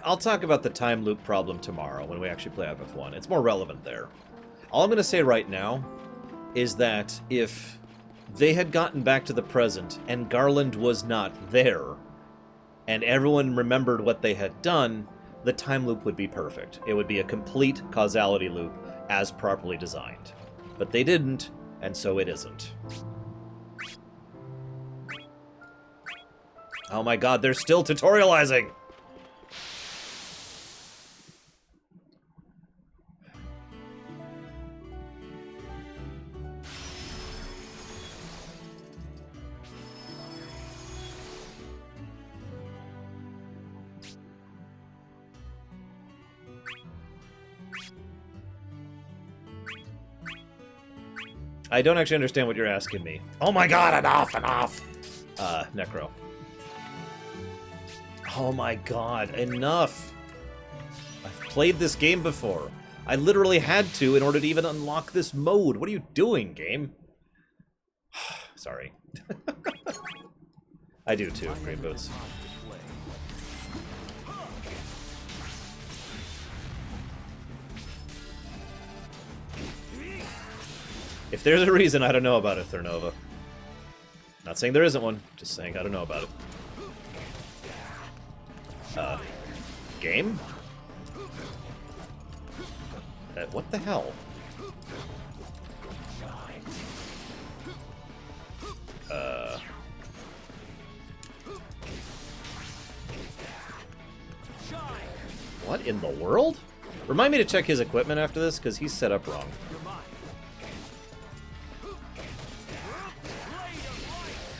I'll talk about the time loop problem tomorrow when we actually play FF1. It's more relevant there. All I'm going to say right now is that if they had gotten back to the present and Garland was not there, and everyone remembered what they had done, the time loop would be perfect. It would be a complete causality loop as properly designed. But they didn't, and so it isn't. Oh my god, they're still tutorializing! I don't actually understand what you're asking me. Oh my god, enough! Necro. Oh my god, enough! I've played this game before. I literally had to in order to even unlock this mode. What are you doing, game? Sorry. I do too, Green Boots. If there's a reason, I don't know about it, Thernova. Not saying there isn't one, just saying I don't know about it. Game? What the hell? What in the world? Remind me to check his equipment after this, because he's set up wrong.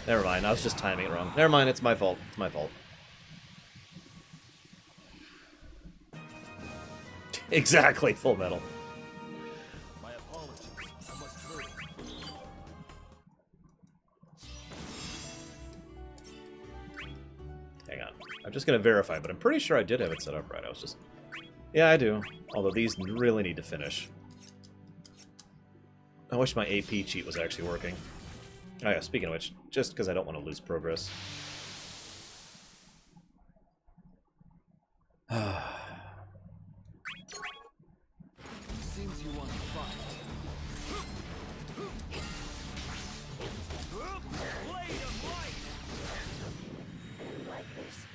Never mind, I was just timing it wrong. Never mind, it's my fault. It's my fault. Exactly, Full Metal. My apologies. I must hurry. Hang on. I'm just going to verify, but I'm pretty sure I did have it set up right. I was just... Yeah, I do. Although these really need to finish. I wish my AP cheat was actually working. Oh yeah, speaking of which, just because I don't want to lose progress. Seems you want to fight. Blade of light. Like this.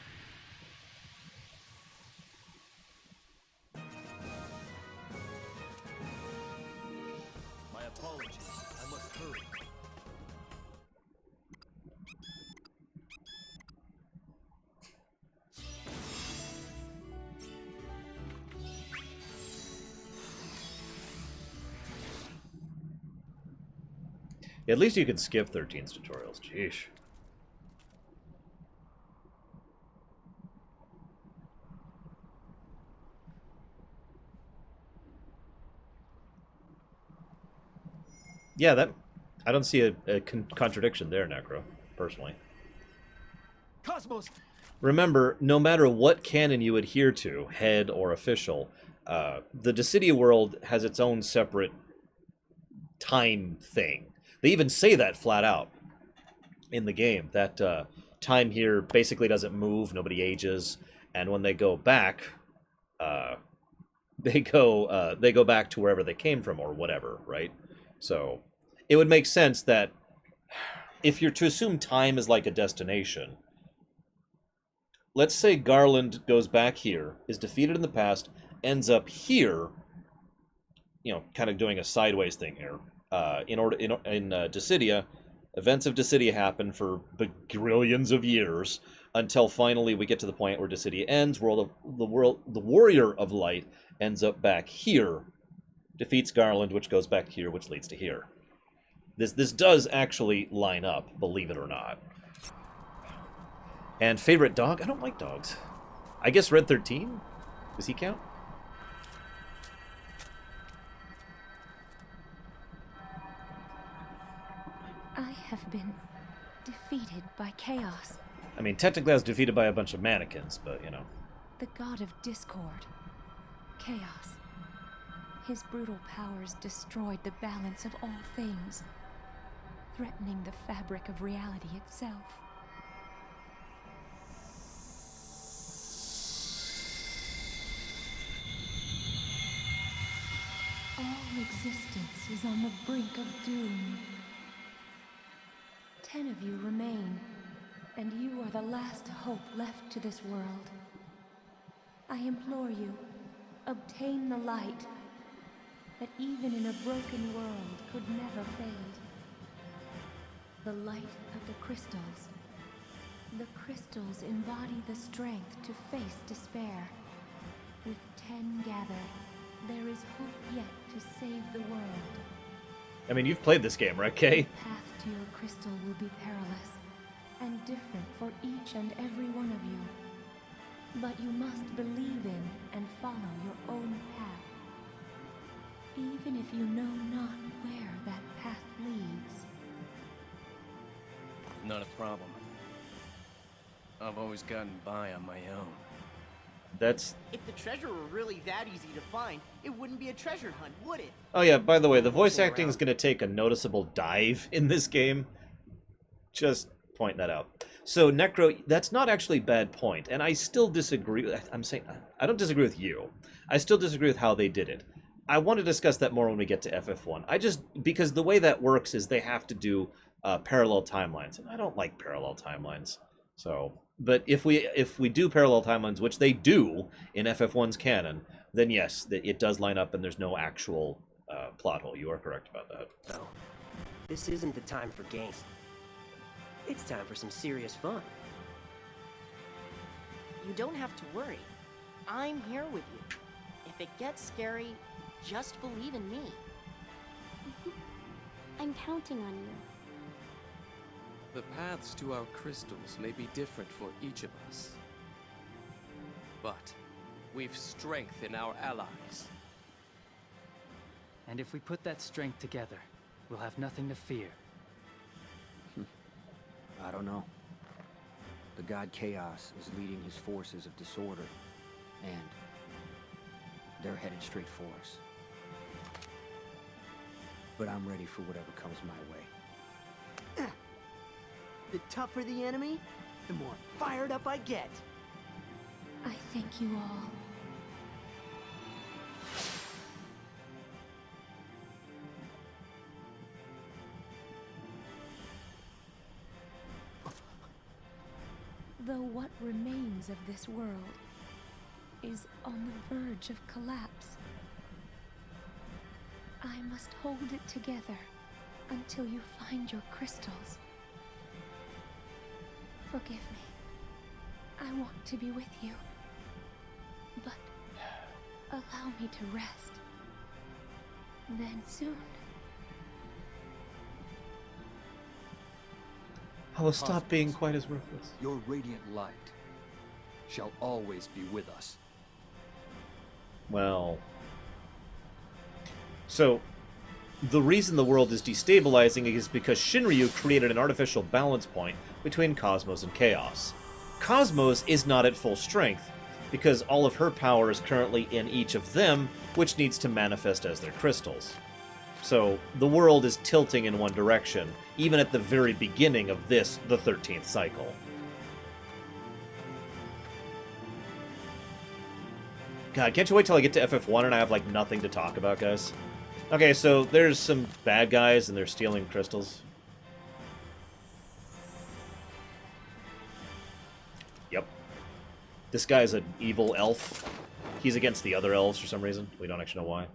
My apologies. I must hurry. At least you can skip 13's tutorials. Jeesh. Yeah, that... I don't see a contradiction there, Necro, personally. Cosmos! Remember, no matter what canon you adhere to, head or official, the Dissidia world has its own separate time thing. They even say that flat out in the game, that time here basically doesn't move, nobody ages, and when they go back, they go back to wherever they came from or whatever, right? So it would make sense that if you're to assume time is like a destination, let's say Garland goes back here, is defeated in the past, ends up here, you know, kind of doing a sideways thing here. In Dissidia, events of Dissidia happen for bagrillions of years. until finally we get to the point where Dissidia ends. The Warrior of Light ends up back here, defeats Garland, which goes back here, which leads to here. This does actually line up, believe it or not. And favorite dog? I don't like dogs. I guess Red 13? Does he count? I have been defeated by chaos. I mean, technically I was defeated by a bunch of mannequins, but, you know. The god of discord. Chaos. His brutal powers destroyed the balance of all things, threatening the fabric of reality itself. All existence is on the brink of doom. 10 of you remain, and you are the last hope left to this world. I implore you, obtain the light that even in a broken world could never fade. The light of the crystals. The crystals embody the strength to face despair. With 10 gathered, there is hope yet to save the world. I mean, you've played this game, right, Kay? The path to your crystal will be perilous and different for each and every one of you. But you must believe in and follow your own path, even if you know not where that path leads. Not a problem. I've always gotten by on my own. That's... If the treasure were really that easy to find, it wouldn't be a treasure hunt, would it? Oh yeah, by the way, the voice acting is going to take a noticeable dive in this game. Just point that out. So, Necro, that's not actually a bad point, and I still disagree. I'm saying, I don't disagree with you. I still disagree with how they did it. I want to discuss that more when we get to FF1. Because the way that works is they have to do parallel timelines, and I don't like parallel timelines. So, but if we do parallel timelines, which they do in FF1's canon, then yes, it does line up and there's no actual plot hole. You are correct about that. No, this isn't the time for games. It's time for some serious fun. You don't have to worry. I'm here with you. If it gets scary, just believe in me. I'm counting on you. The paths to our crystals may be different for each of us. But we've strength in our allies. And if we put that strength together, we'll have nothing to fear. I don't know. The god Chaos is leading his forces of disorder, and they're headed straight for us. But I'm ready for whatever comes my way. The tougher the enemy, the more fired up I get. I thank you all. Though what remains of this world is on the verge of collapse, I must hold it together until you find your crystals. Forgive me. I want to be with you. But allow me to rest. Then soon. I will stop being quite as ruthless. Your radiant light shall always be with us. Well... So, the reason the world is destabilizing is because Shinryu created an artificial balance point between Cosmos and Chaos. Cosmos is not at full strength, because all of her power is currently in each of them, which needs to manifest as their crystals. So, the world is tilting in one direction, even at the very beginning of this, the 13th cycle. God, can't you wait till I get to FF1 and I have, like, nothing to talk about, guys? Okay, so there's some bad guys and they're stealing crystals. Yep. This guy's an evil elf. He's against the other elves for some reason. We don't actually know why.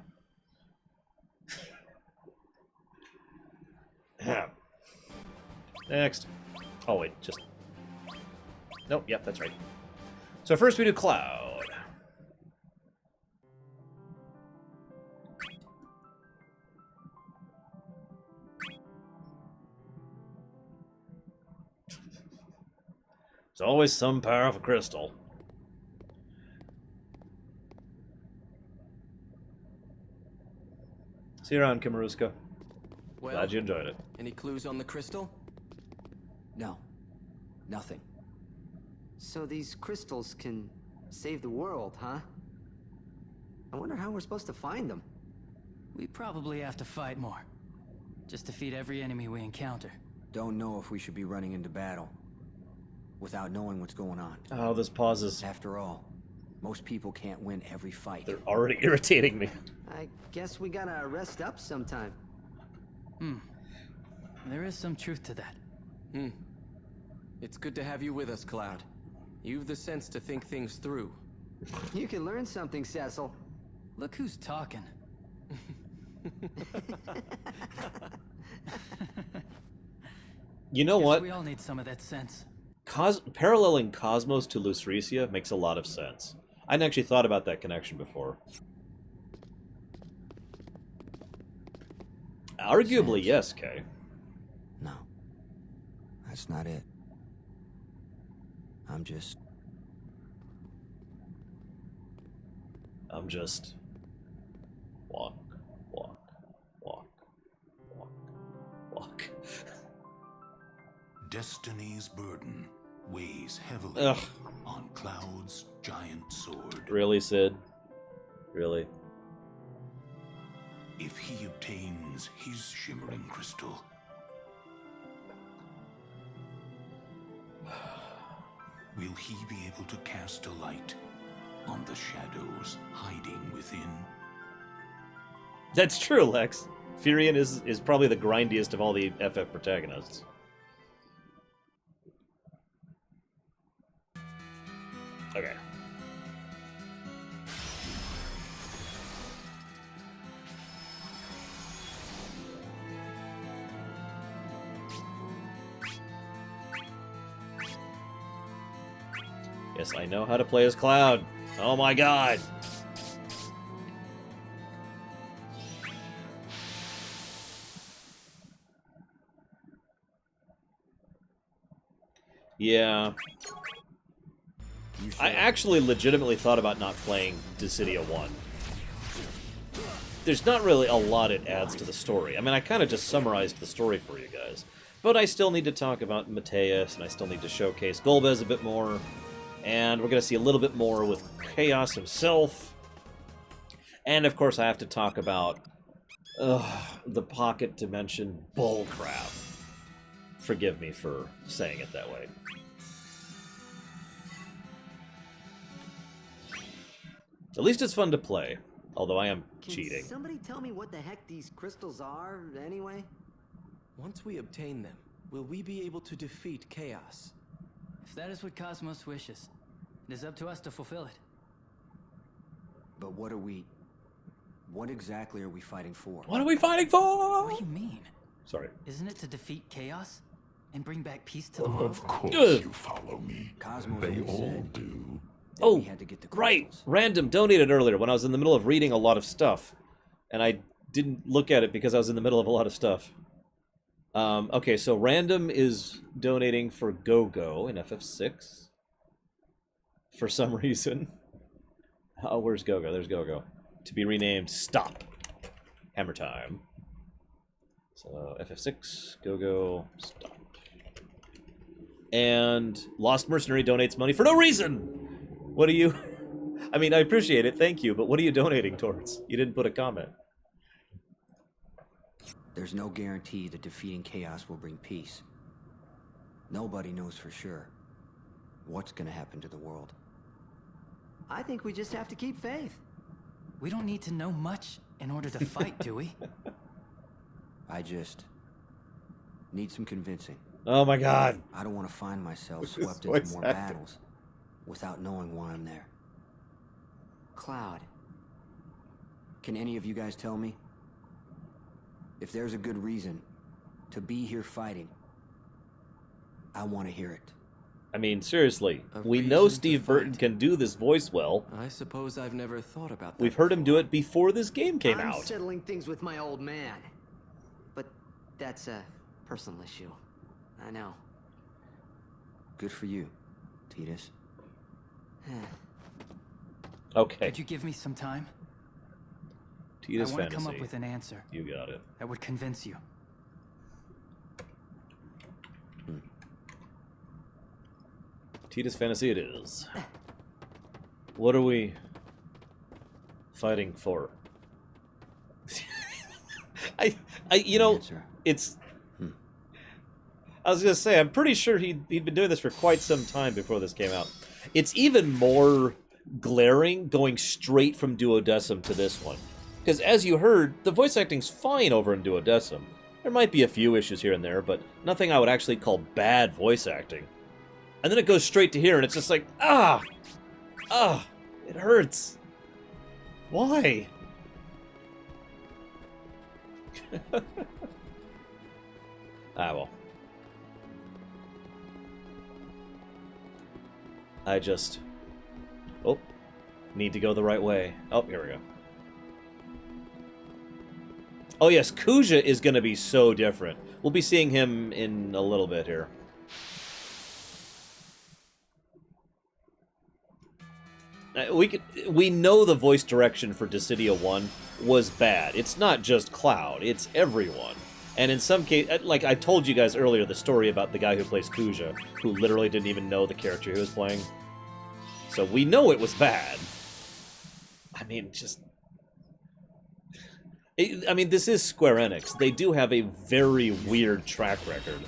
Next. Oh, wait, just... Nope, yep, that's right. So first we do Cloud. There's always some powerful crystal. See you around, Kimaruska. Well, Glad you enjoyed it. Any clues on the crystal? No. Nothing. So these crystals can save the world, huh? I wonder how we're supposed to find them. We probably have to fight more. Just defeat every enemy we encounter. Don't know if we should be running into battle without knowing what's going on. Oh, this pauses. After all, most people can't win every fight. They're already irritating me. I guess we gotta rest up sometime. There is some truth to that. It's good to have you with us, Cloud. You've the sense to think things through. You can learn something, Cecil. Look who's talking. You know what? We all need some of that sense. Paralleling Cosmos to Lucretia makes a lot of sense. I hadn't actually thought about that connection before. Arguably, yes, Kay. No. That's not it. I'm just... Walk, walk, walk, walk, walk. Destiny's burden weighs heavily on Cloud's giant sword. Really, Sid? Really? If he obtains his shimmering crystal, will he be able to cast a light on the shadows hiding within? That's true, Lex. Furion is probably the grindiest of all the FF protagonists. Okay. Yes, I know how to play as Cloud. Oh my god! Yeah. I actually legitimately thought about not playing Dissidia 1. There's not really a lot it adds to the story. I mean, I kind of just summarized the story for you guys. But I still need to talk about Mateus, and I still need to showcase Golbez a bit more. And we're going to see a little bit more with Chaos himself. And, of course, I have to talk about the Pocket Dimension bullcrap. Forgive me for saying it that way. At least it's fun to play, although I am cheating. Can somebody tell me what the heck these crystals are, anyway? Once we obtain them, will we be able to defeat Chaos? If that is what Cosmos wishes, it is up to us to fulfill it. But what exactly are we fighting for? What are we fighting for? What do you mean? Sorry. Isn't it to defeat Chaos? And bring back peace to the world? Of course you follow me. Cosmos They all said do. Oh, we had to get the right. Random donated earlier when I was in the middle of reading a lot of stuff. And I didn't look at it because I was in the middle of a lot of stuff. Okay, so Random is donating for Go-Go in FF6. For some reason. Oh, where's Go-Go? There's Go-Go. To be renamed Stop. Hammer Time. So FF6, Go-Go, Stop. And Lost Mercenary donates money for no reason! What are you... I mean, I appreciate it, thank you, but what are you donating towards? You didn't put a comment. There's no guarantee that defeating Chaos will bring peace. Nobody knows for sure what's gonna happen to the world. I think we just have to keep faith. We don't need to know much in order to fight, do we? I just need some convincing. Oh my god. I don't want to find myself What's swept voice into more acting? battles without knowing why I'm there. Cloud, can any of you guys tell me if there's a good reason to be here fighting? I want to hear it. I mean, seriously, A we know reason to Steve Burton fight. can do this voice well. I suppose I've never thought about that. We've heard him do it before this game came I'm out. settling things with my old man. But that's a personal issue. I know. Good for you, Tidus. Okay. Could you give me some time? Tidus I want Fantasy. to come up with an answer. You got it. That would convince you. Tidus Fantasy it is. What are we fighting for? You know, it's... I was gonna say, I'm pretty sure he'd been doing this for quite some time before this came out. It's even more glaring going straight from Duodecim to this one. Because as you heard, the voice acting's fine over in Duodecim. There might be a few issues here and there, but nothing I would actually call bad voice acting. And then it goes straight to here, and it's just like, it hurts. Why? Well. I just... Oh. Need to go the right way. Oh, here we go. Oh yes, Kuja is going to be so different. We'll be seeing him in a little bit here. We know the voice direction for Dissidia 1 was bad. It's not just Cloud, it's everyone. And in some case, like I told you guys earlier, the story about the guy who plays Kuja, who literally didn't even know the character he was playing. So we know it was bad. I mean, just... I mean, this is Square Enix. They do have a very weird track record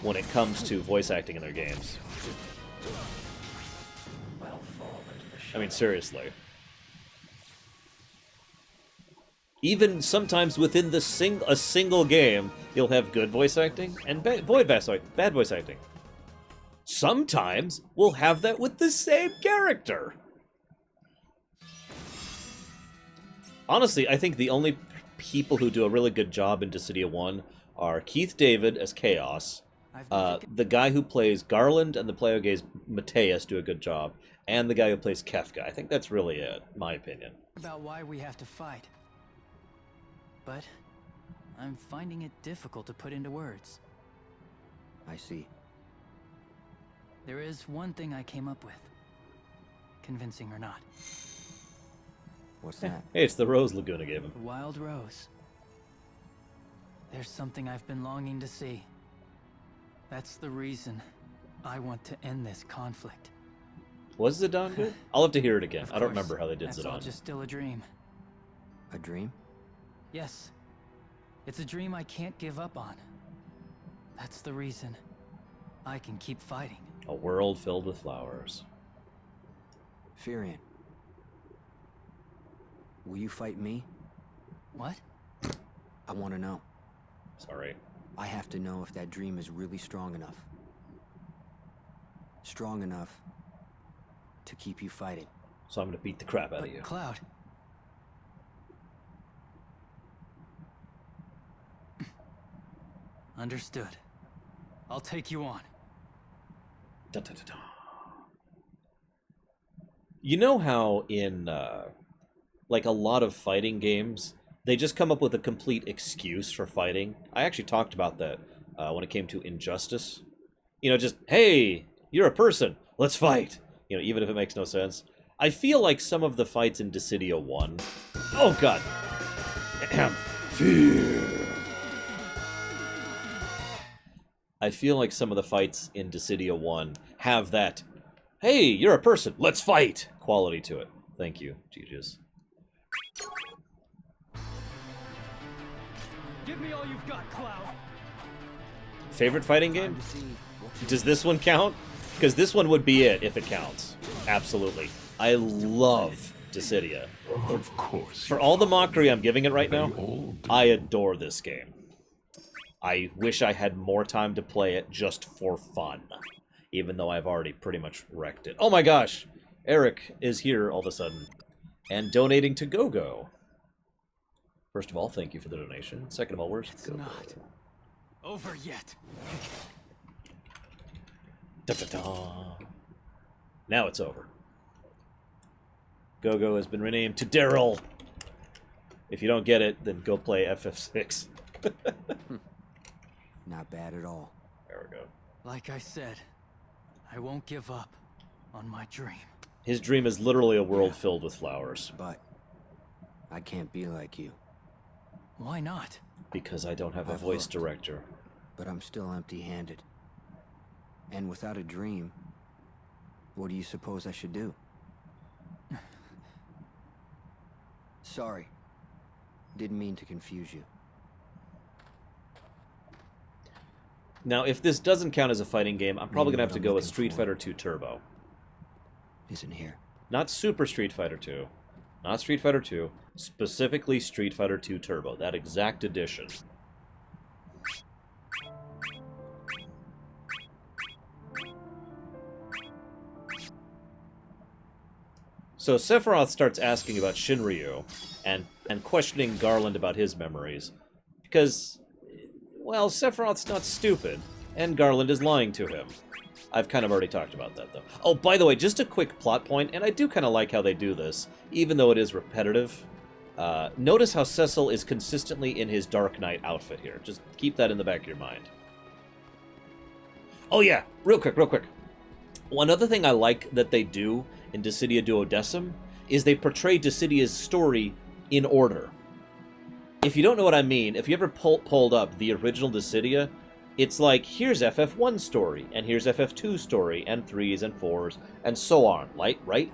when it comes to voice acting in their games. I mean, seriously. Even sometimes within a single game, you'll have good voice acting and bad voice acting. Sometimes we'll have that with the same character. Honestly, I think the only people who do a really good job in Dissidia 1 are Keith David as Chaos, the guy who plays Garland and the player who plays Mateus do a good job, and the guy who plays Kefka. I think that's really it, my opinion. About why we have to fight. But I'm finding it difficult to put into words. I see. There is one thing I came up with. Convincing or not. What's that? Hey, it's the rose Laguna gave him. The wild rose. There's something I've been longing to see. That's the reason I want to end this conflict. Was Zidane good? I'll have to hear it again. Of I don't course, remember how they did that's all Zidane. just still a dream. A dream? Yes. It's a dream I can't give up on. That's the reason I can keep fighting. A world filled with flowers. Firion. Will you fight me? What? I want to know. Sorry. I have to know if that dream is really strong enough. Strong enough to keep you fighting. So I'm gonna beat the crap out of you. Cloud. Understood. I'll take you on. Dun, dun, dun, dun. You know how in, like, a lot of fighting games, they just come up with a complete excuse for fighting? I actually talked about that when it came to Injustice. You know, just, hey, you're a person, let's fight! You know, even if it makes no sense. I feel like some of the fights in Dissidia 1... Oh, God! Fear! I feel like some of the fights in Dissidia 1 have that, hey, you're a person, let's fight, quality to it. Thank you, GG's. Give me all you've got, Cloud. Favorite fighting game? Does this one count? Because this one would be it if it counts. Absolutely. I love Dissidia. Of course. For all the mockery I'm giving it right now, I adore this game. I wish I had more time to play it just for fun, even though I've already pretty much wrecked it. Oh my gosh! Eric is here all of a sudden, and donating to GoGo. First of all, thank you for the donation. Second of all, where's GoGo? Not over yet. Da-da-da. Now it's over. Go-Go has been renamed to Daryl. If you don't get it, then go play FF6. Not bad at all. There we go. Like I said, I won't give up on my dream. His dream is literally a world filled with flowers. But I can't be like you. Why not? Because I don't have a I've voice looked, director. But I'm still empty-handed. And without a dream, what do you suppose I should do? Sorry. Didn't mean to confuse you. Now, if this doesn't count as a fighting game, I'm probably going to have to Maybe go what with I'm Street looking Fighter 2 Turbo. Isn't here. Not Super Street Fighter 2. Not Street Fighter 2. Specifically Street Fighter 2 Turbo. That exact edition. So Sephiroth starts asking about Shinryu and questioning Garland about his memories. Because, well, Sephiroth's not stupid, and Garland is lying to him. I've kind of already talked about that, though. Oh, by the way, just a quick plot point, and I do kind of like how they do this, even though it is repetitive. Notice how Cecil is consistently in his Dark Knight outfit here. Just keep that in the back of your mind. Oh yeah, real quick. One other thing I like that they do in Dissidia Duodecim is they portray Dissidia's story in order. If you don't know what I mean, if you ever pulled up the original Dissidia, it's like, here's FF1 story, and here's FF2 story, and 3s and 4s, and so on, right?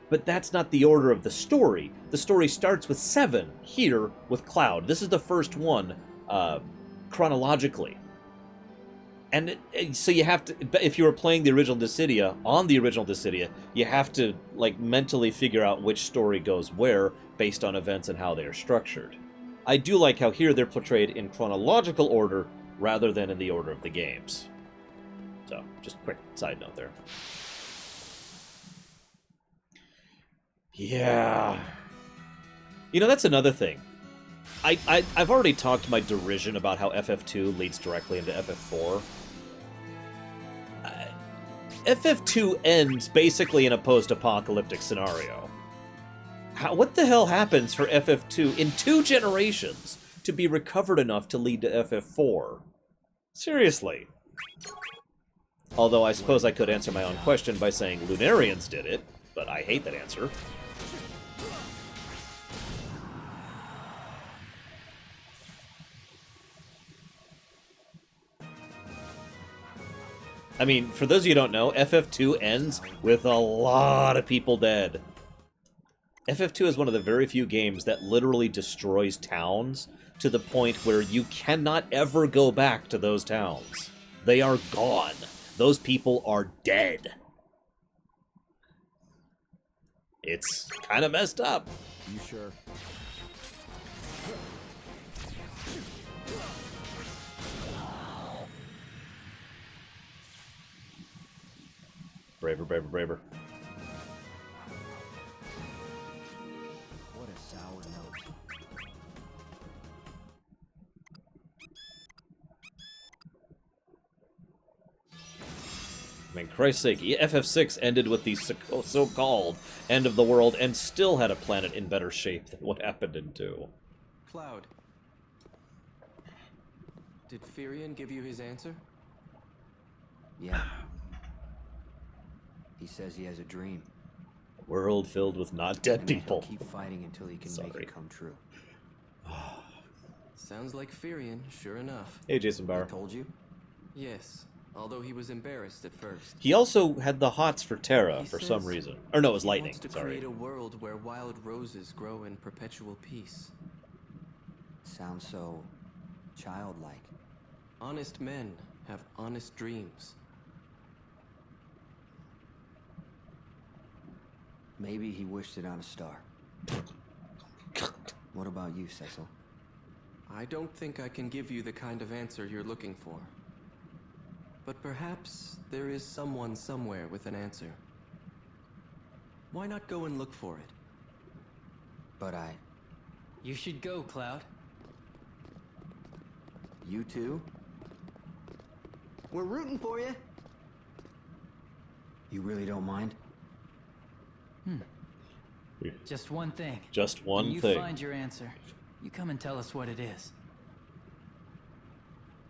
But that's not the order of the story. The story starts with 7, here with Cloud. This is the first one, chronologically. And so you have to, if you were playing the original Dissidia, on the original Dissidia, you have to, like, mentally figure out which story goes where, based on events and how they are structured. I do like how here they're portrayed in chronological order, rather than in the order of the games. So, just a quick side note there. Yeah. You know, that's another thing. I've already talked my derision about how FF2 leads directly into FF4. FF2 ends basically in a post-apocalyptic scenario. What the hell happens for FF2 in 2 generations to be recovered enough to lead to FF4? Seriously. Although I suppose I could answer my own question by saying Lunarians did it, but I hate that answer. I mean, for those of you who don't know, FF2 ends with a lot of people dead. FF2 is one of the very few games that literally destroys towns to the point where you cannot ever go back to those towns. They are gone. Those people are dead. It's kind of messed up. You sure? Braver, braver, braver. What a sour note. I mean, Christ's sake, FF6 ended with the so-called end of the world and still had a planet in better shape than what happened in 2. Cloud. Did Firion give you his answer? Yeah. He says he has a dream. A world filled with not dead And that people. he'll keep fighting until he can make it come true. Sounds like Firion, sure enough. Hey, Jason Bauer. I told you? Yes, although he was embarrassed at first. He also had the hots for Terra He for says some reason. Or no, it was he lightning, wants to sorry. create a world where wild roses grow in perpetual peace. Sounds so childlike. Honest men have honest dreams. Maybe he wished it on a star. What about you, Cecil? I don't think I can give you the kind of answer you're looking for. But perhaps there is someone somewhere with an answer. Why not go and look for it? But You should go, Cloud. You too? We're rooting for you. You really don't mind? Just one thing. Just one when you thing. find your answer, you come and tell us what it is.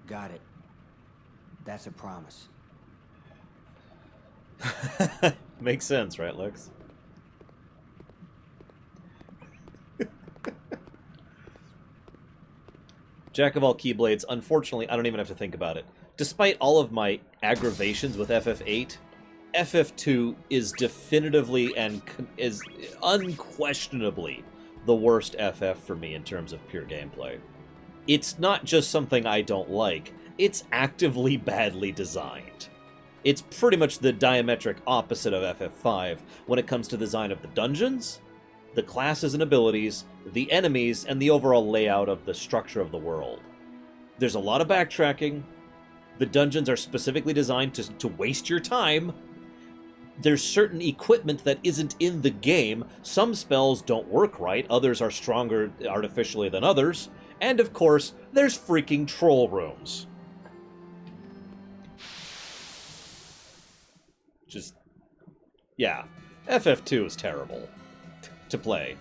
Got it. That's a promise. Makes sense, right, Lex? Jack of all keyblades, unfortunately, I don't even have to think about it. Despite all of my aggravations with FF8, FF2 is definitively and is unquestionably the worst FF for me in terms of pure gameplay. It's not just something I don't like, it's actively badly designed. It's pretty much the diametric opposite of FF5 when it comes to the design of the dungeons, the classes and abilities, the enemies, and the overall layout of the structure of the world. There's a lot of backtracking. The dungeons are specifically designed to waste your time. There's certain equipment that isn't in the game. Some spells don't work right, others are stronger artificially than others. And of course, there's freaking troll rooms. Just, yeah, FF2 is terrible to play.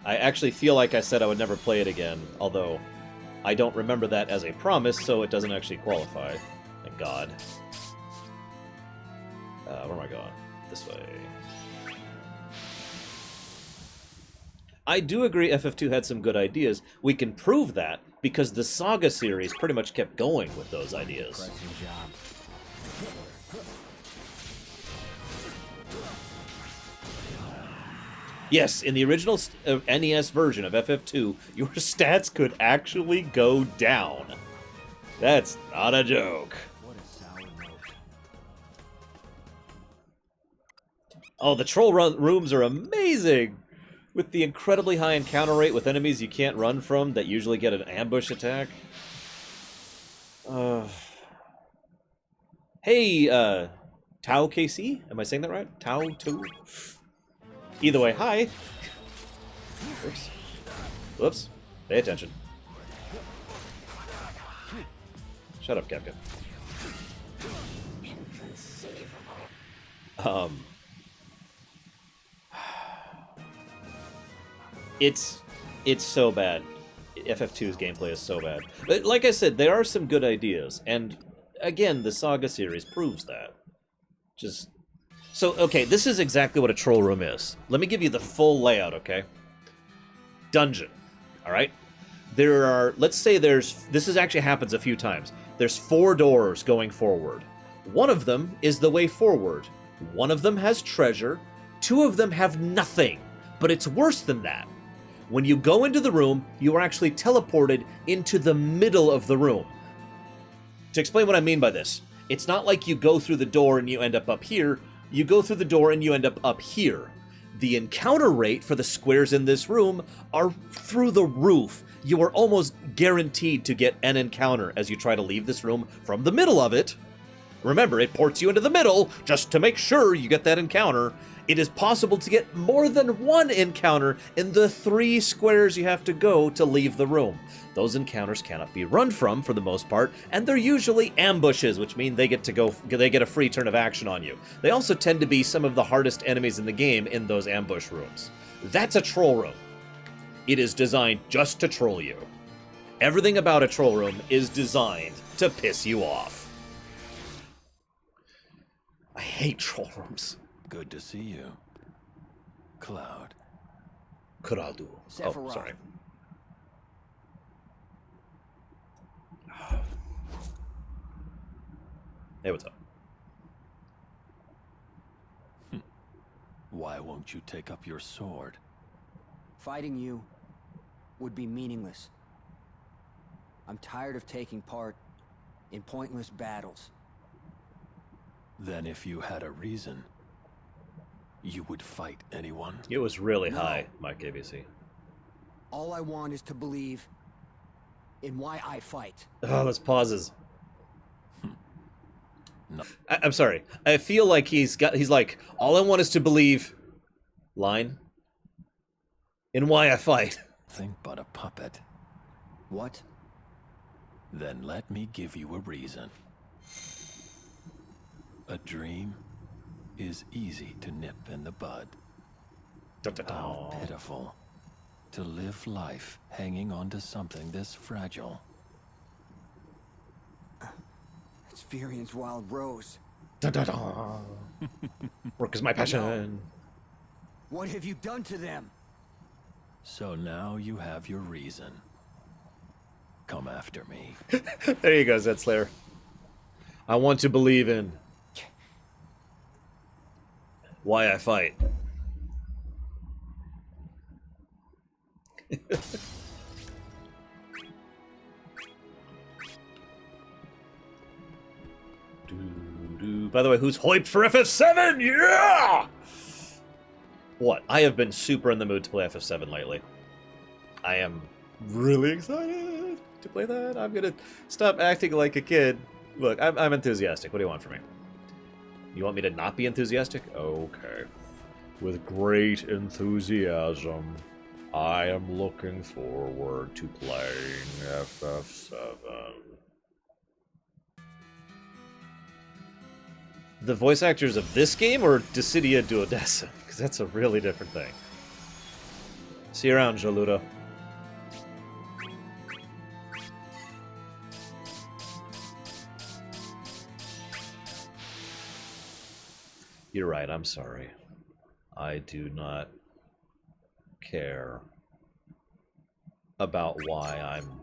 I actually feel like I said I would never play it again, although I don't remember that as a promise, so it doesn't actually qualify. Thank God. Where am I going? This way. I do agree FF2 had some good ideas. We can prove that because the Saga series pretty much kept going with those ideas. Yes, in the original NES version of FF2, your stats could actually go down. That's not a joke. Oh, the troll rooms are amazing! With the incredibly high encounter rate with enemies you can't run from that usually get an ambush attack. Hey, Tau KC? Am I saying that right? Tau 2? Either way, hi! Whoops. Whoops. Pay attention. Shut up, Kefka. It's so bad. FF2's gameplay is so bad. But like I said, there are some good ideas, and again, the Saga series proves that. Just so okay, this is exactly what a troll room is. Let me give you the full layout, okay? Dungeon. All right? There are, let's say this actually happens a few times. There's 4 doors going forward. One of them is the way forward. One of them has treasure. 2 of them have nothing. But it's worse than that. When you go into the room, you are actually teleported into the middle of the room. To explain what I mean by this, it's not like you go through the door and you end up here. You go through the door and you end up here. The encounter rate for the squares in this room are through the roof. You are almost guaranteed to get an encounter as you try to leave this room from the middle of it. Remember, it ports you into the middle just to make sure you get that encounter. It is possible to get more than 1 encounter in the 3 squares you have to go to leave the room. Those encounters cannot be run from for the most part, and they're usually ambushes, which mean they get a free turn of action on you. They also tend to be some of the hardest enemies in the game in those ambush rooms. That's a troll room. It is designed just to troll you. Everything about a troll room is designed to piss you off. I hate troll rooms. Good to see you, Cloud. Kuradu. Oh, sorry. Hey, what's up? Why won't you take up your sword? Fighting you would be meaningless. I'm tired of taking part in pointless battles. Then if you had a reason, you would fight anyone? It was really high, Mike ABC. All I want is to believe in why I fight. Oh, those pauses. No. I'm sorry. I feel like he's like, all I want is to believe, line, in why I fight. Think but a puppet. What? Then let me give you a reason. A dream is easy to nip in the bud. How pitiful to live life hanging on to something this fragile. It's Virian's wild rose. Work is my passion. What have you done to them? So now you have your reason. Come after me. There you go, Zed Slayer. I want to believe in why I fight. By the way, who's hyped for FF7? Yeah! What? I have been super in the mood to play FF7 lately. I am really excited to play that. I'm gonna stop acting like a kid. Look, I'm enthusiastic. What do you want from me? You want me to not be enthusiastic? Okay. With great enthusiasm, I am looking forward to playing FF7. The voice actors of this game or Dissidia Duodecim? Because that's a really different thing. See you around, Joludo. You're right, I'm sorry. I do not care about why I'm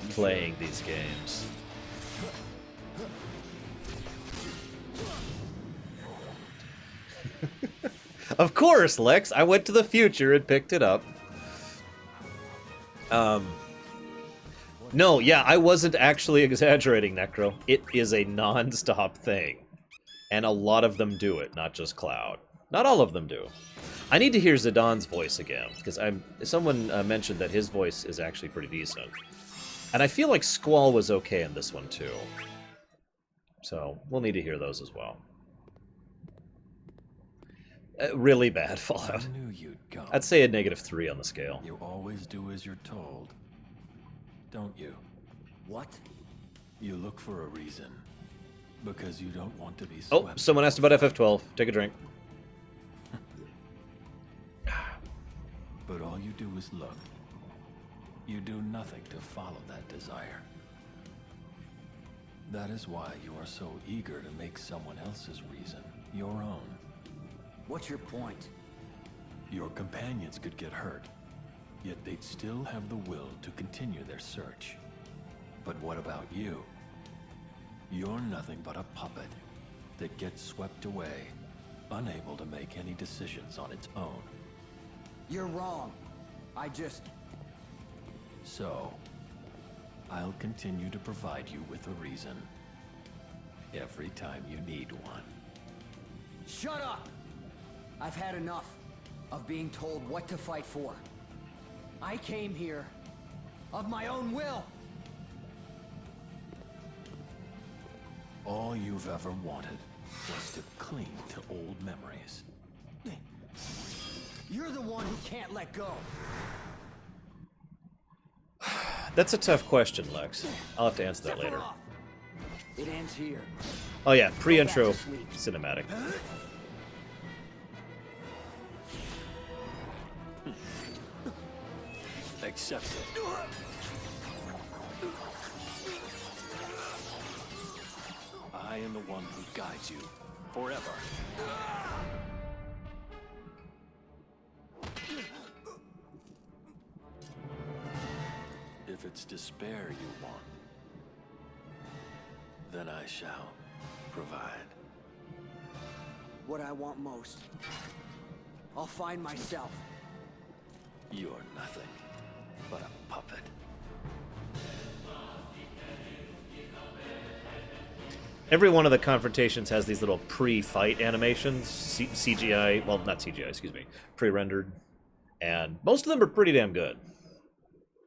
playing these games. Of course, Lex. I went to the future and picked it up. No, yeah, I wasn't actually exaggerating, Necro. It is a non-stop thing. And a lot of them do it, not just Cloud. Not all of them do. I need to hear Zidane voice again, because someone mentioned that his voice is actually pretty decent. And I feel like Squall was okay in this one, too. So, we'll need to hear those as well. Really bad Fallout. I knew you'd come. I'd say a -3 on the scale. You always do as you're told, don't you? What? You look for a reason. Because you don't want to be Oh, swept. someone asked about FF12. Take a drink. But all you do is look. You do nothing to follow that desire. That is why you are so eager to make someone else's reason your own. What's your point? Your companions could get hurt, yet they'd still have the will to continue their search. But what about you? You're nothing but a puppet that gets swept away, unable to make any decisions on its own. You're wrong. I just... So, I'll continue to provide you with a reason. Every time you need one. Shut up! I've had enough of being told what to fight for. I came here of my own will. All you've ever wanted was to cling to old memories. You're the one who can't let go. That's a tough question, Lex. I'll have to answer that later. It ends here. Oh yeah, pre-intro cinematic. Accept it. I am the one who guides you forever. If it's despair you want, then I shall provide. What I want most. I'll find myself. You're nothing but a puppet. Every one of the confrontations has these little pre-fight animations, CGI, well, not CGI, excuse me, pre-rendered, and most of them are pretty damn good.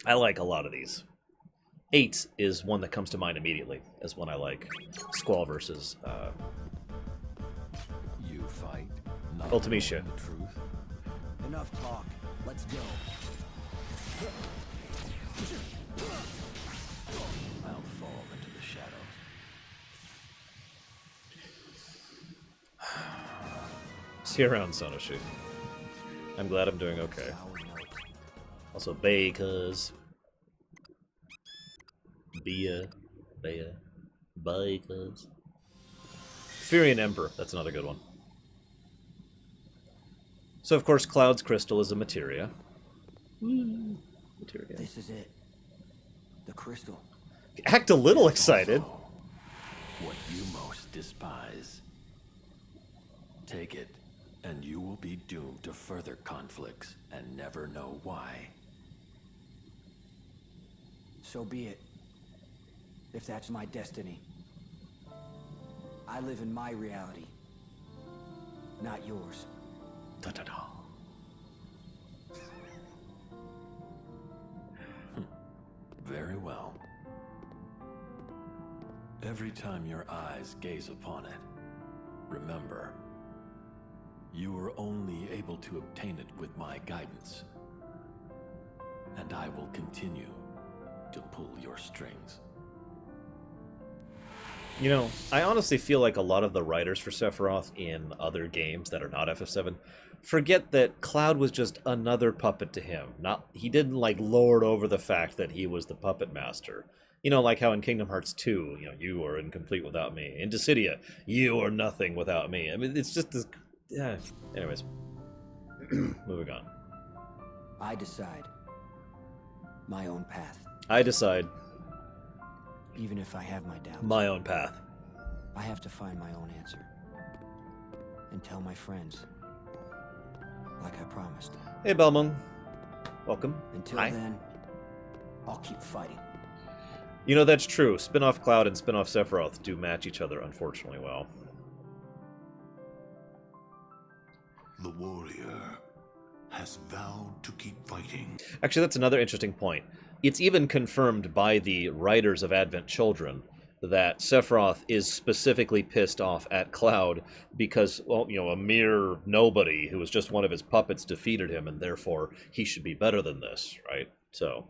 I like a lot of these. 8 is one that comes to mind immediately as one I like. Squall versus You fight, not Ultimecia. the truth. Enough talk. Let's go. I'll fall into the shadows. See you around, Sonoshi. I'm glad I'm doing okay. Also, because... because... Furian Ember, that's another good one. So, of course, Cloud's crystal is a materia. Materia. This is it. The crystal. Act a little excited. What you most despise. Take it, and you will be doomed to further conflicts and never know why. So be it. If that's my destiny. I live in my reality, not yours. Da-da-da. Very well. Every time your eyes gaze upon it, remember, you were only able to obtain it with my guidance. And I will continue to pull your strings. You know, I honestly feel like a lot of the writers for Sephiroth in other games that are not FF7 forget that Cloud was just another puppet to him. He didn't, like, lord over the fact that he was the puppet master. You know, like how in Kingdom Hearts 2, you know, you are incomplete without me. In Dissidia, you are nothing without me. I mean, it's just this... Yeah. Anyways. Moving on. I decide. My own path. I decide. Even if I have my doubts. My own path. I have to find my own answer. And tell my friends. Like I promised. Hey, Belmung. Welcome. Until Hi. then, I'll keep fighting. You know, that's true. Spin-off Cloud and spin-off Sephiroth do match each other, unfortunately, well. The warrior has vowed to keep fighting. Actually, that's another interesting point. It's even confirmed by the writers of Advent Children that Sephiroth is specifically pissed off at Cloud because, well, you know, a mere nobody who was just one of his puppets defeated him, and therefore he should be better than this, right? So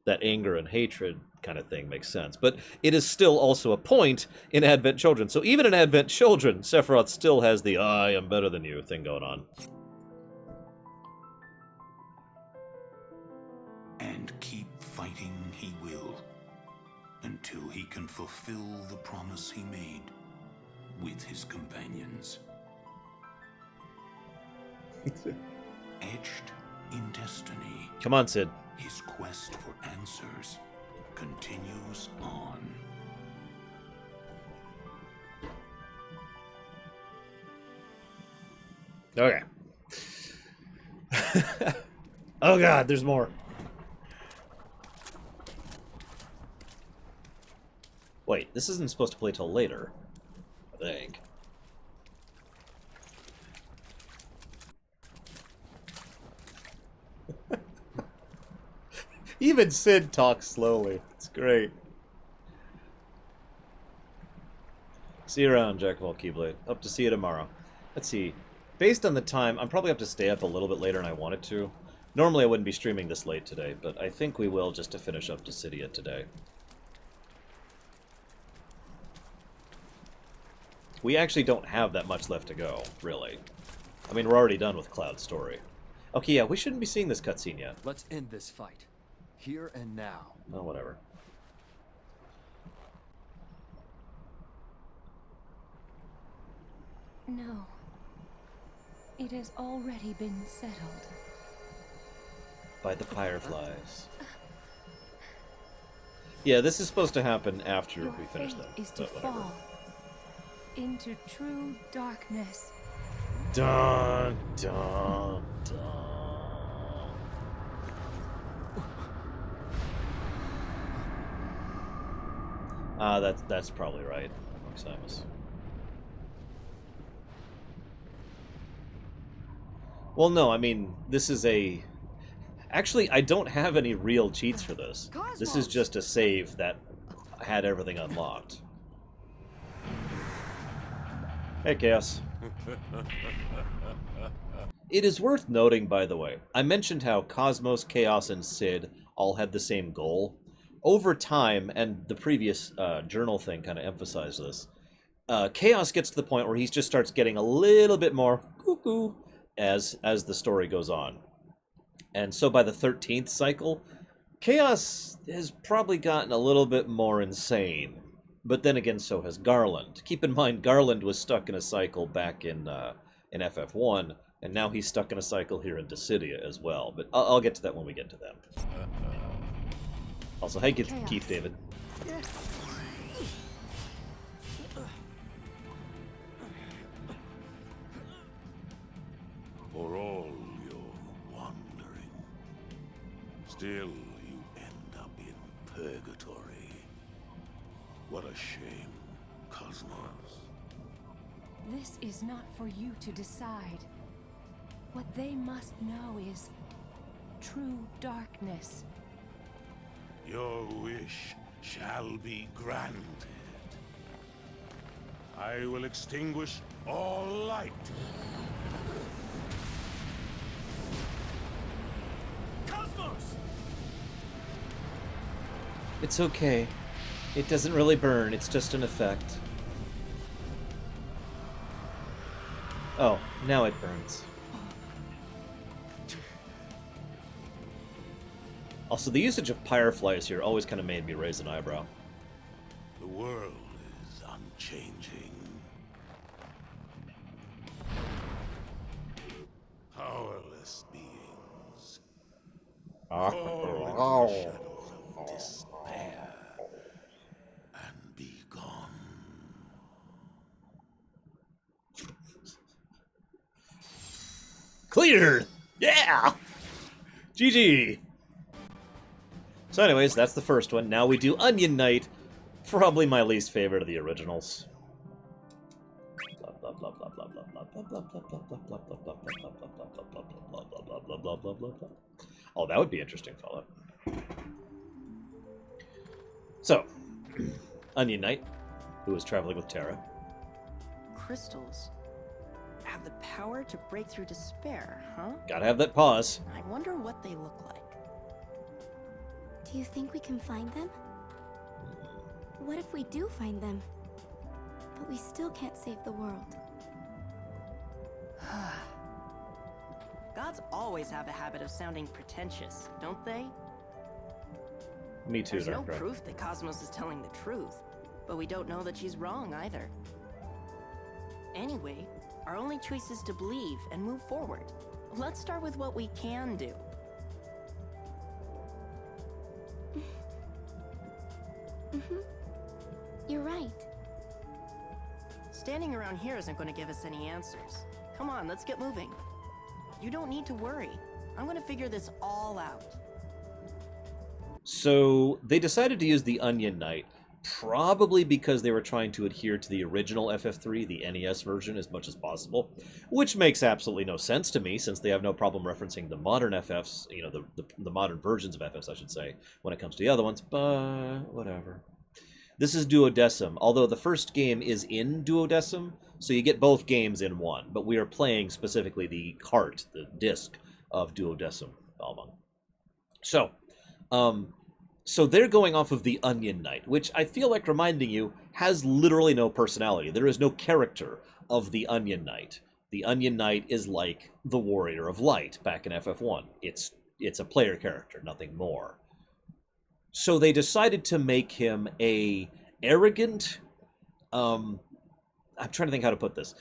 that anger and hatred kind of thing makes sense. But it is still also a point in Advent Children. So even in Advent Children, Sephiroth still has the I am better than you thing going on. And keep fighting he will, until he can fulfill the promise he made with his companions. Etched in destiny. Come on, Sid. His quest for answers continues on. Okay. Oh god, there's more. Wait, this isn't supposed to play till later, I think. Even Sid talks slowly. It's great. See you around, Jack of all Keyblade. Hope to see you tomorrow. Let's see. Based on the time, I'm probably have to stay up a little bit later than I wanted to. Normally I wouldn't be streaming this late today, but I think we will just to finish up Dissidia today. We actually don't have that much left to go, really. I mean, we're already done with Cloud's story. Okay, yeah, we shouldn't be seeing this cutscene yet. Let's end this fight. Here and now. Oh, whatever. No. It has already been settled. By the fireflies. Yeah, this is supposed to happen after we finish them. Is to fall into true darkness. Dun, dun, dun. That's probably right, Maximus. Well, no, I mean, this is a... Actually, I don't have any real cheats for this. This is just a save that had everything unlocked. Hey, Chaos. It is worth noting, by the way, I mentioned how Cosmos, Chaos, and Sid all had the same goal. Over time, and the previous journal thing kind of emphasized this, Chaos gets to the point where he just starts getting a little bit more cuckoo as the story goes on. And so by the 13th cycle, Chaos has probably gotten a little bit more insane. But then again, so has Garland. Keep in mind, Garland was stuck in a cycle back in FF1, and now he's stuck in a cycle here in Dissidia as well. But I'll get to that when we get to them. Also, hey, Keith David. For all your wandering, still you end up in purgatory. What a shame, Cosmos. This is not for you to decide. What they must know is true darkness. Your wish shall be granted. I will extinguish all light. Cosmos! It's okay. It doesn't really burn, it's just an effect. Oh, now it burns. Also, the usage of pyreflies here always kind of made me raise an eyebrow. The world is unchanging. Powerless beings. Fall into the shadows of despair and be gone. Cleared! Yeah! GG! So anyways, that's the first one. Now we do Onion Knight. Probably my least favorite of the originals. Oh, that would be interesting, fella. So, Onion Knight, who is traveling with Terra. Crystals have the power to break through despair, huh? Gotta have that pause. I wonder what they look like. Do you think we can find them? What if we do find them, but we still can't save the world? Gods always have a habit of sounding pretentious, don't they? Me too, There's no Darkrai. proof that Cosmos is telling the truth, but we don't know that she's wrong either. Anyway, our only choice is to believe and move forward. Let's start with what we can do. You're right. Standing around here isn't going to give us any answers. Come on, let's get moving. You don't need to worry. I'm going to figure this all out. So they decided to use the Onion Knight, probably because they were trying to adhere to the original FF3, the NES version, as much as possible, which makes absolutely no sense to me, since they have no problem referencing the modern FFs, you know, the modern versions of FFs, I should say, when it comes to the other ones, but whatever. This is Duodecim, although the first game is in Duodecim, so you get both games in one, but we are playing specifically the cart, the disc of Duodecim album. So, so they're going off of the Onion Knight, which I feel like reminding you has literally no personality. There is no character of the Onion Knight. The Onion Knight is like the Warrior of Light back in FF1. It's a player character, nothing more. So they decided to make him a arrogant, I'm trying to think how to put this,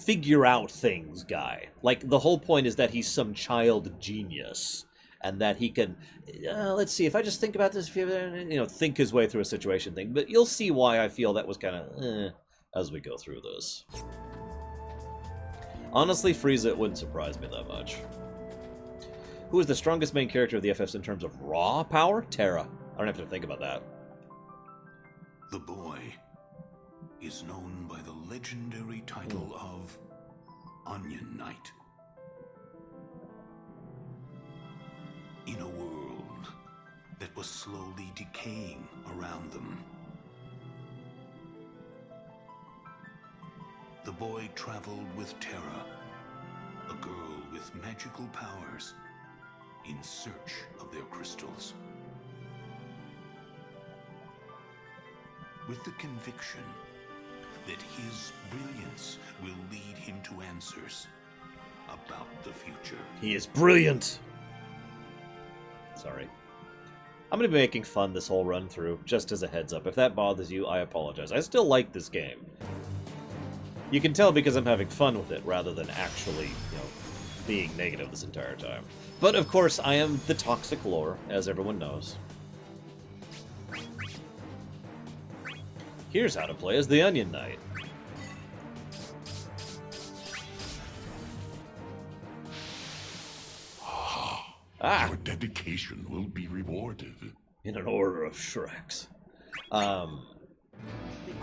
figure out things guy. Like, the whole point is that he's some child genius, and that he can, let's see, if I just think about this, think his way through a situation thing. But you'll see why I feel that was kind of, as we go through this. Honestly, Frieza, it wouldn't surprise me that much. Who is the strongest main character of the FFs in terms of raw power? Terra. I don't have to think about that. The boy is known by the legendary title of Onion Knight. In a world that was slowly decaying around them, the boy traveled with Terra, a girl with magical powers, in search of their crystals. With the conviction that his brilliance will lead him to answers about the future. He is brilliant! Sorry. I'm going to be making fun this whole run through, just as a heads up. If that bothers you, I apologize. I still like this game. You can tell because I'm having fun with it, rather than actually, being negative this entire time. But, of course, I am the toxic lore, as everyone knows. Here's how to play as the Onion Knight. Your dedication will be rewarded. In an order of Shreks. The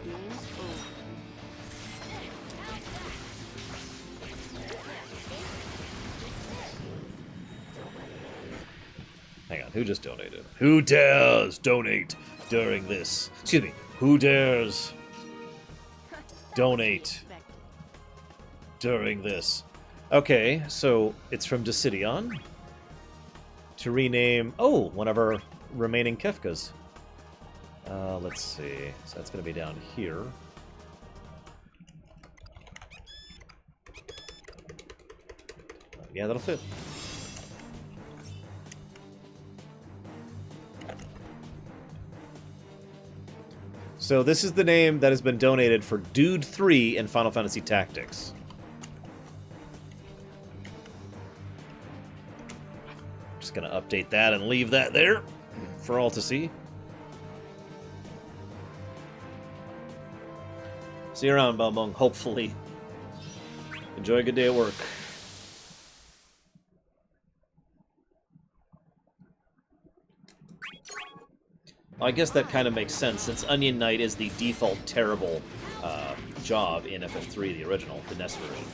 game's over. Hang on, who just donated? Who dares donate during this? Excuse me, who dares donate during this? Okay, so it's from Dissidia to rename, one of our remaining Kefkas. Let's see, so that's going to be down here. Yeah, that'll fit. So this is the name that has been donated for Dude 3 in Final Fantasy Tactics. Just gonna update that and leave that there for all to see. See you around, Balmung, hopefully. Enjoy a good day at work. I guess that kind of makes sense, since Onion Knight is the default terrible job in FF3, the original, the NES version.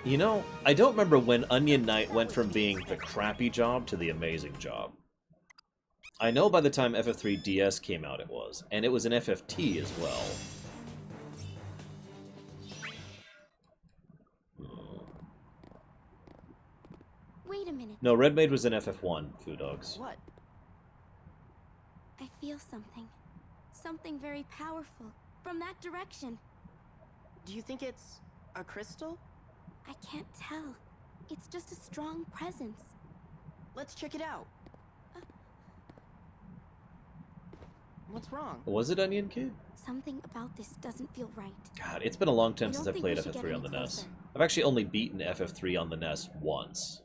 You know, I don't remember when Onion Knight went from being the crappy job to the amazing job. I know by the time FF3 DS came out it was, and it was an FFT as well. Wait a minute. No, Red Maid was in FF1, Foo Dogs. What? I feel something. Something very powerful. From that direction. Do you think it's a crystal? I can't tell. It's just a strong presence. Let's check it out. What's wrong? Was it Onion Kid? Something about this doesn't feel right. God, it's been a long time I since don't I think played we should get FF3 on any the NES. closer. I've actually only beaten FF3 on the NES once.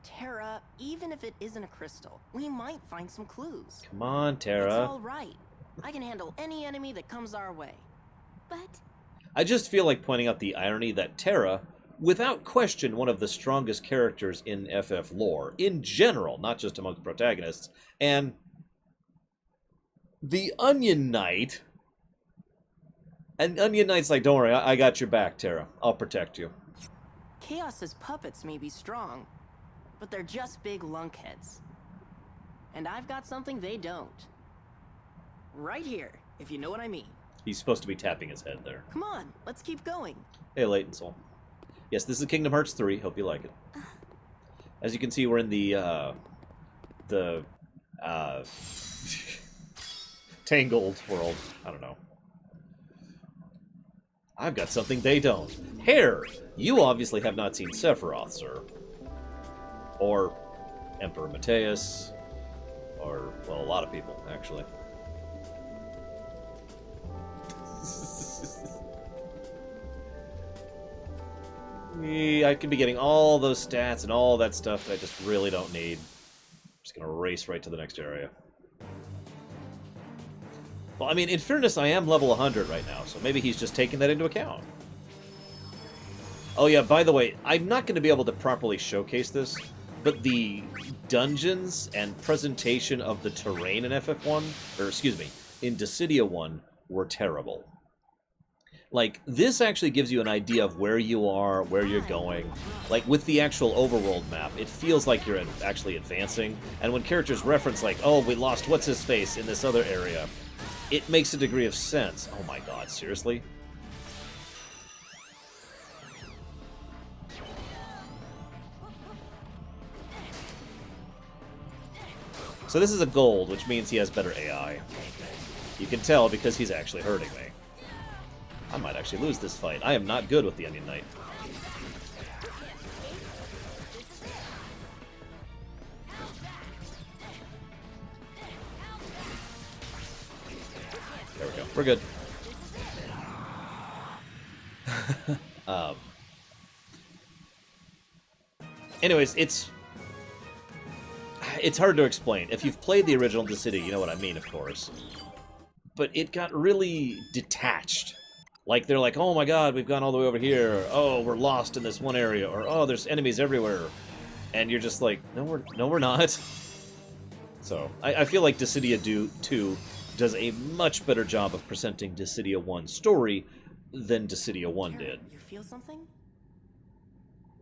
Terra, even if it isn't a crystal, we might find some clues. Come on, It's Terra. all right. I can handle any enemy that comes our way. But I just feel like pointing out the irony that Terra, without question one of the strongest characters in FF lore, in general, not just among the protagonists, and the Onion Knight, and Onion Knight's like, don't worry, I got your back, Terra. I'll protect you. Chaos's puppets may be strong, but they're just big lunkheads. And I've got something they don't. Right here, if you know what I mean. He's supposed to be tapping his head there. Come on, let's keep going. Hey, Leighton Soul. Yes, this is Kingdom Hearts 3. Hope you like it. As you can see, we're in the Tangled world. I don't know. I've got something they don't. Hair! You obviously have not seen Sephiroth, sir. Or Emperor Mateus. Or, well, a lot of people, actually. I could be getting all those stats and all that stuff that I just really don't need. I'm just gonna race right to the next area. Well, I mean, in fairness, I am level 100 right now, so maybe he's just taking that into account. Oh yeah, by the way, I'm not going to be able to properly showcase this, but the dungeons and presentation of the terrain in FF1, or excuse me, in Dissidia 1, were terrible. Like, this actually gives you an idea of where you are, where you're going. Like, with the actual overworld map, it feels like you're actually advancing. And when characters reference, like, oh, we lost what's-his-face in this other area, it makes a degree of sense. Oh my god, seriously? So this is a gold, which means he has better AI. You can tell because he's actually hurting me. I might actually lose this fight. I am not good with the Onion Knight. There we go. We're good. Anyways, it's hard to explain. If you've played the original Dissidia, you know what I mean, of course. But it got really detached. Like, they're like, oh my god, we've gone all the way over here. Or, oh, we're lost in this one area. Or, oh, there's enemies everywhere. And you're just like, no, we're not. So, I feel like Dissidia 2 does a much better job of presenting Dissidia 1's story than Dissidia 1 did. You feel something?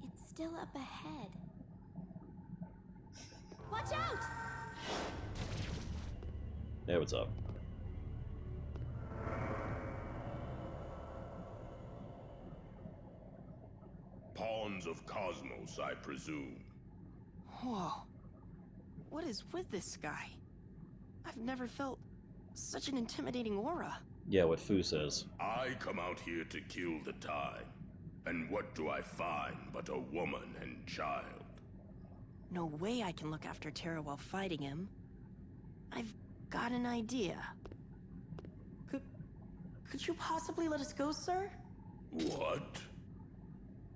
It's still up ahead. Watch out! Hey, what's up? Pawns of Cosmos, I presume. Whoa. What is with this guy? I've never felt such an intimidating aura. Yeah, what Fu says. I come out here to kill the time. And what do I find but a woman and child? No way I can look after Terra while fighting him. I've got an idea. Could you possibly let us go, sir? What?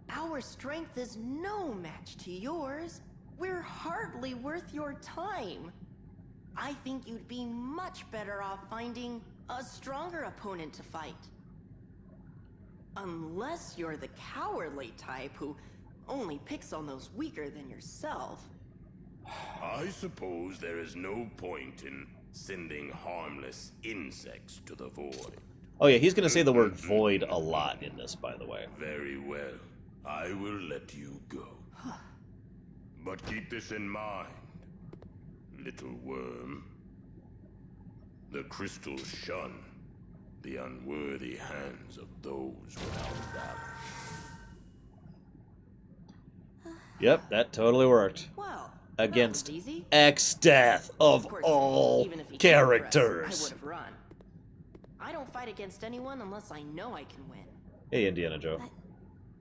Our strength is no match to yours. We're hardly worth your time. I think you'd be much better off finding a stronger opponent to fight. Unless you're the cowardly type who only picks on those weaker than yourself. I suppose there is no point in sending harmless insects to the void. Oh yeah, he's gonna say the word void a lot in this, by the way. Very well. I will let you go. But keep this in mind, little worm. The crystals shun the unworthy hands of those without valor. Yep, that totally worked. Well, against X-Death of all even if he characters. I would have run. I don't fight against anyone unless I know I can win. Hey, Indiana Joe. But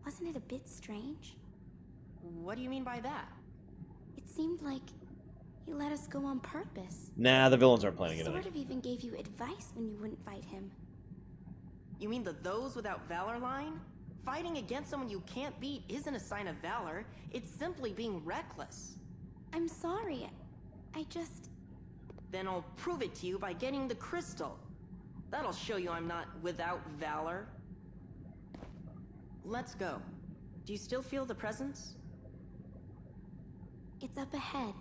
wasn't it a bit strange? What do you mean by that? It seemed like he let us go on purpose. Nah, the villains aren't planning anything. Sort of even gave you advice when you wouldn't fight him. You mean the those without valor line? Fighting against someone you can't beat isn't a sign of valor. It's simply being reckless. I'm sorry. I just... Then I'll prove it to you by getting the crystal. That'll show you I'm not without valor. Let's go. Do you still feel the presence? It's up ahead.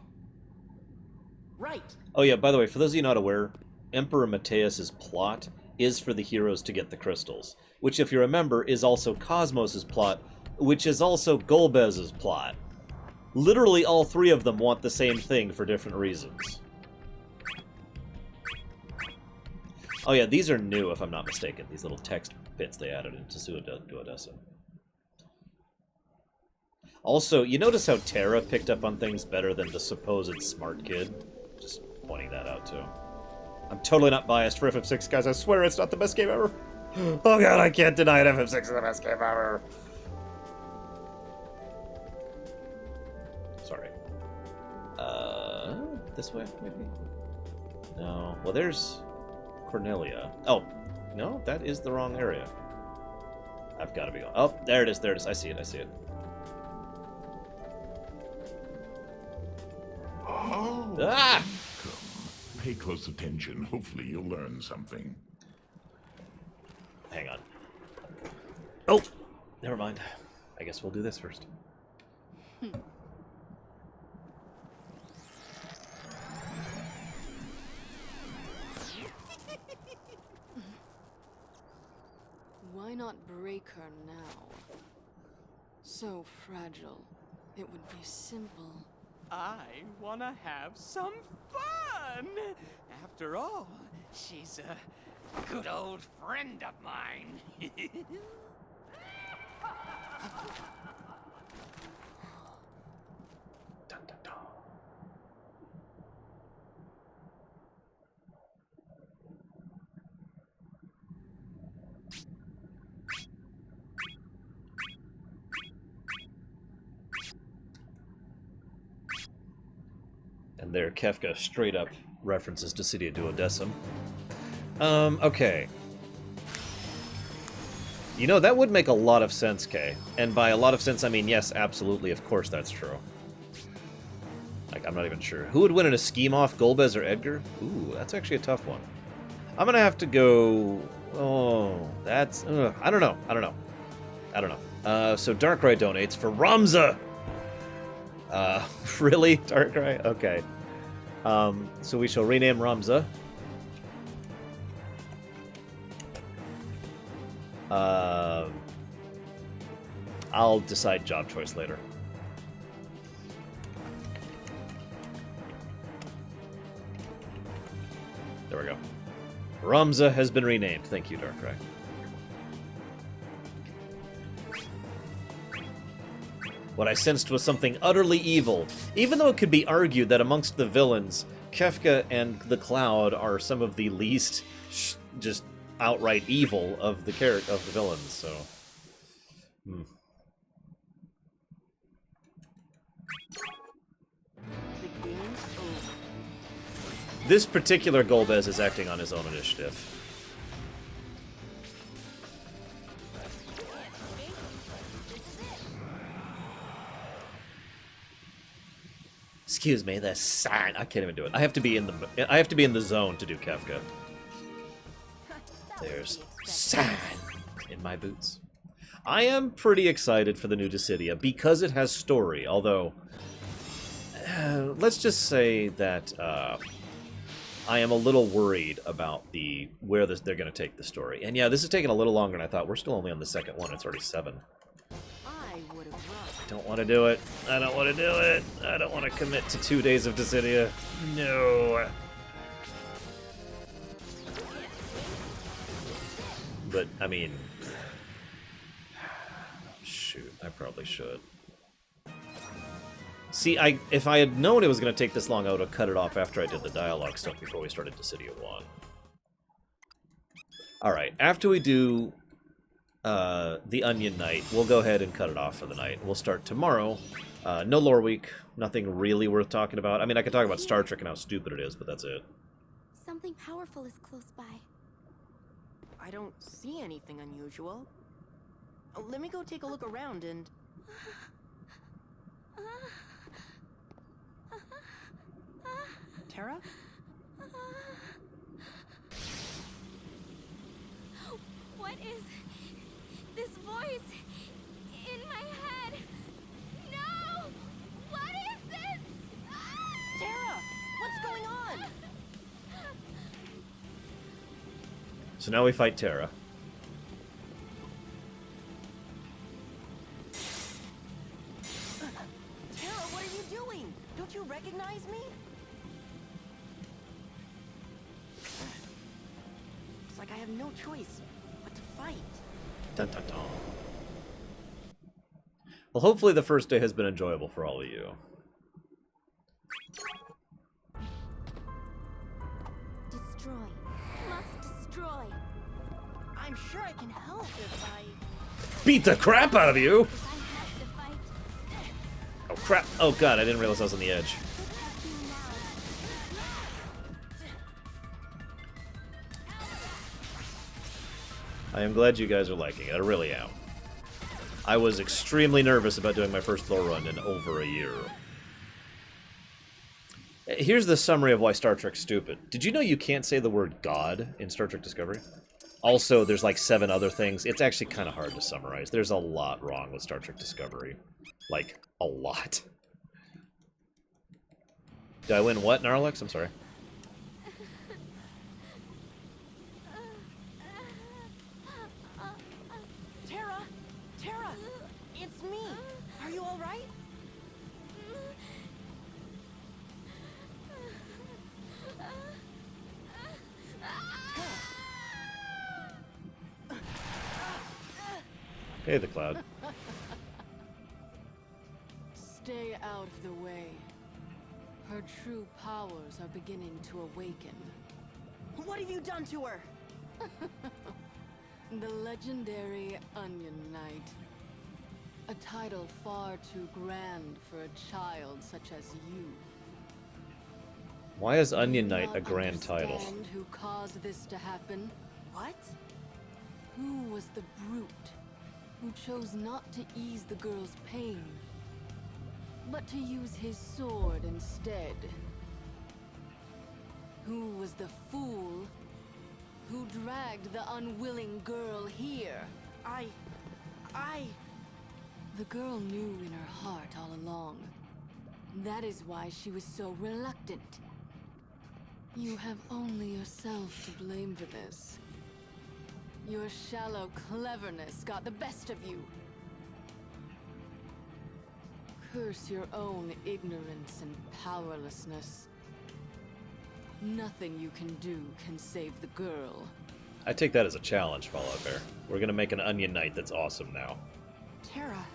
Right. Oh yeah, by the way, for those of you not aware, Emperor Mateus's plot is for the heroes to get the crystals, which, if you remember, is also Cosmos's plot, which is also Golbez's plot. Literally all three of them want the same thing for different reasons. Oh yeah, these are new, if I'm not mistaken, these little text bits they added into Duodecim. Also, you notice how Terra picked up on things better than the supposed smart kid? Just pointing that out, too. I'm totally not biased for FF6, guys. I swear it's not the best game ever. Oh god, I can't deny it. FF6 is the best game ever. Sorry. This way, maybe? No. Well, there's Cornelia. Oh, no, that is the wrong area. I've got to be going. Oh, there it is, there it is. I see it, I see it. Oh! Ah! Come, pay close attention. Hopefully you'll learn something. Hang on. Oh! Never mind. I guess we'll do this first. Why not break her now? So fragile. It would be simple. I wanna have some fun! After all, she's a good old friend of mine. Dun, dun, dun. And there, Kefka straight up references Dissidia Duodecim. Okay. You know, that would make a lot of sense, Kay. And by a lot of sense, I mean, yes, absolutely, of course that's true. Like, I'm not even sure. Who would win in a scheme-off, Golbez or Edgar? Ooh, that's actually a tough one. I'm gonna have to go... Oh, that's... I don't know. So Darkrai donates for Ramza! Really? Darkrai? Okay. So we shall rename Ramza. I'll decide job choice later. There we go. Ramza has been renamed. Thank you, Darkrai. What I sensed was something utterly evil, even though it could be argued that amongst the villains, Kefka and the Cloud are some of the least just outright evil of the villains. So, This particular Golbez is acting on his own initiative. Excuse me, the sign. I can't even do it. I have to be in the zone to do Kefka. There's sign in my boots. I am pretty excited for the new Dissidia because it has story. Although, let's just say that I am a little worried about where they're going to take the story. And yeah, this is taking a little longer than I thought. We're still only on the second one. It's already 7. I don't want to do it. I don't want to do it. I don't want to commit to 2 days of Dissidia. No. But, I mean... Shoot, I probably should. See, if I had known it was going to take this long, I would have cut it off after I did the dialogue stuff before we started Dissidia 1. Alright, after we do the Onion Night, we'll go ahead and cut it off for the night. We'll start tomorrow. No lore week. Nothing really worth talking about. I mean, I could talk about Star Trek and how stupid it is, but that's it. Something powerful is close by. I don't see anything unusual. Let me go take a look around and... Terra? What is this voice in my head? No! What is this? Terra! What's going on? So now we fight Terra. Terra, what are you doing? Don't you recognize me? It's like I have no choice but to fight. Dun, dun, dun. Well, hopefully the first day has been enjoyable for all of you. Destroy. Must destroy. I'm sure I can help if I... Beat the crap out of you! Oh, crap. Oh, God, I didn't realize I was on the edge. I am glad you guys are liking it. I really am. I was extremely nervous about doing my first Lorerun in over a year. Here's the summary of why Star Trek's stupid. Did you know you can't say the word God in Star Trek Discovery? Also, there's like 7 other things. It's actually kind of hard to summarize. There's a lot wrong with Star Trek Discovery. Like, a lot. Did I win what, Gnarlex? I'm sorry. Terra! Terra! It's me! Are you alright? Hey, the Cloud. Stay out of the way. Her true powers are beginning to awaken. What have you done to her? The legendary Onion Knight. A title far too grand for a child such as you. Why is Onion Knight a grand title? Understand who caused this to happen? What? Who was the brute who chose not to ease the girl's pain, but to use his sword instead? Who was the fool who dragged the unwilling girl here? The girl knew in her heart all along. That is why she was so reluctant. You have only yourself to blame for this. Your shallow cleverness got the best of you. Curse your own ignorance and powerlessness. Nothing you can do can save the girl. I take that as a challenge, Fallout Bear. We're gonna make an Onion Knight that's awesome now. Terra.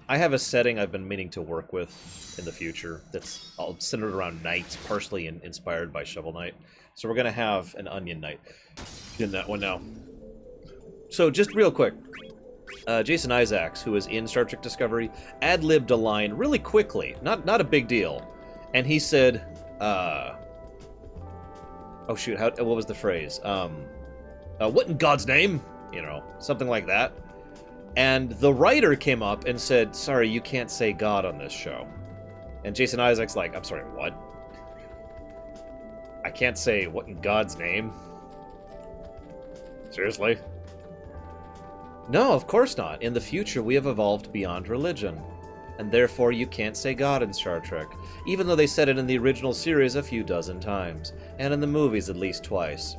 I have a setting I've been meaning to work with in the future that's all centered around knights, partially inspired by Shovel Knight. So we're gonna have an Onion Knight in that one now. So just real quick, Jason Isaacs, who is in Star Trek Discovery, ad-libbed a line really quickly, not a big deal, and he said, oh shoot, what was the phrase? What in God's name? You know, something like that. And the writer came up and said, sorry, you can't say God on this show. And Jason Isaacs like, I'm sorry, what? I can't say what in God's name? Seriously? No, of course not. In the future, we have evolved beyond religion. And therefore, you can't say God in Star Trek, even though they said it in the original series a few dozen times, and in the movies at least twice,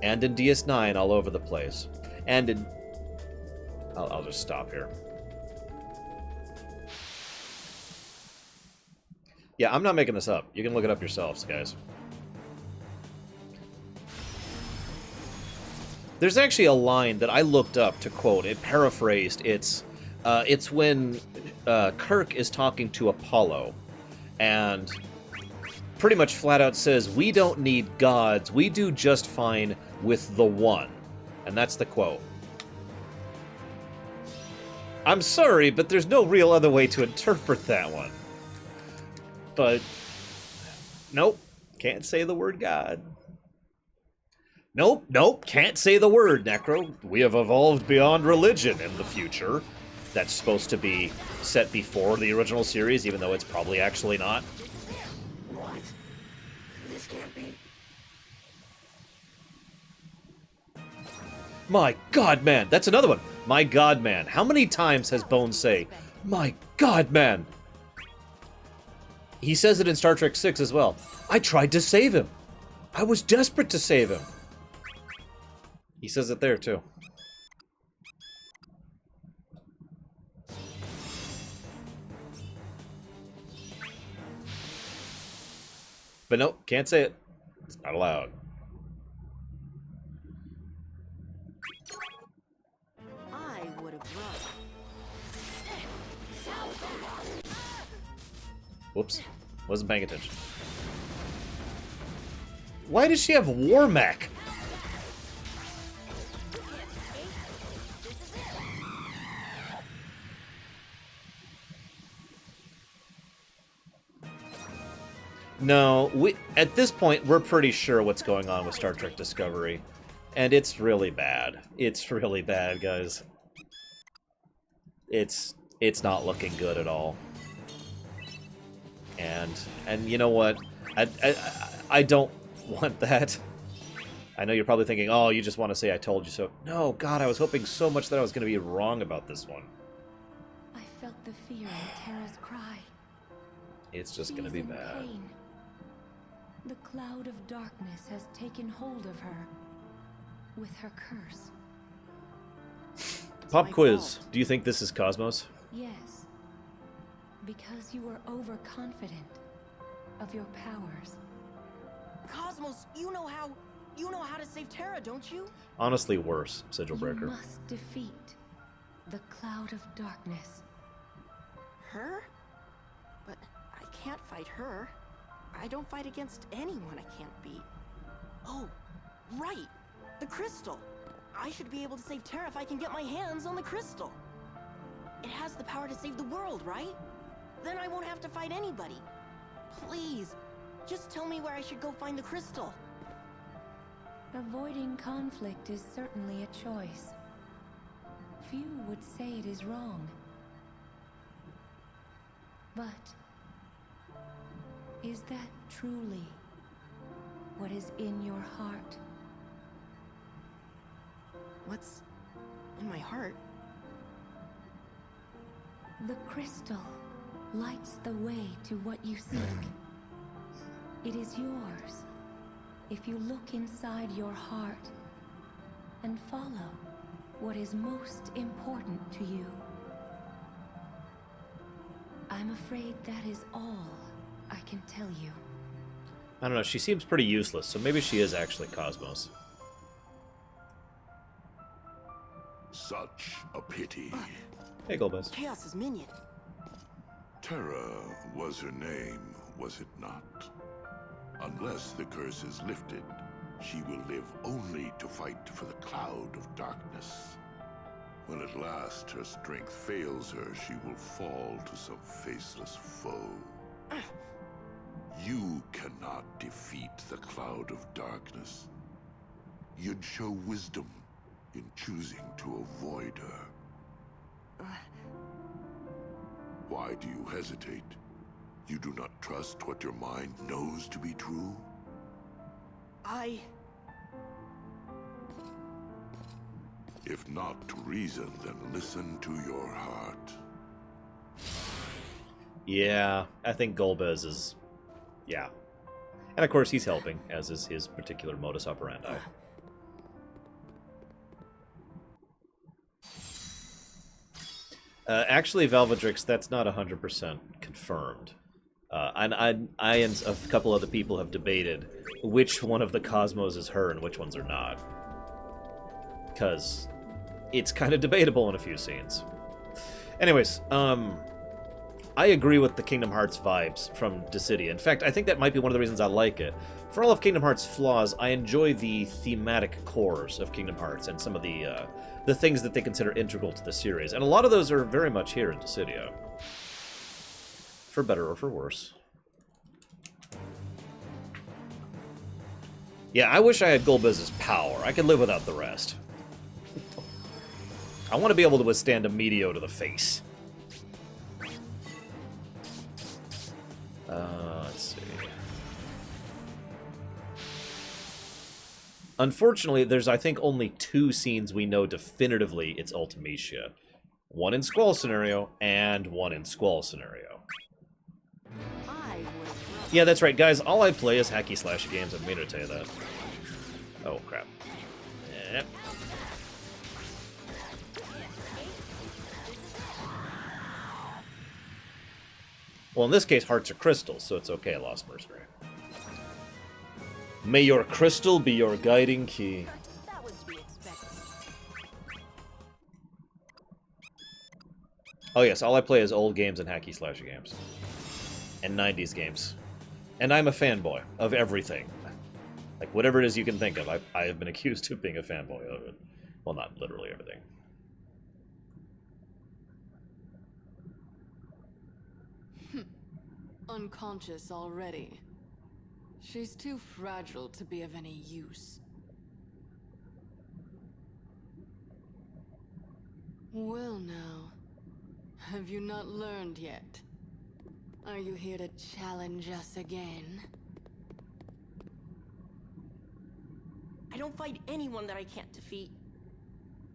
and in DS9 all over the place, and in... I'll just stop here. Yeah, I'm not making this up. You can look it up yourselves, guys. There's actually a line that I looked up to quote. It paraphrased. It's when Kirk is talking to Apollo, and pretty much flat out says, "We don't need gods. We do just fine with the one," and that's the quote. I'm sorry, but there's no real other way to interpret that one. But nope, can't say the word God. Nope, can't say the word, Necro. We have evolved beyond religion in the future. That's supposed to be set before the original series, even though it's probably actually not. What? This can't be. My God, man. That's another one. My God, man. How many times has Bones say, my God, man? He says it in Star Trek VI as well. I tried to save him. I was desperate to save him. He says it there, too. But nope, can't say it. It's not allowed. I would have run. Whoops. Wasn't paying attention. Why does she have War Mech? No, at this point, we're pretty sure what's going on with Star Trek Discovery. And it's really bad. It's really bad, guys. It's not looking good at all. And you know what? I don't want that. I know you're probably thinking, oh, you just want to say I told you so. No, God, I was hoping so much that I was going to be wrong about this one. I felt the fear in Terra's cry. It's just going to be bad. Pain. The cloud of darkness has taken hold of her with her curse. Pop quiz. Do you think this is Cosmos? Yes. Because you were overconfident of your powers. Cosmos, you know how to save Terra, don't you? Honestly, worse, Sigil You Breaker. must defeat the cloud of darkness. Her? But I can't fight her. I don't fight against anyone I can't beat. Oh, right. The crystal. I should be able to save Terra if I can get my hands on the crystal. It has the power to save the world, right? Then I won't have to fight anybody. Please, Just tell me where I should go find the crystal. Avoiding conflict is certainly a choice. Few would say it is wrong. But is that truly what is in your heart? What's in my heart? The crystal lights the way to what you seek. It is yours if you look inside your heart and follow what is most important to you. I'm afraid that is all I can tell you. I don't know, she seems pretty useless, so maybe she is actually Cosmos. Such a pity. Hey, Golbez. Chaos's minion. Terra was her name, was it not? Unless the curse is lifted, she will live only to fight for the cloud of darkness. When at last her strength fails her, she will fall to some faceless foe. You cannot defeat the cloud of darkness. You'd show wisdom in choosing to avoid her. Why do you hesitate? You do not trust what your mind knows to be true? If not to reason, then listen to your heart. Yeah, I think Golbez is... yeah. And of course he's helping, as is his particular modus operandi. Actually, Valvedrix, that's not 100% confirmed. And I and a couple other people have debated which one of the Cosmos is her and which ones are not. Because it's kind of debatable in a few scenes. Anyways, I agree with the Kingdom Hearts vibes from Dissidia. In fact, I think that might be one of the reasons I like it. For all of Kingdom Hearts' flaws, I enjoy the thematic cores of Kingdom Hearts and some of the things that they consider integral to the series. And a lot of those are very much here in Dissidia. For better or for worse. Yeah, I wish I had Golbez's power. I could live without the rest. I want to be able to withstand a Meteo to the face. Let's see. Unfortunately, there's, I think, only 2 scenes we know definitively it's Ultimecia. One in Squall Scenario, and one in Squall Scenario. Yeah, that's right, guys. All I play is hacky-slashy games. I made her tell you that. Oh, crap. Yep. Well, in this case, hearts are crystals, so it's okay, Lost Mercenary. May your crystal be your guiding key. Oh yes, all I play is old games and hacky-slashy games. And 90s games. And I'm a fanboy of everything. Like, whatever it is you can think of, I have been accused of being a fanboy of it. Well, not literally everything. Unconscious already. She's too fragile to be of any use. Well now, have you not learned yet? Are you here to challenge us again? I don't fight anyone that I can't defeat.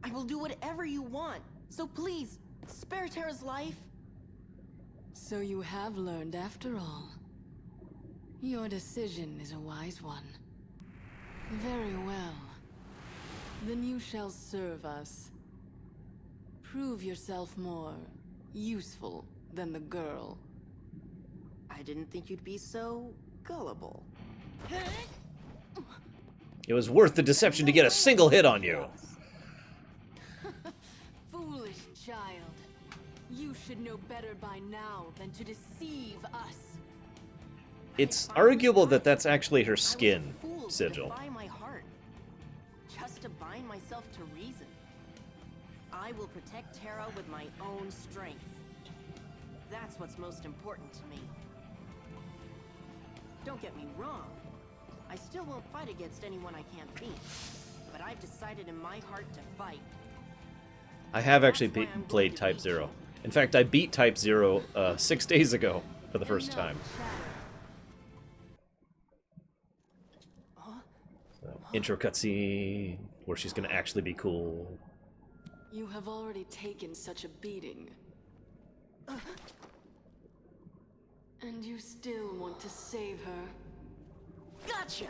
I will do whatever you want. So please, spare Terra's life. So you have learned after all. Your decision is a wise one. Very well. Then you shall serve us. Prove yourself more useful than the girl. I didn't think you'd be so gullible. It was worth the deception to get a single hit on you. Foolish child. You should know better by now than to deceive us. It's arguable that that's actually her skin sigil. By my heart, just to bind myself to reason. I will protect Terra with my own strength. That's what's most important to me. Don't get me wrong. I still won't fight against anyone I can't beat. But I've decided in my heart to fight. I have actually played Type 0. In fact, I beat Type 0 6 days ago for the first time. So, intro cutscene where she's gonna actually be cool. You have already taken such a beating. And you still want to save her? Gotcha!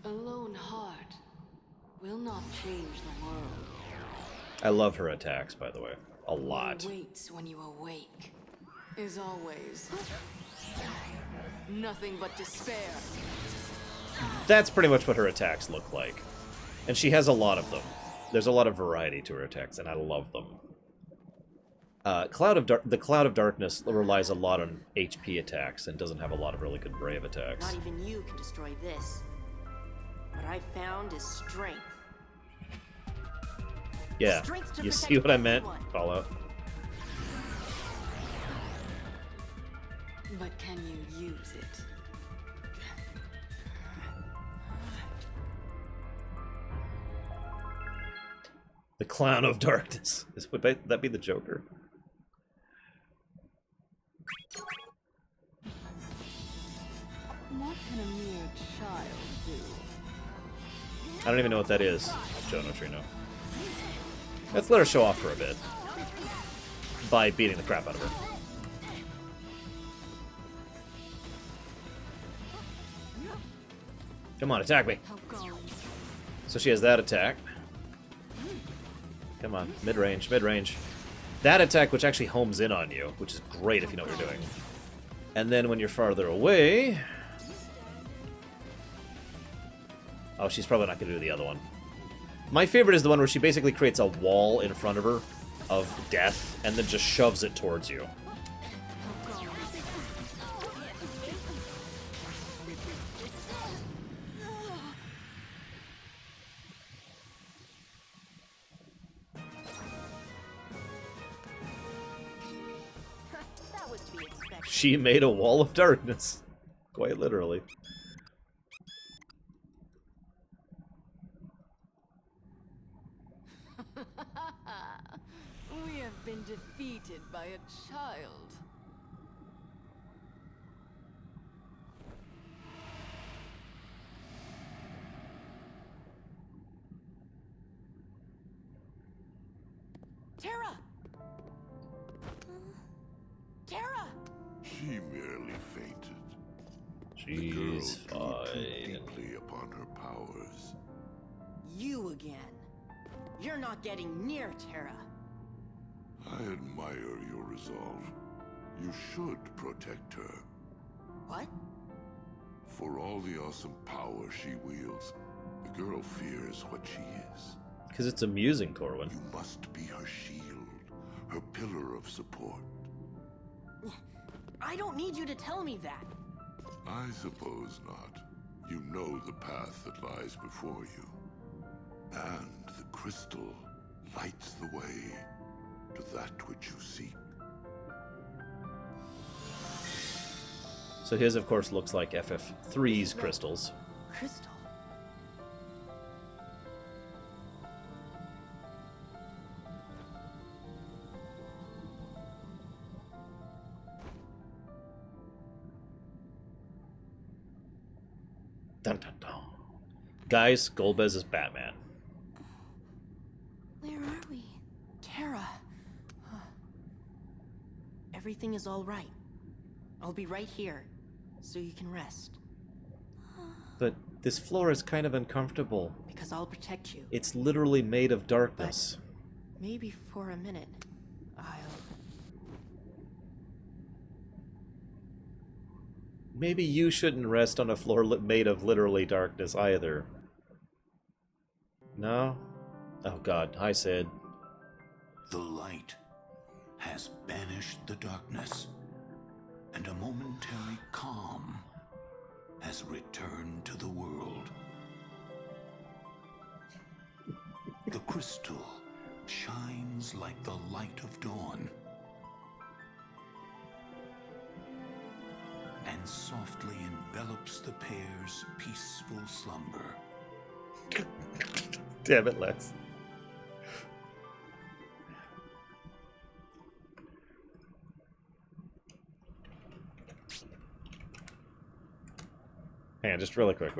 A lone heart will not change the world. I love her attacks, by the way. A lot. What awaits when you awake is always nothing but despair. That's pretty much what her attacks look like. And she has a lot of them. There's a lot of variety to her attacks, and I love them. The Cloud of Darkness relies a lot on HP attacks and doesn't have a lot of really good Brave attacks. Not even you can destroy this. What I found is strength. Yeah, you see what I meant, Fallout? But can you use it? The Clown of Darkness. Would that be the Joker? What can a mere child do? I don't even know what that is, Joe Neutrino. Let's let her show off for a bit. By beating the crap out of her. Come on, attack me. So she has that attack. Come on, mid-range, mid-range. That attack, which actually homes in on you, which is great if you know what you're doing. And then when you're farther away... Oh, she's probably not going to do the other one. My favorite is the one where she basically creates a wall in front of her of death, and then just shoves it towards you. She made a wall of darkness. Quite literally. We have been defeated by a child. Terra! Terra! She merely fainted. She's the girl drew too fine. deeply upon her powers. You again. You're not getting near Terra. I admire your resolve. You should protect her. What? For all the awesome power she wields, the girl fears what she is. Because it's amusing, Corwin. You must be her shield, her pillar of support. I don't need you to tell me that. I suppose not. You know the path that lies before you. And the crystal lights the way to that which you seek. So his, of course, looks like FF3's crystals. Crystal? Dun dun dun. Guys, Golbez is Batman. Where are we? Terra. Everything is all right. I'll be right here, so you can rest. But this floor is kind of uncomfortable. Because I'll protect you. It's literally made of darkness. Maybe for a minute, Maybe you shouldn't rest on a floor made of literally darkness either. No? Oh god, hi Sid. The light has banished the darkness, and a momentary calm has returned to the world. The crystal shines like the light of dawn, and softly envelops the pair's peaceful slumber. Damn it, Lex. Hang on, just really quick.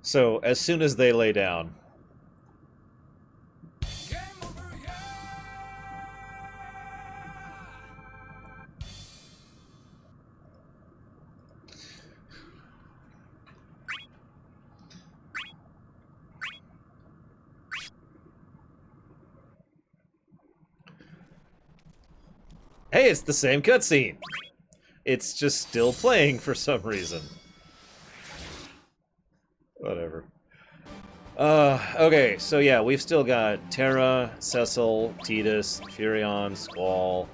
So, as soon as they lay down... Hey, it's the same cutscene! It's just still playing for some reason. Whatever. Okay, so yeah, we've still got Terra, Cecil, Tidus, Furion, Squall,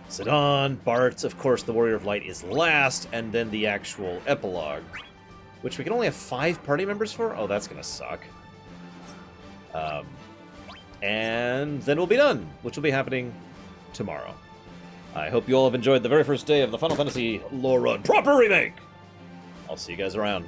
Sidon, Bart, of course the Warrior of Light is last, and then the actual epilogue, which we can only have 5 party members for? Oh, that's gonna suck. And then we'll be done, which will be happening tomorrow. I hope you all have enjoyed the very first day of the Final Fantasy Lorerun proper remake! I'll see you guys around.